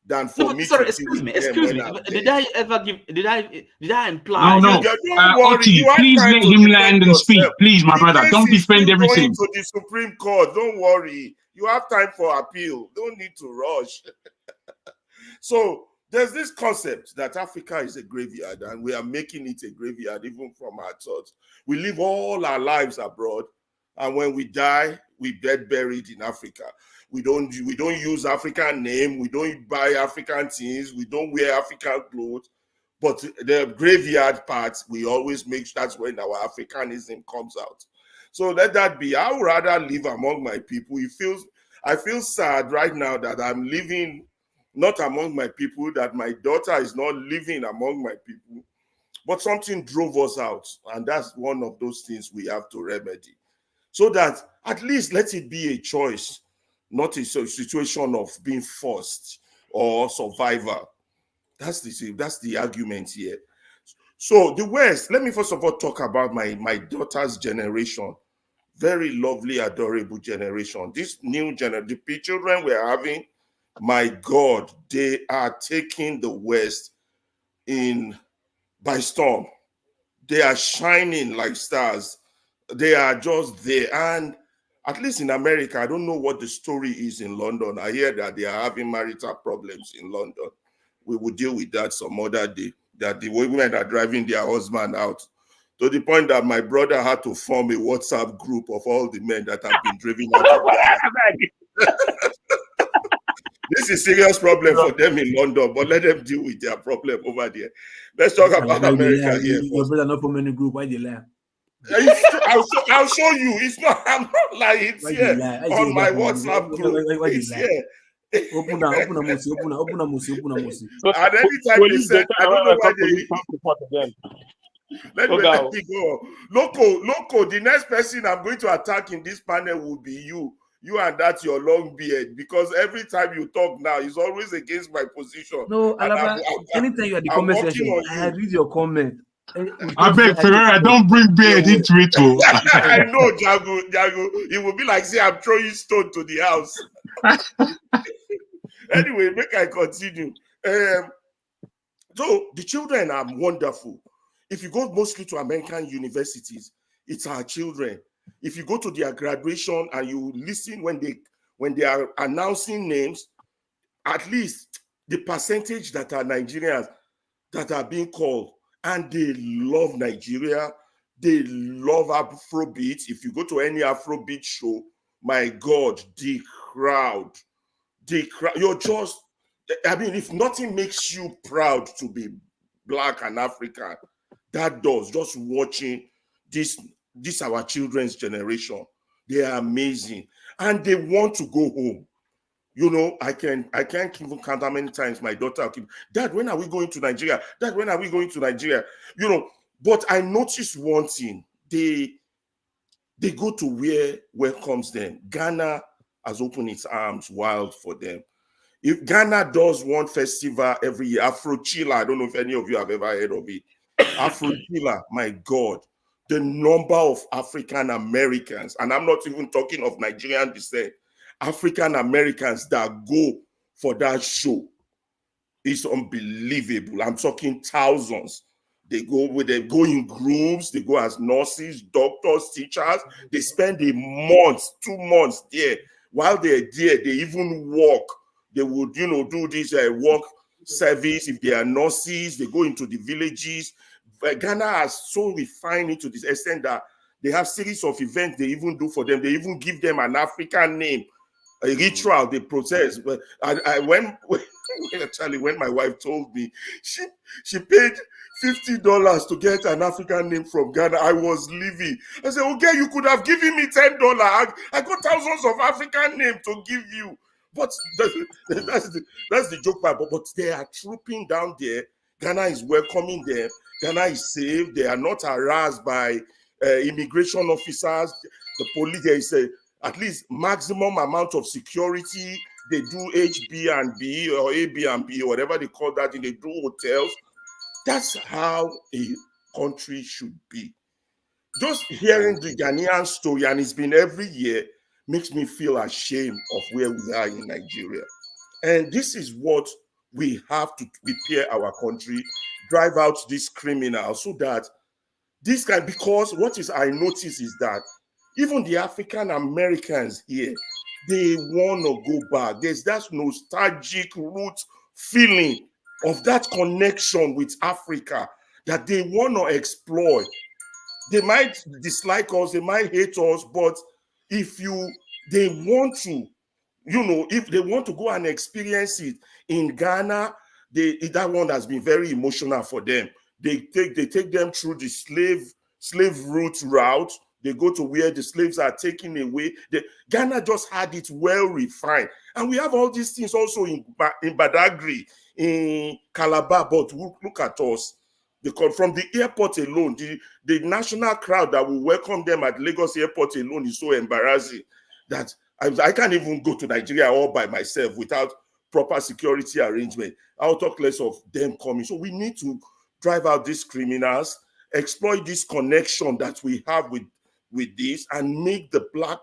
than for me to excuse me. Did I ever give? Did I imply? No. Oti, please let him land and speak, please, my brother. Don't defend everything. To the Supreme Court, don't worry. You have time for appeal. Don't need to rush. So there's this concept that Africa is a graveyard, and we are making it a graveyard even from our thoughts. We live all our lives abroad, and when we die, we get buried in Africa. We don't use African name. We don't buy African things. We don't wear African clothes. But the graveyard part, we always make. That's when our Africanism comes out. So let that be. I would rather live among my people. I feel sad right now that I'm living not among my people, that my daughter is not living among my people. But something drove us out, and that's one of those things we have to remedy. So that at least let it be a choice, not a situation of being forced or survivor. That's the argument here. So the West, let me first of all talk about my daughter's generation. Very lovely, adorable generation. This new generation, the children we're having, my God, they are taking the West by storm. They are shining like stars. They are just there. And at least in America, I don't know what the story is in London. I hear that they are having marital problems in London. We will deal with that some other day, that the women are driving their husband out, to the point that my brother had to form a WhatsApp group of all the men that have been driven out. This is a serious problem for them in London, but let them deal with their problem over there. Let's talk about America here. Your brother not from any group. Why they lie? I'll show you. It's not. I'm not lying. It's here on my WhatsApp group. It's here. Open a musi. And anytime they said, I don't know why they. Let me go. Loco, the next person I'm going to attack in this panel will be you. You and that your long beard, because every time you talk now, it's always against my position. No, Alaba, anytime you are the comment section, I read your comment. I beg Ferreira, don't bring beard into it. I know, Jago. It will be like, say, I'm throwing stone to the house. Anyway, make I continue. So the children are wonderful. If you go mostly to American universities, it's our children. If you go to their graduation and you listen when they are announcing names, at least the percentage that are Nigerians that are being called, and they love Nigeria, they love Afrobeat. If you go to any Afrobeat show, my God, the crowd, you're just, I mean, if nothing makes you proud to be Black and African, that does, just watching this our children's generation. They are amazing, and they want to go home. You know, I can't even count how many times my daughter will keep, Dad, when are we going to Nigeria? Dad, when are we going to Nigeria? You know, but I noticed one thing. They go to where welcomes them. Ghana has opened its arms wide for them. If Ghana does one festival every year, Afrochilla, I don't know if any of you have ever heard of it. Afrochilla, my God, the number of African Americans, and I'm not even talking of Nigerian descent, African Americans that go for that show is unbelievable. I'm talking thousands. They go in groups, they go as nurses, doctors, teachers. They spend a month, 2 months there. While they're there, they even walk. They would, you know, do this work service. If they are nurses, they go into the villages. Ghana has so refined it to this extent that they have series of events they even do for them. They even give them an African name, a ritual they process. But when my wife told me she paid $50 to get an African name from Ghana, I was leaving. I said, okay, you could have given me $10. I got thousands of African names to give you. But that's the joke part. But they are trooping down there. Ghana is welcoming them. Ghana is safe. They are not harassed by immigration officers. The police, there is at least maximum amount of security. They do HB and B or AB and B, whatever they call that. They do hotels. That's how a country should be. Just hearing the Ghanaian story, and it's been every year, makes me feel ashamed of where we are in Nigeria. And this is what we have to prepare our country, drive out these criminals so that this can, because I notice is that even the African Americans here, they want to go back. There's that nostalgic root feeling of that connection with Africa that they want to explore. They might dislike us, they might hate us, but if they want to, you know, if they want to go and experience it in Ghana, that one has been very emotional for them. They take them through the slave route. They go to where the slaves are taken away. Ghana just had it well refined. And we have all these things also in Badagry, in Calabar, but look at us. From the airport alone, the national crowd that will welcome them at Lagos airport alone is so embarrassing that I can't even go to Nigeria all by myself without proper security arrangement. I'll talk less of them coming. So we need to drive out these criminals, exploit this connection that we have with this, and make the Black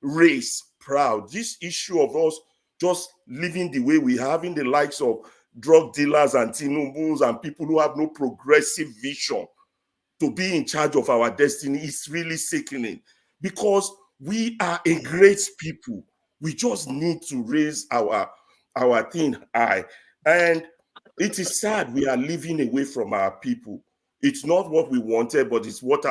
race proud. This issue of us just living the way we have in the likes of drug dealers and Tinubu's and people who have no progressive vision to be in charge of our destiny is really sickening, because we are a great people. We just need to raise our thing high. And it is sad we are living away from our people. It's not what we wanted, but it's what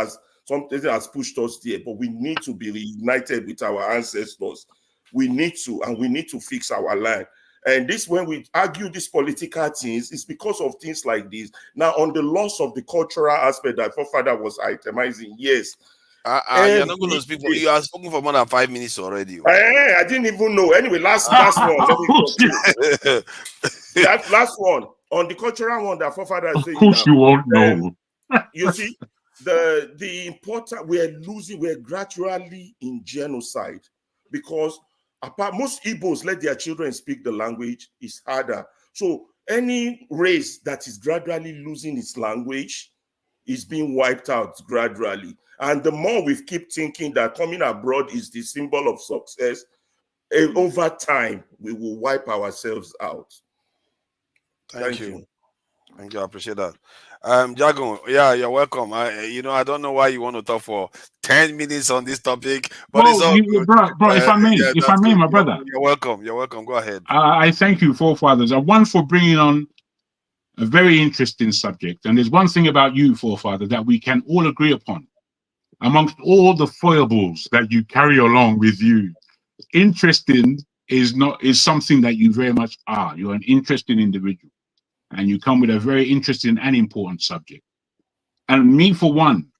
something has pushed us there. But we need to be reunited with our ancestors. We need to fix our land. And this, when we argue these political things, it's because of things like this. Now, on the loss of the cultural aspect that forefather was itemizing, yes. You're not going to speak. You have spoken for more than 5 minutes already. I didn't even know. Anyway, last one. That last one on the cultural one that forefather is saying. Of course, you won't know. You see, the important, we're gradually in genocide, because most Igbos let their children speak the language. It's harder. So any race that is gradually losing its language is being wiped out gradually. And the more we keep thinking that coming abroad is the symbol of success, over time, we will wipe ourselves out. Thank you. Thank you. I appreciate that. Jago, yeah, you're welcome. I don't know why you want to talk for 10 minutes on this topic, but it's all good. Bro, if I may, my brother. You're welcome. You're welcome. Go ahead. I thank you, forefathers. One, for bringing on a very interesting subject. And there's one thing about you, forefather, that we can all agree upon. Amongst all the foibles that you carry along with you, interesting is something that you very much are. You're an interesting individual, and you come with a very interesting and important subject. And me, for one,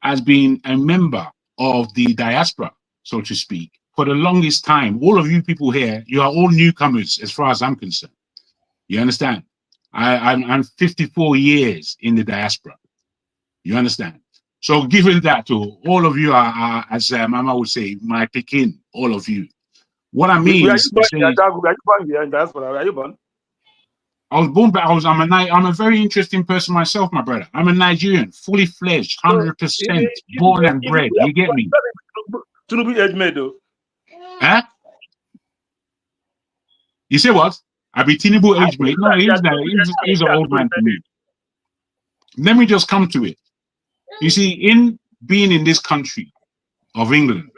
has been a member of the diaspora, so to speak, for the longest time. All of you people here, you are all newcomers as far as I'm concerned. You understand? I'm 54 years in the diaspora. You understand? So given that, all of you are as Mama would say, my Pekin, all of you. What I mean is, I was born, but I'm a very interesting person myself, my brother. I'm a Nigerian, fully fledged, 100% born and bred. You get me? Huh? You say what? I be Tinubu age mate. No, he's an old man to me. Let me just come to it. You see, in being in this country of England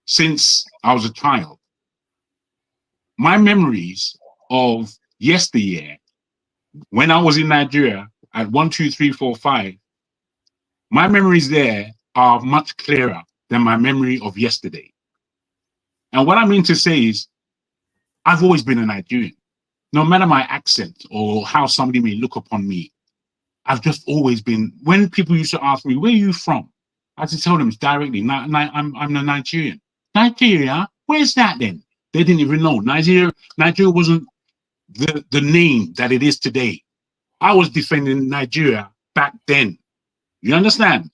since I was a child, my memories of yesteryear, when I was in Nigeria at 1, 2, 3, 4, 5, my memories there are much clearer than my memory of yesterday. And what I mean to say is, I've always been a Nigerian. No matter my accent or how somebody may look upon me, I've just always been. When people used to ask me, where are you from? I had to tell them directly, I'm a Nigerian. Nigeria? Where's that then? They didn't even know. Nigeria wasn't the name that it is today. I was defending Nigeria back then. You understand?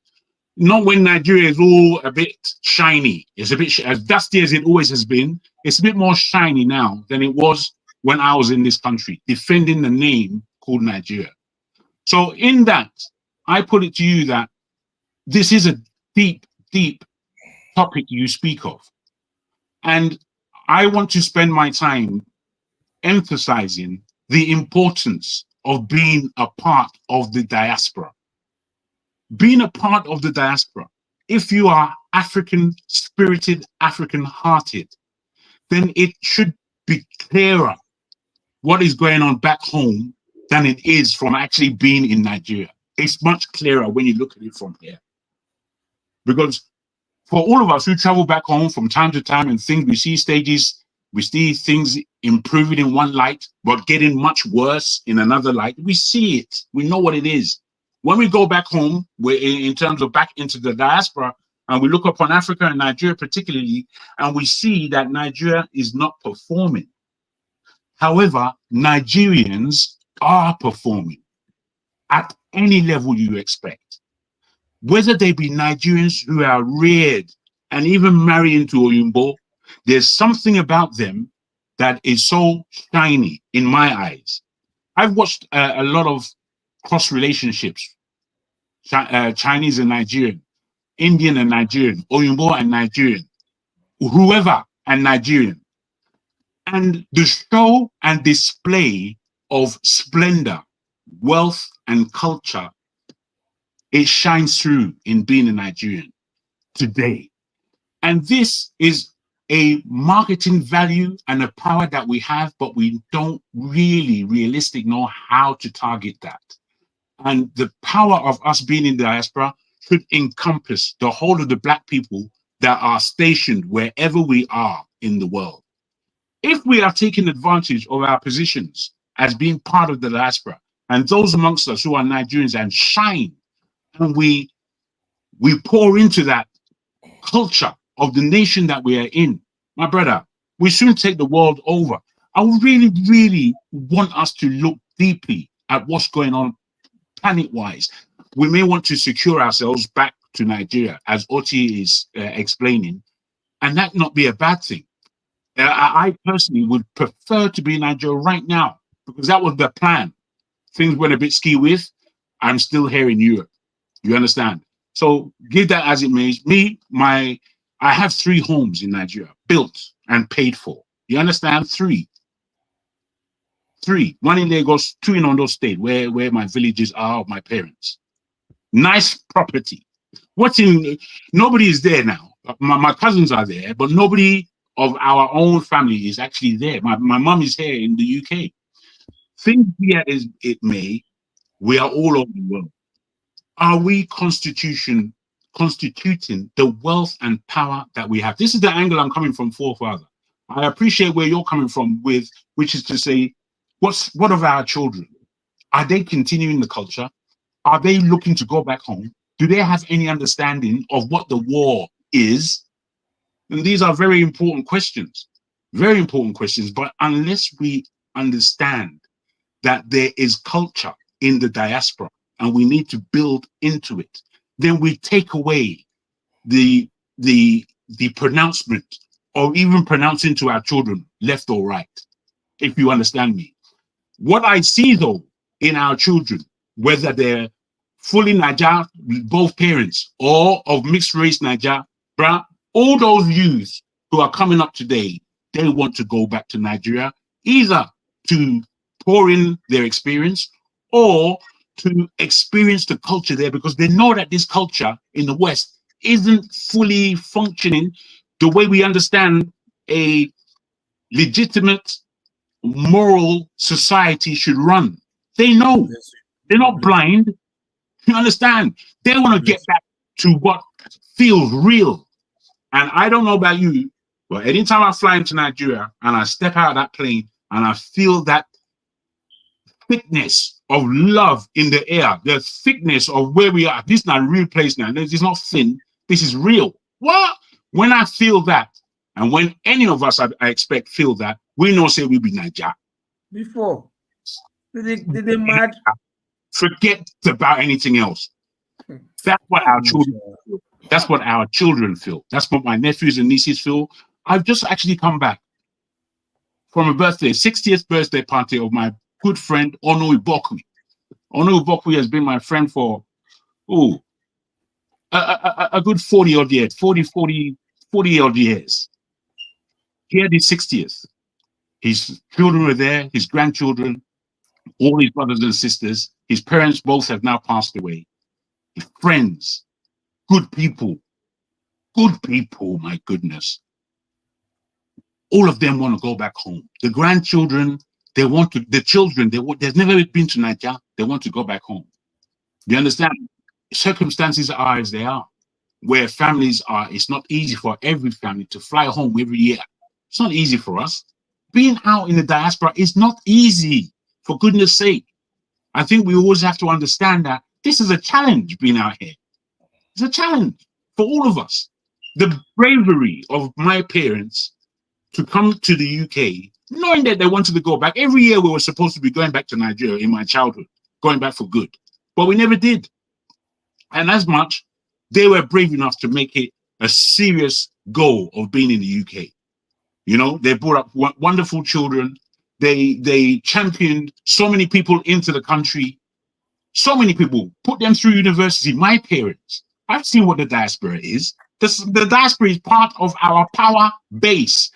Not when Nigeria is all a bit shiny. It's a bit as dusty as it always has been. It's a bit more shiny now than it was when I was in this country, defending the name called Nigeria. So in that, I put it to you that this is a deep, deep topic you speak of. And I want to spend my time emphasizing the importance of being a part of the diaspora. Being a part of the diaspora, if you are African spirited, African hearted, then it should be clearer what is going on back home than it is from actually being in Nigeria. It's much clearer when you look at it from here. Because for all of us who travel back home from time to time and think we see stages, we see things improving in one light, but getting much worse in another light. We see it. We know what it is. When we go back home, we're in terms of back into the diaspora, and we look upon Africa and Nigeria particularly, and we see that Nigeria is not performing. However, Nigerians are performing at any level you expect. Whether they be Nigerians who are reared and even marry into Oyumbo, there's something about them that is so shiny in my eyes. I've watched a lot of cross relationships, Chinese and Nigerian, Indian and Nigerian, Oyumbo and Nigerian, whoever and Nigerian. And the show and display of splendor, wealth, and culture, it shines through in being a Nigerian today. And this is a marketing value and a power that we have, but we don't really realistically know how to target that. And the power of us being in the diaspora should encompass the whole of the Black people that are stationed wherever we are in the world. If we are taking advantage of our positions as being part of the diaspora, and those amongst us who are Nigerians and shine, and we pour into that culture of the nation that we are in, my brother, we soon take the world over. I really, really want us to look deeply at what's going on planet-wise. We may want to secure ourselves back to Nigeria, as Oti is explaining, and that not be a bad thing. I personally would prefer to be in Nigeria right now, because that was the plan. Things went a bit ski with. I'm still here in Europe. You understand? So give that as it may. I have 3 homes in Nigeria, built and paid for. You understand? 3. 1 in Lagos, 2 in Ondo State, where my villages are of my parents. Nice property. Nobody is there now. My cousins are there, but nobody of our own family is actually there. My mom is here in the UK. Things here as it may, we are all over the world. Are we constituting the wealth and power that we have? This is the angle I'm coming from, forefather. I appreciate where you're coming from with, which is to say, what of our children? Are they continuing the culture? Are they looking to go back home? Do they have any understanding of what the war is? And these are very important questions. Very important questions. But unless we understand that there is culture in the diaspora and we need to build into it, then we take away the pronouncement, or even pronouncing to our children left or right, if you understand me. What I see though in our children, whether they're fully Naija, both parents, or of mixed race Naija, all those youths who are coming up today, they want to go back to Nigeria, either to pour in their experience or to experience the culture there, because they know that this culture in the West isn't fully functioning the way we understand a legitimate, moral society should run. They know. They're not blind. You understand? They want to get back to what feels real. And I don't know about you, but anytime I fly into Nigeria and I step out of that plane and I feel that thickness of love in the air, the thickness of where we are, this is not a real place now. This is not thin. This is real. What? When I feel that, and when any of us, I expect, feel that, we know say we be Nigeria. Before. Did they mad? Forget about anything else. That's what our children feel. That's what our children feel. That's what my nephews and nieces feel. I've just actually come back from a birthday, 60th birthday party of my good friend Oyedepo. Oyedepo has been my friend for a good 40 odd years, 40 odd years. He had his 60th. His children were there, his grandchildren, all his brothers and sisters. His parents both have now passed away. His friends, good people, my goodness. All of them want to go back home. The grandchildren, they want to, the children, they've never been to Nigeria, they want to go back home. You understand? Circumstances are as they are, where families are. It's not easy for every family to fly home every year. It's not easy for us. Being out in the diaspora is not easy, for goodness sake. I think we always have to understand that this is a challenge being out here. It's a challenge for all of us. The bravery of my parents to come to the UK, knowing that they wanted to go back. Every year we were supposed to be going back to Nigeria in my childhood, going back for good, but we never did. And as much, they were brave enough to make it a serious goal of being in the UK. You know, they brought up wonderful children. They championed so many people into the country. So many people, put them through university. My parents, I've seen what the diaspora is. The diaspora is part of our power base.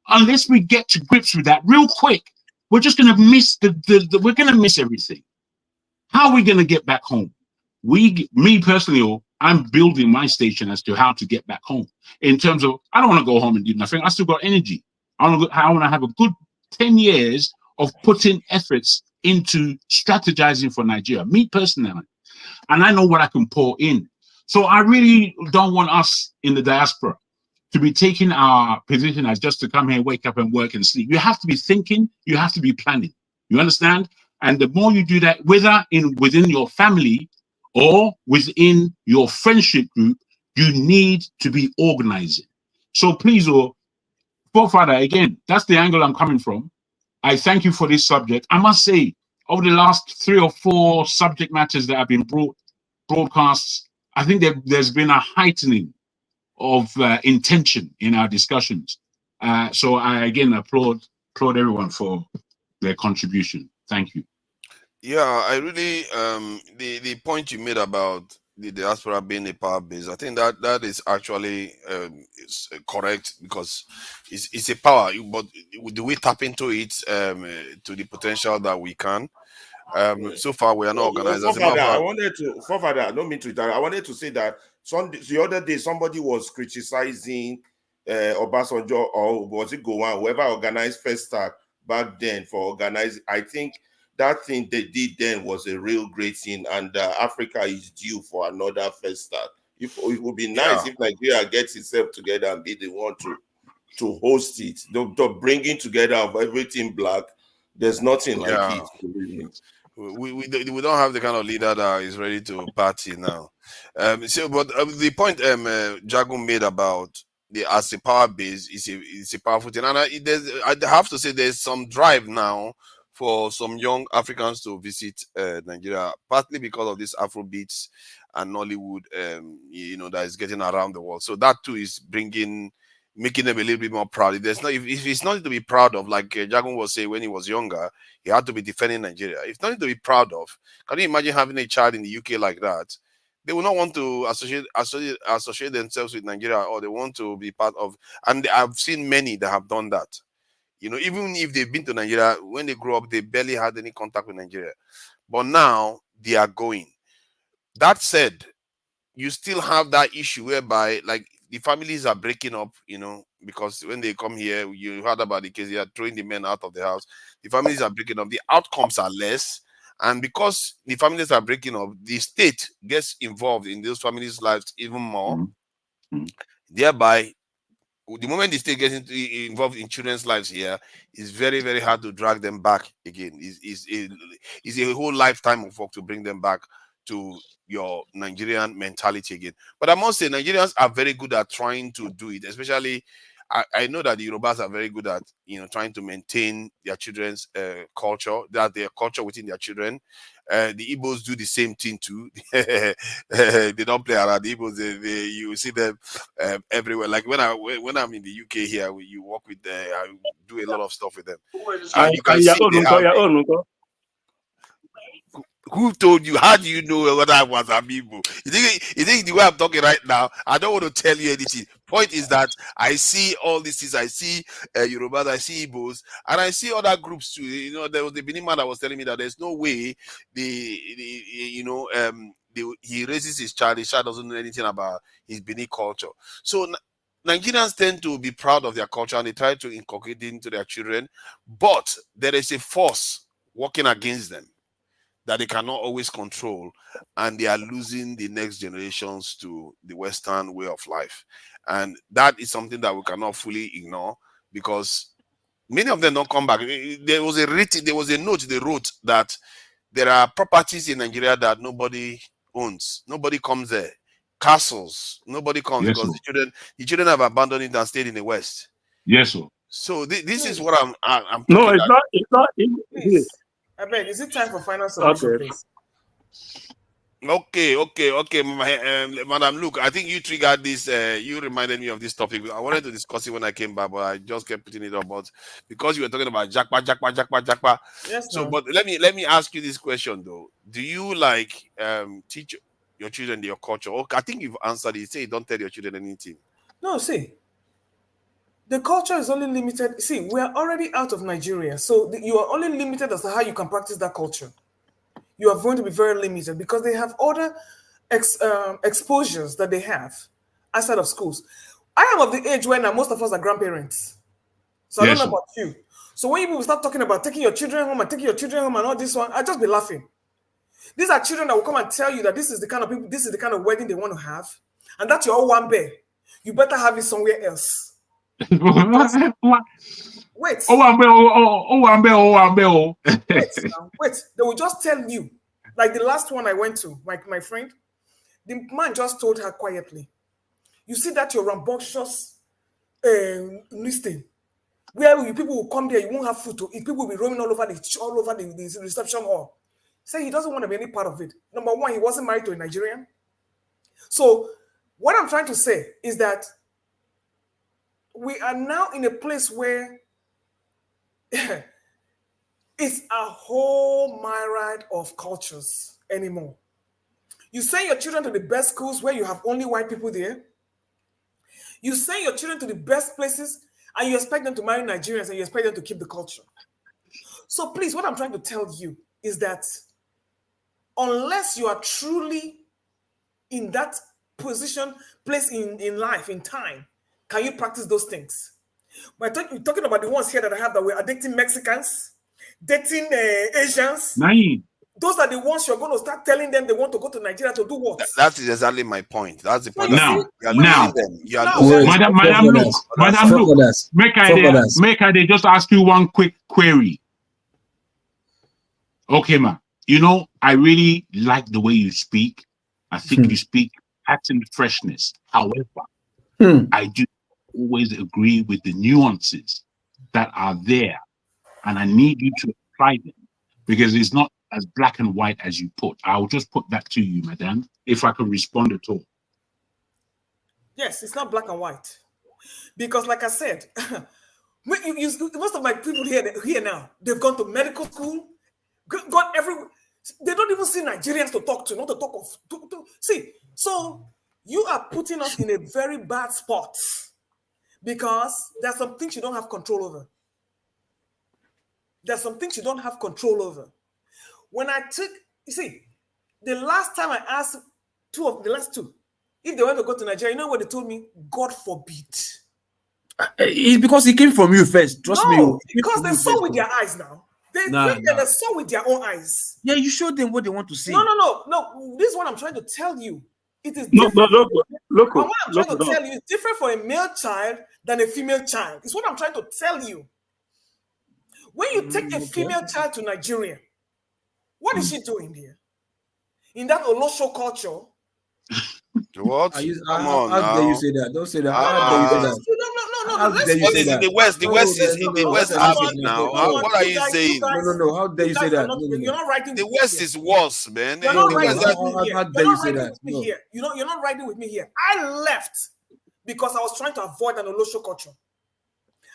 Unless we get to grips with that real quick, we're just going to miss we're going to miss everything. How are we going to get back home? Me personally, I'm building my station as to how to get back home. In terms of, I don't want to go home and do nothing. I still got energy. I want to have a good 10 years of putting efforts into strategizing for Nigeria, me personally. And I know what I can pour in. So I really don't want us in the diaspora to be taking our position as just to come here, wake up and work and sleep. You have to be thinking, you have to be planning. You understand? And the more you do that, whether within your family or within your friendship group, you need to be organizing. So please, forefather, again, that's the angle I'm coming from. I thank you for this subject. I must say, over the last 3 or 4 subject matters that have been broadcasts, I think there's been a heightening of intention in our discussions. So I again applaud everyone for their contribution. Thank you. Yeah, I really the point you made about the diaspora being a power base, I think that is actually is correct, because it's a power, but do we tap into it to the potential that we can? So far we are not organized. I wanted to say that the other day somebody was criticizing Obasanjo, or was it Gowon, whoever organized First Start back then for organizing. I think that thing they did then was a real great thing, and Africa is due for another First Start. It would be nice if Nigeria gets itself together and be the one to host it. The bringing together of everything black, there's nothing like it. we don't have the kind of leader that is ready to party now. But the point Jagun made about the as a power base is a powerful thing, and I have to say there's some drive now for some young Africans to visit Nigeria, partly because of this Afrobeats and Nollywood, that is getting around the world. So that too is making them a little bit more proud. If it's nothing to be proud of, like Jagun was saying when he was younger, he had to be defending Nigeria. If nothing to be proud of, can you imagine having a child in the UK like that? They will not want to associate themselves with Nigeria, or they want to be part of. And I've seen many that have done that. Even if they've been to Nigeria, when they grew up, they barely had any contact with Nigeria. But now they are going. That said, you still have that issue whereby, like, the families are breaking up, because when they come here, you heard about the case, they are throwing the men out of the house. The families are breaking up. The outcomes are less. And because the families are breaking up, the state gets involved in those families' lives even more. Thereby, the moment the state gets involved in children's lives here, it's very, very hard to drag them back again. It's a whole lifetime of work to bring them back to your Nigerian mentality again. But I must say, Nigerians are very good at trying to do it, especially I know that the Yorubas are very good at trying to maintain their children's culture, that their culture within their children. The Igbos do the same thing too. They don't play around. The Igbos, you see them everywhere. Like when I'm in the UK here, you work with I do a lot of stuff with them. And you can see who told you? How do you know what I was Amiibo? You think the way I'm talking right now, I don't want to tell you anything. Point is that I see all these things. I see Yorubas, I see Igbos, and I see other groups too. There was the Benin man that was telling me that there's no way he raises his child doesn't know anything about his Benin culture. So Nigerians tend to be proud of their culture and they try to inculcate it into their children, but there is a force working against them that they cannot always control, and they are losing the next generations to the Western way of life. And that is something that we cannot fully ignore, because many of them don't come back. There was a note they wrote that there are properties in Nigeria that nobody owns. Nobody comes there. Castles, nobody comes, yes, because the children have abandoned it and stayed in the West. Yes, sir. So this is what I'm no, talking about. It's not. I beg, is it time for final solution, please? Okay, Madam Luke, I think you triggered this. You reminded me of this topic. I wanted to discuss it when I came back, but I just kept putting it up. But because you were talking about Jakpa. Yes. So, but let me ask you this question though. Do you teach your children your culture? Okay, I think you've answered it. You say you don't tell your children anything. No, see. The culture is only limited. See, we are already out of Nigeria. So you are only limited as to how you can practice that culture. You are going to be very limited because they have other exposures that they have outside of schools. I am of the age when most of us are grandparents. So yes, I don't know about you. So when you start talking about taking your children home and all this one, I just be laughing. These are children that will come and tell you that this is the kind of people, this is the kind of wedding they want to have, and that's your one bear. You better have it somewhere else. Wait. Wait. They will just tell you. Like the last one I went to, my friend, the man just told her quietly, you see that your rambunctious listing, where people will come there, you won't have food to eat, people will be roaming all over the reception hall. Say he doesn't want to be any part of it. Number one, he wasn't married to a Nigerian. So what I'm trying to say is that we are now in a place where it's a whole myriad of cultures anymore. You send your children to the best schools where you have only white people there. You send your children to the best places and you expect them to marry Nigerians and you expect them to keep the culture. So please, what I'm trying to tell you is that unless you are truly in that position, place in life, in time, can you practice those things? But you're talking about the ones here that I have that were dating Mexicans, dating Asians. Those are the ones you're going to start telling them they want to go to Nigeria to do what? That is exactly my point. That's the point. Madam Luke, make I just ask you one quick query. Okay, ma. you know, I really like the way you speak. I think you speak patterned freshness. However, I do always agree with the nuances that are there, and I need you to apply them because it's not as black and white as you put. I'll just put that to you, madam, if I could respond at all. Yes, it's not black and white. Because like I said, most of my people here now, they've gone to medical school, gone everywhere. They don't even see Nigerians to talk to, not to talk of. See, so you are putting us in a very bad spot because there's some things you don't have control over. There's some things you don't have control over. When I took, you see, the last time I asked the last two, if they want to go to Nigeria, you know what they told me? God forbid. It's because it came from you first. Trust me. Because they saw with their eyes now. They saw with their own eyes. Yeah, you showed them what they want to see. No. This is what I'm trying to tell you. It is look. What I'm trying to tell you is different for a male child than a female child. It's what I'm trying to tell you. When you take a female child to Nigeria, what is she doing here? In that Olosho culture? What? Come on now. How dare you say that? Don't say that. How dare you say that? No. What is in the West? The West is in the West have it now. What are you saying? No. How dare you say that? You're not writing. The West is worse, man. You're not writing with me here. How dare you say that? You're not writing with me here. I left because I was trying to avoid an Olosho culture.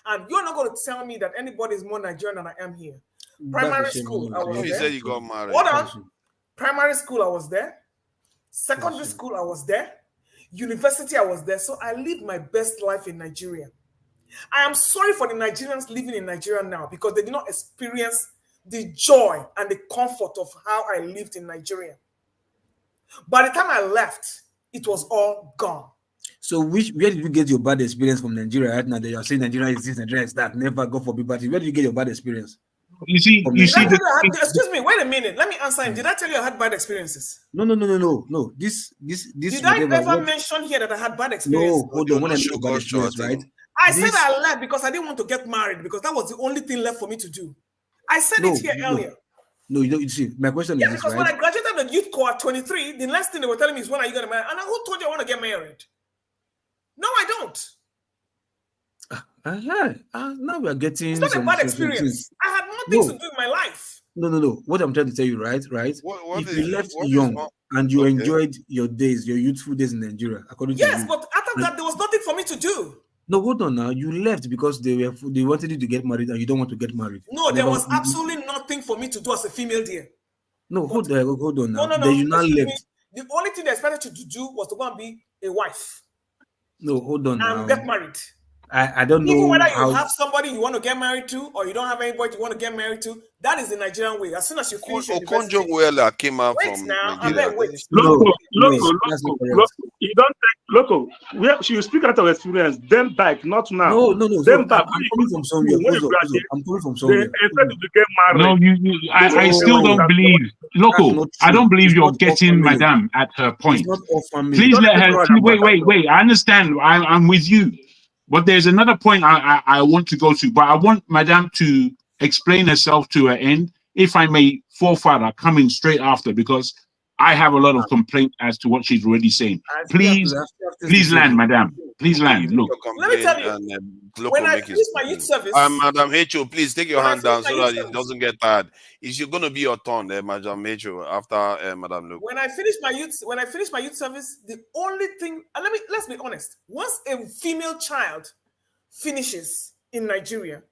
And you're not going to tell me that anybody is more Nigerian than I am here. Primary school, I was there. You said you got married. Hold on. Primary school, I was there. Secondary school, I was there. University, I was there. So I lived my best life in Nigeria. I am sorry for the Nigerians living in Nigeria now because they did not experience the joy and the comfort of how I lived in Nigeria. By the time I left, it was all gone. So where did you get your bad experience from Nigeria right now that you're saying Nigeria is this, Nigeria is that? Never go for big party. Where did you get your bad experience? You see, excuse me, wait a minute. Let me answer him. Did I tell you I had bad experiences? No. This. Did I ever mention here that I had bad experiences? No, hold on. When I mention bad experience, right? I said I left because I didn't want to get married because that was the only thing left for me to do. I said it here earlier. No, you don't. You see, my question is this, because when I graduated the youth corps at 23, the next thing they were telling me is when are you going to marry? And who told you I want to get married? No, I don't. Now we are getting. It's not a bad experience. I had more things to do in my life. No. What I'm trying to tell you, right? If you left young and you enjoyed your days, your youthful days in Nigeria, according to you. Yes, but after that, there was nothing for me to do. No, hold on now. You left because they wanted you to get married and you don't want to get married. No, there was absolutely nothing for me to do as a female dear. No, hold on now. No. You now left. The only thing they expected you to do was to go and be a wife. No, hold on now. And get married. I don't know. Even whether you have somebody you want to get married to or you don't have anybody you want to get married to, that is the Nigerian way. As soon as you finish Okonjo-Iweala came out from Nigeria. Loco, you don't take Loco. She will speak out of experience. Then back, not now. No. Then back. I'm coming from somewhere. I'm coming from somewhere. They expect you to get married. No, I still don't believe. Loco, I don't believe you're getting Madame at her point. Please let her. Wait. I understand. I'm with you. But there's another point I want to go to, but I want Madame to explain herself to her end. If I may, forefather, coming straight after, because I have a lot of complaints as to what she's already saying. Please land, Madame. Please land. Look. Let me tell you, when I finished my youth service... Madam H.O., please take your hand down so that it doesn't get tired. It's going to be your turn, Madam H.O., after Madam Luke. When I finished my youth service, the only thing... And let's be honest. Once a female child finishes in Nigeria,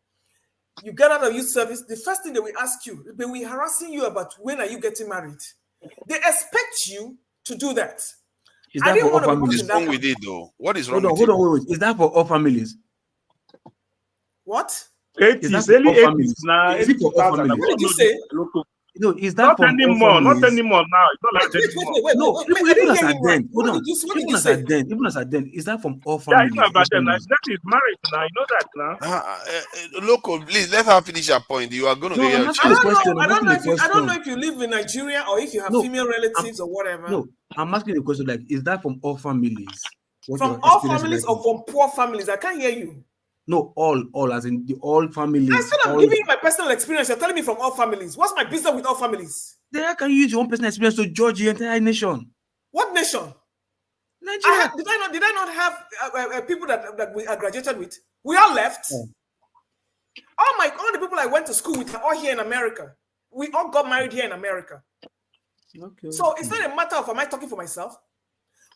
you get out of youth service, the first thing they will ask you, they will be harassing you about when are you getting married. They expect you to do that. Is that for all families? What is wrong with it, though? What is wrong with it? Hold on, wait. Is that for all families? What? Is it for all families? What did you say? No, is that not anymore? Not anymore now. It's not like anymore. No, even as at then. Hold on. Even as at then, is that from all families? Yeah, but then that is marriage now. You know that now. Local, please let her finish her point. You are going to hear. I don't know if you live in Nigeria or if you have female relatives or whatever. No, I'm asking the question like, is that from all families? From all families or from poor families? I can't hear you. No, all as in the all families. I said I'm giving you my personal experience. You're telling me from all families. What's my business with all families? Then how can you use your own personal experience to judge the entire nation? What nation? Nigeria. Did I not have people that we graduated with? We all left. Oh. All the people I went to school with are all here in America. We all got married here in America. Okay. So it's not a matter of am I talking for myself?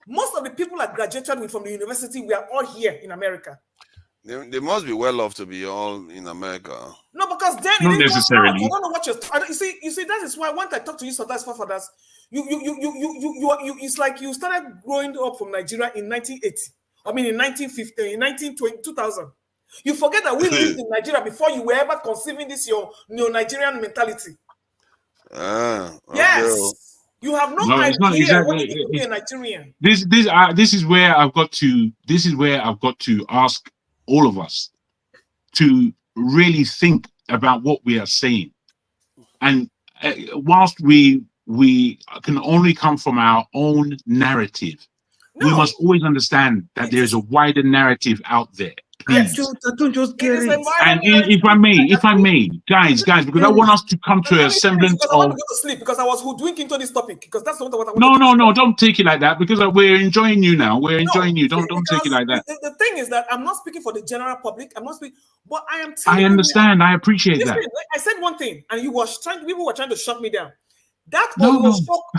Most of the people I graduated with from the university, we are all here in America. They must be well off to be all in America. No, because then not necessarily. I don't know what you see. That is why once I talk to you, sometimes forefathers, you it's like you started growing up from Nigeria in 1980. I mean, in 1950, in 1920, 2000. You forget that we lived in Nigeria before you were ever conceiving this your Nigerian mentality. Yes, you have no idea it's not exactly, what it is to be a Nigerian. This is where I've got to ask all of us to really think about what we are saying, and whilst we can only come from our own narrative, we must always understand that there is a wider narrative out there. Please. I don't just get it. And if I may, guys, because I want us to come to a semblance I want of. to go to sleep because I was hoodwinked into this topic because that's not what I want. No, don't take it like that because we're enjoying you now. We're enjoying you. Don't take it like that. The thing is that I'm not speaking for the general public. I'm not speaking, but I am telling I understand. I appreciate that. I said one thing, and people were trying to shut me down. That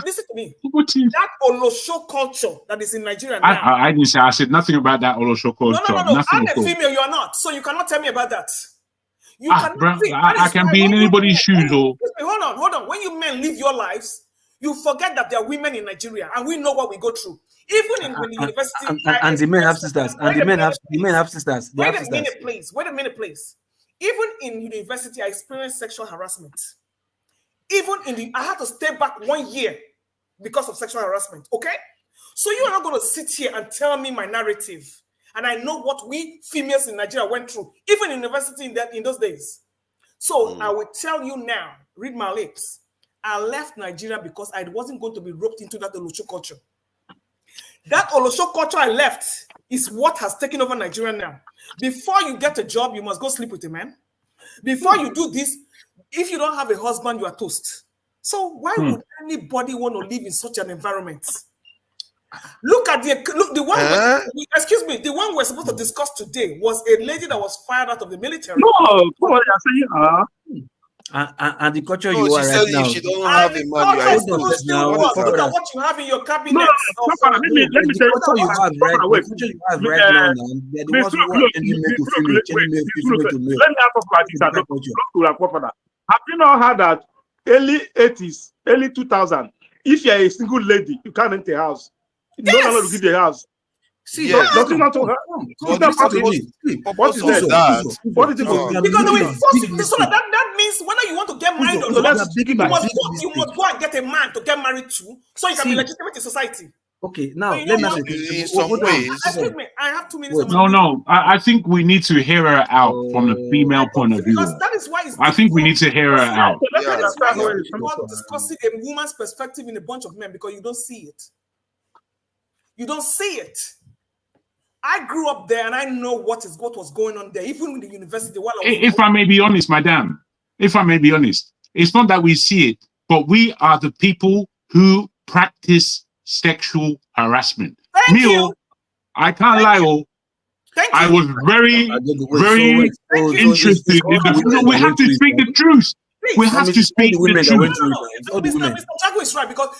listen to me. That Olosho culture that is in Nigeria now. I didn't say. I said nothing about that Olosho culture. No. I'm a female. You are not, so you cannot tell me about that. You cannot. Bro, I can be in anybody's shoes. Hold on. When you men live your lives, you forget that there are women in Nigeria, and we know what we go through. Even in the university, and the men have sisters, and the men have sisters. Wait a minute, please. Even in university, I experienced sexual harassment. I had to stay back 1 year because of sexual harassment. Okay, so you are not going to sit here and tell me my narrative, and I know what we females in Nigeria went through, even in university in those days. So I will tell you now, read my lips. I left Nigeria because I wasn't going to be roped into that Olosho culture. That Olosho culture I left is what has taken over Nigeria now. Before you get a job, you must go sleep with a man. Before you do this, if you don't have a husband, you are toast. So why would anybody want to live in such an environment? Look at the one. Excuse me. The one we're supposed to discuss today was a lady that was fired out of the military. No, what are you saying? And the culture you are right now. If she doesn't have a man, look at what you have in your cabinet. Let me tell you what you have right now. They're the ones who are changing male to female, female to male. Let me talk about this. Have you not heard that early 80s, early 2000, if you're a single lady, you can't rent a house. You don't know to give the house. See, nothing not to her. What is that? What is it? Because we force so that means whether you want to get married or not, you must go and get a man to get married to, so you can be legitimate in society. Okay, now let me ask you. Excuse me, I have 2 minutes. No. I think we need to hear her out from the female point of view. Because that is why I think we need to hear her out. That is why we're not discussing a woman's perspective in a bunch of men because you don't see it. You don't see it. I grew up there and I know what was going on there, even in the university. If I may be honest, madam, it's not that we see it, but we are the people who practice sexual harassment. I can't lie. I was very interested in the. We have to speak the truth. We have to speak the truth. Mr. Jago is right because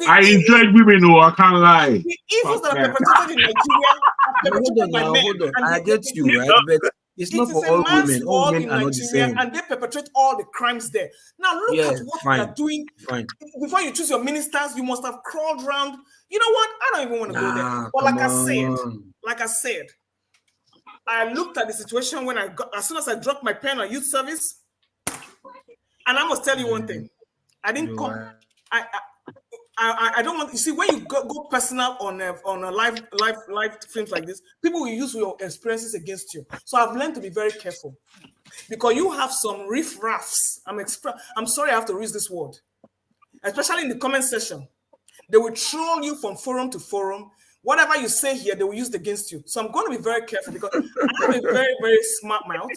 I enjoyed women. I can't lie. The evils that are perpetrated in Nigeria. Hold on. I get you, right? But it's not for all women. All women are not the same. And they perpetrate all the crimes there. Now look at what they are doing. Before you choose your ministers, you must have crawled around. You know what? I don't even want to go there. But like I said, I looked at the situation as soon as I dropped my pen on youth service. And I must tell you one thing. I didn't come. I don't want. You see, when you go personal on a live films like this, people will use your experiences against you. So I've learned to be very careful because you have some riff-raffs. I'm sorry, I have to use this word, especially in the comment section. They will troll you from forum to forum. Whatever you say here, they will use it against you. So I'm going to be very careful because I have a very, very smart mouth.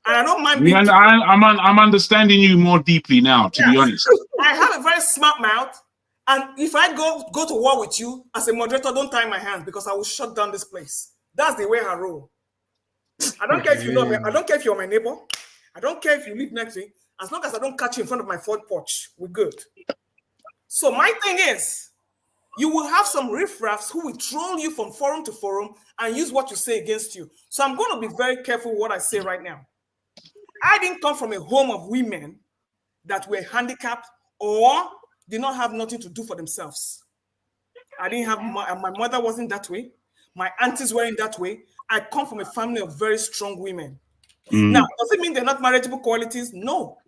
And I don't mind being... I'm understanding you more deeply now, to be honest. I have a very smart mouth. And if I go to war with you, as a moderator, don't tie my hands because I will shut down this place. That's the way I roll. I don't care if you know me. I don't care if you're my neighbor. I don't care if you live next to me. As long as I don't catch you in front of my front porch, we're good. So my thing is, you will have some riffraffs who will troll you from forum to forum and use what you say against you. So I'm going to be very careful what I say right now. I didn't come from a home of women that were handicapped or did not have nothing to do for themselves. I didn't have, my mother wasn't that way. My aunties weren't that way. I come from a family of very strong women. Now, does it mean they're not marriageable qualities? No.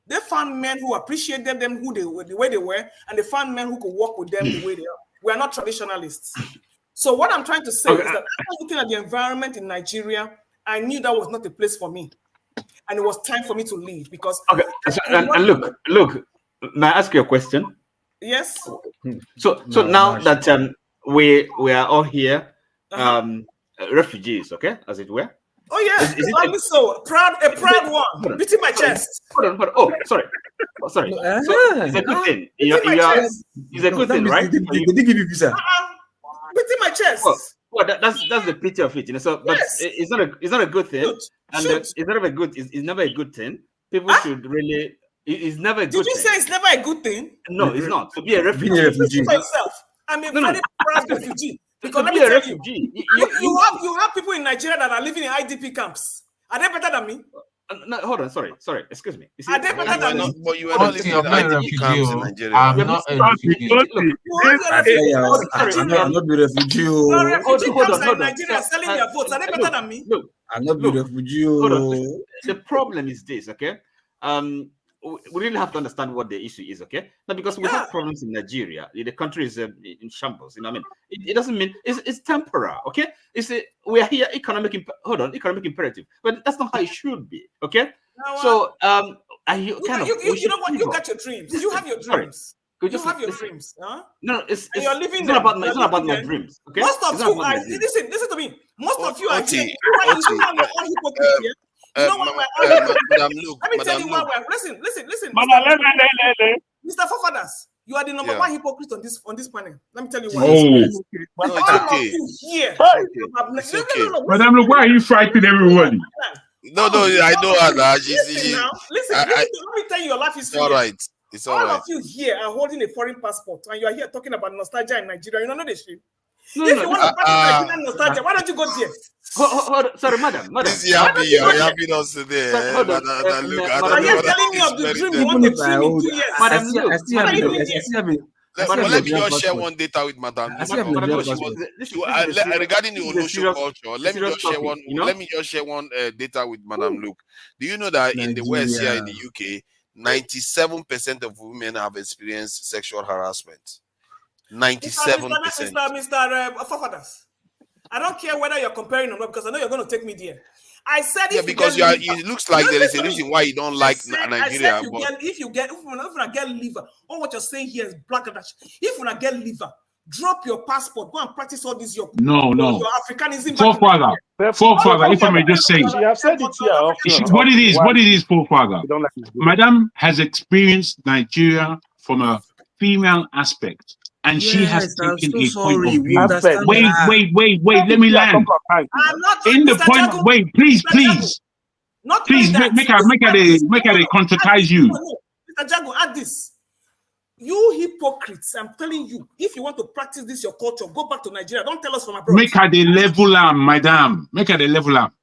They found men who appreciated them who they were, the way they were, and they found men who could work with them the way they are. We are not traditionalists. So what I'm trying to say is that after looking at the environment in Nigeria, I knew that was not the place for me. And it was time for me to leave because... Okay, and look, may I ask you a question? Yes. So now that we are all here, refugees, okay, as it were. Oh yeah, so proud, a proud one, beating my chest. Hold on. Oh, sorry. So it's a good thing. It's a good thing, right? They did give you visa. Beating my chest. Well, that's the pity of it, you know. So, but it's not a good thing, and it's never a good thing. People should really. It's never a good thing. Did you say it's never a good thing? No, it's not. To be a refugee. Myself, I'm a very proud refugee. Because let me tell you, you have people in Nigeria that are living in IDP camps. Are they better than me? No, hold on. Sorry. Excuse me. Are they better than me? But you are not living in IDP camps in Nigeria. I'm not a refugee. I'm not a refugee. Refugee camps in Nigeria selling their votes. Are they better than me? Look, I'm not a refugee. Hold on. The problem is this, okay? We really have to understand what the issue is, okay? Now, because we have problems in Nigeria, the country is in shambles. You know what I mean? It doesn't mean it's temporary, okay? We are here economic imperative, but that's not how it should be, okay? So you know what? You got your dreams. You have your dreams. You have your dreams, huh? No, it's not about my dreams, okay? Most of you are listen to me. Most of you are here. Madam Luke. Let me tell you why we're listen. Mr. Fofadas, you are the number one hypocrite on this panel. Let me tell you why. All of you here. Madam Luke, why are you fighting everybody? No, I know her now. Listen, let me tell you your life is all right. It's all right. All of you here are holding a foreign passport, and you are here talking about nostalgia in Nigeria. You know this shit. If you want to practice Nigerian nostalgia, why don't you go there? Sorry, madam. This is happy. You're happy us today. Madam Luke, are you telling me of the dream you want to dream in 2 years? Madam Luke, let me just share one data with Madam regarding the Onosho culture. Let me just share one data with Madam Luke. Do you know that in the West here in the UK, 97% of women have experienced sexual harassment? 97%. Mr. Fofadas, I don't care whether you're comparing or not because I know you're going to take me there. I said because it looks like there is a reason why you don't like Nigeria. If you get liver, all what you're saying here is black and if you get liver, drop your passport, go and practice all this your Africanism. Forefather, if I may just say, you have said it here. What it is, forefather. Madam has experienced Nigeria from a female aspect. And she has taken a point of view. Wait, let me land. In the point, wait, please. Please make her contradict you. Mr. Jago, add this. You hypocrites, I'm telling you, if you want to practice this, your culture, go back to Nigeria. Don't tell us from abroad. Make her the level up, madam. Make her the level up.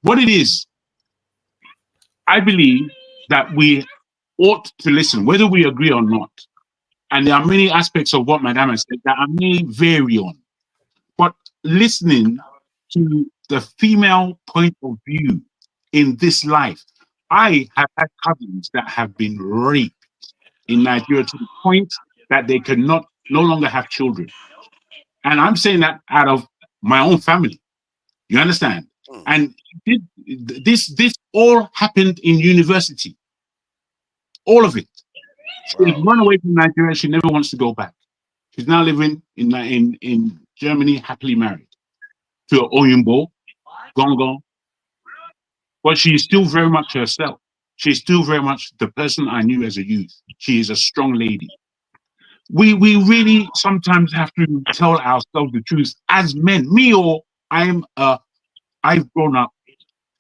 What it is, I believe that we ought to listen, whether we agree or not. And there are many aspects of what Madame has said that I may vary on. But listening to the female point of view in this life, I have had cousins that have been raped in Nigeria to the point that they cannot no longer have children. And I'm saying that out of my own family. You understand? And this all happened in university. All of it. She's run away from Nigeria. She never wants to go back. She's now living in Germany, happily married to Oyembo, Gongo. but she is still very much herself. She's still very much the person I knew as a youth. She is a strong lady. We really sometimes have to tell ourselves the truth as men. I've grown up.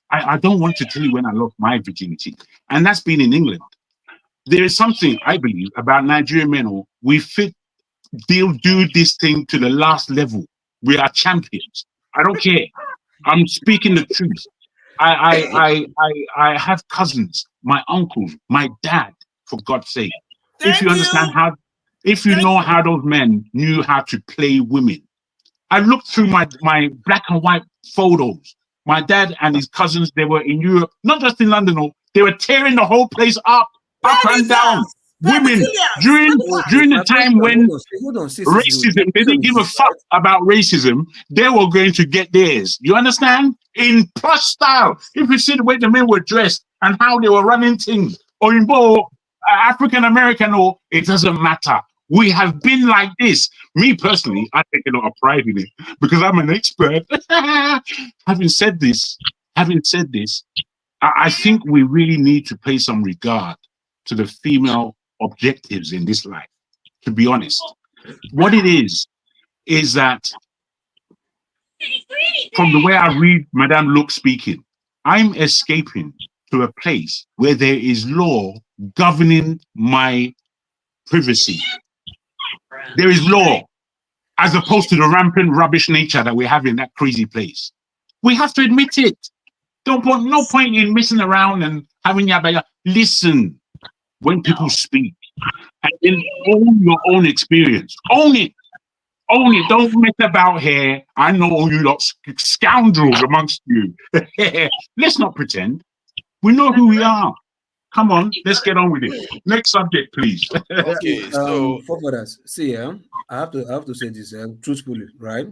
I don't want to tell you when I lost my virginity, and that's been in England. There is something I believe about Nigerian men. They'll do this thing to the last level. We are champions. I don't care. I'm speaking the truth. I have cousins, my uncle, my dad, for God's sake. If you understand if you know how those men knew how to play women. I looked through my black and white photos. My dad and his cousins, they were in Europe, not just in London, they were tearing the whole place up and down. Women, during the time when racism, they didn't give a fuck about racism, they were going to get theirs. You understand? In plush style. If you see the way the men were dressed and how they were running things, or in African American, it doesn't matter. We have been like this. Me personally, I take a lot of pride in it because I'm an expert. Having said this, I think we really need to pay some regard to the female objectives in this life, to be honest. What it is that from the way I read Madame Luke speaking, I'm escaping to a place where there is law governing my privacy. There is law, as opposed to the rampant rubbish nature that we have in that crazy place. We have to admit it. No point in messing around and having yabba. Listen when people speak, and then own your own experience. Own it. Own it. Don't mess about here. I know all you lot scoundrels amongst you. Let's not pretend. We know who we are. Come on, let's get on with it. Next subject, please. Okay, so for us, see, I have to say this truthfully, right?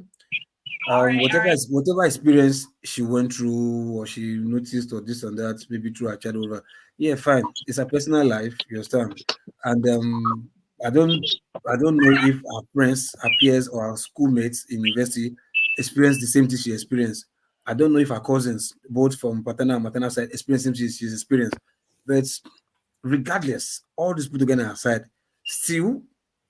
Whatever experience she went through, or she noticed, or this and that, maybe through her childhood, yeah, fine. It's a personal life, you understand? And I don't know if our friends, our peers, or our schoolmates in university experienced the same thing she experienced. I don't know if our cousins, both from paternal and maternal side, experienced the same thing she's experienced. But regardless, all these people together aside, still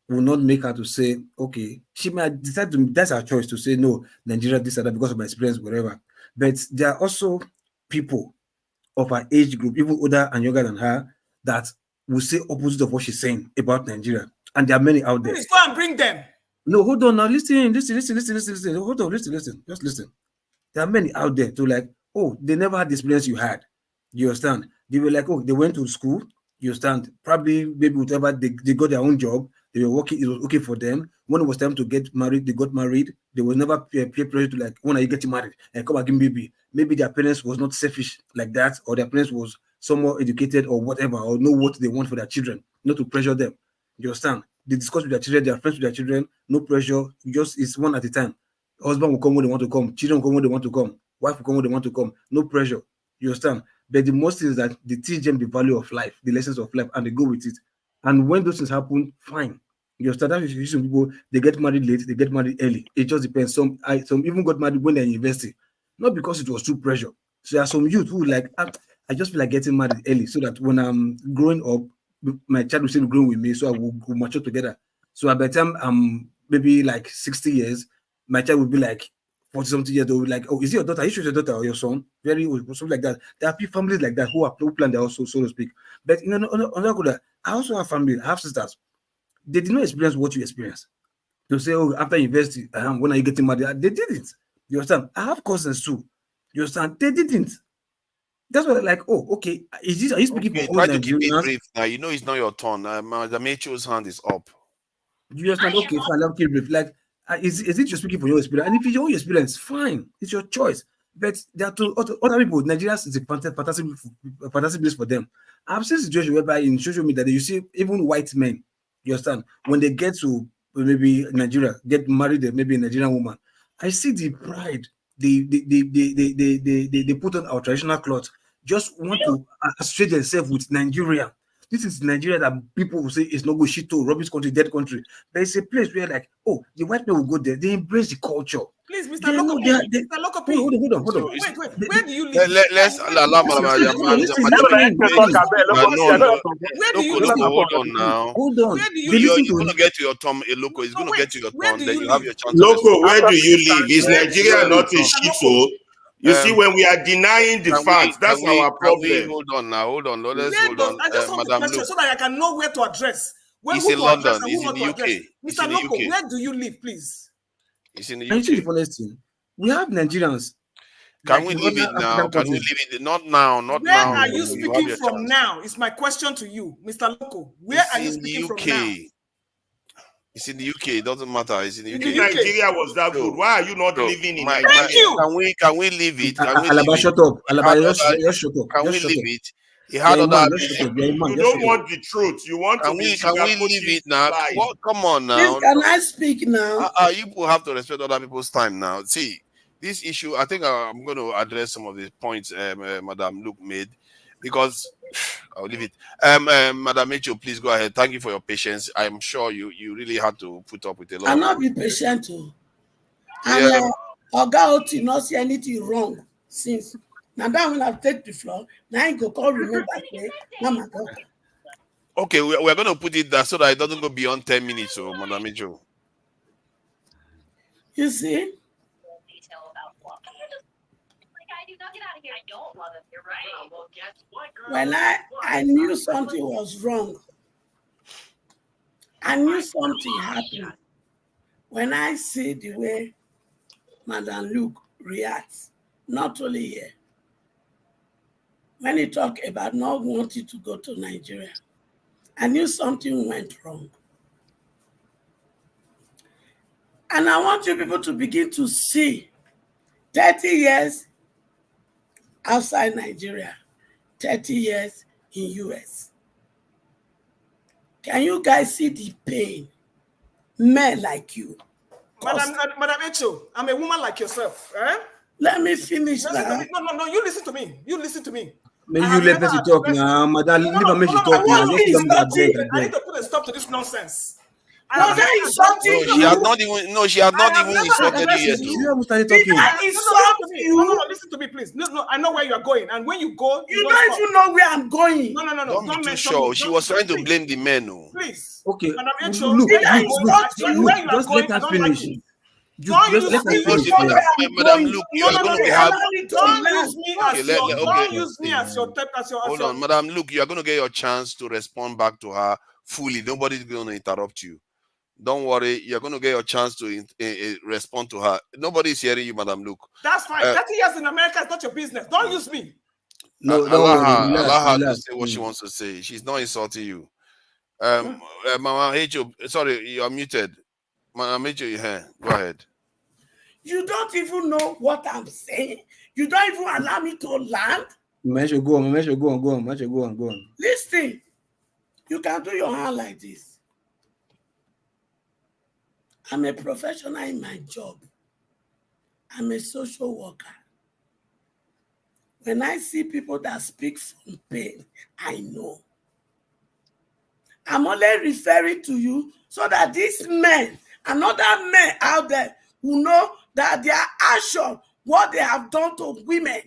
will not make her to say, okay, she might decide to, that's her choice to say, no, Nigeria, this and that, because of my experience, whatever. But there are also people of her age group, even older and younger than her, that will say opposite of what she's saying about Nigeria. And there are many out there. Please go and bring them. No, hold on now. Listen. Hold on, listen. Just listen. There are many out there to like, oh, they never had the experience you had. You understand? They were like, oh, they went to school. You understand? Probably, maybe whatever, they got their own job. They were working. It was okay for them. When it was time to get married, they got married. They were never peer pressure to like, when are you getting married? And come again, baby. Maybe their parents was not selfish like that, or their parents was somewhat educated or whatever, or know what they want for their children, not to pressure them. You understand? They discuss with their children, they are friends with their children, no pressure. It's one at a time. Husband will come when they want to come, children will come when they want to come, wife will come when they want to come, no pressure. You understand? But the most is that they teach them the value of life, the lessons of life, and they go with it. And when those things happen, fine. You understand? That is some people, they get married late, they get married early. It just depends. Some even got married when they're in university, not because it was too pressure. So there are some youth who like, I just feel like getting married early so that when I'm growing up, my child will still be growing with me, so I will mature together. So by the time I'm maybe like 60 years, my child will be like 40-something years old, like, oh, is it your daughter? Are you sure your daughter or your son? Very old, something like that. There are families like that who plan their also, so to speak. But I also have family, I have sisters. They did not experience what you experience. To say, oh, after university, when are you getting married? They didn't. You understand? I have cousins too. You understand? They didn't. That's what like, oh, okay. Are you speaking for all Try to keep it Nigerians? brief now. You know it's not your turn. The Macho's hand is up. You understand? Okay, fine. I'll keep it brief. Like, is it you're speaking for your experience? And if it's your own experience, fine. It's your choice. But there are other people. Nigeria is a fantastic place for them. I've seen situations whereby in social media that you see even white men, you understand, when they get to maybe Nigeria, get married, maybe a Nigerian woman, I see the pride. They put on our traditional clothes, just want to associate themselves with Nigeria. This is Nigeria that people will say it's not good shit, rubbish country, dead country. But it's a place where like, oh, the white men will go there, they embrace the culture. Please, Mr. Loco, Mr. Loco, please. Hold on. Wait. Where do you live? Let's allow Hold on now. Hold on. You're going to get to your turn, Loco. It's going to get to your turn. Then you have your chance. Loco, where do you live? Is Nigeria not a shithole? You see, when we are denying the facts, that's our problem. Hold on now. Let's hold on. I just want the question so that I can know where to address. He's in London. He's in the UK. Mr. Loco, where do you live, please? It's in the UK. We have Nigerians. Can we leave it now? Can we leave it? Not now. Not where now. Where are you speaking from now? Is my question to you, Mr. Loco. Where are you speaking from now? It's in the UK. It doesn't matter. It's in the UK. If Nigeria was that good, why are you not living in Nigeria? Thank you. Can we leave it? Shut up. Can we leave it? He had other. You don't want the truth. You want to be. Can we leave it now? Come on now. Please, can I speak now? You will have to respect other people's time now. See, this issue, I think I'm going to address some of the points Madam Luke made, because I'll leave it. Madam Mitchell, please go ahead. Thank you for your patience. I'm sure you really had to put up with a lot. I'm not be patient too. And Oga Oti not see anything wrong since. Now that when I take the floor, now I go call remember Mama. Okay, we're going to put it there so that it doesn't go beyond 10 minutes, so Madam Mitchell. You see? When I knew something was wrong, I knew something happened. When I see the way Madam Luke reacts, not only here, when he talked about not wanting to go to Nigeria, I knew something went wrong. And I want you people to begin to see 30 years outside Nigeria, 30 years in US. Can you guys see the pain? Men like you. Madam Echo, I'm a woman like yourself. Eh? Let me finish now. No, you listen to me. You listen to me. Maybe you let me talk now, Madam. Leave her talk now. I need to put a stop to this nonsense. She had not even insulted you yet. No, listen to me, please. No, I know where you are going, and when you go, you don't even know where I'm going. No. Don't be too sure. She was trying to blame the men. Please. Okay. Look, just let her finish. Don't use me as your Hold on, Madam Luke, you are going to get your chance to respond back to her fully. Nobody's going to interrupt you. Don't worry, you're going to get your chance to respond to her. Nobody's hearing you, Madam Luke. That's fine. 30 years in America is not your business. Don't use me. No, allow her to say what she wants to say. She's not insulting you. Mama H.O., sorry, you are muted. Mama H.O., go ahead. You don't even know what I'm saying. You don't even allow me to land. Go on. Listen, you can do your hand like this. I'm a professional in my job. I'm a social worker. When I see people that speak from pain, I know. I'm only referring to you so that these men and other men out there who know that their action, what they have done to women,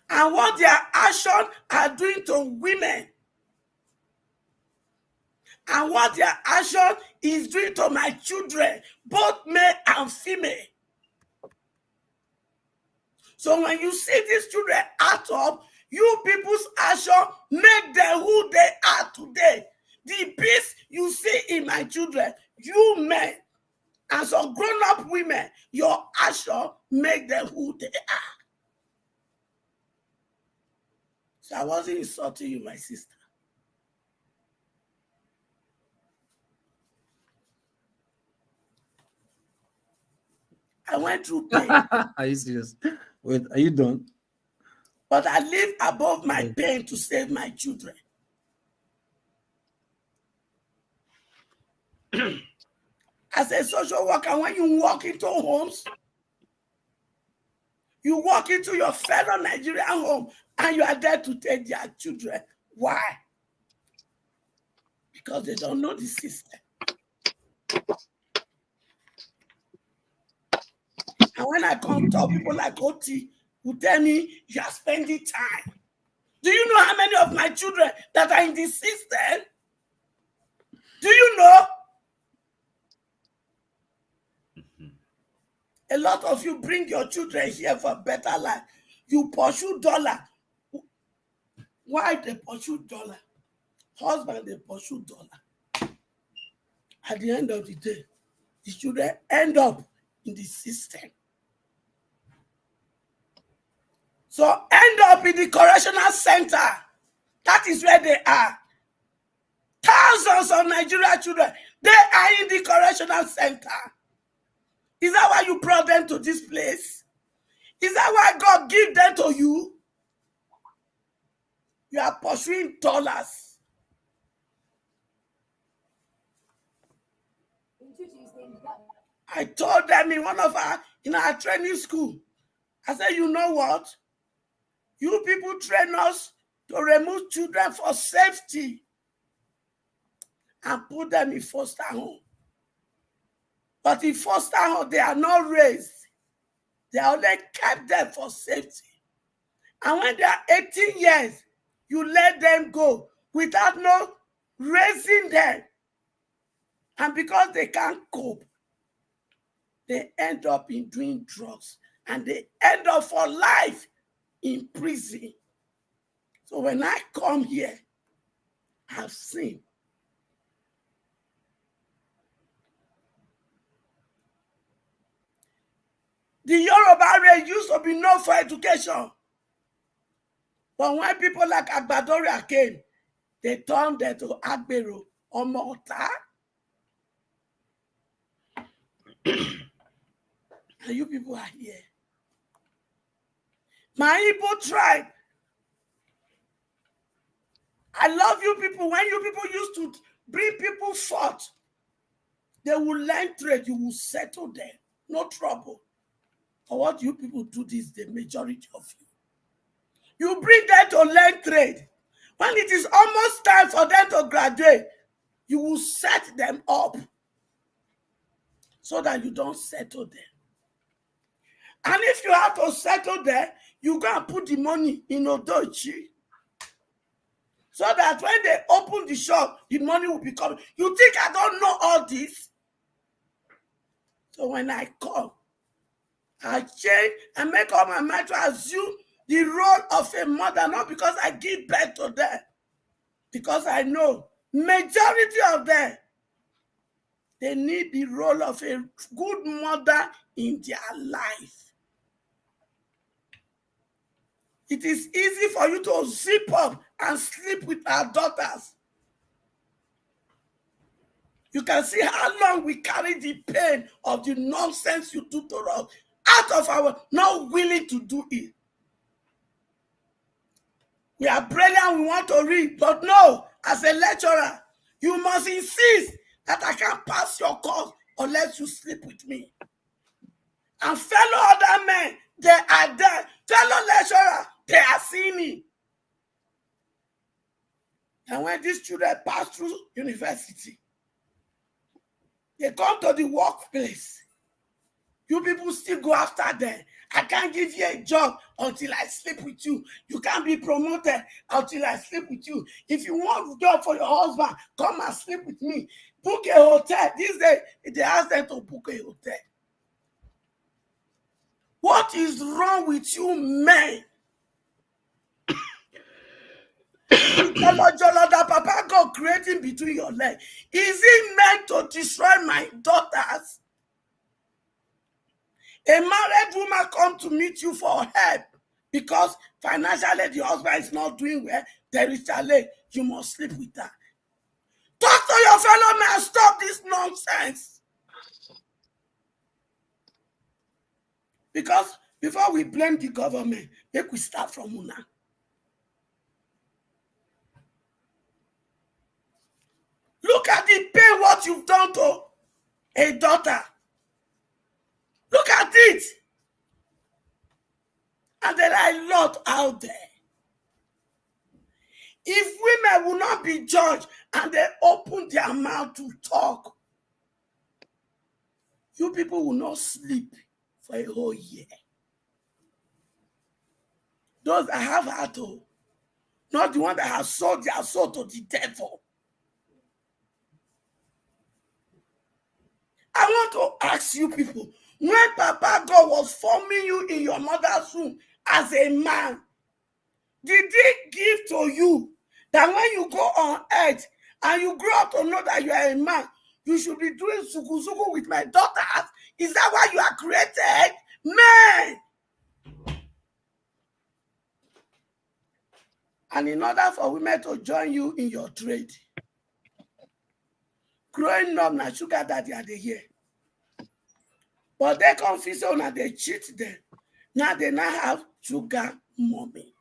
and what their action are doing to women, and what their action is doing to my children, both male and female. So when you see these children act up, you people's action make them who they are today. The peace you see in my children, you men, and some grown-up women, your action make them who they are. So I wasn't insulting you, my sister. I went through pain. Are you serious? Wait, are you done? But I live above my pain to save my children. As a social worker, when you walk into homes, you walk into your fellow Nigerian home and you are there to take their children. Why? Because they don't know the system. And when I come talk, people like Oti who tell me you are spending time. Do you know how many of my children that are in the system? Do you know? A lot of you bring your children here for a better life. You pursue dollar. Why they pursue dollar? Husband, they pursue dollar. At the end of the day, the children end up in the system. So end up in the correctional center. That is where they are. Thousands of Nigerian children, they are in the correctional center. Is that why you brought them to this place? Is that why God gave them to you? You are pursuing dollars. I told them in our training school, I said, you know what? You people train us to remove children for safety and put them in foster home. But in foster home, they are not raised. They only kept them for safety. And when they are 18 years, you let them go without no raising them. And because they can't cope, they end up in doing drugs. And they end up for life in prison. So when I come here, I've seen. The Yoruba race used to be known for education. But when people like Agbadoria came, they turned them to Agbero or Malta. And you people are here. My Igbo tribe. I love you people. When you people used to bring people forth, they will learn trade. You will settle them. No trouble. But what you people do this, the majority of you. You bring them to learn trade. When it is almost time for them to graduate, you will set them up so that you don't settle them. And if you have to settle them, you go and put the money in Odochi. So that when they open the shop, the money will be coming. You think I don't know all this? So when I come, I change and make up my mind to assume the role of a mother, not because I give birth to them, because I know majority of them, they need the role of a good mother in their life. It is easy for you to zip up and sleep with our daughters. You can see how long we carry the pain of the nonsense you do to us out of our not willing to do it. We are brilliant, we want to read, but no, as a lecturer, you must insist that I can pass your course unless you sleep with me. And fellow other men, they are there. Fellow lecturer, they are seeing me. And when these children pass through university, they come to the workplace. You people still go after them. I can't give you a job until I sleep with you. You can't be promoted until I sleep with you. If you want a job for your husband, come and sleep with me. Book a hotel. These days, they ask them to book a hotel. What is wrong with you men? That Papa God creating between your legs, is it meant to destroy my daughters? A married woman come to meet you for help because financially the husband is not doing well. There is challenge. You must sleep with her. Talk to your fellow man. Stop this nonsense. Because before we blame the government, make we start from Una. Look at the pain what you've done to a daughter. Look at it. And there are a lot out there. If women will not be judged and they open their mouth to talk, you people will not sleep for a whole year. Those that have heart, not the one that have sold their soul to the devil. I want to ask you people, when Papa God was forming you in your mother's womb as a man, did he give to you that when you go on earth and you grow up to know that you are a man, you should be doing suku with my daughters? Is that why you are created? Man! And in order for women to join you in your trade, growing up, na sugar daddy are they here. But they confuse them and they cheat them. Now they now have sugar mommy.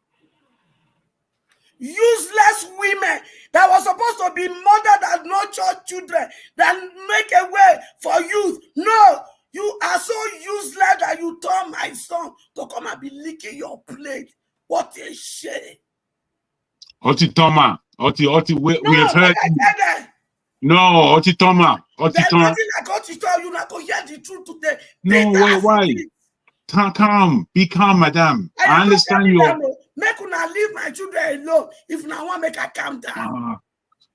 Useless women that were supposed to be mothers that nurture children, that make a way for youth. No, you are so useless that you told my son to come and be licking your plate. What a shame. Oti Toma, Oti, we have heard. No, Oti Toma, Oti There's Toma. nothing I got to tell you. Not to hear the truth today. No, wait, why? Calm, be calm, madam. I understand you. Make una leave my children alone. If una want, make I calm down.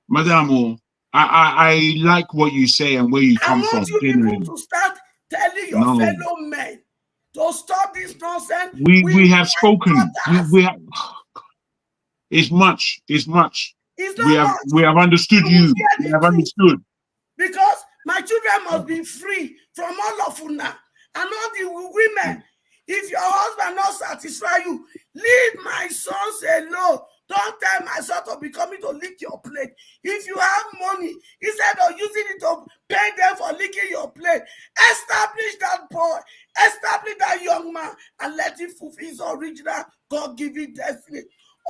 Madam, I like what you say and where you come from. I want you people to start telling your fellow men to stop this nonsense. We have spoken. We have. It's much. It's much. It's not much. We have understood you. We have understood. Because my children must be free from all of una and all the women. If your husband not satisfy you, leave my sons alone. Don't tell my son to be coming to lick your plate. If you have money, instead of using it to pay them for licking your plate, establish that boy, establish that young man, and let him fulfill his original God-given destiny.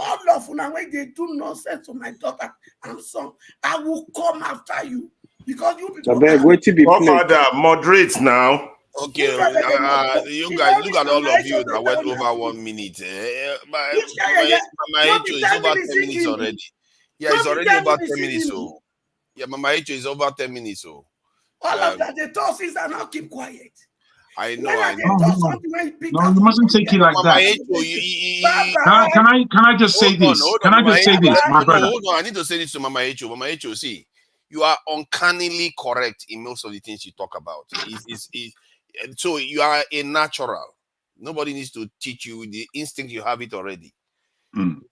All of una when they do nonsense to my daughter and son, I will come after you because you people. Father, moderate now. Okay, you guys, look at all of you that went over 1 minute. My HO is over 10 minutes already. Yeah, it's already over 10 minutes. So, yeah, my HO is over 10 minutes. So, all of that, the tosses are not keep quiet. I know. No, you mustn't take it like that. Can I just say this? Can I just say this, my brother? Hold on, I need to say this to Mama HO. Mama HO, see, you are uncannily correct in most of the things you talk about. So you are a natural. Nobody needs to teach you. The instinct, you have it already.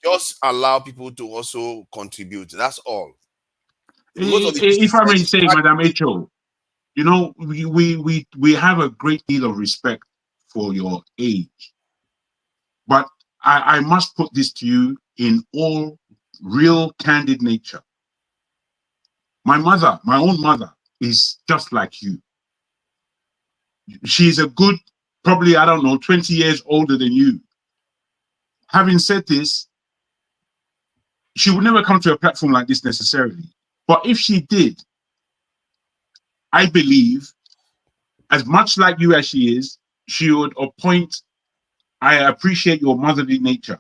Just allow people to also contribute. That's all. If I may say, Madam H.O., you know, we have a great deal of respect for your age. But I must put this to you in all real candid nature. My mother, my own mother, is just like you. She's a good, probably, I don't know, 20 years older than you. Having said this, she would never come to a platform like this necessarily. But if she did, I believe, as much like you as she is, she would appoint, I appreciate your motherly nature,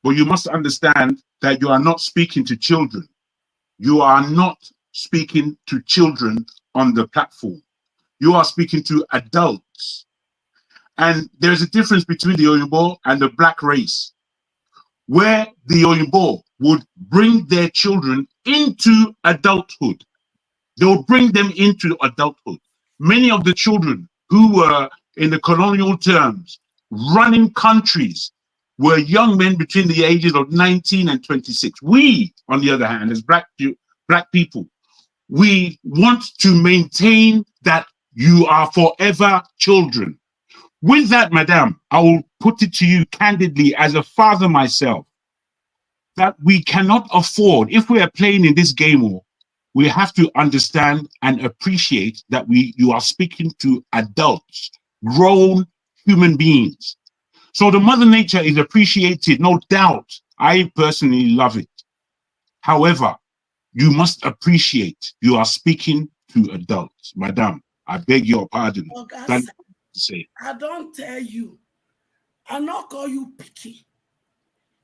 but you must understand that you are not speaking to children. You are not speaking to children on the platform. You are speaking to adults. And there's a difference between the Oyedepo and the black race, where the Oyedepo would bring their children into adulthood. They would bring them into adulthood. Many of the children who were in the colonial terms running countries were young men between the ages of 19 and 26. We, on the other hand, as black people, we want to maintain that you are forever children. With that, madam, I will put it to you candidly as a father myself, that we cannot afford, if we are playing in this game, we have to understand and appreciate that you are speaking to adults, grown human beings. So the mother nature is appreciated, no doubt. I personally love it. However, you must appreciate you are speaking to adults. Madam, I beg your pardon. I don't tell you. I'll not call you picky.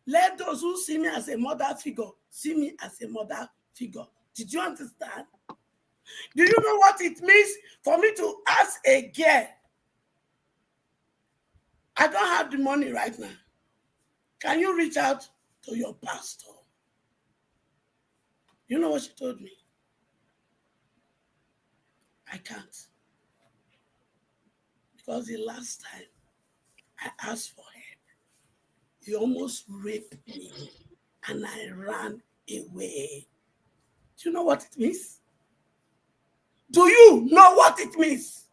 Let those who see me as a mother figure see me as a mother figure. Did you understand? Do you know what it means for me to ask again? I don't have the money right now. Can you reach out to your pastor? You know what she told me? I can't. Because the last time I asked for help, he almost raped me and I ran away. Do you know what it means? Do you know what it means?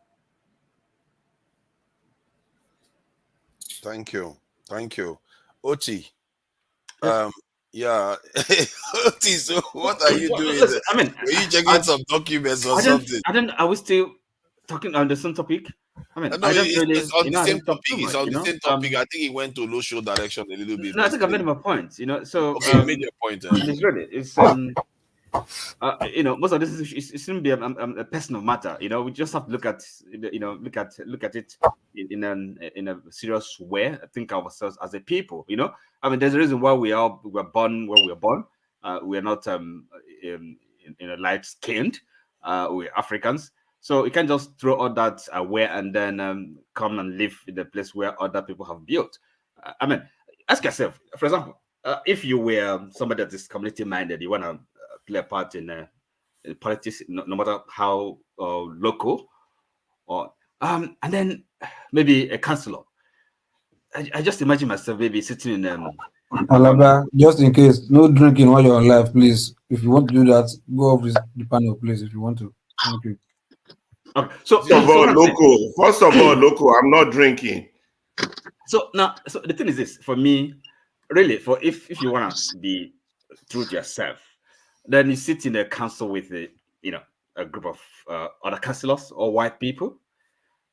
Thank you. Thank you. Oti. Yeah. Oti, so what are you doing? Listen, I mean, are you checking some documents or something? Are we still talking on the same topic? I mean, No, it's on the same topic. It's on the same topic. I think he went to low show direction a little bit. No, I think I made my point. So okay, you made your point. And it's really, it's most of this is it shouldn't be a personal matter. We just have to look at look at it in a serious way. Think of ourselves as a people. I mean, there's a reason why we were born where we were born. We are not light skinned. We're Africans. So you can't just throw all that away and then come and live in the place where other people have built. I mean, ask yourself, for example, if you were somebody that is community minded, you want to play a part in politics, no matter how local, or and then maybe a councillor. I just imagine myself maybe sitting in Alaba, just in case, no drinking while you're on live, please. If you want to do that, go off the panel, please. If you want to, thank you. Okay. First of all, local. I'm not drinking. So now, the thing is this: for me, really, if you want to be true to yourself, then you sit in a council with a group of other councillors or white people,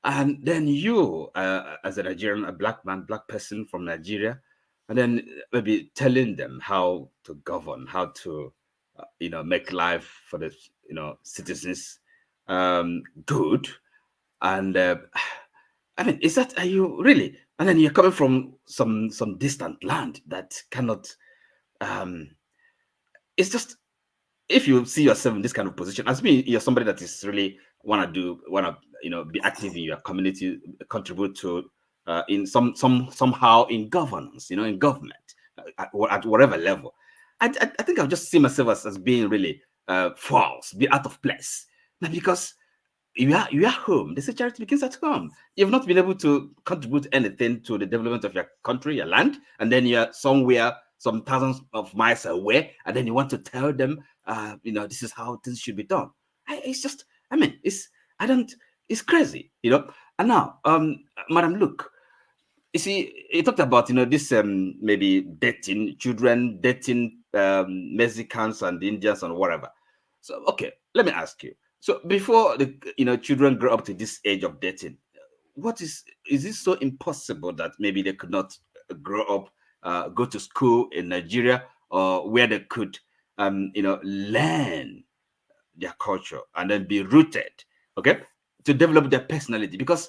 and then you, as a Nigerian, a black person from Nigeria, and then maybe telling them how to govern, how to make life for the citizens good. And I mean, are you really? And then you're coming from some distant land that cannot it's just, if you see yourself in this kind of position, as me, you're somebody that is really wanna be active in your community, contribute to in somehow in governance, in government, at whatever level. I think I'll just see myself as being really false, be out of place. Now, because you are home. They say charity begins at home. You've not been able to contribute anything to the development of your country, your land, and then you're somewhere some thousands of miles away, and then you want to tell them, this is how things should be done. It's crazy, And now, Madam, look, you see, you talked about, this maybe dating children, dating Mexicans and Indians and whatever. So, okay, let me ask you. So before the children grow up to this age of dating, is it so impossible that maybe they could not grow up, go to school in Nigeria, or where they could learn their culture and then be rooted, okay, to develop their personality? Because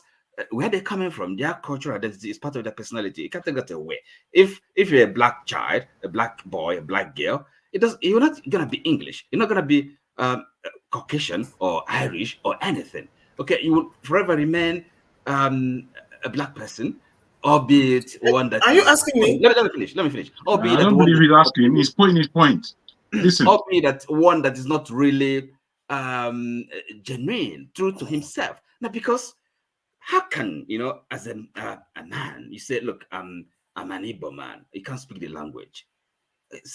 where they're coming from, their cultural identity is part of their personality. You can't take that away. If you're a black child, a black boy, a black girl, you're not gonna be English. You're not gonna be Caucasian or Irish or anything. Okay, you will forever remain a black person, albeit one that. Are you asking me? Let me finish. Albeit I don't believe he's asking. He's putting his point. Listen. Albeit that one that is not really genuine, true to himself. Now, because how can as a man, you say, look, I'm an Igbo man. You can't speak the language.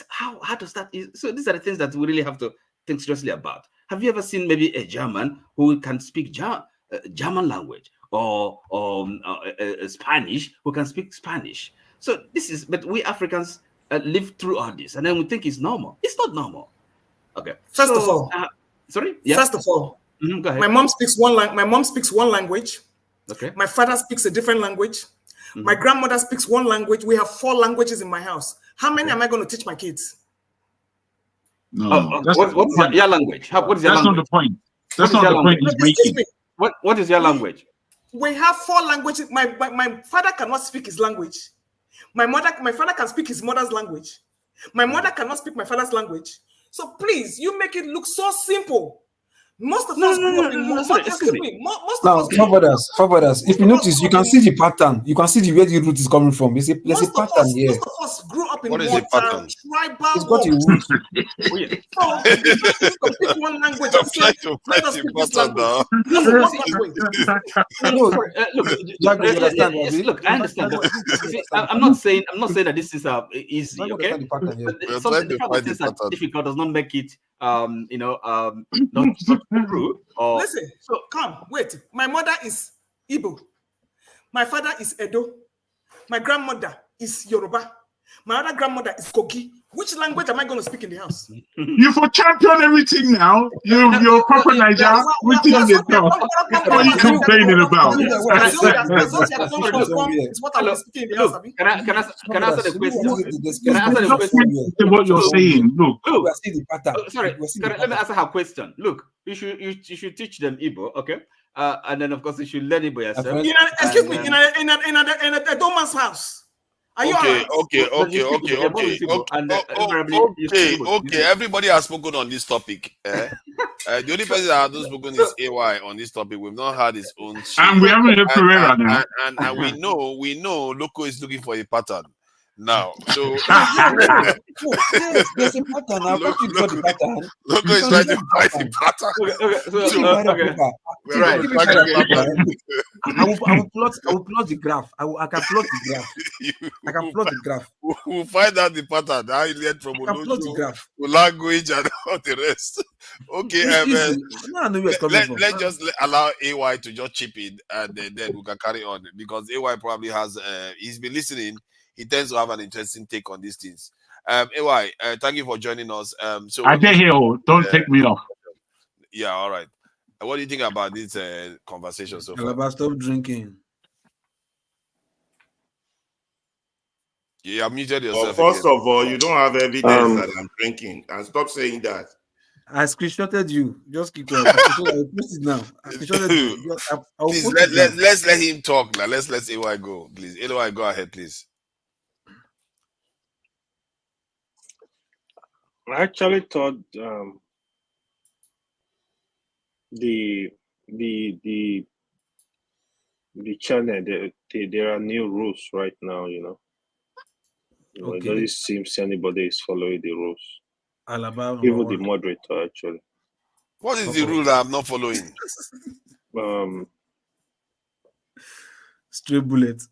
How does that? So these are the things that we really have to think seriously about. Have you ever seen maybe a German who can speak German language, or Spanish who can speak Spanish? So but we Africans live through all this, and then we think it's normal. It's not normal. Okay. First of all, sorry. Yeah. First of all, go ahead. My mom speaks one language. Okay. My father speaks a different language. My grandmother speaks one language. We have 4 languages in my house. How many am I going to teach my kids? No, what's your language? What is your language? That's not the point. That's not the point he's making. What is your language? We have 4 languages. My father cannot speak his language. My father can speak his mother's language. My mother cannot speak my father's language. So please, you make it look so simple. Most of us grew up in excuse me. Most Now, of us. forefathers, if you notice, you can see the pattern. You can see where the root is coming from. There's a pattern here. Most of us grew up in What is one a pattern? tribal It's got a homes. root. So you can pick one language and say, let us speak this language. That's Look, I understand. I'm not saying that this is easy. Okay, something the things that difficult does not make it not true. Listen, come, wait. My mother is Igbo. My father is Edo. My grandmother is Yoruba. My other grandmother is Kogi. Which language am I going to speak in the house? You for champion everything now. You're proper Niger. What are you complaining about? It's what I'm speaking in the house. Can I answer the question? Can I answer the question? What you're saying? Look. Sorry. Let me answer her question. Look, you should teach them Igbo, okay? And then of course you should learn Igbo yourself. Excuse me, in a Doman's house. Are you Okay. Everybody has spoken on this topic. The only person that hasn't spoken is AY on this topic. We've not had his own. And we haven't heard Pereira now. And we know Loco is looking for a pattern now. So there's a pattern. I've got the pattern. Loco is trying to find the pattern. I will plot the graph. I can plot the graph. I can plot the graph. We'll find out the pattern. How he learned from to language and all the rest. Okay, let's just allow AY to just chip in, and then we can carry on, because AY probably has he's been listening. He tends to have an interesting take on these things. AY, thank you for joining us. So I did hear. Don't take me off. Yeah, all right. What do you think about this conversation so far? Stop drinking. You have muted yourself. First of all, you don't have evidence that I'm drinking, and stop saying that. I screenshotted you. Just keep quiet. I'll post it now. Please let's let him talk now. Let's let AY go, please. AY, go ahead, please. I actually thought the channel, there are new rules right now, It doesn't seem anybody is following the rules. Alabama, even the moderator, actually. What is the rule that I'm not following? Straight bullet.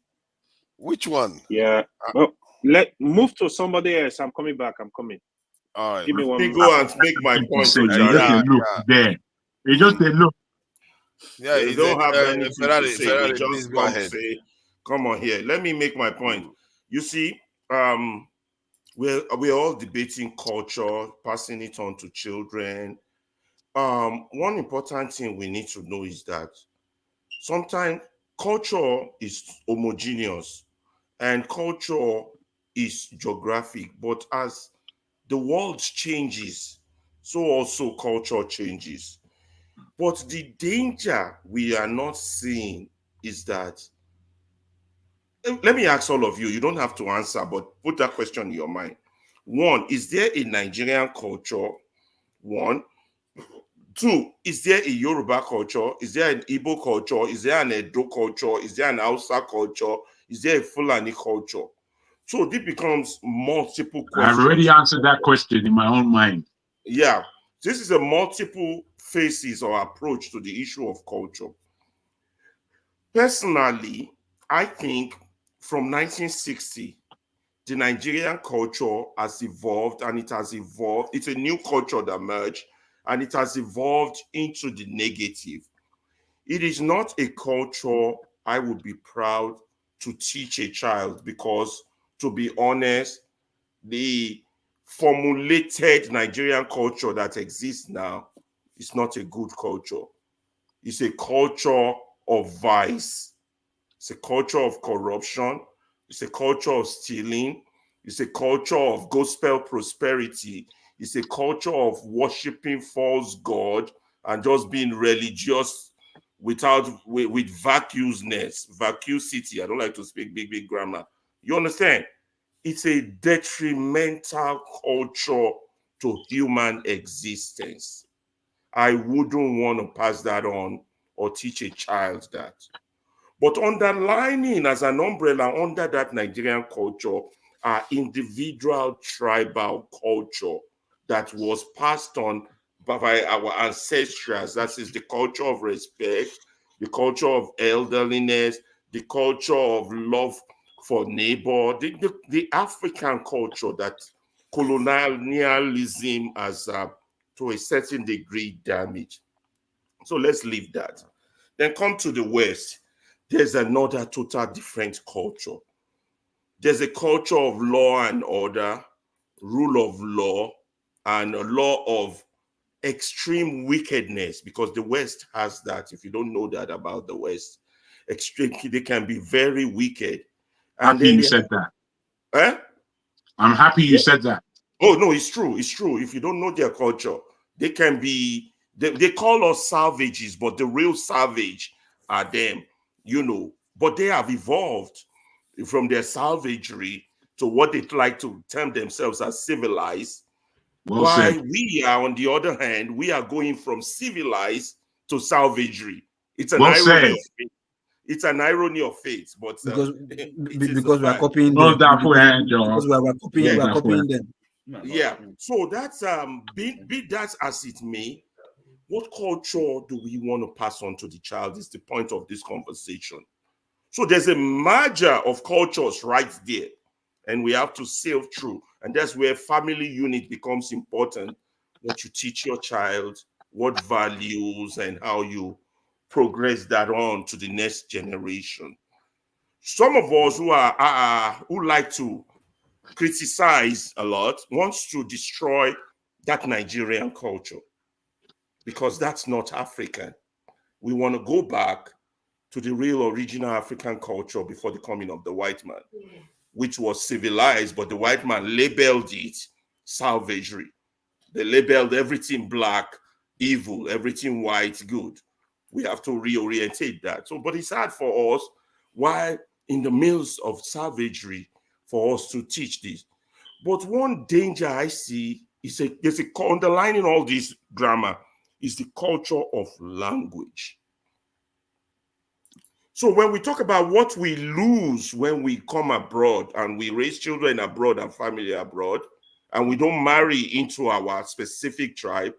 Which one? Yeah. Well, move to somebody else. I'm coming back. I'm coming. All right. Give me 1 minute. Go and make my point. There. It just a look. Yeah, you don't have anything to say. Ferrari, just go ahead. Say, come on here. Let me make my point. You see, we're all debating culture, passing it on to children. One important thing we need to know is that sometimes culture is homogeneous and culture is geographic, but as the world changes, so also culture changes. But the danger we are not seeing is that, let me ask all of you, you don't have to answer, but put that question in your mind. One, is there a Nigerian culture? One. Two, is there a Yoruba culture? Is there an Igbo culture? Is there an Edo culture? Is there an Hausa culture? Is there a Fulani culture? So this becomes multiple questions. I've already answered that question in my own mind. Yeah, this is a multiple faces or approach to the issue of culture. Personally, I think from 1960, the Nigerian culture has evolved, and it has evolved. It's a new culture that emerged, and it has evolved into the negative. It is not a culture I would be proud to teach a child because, to be honest, the formulated Nigerian culture that exists now is not a good culture. It's a culture of vice. It's a culture of corruption. It's a culture of stealing. It's a culture of gospel prosperity. It's a culture of worshiping false god and just being religious with vacuousness, I don't like to speak big grammar. You understand? It's a detrimental culture to human existence. I wouldn't want to pass that on or teach a child that. But underlining as an umbrella under that Nigerian culture are individual tribal culture that was passed on by our ancestors. That is the culture of respect, the culture of elderliness, the culture of love for neighbor, the African culture that colonialism has, to a certain degree, damaged. So let's leave that. Then come to the West. There's another total different culture. There's a culture of law and order, rule of law, and a law of extreme wickedness, because the West has that. If you don't know that about the West, they can be very wicked. And happy you said that. Eh? I'm happy you said that. Oh, no, it's true. It's true. If you don't know their culture, they can be, they call us savages, but the real savage are them, you know. But they have evolved from their savagery to what they like to term themselves as civilized. Well Why said. we are, on the other hand, we are going from civilized to savagery. It's an Well irony said. of fate. It's an irony of fate, but because because we are copying Well, them. that for hand, Because John. we are copying them. Yeah. So that's be that as it may, what culture do we want to pass on to the child is the point of this conversation. So there's a merger of cultures right there, and we have to sail through. And that's where family unit becomes important. What you teach your child, what values, and how you progress that on to the next generation. Some of us who like to criticize a lot wants to destroy that Nigerian culture, because that's not African. We want to go back to the real original African culture before the coming of the white man, which was civilized, but the white man labeled it savagery. They labeled everything black evil, everything white good. We have to reorientate that. So, but it's hard for us, why in the midst of savagery, for us to teach this. But one danger I see is there's a underlining all this drama is the culture of language. So when we talk about what we lose when we come abroad and we raise children abroad and family abroad, and we don't marry into our specific tribe,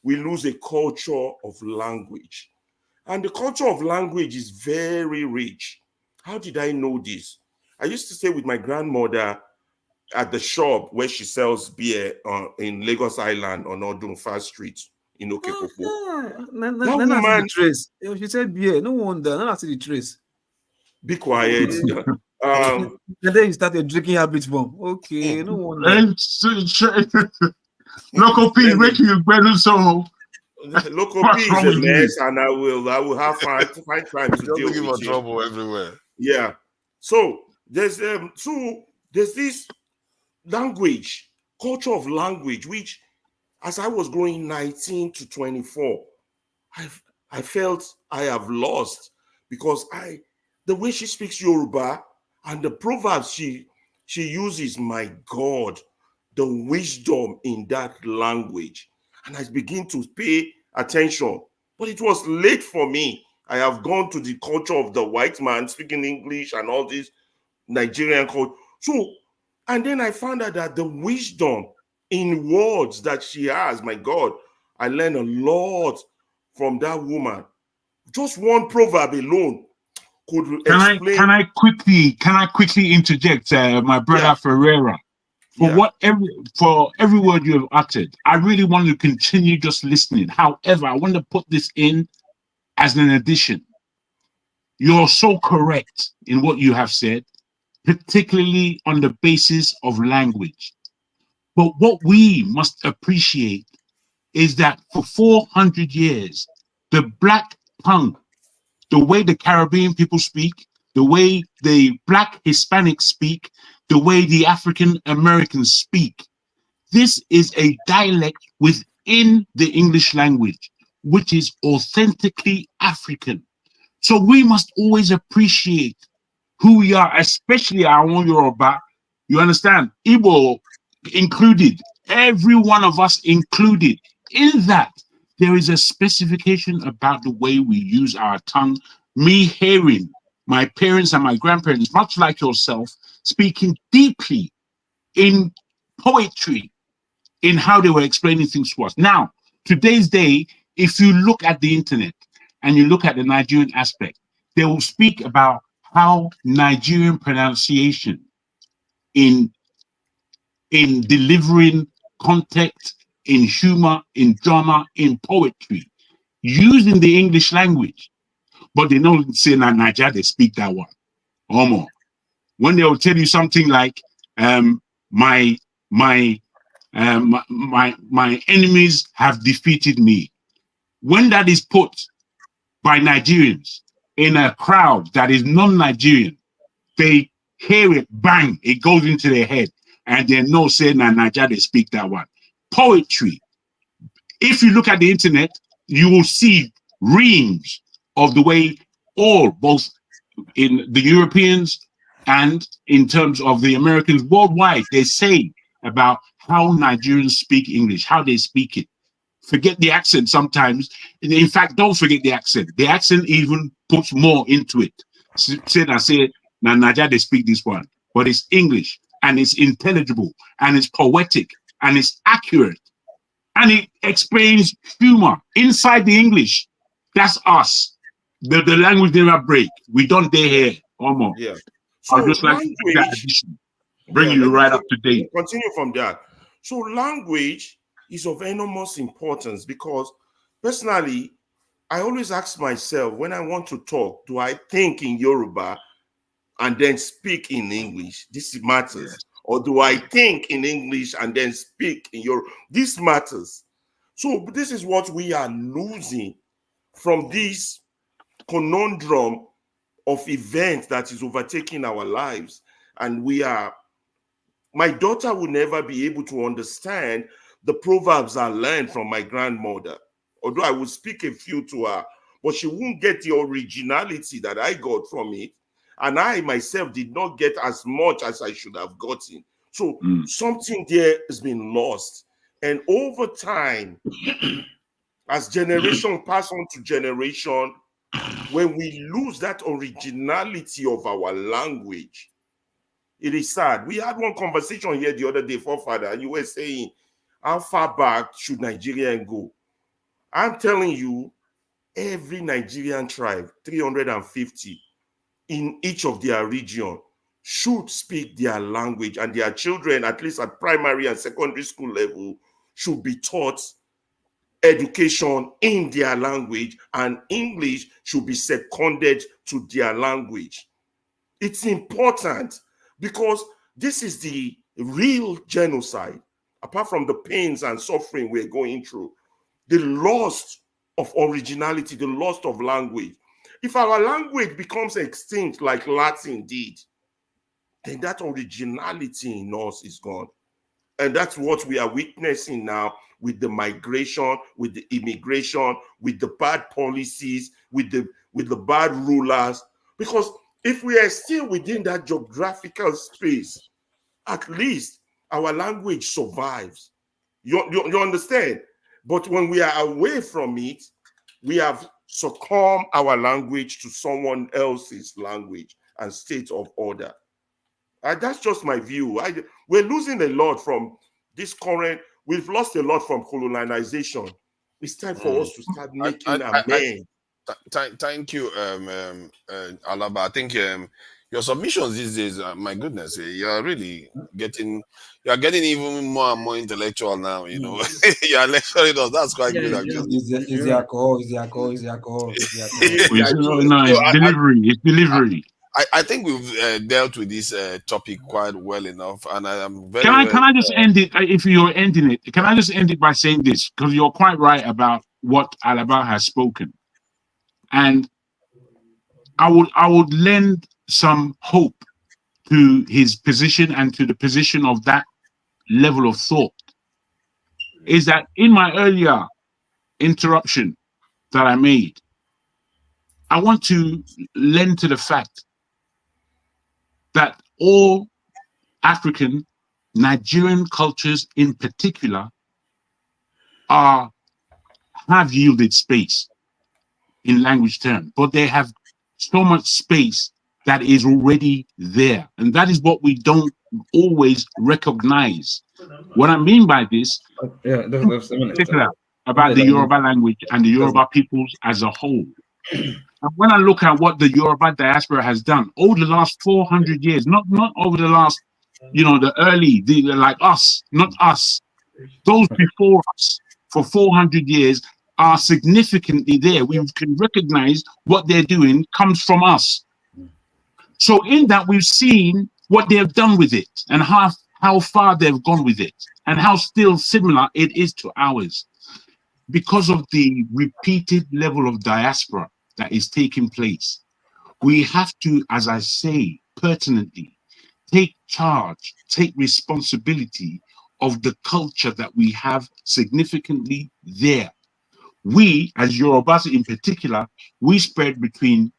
we lose a culture of language. And the culture of language is very rich. How did I know this? I used to stay with my grandmother at the shop where she sells beer in Lagos Island on Odunfa Street in Okepopo. That woman, the trace. She said beer. No wonder. Not see the trace. Be quiet. And then you started drinking habits bomb. Okay, no wonder. Local P, making you better so. Local P is a mess, and I will have find time to deal with him. Trouble everywhere. Yeah. So there's this language, culture of language, which as I was growing 19 to 24, I felt I have lost, because the way she speaks Yoruba and the proverbs she uses, my God, the wisdom in that language. And I begin to pay attention. But it was late for me. I have gone to the culture of the white man speaking English and all this Nigerian culture. So, and then I found out that the wisdom in words that she has, my God, I learned a lot from that woman. Just one proverb alone could explain. Can I quickly interject, my brother Ferreira? For every word you have uttered, I really want to continue just listening. However, I want to put this in as an addition. You're so correct in what you have said, particularly on the basis of language. But what we must appreciate is that for 400 years, the black tongue, the way the Caribbean people speak, the way the black Hispanics speak, the way the African Americans speak, this is a dialect within the English language, which is authentically African. So we must always appreciate who we are, especially our own Yoruba. You understand? Igbo included, every one of us included in that. there is a specification about the way we use our tongue. Me hearing my parents and my grandparents, much like yourself, speaking deeply in poetry, in how they were explaining things to us. Now, today's day, if you look at the internet and you look at the Nigerian aspect, they will speak about how Nigerian pronunciation in delivering context, in humor, in drama, in poetry, using the English language, but they don't say that Nigeria, they speak that one. Or more. When they will tell you something like, my enemies have defeated me. When that is put by Nigerians in a crowd that is non-Nigerian, they hear it, bang, it goes into their head, and they know saying that Nigeria, they speak that one. Poetry. If you look at the internet, you will see reams of the way both in the Europeans and in terms of the Americans worldwide, they say about how Nigerians speak English, how they speak it. Forget the accent sometimes. In fact, don't forget the accent. The accent even puts more into it. Say, now Nigeria, they speak this one, but it's English, and it's intelligible, and it's poetic, and it's accurate, and it explains humor inside the English. That's us. The language never break. We don't dare hear almost. Yeah. So I'd just like to make that addition. Bring you right up to date. Continue from that. So language is of enormous importance because personally, I always ask myself when I want to talk, do I think in Yoruba and then speak in English? This matters. Yes. Or do I think in English and then speak in Yoruba? This matters. So this is what we are losing from this conundrum of events that is overtaking our lives. And my daughter will never be able to understand the proverbs I learned from my grandmother, although I will speak a few to her, but she won't get the originality that I got from it. And I myself did not get as much as I should have gotten. So something there has been lost. And over time, as generation pass on to generation, when we lose that originality of our language, it is sad. We had one conversation here the other day, forefather, and you were saying, how far back should Nigeria go? I'm telling you, every Nigerian tribe, 350 in each of their region, should speak their language, and their children, at least at primary and secondary school level, should be taught education in their language, and English should be seconded to their language. It's important because this is the real genocide, apart from the pains and suffering we're going through, the loss of originality, the loss of language. If our language becomes extinct like Latin did, then that originality in us is gone. And that's what we are witnessing now with the migration, with the immigration, with the bad policies, with the bad rulers. Because if we are still within that geographical space, at least our language survives. You understand? But when we are away from it, we have succumbed our language to someone else's language and state of order. That's just my view. We're losing a lot from this current. We've lost a lot from colonization. It's time for us to start making amends. Thank you, Alaba. I think your submissions these days, my goodness, you're really getting even more and more intellectual now. You know, you're lecturing us. That's quite good. It's the alcohol. It's delivery. I think we've dealt with this topic quite well enough, and I am very. Can I just end it? If you're ending it, can I just end it by saying this? Because you're quite right about what Alaba has spoken, and I would lend some hope to his position and to the position of that level of thought. Is that in my earlier interruption that I made, I want to lend to the fact that all African, Nigerian cultures in particular have yielded space in language terms, but they have so much space that is already there. And that is what we don't always recognize. What I mean by this, in particular, about the Yoruba language and the Yoruba peoples as a whole. And when I look at what the Yoruba diaspora has done over the last 400 years, not over the last, like us, not us, those before us for 400 years are significantly there. We can recognize what they're doing comes from us. So in that, we've seen what they have done with it and how far they've gone with it and how still similar it is to ours. Because of the repeated level of diaspora that is taking place, we have to, as I say, pertinently, take charge, take responsibility of the culture that we have significantly there. We, as Yorubas in particular, we spread between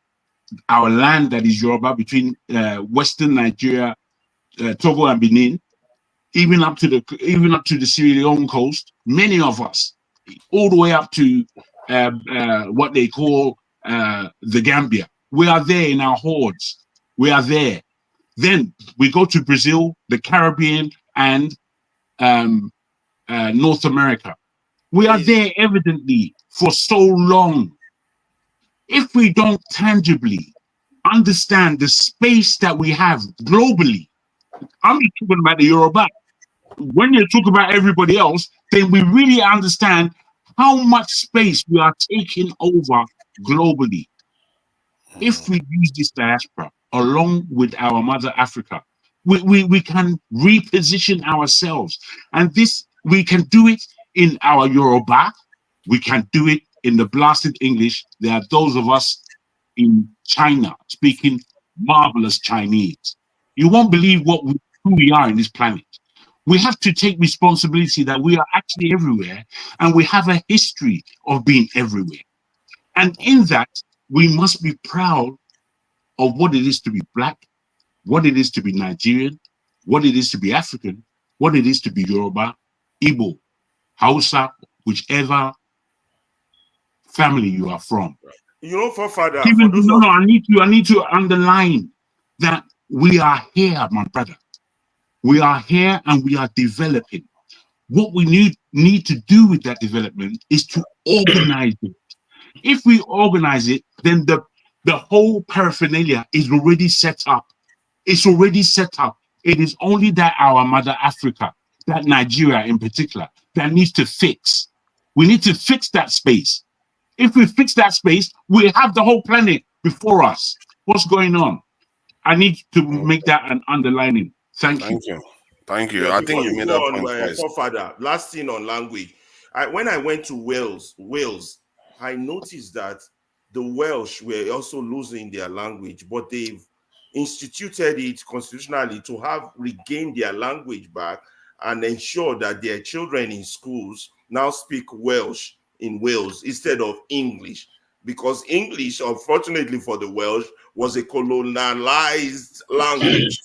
our land that is Yoruba, between Western Nigeria, Togo and Benin, even up to the Sierra Leone coast. Many of us, all the way up to what they call the Gambia. We are there in our hordes. We are there. Then we go to Brazil, the Caribbean, and North America. We are there evidently for so long. If we don't tangibly understand the space that we have globally, I'm not talking about the Yoruba. When you talk about everybody else, then we really understand how much space we are taking over globally. If we use this diaspora along with our mother Africa, we can reposition ourselves. And this, we can do it in our Yoruba, we can do it in the blasted English. There are those of us in China speaking marvelous Chinese. You won't believe who we are in this planet. We have to take responsibility that we are actually everywhere, and we have a history of being everywhere. And in that, we must be proud of what it is to be Black, what it is to be Nigerian, what it is to be African, what it is to be Yoruba, Igbo, Hausa, whichever family you are from. You know, forefather. I need to underline that we are here, my brother. We are here and we are developing. What we need to do with that development is to organize it. If we organize it, then the whole paraphernalia is already set up. It's already set up. It is only that our mother Africa, that Nigeria in particular, that needs to fix. We need to fix that space. If we fix that space, we have the whole planet before us. What's going on? I need to make that an underlining. Thank you. Thank you. Yeah, I think you made that point twice. Forefather, last thing on language. When I went to Wales, I noticed that the Welsh were also losing their language, but they've instituted it constitutionally to have regained their language back and ensure that their children in schools now speak Welsh in Wales instead of English, because English, unfortunately for the Welsh, was a colonialized language.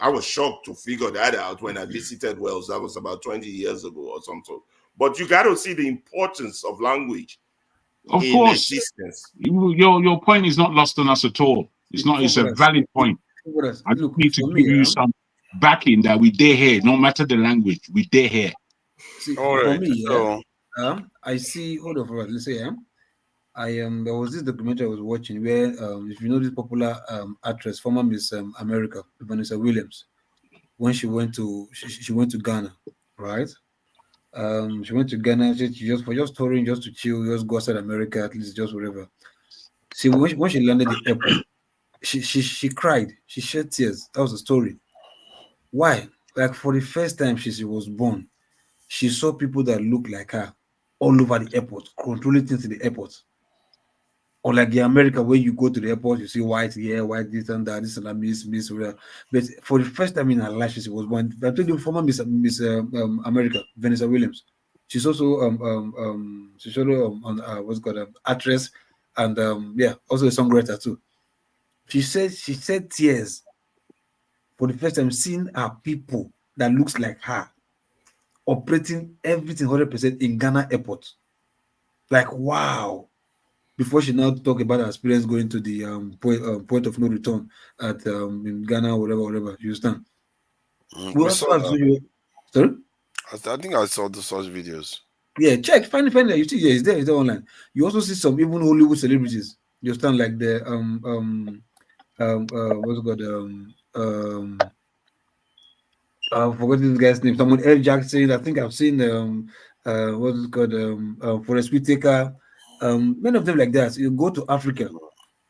I was shocked to figure that out when I visited Wales. That was about 20 years ago or something. But you got to see the importance of language. Of course, your point is not lost on us at all. It's not. It's a valid point. I just need to give you some backing that we dare hear, no matter the language, we dare hear. See, for me, I see. Hold on, let's say, there was this documentary I was watching where, if you know this popular actress, former Miss America, Vanessa Williams, when she went to Ghana, right? She went to Ghana just touring, just to chill, just go outside America, at least just whatever. See, when she landed at the airport, she cried, she shed tears. That was the story. Why? Like, for the first time she was born, she saw people that looked like her all over the airport, controlling things in the airport. Or like the America, where you go to the airport, you see white here, white this and that, this and that, miss, whatever. But for the first time in her life, she was born. I told you, former Miss America, Vanessa Williams. She's also what's called actress, and also a songwriter too. She said tears for the first time seeing her people that looks like her operating everything 100% in Ghana airport. Like, wow. Before she now talk about her experience going to the point of no return at in Ghana, whatever. You understand? We also have sorry? I think I saw the such videos. Yeah, check, find it. You see, yeah, it's there online. You also see some even Hollywood celebrities. You understand, like the what's it called I forgot this guy's name. Someone L. Jackson. I think I've seen what's it called Forest Whitaker. Many of them like that. You go to Africa,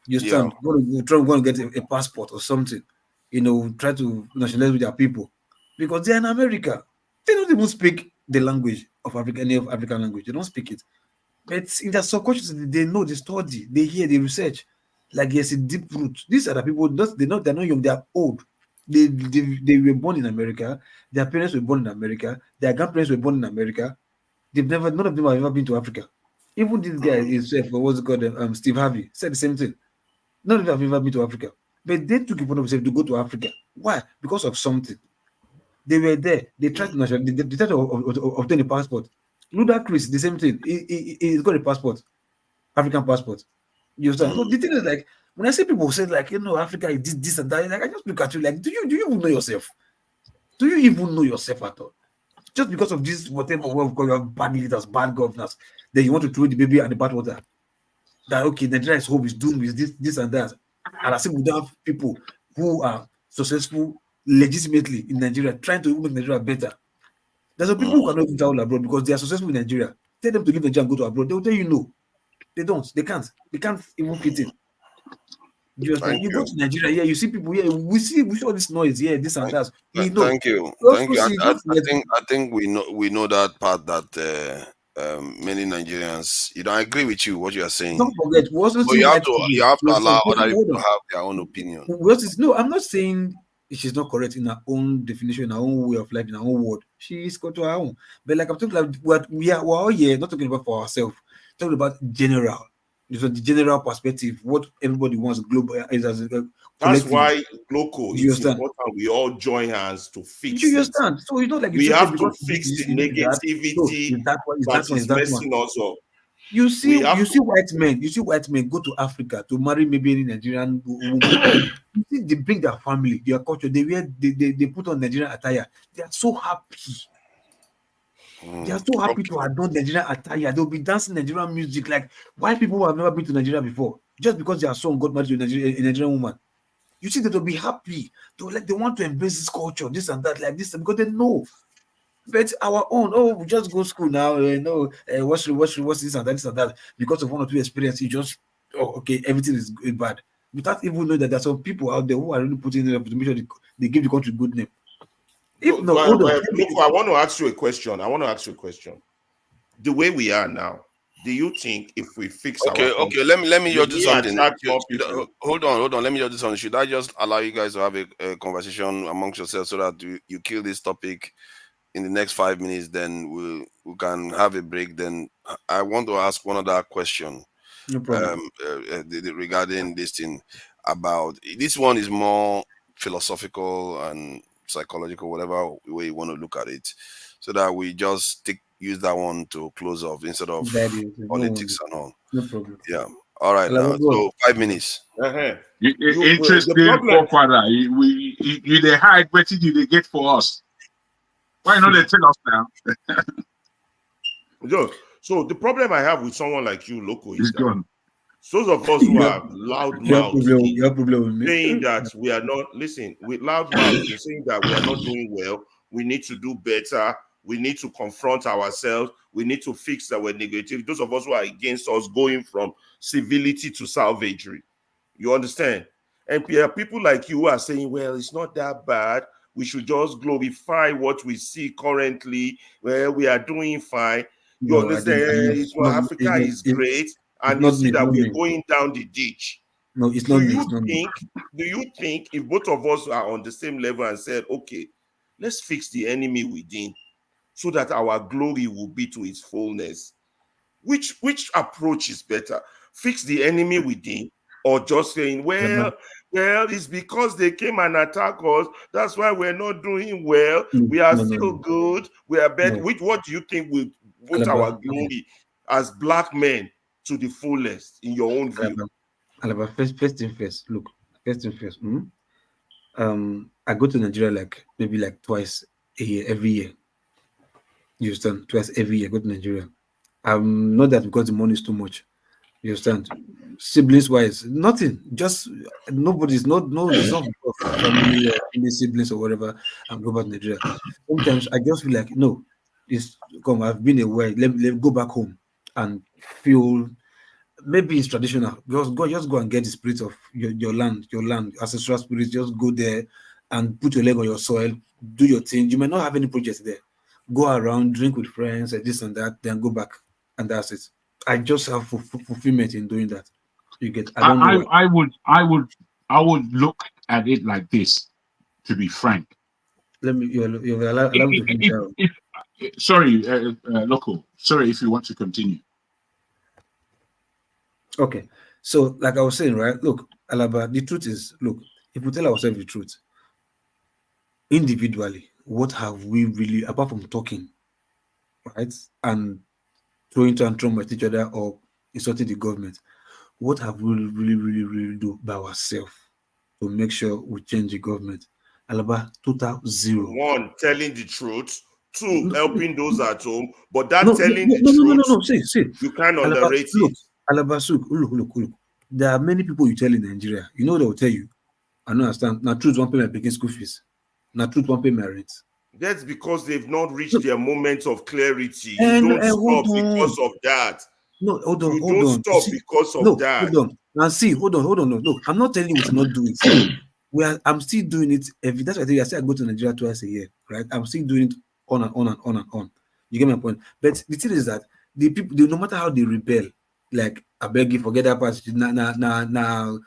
you stand, go to get a passport or something, try to nationalize with their people. Because they're in America. They don't even speak the language of Africa, any of African language. They don't speak it. But in their subconscious, they know, they study, they hear, they research. Like there's a deep root. These are the people, they're not young, they're old. They were born in America. Their parents were born in America. Their grandparents were born in America. None of them have ever been to Africa. Even this guy himself, what's it called, Steve Harvey, said the same thing. None of them have ever been to Africa. But they took it upon themselves to go to Africa. Why? Because of something. They were there. They tried to obtain a passport. Ludacris, the same thing. He's got a passport, African passport. You understand? So the thing is, like, when I see people say, like, Africa is this and that, like, I just look at you like, do you even know yourself? Do you even know yourself at all? Just because of this, whatever you have bad leaders, bad governors, then you want to throw the baby and the bad water. That okay, Nigeria's hope is doomed with this and that. And I see we don't have people who are successful legitimately in Nigeria, trying to make Nigeria better. There's some people who cannot even travel abroad because they are successful in Nigeria. Tell them to leave Nigeria and go to abroad. They'll tell you no. They don't. They can't. They can't even fit in. You go to Nigeria, yeah, you see people, yeah, we see all this noise, yeah, this and that. We know. Thank you. I think we know that part that many Nigerians, I agree with you what you are saying. Don't forget, we also see you have to allow other people to have their own opinion. No, I'm not saying she's not correct in her own definition, in her own way of life, in her own word. She is got to her own. But like I'm talking about, we're all here, not talking about for ourselves, talking about general. The general perspective, what everybody wants global is as a that's why local is important. We all join hands to fix you understand it. So it's not like we have to fix the negativity that is messing us up. You see white men go to Africa to marry maybe any Nigerian woman. You see, they bring their family, their culture, they put on Nigerian attire. They are so happy. They are so happy to adorn Nigerian attire. They'll be dancing Nigerian music. Like white people who have never been to Nigeria before, just because their son got married to a Nigerian woman. You see that they'll be happy. They want to embrace this culture, this and that, like this, because they know. But our own, we just go to school now, what's this and that, this and that. Because of one or two experiences, you just, okay, everything is bad. Without even knowing that there's some people out there who are really putting in to make sure they give the country good name. Look, I want to ask you a question. The way we are now, do you think if we fix okay, let me just do something. Hold on. Let me just do something. Should I just allow you guys to have a conversation amongst yourselves so that you kill this topic in the next 5 minutes? Then we can have a break. Then I want to ask one other question. No problem. Regarding this thing about this one is more philosophical and psychological, whatever way you want to look at it, so that we just use that one to close off instead of politics and all. No problem. Yeah. All right. Now, so 5 minutes. Interesting, forefather. You they hide, what did they get for us? Why not they tell us now? So the problem I have with someone like you, Loco, is that those of us who are loud mouths saying that we are not, listen, with loud mouths, you're saying that we are not doing well, we need to do better, we need to confront ourselves, we need to fix our negativity. Those of us who are against us going from civility to savagery. You understand? And people like you who are saying, well, it's not that bad. We should just glorify what we see currently, where we are doing fine. You understand? Africa is great. And you see that we're going down the ditch. No, it's not. Do you think if both of us are on the same level and said, okay, let's fix the enemy within so that our glory will be to its fullness? Which approach is better? Fix the enemy within, or just saying, well, it's because they came and attacked us. That's why we're not doing well. We are still good. We are better. What do you think will put our glory as black men to the fullest, in your own view? Alaba, first thing first. Look, first thing first. I go to Nigeria maybe twice a year, every year. You understand? Twice every year, I go to Nigeria. Not that because the money is too much. You understand? Siblings wise, nothing. Just nobody's no it's not family or any siblings or whatever. I'm go back to Nigeria. Sometimes I just feel like no, I've been away. Let me go back home and feel. Maybe it's traditional. Just go and get the spirit of your land, ancestral spirit. Just go there and put your leg on your soil, do your thing. You might not have any projects there. Go around, drink with friends, and this and that, then go back, and that's it. I just have fulfillment in doing that. You get? I would look at it like this. To be frank, let me. You allow me to finish. Sorry, Loco. Sorry, if you want to continue. Okay, so like I was saying, right? Look, Alaba, the truth is, look, if we tell ourselves the truth, individually, what have we really, apart from talking, right, and throwing tantrum at each other or insulting the government, what have we really do by ourselves to make sure we change the government? Alaba, total zero. One, telling the truth. Two, helping those at home. But that telling the truth, no. See. You can't Alaba, underrate look, it. Alaba, look. There are many people you tell in Nigeria. You know they will tell you, I don't understand. Now, truth won't pay my picking school fees. Now, truth won't pay my rent. That's because they've not reached their moment of clarity. You don't stop because of that. No, hold on. You don't stop because of that. Hold on. Now, see, hold on. No, I'm not telling you to not do it. I'm still doing it every. That's why I say I go to Nigeria twice a year, right? I'm still doing it on and on. You get my point? But the thing is that the people, no matter how they rebel, like I beg you, forget that part. Now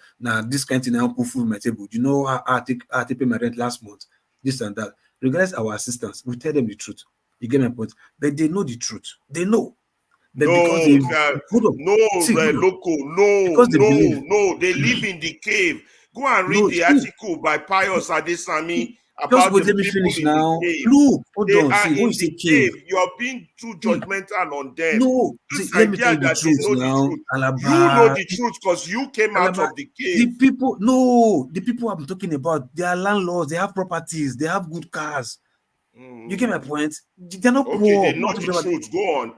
this kind of thing now put food on my table. You know how I pay my rent last month, this and that. Regardless our assistance, we tell them the truth. You get my point? But they know the truth. They know. But no, They live in the cave. Go and read the article by Pius Adesami about the people in now. the cave. Look, hold on. They See, are in the cave. You are being too judgmental on them. No, let me tell you the truth now. You know the truth because you came out of the cave. The people I'm talking about, they are landlords. They have properties. They have good cars. You get my point? They're not poor. They know the truth. Go on.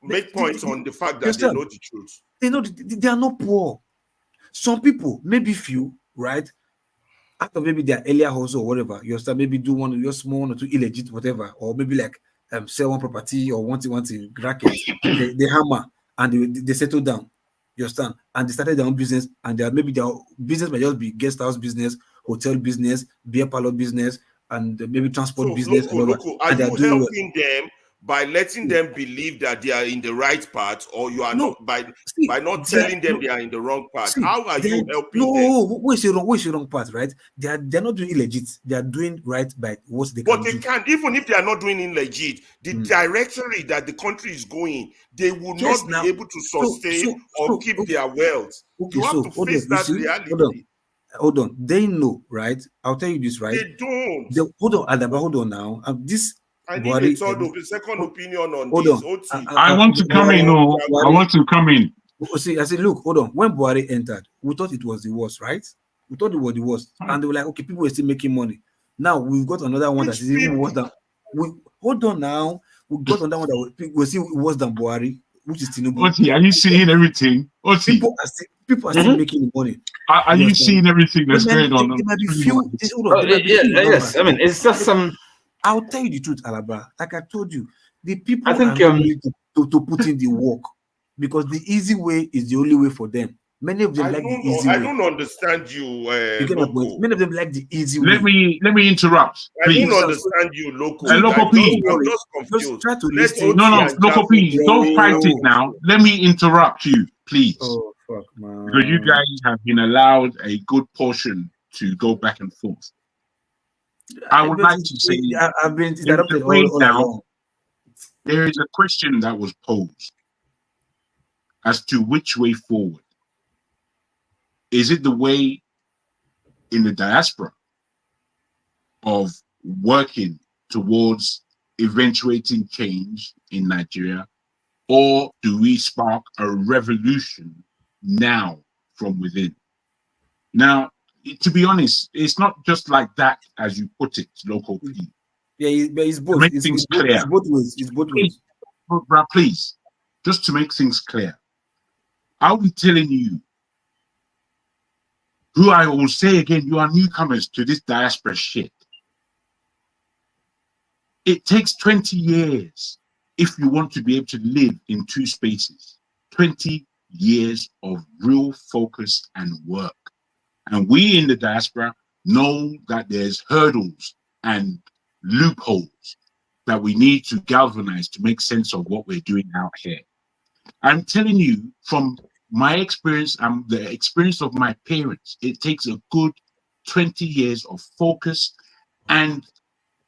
Make points on the fact that they know the truth. They know they are not poor. Some people, maybe few, right? After maybe their earlier house or whatever, you start maybe do one of your small 1 or 2 illegit whatever, or maybe like sell one property or one thing racket. they hammer and they settle down. You understand? And they started their own business, and maybe their business might just be guest house business, hotel business, beer parlor business, and maybe transport business. Are you helping them by letting them believe that they are in the right path, or you are not by not telling them they are in the wrong path? How are you helping them? No, where's the wrong path, right? They're not doing illegit. They are doing right by what they can do. But they can't, even if they are not doing illegit, the directory that the country is going, they will not be able to sustain or keep their wealth. Okay, you have to face that reality. Hold on. They know, right? I'll tell you this, right? They don't. Hold on now. I need a second opinion on this. I want to come in. I want to come in. See, I said, look, hold on. When Buhari entered, we thought it was the worst, right? We thought it was the worst. And they were like, okay, people were still making money. Now we've got another one that is even worse than. Hold on now. We've got another one that will see worse than Buhari, which is Tinubu. Oti, are you seeing everything? Oti. People are still making money. Are you seeing everything that's going on? Yes, I mean, it's just some. I'll tell you the truth, Alaba. Like I told you, the people are not willing to put in the work because the easy way is the only way for them. Many of them like the easy way. I don't understand you. Loco. Many of them like the easy way. Let me interrupt. Please. I don't understand you, Loco. Loco, please. I'm just confused. Just try to listen. No, Loco, please. Don't fight it now. Let me interrupt you, please. Oh, fuck, man. Because you guys have been allowed a good portion to go back and forth. I would like to say, I've been interrupted all along. There is a question that was posed as to which way forward. Is it the way in the diaspora of working towards eventuating change in Nigeria, or do we spark a revolution now from within? Now, to be honest, it's not just like that as you put it, Local P. Yeah, but it's both. Make things clear. It's both ways. It's both ways. Please, just to make things clear, I'll be telling you, who I will say again, you are newcomers to this diaspora shit. It takes 20 years if you want to be able to live in two spaces. 20 years of real focus and work. And we in the diaspora know that there's hurdles and loopholes that we need to galvanize to make sense of what we're doing out here. I'm telling you from my experience and the experience of my parents, it takes a good 20 years of focus and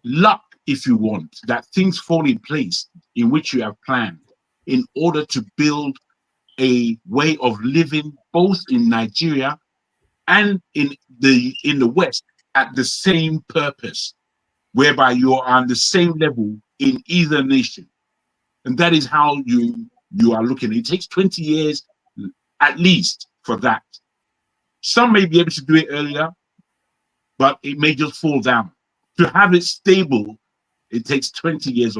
luck, if you want, that things fall in place in which you have planned in order to build a way of living both in Nigeria and in the West at the same purpose, whereby you are on the same level in either nation. And that is how you are looking. It takes 20 years at least for that. Some may be able to do it earlier, but it may just fall down. To have it stable, it takes 20 years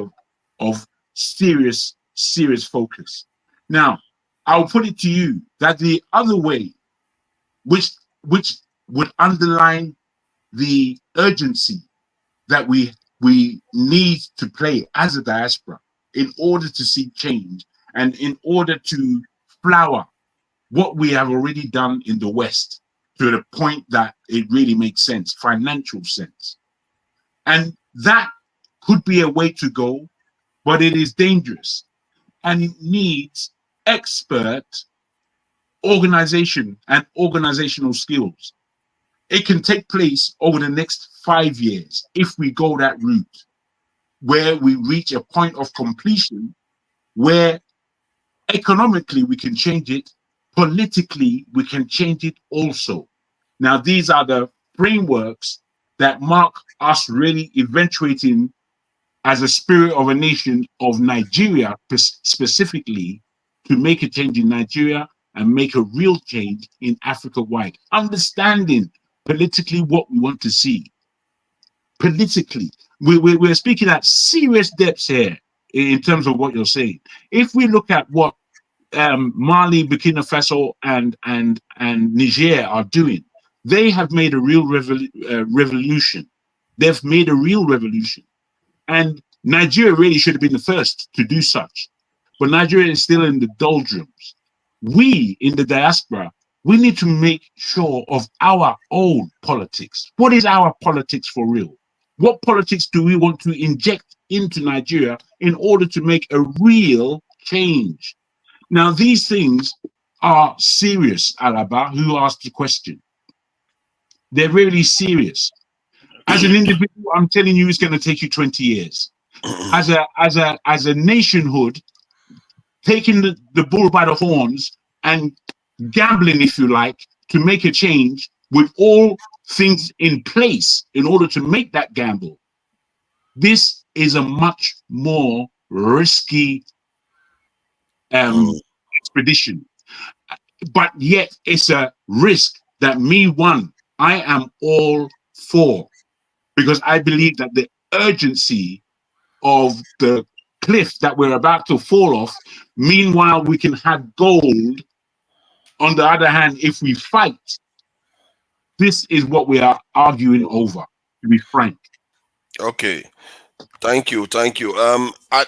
of serious focus. Now, I'll put it to you that the other way, which would underline the urgency that we need to play as a diaspora in order to see change and in order to flower what we have already done in the West to the point that it really makes sense, financial sense. And that could be a way to go, but it is dangerous and it needs expert organization and organizational skills. It can take place over the next 5 years if we go that route, where we reach a point of completion where economically we can change it, politically we can change it also. Now, these are the frameworks that mark us really eventuating as a spirit of a nation of Nigeria specifically, to make a change in Nigeria and make a real change in Africa wide, understanding politically what we want to see. Politically, we're speaking at serious depths here in terms of what you're saying. If we look at what Mali, Burkina Faso, and Niger are doing, they have made a real revolution. They've made a real revolution. And Nigeria really should have been the first to do such. But Nigeria is still in the doldrums. We in the diaspora, we need to make sure of our own politics. What is our politics for real? What politics do we want to inject into Nigeria in order to make a real change? Now, these things are serious, Alaba, who asked the question. They're really serious. As an individual, I'm telling you, it's going to take you 20 years. As a nationhood, taking the bull by the horns and gambling, if you like, to make a change with all things in place in order to make that gamble. This is a much more risky expedition, but yet it's a risk that I am all for, because I believe that the urgency of the cliff that we're about to fall off, meanwhile we can have gold. On the other hand, if we fight, this is what we are arguing over, to be frank. Okay. Thank you.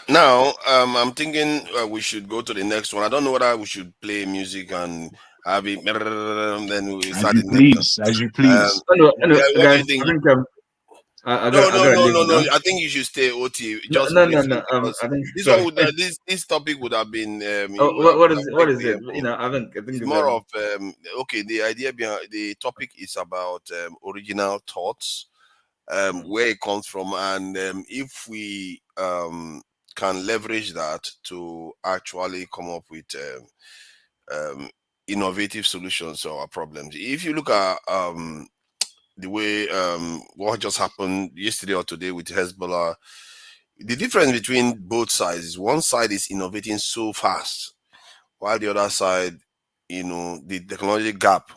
Now, I'm thinking we should go to the next one. I don't know whether we should play music and have it, then we start the next one. As you please. What do you think? No. I think you should stay, OT. Just No. I think this topic would have been. What is it? I think it's more of okay. The idea behind the topic is about original thoughts, where it comes from, and if we can leverage that to actually come up with innovative solutions to our problems. If you look at the way what just happened yesterday or today with Hezbollah, the difference between both sides is one side is innovating so fast, while the other side, you know, the technology gap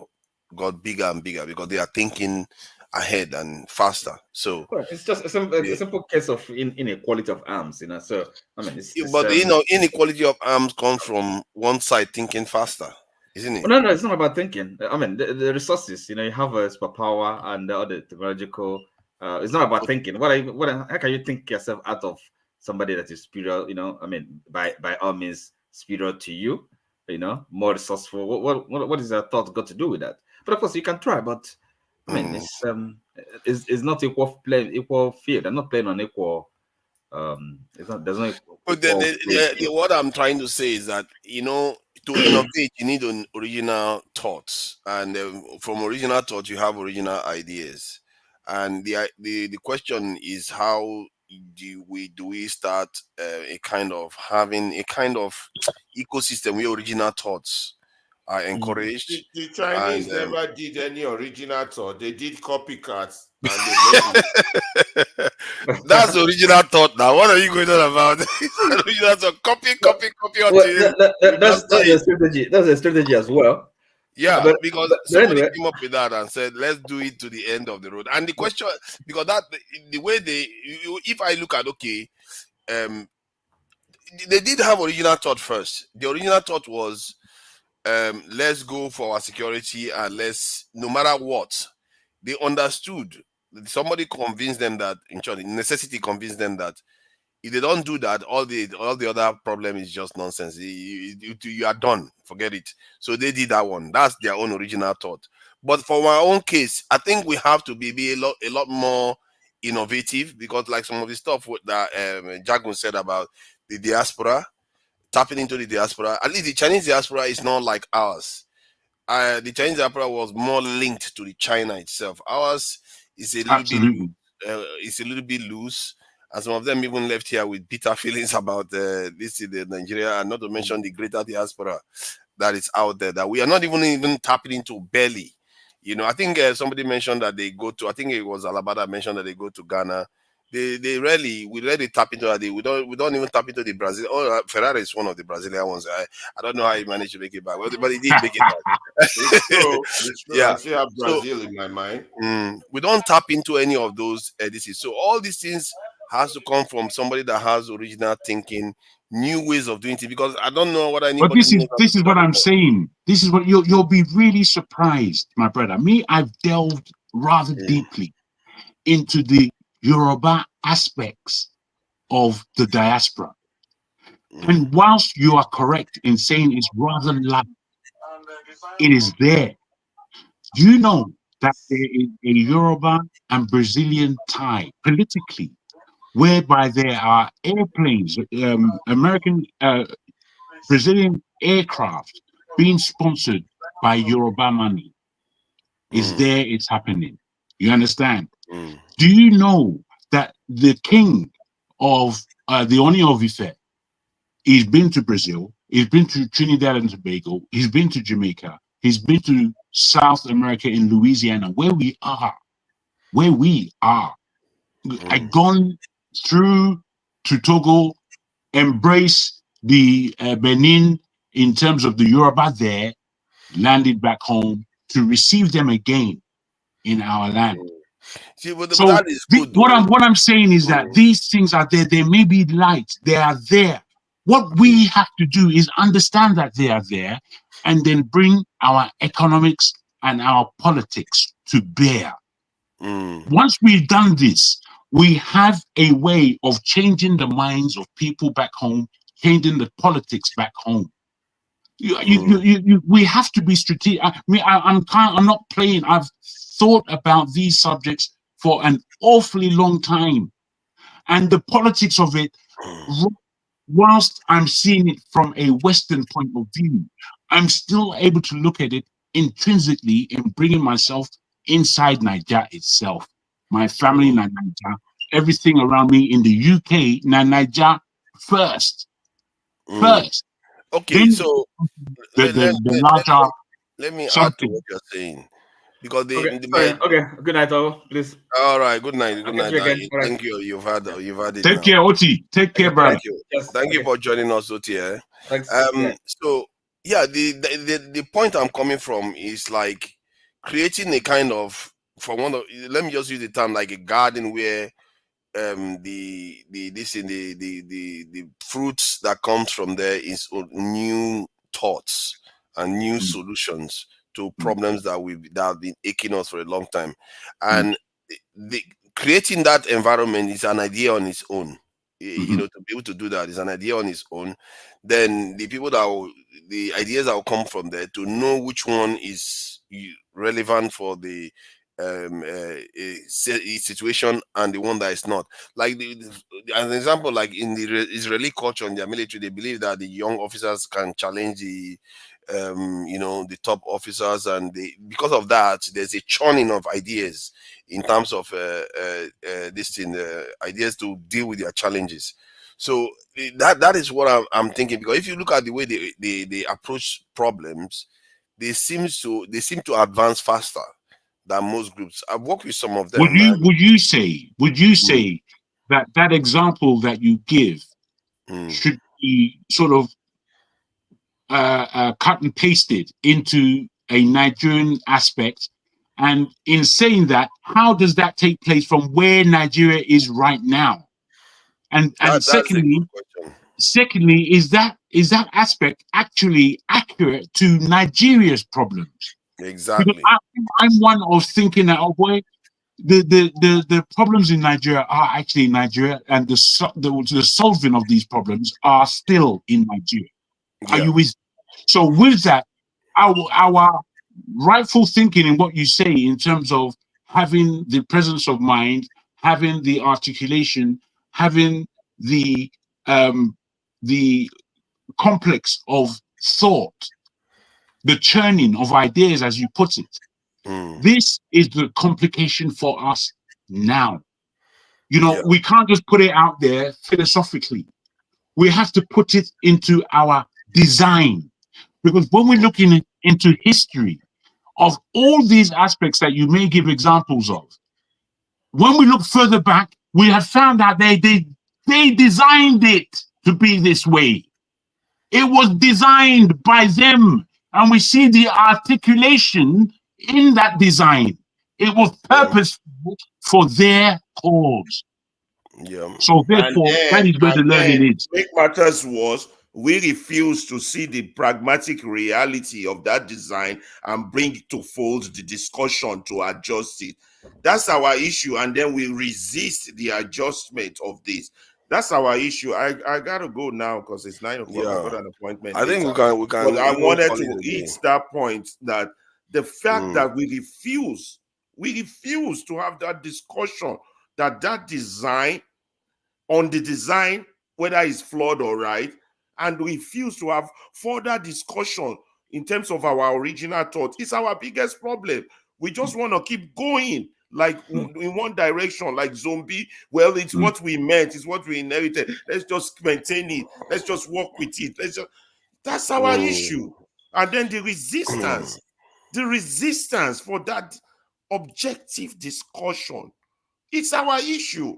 got bigger and bigger because they are thinking ahead and faster. So well, it's just a simple case of inequality of arms, you know. So I mean, but you know, inequality of arms comes from one side thinking faster, isn't it? Well, no, it's not about thinking. I mean, the resources, you know, you have a superpower and the other technological. It's not about thinking. How can you think yourself out of somebody that is superior? You know, I mean, by all means, superior to you. You know, more resourceful. What is your thought got to do with that? But of course, you can try. But I mean, it's not equal field. I'm not playing on equal. It's not. There's no equal. But what I'm trying to say is that, you know, to innovate, you need an original thoughts, and from original thoughts, you have original ideas. And the question is, how do we start a kind of having a kind of ecosystem where original thoughts are encouraged? The Chinese never did any original thought. They did copycats. And that's the original thought. Now, what are you going on about? Original thought. Copy until that's a strategy. That's a strategy as well. Yeah, because somebody came up with that and said, let's do it to the end of the road. And the question, because that the way if I look at they did have original thought first. The original thought was, let's go for our security, and no matter what, they understood. Somebody convinced them that, in short, necessity convinced them that if they don't do that, all the other problem is just nonsense. You are done. Forget it. So they did that one. That's their own original thought. But for our own case, I think we have to be a lot more innovative, because like some of the stuff that Jagun said about the diaspora, tapping into the diaspora. At least the Chinese diaspora is not like ours. The Chinese diaspora was more linked to the China itself. Ours is a little bit loose. And some of them even left here with bitter feelings about the Nigeria, and not to mention the greater diaspora that is out there that we are not even tapping into barely. You know, I think somebody mentioned that they go to, I think it was Alabada mentioned that they go to Ghana. We rarely tap into that. We don't even tap into the Brazil. Oh, Ferrari is one of the Brazilian ones. I don't know how he managed to make it back, but he did make it back. It's true. Yeah. I still have Brazil in my mind. We don't tap into any of those edices. So all these things has to come from somebody that has original thinking, new ways of doing it. Because I don't know what anybody. But this is what I'm saying. This is what you'll be really surprised, my brother. Me, I've delved rather deeply into the Yoruba aspects of the diaspora. And whilst you are correct in saying it's rather light, it is there. You know that there is a Yoruba and Brazilian tie politically, whereby there are airplanes, American, Brazilian aircraft being sponsored by Yoruba money. It's there, it's happening. You understand? Do you know that the king of the Oni of Ife, he's been to Brazil, he's been to Trinidad and Tobago, he's been to Jamaica, he's been to South America in Louisiana, where we are. I've gone through to Togo, embrace the Benin in terms of the Yoruba there, landed back home to receive them again in our land. See, but So that is good. what I'm saying is that these things are there. They may be light. They are there. What we have to do is understand that they are there, and then bring our economics and our politics to bear. Once we've done this, we have a way of changing the minds of people back home, changing the politics back home. We have to be strategic. I'm not playing. I've thought about these subjects for an awfully long time, and the politics of it, whilst I'm seeing it from a Western point of view, I'm still able to look at it intrinsically in bringing myself inside Nigeria itself, my family in Nigeria, everything around me in the UK, Nigeria first. Okay, Then so the larger let me add to something. what you're saying. because they. Okay. Good night, all. Please. All right. Good night. Good night. Thank you. You've had it. Take care, Oti. Take care, brother. Thank you. Thank you for joining us, Oti. Thanks. So yeah, the point I'm coming from is like creating a kind of, let me just use the term, like a garden where the fruits that comes from there is new thoughts and new solutions to problems that have been aching us for a long time, and creating that environment is an idea on its own. You know, to be able to do that is an idea on its own. Then the ideas that will come from there, to know which one is relevant for the situation and the one that is not. Like as an example, like in the Israeli culture and their military, they believe that the young officers can challenge the the top officers, and because of that, there's a churning of ideas in terms of ideas to deal with their challenges. So that is what I'm thinking, because if you look at the way they approach problems, they seem to advance faster than most groups. I've worked with some of them. Would you say that example that you give should be sort of cut and pasted into a Nigerian aspect? And in saying that, how does that take place from where Nigeria is right now? And secondly, is that aspect actually accurate to Nigeria's problems? Exactly. Because I'm one of thinking that, oh boy, the problems in Nigeria are actually in Nigeria, and the solving of these problems are still in Nigeria. Are you with? So with that, our rightful thinking in what you say in terms of having the presence of mind, having the articulation, having the complex of thought, the churning of ideas, as you put it. This is the complication for us now. You know, we can't just put it out there philosophically. We have to put it into our design. Because when we're looking into history of all these aspects that you may give examples of, when we look further back, we have found that they designed it to be this way. It was designed by them, and we see the articulation in that design. It was purposeful for their cause. So therefore, that is where the learning is. Make matters worse, we refuse to see the pragmatic reality of that design and bring it to fold the discussion to adjust it. That's our issue, and then we resist the adjustment of this. That's our issue. I gotta go now because it's 9 o'clock. I've got an appointment. I think we can. But I wanted to hit that point, that the fact that we refuse to have that discussion, that design, on the design, whether it's flawed or right, and we refuse to have further discussion in terms of our original thought. It's our biggest problem. We just want to keep going like in one direction, like zombie. Well, it's what we meant, it's what we inherited. Let's just maintain it. Let's just work with it. That's our issue. And then the resistance for that objective discussion, it's our issue.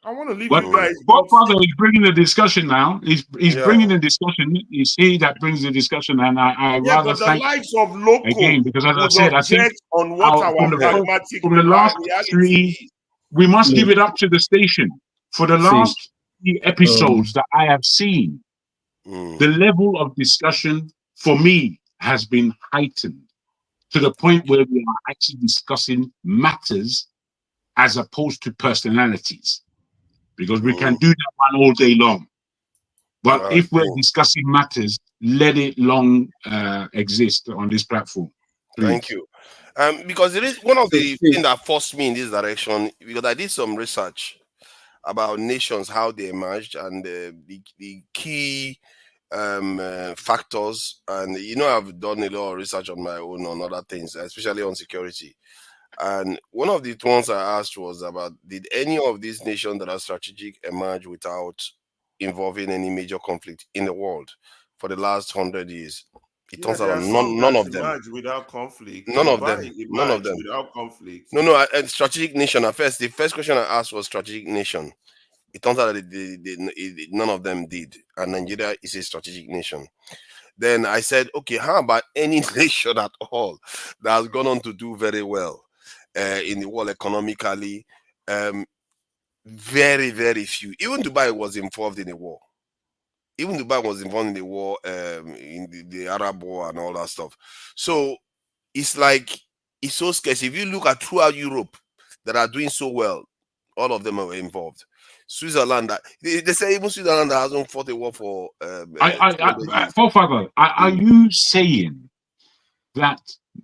I want to leave you guys. Godfather is bringing the discussion now. He's bringing the discussion. It's he that brings the discussion, and I rather thank the likes of local again, because as I said, I think on what from the last three, we must give it up to the station. For the last 3 episodes that I have seen, the level of discussion for me has been heightened to the point where we are actually discussing matters as opposed to personalities. Because we can do that one all day long. But if we're discussing matters, let it long exist on this platform. Please. Thank you. Because it is one of the things that forced me in this direction, because I did some research about nations, how they emerged, and the key factors. And, I've done a lot of research on my own on other things, especially on security. And one of the ones I asked was about, did any of these nations that are strategic emerge without involving any major conflict in the world for the last 100 years? It turns out none of them. Without conflict. None of them. None of them. Without conflict. No. Strategic nation. At first, the first question I asked was strategic nation. It turns out that none of them did, and Nigeria is a strategic nation. Then I said, okay, how about any nation at all that has gone on to do very well in the world economically? Very, very few. Even Dubai was involved in the war. Even Dubai was involved in the war, in the Arab War and all that stuff. So it's like, it's so scarce. If you look at throughout Europe that are doing so well, all of them are involved. Switzerland, they say even Switzerland hasn't fought a war for. Forefather, are you saying that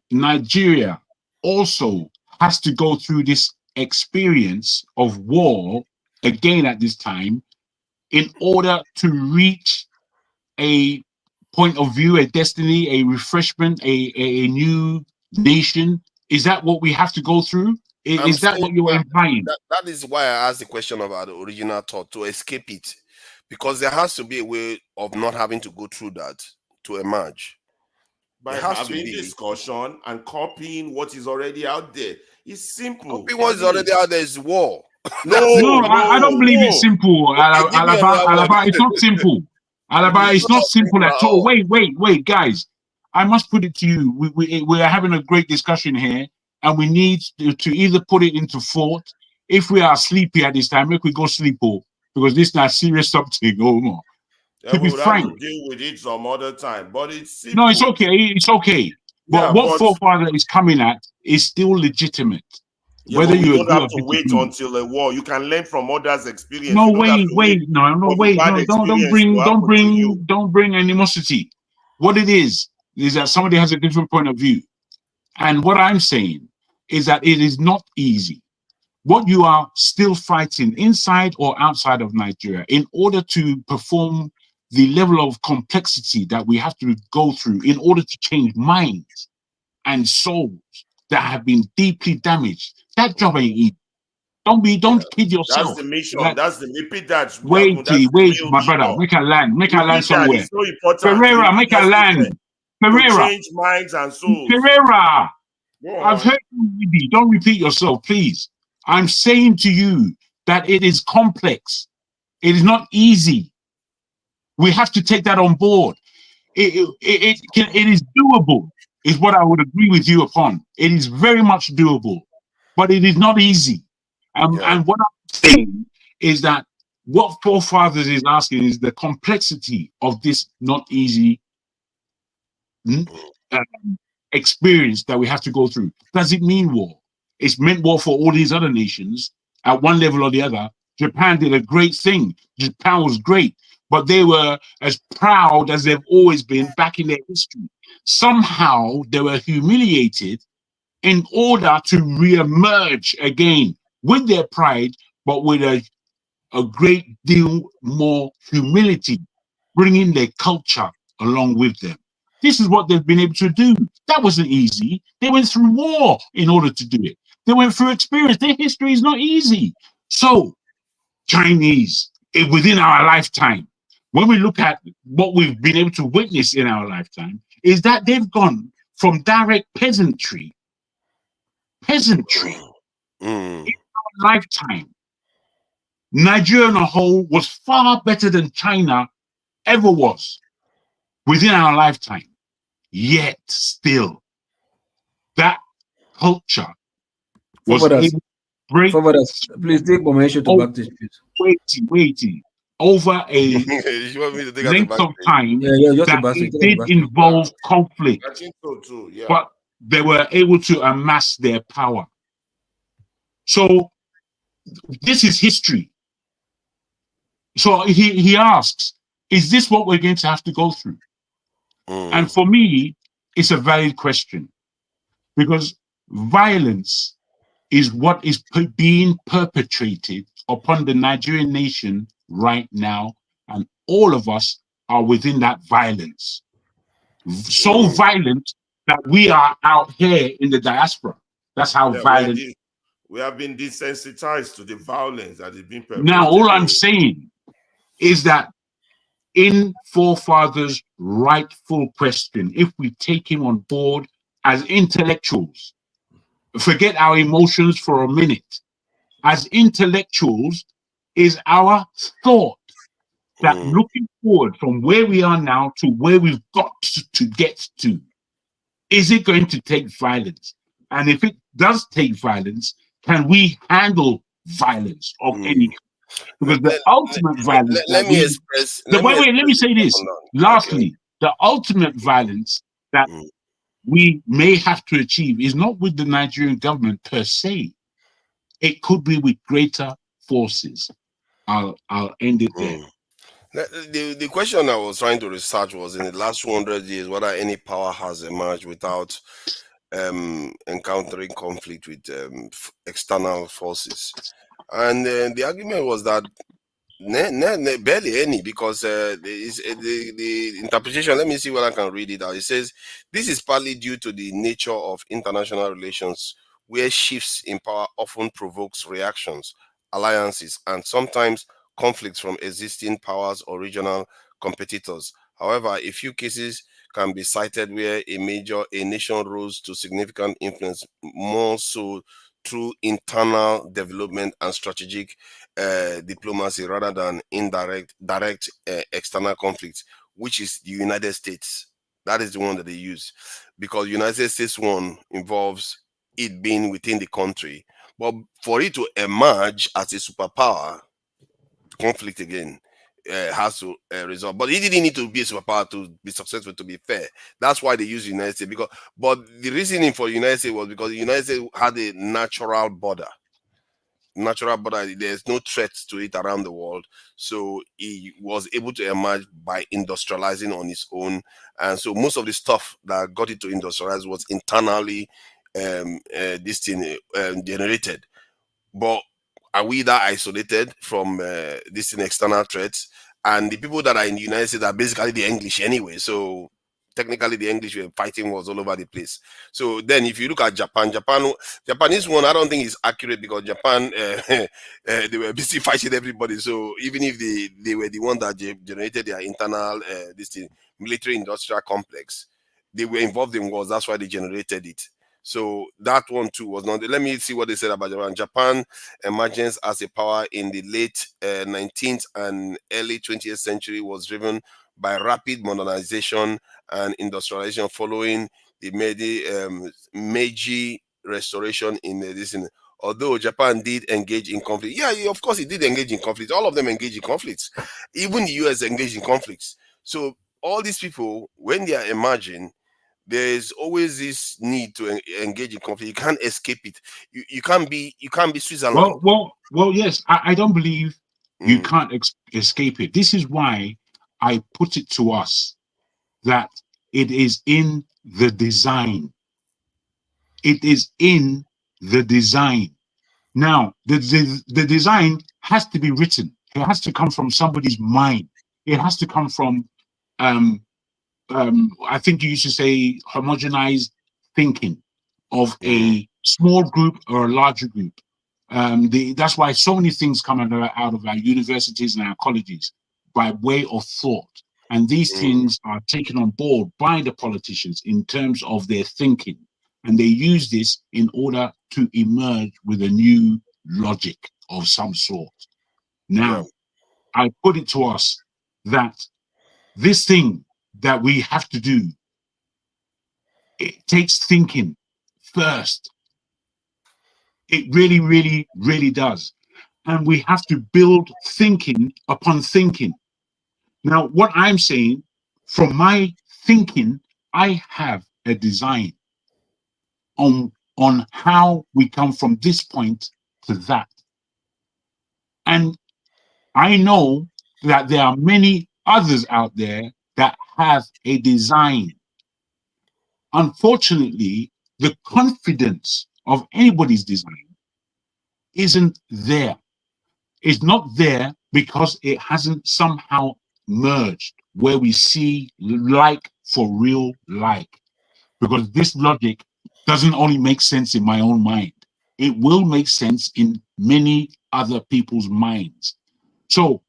Nigeria also has to go through this experience of war again at this time in order to reach a point of view, a destiny, a refreshment, a new nation? Is that what we have to go through? Is that what you're implying? That is why I asked the question about the original thought, to escape it. Because there has to be a way of not having to go through that to emerge. By having discussion and copying what is already out there. It's simple. Copying what is already out there is war. No, I don't believe it's simple. Alaba, it's not simple. Alaba, it's not simple at all. Wait, guys. I must put it to you. We are having a great discussion here. And we need to either put it into thought. If we are sleepy at this time, make we go sleep, because this is not serious something. No. To be frank, deal with it some other time. But it's simple. No, it's okay. It's okay. But what forefather is coming at is still legitimate. Yeah, whether you don't have to wait until a war. You can learn from others' experience. No, wait. Don't bring animosity. What it is that somebody has a different point of view. And what I'm saying is that it is not easy. What you are still fighting inside or outside of Nigeria in order to perform the level of complexity that we have to go through in order to change minds and souls that have been deeply damaged. That job ain't easy. Don't kid yourself. That's the mission. Repeat that. Wait, my brother. Make a land somewhere. So important. Pereira, make a land. Pereira. Change minds and souls. Pereira. I've heard you already. Don't repeat yourself, please. I'm saying to you that it is complex. It is not easy. We have to take that on board. It is doable, is what I would agree with you upon. It is very much doable, but it is not easy. And what I'm saying is that what forefathers is asking is the complexity of this not easy experience that we have to go through. Does it mean war? It's meant war for all these other nations at one level or the other. Japan did a great thing. Japan was great, but they were as proud as they've always been back in their history. Somehow they were humiliated in order to re-emerge again with their pride, but with a great deal more humility, bringing their culture along with them. This is what they've been able to do. That wasn't easy. They went through war in order to do it. They went through experience. Their history is not easy. So, Chinese, within our lifetime, when we look at what we've been able to witness in our lifetime, is that they've gone from direct peasantry in our lifetime. Nigeria on a whole was far better than China ever was within our lifetime. Yet still, that culture was able to break. Please take permission to back this. Waiting. Over a length of time that it did involve conflict. I think so too, yeah. But they were able to amass their power. So this is history. So he asks, is this what we're going to have to go through? And for me, it's a valid question, because violence is what is being perpetrated upon the Nigerian nation right now, and all of us are within that violence. So violent that we are out here in the diaspora. That's how violent. We have been desensitized to the violence that is being perpetrated. Now, all I'm saying is that in forefathers' rightful question, if we take him on board as intellectuals, forget our emotions for a minute, as intellectuals, is our thought that looking forward from where we are now to where we've got to get to, is it going to take violence? And if it does take violence, can we handle violence of any kind? Because the ultimate violence let me express. Let me say this. Lastly, the ultimate violence that we may have to achieve is not with the Nigerian government per se. It could be with greater forces. I'll end it there. The question I was trying to research was, in the last 200 years, whether any power has emerged without encountering conflict with external forces. And the argument was that barely any, because the interpretation, let me see what I can read it out. It says, this is partly due to the nature of international relations, where shifts in power often provokes reactions, alliances, and sometimes conflicts from existing powers or regional competitors. However, a few cases can be cited where a nation rose to significant influence, more so through internal development and strategic diplomacy rather than direct external conflicts, which is the United States. That is the one that they use, because United States one involves it being within the country. But for it to emerge as a superpower, conflict again has to resolve. But it didn't need to be a superpower to be successful, to be fair. That's why they use the United States. But the reasoning for the United States was because the United States had a natural border. There's no threat to it around the world, so he was able to emerge by industrializing on his own. And so most of the stuff that got it to industrialize was internally generated. But are we that isolated from these external threats? And the people that are in the United States are basically the English anyway, so technically the English were fighting was all over the place. So then if you look at Japanese one, I don't think is accurate, because Japan they were busy fighting everybody. So even if they were the one that generated their internal military industrial complex, they were involved in wars. That's why they generated it. So that one too was not. Let me see what they said about Japan. Japan emergence as a power in the late 19th and early 20th century was driven by rapid modernization and industrialization following the Meiji restoration in this. Although Japan did engage in conflict, of course it did engage in conflict. All of them engage in conflicts. Even the US engaged in conflicts. So all these people, when they are emerging, there is always this need to engage in conflict. You can't escape it. You can't be Switzerland. Well, yes. I don't believe you can't escape it. This is why I put it to us that it is in the design. It is in the design. Now, the design has to be written. It has to come from somebody's mind. It has to come from I think you used to say homogenized thinking of a small group or a larger group. That's why so many things come out of our universities and our colleges by way of thought. And these things are taken on board by the politicians in terms of their thinking. And they use this in order to emerge with a new logic of some sort. Now, I put it to us that this thing that we have to do, it takes thinking first. It really, really, really does. And we have to build thinking upon thinking. Now, what I'm saying, from my thinking, I have a design on how we come from this point to that. And I know that there are many others out there that have a design. Unfortunately, the confidence of anybody's design isn't there. It's not there because it hasn't somehow merged where we see like for real like. Because this logic doesn't only make sense in my own mind. It will make sense in many other people's minds. So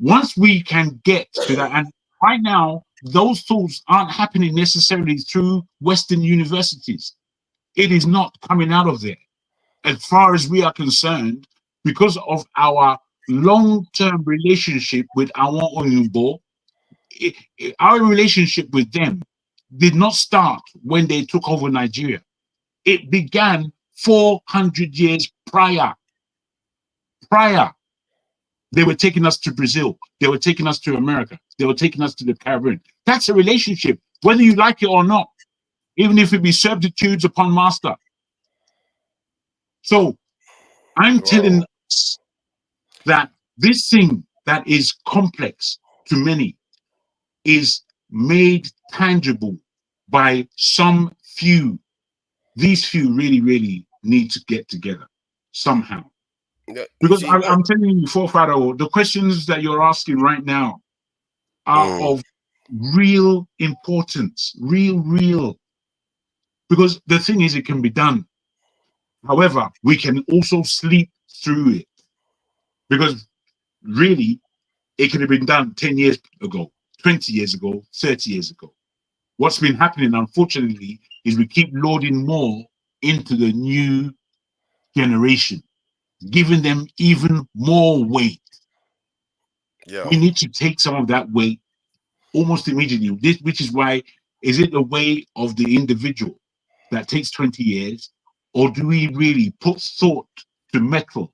Once we can get to that, and right now, those thoughts aren't happening necessarily through Western universities. It is not coming out of there. As far as we are concerned, because of our long-term relationship with our Oyinbo, our relationship with them did not start when they took over Nigeria. It began 400 years prior. They were taking us to Brazil. They were taking us to America. They were taking us to the Caribbean. That's a relationship, whether you like it or not, even if it be servitudes upon master. So I'm telling us that this thing that is complex to many is made tangible by some few. These few really, really need to get together somehow. Yeah, because I'm telling you, Forefather, the questions that you're asking right now are of real importance, real. Because the thing is, it can be done. However, we can also sleep through it. Because really, it could have been done 10 years ago, 20 years ago, 30 years ago. What's been happening, unfortunately, is we keep loading more into the new generation, giving them even more weight. Yeah. We need to take some of that weight almost immediately, which is why, is it the way of the individual that takes 20 years, or do we really put thought to metal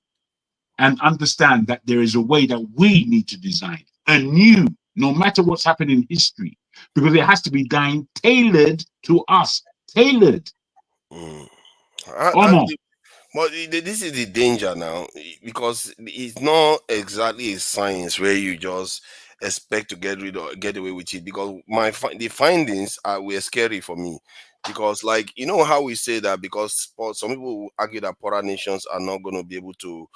and understand that there is a way that we need to design anew, no matter what's happened in history, because it has to be done tailored to us, tailored. But this is the danger now, because it's not exactly a science where you just expect to get away with it. Because the findings were scary for me, because, like, you know how we say that because some people argue that poorer nations are not going to be able to,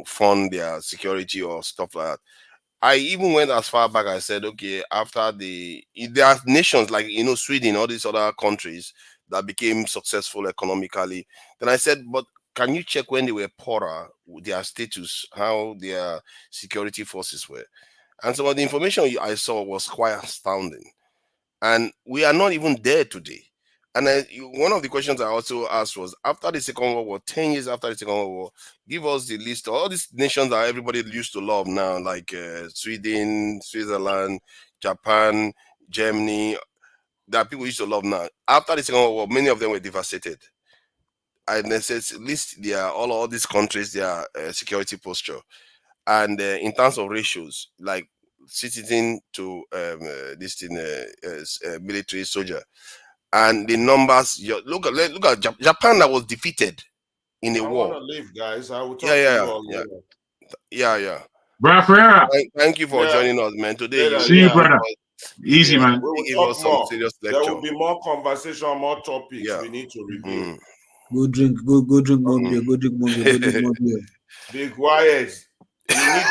fund their security or stuff like that. I even went as far back. I said, okay, after there are nations like, Sweden, all these other countries that became successful economically. Then I said, but can you check when they were poorer, their status, how their security forces were? And some of the information I saw was quite astounding. And we are not even there today. And one of the questions I also asked was, after the Second World War, 10 years after the Second World War, give us the list of all these nations that everybody used to love now, like Sweden, Switzerland, Japan, Germany, that people used to love now. After the Second World War, many of them were devastated. And they said, list all these countries, their security posture. And in terms of ratios, like citizen to this thing, military soldier. And the numbers, look at Japan that was defeated in a war. I want to leave, guys. I will talk to you all later. Yeah. Brother, thank you for joining us, man. Today, see you, brother. Easy, man. We give will us talk some more. serious There lecture. will be more conversation, more topics we need to review. Go drink more beer. Go drink more beer. Be quiet. We need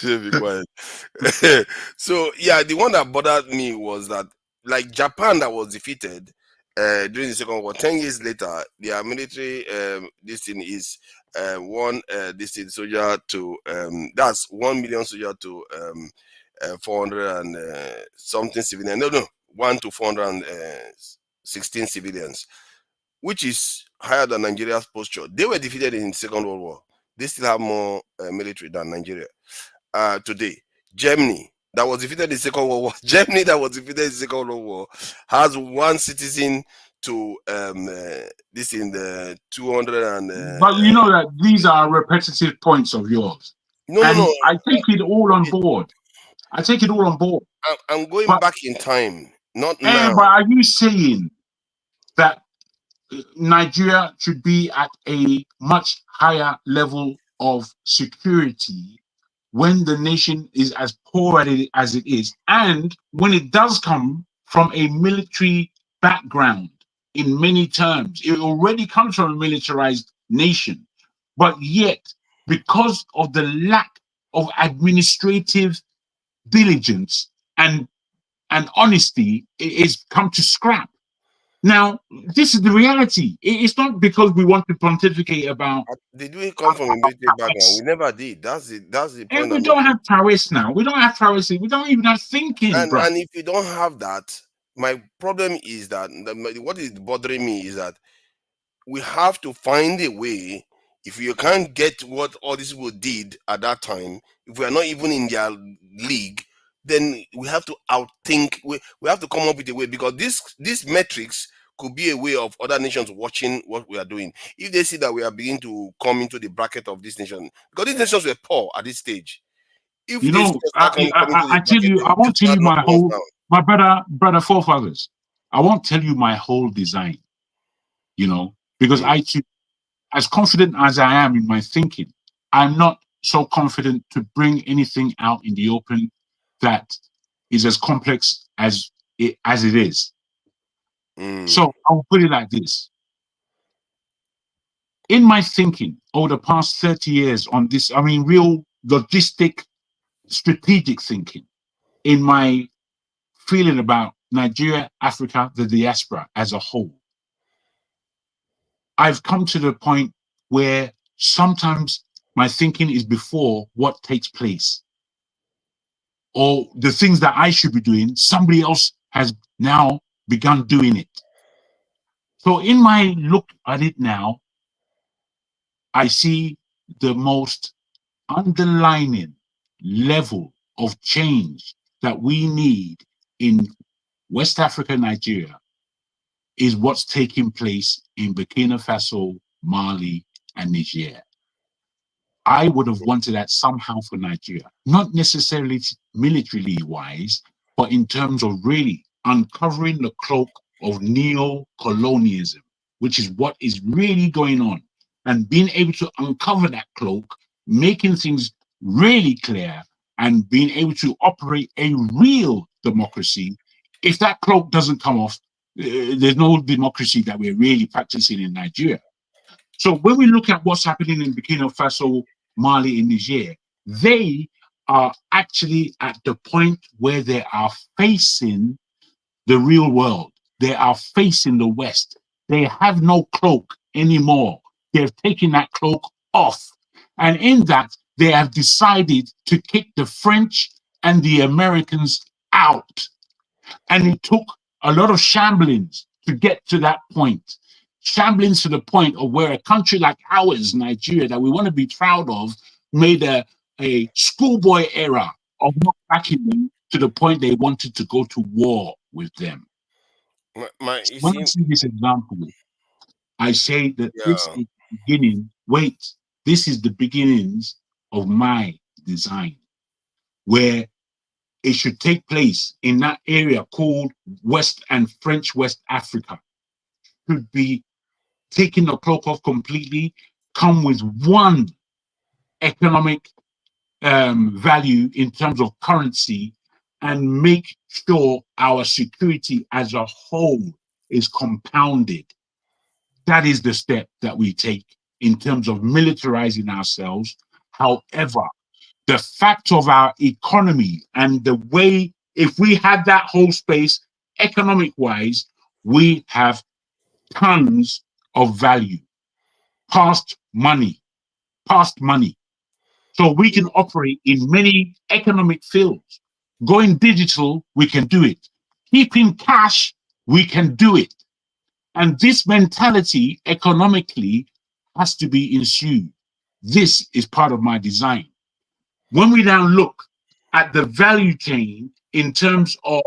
the Be quiet. So yeah, the one that bothered me was that, like, Japan that was defeated during the Second World War, 10 years later, their military this thing is soldier to that's 1 million soldier to 400 and something civilians. No, 1 to 416 civilians, which is higher than Nigeria's posture. They were defeated in the Second World War. They still have more military than Nigeria today. Germany, that was defeated in the Second World War. Germany, that was defeated in the Second World War, has 1 citizen to this in the 200 and. But you know that these are repetitive points of yours. No. I take it all on board. I'm going back in time, not now. But are you saying that Nigeria should be at a much higher level of security when the nation is as poor as it is, and when it does come from a military background in many terms? It already comes from a militarized nation, but yet, because of the lack of administrative diligence and honesty, it has come to scrap. Now, this is the reality. It's not because we want to pontificate about. Did we come from a military background? We never did. That's the point. And we don't have prowess now. We don't have prowess. We don't even have thinking, bro. And if you don't have that, my problem is that what is bothering me is that we have to find a way. If you can't get what all these people did at that time, if we are not even in their league, then we have to outthink. We have to come up with a way, because this metrics could be a way of other nations watching what we are doing. If they see that we are beginning to come into the bracket of this nation, because these nations were poor at this stage. If you know, I tell you, I won't tell you my whole, my brother forefathers. I won't tell you my whole design. You know, because I too, as confident as I am in my thinking, I'm not so confident to bring anything out in the open that is as complex as it is. So I'll put it like this. In my thinking over the past 30 years on this, I mean, real logistic, strategic thinking, in my feeling about Nigeria, Africa, the diaspora as a whole, I've come to the point where sometimes my thinking is before what takes place, or the things that I should be doing, somebody else has now begun doing it. So in my look at it now, I see the most underlining level of change that we need in West Africa, Nigeria, is what's taking place in Burkina Faso, Mali, and Niger. I would have wanted that somehow for Nigeria, not necessarily militarily wise, but in terms of really uncovering the cloak of neo-colonialism, which is what is really going on, and being able to uncover that cloak, making things really clear, and being able to operate a real democracy. If that cloak doesn't come off, there's no democracy that we're really practicing in Nigeria. So when we look at what's happening in Burkina Faso, Mali, and Niger, they are actually at the point where they are facing the real world. They are facing the West. They have no cloak anymore. They've taken that cloak off. And in that, they have decided to kick the French and the Americans out. And it took a lot of shamblings to get to that point. Shamblings to the point of where a country like ours, Nigeria, that we want to be proud of, made a schoolboy era of not backing them to the point they wanted to go to war with them. When I see this example, I say that this is the beginning. Wait, this is the beginnings of my design, where it should take place in that area called West and French West Africa. Should be taking the cloak off completely, come with one economic value in terms of currency, and make sure our security as a whole is compounded. That is the step that we take in terms of militarizing ourselves. However, the fact of our economy and the way, if we had that whole space, economic-wise, we have tons of value, past money. So we can operate in many economic fields. Going digital, we can do it. Keeping cash, we can do it. And this mentality economically has to be ensued. This is part of my design. When we now look at the value chain in terms of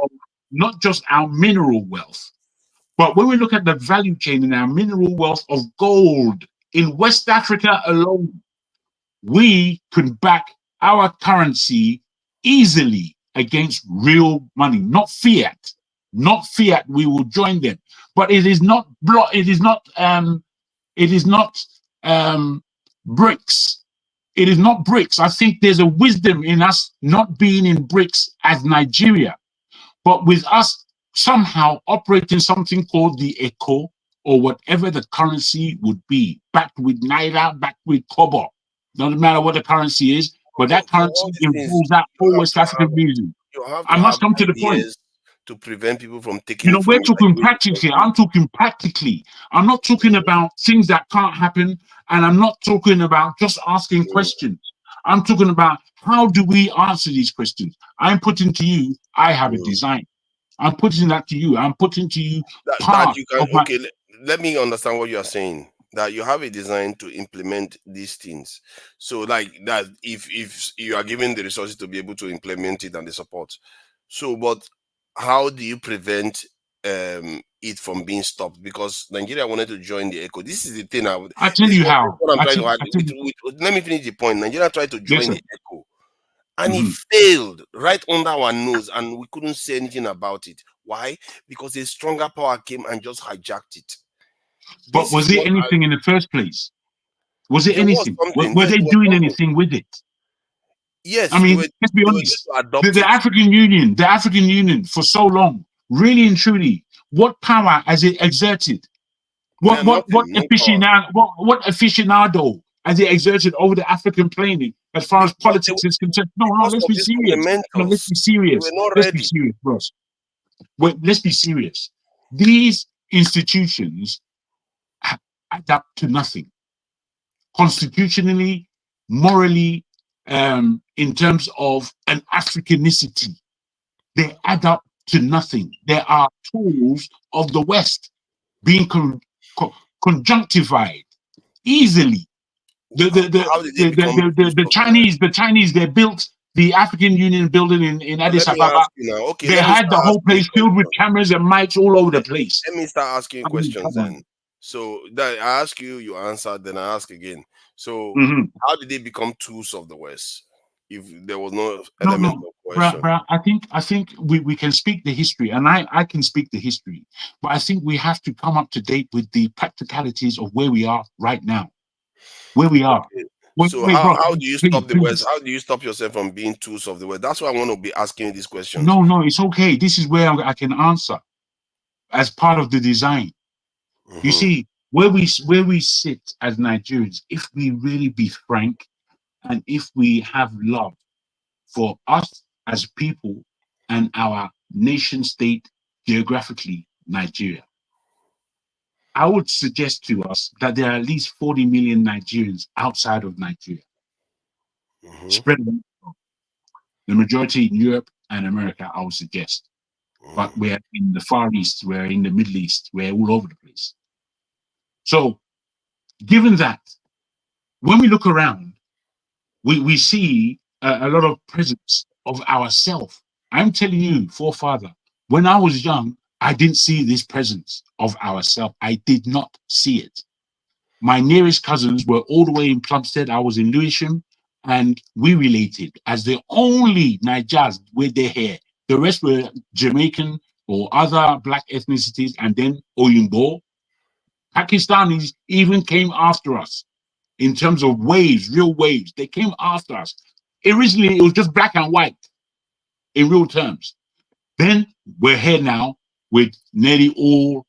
not just our mineral wealth, but when we look at the value chain in our mineral wealth of gold in West Africa alone, we could back our currency easily against real money, not fiat. Not fiat, we will join them. But it is not BRICS. It is not BRICS. I think there's a wisdom in us not being in BRICS as Nigeria, but with us somehow operating something called the ECO, or whatever the currency would be, backed with Naira, backed with Kobo. Doesn't matter what the currency is, but that currency involves that whole West African region. I must come to the point. to prevent people from taking. You know, we're talking practically. I'm talking practically. I'm not talking about things that can't happen, and I'm not talking about just asking questions. I'm talking about how do we answer these questions. I'm putting to you, I have a design. I'm putting that to you. I'm putting to you that you can. Okay, let me understand what you are saying. That you have a design to implement these things. So, like that, if you are given the resources to be able to implement it and the support. So, but how do you prevent it from being stopped? Because Nigeria wanted to join the ECO. This is the thing. I tell you how. Let me finish the point. Nigeria tried to join the ECO. And it failed right under our nose, and we couldn't say anything about it. Why? Because a stronger power came and just hijacked it. But was it anything in the first place? Was it anything? Were they doing anything with it? Yes. I mean, let's be honest. The African Union, for so long, really and truly, what power has it exerted? What aficionado has it exerted over the African planet as far as politics is concerned? No, let's be serious. No, let's be serious. Let's be serious, bros. Wait, let's be serious. These institutions add up to nothing. Constitutionally, morally, in terms of an Africanicity, they add up to nothing. They are tools of the West being conjunctified easily. The Chinese, they built the African Union building in Addis Ababa. They had the whole place filled with cameras and mics all over the place. Let me start asking questions then. So that I ask you, you answer, then I ask again. So how did they become tools of the West? If there was no element of question. I think we can speak the history, and I can speak the history, but I think we have to come up to date with the practicalities of where we are right now. Where we are. So how do you stop the West? How do you stop yourself from being tools of the West? That's why I want to be asking you these questions. No, it's okay. This is where I can answer as part of the design. You see, where we sit as Nigerians, if we really be frank, and if we have love for us as people and our nation state geographically, Nigeria, I would suggest to us that there are at least 40 million Nigerians outside of Nigeria, spread the majority in Europe and America, I would suggest. But we're in the Far East, we're in the Middle East, we're all over the place. So, given that, when we look around, we see a lot of presence of ourself. I'm telling you, forefather, when I was young, I didn't see this presence of ourself. I did not see it. My nearest cousins were all the way in Plumstead. I was in Lewisham, and we related as the only Nigerians with their hair. The rest were Jamaican or other black ethnicities, and then Oyinbo. Pakistanis even came after us in terms of waves, real waves. They came after us. Originally, it was just black and white in real terms. Then we're here now with nearly all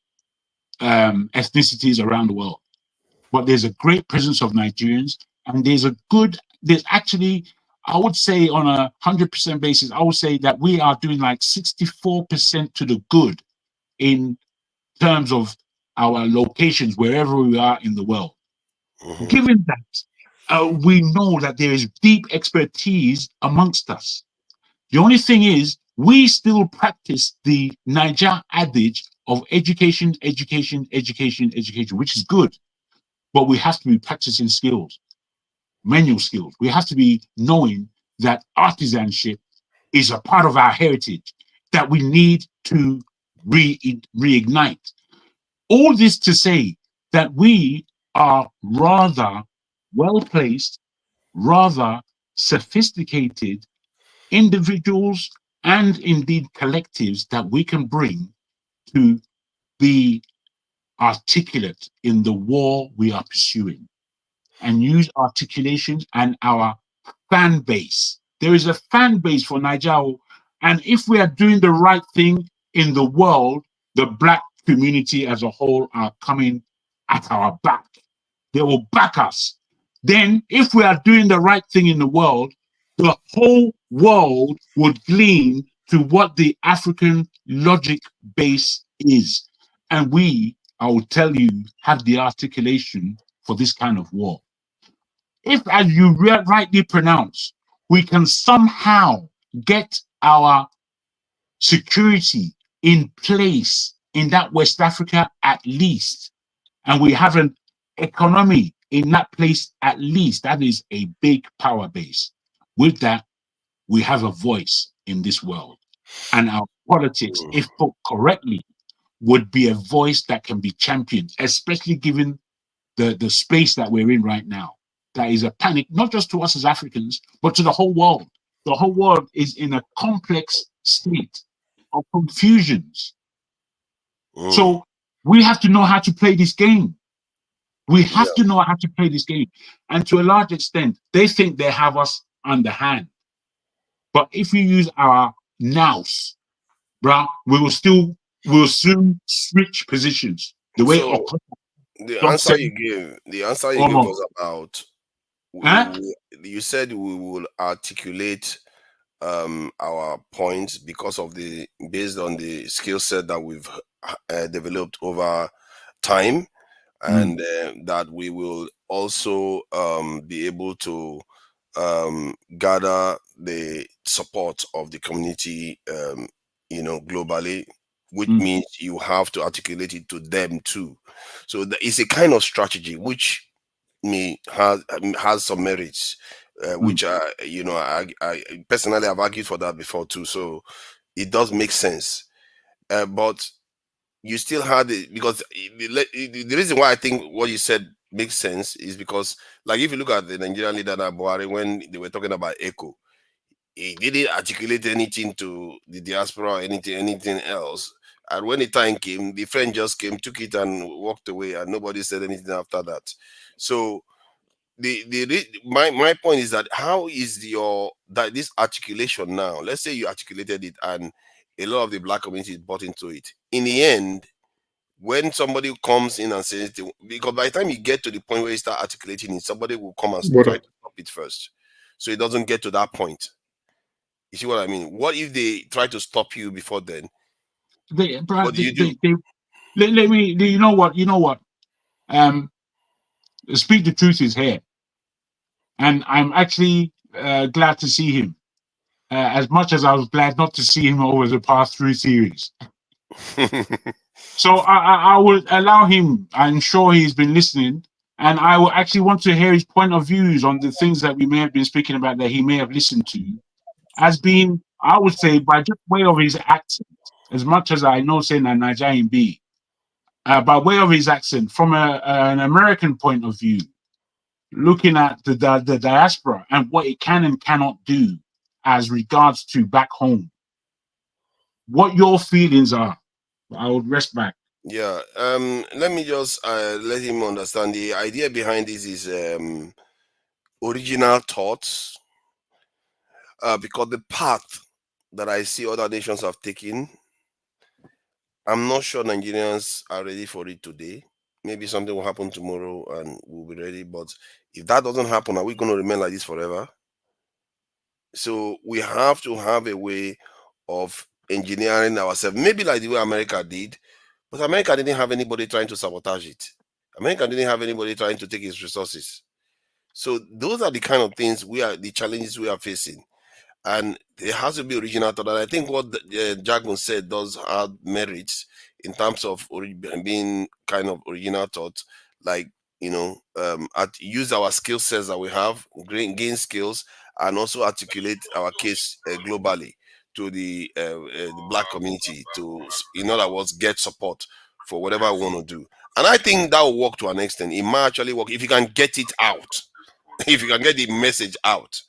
ethnicities around the world. But there's a great presence of Nigerians, and there's actually, I would say on a 100% basis, I would say that we are doing like 64% to the good in terms of our locations, wherever we are in the world. Given that, we know that there is deep expertise amongst us. The only thing is, we still practice the Niger adage of education, education, education, education, which is good. But we have to be practicing skills, manual skills. We have to be knowing that artisanship is a part of our heritage that we need to reignite. All this to say that we are rather well-placed, rather sophisticated individuals and indeed collectives that we can bring to be articulate in the war we are pursuing, and use articulation and our fan base. There is a fan base for Nigeria, and if we are doing the right thing in the world, the black community as a whole are coming at our back. They will back us. Then, if we are doing the right thing in the world, the whole world would glean to what the African logic base is. And we, I will tell you, have the articulation for this kind of war. If, as you rightly pronounce, we can somehow get our security in place in that West Africa at least, and we have an economy in that place at least, that is a big power base. With that, we have a voice in this world. And our politics, if put correctly, would be a voice that can be championed, especially given the space that we're in right now. That is a panic, not just to us as Africans, but to the whole world. The whole world is in a complex state of confusions. So we have to know how to play this game. We have to know how to play this game. And to a large extent, they think they have us underhand. But if we use our nous, bruh, we'll soon switch positions. The way the answer you gave was about you said we will articulate our points based on the skill set that we've developed over time, and that we will also be able to gather the support of the community, globally, which means you have to articulate it to them too. So it's a kind of strategy which has some merits, which I personally have argued for that before too. So it does make sense, but you still had it, because the reason why I think what you said makes sense is because, like, if you look at the Nigerian leader Buhari, when they were talking about ECHO, he didn't articulate anything to the diaspora or anything else. And when the time came, the French just came, took it, and walked away, and nobody said anything after that. So my point is that how is this articulation now? Let's say you articulated it, and a lot of the Black community bought into it. In the end, when somebody comes in and says, because by the time you get to the point where you start articulating it, somebody will come and try to stop it first, so it doesn't get to that point. You see what I mean? What if they try to stop you before then? What do you do? Let me. You know what? Speak the truth is here, and I'm actually glad to see him. As much as I was glad not to see him over the past 3 series. So I will allow him. I'm sure he's been listening, and I will actually want to hear his point of views on the things that we may have been speaking about that he may have listened to, as being, I would say, by just way of his accent, as much as I know saying a Nigerian be, by way of his accent, from an American point of view, looking at the diaspora and what it can and cannot do as regards to back home. What your feelings are. I would rest back. Yeah, let me just let him understand. The idea behind this is original thoughts, because the path that I see other nations have taken, I'm not sure Nigerians are ready for it today. Maybe something will happen tomorrow and we'll be ready. But if that doesn't happen, are we going to remain like this forever? So we have to have a way of engineering ourselves, maybe like the way America did. But America didn't have anybody trying to sabotage it. America didn't have anybody trying to take its resources. So those are the kind of things the challenges we are facing. And there has to be original thought. And I think what Jagun said does have merits in terms of being kind of original thought, like, use our skill sets that we have, gain skills, and also articulate our case globally to the Black community to, in other words, get support for whatever we want to do. And I think that will work to an extent. It might actually work if you can get it out, if you can get the message out.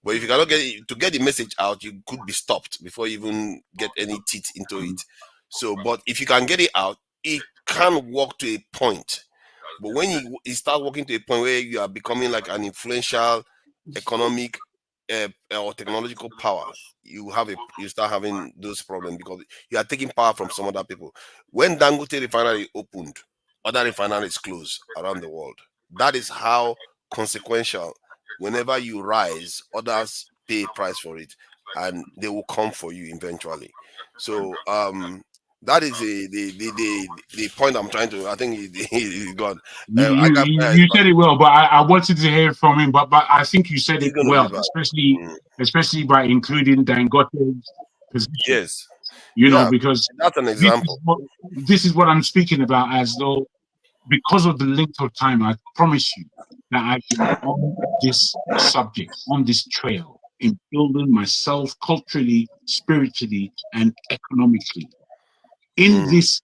But if you cannot get the message out, you could be stopped before you even get any teeth into it. So, but if you can get it out, it can work to a point. But when you start working to a point where you are becoming like an influential economic or technological power, you start having those problems because you are taking power from some other people. When Dangote refinery opened, other refineries closed around the world. That is how consequential. Whenever you rise, others pay a price for it. and they will come for you eventually. So that is the point I'm trying to. I think he's gone. You said it well, but I wanted to hear from him. But I think you said it well, especially by including Dangote's position. Yes, you know, because that's an example. This is what I'm speaking about, as though because of the length of time, I promise you that I've been on this subject, on this trail, in building myself culturally, spiritually, and economically. In this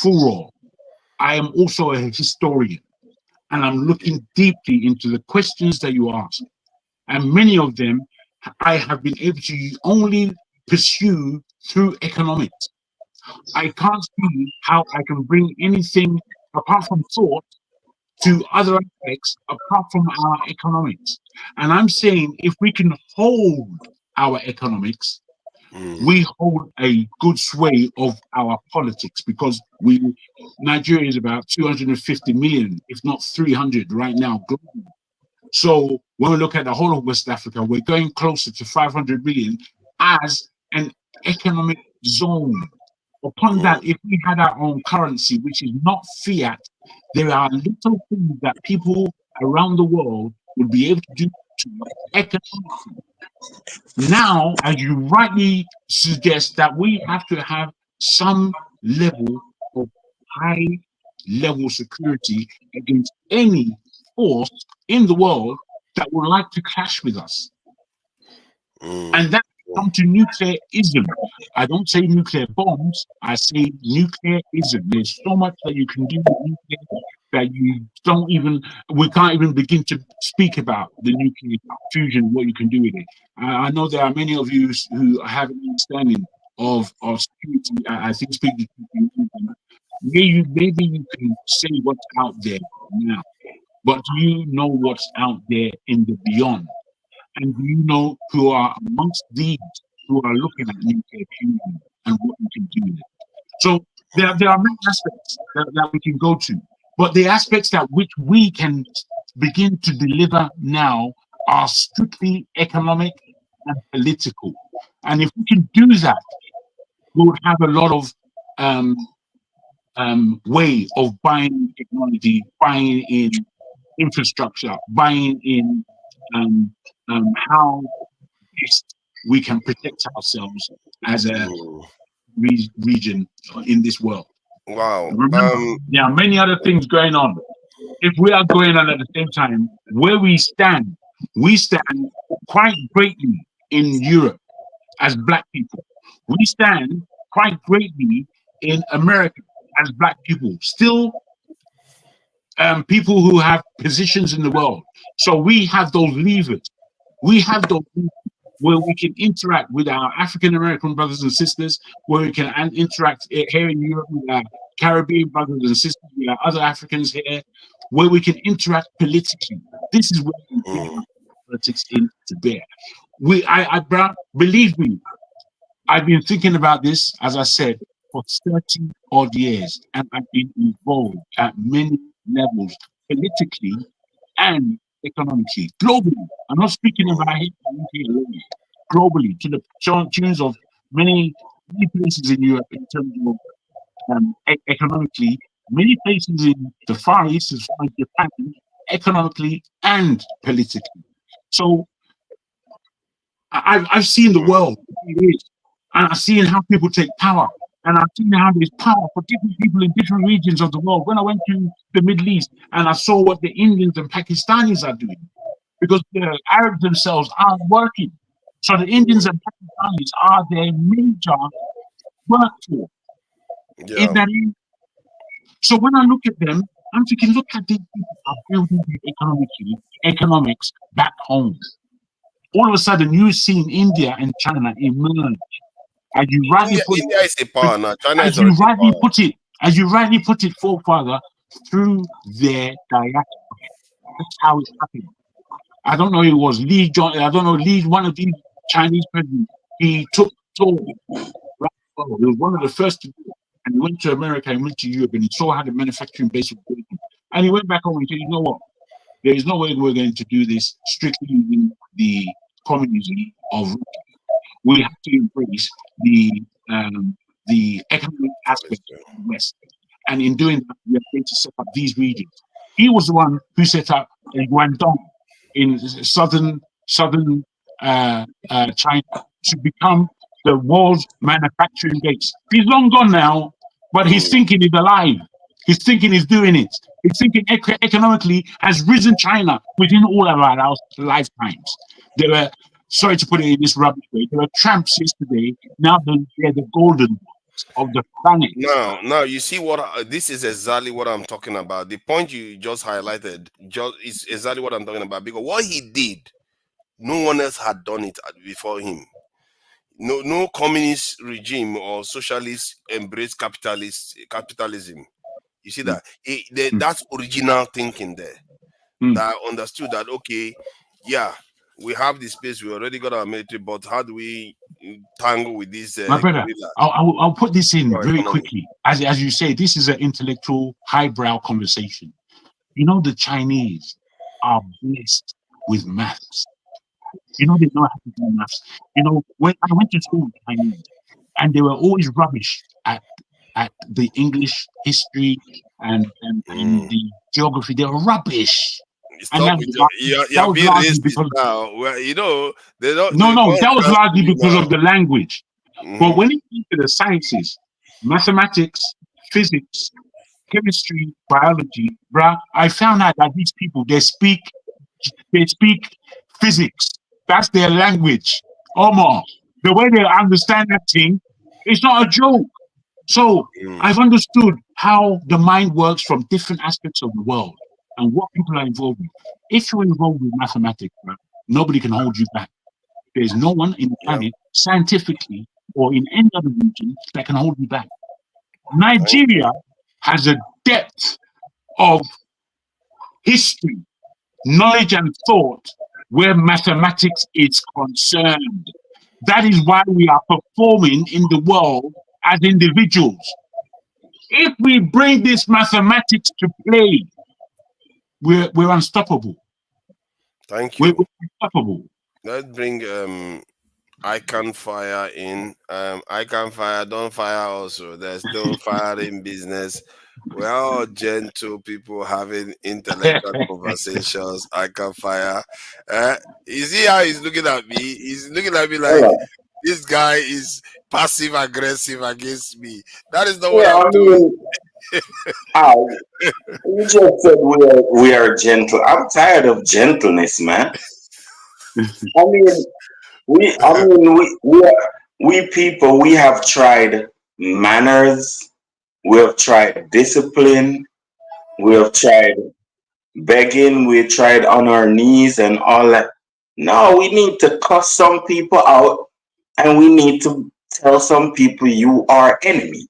furrow, I am also a historian, and I'm looking deeply into the questions that you ask. And many of them I have been able to only pursue through economics. I can't see how I can bring anything apart from thought to other aspects apart from our economics. And I'm saying if we can hold our economics, we hold a good sway of our politics, because Nigeria is about 250 million, if not 300 right now globally. So when we look at the whole of West Africa, we're going closer to 500 million as an economic zone. Upon that, if we had our own currency, which is not fiat, there are little things that people around the world would be able to do to economically. Now, as you rightly suggest, that we have to have some level of high-level security against any force in the world that would like to clash with us. And that comes to nuclearism. I don't say nuclear bombs, I say nuclearism. There's so much that you can do with nuclear that we can't even begin to speak about the nuclear fusion, what you can do with it. I know there are many of you who have an understanding of security. I think speaking to you, maybe you can say what's out there now, but do you know what's out there in the beyond? And do you know who are amongst these who are looking at nuclear fusion and what we can do with it? So there are many aspects that we can go to, but the aspects that which we can begin to deliver now are strictly economic and political. And if we can do that, we would have a lot of way of buying technology, buying in infrastructure, buying in how best we can protect ourselves as a region in this world. Wow. Remember, there are many other things going on. If we are going on at the same time, where we stand quite greatly in Europe as Black people. We stand quite greatly in America as Black people. Still people who have positions in the world. So we have those levers. We have those levers where we can interact with our African American brothers and sisters, where we can interact here in Europe with our Caribbean brothers and sisters, with our other Africans here, where we can interact politically. This is where we bring politics in to bear. Believe me, I've been thinking about this, as I said, for 30 odd years, and I've been involved at many levels, politically and economically, globally. I'm not speaking about here alone, globally, to the tunes of many places in Europe in terms of economically, many places in the Far East, as far as Japan, economically and politically. So I've seen the world, it is, and I've seen how people take power. And I've seen how there's power for different people in different regions of the world. When I went to the Middle East and I saw what the Indians and Pakistanis are doing, because the Arabs themselves aren't working. So the Indians and Pakistanis are their major workforce. In that area. So when I look at them, I'm thinking, look at these people are building the economics back home. All of a sudden, you see in India and China emerge. As you rightly put India is a power now. China as is you rightly put it, forefather, through their diaspora. That's how it happened. I don't know. It was Lee John. I don't know Lee. One of these Chinese presidents. He took tour. He was one of the first to do it. And he went to America and went to Europe, and he saw how the manufacturing base was working. And he went back home and said, "You know what? There is no way we're going to do this strictly using the communism of." we have to embrace the economic aspect of the West. And in doing that, we are going to set up these regions. He was the one who set up Guangdong in southern China to become the world's manufacturing base. He's long gone now, but his thinking is alive. His thinking is doing it. His thinking economically has risen China within all of our lifetimes. There were, sorry to put it in this rubbish way, there were tramps yesterday. Now they're the golden ones of the planet. Now you see what this is exactly what I'm talking about. The point you just highlighted is exactly what I'm talking about, because what he did, no one else had done it before him. No communist regime or socialist embraced capitalism. You see that? That's original thinking there. That understood that, okay, yeah, we have this space, we already got our military, but how do we tangle with this? My brother, I'll put this in very quickly. As you say, this is an intellectual, highbrow conversation. You know, the Chinese are blessed with maths. You know, they know how to do maths. You know, when I went to school with Chinese, and they were always rubbish at the English history and the geography. They were rubbish. Stop with you're being racist now. Well, you know, they don't. No, that was largely because of the language. But when it comes to the sciences, mathematics, physics, chemistry, biology, bruh, I found out that these people they speak physics. That's their language. Omar, the way they understand that thing, it's not a joke. So I've understood how the mind works from different aspects of the world and what people are involved with. If you're involved with mathematics, bruh, nobody can hold you back. There's no one in the planet, scientifically or in any other region, that can hold you back. Nigeria has a depth of history, knowledge, and thought where mathematics is concerned. That is why we are performing in the world as individuals. If we bring this mathematics to play, we're unstoppable. Thank you. We're unstoppable. Let's bring I can fire in. I can fire, don't fire also. There's no firing business. We're all gentle people having intellectual conversations. I can fire. You see how he's looking at me? He's looking at me like this guy is passive aggressive against me. That is not what I'm doing. You just said we are gentle. I'm tired of gentleness, man. I mean, we people, we have tried manners, we have tried discipline, we have tried begging, we tried on our knees and all that. No, we need to cuss some people out, and we need to tell some people you are enemy.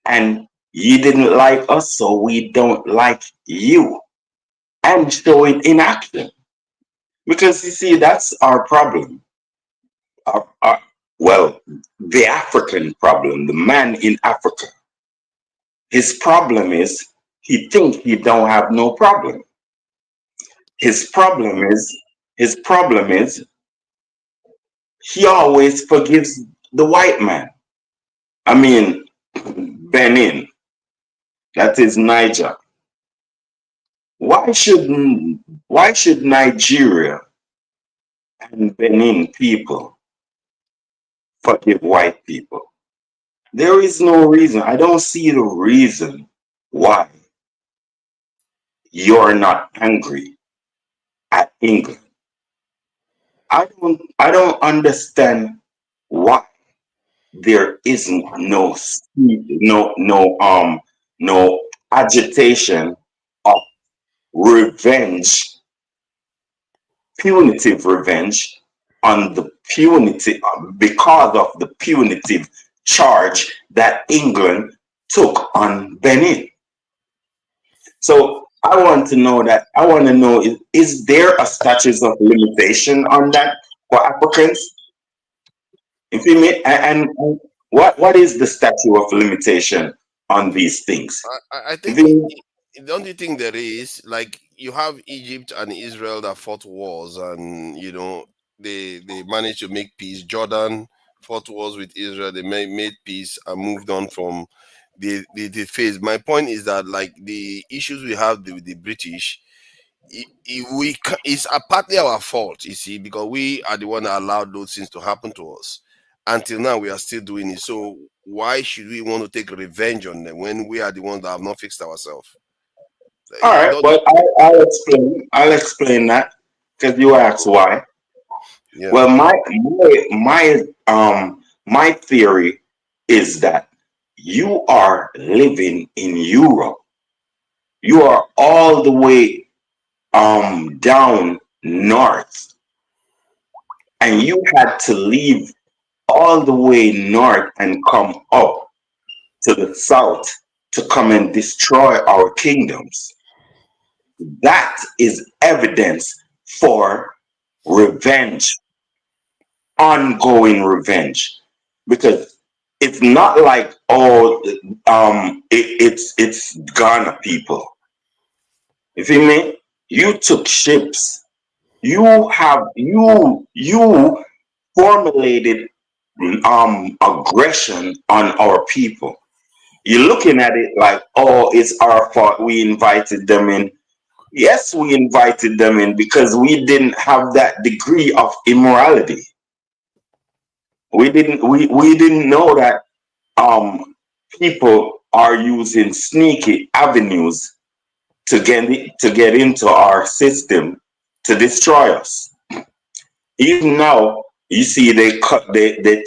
And you didn't like us, so we don't like you. And show it in action. Because you see, that's our problem. Well, the African problem, the man in Africa. His problem is he thinks he don't have no problem. His problem is he always forgives the white man. I mean, Benin, that is Niger. Why should Nigeria and Benin people forgive white people? There is no reason. I don't see the reason why you're not angry at England. I don't understand why there isn't no agitation of revenge, punitive revenge on the punitive, because of the punitive charge that England took on Benin. So I want to know, is there a statute of limitation on that for Africans? If you may, and what is the statute of limitation on these things? I think, don't you think there is? Like, you have Egypt and Israel that fought wars, and you know, they managed to make peace. Jordan fought wars with Israel. They made peace and moved on from the phase. My point is that, like, the issues we have with the British, it's partly our fault, you see, because we are the one that allowed those things to happen to us. Until now, we are still doing it. So why should we want to take revenge on them when we are the ones that have not fixed ourselves? All right, but I'll explain that, because you asked why. Yeah. Well, my theory is that you are living in Europe. You are all the way down north, and you had to leave all the way north and come up to the south to come and destroy our kingdoms. That is evidence for revenge, ongoing revenge, because it's not like, oh, it's Ghana people. You feel me? You took ships. You formulated aggression on our people. You're looking at it like, oh, it's our fault. We invited them in. Yes, we invited them in because we didn't have that degree of immorality. We didn't know that people are using sneaky avenues to get into our system to destroy us. Even now, you see, they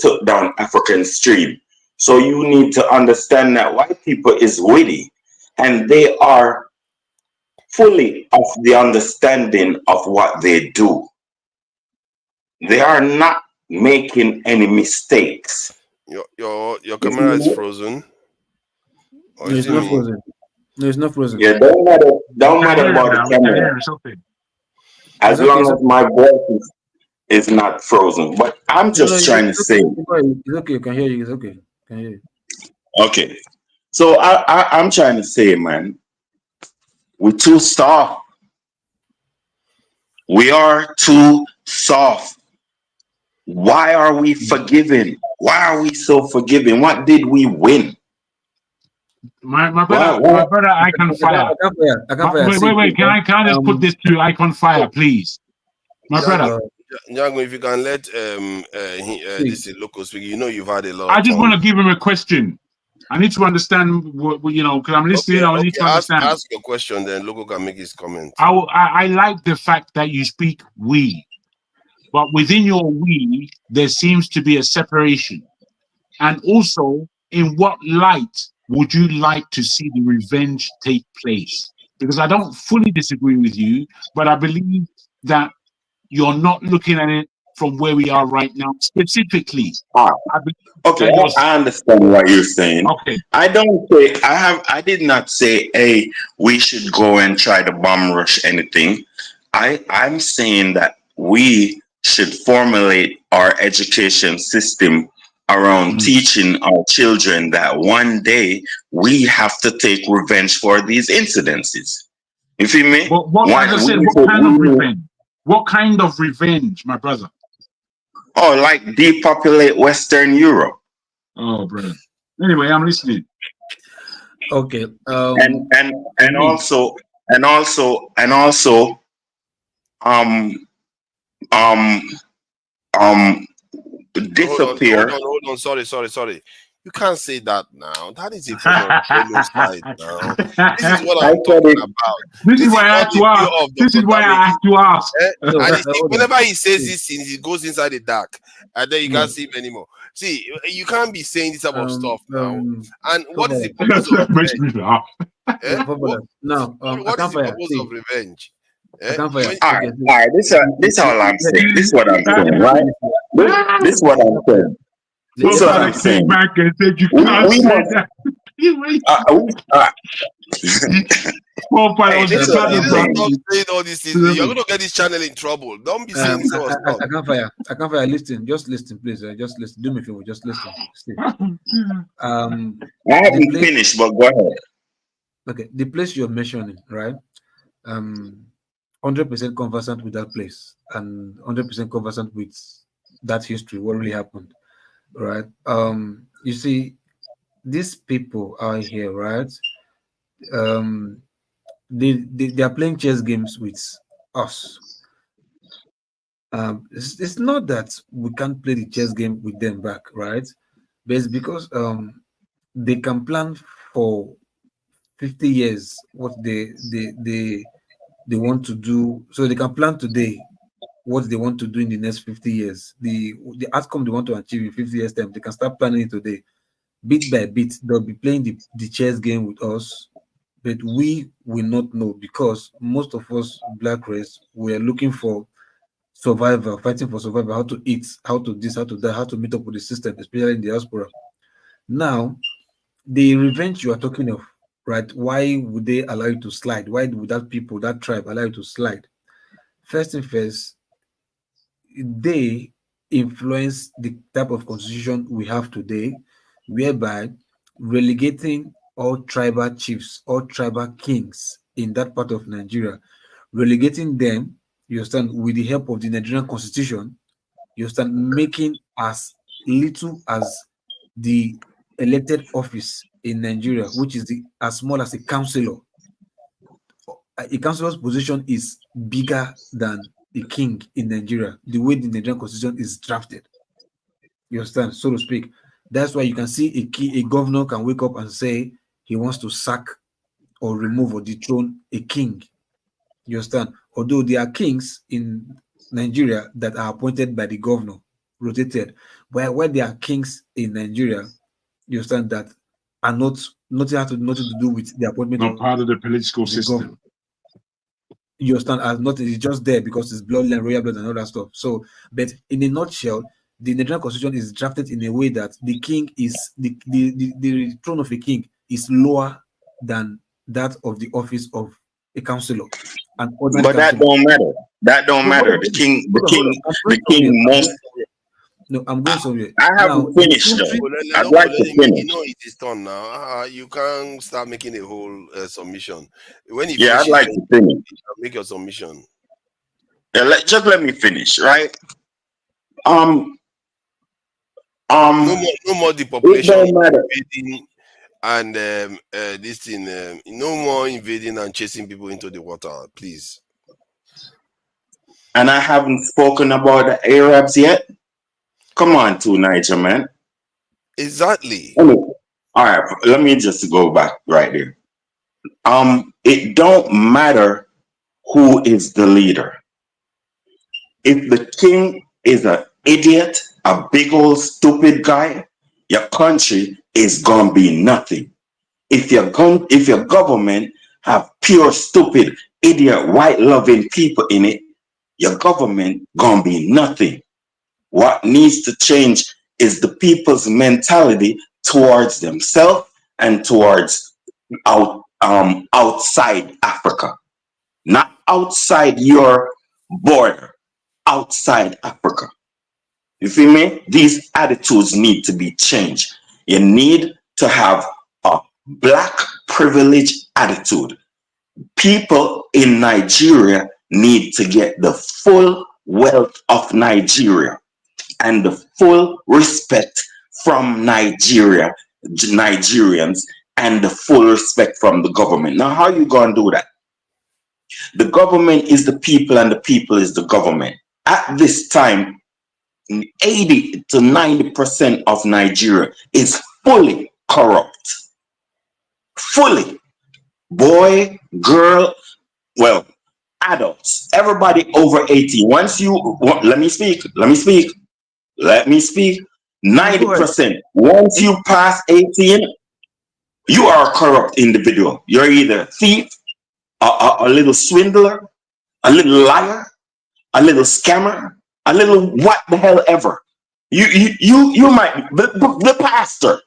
took down African Stream. So you need to understand that white people is witty, and they are fully of the understanding of what they do. They are not making any mistakes. Your camera is frozen. No, it's not frozen. No, it's not frozen. Yeah, don't matter about the camera. As long as my voice is not frozen. But I'm just trying to say. It's okay. You can hear you. It's okay. Can hear you. Okay. So I'm trying to say, man, we're too soft. We are too soft. Why are we forgiving? Why are we so forgiving? What did we win? My brother, Icon Fire. Wait. Can I just put this to Icon Fire, please? My brother. Nyango, if you can let this local speak, you know you've had a lot. I just want to give him a question. I need to understand what because I'm listening. I need to understand. Ask your question, then local can make his comment. I like the fact that you speak we, but within your we, there seems to be a separation. And also, in what light would you like to see the revenge take place? Because I don't fully disagree with you, but I believe that you're not looking at it from where we are right now specifically. Okay, I understand what you're saying. Okay. I did not say, hey, we should go and try to bomb rush anything. I'm saying that we should formulate our education system around teaching our children that one day we have to take revenge for these incidences. You feel me? What kind of revenge? What kind of revenge, my brother? Oh, like depopulate Western Europe. Oh, brother. Anyway, I'm listening. Okay. And also disappear. Hold on. Sorry. You can't say that now. That is a form of genocide now. This is what I'm talking about. This is why I have to ask. This is why I have to ask. And whenever he says these things, he goes inside the dark, and then you can't see him anymore. See, you can't be saying this type of stuff now. And what is the purpose of revenge? What is the purpose of revenge? All right. This is all I'm saying. This is what I'm saying, right? This is what I'm saying. This is what I'm saying. You're going to get this channel in trouble. Don't be saying this stuff. I can't fire. Listen, just listen, please. Just listen. Do me a favor. Just listen. I haven't finished, but go ahead. Okay, the place you're mentioning, right? 100% conversant with that place and 100% conversant with that history, what really happened, right? You see, these people out here, right? They are playing chess games with us. It's not that we can't play the chess game with them back, right? But it's because they can plan for 50 years what they want to do. So they can plan today what they want to do in the next 50 years. The outcome they want to achieve in 50 years time, they can start planning it today. Bit by bit, they'll be playing the chess game with us, but we will not know because most of us black race, we're looking for survival, fighting for survival, how to eat, how to this, how to that, how to meet up with the system, especially in the diaspora. Now, the revenge you are talking of, right? Why would they allow you to slide? Why would that people, that tribe allow you to slide? First and first, they influence the type of constitution we have today, whereby relegating all tribal chiefs, all tribal kings in that part of Nigeria, relegating them, you understand, with the help of the Nigerian constitution, you understand, making as little as the elected office in Nigeria, which is as small as a councillor. A councillor's position is bigger than a king in Nigeria, the way the Nigerian constitution is drafted. You understand, so to speak. That's why you can see a governor can wake up and say he wants to sack or remove or dethrone a king. You understand? Although there are kings in Nigeria that are appointed by the governor, rotated, but where there are kings in Nigeria, you understand, that are nothing to do with the appointment. Not part of the political system. Governor. You understand, as not, it's just there because it's bloodline, royal blood, and all that stuff. So, but in a nutshell, the Nigerian constitution is drafted in a way that the king is the throne of a king is lower than that of the office of a councillor. But that don't matter. That don't matter. The king must. No, I'm going somewhere. I haven't finished though. I'd like to finish. You know it is done now. You can't start making a whole submission. When I'd like to finish. Make your submission. Just let me finish, right? No more depopulation invading and this thing. No more invading and chasing people into the water, please. And I haven't spoken about the Arabs yet. Come on, Niger, man. Exactly. All right, let me just go back right there. It don't matter who is the leader. If the king is an idiot, a big old stupid guy, your country is gonna be nothing. If your government have pure stupid idiot white loving people in it, your government gonna be nothing. What needs to change is the people's mentality towards themselves and towards outside Africa, not outside your border, outside Africa. You feel me? These attitudes need to be changed. You need to have a black privilege attitude. People in Nigeria need to get the full wealth of Nigeria and the full respect from Nigerians, and the full respect from the government. Now, how are you going to do that? The government is the people and the people is the government. At this time, 80 to 90% of Nigeria is fully corrupt. Fully. Boy, girl, well, adults, everybody over 18. Once you, let me speak. 90%. Once you pass 18, you are a corrupt individual. You're either a thief, a little swindler, a little liar, a little scammer, a little what the hell ever. You might be the pastor,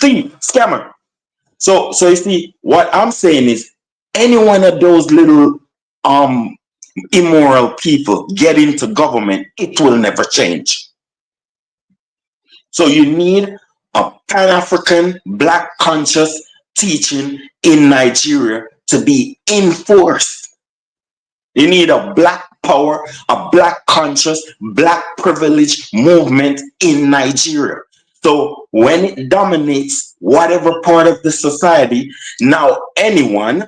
thief, scammer. So you see, what I'm saying is, any one of those little immoral people get into government, it will never change. So you need a Pan-African, black conscious teaching in Nigeria to be enforced You need a black power, a black conscious, black privilege movement in Nigeria. So when it dominates whatever part of the society, now anyone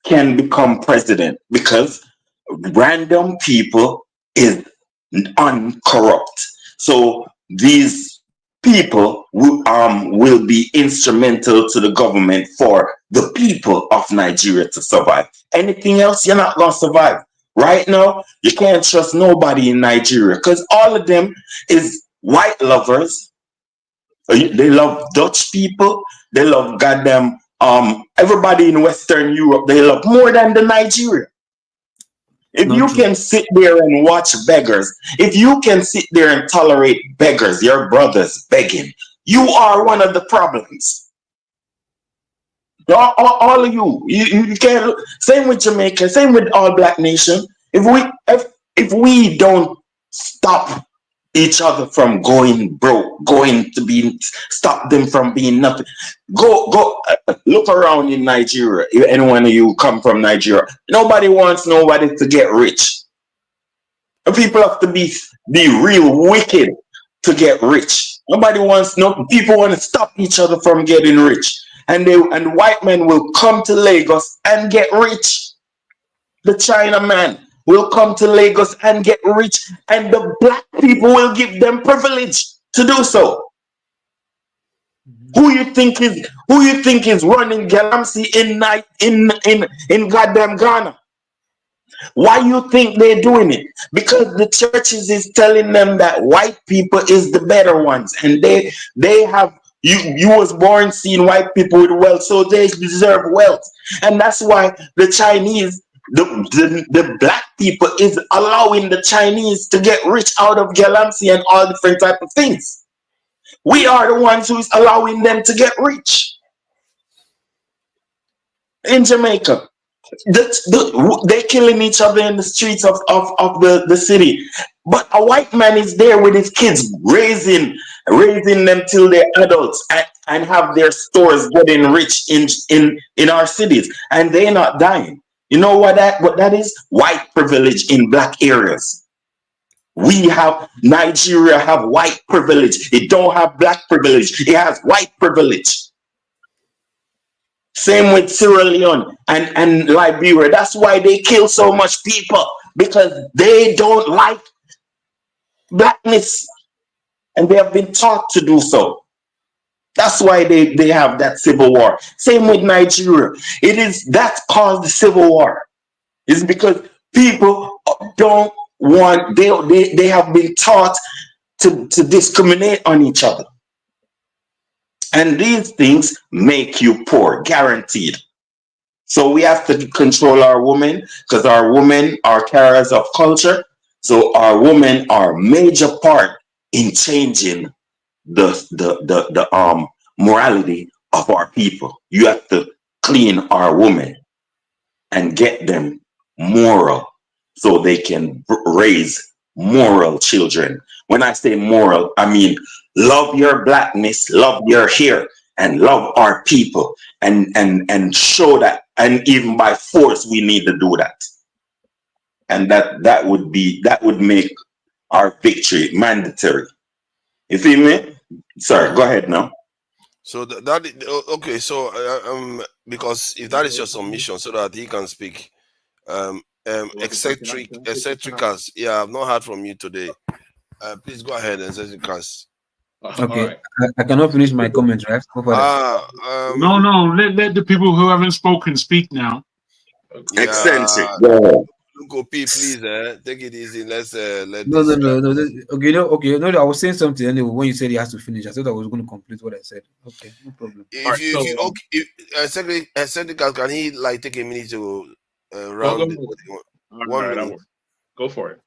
can become president because random people is uncorrupt. So these people will be instrumental to the government for the people of Nigeria to survive. Anything else, you're not going to survive. Right now, you can't trust nobody in Nigeria because all of them is white lovers. They love Dutch people. They love goddamn everybody in Western Europe. They love more than the Nigeria. If you can sit there and watch beggars, if you can sit there and tolerate beggars, your brothers begging, you are one of the problems. All of you can't. Same with Jamaica. Same with all Black nation. If we don't stop each other from going broke, stop them from being nothing. Go look around in Nigeria. If anyone of you come from Nigeria, nobody wants nobody to get rich. People have to be real wicked to get rich. Nobody wants people want to stop each other from getting rich. And white men will come to Lagos and get rich. The China man will come to Lagos and get rich, and the black people will give them privilege to do so. Who you think is running Galamsey in goddamn Ghana? Why you think they're doing it? Because the churches is telling them that white people is the better ones, and they have you was born seeing white people with wealth, so they deserve wealth, and that's why the Chinese. The black people is allowing the Chinese to get rich out of Galamsey and all different type of things. We are the ones who is allowing them to get rich. In Jamaica, they're killing each other in the streets of the city. But a white man is there with his kids, raising them till they're adults and have their stores getting rich in our cities, and they're not dying. You know what that is? White privilege in black areas. Nigeria have white privilege. It don't have black privilege. It has white privilege. Same with Sierra Leone and Liberia. That's why they kill so much people, because they don't like blackness. And they have been taught to do so. That's why they have that civil war. Same with Nigeria. That caused the civil war. It's because people don't want, they have been taught to discriminate on each other. And these things make you poor, guaranteed. So we have to control our women, because our women are carriers of culture. So our women are a major part in changing the morality of our people. You have to clean our women and get them moral so they can raise moral children. When I say moral, I mean love your blackness, love your hair, and love our people, and show that. And even by force, we need to do that. And that would make our victory mandatory. You feel me? Sorry, go ahead now. So okay. So because if that is your submission, so that he can speak, eccentricas. Yeah, I've not heard from you today. Please go ahead, eccentricas. Okay, right. I cannot finish my comment, right? No. Let the people who haven't spoken speak now. Yeah. Eccentric. Go, please, take it easy. Let's let. No. Okay, I was saying something anyway. When you said he has to finish, I thought I was going to complete what I said. Okay, no problem. Eccentricas, can he take a minute to round? Go for it.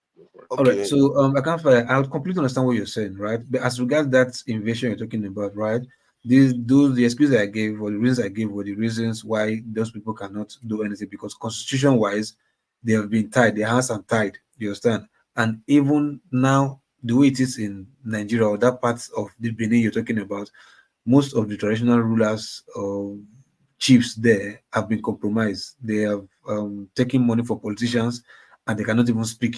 Okay. All right. So I completely understand what you're saying, right? But as regards that invasion you're talking about, right? The excuses I gave, or the reasons I gave, were the reasons why those people cannot do anything, because constitution-wise, they have been tied. Their hands are tied. You understand? And even now, the way it is in Nigeria, or that part of the Benin you're talking about, most of the traditional rulers chiefs there have been compromised. They have taken money for politicians, and they cannot even speak.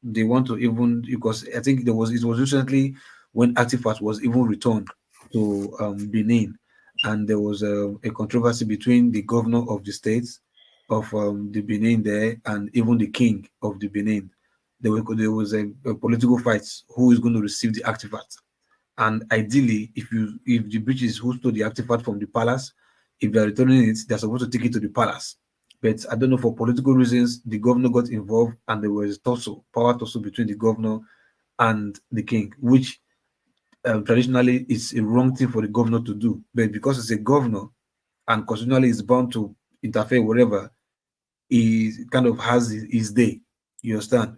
They want to even, because I think it was recently when Artifact was even returned to Benin, and there was a controversy between the governor of the state of the Benin there and even the king of the Benin. There was a political fight who is going to receive the artifact. And ideally, if the British who stole the artifact from the palace, if they're returning it, they're supposed to take it to the palace. But I don't know, for political reasons, the governor got involved, and there was power tussle between the governor and the king, which traditionally is a wrong thing for the governor to do. But because it's a governor and constitutionally is bound to interfere wherever, he kind of has his day. You understand?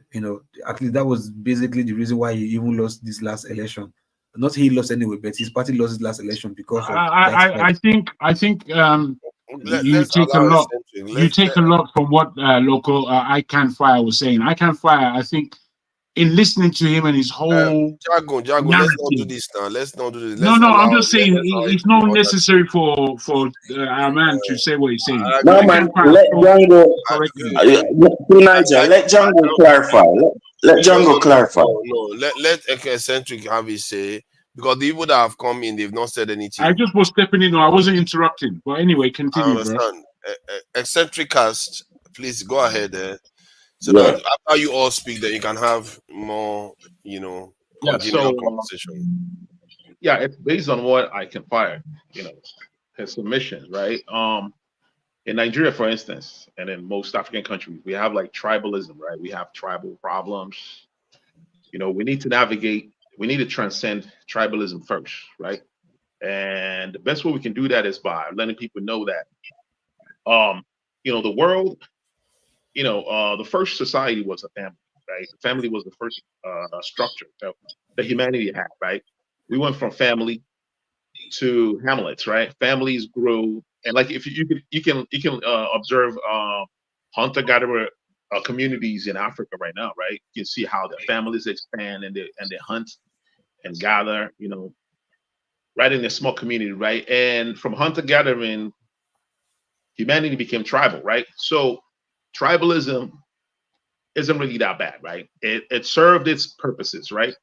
At least that was basically the reason why he even lost this last election. Not he lost anyway, but his party lost his last election because of I think you take a lot from what local I Can Fire was saying. I Can Fire, I think, in listening to him and his whole Jago, let's not do this now. Let's not do this. I'm just saying it's not necessary for our man to say what he's saying. No, man, let Django clarify. Let Django clarify. No, let Eccentric have his say, because the people that have come in, they've not said anything. I just was stepping in. I wasn't interrupting. But anyway, continue. I understand. Eccentric cast, please go ahead. So that after you all speak, then you can have more, conversation. Yeah, it's based on what I Can Fire, his submission, right? In Nigeria, for instance, and in most African countries, we have like tribalism, right? We have tribal problems. We need to transcend tribalism first, right? And the best way we can do that is by letting people know that, the world, the first society was a family, right? The family was the first structure that humanity had, right? We went from family to hamlets, right? Families grew, and like if you can observe hunter-gatherer communities in Africa right now, right? You can see how the families expand and they hunt and gather, right in a small community, right? And from hunter-gathering, humanity became tribal, right? So tribalism isn't really that bad, right? It served its purposes, right?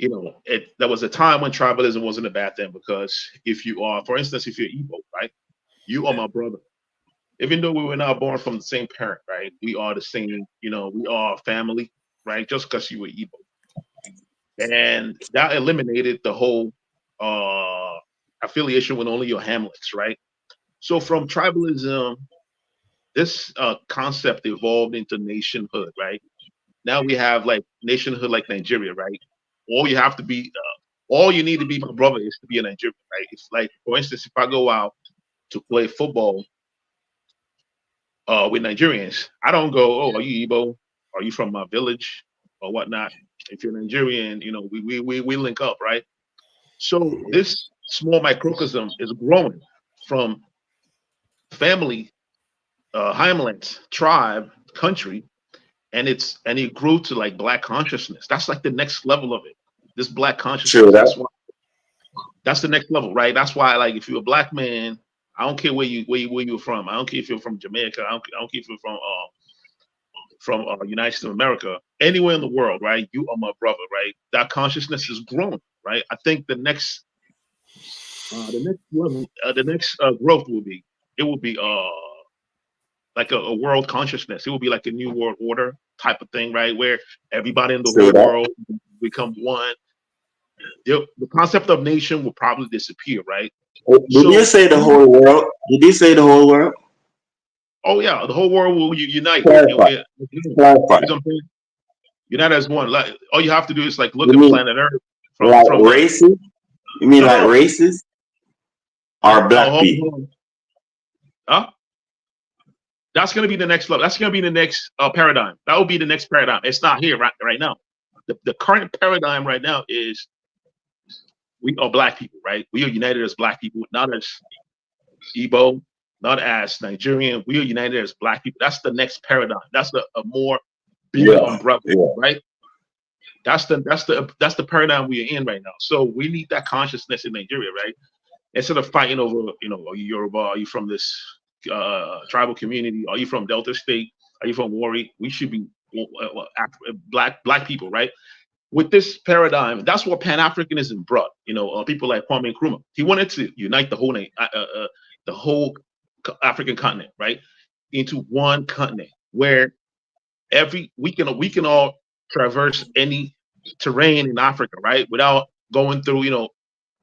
There was a time when tribalism wasn't a bad thing, because if you are, for instance, if you're Igbo, right? You are my brother. Even though we were not born from the same parent, right? We are the same, we are family, right? Just because you were Igbo. And that eliminated the whole affiliation with only your hamlets, right? So from tribalism, this concept evolved into nationhood, right? Now we have like nationhood like Nigeria, right? All you need to be my brother is to be a Nigerian, right? It's like, for instance, if I go out to play football with Nigerians, I don't go, oh, are you Igbo? Are you from my village or whatnot? If you're Nigerian, we link up, right? So this small microcosm is growing from family, hamlet, tribe, country, and it grew to like Black consciousness. That's like the next level of it. This Black consciousness. Sure, that's the next level, right? That's why, like, if you're a Black man, I don't care where you're from. I don't care if you're from Jamaica. I don't care if you're from United States of America. Anywhere in the world, right? You are my brother, right? That consciousness is growing, right? I think the next level, the next growth will be like a world consciousness. It will be like a new world order type of thing, right? Where everybody in the whole world become one. The concept of nation will probably disappear, right? Did you say the whole world? Did you say the whole world? Oh yeah, the whole world will unite. Unite as one. Like, all you have to do is like look at planet Earth. From races? You mean like races? Or Black people? Huh? That's going to be the next level. That's going to be the next paradigm. That will be the next paradigm. It's not here right now. The current paradigm right now is we are Black people, right? We are united as Black people, not as Igbo, not as Nigerian. We are united as Black people. That's the next paradigm. That's a more bigger umbrella, right? That's the paradigm we are in right now. So we need that consciousness in Nigeria, right? instead of fighting over, you know, are you Yoruba? Are you from this tribal community? Are you from Delta State? Are you from Warri? We should be black people, right? With this paradigm, that's what Pan-Africanism brought. You know, people like Kwame Nkrumah. He wanted to unite the whole African continent, right, into one continent where we can all traverse any terrain in Africa, right, without going through, you know,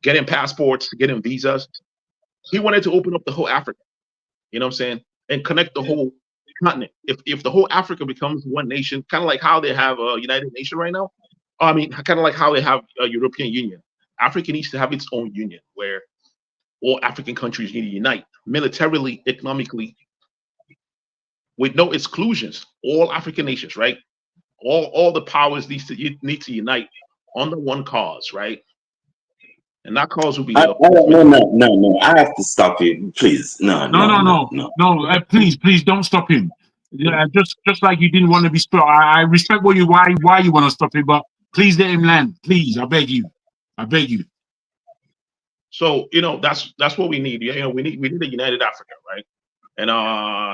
getting passports, getting visas. He wanted to open up the whole Africa, you know what I'm saying, and connect the whole continent. If the whole Africa becomes one nation, kind of like how they have a United Nation right now, I mean, kind of like how they have a European Union. Africa needs to have its own union where all African countries need to unite militarily, economically, with no exclusions. All African nations, right? All the powers need to unite under one cause, right? And that cause will be no. I have to stop you, please. No. Please don't stop him. Yeah, just like you didn't want to be stopped. I respect why you want to stop him, but please let him land. Please, I beg you. So, you know, that's what we need. You know, we need a united Africa, right? And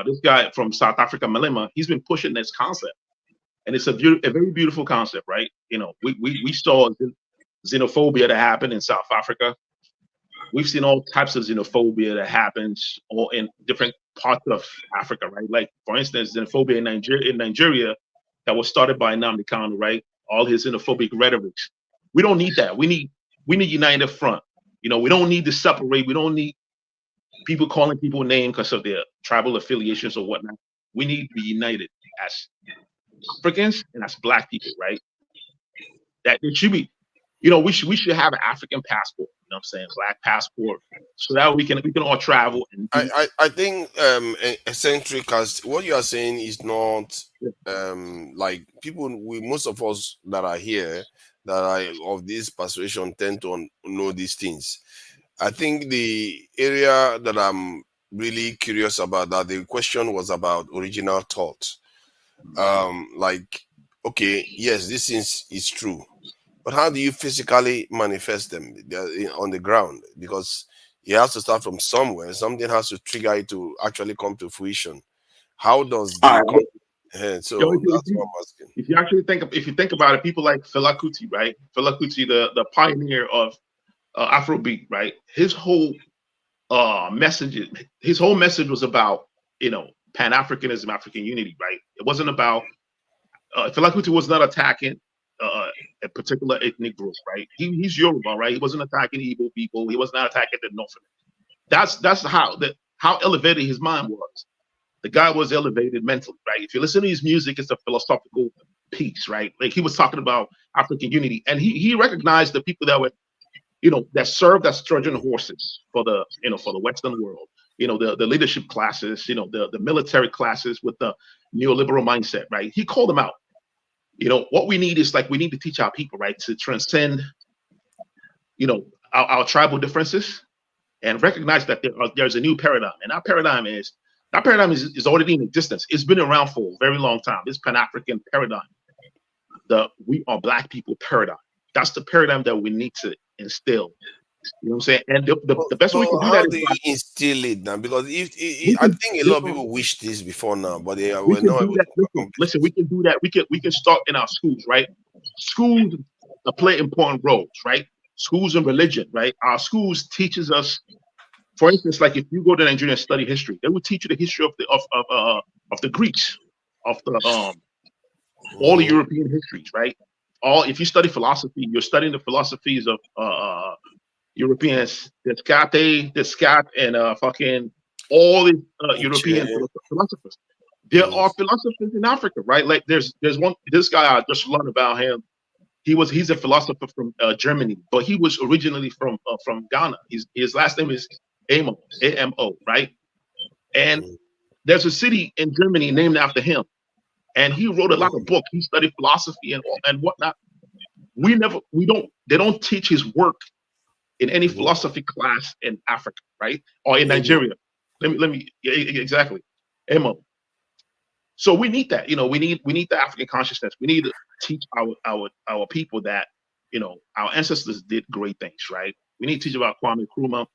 this guy from South Africa, Malema, he's been pushing this concept, and it's a very beautiful concept, right? You know, we saw xenophobia that happened in South Africa. We've seen all types of xenophobia that happens all in different parts of Africa, right? Like, for instance, xenophobia in Nigeria that was started by Nnamdi Kanu, right? All his xenophobic rhetoric. We don't need that. We need united front. You know, we don't need to separate. We don't need people calling people names because of their tribal affiliations or whatnot. We need to be united as Africans and as Black people, right? That it should be, you know, we should have an African passport. You know what I'm saying? Black passport, so that we can all travel. And I think eccentric as what you are saying is not like people. Most of us that are here that are of this persuasion tend to know these things. I think the area that I'm really curious about, that the question was about original thought. Like, okay, yes, this is true, but how do you physically manifest them on the ground? Because it has to start from somewhere. Something has to trigger it to actually come to fruition. How does the so that's what I'm asking. If you think about it, people like Fela Kuti, right? Fela Kuti, the pioneer of Afrobeat, right? His whole message was about, you know, Pan-Africanism, African unity, right? It wasn't about Fela Kuti was not attacking a particular ethnic group, right? He's Yoruba, right? He wasn't attacking Igbo people. He was not attacking the North. That's how elevated his mind was. The guy was elevated mentally, right? If you listen to his music, it's a philosophical piece, right? Like, he was talking about African unity, and he recognized the people that were, you know, that served as Trojan horses for the Western world. You know, the leadership classes, you know, the military classes with the neoliberal mindset, right? He called them out. You know, what we need is, like, we need to teach our people, right, to transcend, you know, our tribal differences and recognize that there's a new paradigm. And that paradigm is already in existence. It's been around for a very long time. This Pan-African paradigm, the we are Black people paradigm. That's the paradigm that we need to instill. You know what I'm saying? And the best way we can do that is you instill it now, because I think a lot of people wish this before now, but they were not able to. Listen, we can do that. We can start in our schools, right? Schools play important roles, right? Schools and religion, right? Our schools teaches us, for instance, like if you go to Nigeria and study history, they will teach you the history of the Greeks, of the all the European histories, right? If you study philosophy, you're studying the philosophies of Europeans, Descartes, and fucking all the European philosophers. There are philosophers in Africa, right? Like there's this guy I just learned about him. He's a philosopher from Germany, but he was originally from Ghana. His last name is Amo, A-M-O, right? And there's a city in Germany named after him. And he wrote a lot of books. He studied philosophy and whatnot. They don't teach his work in any philosophy class in Africa, right? Or in Nigeria. Exactly. Amo. So we need that, you know, we need the African consciousness. We need to teach our people that, you know, our ancestors did great things, right? We need to teach about Kwame Nkrumah.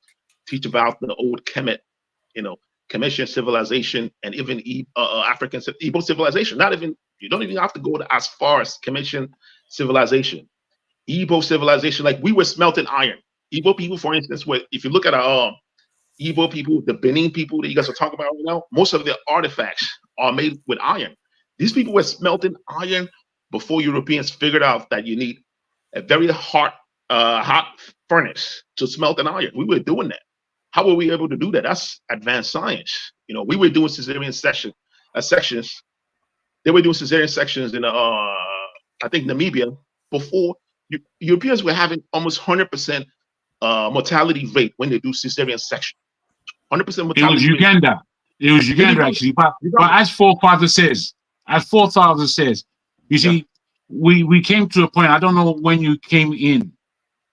teach about the old Kemet, Commission civilization, and even African Igbo civilization. You don't even have to go as far as Commission civilization. Igbo civilization, like we were smelting iron. Igbo people, for instance, if you look at our Igbo people, the Benin people that you guys are talking about right now, most of their artifacts are made with iron. These people were smelting iron before Europeans figured out that you need a very hot furnace to smelt an iron. We were doing that. How were we able to do that? That's advanced science. We were doing cesarean sections. They were doing cesarean sections in I think Namibia before Europeans were having almost 100% mortality rate when they do cesarean section. 100% mortality. It was Uganda. It was Uganda actually. But as forefather says, you see, we came to a point. I don't know when you came in.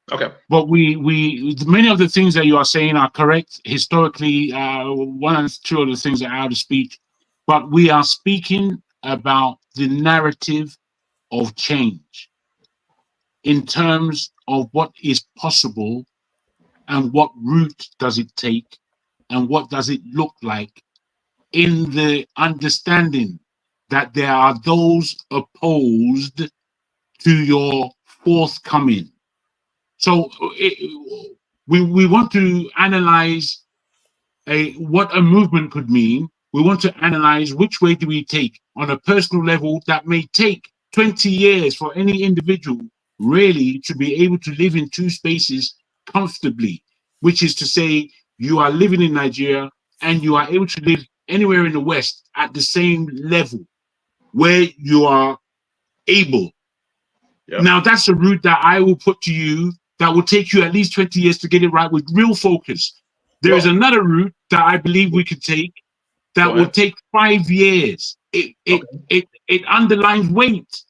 Okay. But many of the things that you are saying are correct historically. One and two of the things are out of speech, but we are speaking about the narrative of change in terms of what is possible and what route does it take and what does it look like, in the understanding that there are those opposed to your forthcoming. So we want to analyze what a movement could mean. We want to analyze which way do we take on a personal level. That may take 20 years for any individual really to be able to live in two spaces comfortably, which is to say you are living in Nigeria and you are able to live anywhere in the West at the same level where you are able. Yep. Now that's a route that I will put to you that will take you at least 20 years to get it right with real focus. There is another route that I believe we could take that will take 5 years. It underlines weight.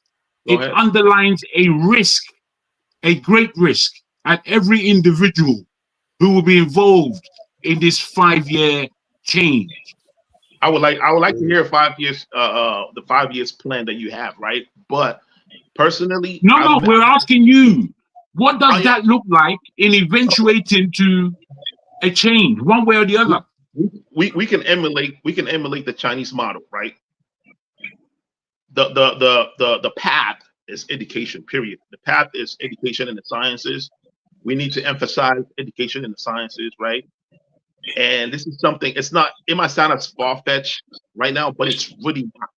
It underlines a risk, a great risk, at every individual who will be involved in this 5-year change. I would like to hear 5 years, the 5 years plan that you have, right? But personally, no, we're asking you, what does that look like in eventuating to a change, one way or the other? We can emulate the Chinese model, right? The path is education, period. The path is education in the sciences. We need to emphasize education in the sciences, right? And this is something, it might sound as far-fetched right now, but it's really not.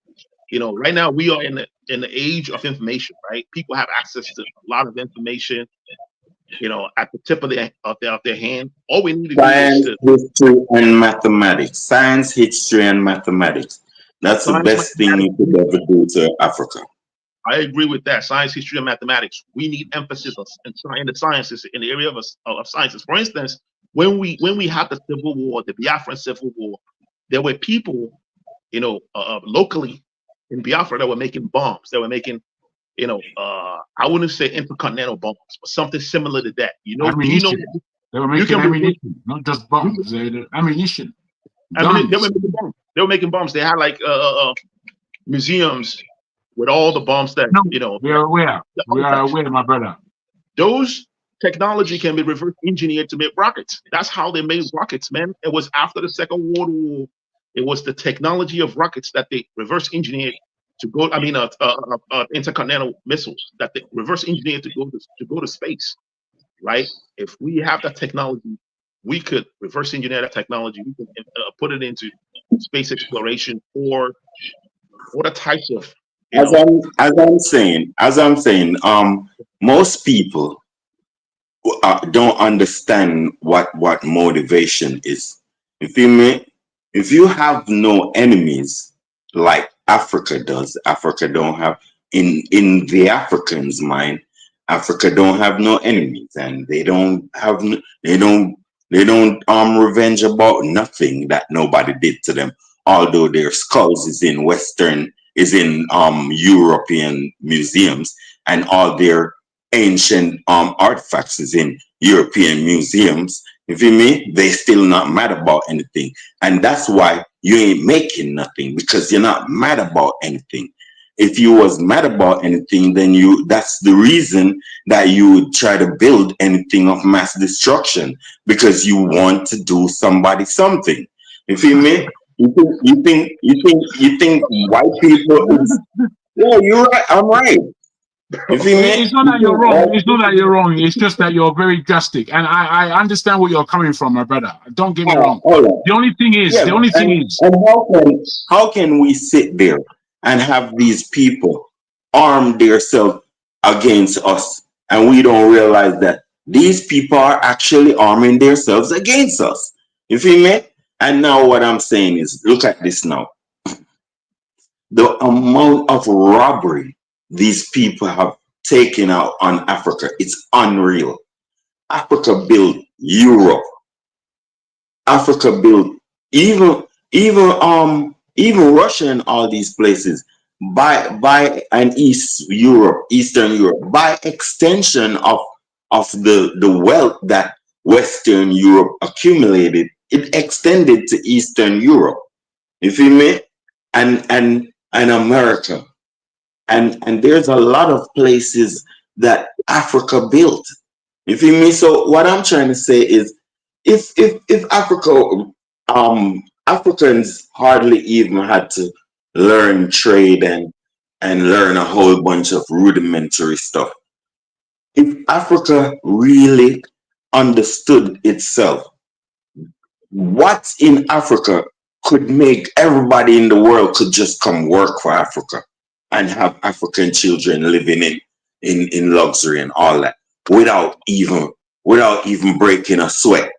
Right now we are in the age of information, right? People have access to a lot of information, at the tip of their hand. All we need to do is history and mathematics. Science, history, and mathematics. That's the best thing you could ever do to Africa. I agree with that. Science, history, and mathematics. We need emphasis in the sciences, in the area of sciences. For instance, when we had the Civil War, the Biafran Civil War, there were people, locally in Biafra that were making bombs. They were making, I wouldn't say intercontinental bombs, but something similar to that. Ammunition. They were making ammunition, not just bombs. Ammunition. They were making bombs. They were making bombs. They had like museums with all the bombs that We are aware. We are aware, my brother. Those technology can be reverse engineered to make rockets. That's how they made rockets, man. It was after the Second World War. It was the technology of rockets that they reverse engineered to go. Intercontinental missiles that they reverse engineered to go to space, right? If we have that technology, we could reverse engineer that technology. We can put it into space exploration or the types of. As I'm saying, most people don't understand what motivation is. If you have no enemies like Africa does, Africa don't have in the Africans' mind, Africa don't have no enemies, and they don't revenge about nothing that nobody did to them. Although their skulls is in European museums, and all their ancient artifacts is in European museums. You feel me? They still not mad about anything. And that's why you ain't making nothing, because you're not mad about anything. if you was mad about anything, then that's the reason that you would try to build anything of mass destruction, because you want to do somebody something. You feel me? You think white people is, yeah, you're right, I'm right. It's not that you're wrong. It's not that you're wrong. It's just that you're very drastic, and I understand where you're coming from, my brother. Don't get me wrong. The only thing is, and how can we sit there and have these people arm themselves against us, and we don't realize that these people are actually arming themselves against us? You feel me? And now what I'm saying is, look at this now. The amount of robbery these people have taken out on Africa, it's unreal. Africa built Europe. Africa built even Russia and all these places by and Eastern Europe, by extension of the wealth that Western Europe accumulated, it extended to Eastern Europe. You feel me? And America. And there's a lot of places that Africa built. You feel me? So what I'm trying to say is, if Africa, Africans hardly even had to learn trade and learn a whole bunch of rudimentary stuff. If Africa really understood itself, what's in Africa could make everybody in the world could just come work for Africa and have African children living in luxury and all that without even breaking a sweat.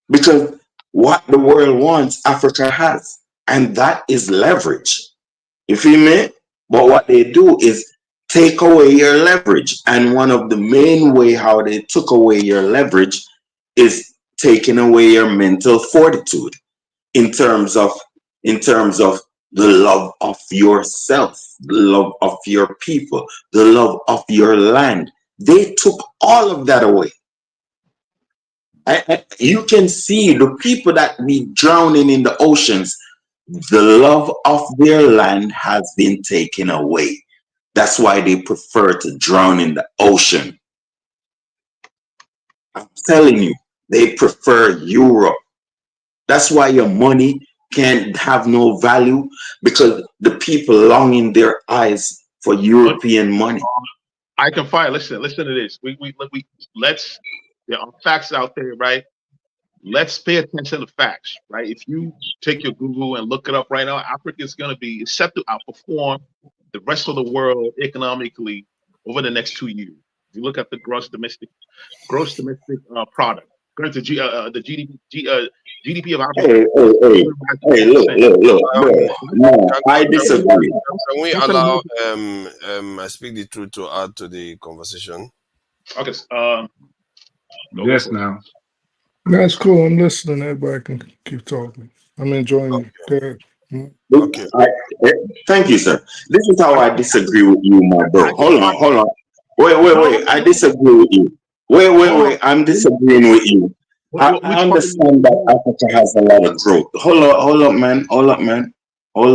Because what the world wants, Africa has, and that is leverage. You feel me? But what they do is take away your leverage, and one of the main way how they took away your leverage is taking away your mental fortitude in terms of the love of yourself, the love of your people, the love of your land. They took all of that away. You can see the people that be drowning in the oceans, the love of their land has been taken away. That's why they prefer to drown in the ocean. I'm telling you, they prefer Europe. That's why your money can't have no value, because the people long in their eyes for European money. I can fire. Listen to this. Let's, there are facts out there, right? Let's pay attention to facts, right? If you take your Google and look it up right now, Africa is going to be set to outperform the rest of the world economically over the next 2 years. If you look at the gross domestic product, going to the GDP of Africa. Hey, look, bro. No, I disagree. Can we allow I speak the truth to add to the conversation? Okay. Yes, now. That's cool. I'm listening. Everybody can keep talking. I'm enjoying it. Okay. Thank you, sir. This is how I disagree with you, my bro. Hold on. Wait. I disagree with you. Wait. I'm disagreeing with you. I understand that Africa has a lot of growth. Hold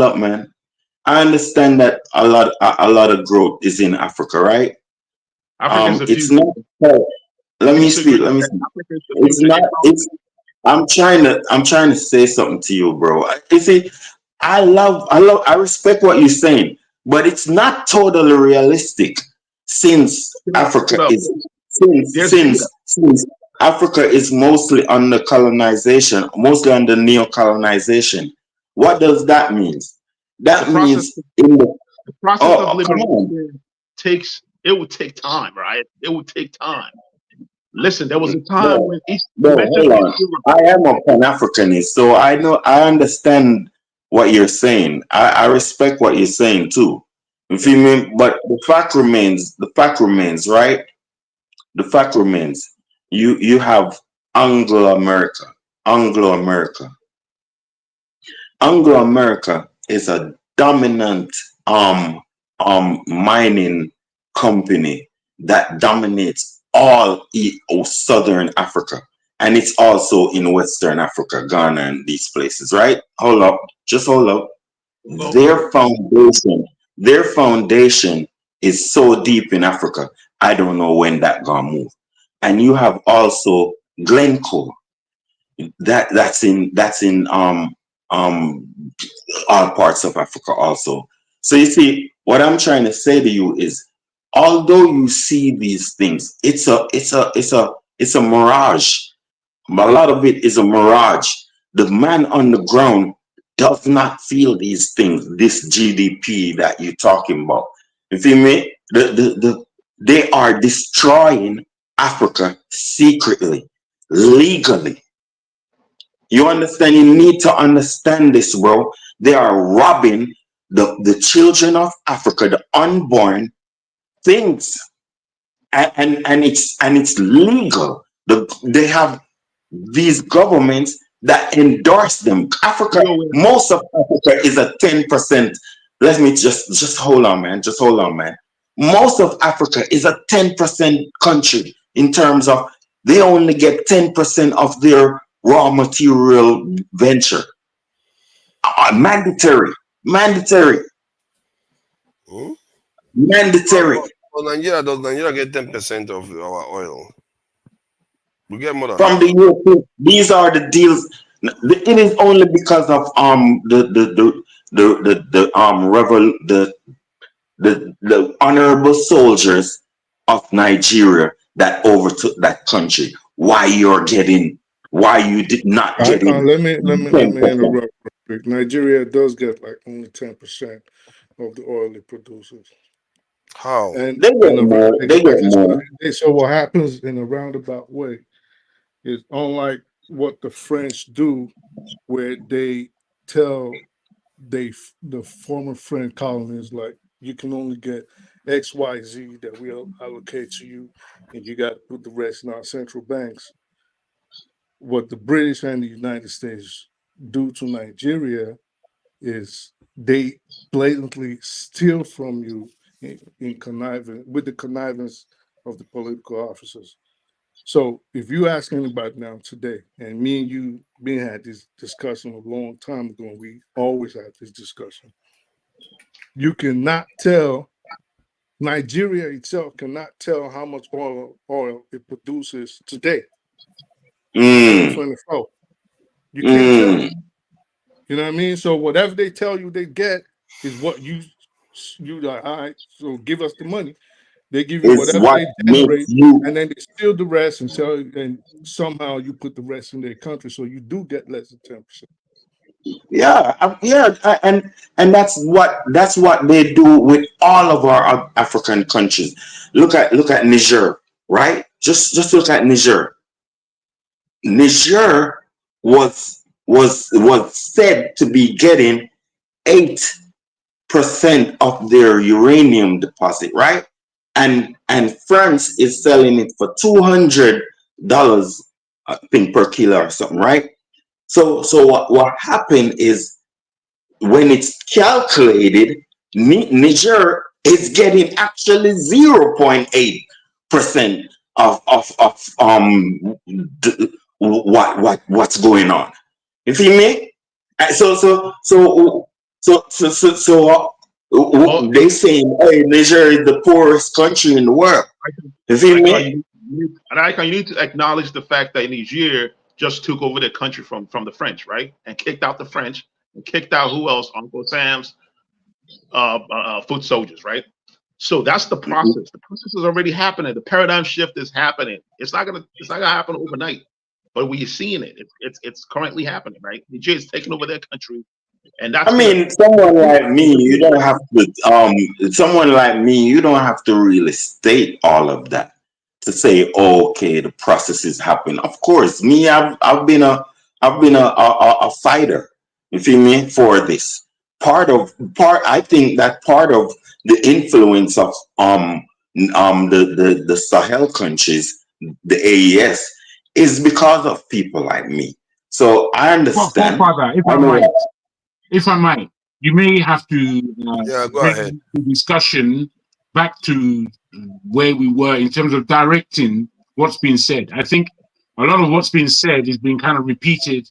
up, man. I understand that a lot of growth is in Africa, right? It's not. Let me speak. It's not. I'm trying to say something to you, bro. You see, I respect what you're saying, but it's not totally realistic, since Africa is mostly under colonization, mostly under neo-colonization. What does that mean? That means the process of liberation would take time, right? It would take time. Listen, there was a time when hold on. I am a Pan-Africanist, so I understand what you're saying. I respect what you're saying too. You feel me? But the fact remains, right? The fact remains, you have Anglo-America. Anglo-America is a dominant mining company that dominates all Southern Africa, and it's also in Western Africa, Ghana, and these places, right? Just hold up. Their foundation Their foundation is so deep in Africa. I don't know when that gonna move. And you have also Glencoe. That's in all parts of Africa also. So you see, what I'm trying to say to you is, although you see these things, it's a mirage. A lot of it is a mirage. The man on the ground does not feel these things, this GDP that you're talking about. You feel me? They are destroying Africa secretly, legally. You understand? You need to understand this, bro. They are robbing the children of Africa, the unborn things, and it's legal. They have these governments that endorse them. Africa, most of Africa is a 10%. Let me just hold on, man. Just hold on, man. Most of Africa is a 10% country in terms of they only get 10% of their raw material venture. Mandatory. Hmm? Mandatory. Well, does Nigeria get 10% of our oil? We get more than From the European. These are the deals. It is only because of the honorable soldiers of Nigeria that overtook that country. Why you did not get in? Let me interrupt real quick. Nigeria does get like only 10% of the oil it produces. How? And They get more. They get more. So what happens in a roundabout way is, unlike what the French do, where they tell the former French colonies, like, you can only get XYZ that we'll allocate to you, and you got to put the rest in our central banks. What the British and the United States do to Nigeria is they blatantly steal from you in conniving with the connivance of the political officers. So if you ask anybody now today, and me and you had this discussion a long time ago, and we always have this discussion, you cannot tell, Nigeria itself cannot tell how much oil it produces today. 2024. You can't tell. You know what I mean? So whatever they tell you they get is what you like, all right, so give us the money. They give you whatever they generate, and then they steal the rest and somehow you put the rest in their country, so you do get less than 10%. And that's what they do with all of our African countries. Look at Niger, right? Just look at Niger. Niger was said to be getting 8% of their uranium deposit, right? And France is selling it for $200, I think, per kilo or something, right? So what happened is, when it's calculated, Niger is getting actually 0.8% of what's going on. You feel me? So they saying, hey, Niger is the poorest country in the world. You feel me? And you need to acknowledge the fact that Niger just took over the country from the French, right? And kicked out the French and kicked out who else? Uncle Sam's foot soldiers, right? So that's the process. The process is already happening. The paradigm shift is happening. It's not gonna happen overnight, but we're seeing it. It's currently happening, right? Niger is taking over their country. And that's, I mean, someone like me, you don't have to really state all of that to say, oh, okay, the process is happening. Of course, me, I've been a fighter, you feel me, for this. I think that part of the influence of the Sahel countries, the AES, is because of people like me. So I understand. Well, Father, if I might, you may have to go ahead. The discussion back to where we were in terms of directing what's been said. I think a lot of what's been said is being kind of repeated,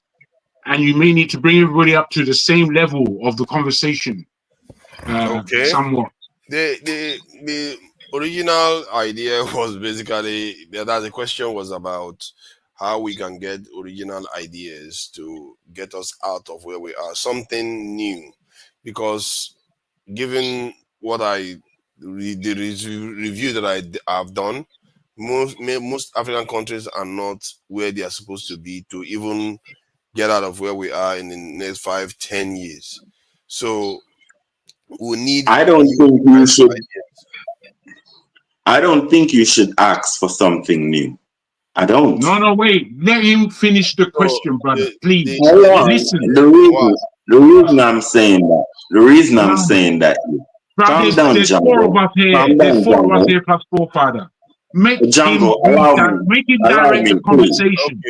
and you may need to bring everybody up to the same level of the conversation. Okay. somewhat. The original idea was basically that the question was about how we can get original ideas to get us out of where we are, something new, because given what the review that I've done, most African countries are not where they are supposed to be to even get out of where we are in the next 5-10 years. So we need. I don't think you should. I don't think you should ask for something new. I don't. No, wait. Let him finish the question, brother. Please. Hold on. Listen. The reason I'm saying that. The reason I'm saying that. Calm down, There's four of us here. There's four of us here plus forefather. Make him direct the conversation.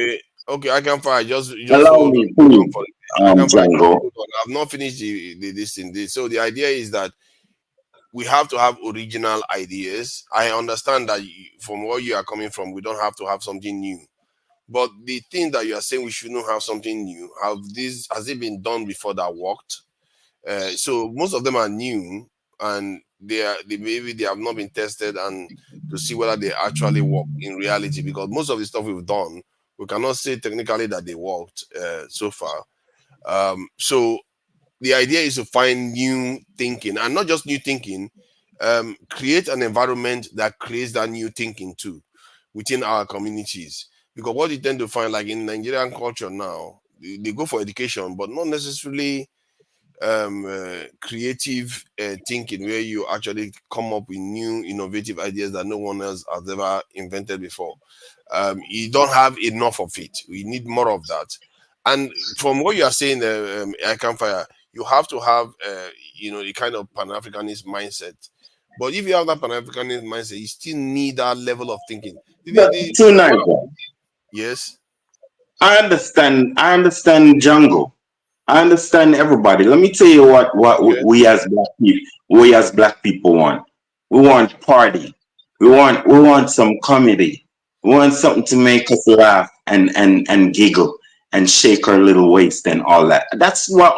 Okay, I can fire. Just allow me, please. I've not finished this thing. So the idea is that we have to have original ideas. I understand that from where you are coming from, we don't have to have something new. But the thing that you are saying we shouldn't have something new, has it been done before that worked? So most of them are new, and maybe they have not been tested and to see whether they actually work in reality, because most of the stuff we've done, we cannot say technically that they worked so far. So the idea is to find new thinking, and not just new thinking, create an environment that creates that new thinking too within our communities. Because what you tend to find, like in Nigerian culture now, they go for education, but not necessarily creative thinking, where you actually come up with new innovative ideas that no one else has ever invented before. You don't have enough of it. We need more of that. And from what you are saying, I can fire, you have to have the kind of Pan-Africanist mindset. But if you have that Pan-Africanist mindset, you still need that level of thinking. Yes, I understand Django. I understand everybody. Let me tell you what we as black people want. We want party. We want some comedy. We want something to make us laugh and giggle and shake our little waist and all that. That's what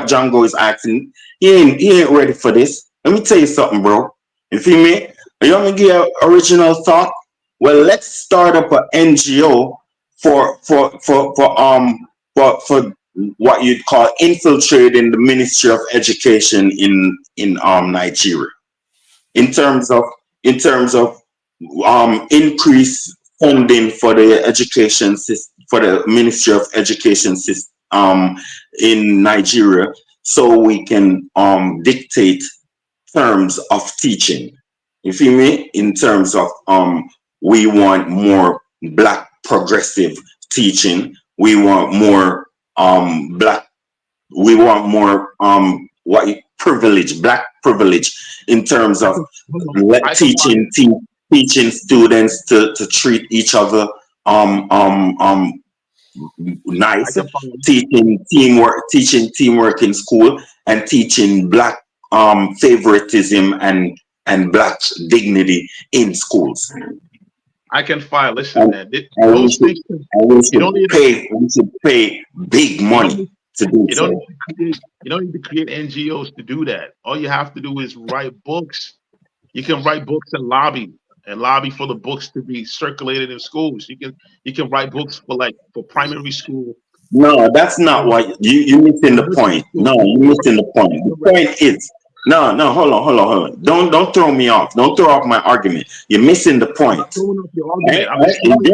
Django is asking. He ain't ready for this. Let me tell you something, bro. You feel me? You want me to give you original thought? Well, let's start up an NGO for what you'd call infiltrating the Ministry of Education in Nigeria, in terms of increased funding for the education system, for the Ministry of Education system in Nigeria, so we can dictate terms of teaching. You feel me? In terms of we want more black progressive teaching. We want more black privilege in terms of teaching students to treat each other nice, teaching teamwork in school, and teaching black favoritism and black dignity in schools. I can file. Listen, man. We should pay big money to do so. You don't need to create NGOs to do that. All you have to do is write books. You can write books and lobby for the books to be circulated in schools. You can write books for primary school. No, that's not what you're missing the point. No, you're missing the point. The point is no, hold on. Don't throw me off. Don't throw off my argument. You're missing the point. There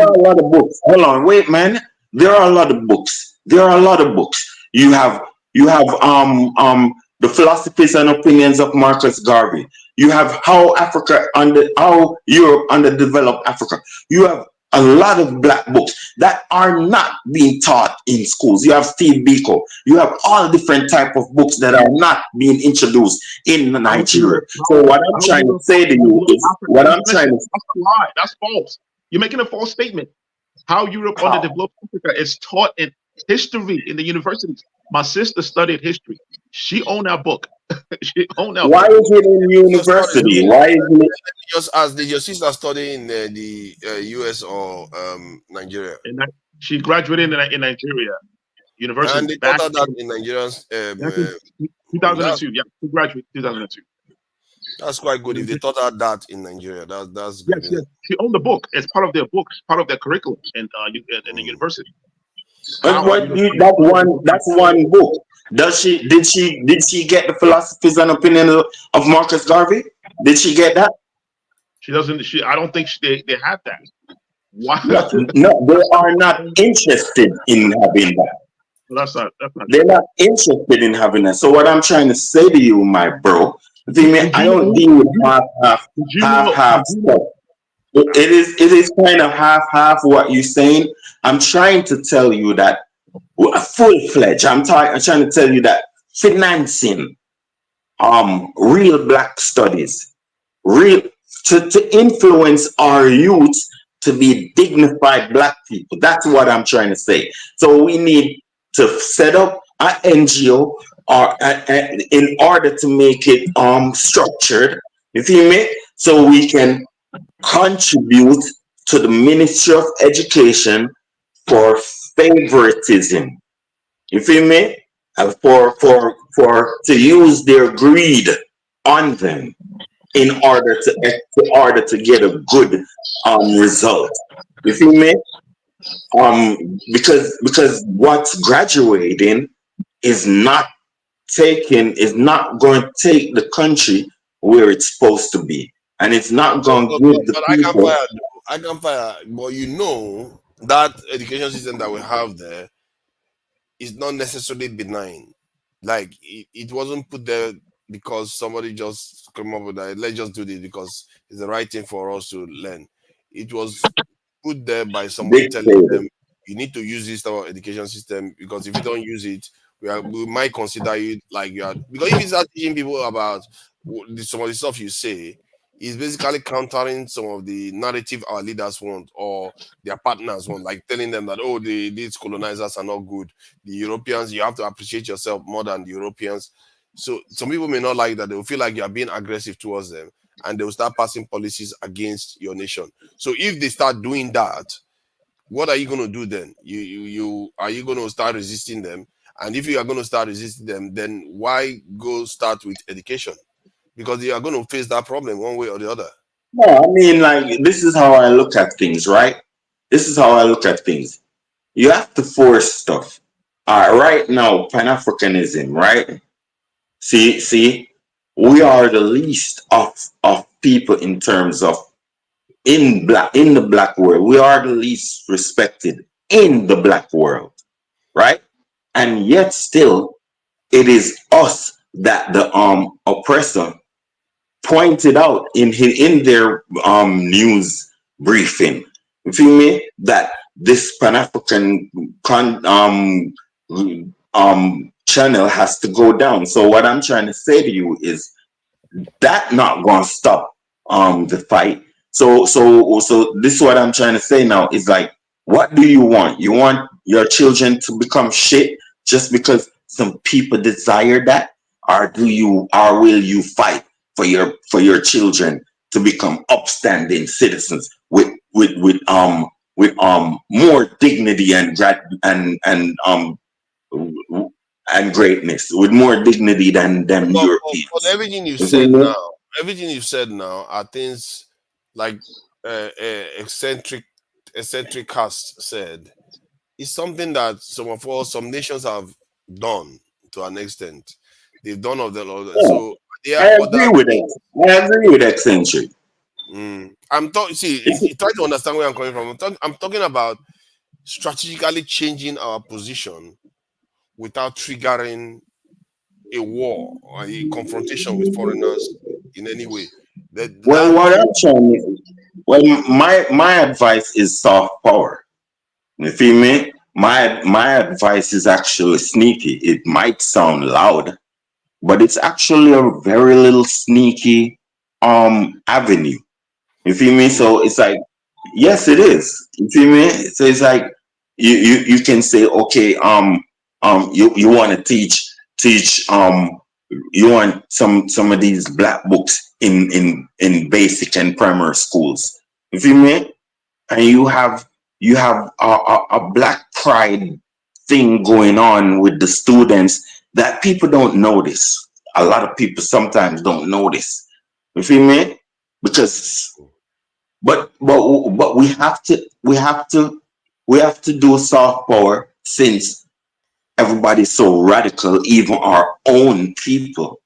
are a lot of books. Hold on, wait, man. There are a lot of books. You have the philosophies and opinions of Marcus Garvey. You have how Europe underdeveloped Africa. You have a lot of black books that are not being taught in schools. You have Steve Biko. You have all different type of books that are not being introduced in Nigeria. So what I'm trying to say to you is, that's false. You're making a false statement. How Europe underdeveloped Africa is taught in history in the universities. My sister studied history. She owned that book. Why is it in university? Why isn't it? Just as did your sister study in the US or Nigeria? She graduated in Nigeria university. And they taught her that in Nigerians 2002, yeah, he graduated 2002. That's quite good. If they taught her that in Nigeria, that's good. Yes, yes. She owned the book. It's part of their books, part of their curriculum in the university. But that's one book. Did she get the philosophies and opinions of Marcus Garvey? Did she get that? She doesn't. I don't think they have that. Why? No, they are not interested in having that. Well, that's not. They're not interested in having that. So what I'm trying to say to you, my bro, I don't deal with half stuff. It is kind of half what you're saying. I'm trying to tell you that full-fledged. I'm trying to tell you that financing real black studies, to influence our youth to be dignified black people. That's what I'm trying to say. So we need to set up an NGO in order to make it structured. You feel me? So we can contribute to the Ministry of Education for favoritism. You feel me? For to use their greed on them in order to get a good result. You feel me? Because what's graduating is not going to take the country where it's supposed to be, and it's not going to give the people. I can fire, but you know that education system that we have there is not necessarily benign. Like it wasn't put there because somebody just came up with that. Let's just do this because it's the right thing for us to learn. It was put there by somebody telling them you need to use this type of education system because if you don't use it, we might consider you like you are. Because if you start teaching people about some of the stuff you say, is basically countering some of the narrative our leaders want or their partners want, like telling them that, oh, these colonizers are not good. The Europeans, you have to appreciate yourself more than the Europeans. So some people may not like that. They will feel like you are being aggressive towards them and they will start passing policies against your nation. So if they start doing that, what are you going to do then? Are you going to start resisting them? And if you are going to start resisting them, then why go start with education? Because you are going to face that problem one way or the other. No, I mean, like, this is how I look at things, right? This is how I look at things. You have to force stuff. Right now, Pan-Africanism, right? See, we are the least of people in terms of in the black world. We are the least respected in the black world, right? And yet still, it is us that the oppressor pointed out in their news briefing. You feel me? That this Pan-African channel has to go down. So what I'm trying to say to you is that not gonna stop the fight. So this is what I'm trying to say now is like, what do you want? You want your children to become shit just because some people desire that, or will you fight for your children to become upstanding citizens with more dignity and greatness, with more dignity than Europeans? But everything you've said now are things like eccentric cast said. It's something that some nations have done to an extent. They've done of them. So I agree with it. I agree with eccentric. I'm talking. See, try to understand where I'm coming from. I'm talking about strategically changing our position without triggering a war or a confrontation with foreigners in any way. My advice is soft power. You feel me? My advice is actually sneaky. It might sound loud, but it's actually a very little sneaky avenue. You feel me? So it's like, yes, it is. You feel me? So it's like you can say, okay, you want to teach you want some of these black books in basic and primary schools. You feel me? And you have a black pride thing going on with the students that people don't notice. A lot of people sometimes don't notice. You feel me? Because, but we have to do soft power, since everybody's so radical. Even our own people,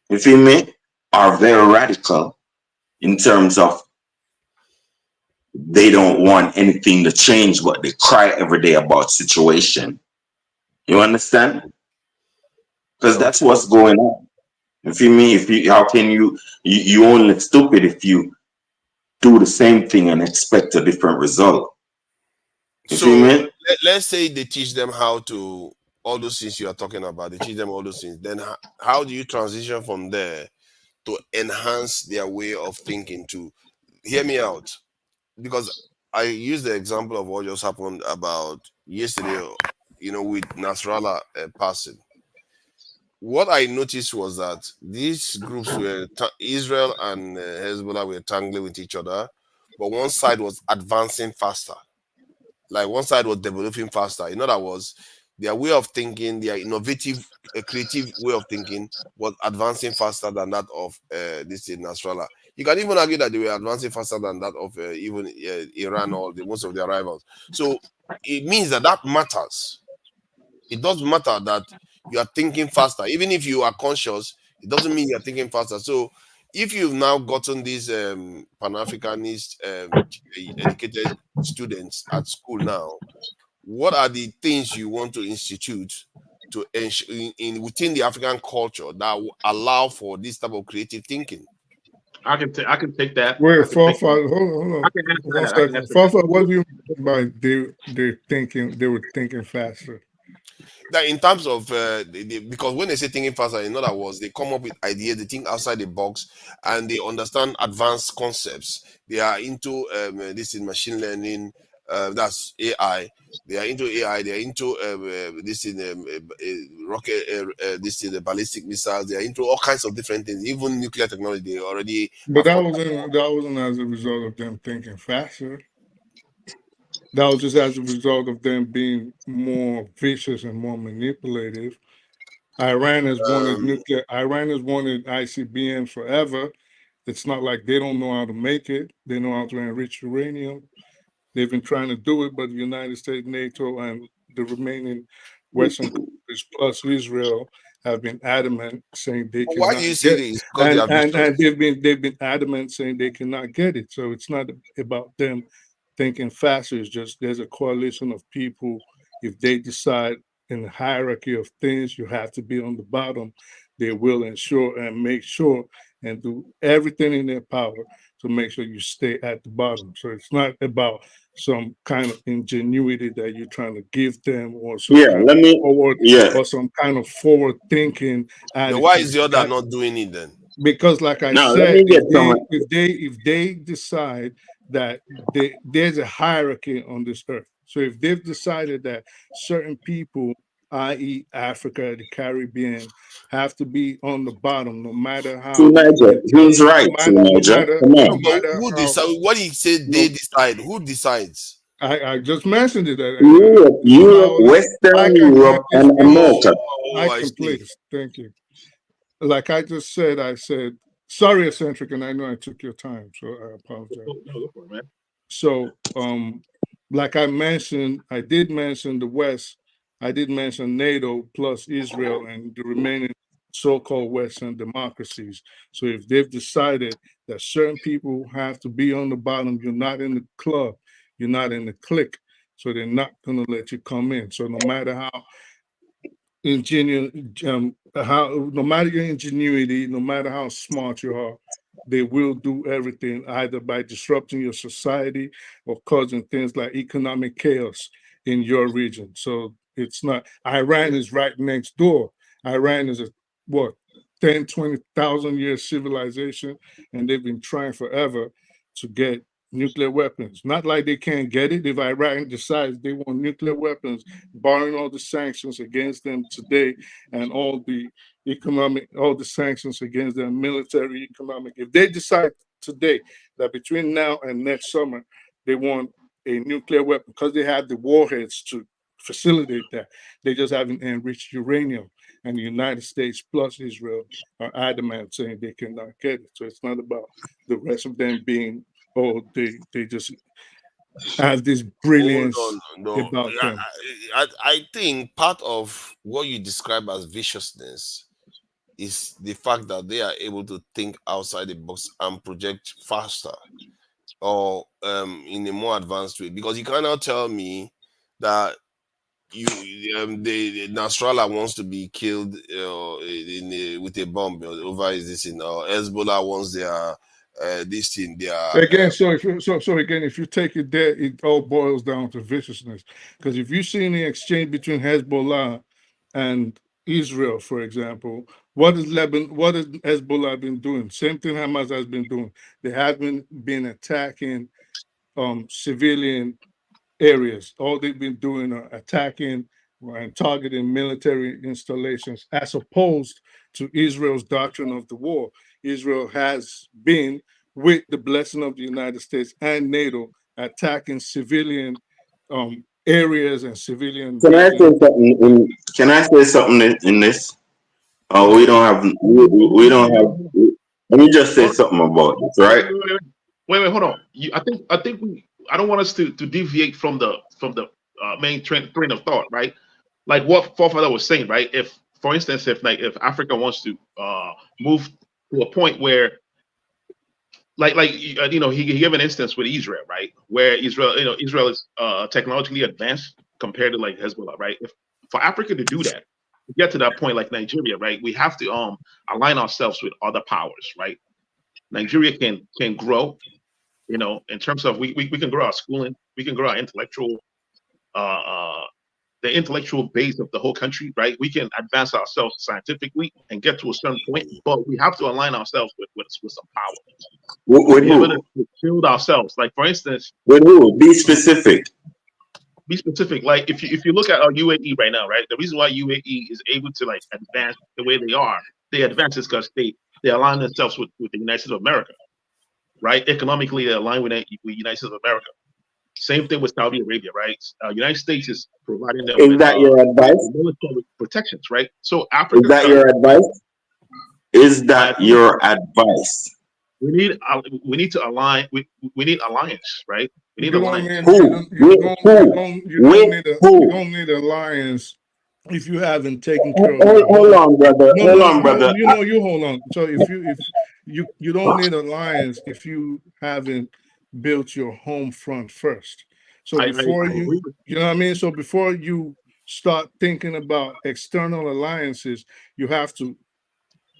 you feel me, are very radical in terms of they don't want anything to change, but they cry every day about situation. You understand? Because that's what's going on. You feel me? How can you only stupid if you do the same thing and expect a different result? You So feel me? let's say they teach them how to, all those things you are talking about, they teach them all those things. Then how do you transition from there to enhance their way of thinking? To hear me out, because I use the example of what just happened about yesterday, with Nasrallah passing. What I noticed was that these groups were Israel and Hezbollah were tangling with each other, but one side was advancing faster. Like one side was developing faster. In other words, their way of thinking, their innovative, creative way of thinking was advancing faster than that of this in Nasrallah. You can even argue that they were advancing faster than that of even Iran or most of their rivals. So it means that matters. It doesn't matter that you are thinking faster. Even if you are conscious, it doesn't mean you're thinking faster. So if you've now gotten these Pan-Africanist educated students at school now, what are the things you want to institute to ensure within the African culture that will allow for this type of creative thinking? I can take that. Wait, Forefather, hold on. I can answer One that. I can second. answer Forefather, that. what do you mean by they were thinking faster? That in terms of because when they say thinking faster, in other words, they come up with ideas, they think outside the box, and they understand advanced concepts. They are into this in machine learning, that's AI. They are into AI. They are into this in rocket, this in the ballistic missiles. They are into all kinds of different things, even nuclear technology. They already. But that wasn't as a result of them thinking faster. That was just as a result of them being more vicious and more manipulative. Iran has wanted nuclear. Iran has wanted ICBM forever. It's not like they don't know how to make it. They know how to enrich uranium. They've been trying to do it, but the United States, NATO, and the remaining Western countries plus Israel have been adamant, saying they Why cannot do you say get, this? Because they are vicious. and they've been adamant, saying they cannot get it. So it's not about them thinking faster. It's just there's a coalition of people. If they decide in the hierarchy of things, you have to be on the bottom. They will ensure and make sure and do everything in their power to make sure you stay at the bottom. So it's not about some kind of ingenuity that you're trying to give them, or some kind of forward, or some kind of forward thinking attitude. Then why is the other not doing it then? Because, like I said, if they decide that there's a hierarchy on this earth, so if they've decided that certain people, i.e., Africa, the Caribbean, have to be on the bottom, no matter how. He's right. Who decide? What he said they decide. Who decides? I just mentioned it. Europe, Western Europe, and America. I can please. Thank you. Like I just said, I said, sorry, eccentric, and I know I took your time, so I apologize. No, go for it, man. So, like I mentioned, I did mention the West. I did mention NATO plus Israel and the remaining so-called Western democracies. So if they've decided that certain people have to be on the bottom, you're not in the club, you're not in the clique, so they're not going to let you come in. So no matter how no matter your ingenuity, no matter how smart you are, they will do everything either by disrupting your society or causing things like economic chaos in your region. So it's not, Iran is right next door. Iran is 10, 20,000 year civilization, and they've been trying forever to get nuclear weapons. Not like they can't get it. If Iran decides they want nuclear weapons, barring all the sanctions against them today and all the sanctions against their military, economic, if they decide today that between now and next summer, they want a nuclear weapon because they have the warheads to facilitate that, they just haven't enriched uranium. and the United States plus Israel are adamant saying they cannot get it. So it's not about the rest of them being, oh, they just have this brilliance about them. I think part of what you describe as viciousness is the fact that they are able to think outside the box and project faster or in a more advanced way. Because you cannot tell me that the Nasrallah wants to be killed with a bomb over this thing, or Hezbollah wants their this thing. Again, if you take it there, it all boils down to viciousness. Because if you see any exchange between Hezbollah and Israel, for example, what has Hezbollah been doing? Same thing Hamas has been doing. They haven't been attacking civilian areas. All they've been doing are attacking and targeting military installations, as opposed to Israel's doctrine of the war. Israel has been, with the blessing of the United States and NATO, attacking civilian areas and civilian. Can I say something in this? Oh, we don't have. Let me just say something about this, right? Wait, hold on. I think I don't want us to deviate from the main train of thought, right? Like what Forefather was saying, right? If, for instance, if Africa wants to move to a point where, he gave an instance with Israel, right? Where Israel is technologically advanced compared to like Hezbollah, right? If for Africa to do that, to get to that point, like Nigeria, right? We have to align ourselves with other powers, right? Nigeria can grow, in terms of we can grow our schooling, we can grow our intellectual, the intellectual base of the whole country, right? We can advance ourselves scientifically and get to a certain point, but we have to align ourselves with some power. With Be who? able to shield ourselves. Like for instance, with who? Be specific. Be specific. Like if you look at our UAE right now, right? The reason why UAE is able to like advance the way they advance is because they align themselves with the United States of America, right? Economically, they align with the United States of America. Same thing with Saudi Arabia, right? United States is providing them with your advice? military protections, right? So Africa. Is that your advice? Is that your advice? We need to align. We need alliance, right? We need alliance. You don't need alliance if you haven't taken care of. Hold on, brother. Hold on, brother. You hold on. So if you don't need alliance if you haven't built your home front first. So before you know what I mean? So before you start thinking about external alliances, you have to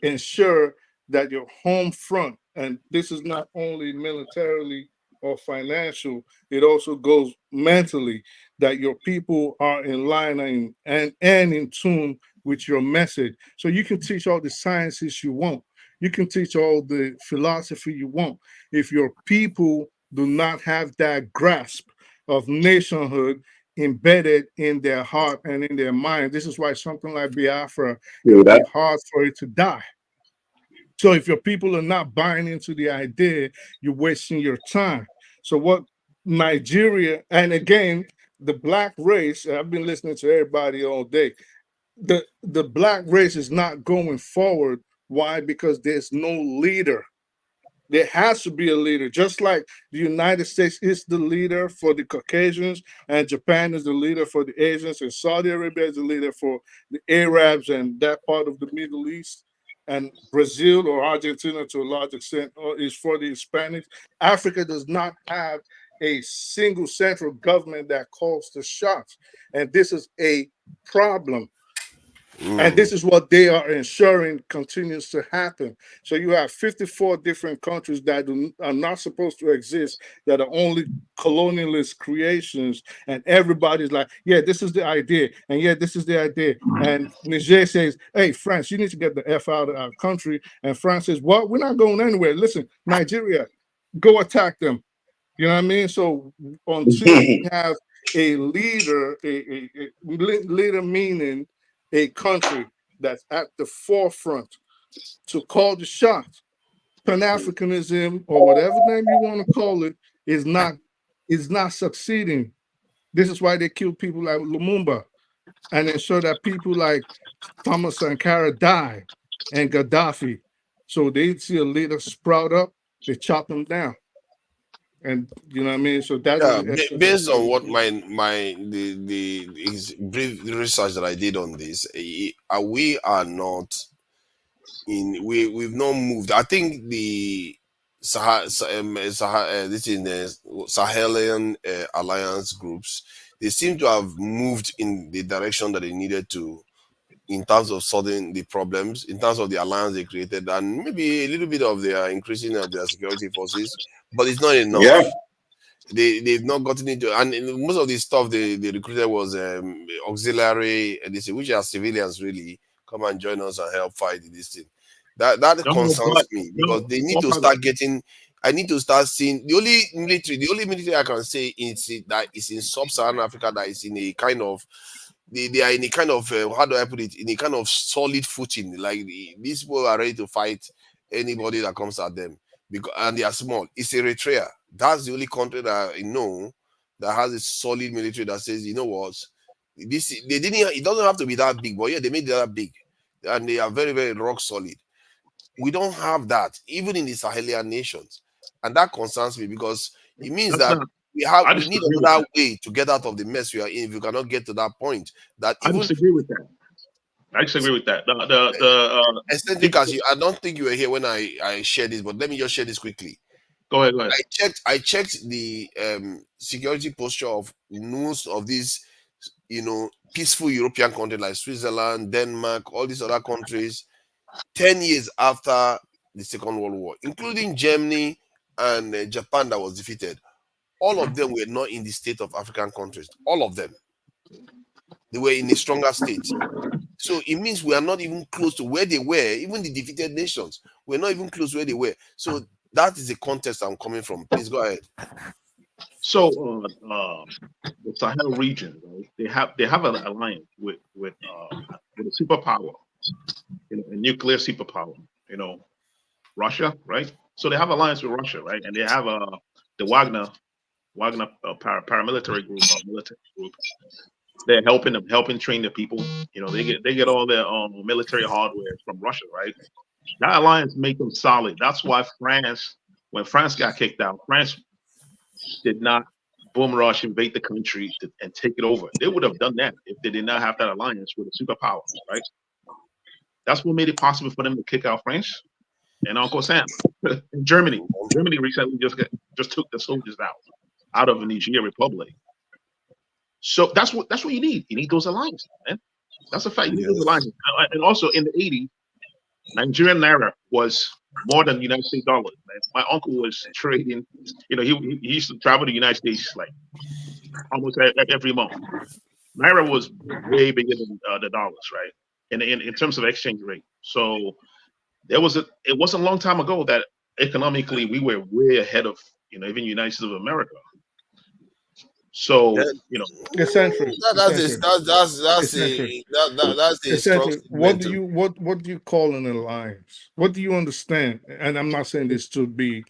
ensure that your home front, and this is not only militarily or financial, it also goes mentally, that your people are in line and in tune with your message. So you can teach all the sciences you want. You can teach all the philosophy you want. If your people do not have that grasp of nationhood embedded in their heart and in their mind, this is why something like Biafra, it'll be hard for it to die. So if your people are not buying into the idea, you're wasting your time. So what Nigeria, and again, the black race, I've been listening to everybody all day, the black race is not going forward. Why? Because there's no leader. There has to be a leader, just like the United States is the leader for the Caucasians, and Japan is the leader for the Asians, and Saudi Arabia is the leader for the Arabs and that part of the Middle East, and Brazil or Argentina to a large extent is for the Hispanics. Africa does not have a single central government that calls the shots, and this is a problem. And this is what they are ensuring continues to happen. So you have 54 different countries that are not supposed to exist, that are only colonialist creations. And everybody's like, yeah, this is the idea. And yeah, this is the idea. And Niger says, hey, France, you need to get the F out of our country. And France says, well, we're not going anywhere. Listen, Nigeria, go attack them. You know what I mean? So until we have a leader, a leader meaning a country that's at the forefront to call the shots, Pan-Africanism or whatever name you want to call it is not succeeding. This is why they kill people like Lumumba. and ensure that people like Thomas Sankara die and Gaddafi. So they see a leader sprout up, they chop them down. And you know what I mean? So that's based on what his brief research that I did on this, we are not we've not moved. I think the this in the Sahelian alliance groups, they seem to have moved in the direction that they needed to, in terms of solving the problems, in terms of the alliance they created, and maybe a little bit of their increasing of their security forces, but it's not enough. Yeah. They've not gotten into, and most of the stuff they recruited was auxiliary, which are civilians really, come and join us and help fight this thing. That concerns me, because they need to start getting. I need to start seeing the only military I can say that is in sub-Saharan Africa that is in a kind of, they are in a kind of how do I put it, in a kind of solid footing. Like these people are ready to fight anybody that comes at them, because and they are small. It's Eritrea. That's the only country that I know that has a solid military that says, you know what, this it doesn't have to be that big, but yeah, they made it that big, and they are very, very rock solid. We don't have that even in the Sahelian nations, and that concerns me, because it means that we need another way to get out of the mess we are in. If you cannot get to that point, that I disagree with that. I disagree with that. Eccentric, I don't think you were here when I shared this, but let me just share this quickly. Go ahead. I checked the security posture of most of these, peaceful European countries like Switzerland, Denmark, all these other countries, 10 years after the Second World War, including Germany and Japan that was defeated. All of them were not in the state of African countries. All of them. They were in a stronger state. So it means we are not even close to where they were. Even the defeated nations, we're not even close to where they were. So that is the context I'm coming from. Please go ahead. So the Sahel region, right, they have an alliance with a superpower, a nuclear superpower, Russia, right? So they have alliance with Russia, right? And they have the Wagner paramilitary group, military group. They're helping train the people. They get all their military hardware from Russia, right? That alliance made them solid. That's why when France got kicked out, France did not boom rush, invade the country and take it over. They would have done that if they did not have that alliance with a superpower, right? That's what made it possible for them to kick out France and Uncle Sam. In Germany recently just took the soldiers out of the Niger Republic. So that's what you need. You need those alliances, man. That's a fact. You need those alliances. And also in the 80s, Nigerian naira was more than United States dollars, man. My uncle was trading, he used to travel to the United States like almost every month. Naira was way bigger than the dollars, right? In terms of exchange rate. So it wasn't a long time ago that economically we were way ahead of even United States of America. So eccentric. That's eccentric. What do you call an alliance? What do you understand? And I'm not saying this to be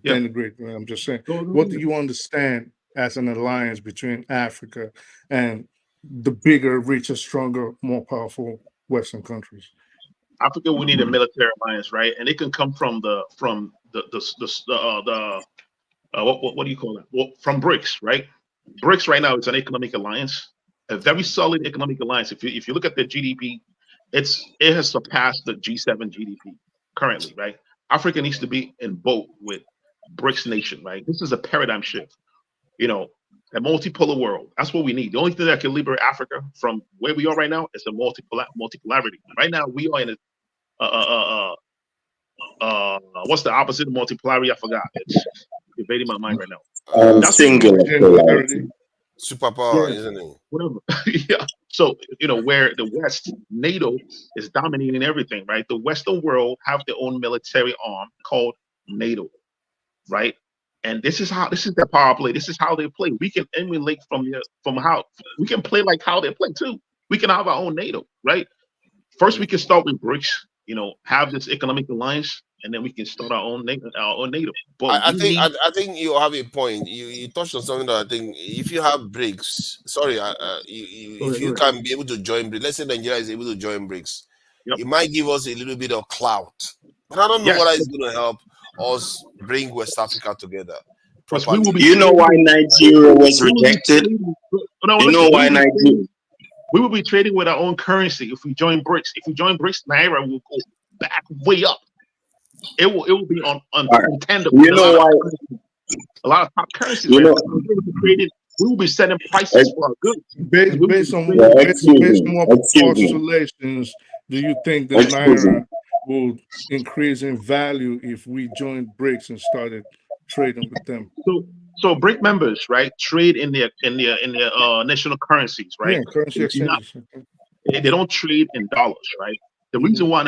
denigrating. I'm just saying, what do you understand as an alliance between Africa and the bigger, richer, stronger, more powerful Western countries? Africa, we need a military alliance, right? And it can come from the what do you call it? Well, from BRICS, right? BRICS right now is an economic alliance, a very solid economic alliance. If you look at the GDP, it has surpassed the G7 GDP currently, right? Africa needs to be in boat with BRICS nation, right? This is a paradigm shift, a multipolar world. That's what we need. The only thing that can liberate Africa from where we are right now is a multipolarity. Right now, we are in what's the opposite of multipolarity? I forgot. It's evading my mind right now. Singularity. Superpower, isn't it? Whatever. Yeah. So, where the West, NATO is dominating everything, right? The Western world have their own military arm called NATO, right? And this is their power play. This is how they play. We can emulate from how we can play like how they play too. We can have our own NATO, right? First, we can start with BRICS, have this economic alliance, and then we can start our own native. But I think you have a point. You touched on something that I think if you have BRICS, sorry, if you can be able to join BRICS, let's say Nigeria is able to join BRICS, it might give us a little bit of clout. But I don't know whether it's going to help us bring West Africa together. You know why Nigeria was rejected? You know why Nigeria? We will be trading with our own currency if we join BRICS. If we join BRICS, Naira will go back way up. It will be on tandem. You know why? A lot of top currencies. You know, we will be setting prices for our goods. Based on what postulations, do you think the Naira will increase in value if we joined BRICS and started trading with them? So BRIC members, right, trade in their national currencies, right? Yeah, currency exchanges. They don't trade in dollars, right? The reason why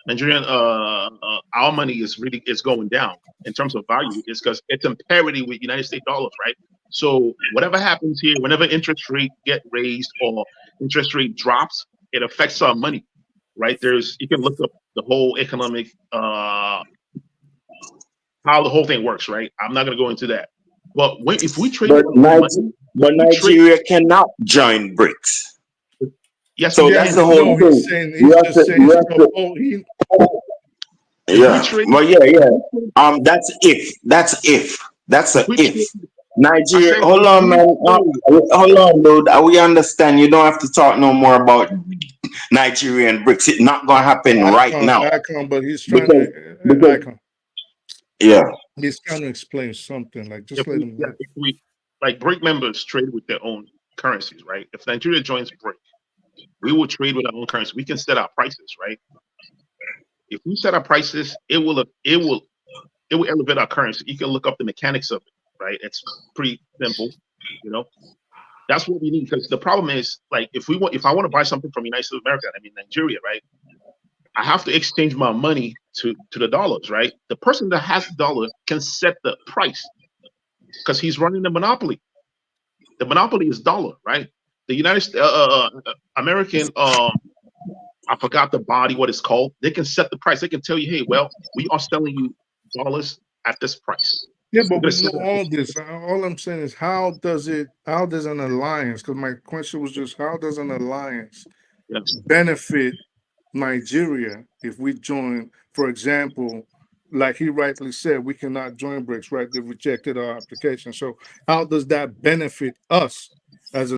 Nigerian our money is going down in terms of value is because it's in parity with United States dollars, right? So whatever happens here, whenever interest rate get raised or interest rate drops, it affects our money, right? You can look up the whole economic how the whole thing works, right? I'm not going to go into that. But if we trade, but Nigeria cannot join BRICS. Yes, so that's the whole thing. That's an if. Nigeria, hold on, man. Hold on, dude. We understand. You don't have to talk no more about Nigeria and BRICS. It's not going to happen right now. But he's trying to. Yeah, he's trying to explain something. Like, just let him. If we BRIC members trade with their own currencies, right? If Nigeria joins BRIC, we will trade with our own currency. We can set our prices, right? If we set our prices, it will elevate our currency. You can look up the mechanics of it, right? It's pretty simple, you know. That's what we need, because the problem is, like, if I want to buy something from United States of America, I mean Nigeria, right? I have to exchange my money to the dollars, right? The person that has the dollar can set the price because he's running the monopoly. The monopoly is dollar, right? The United States, American, I forgot the body, what it's called. They can set the price. They can tell you, hey, well, we are selling you dollars at this price. Yeah, but we know all this. All I'm saying is, how does an alliance? Because my question was just, how does an alliance benefit Nigeria if we join? For example, like he rightly said, we cannot join BRICS, right? They rejected our application. So how does that benefit us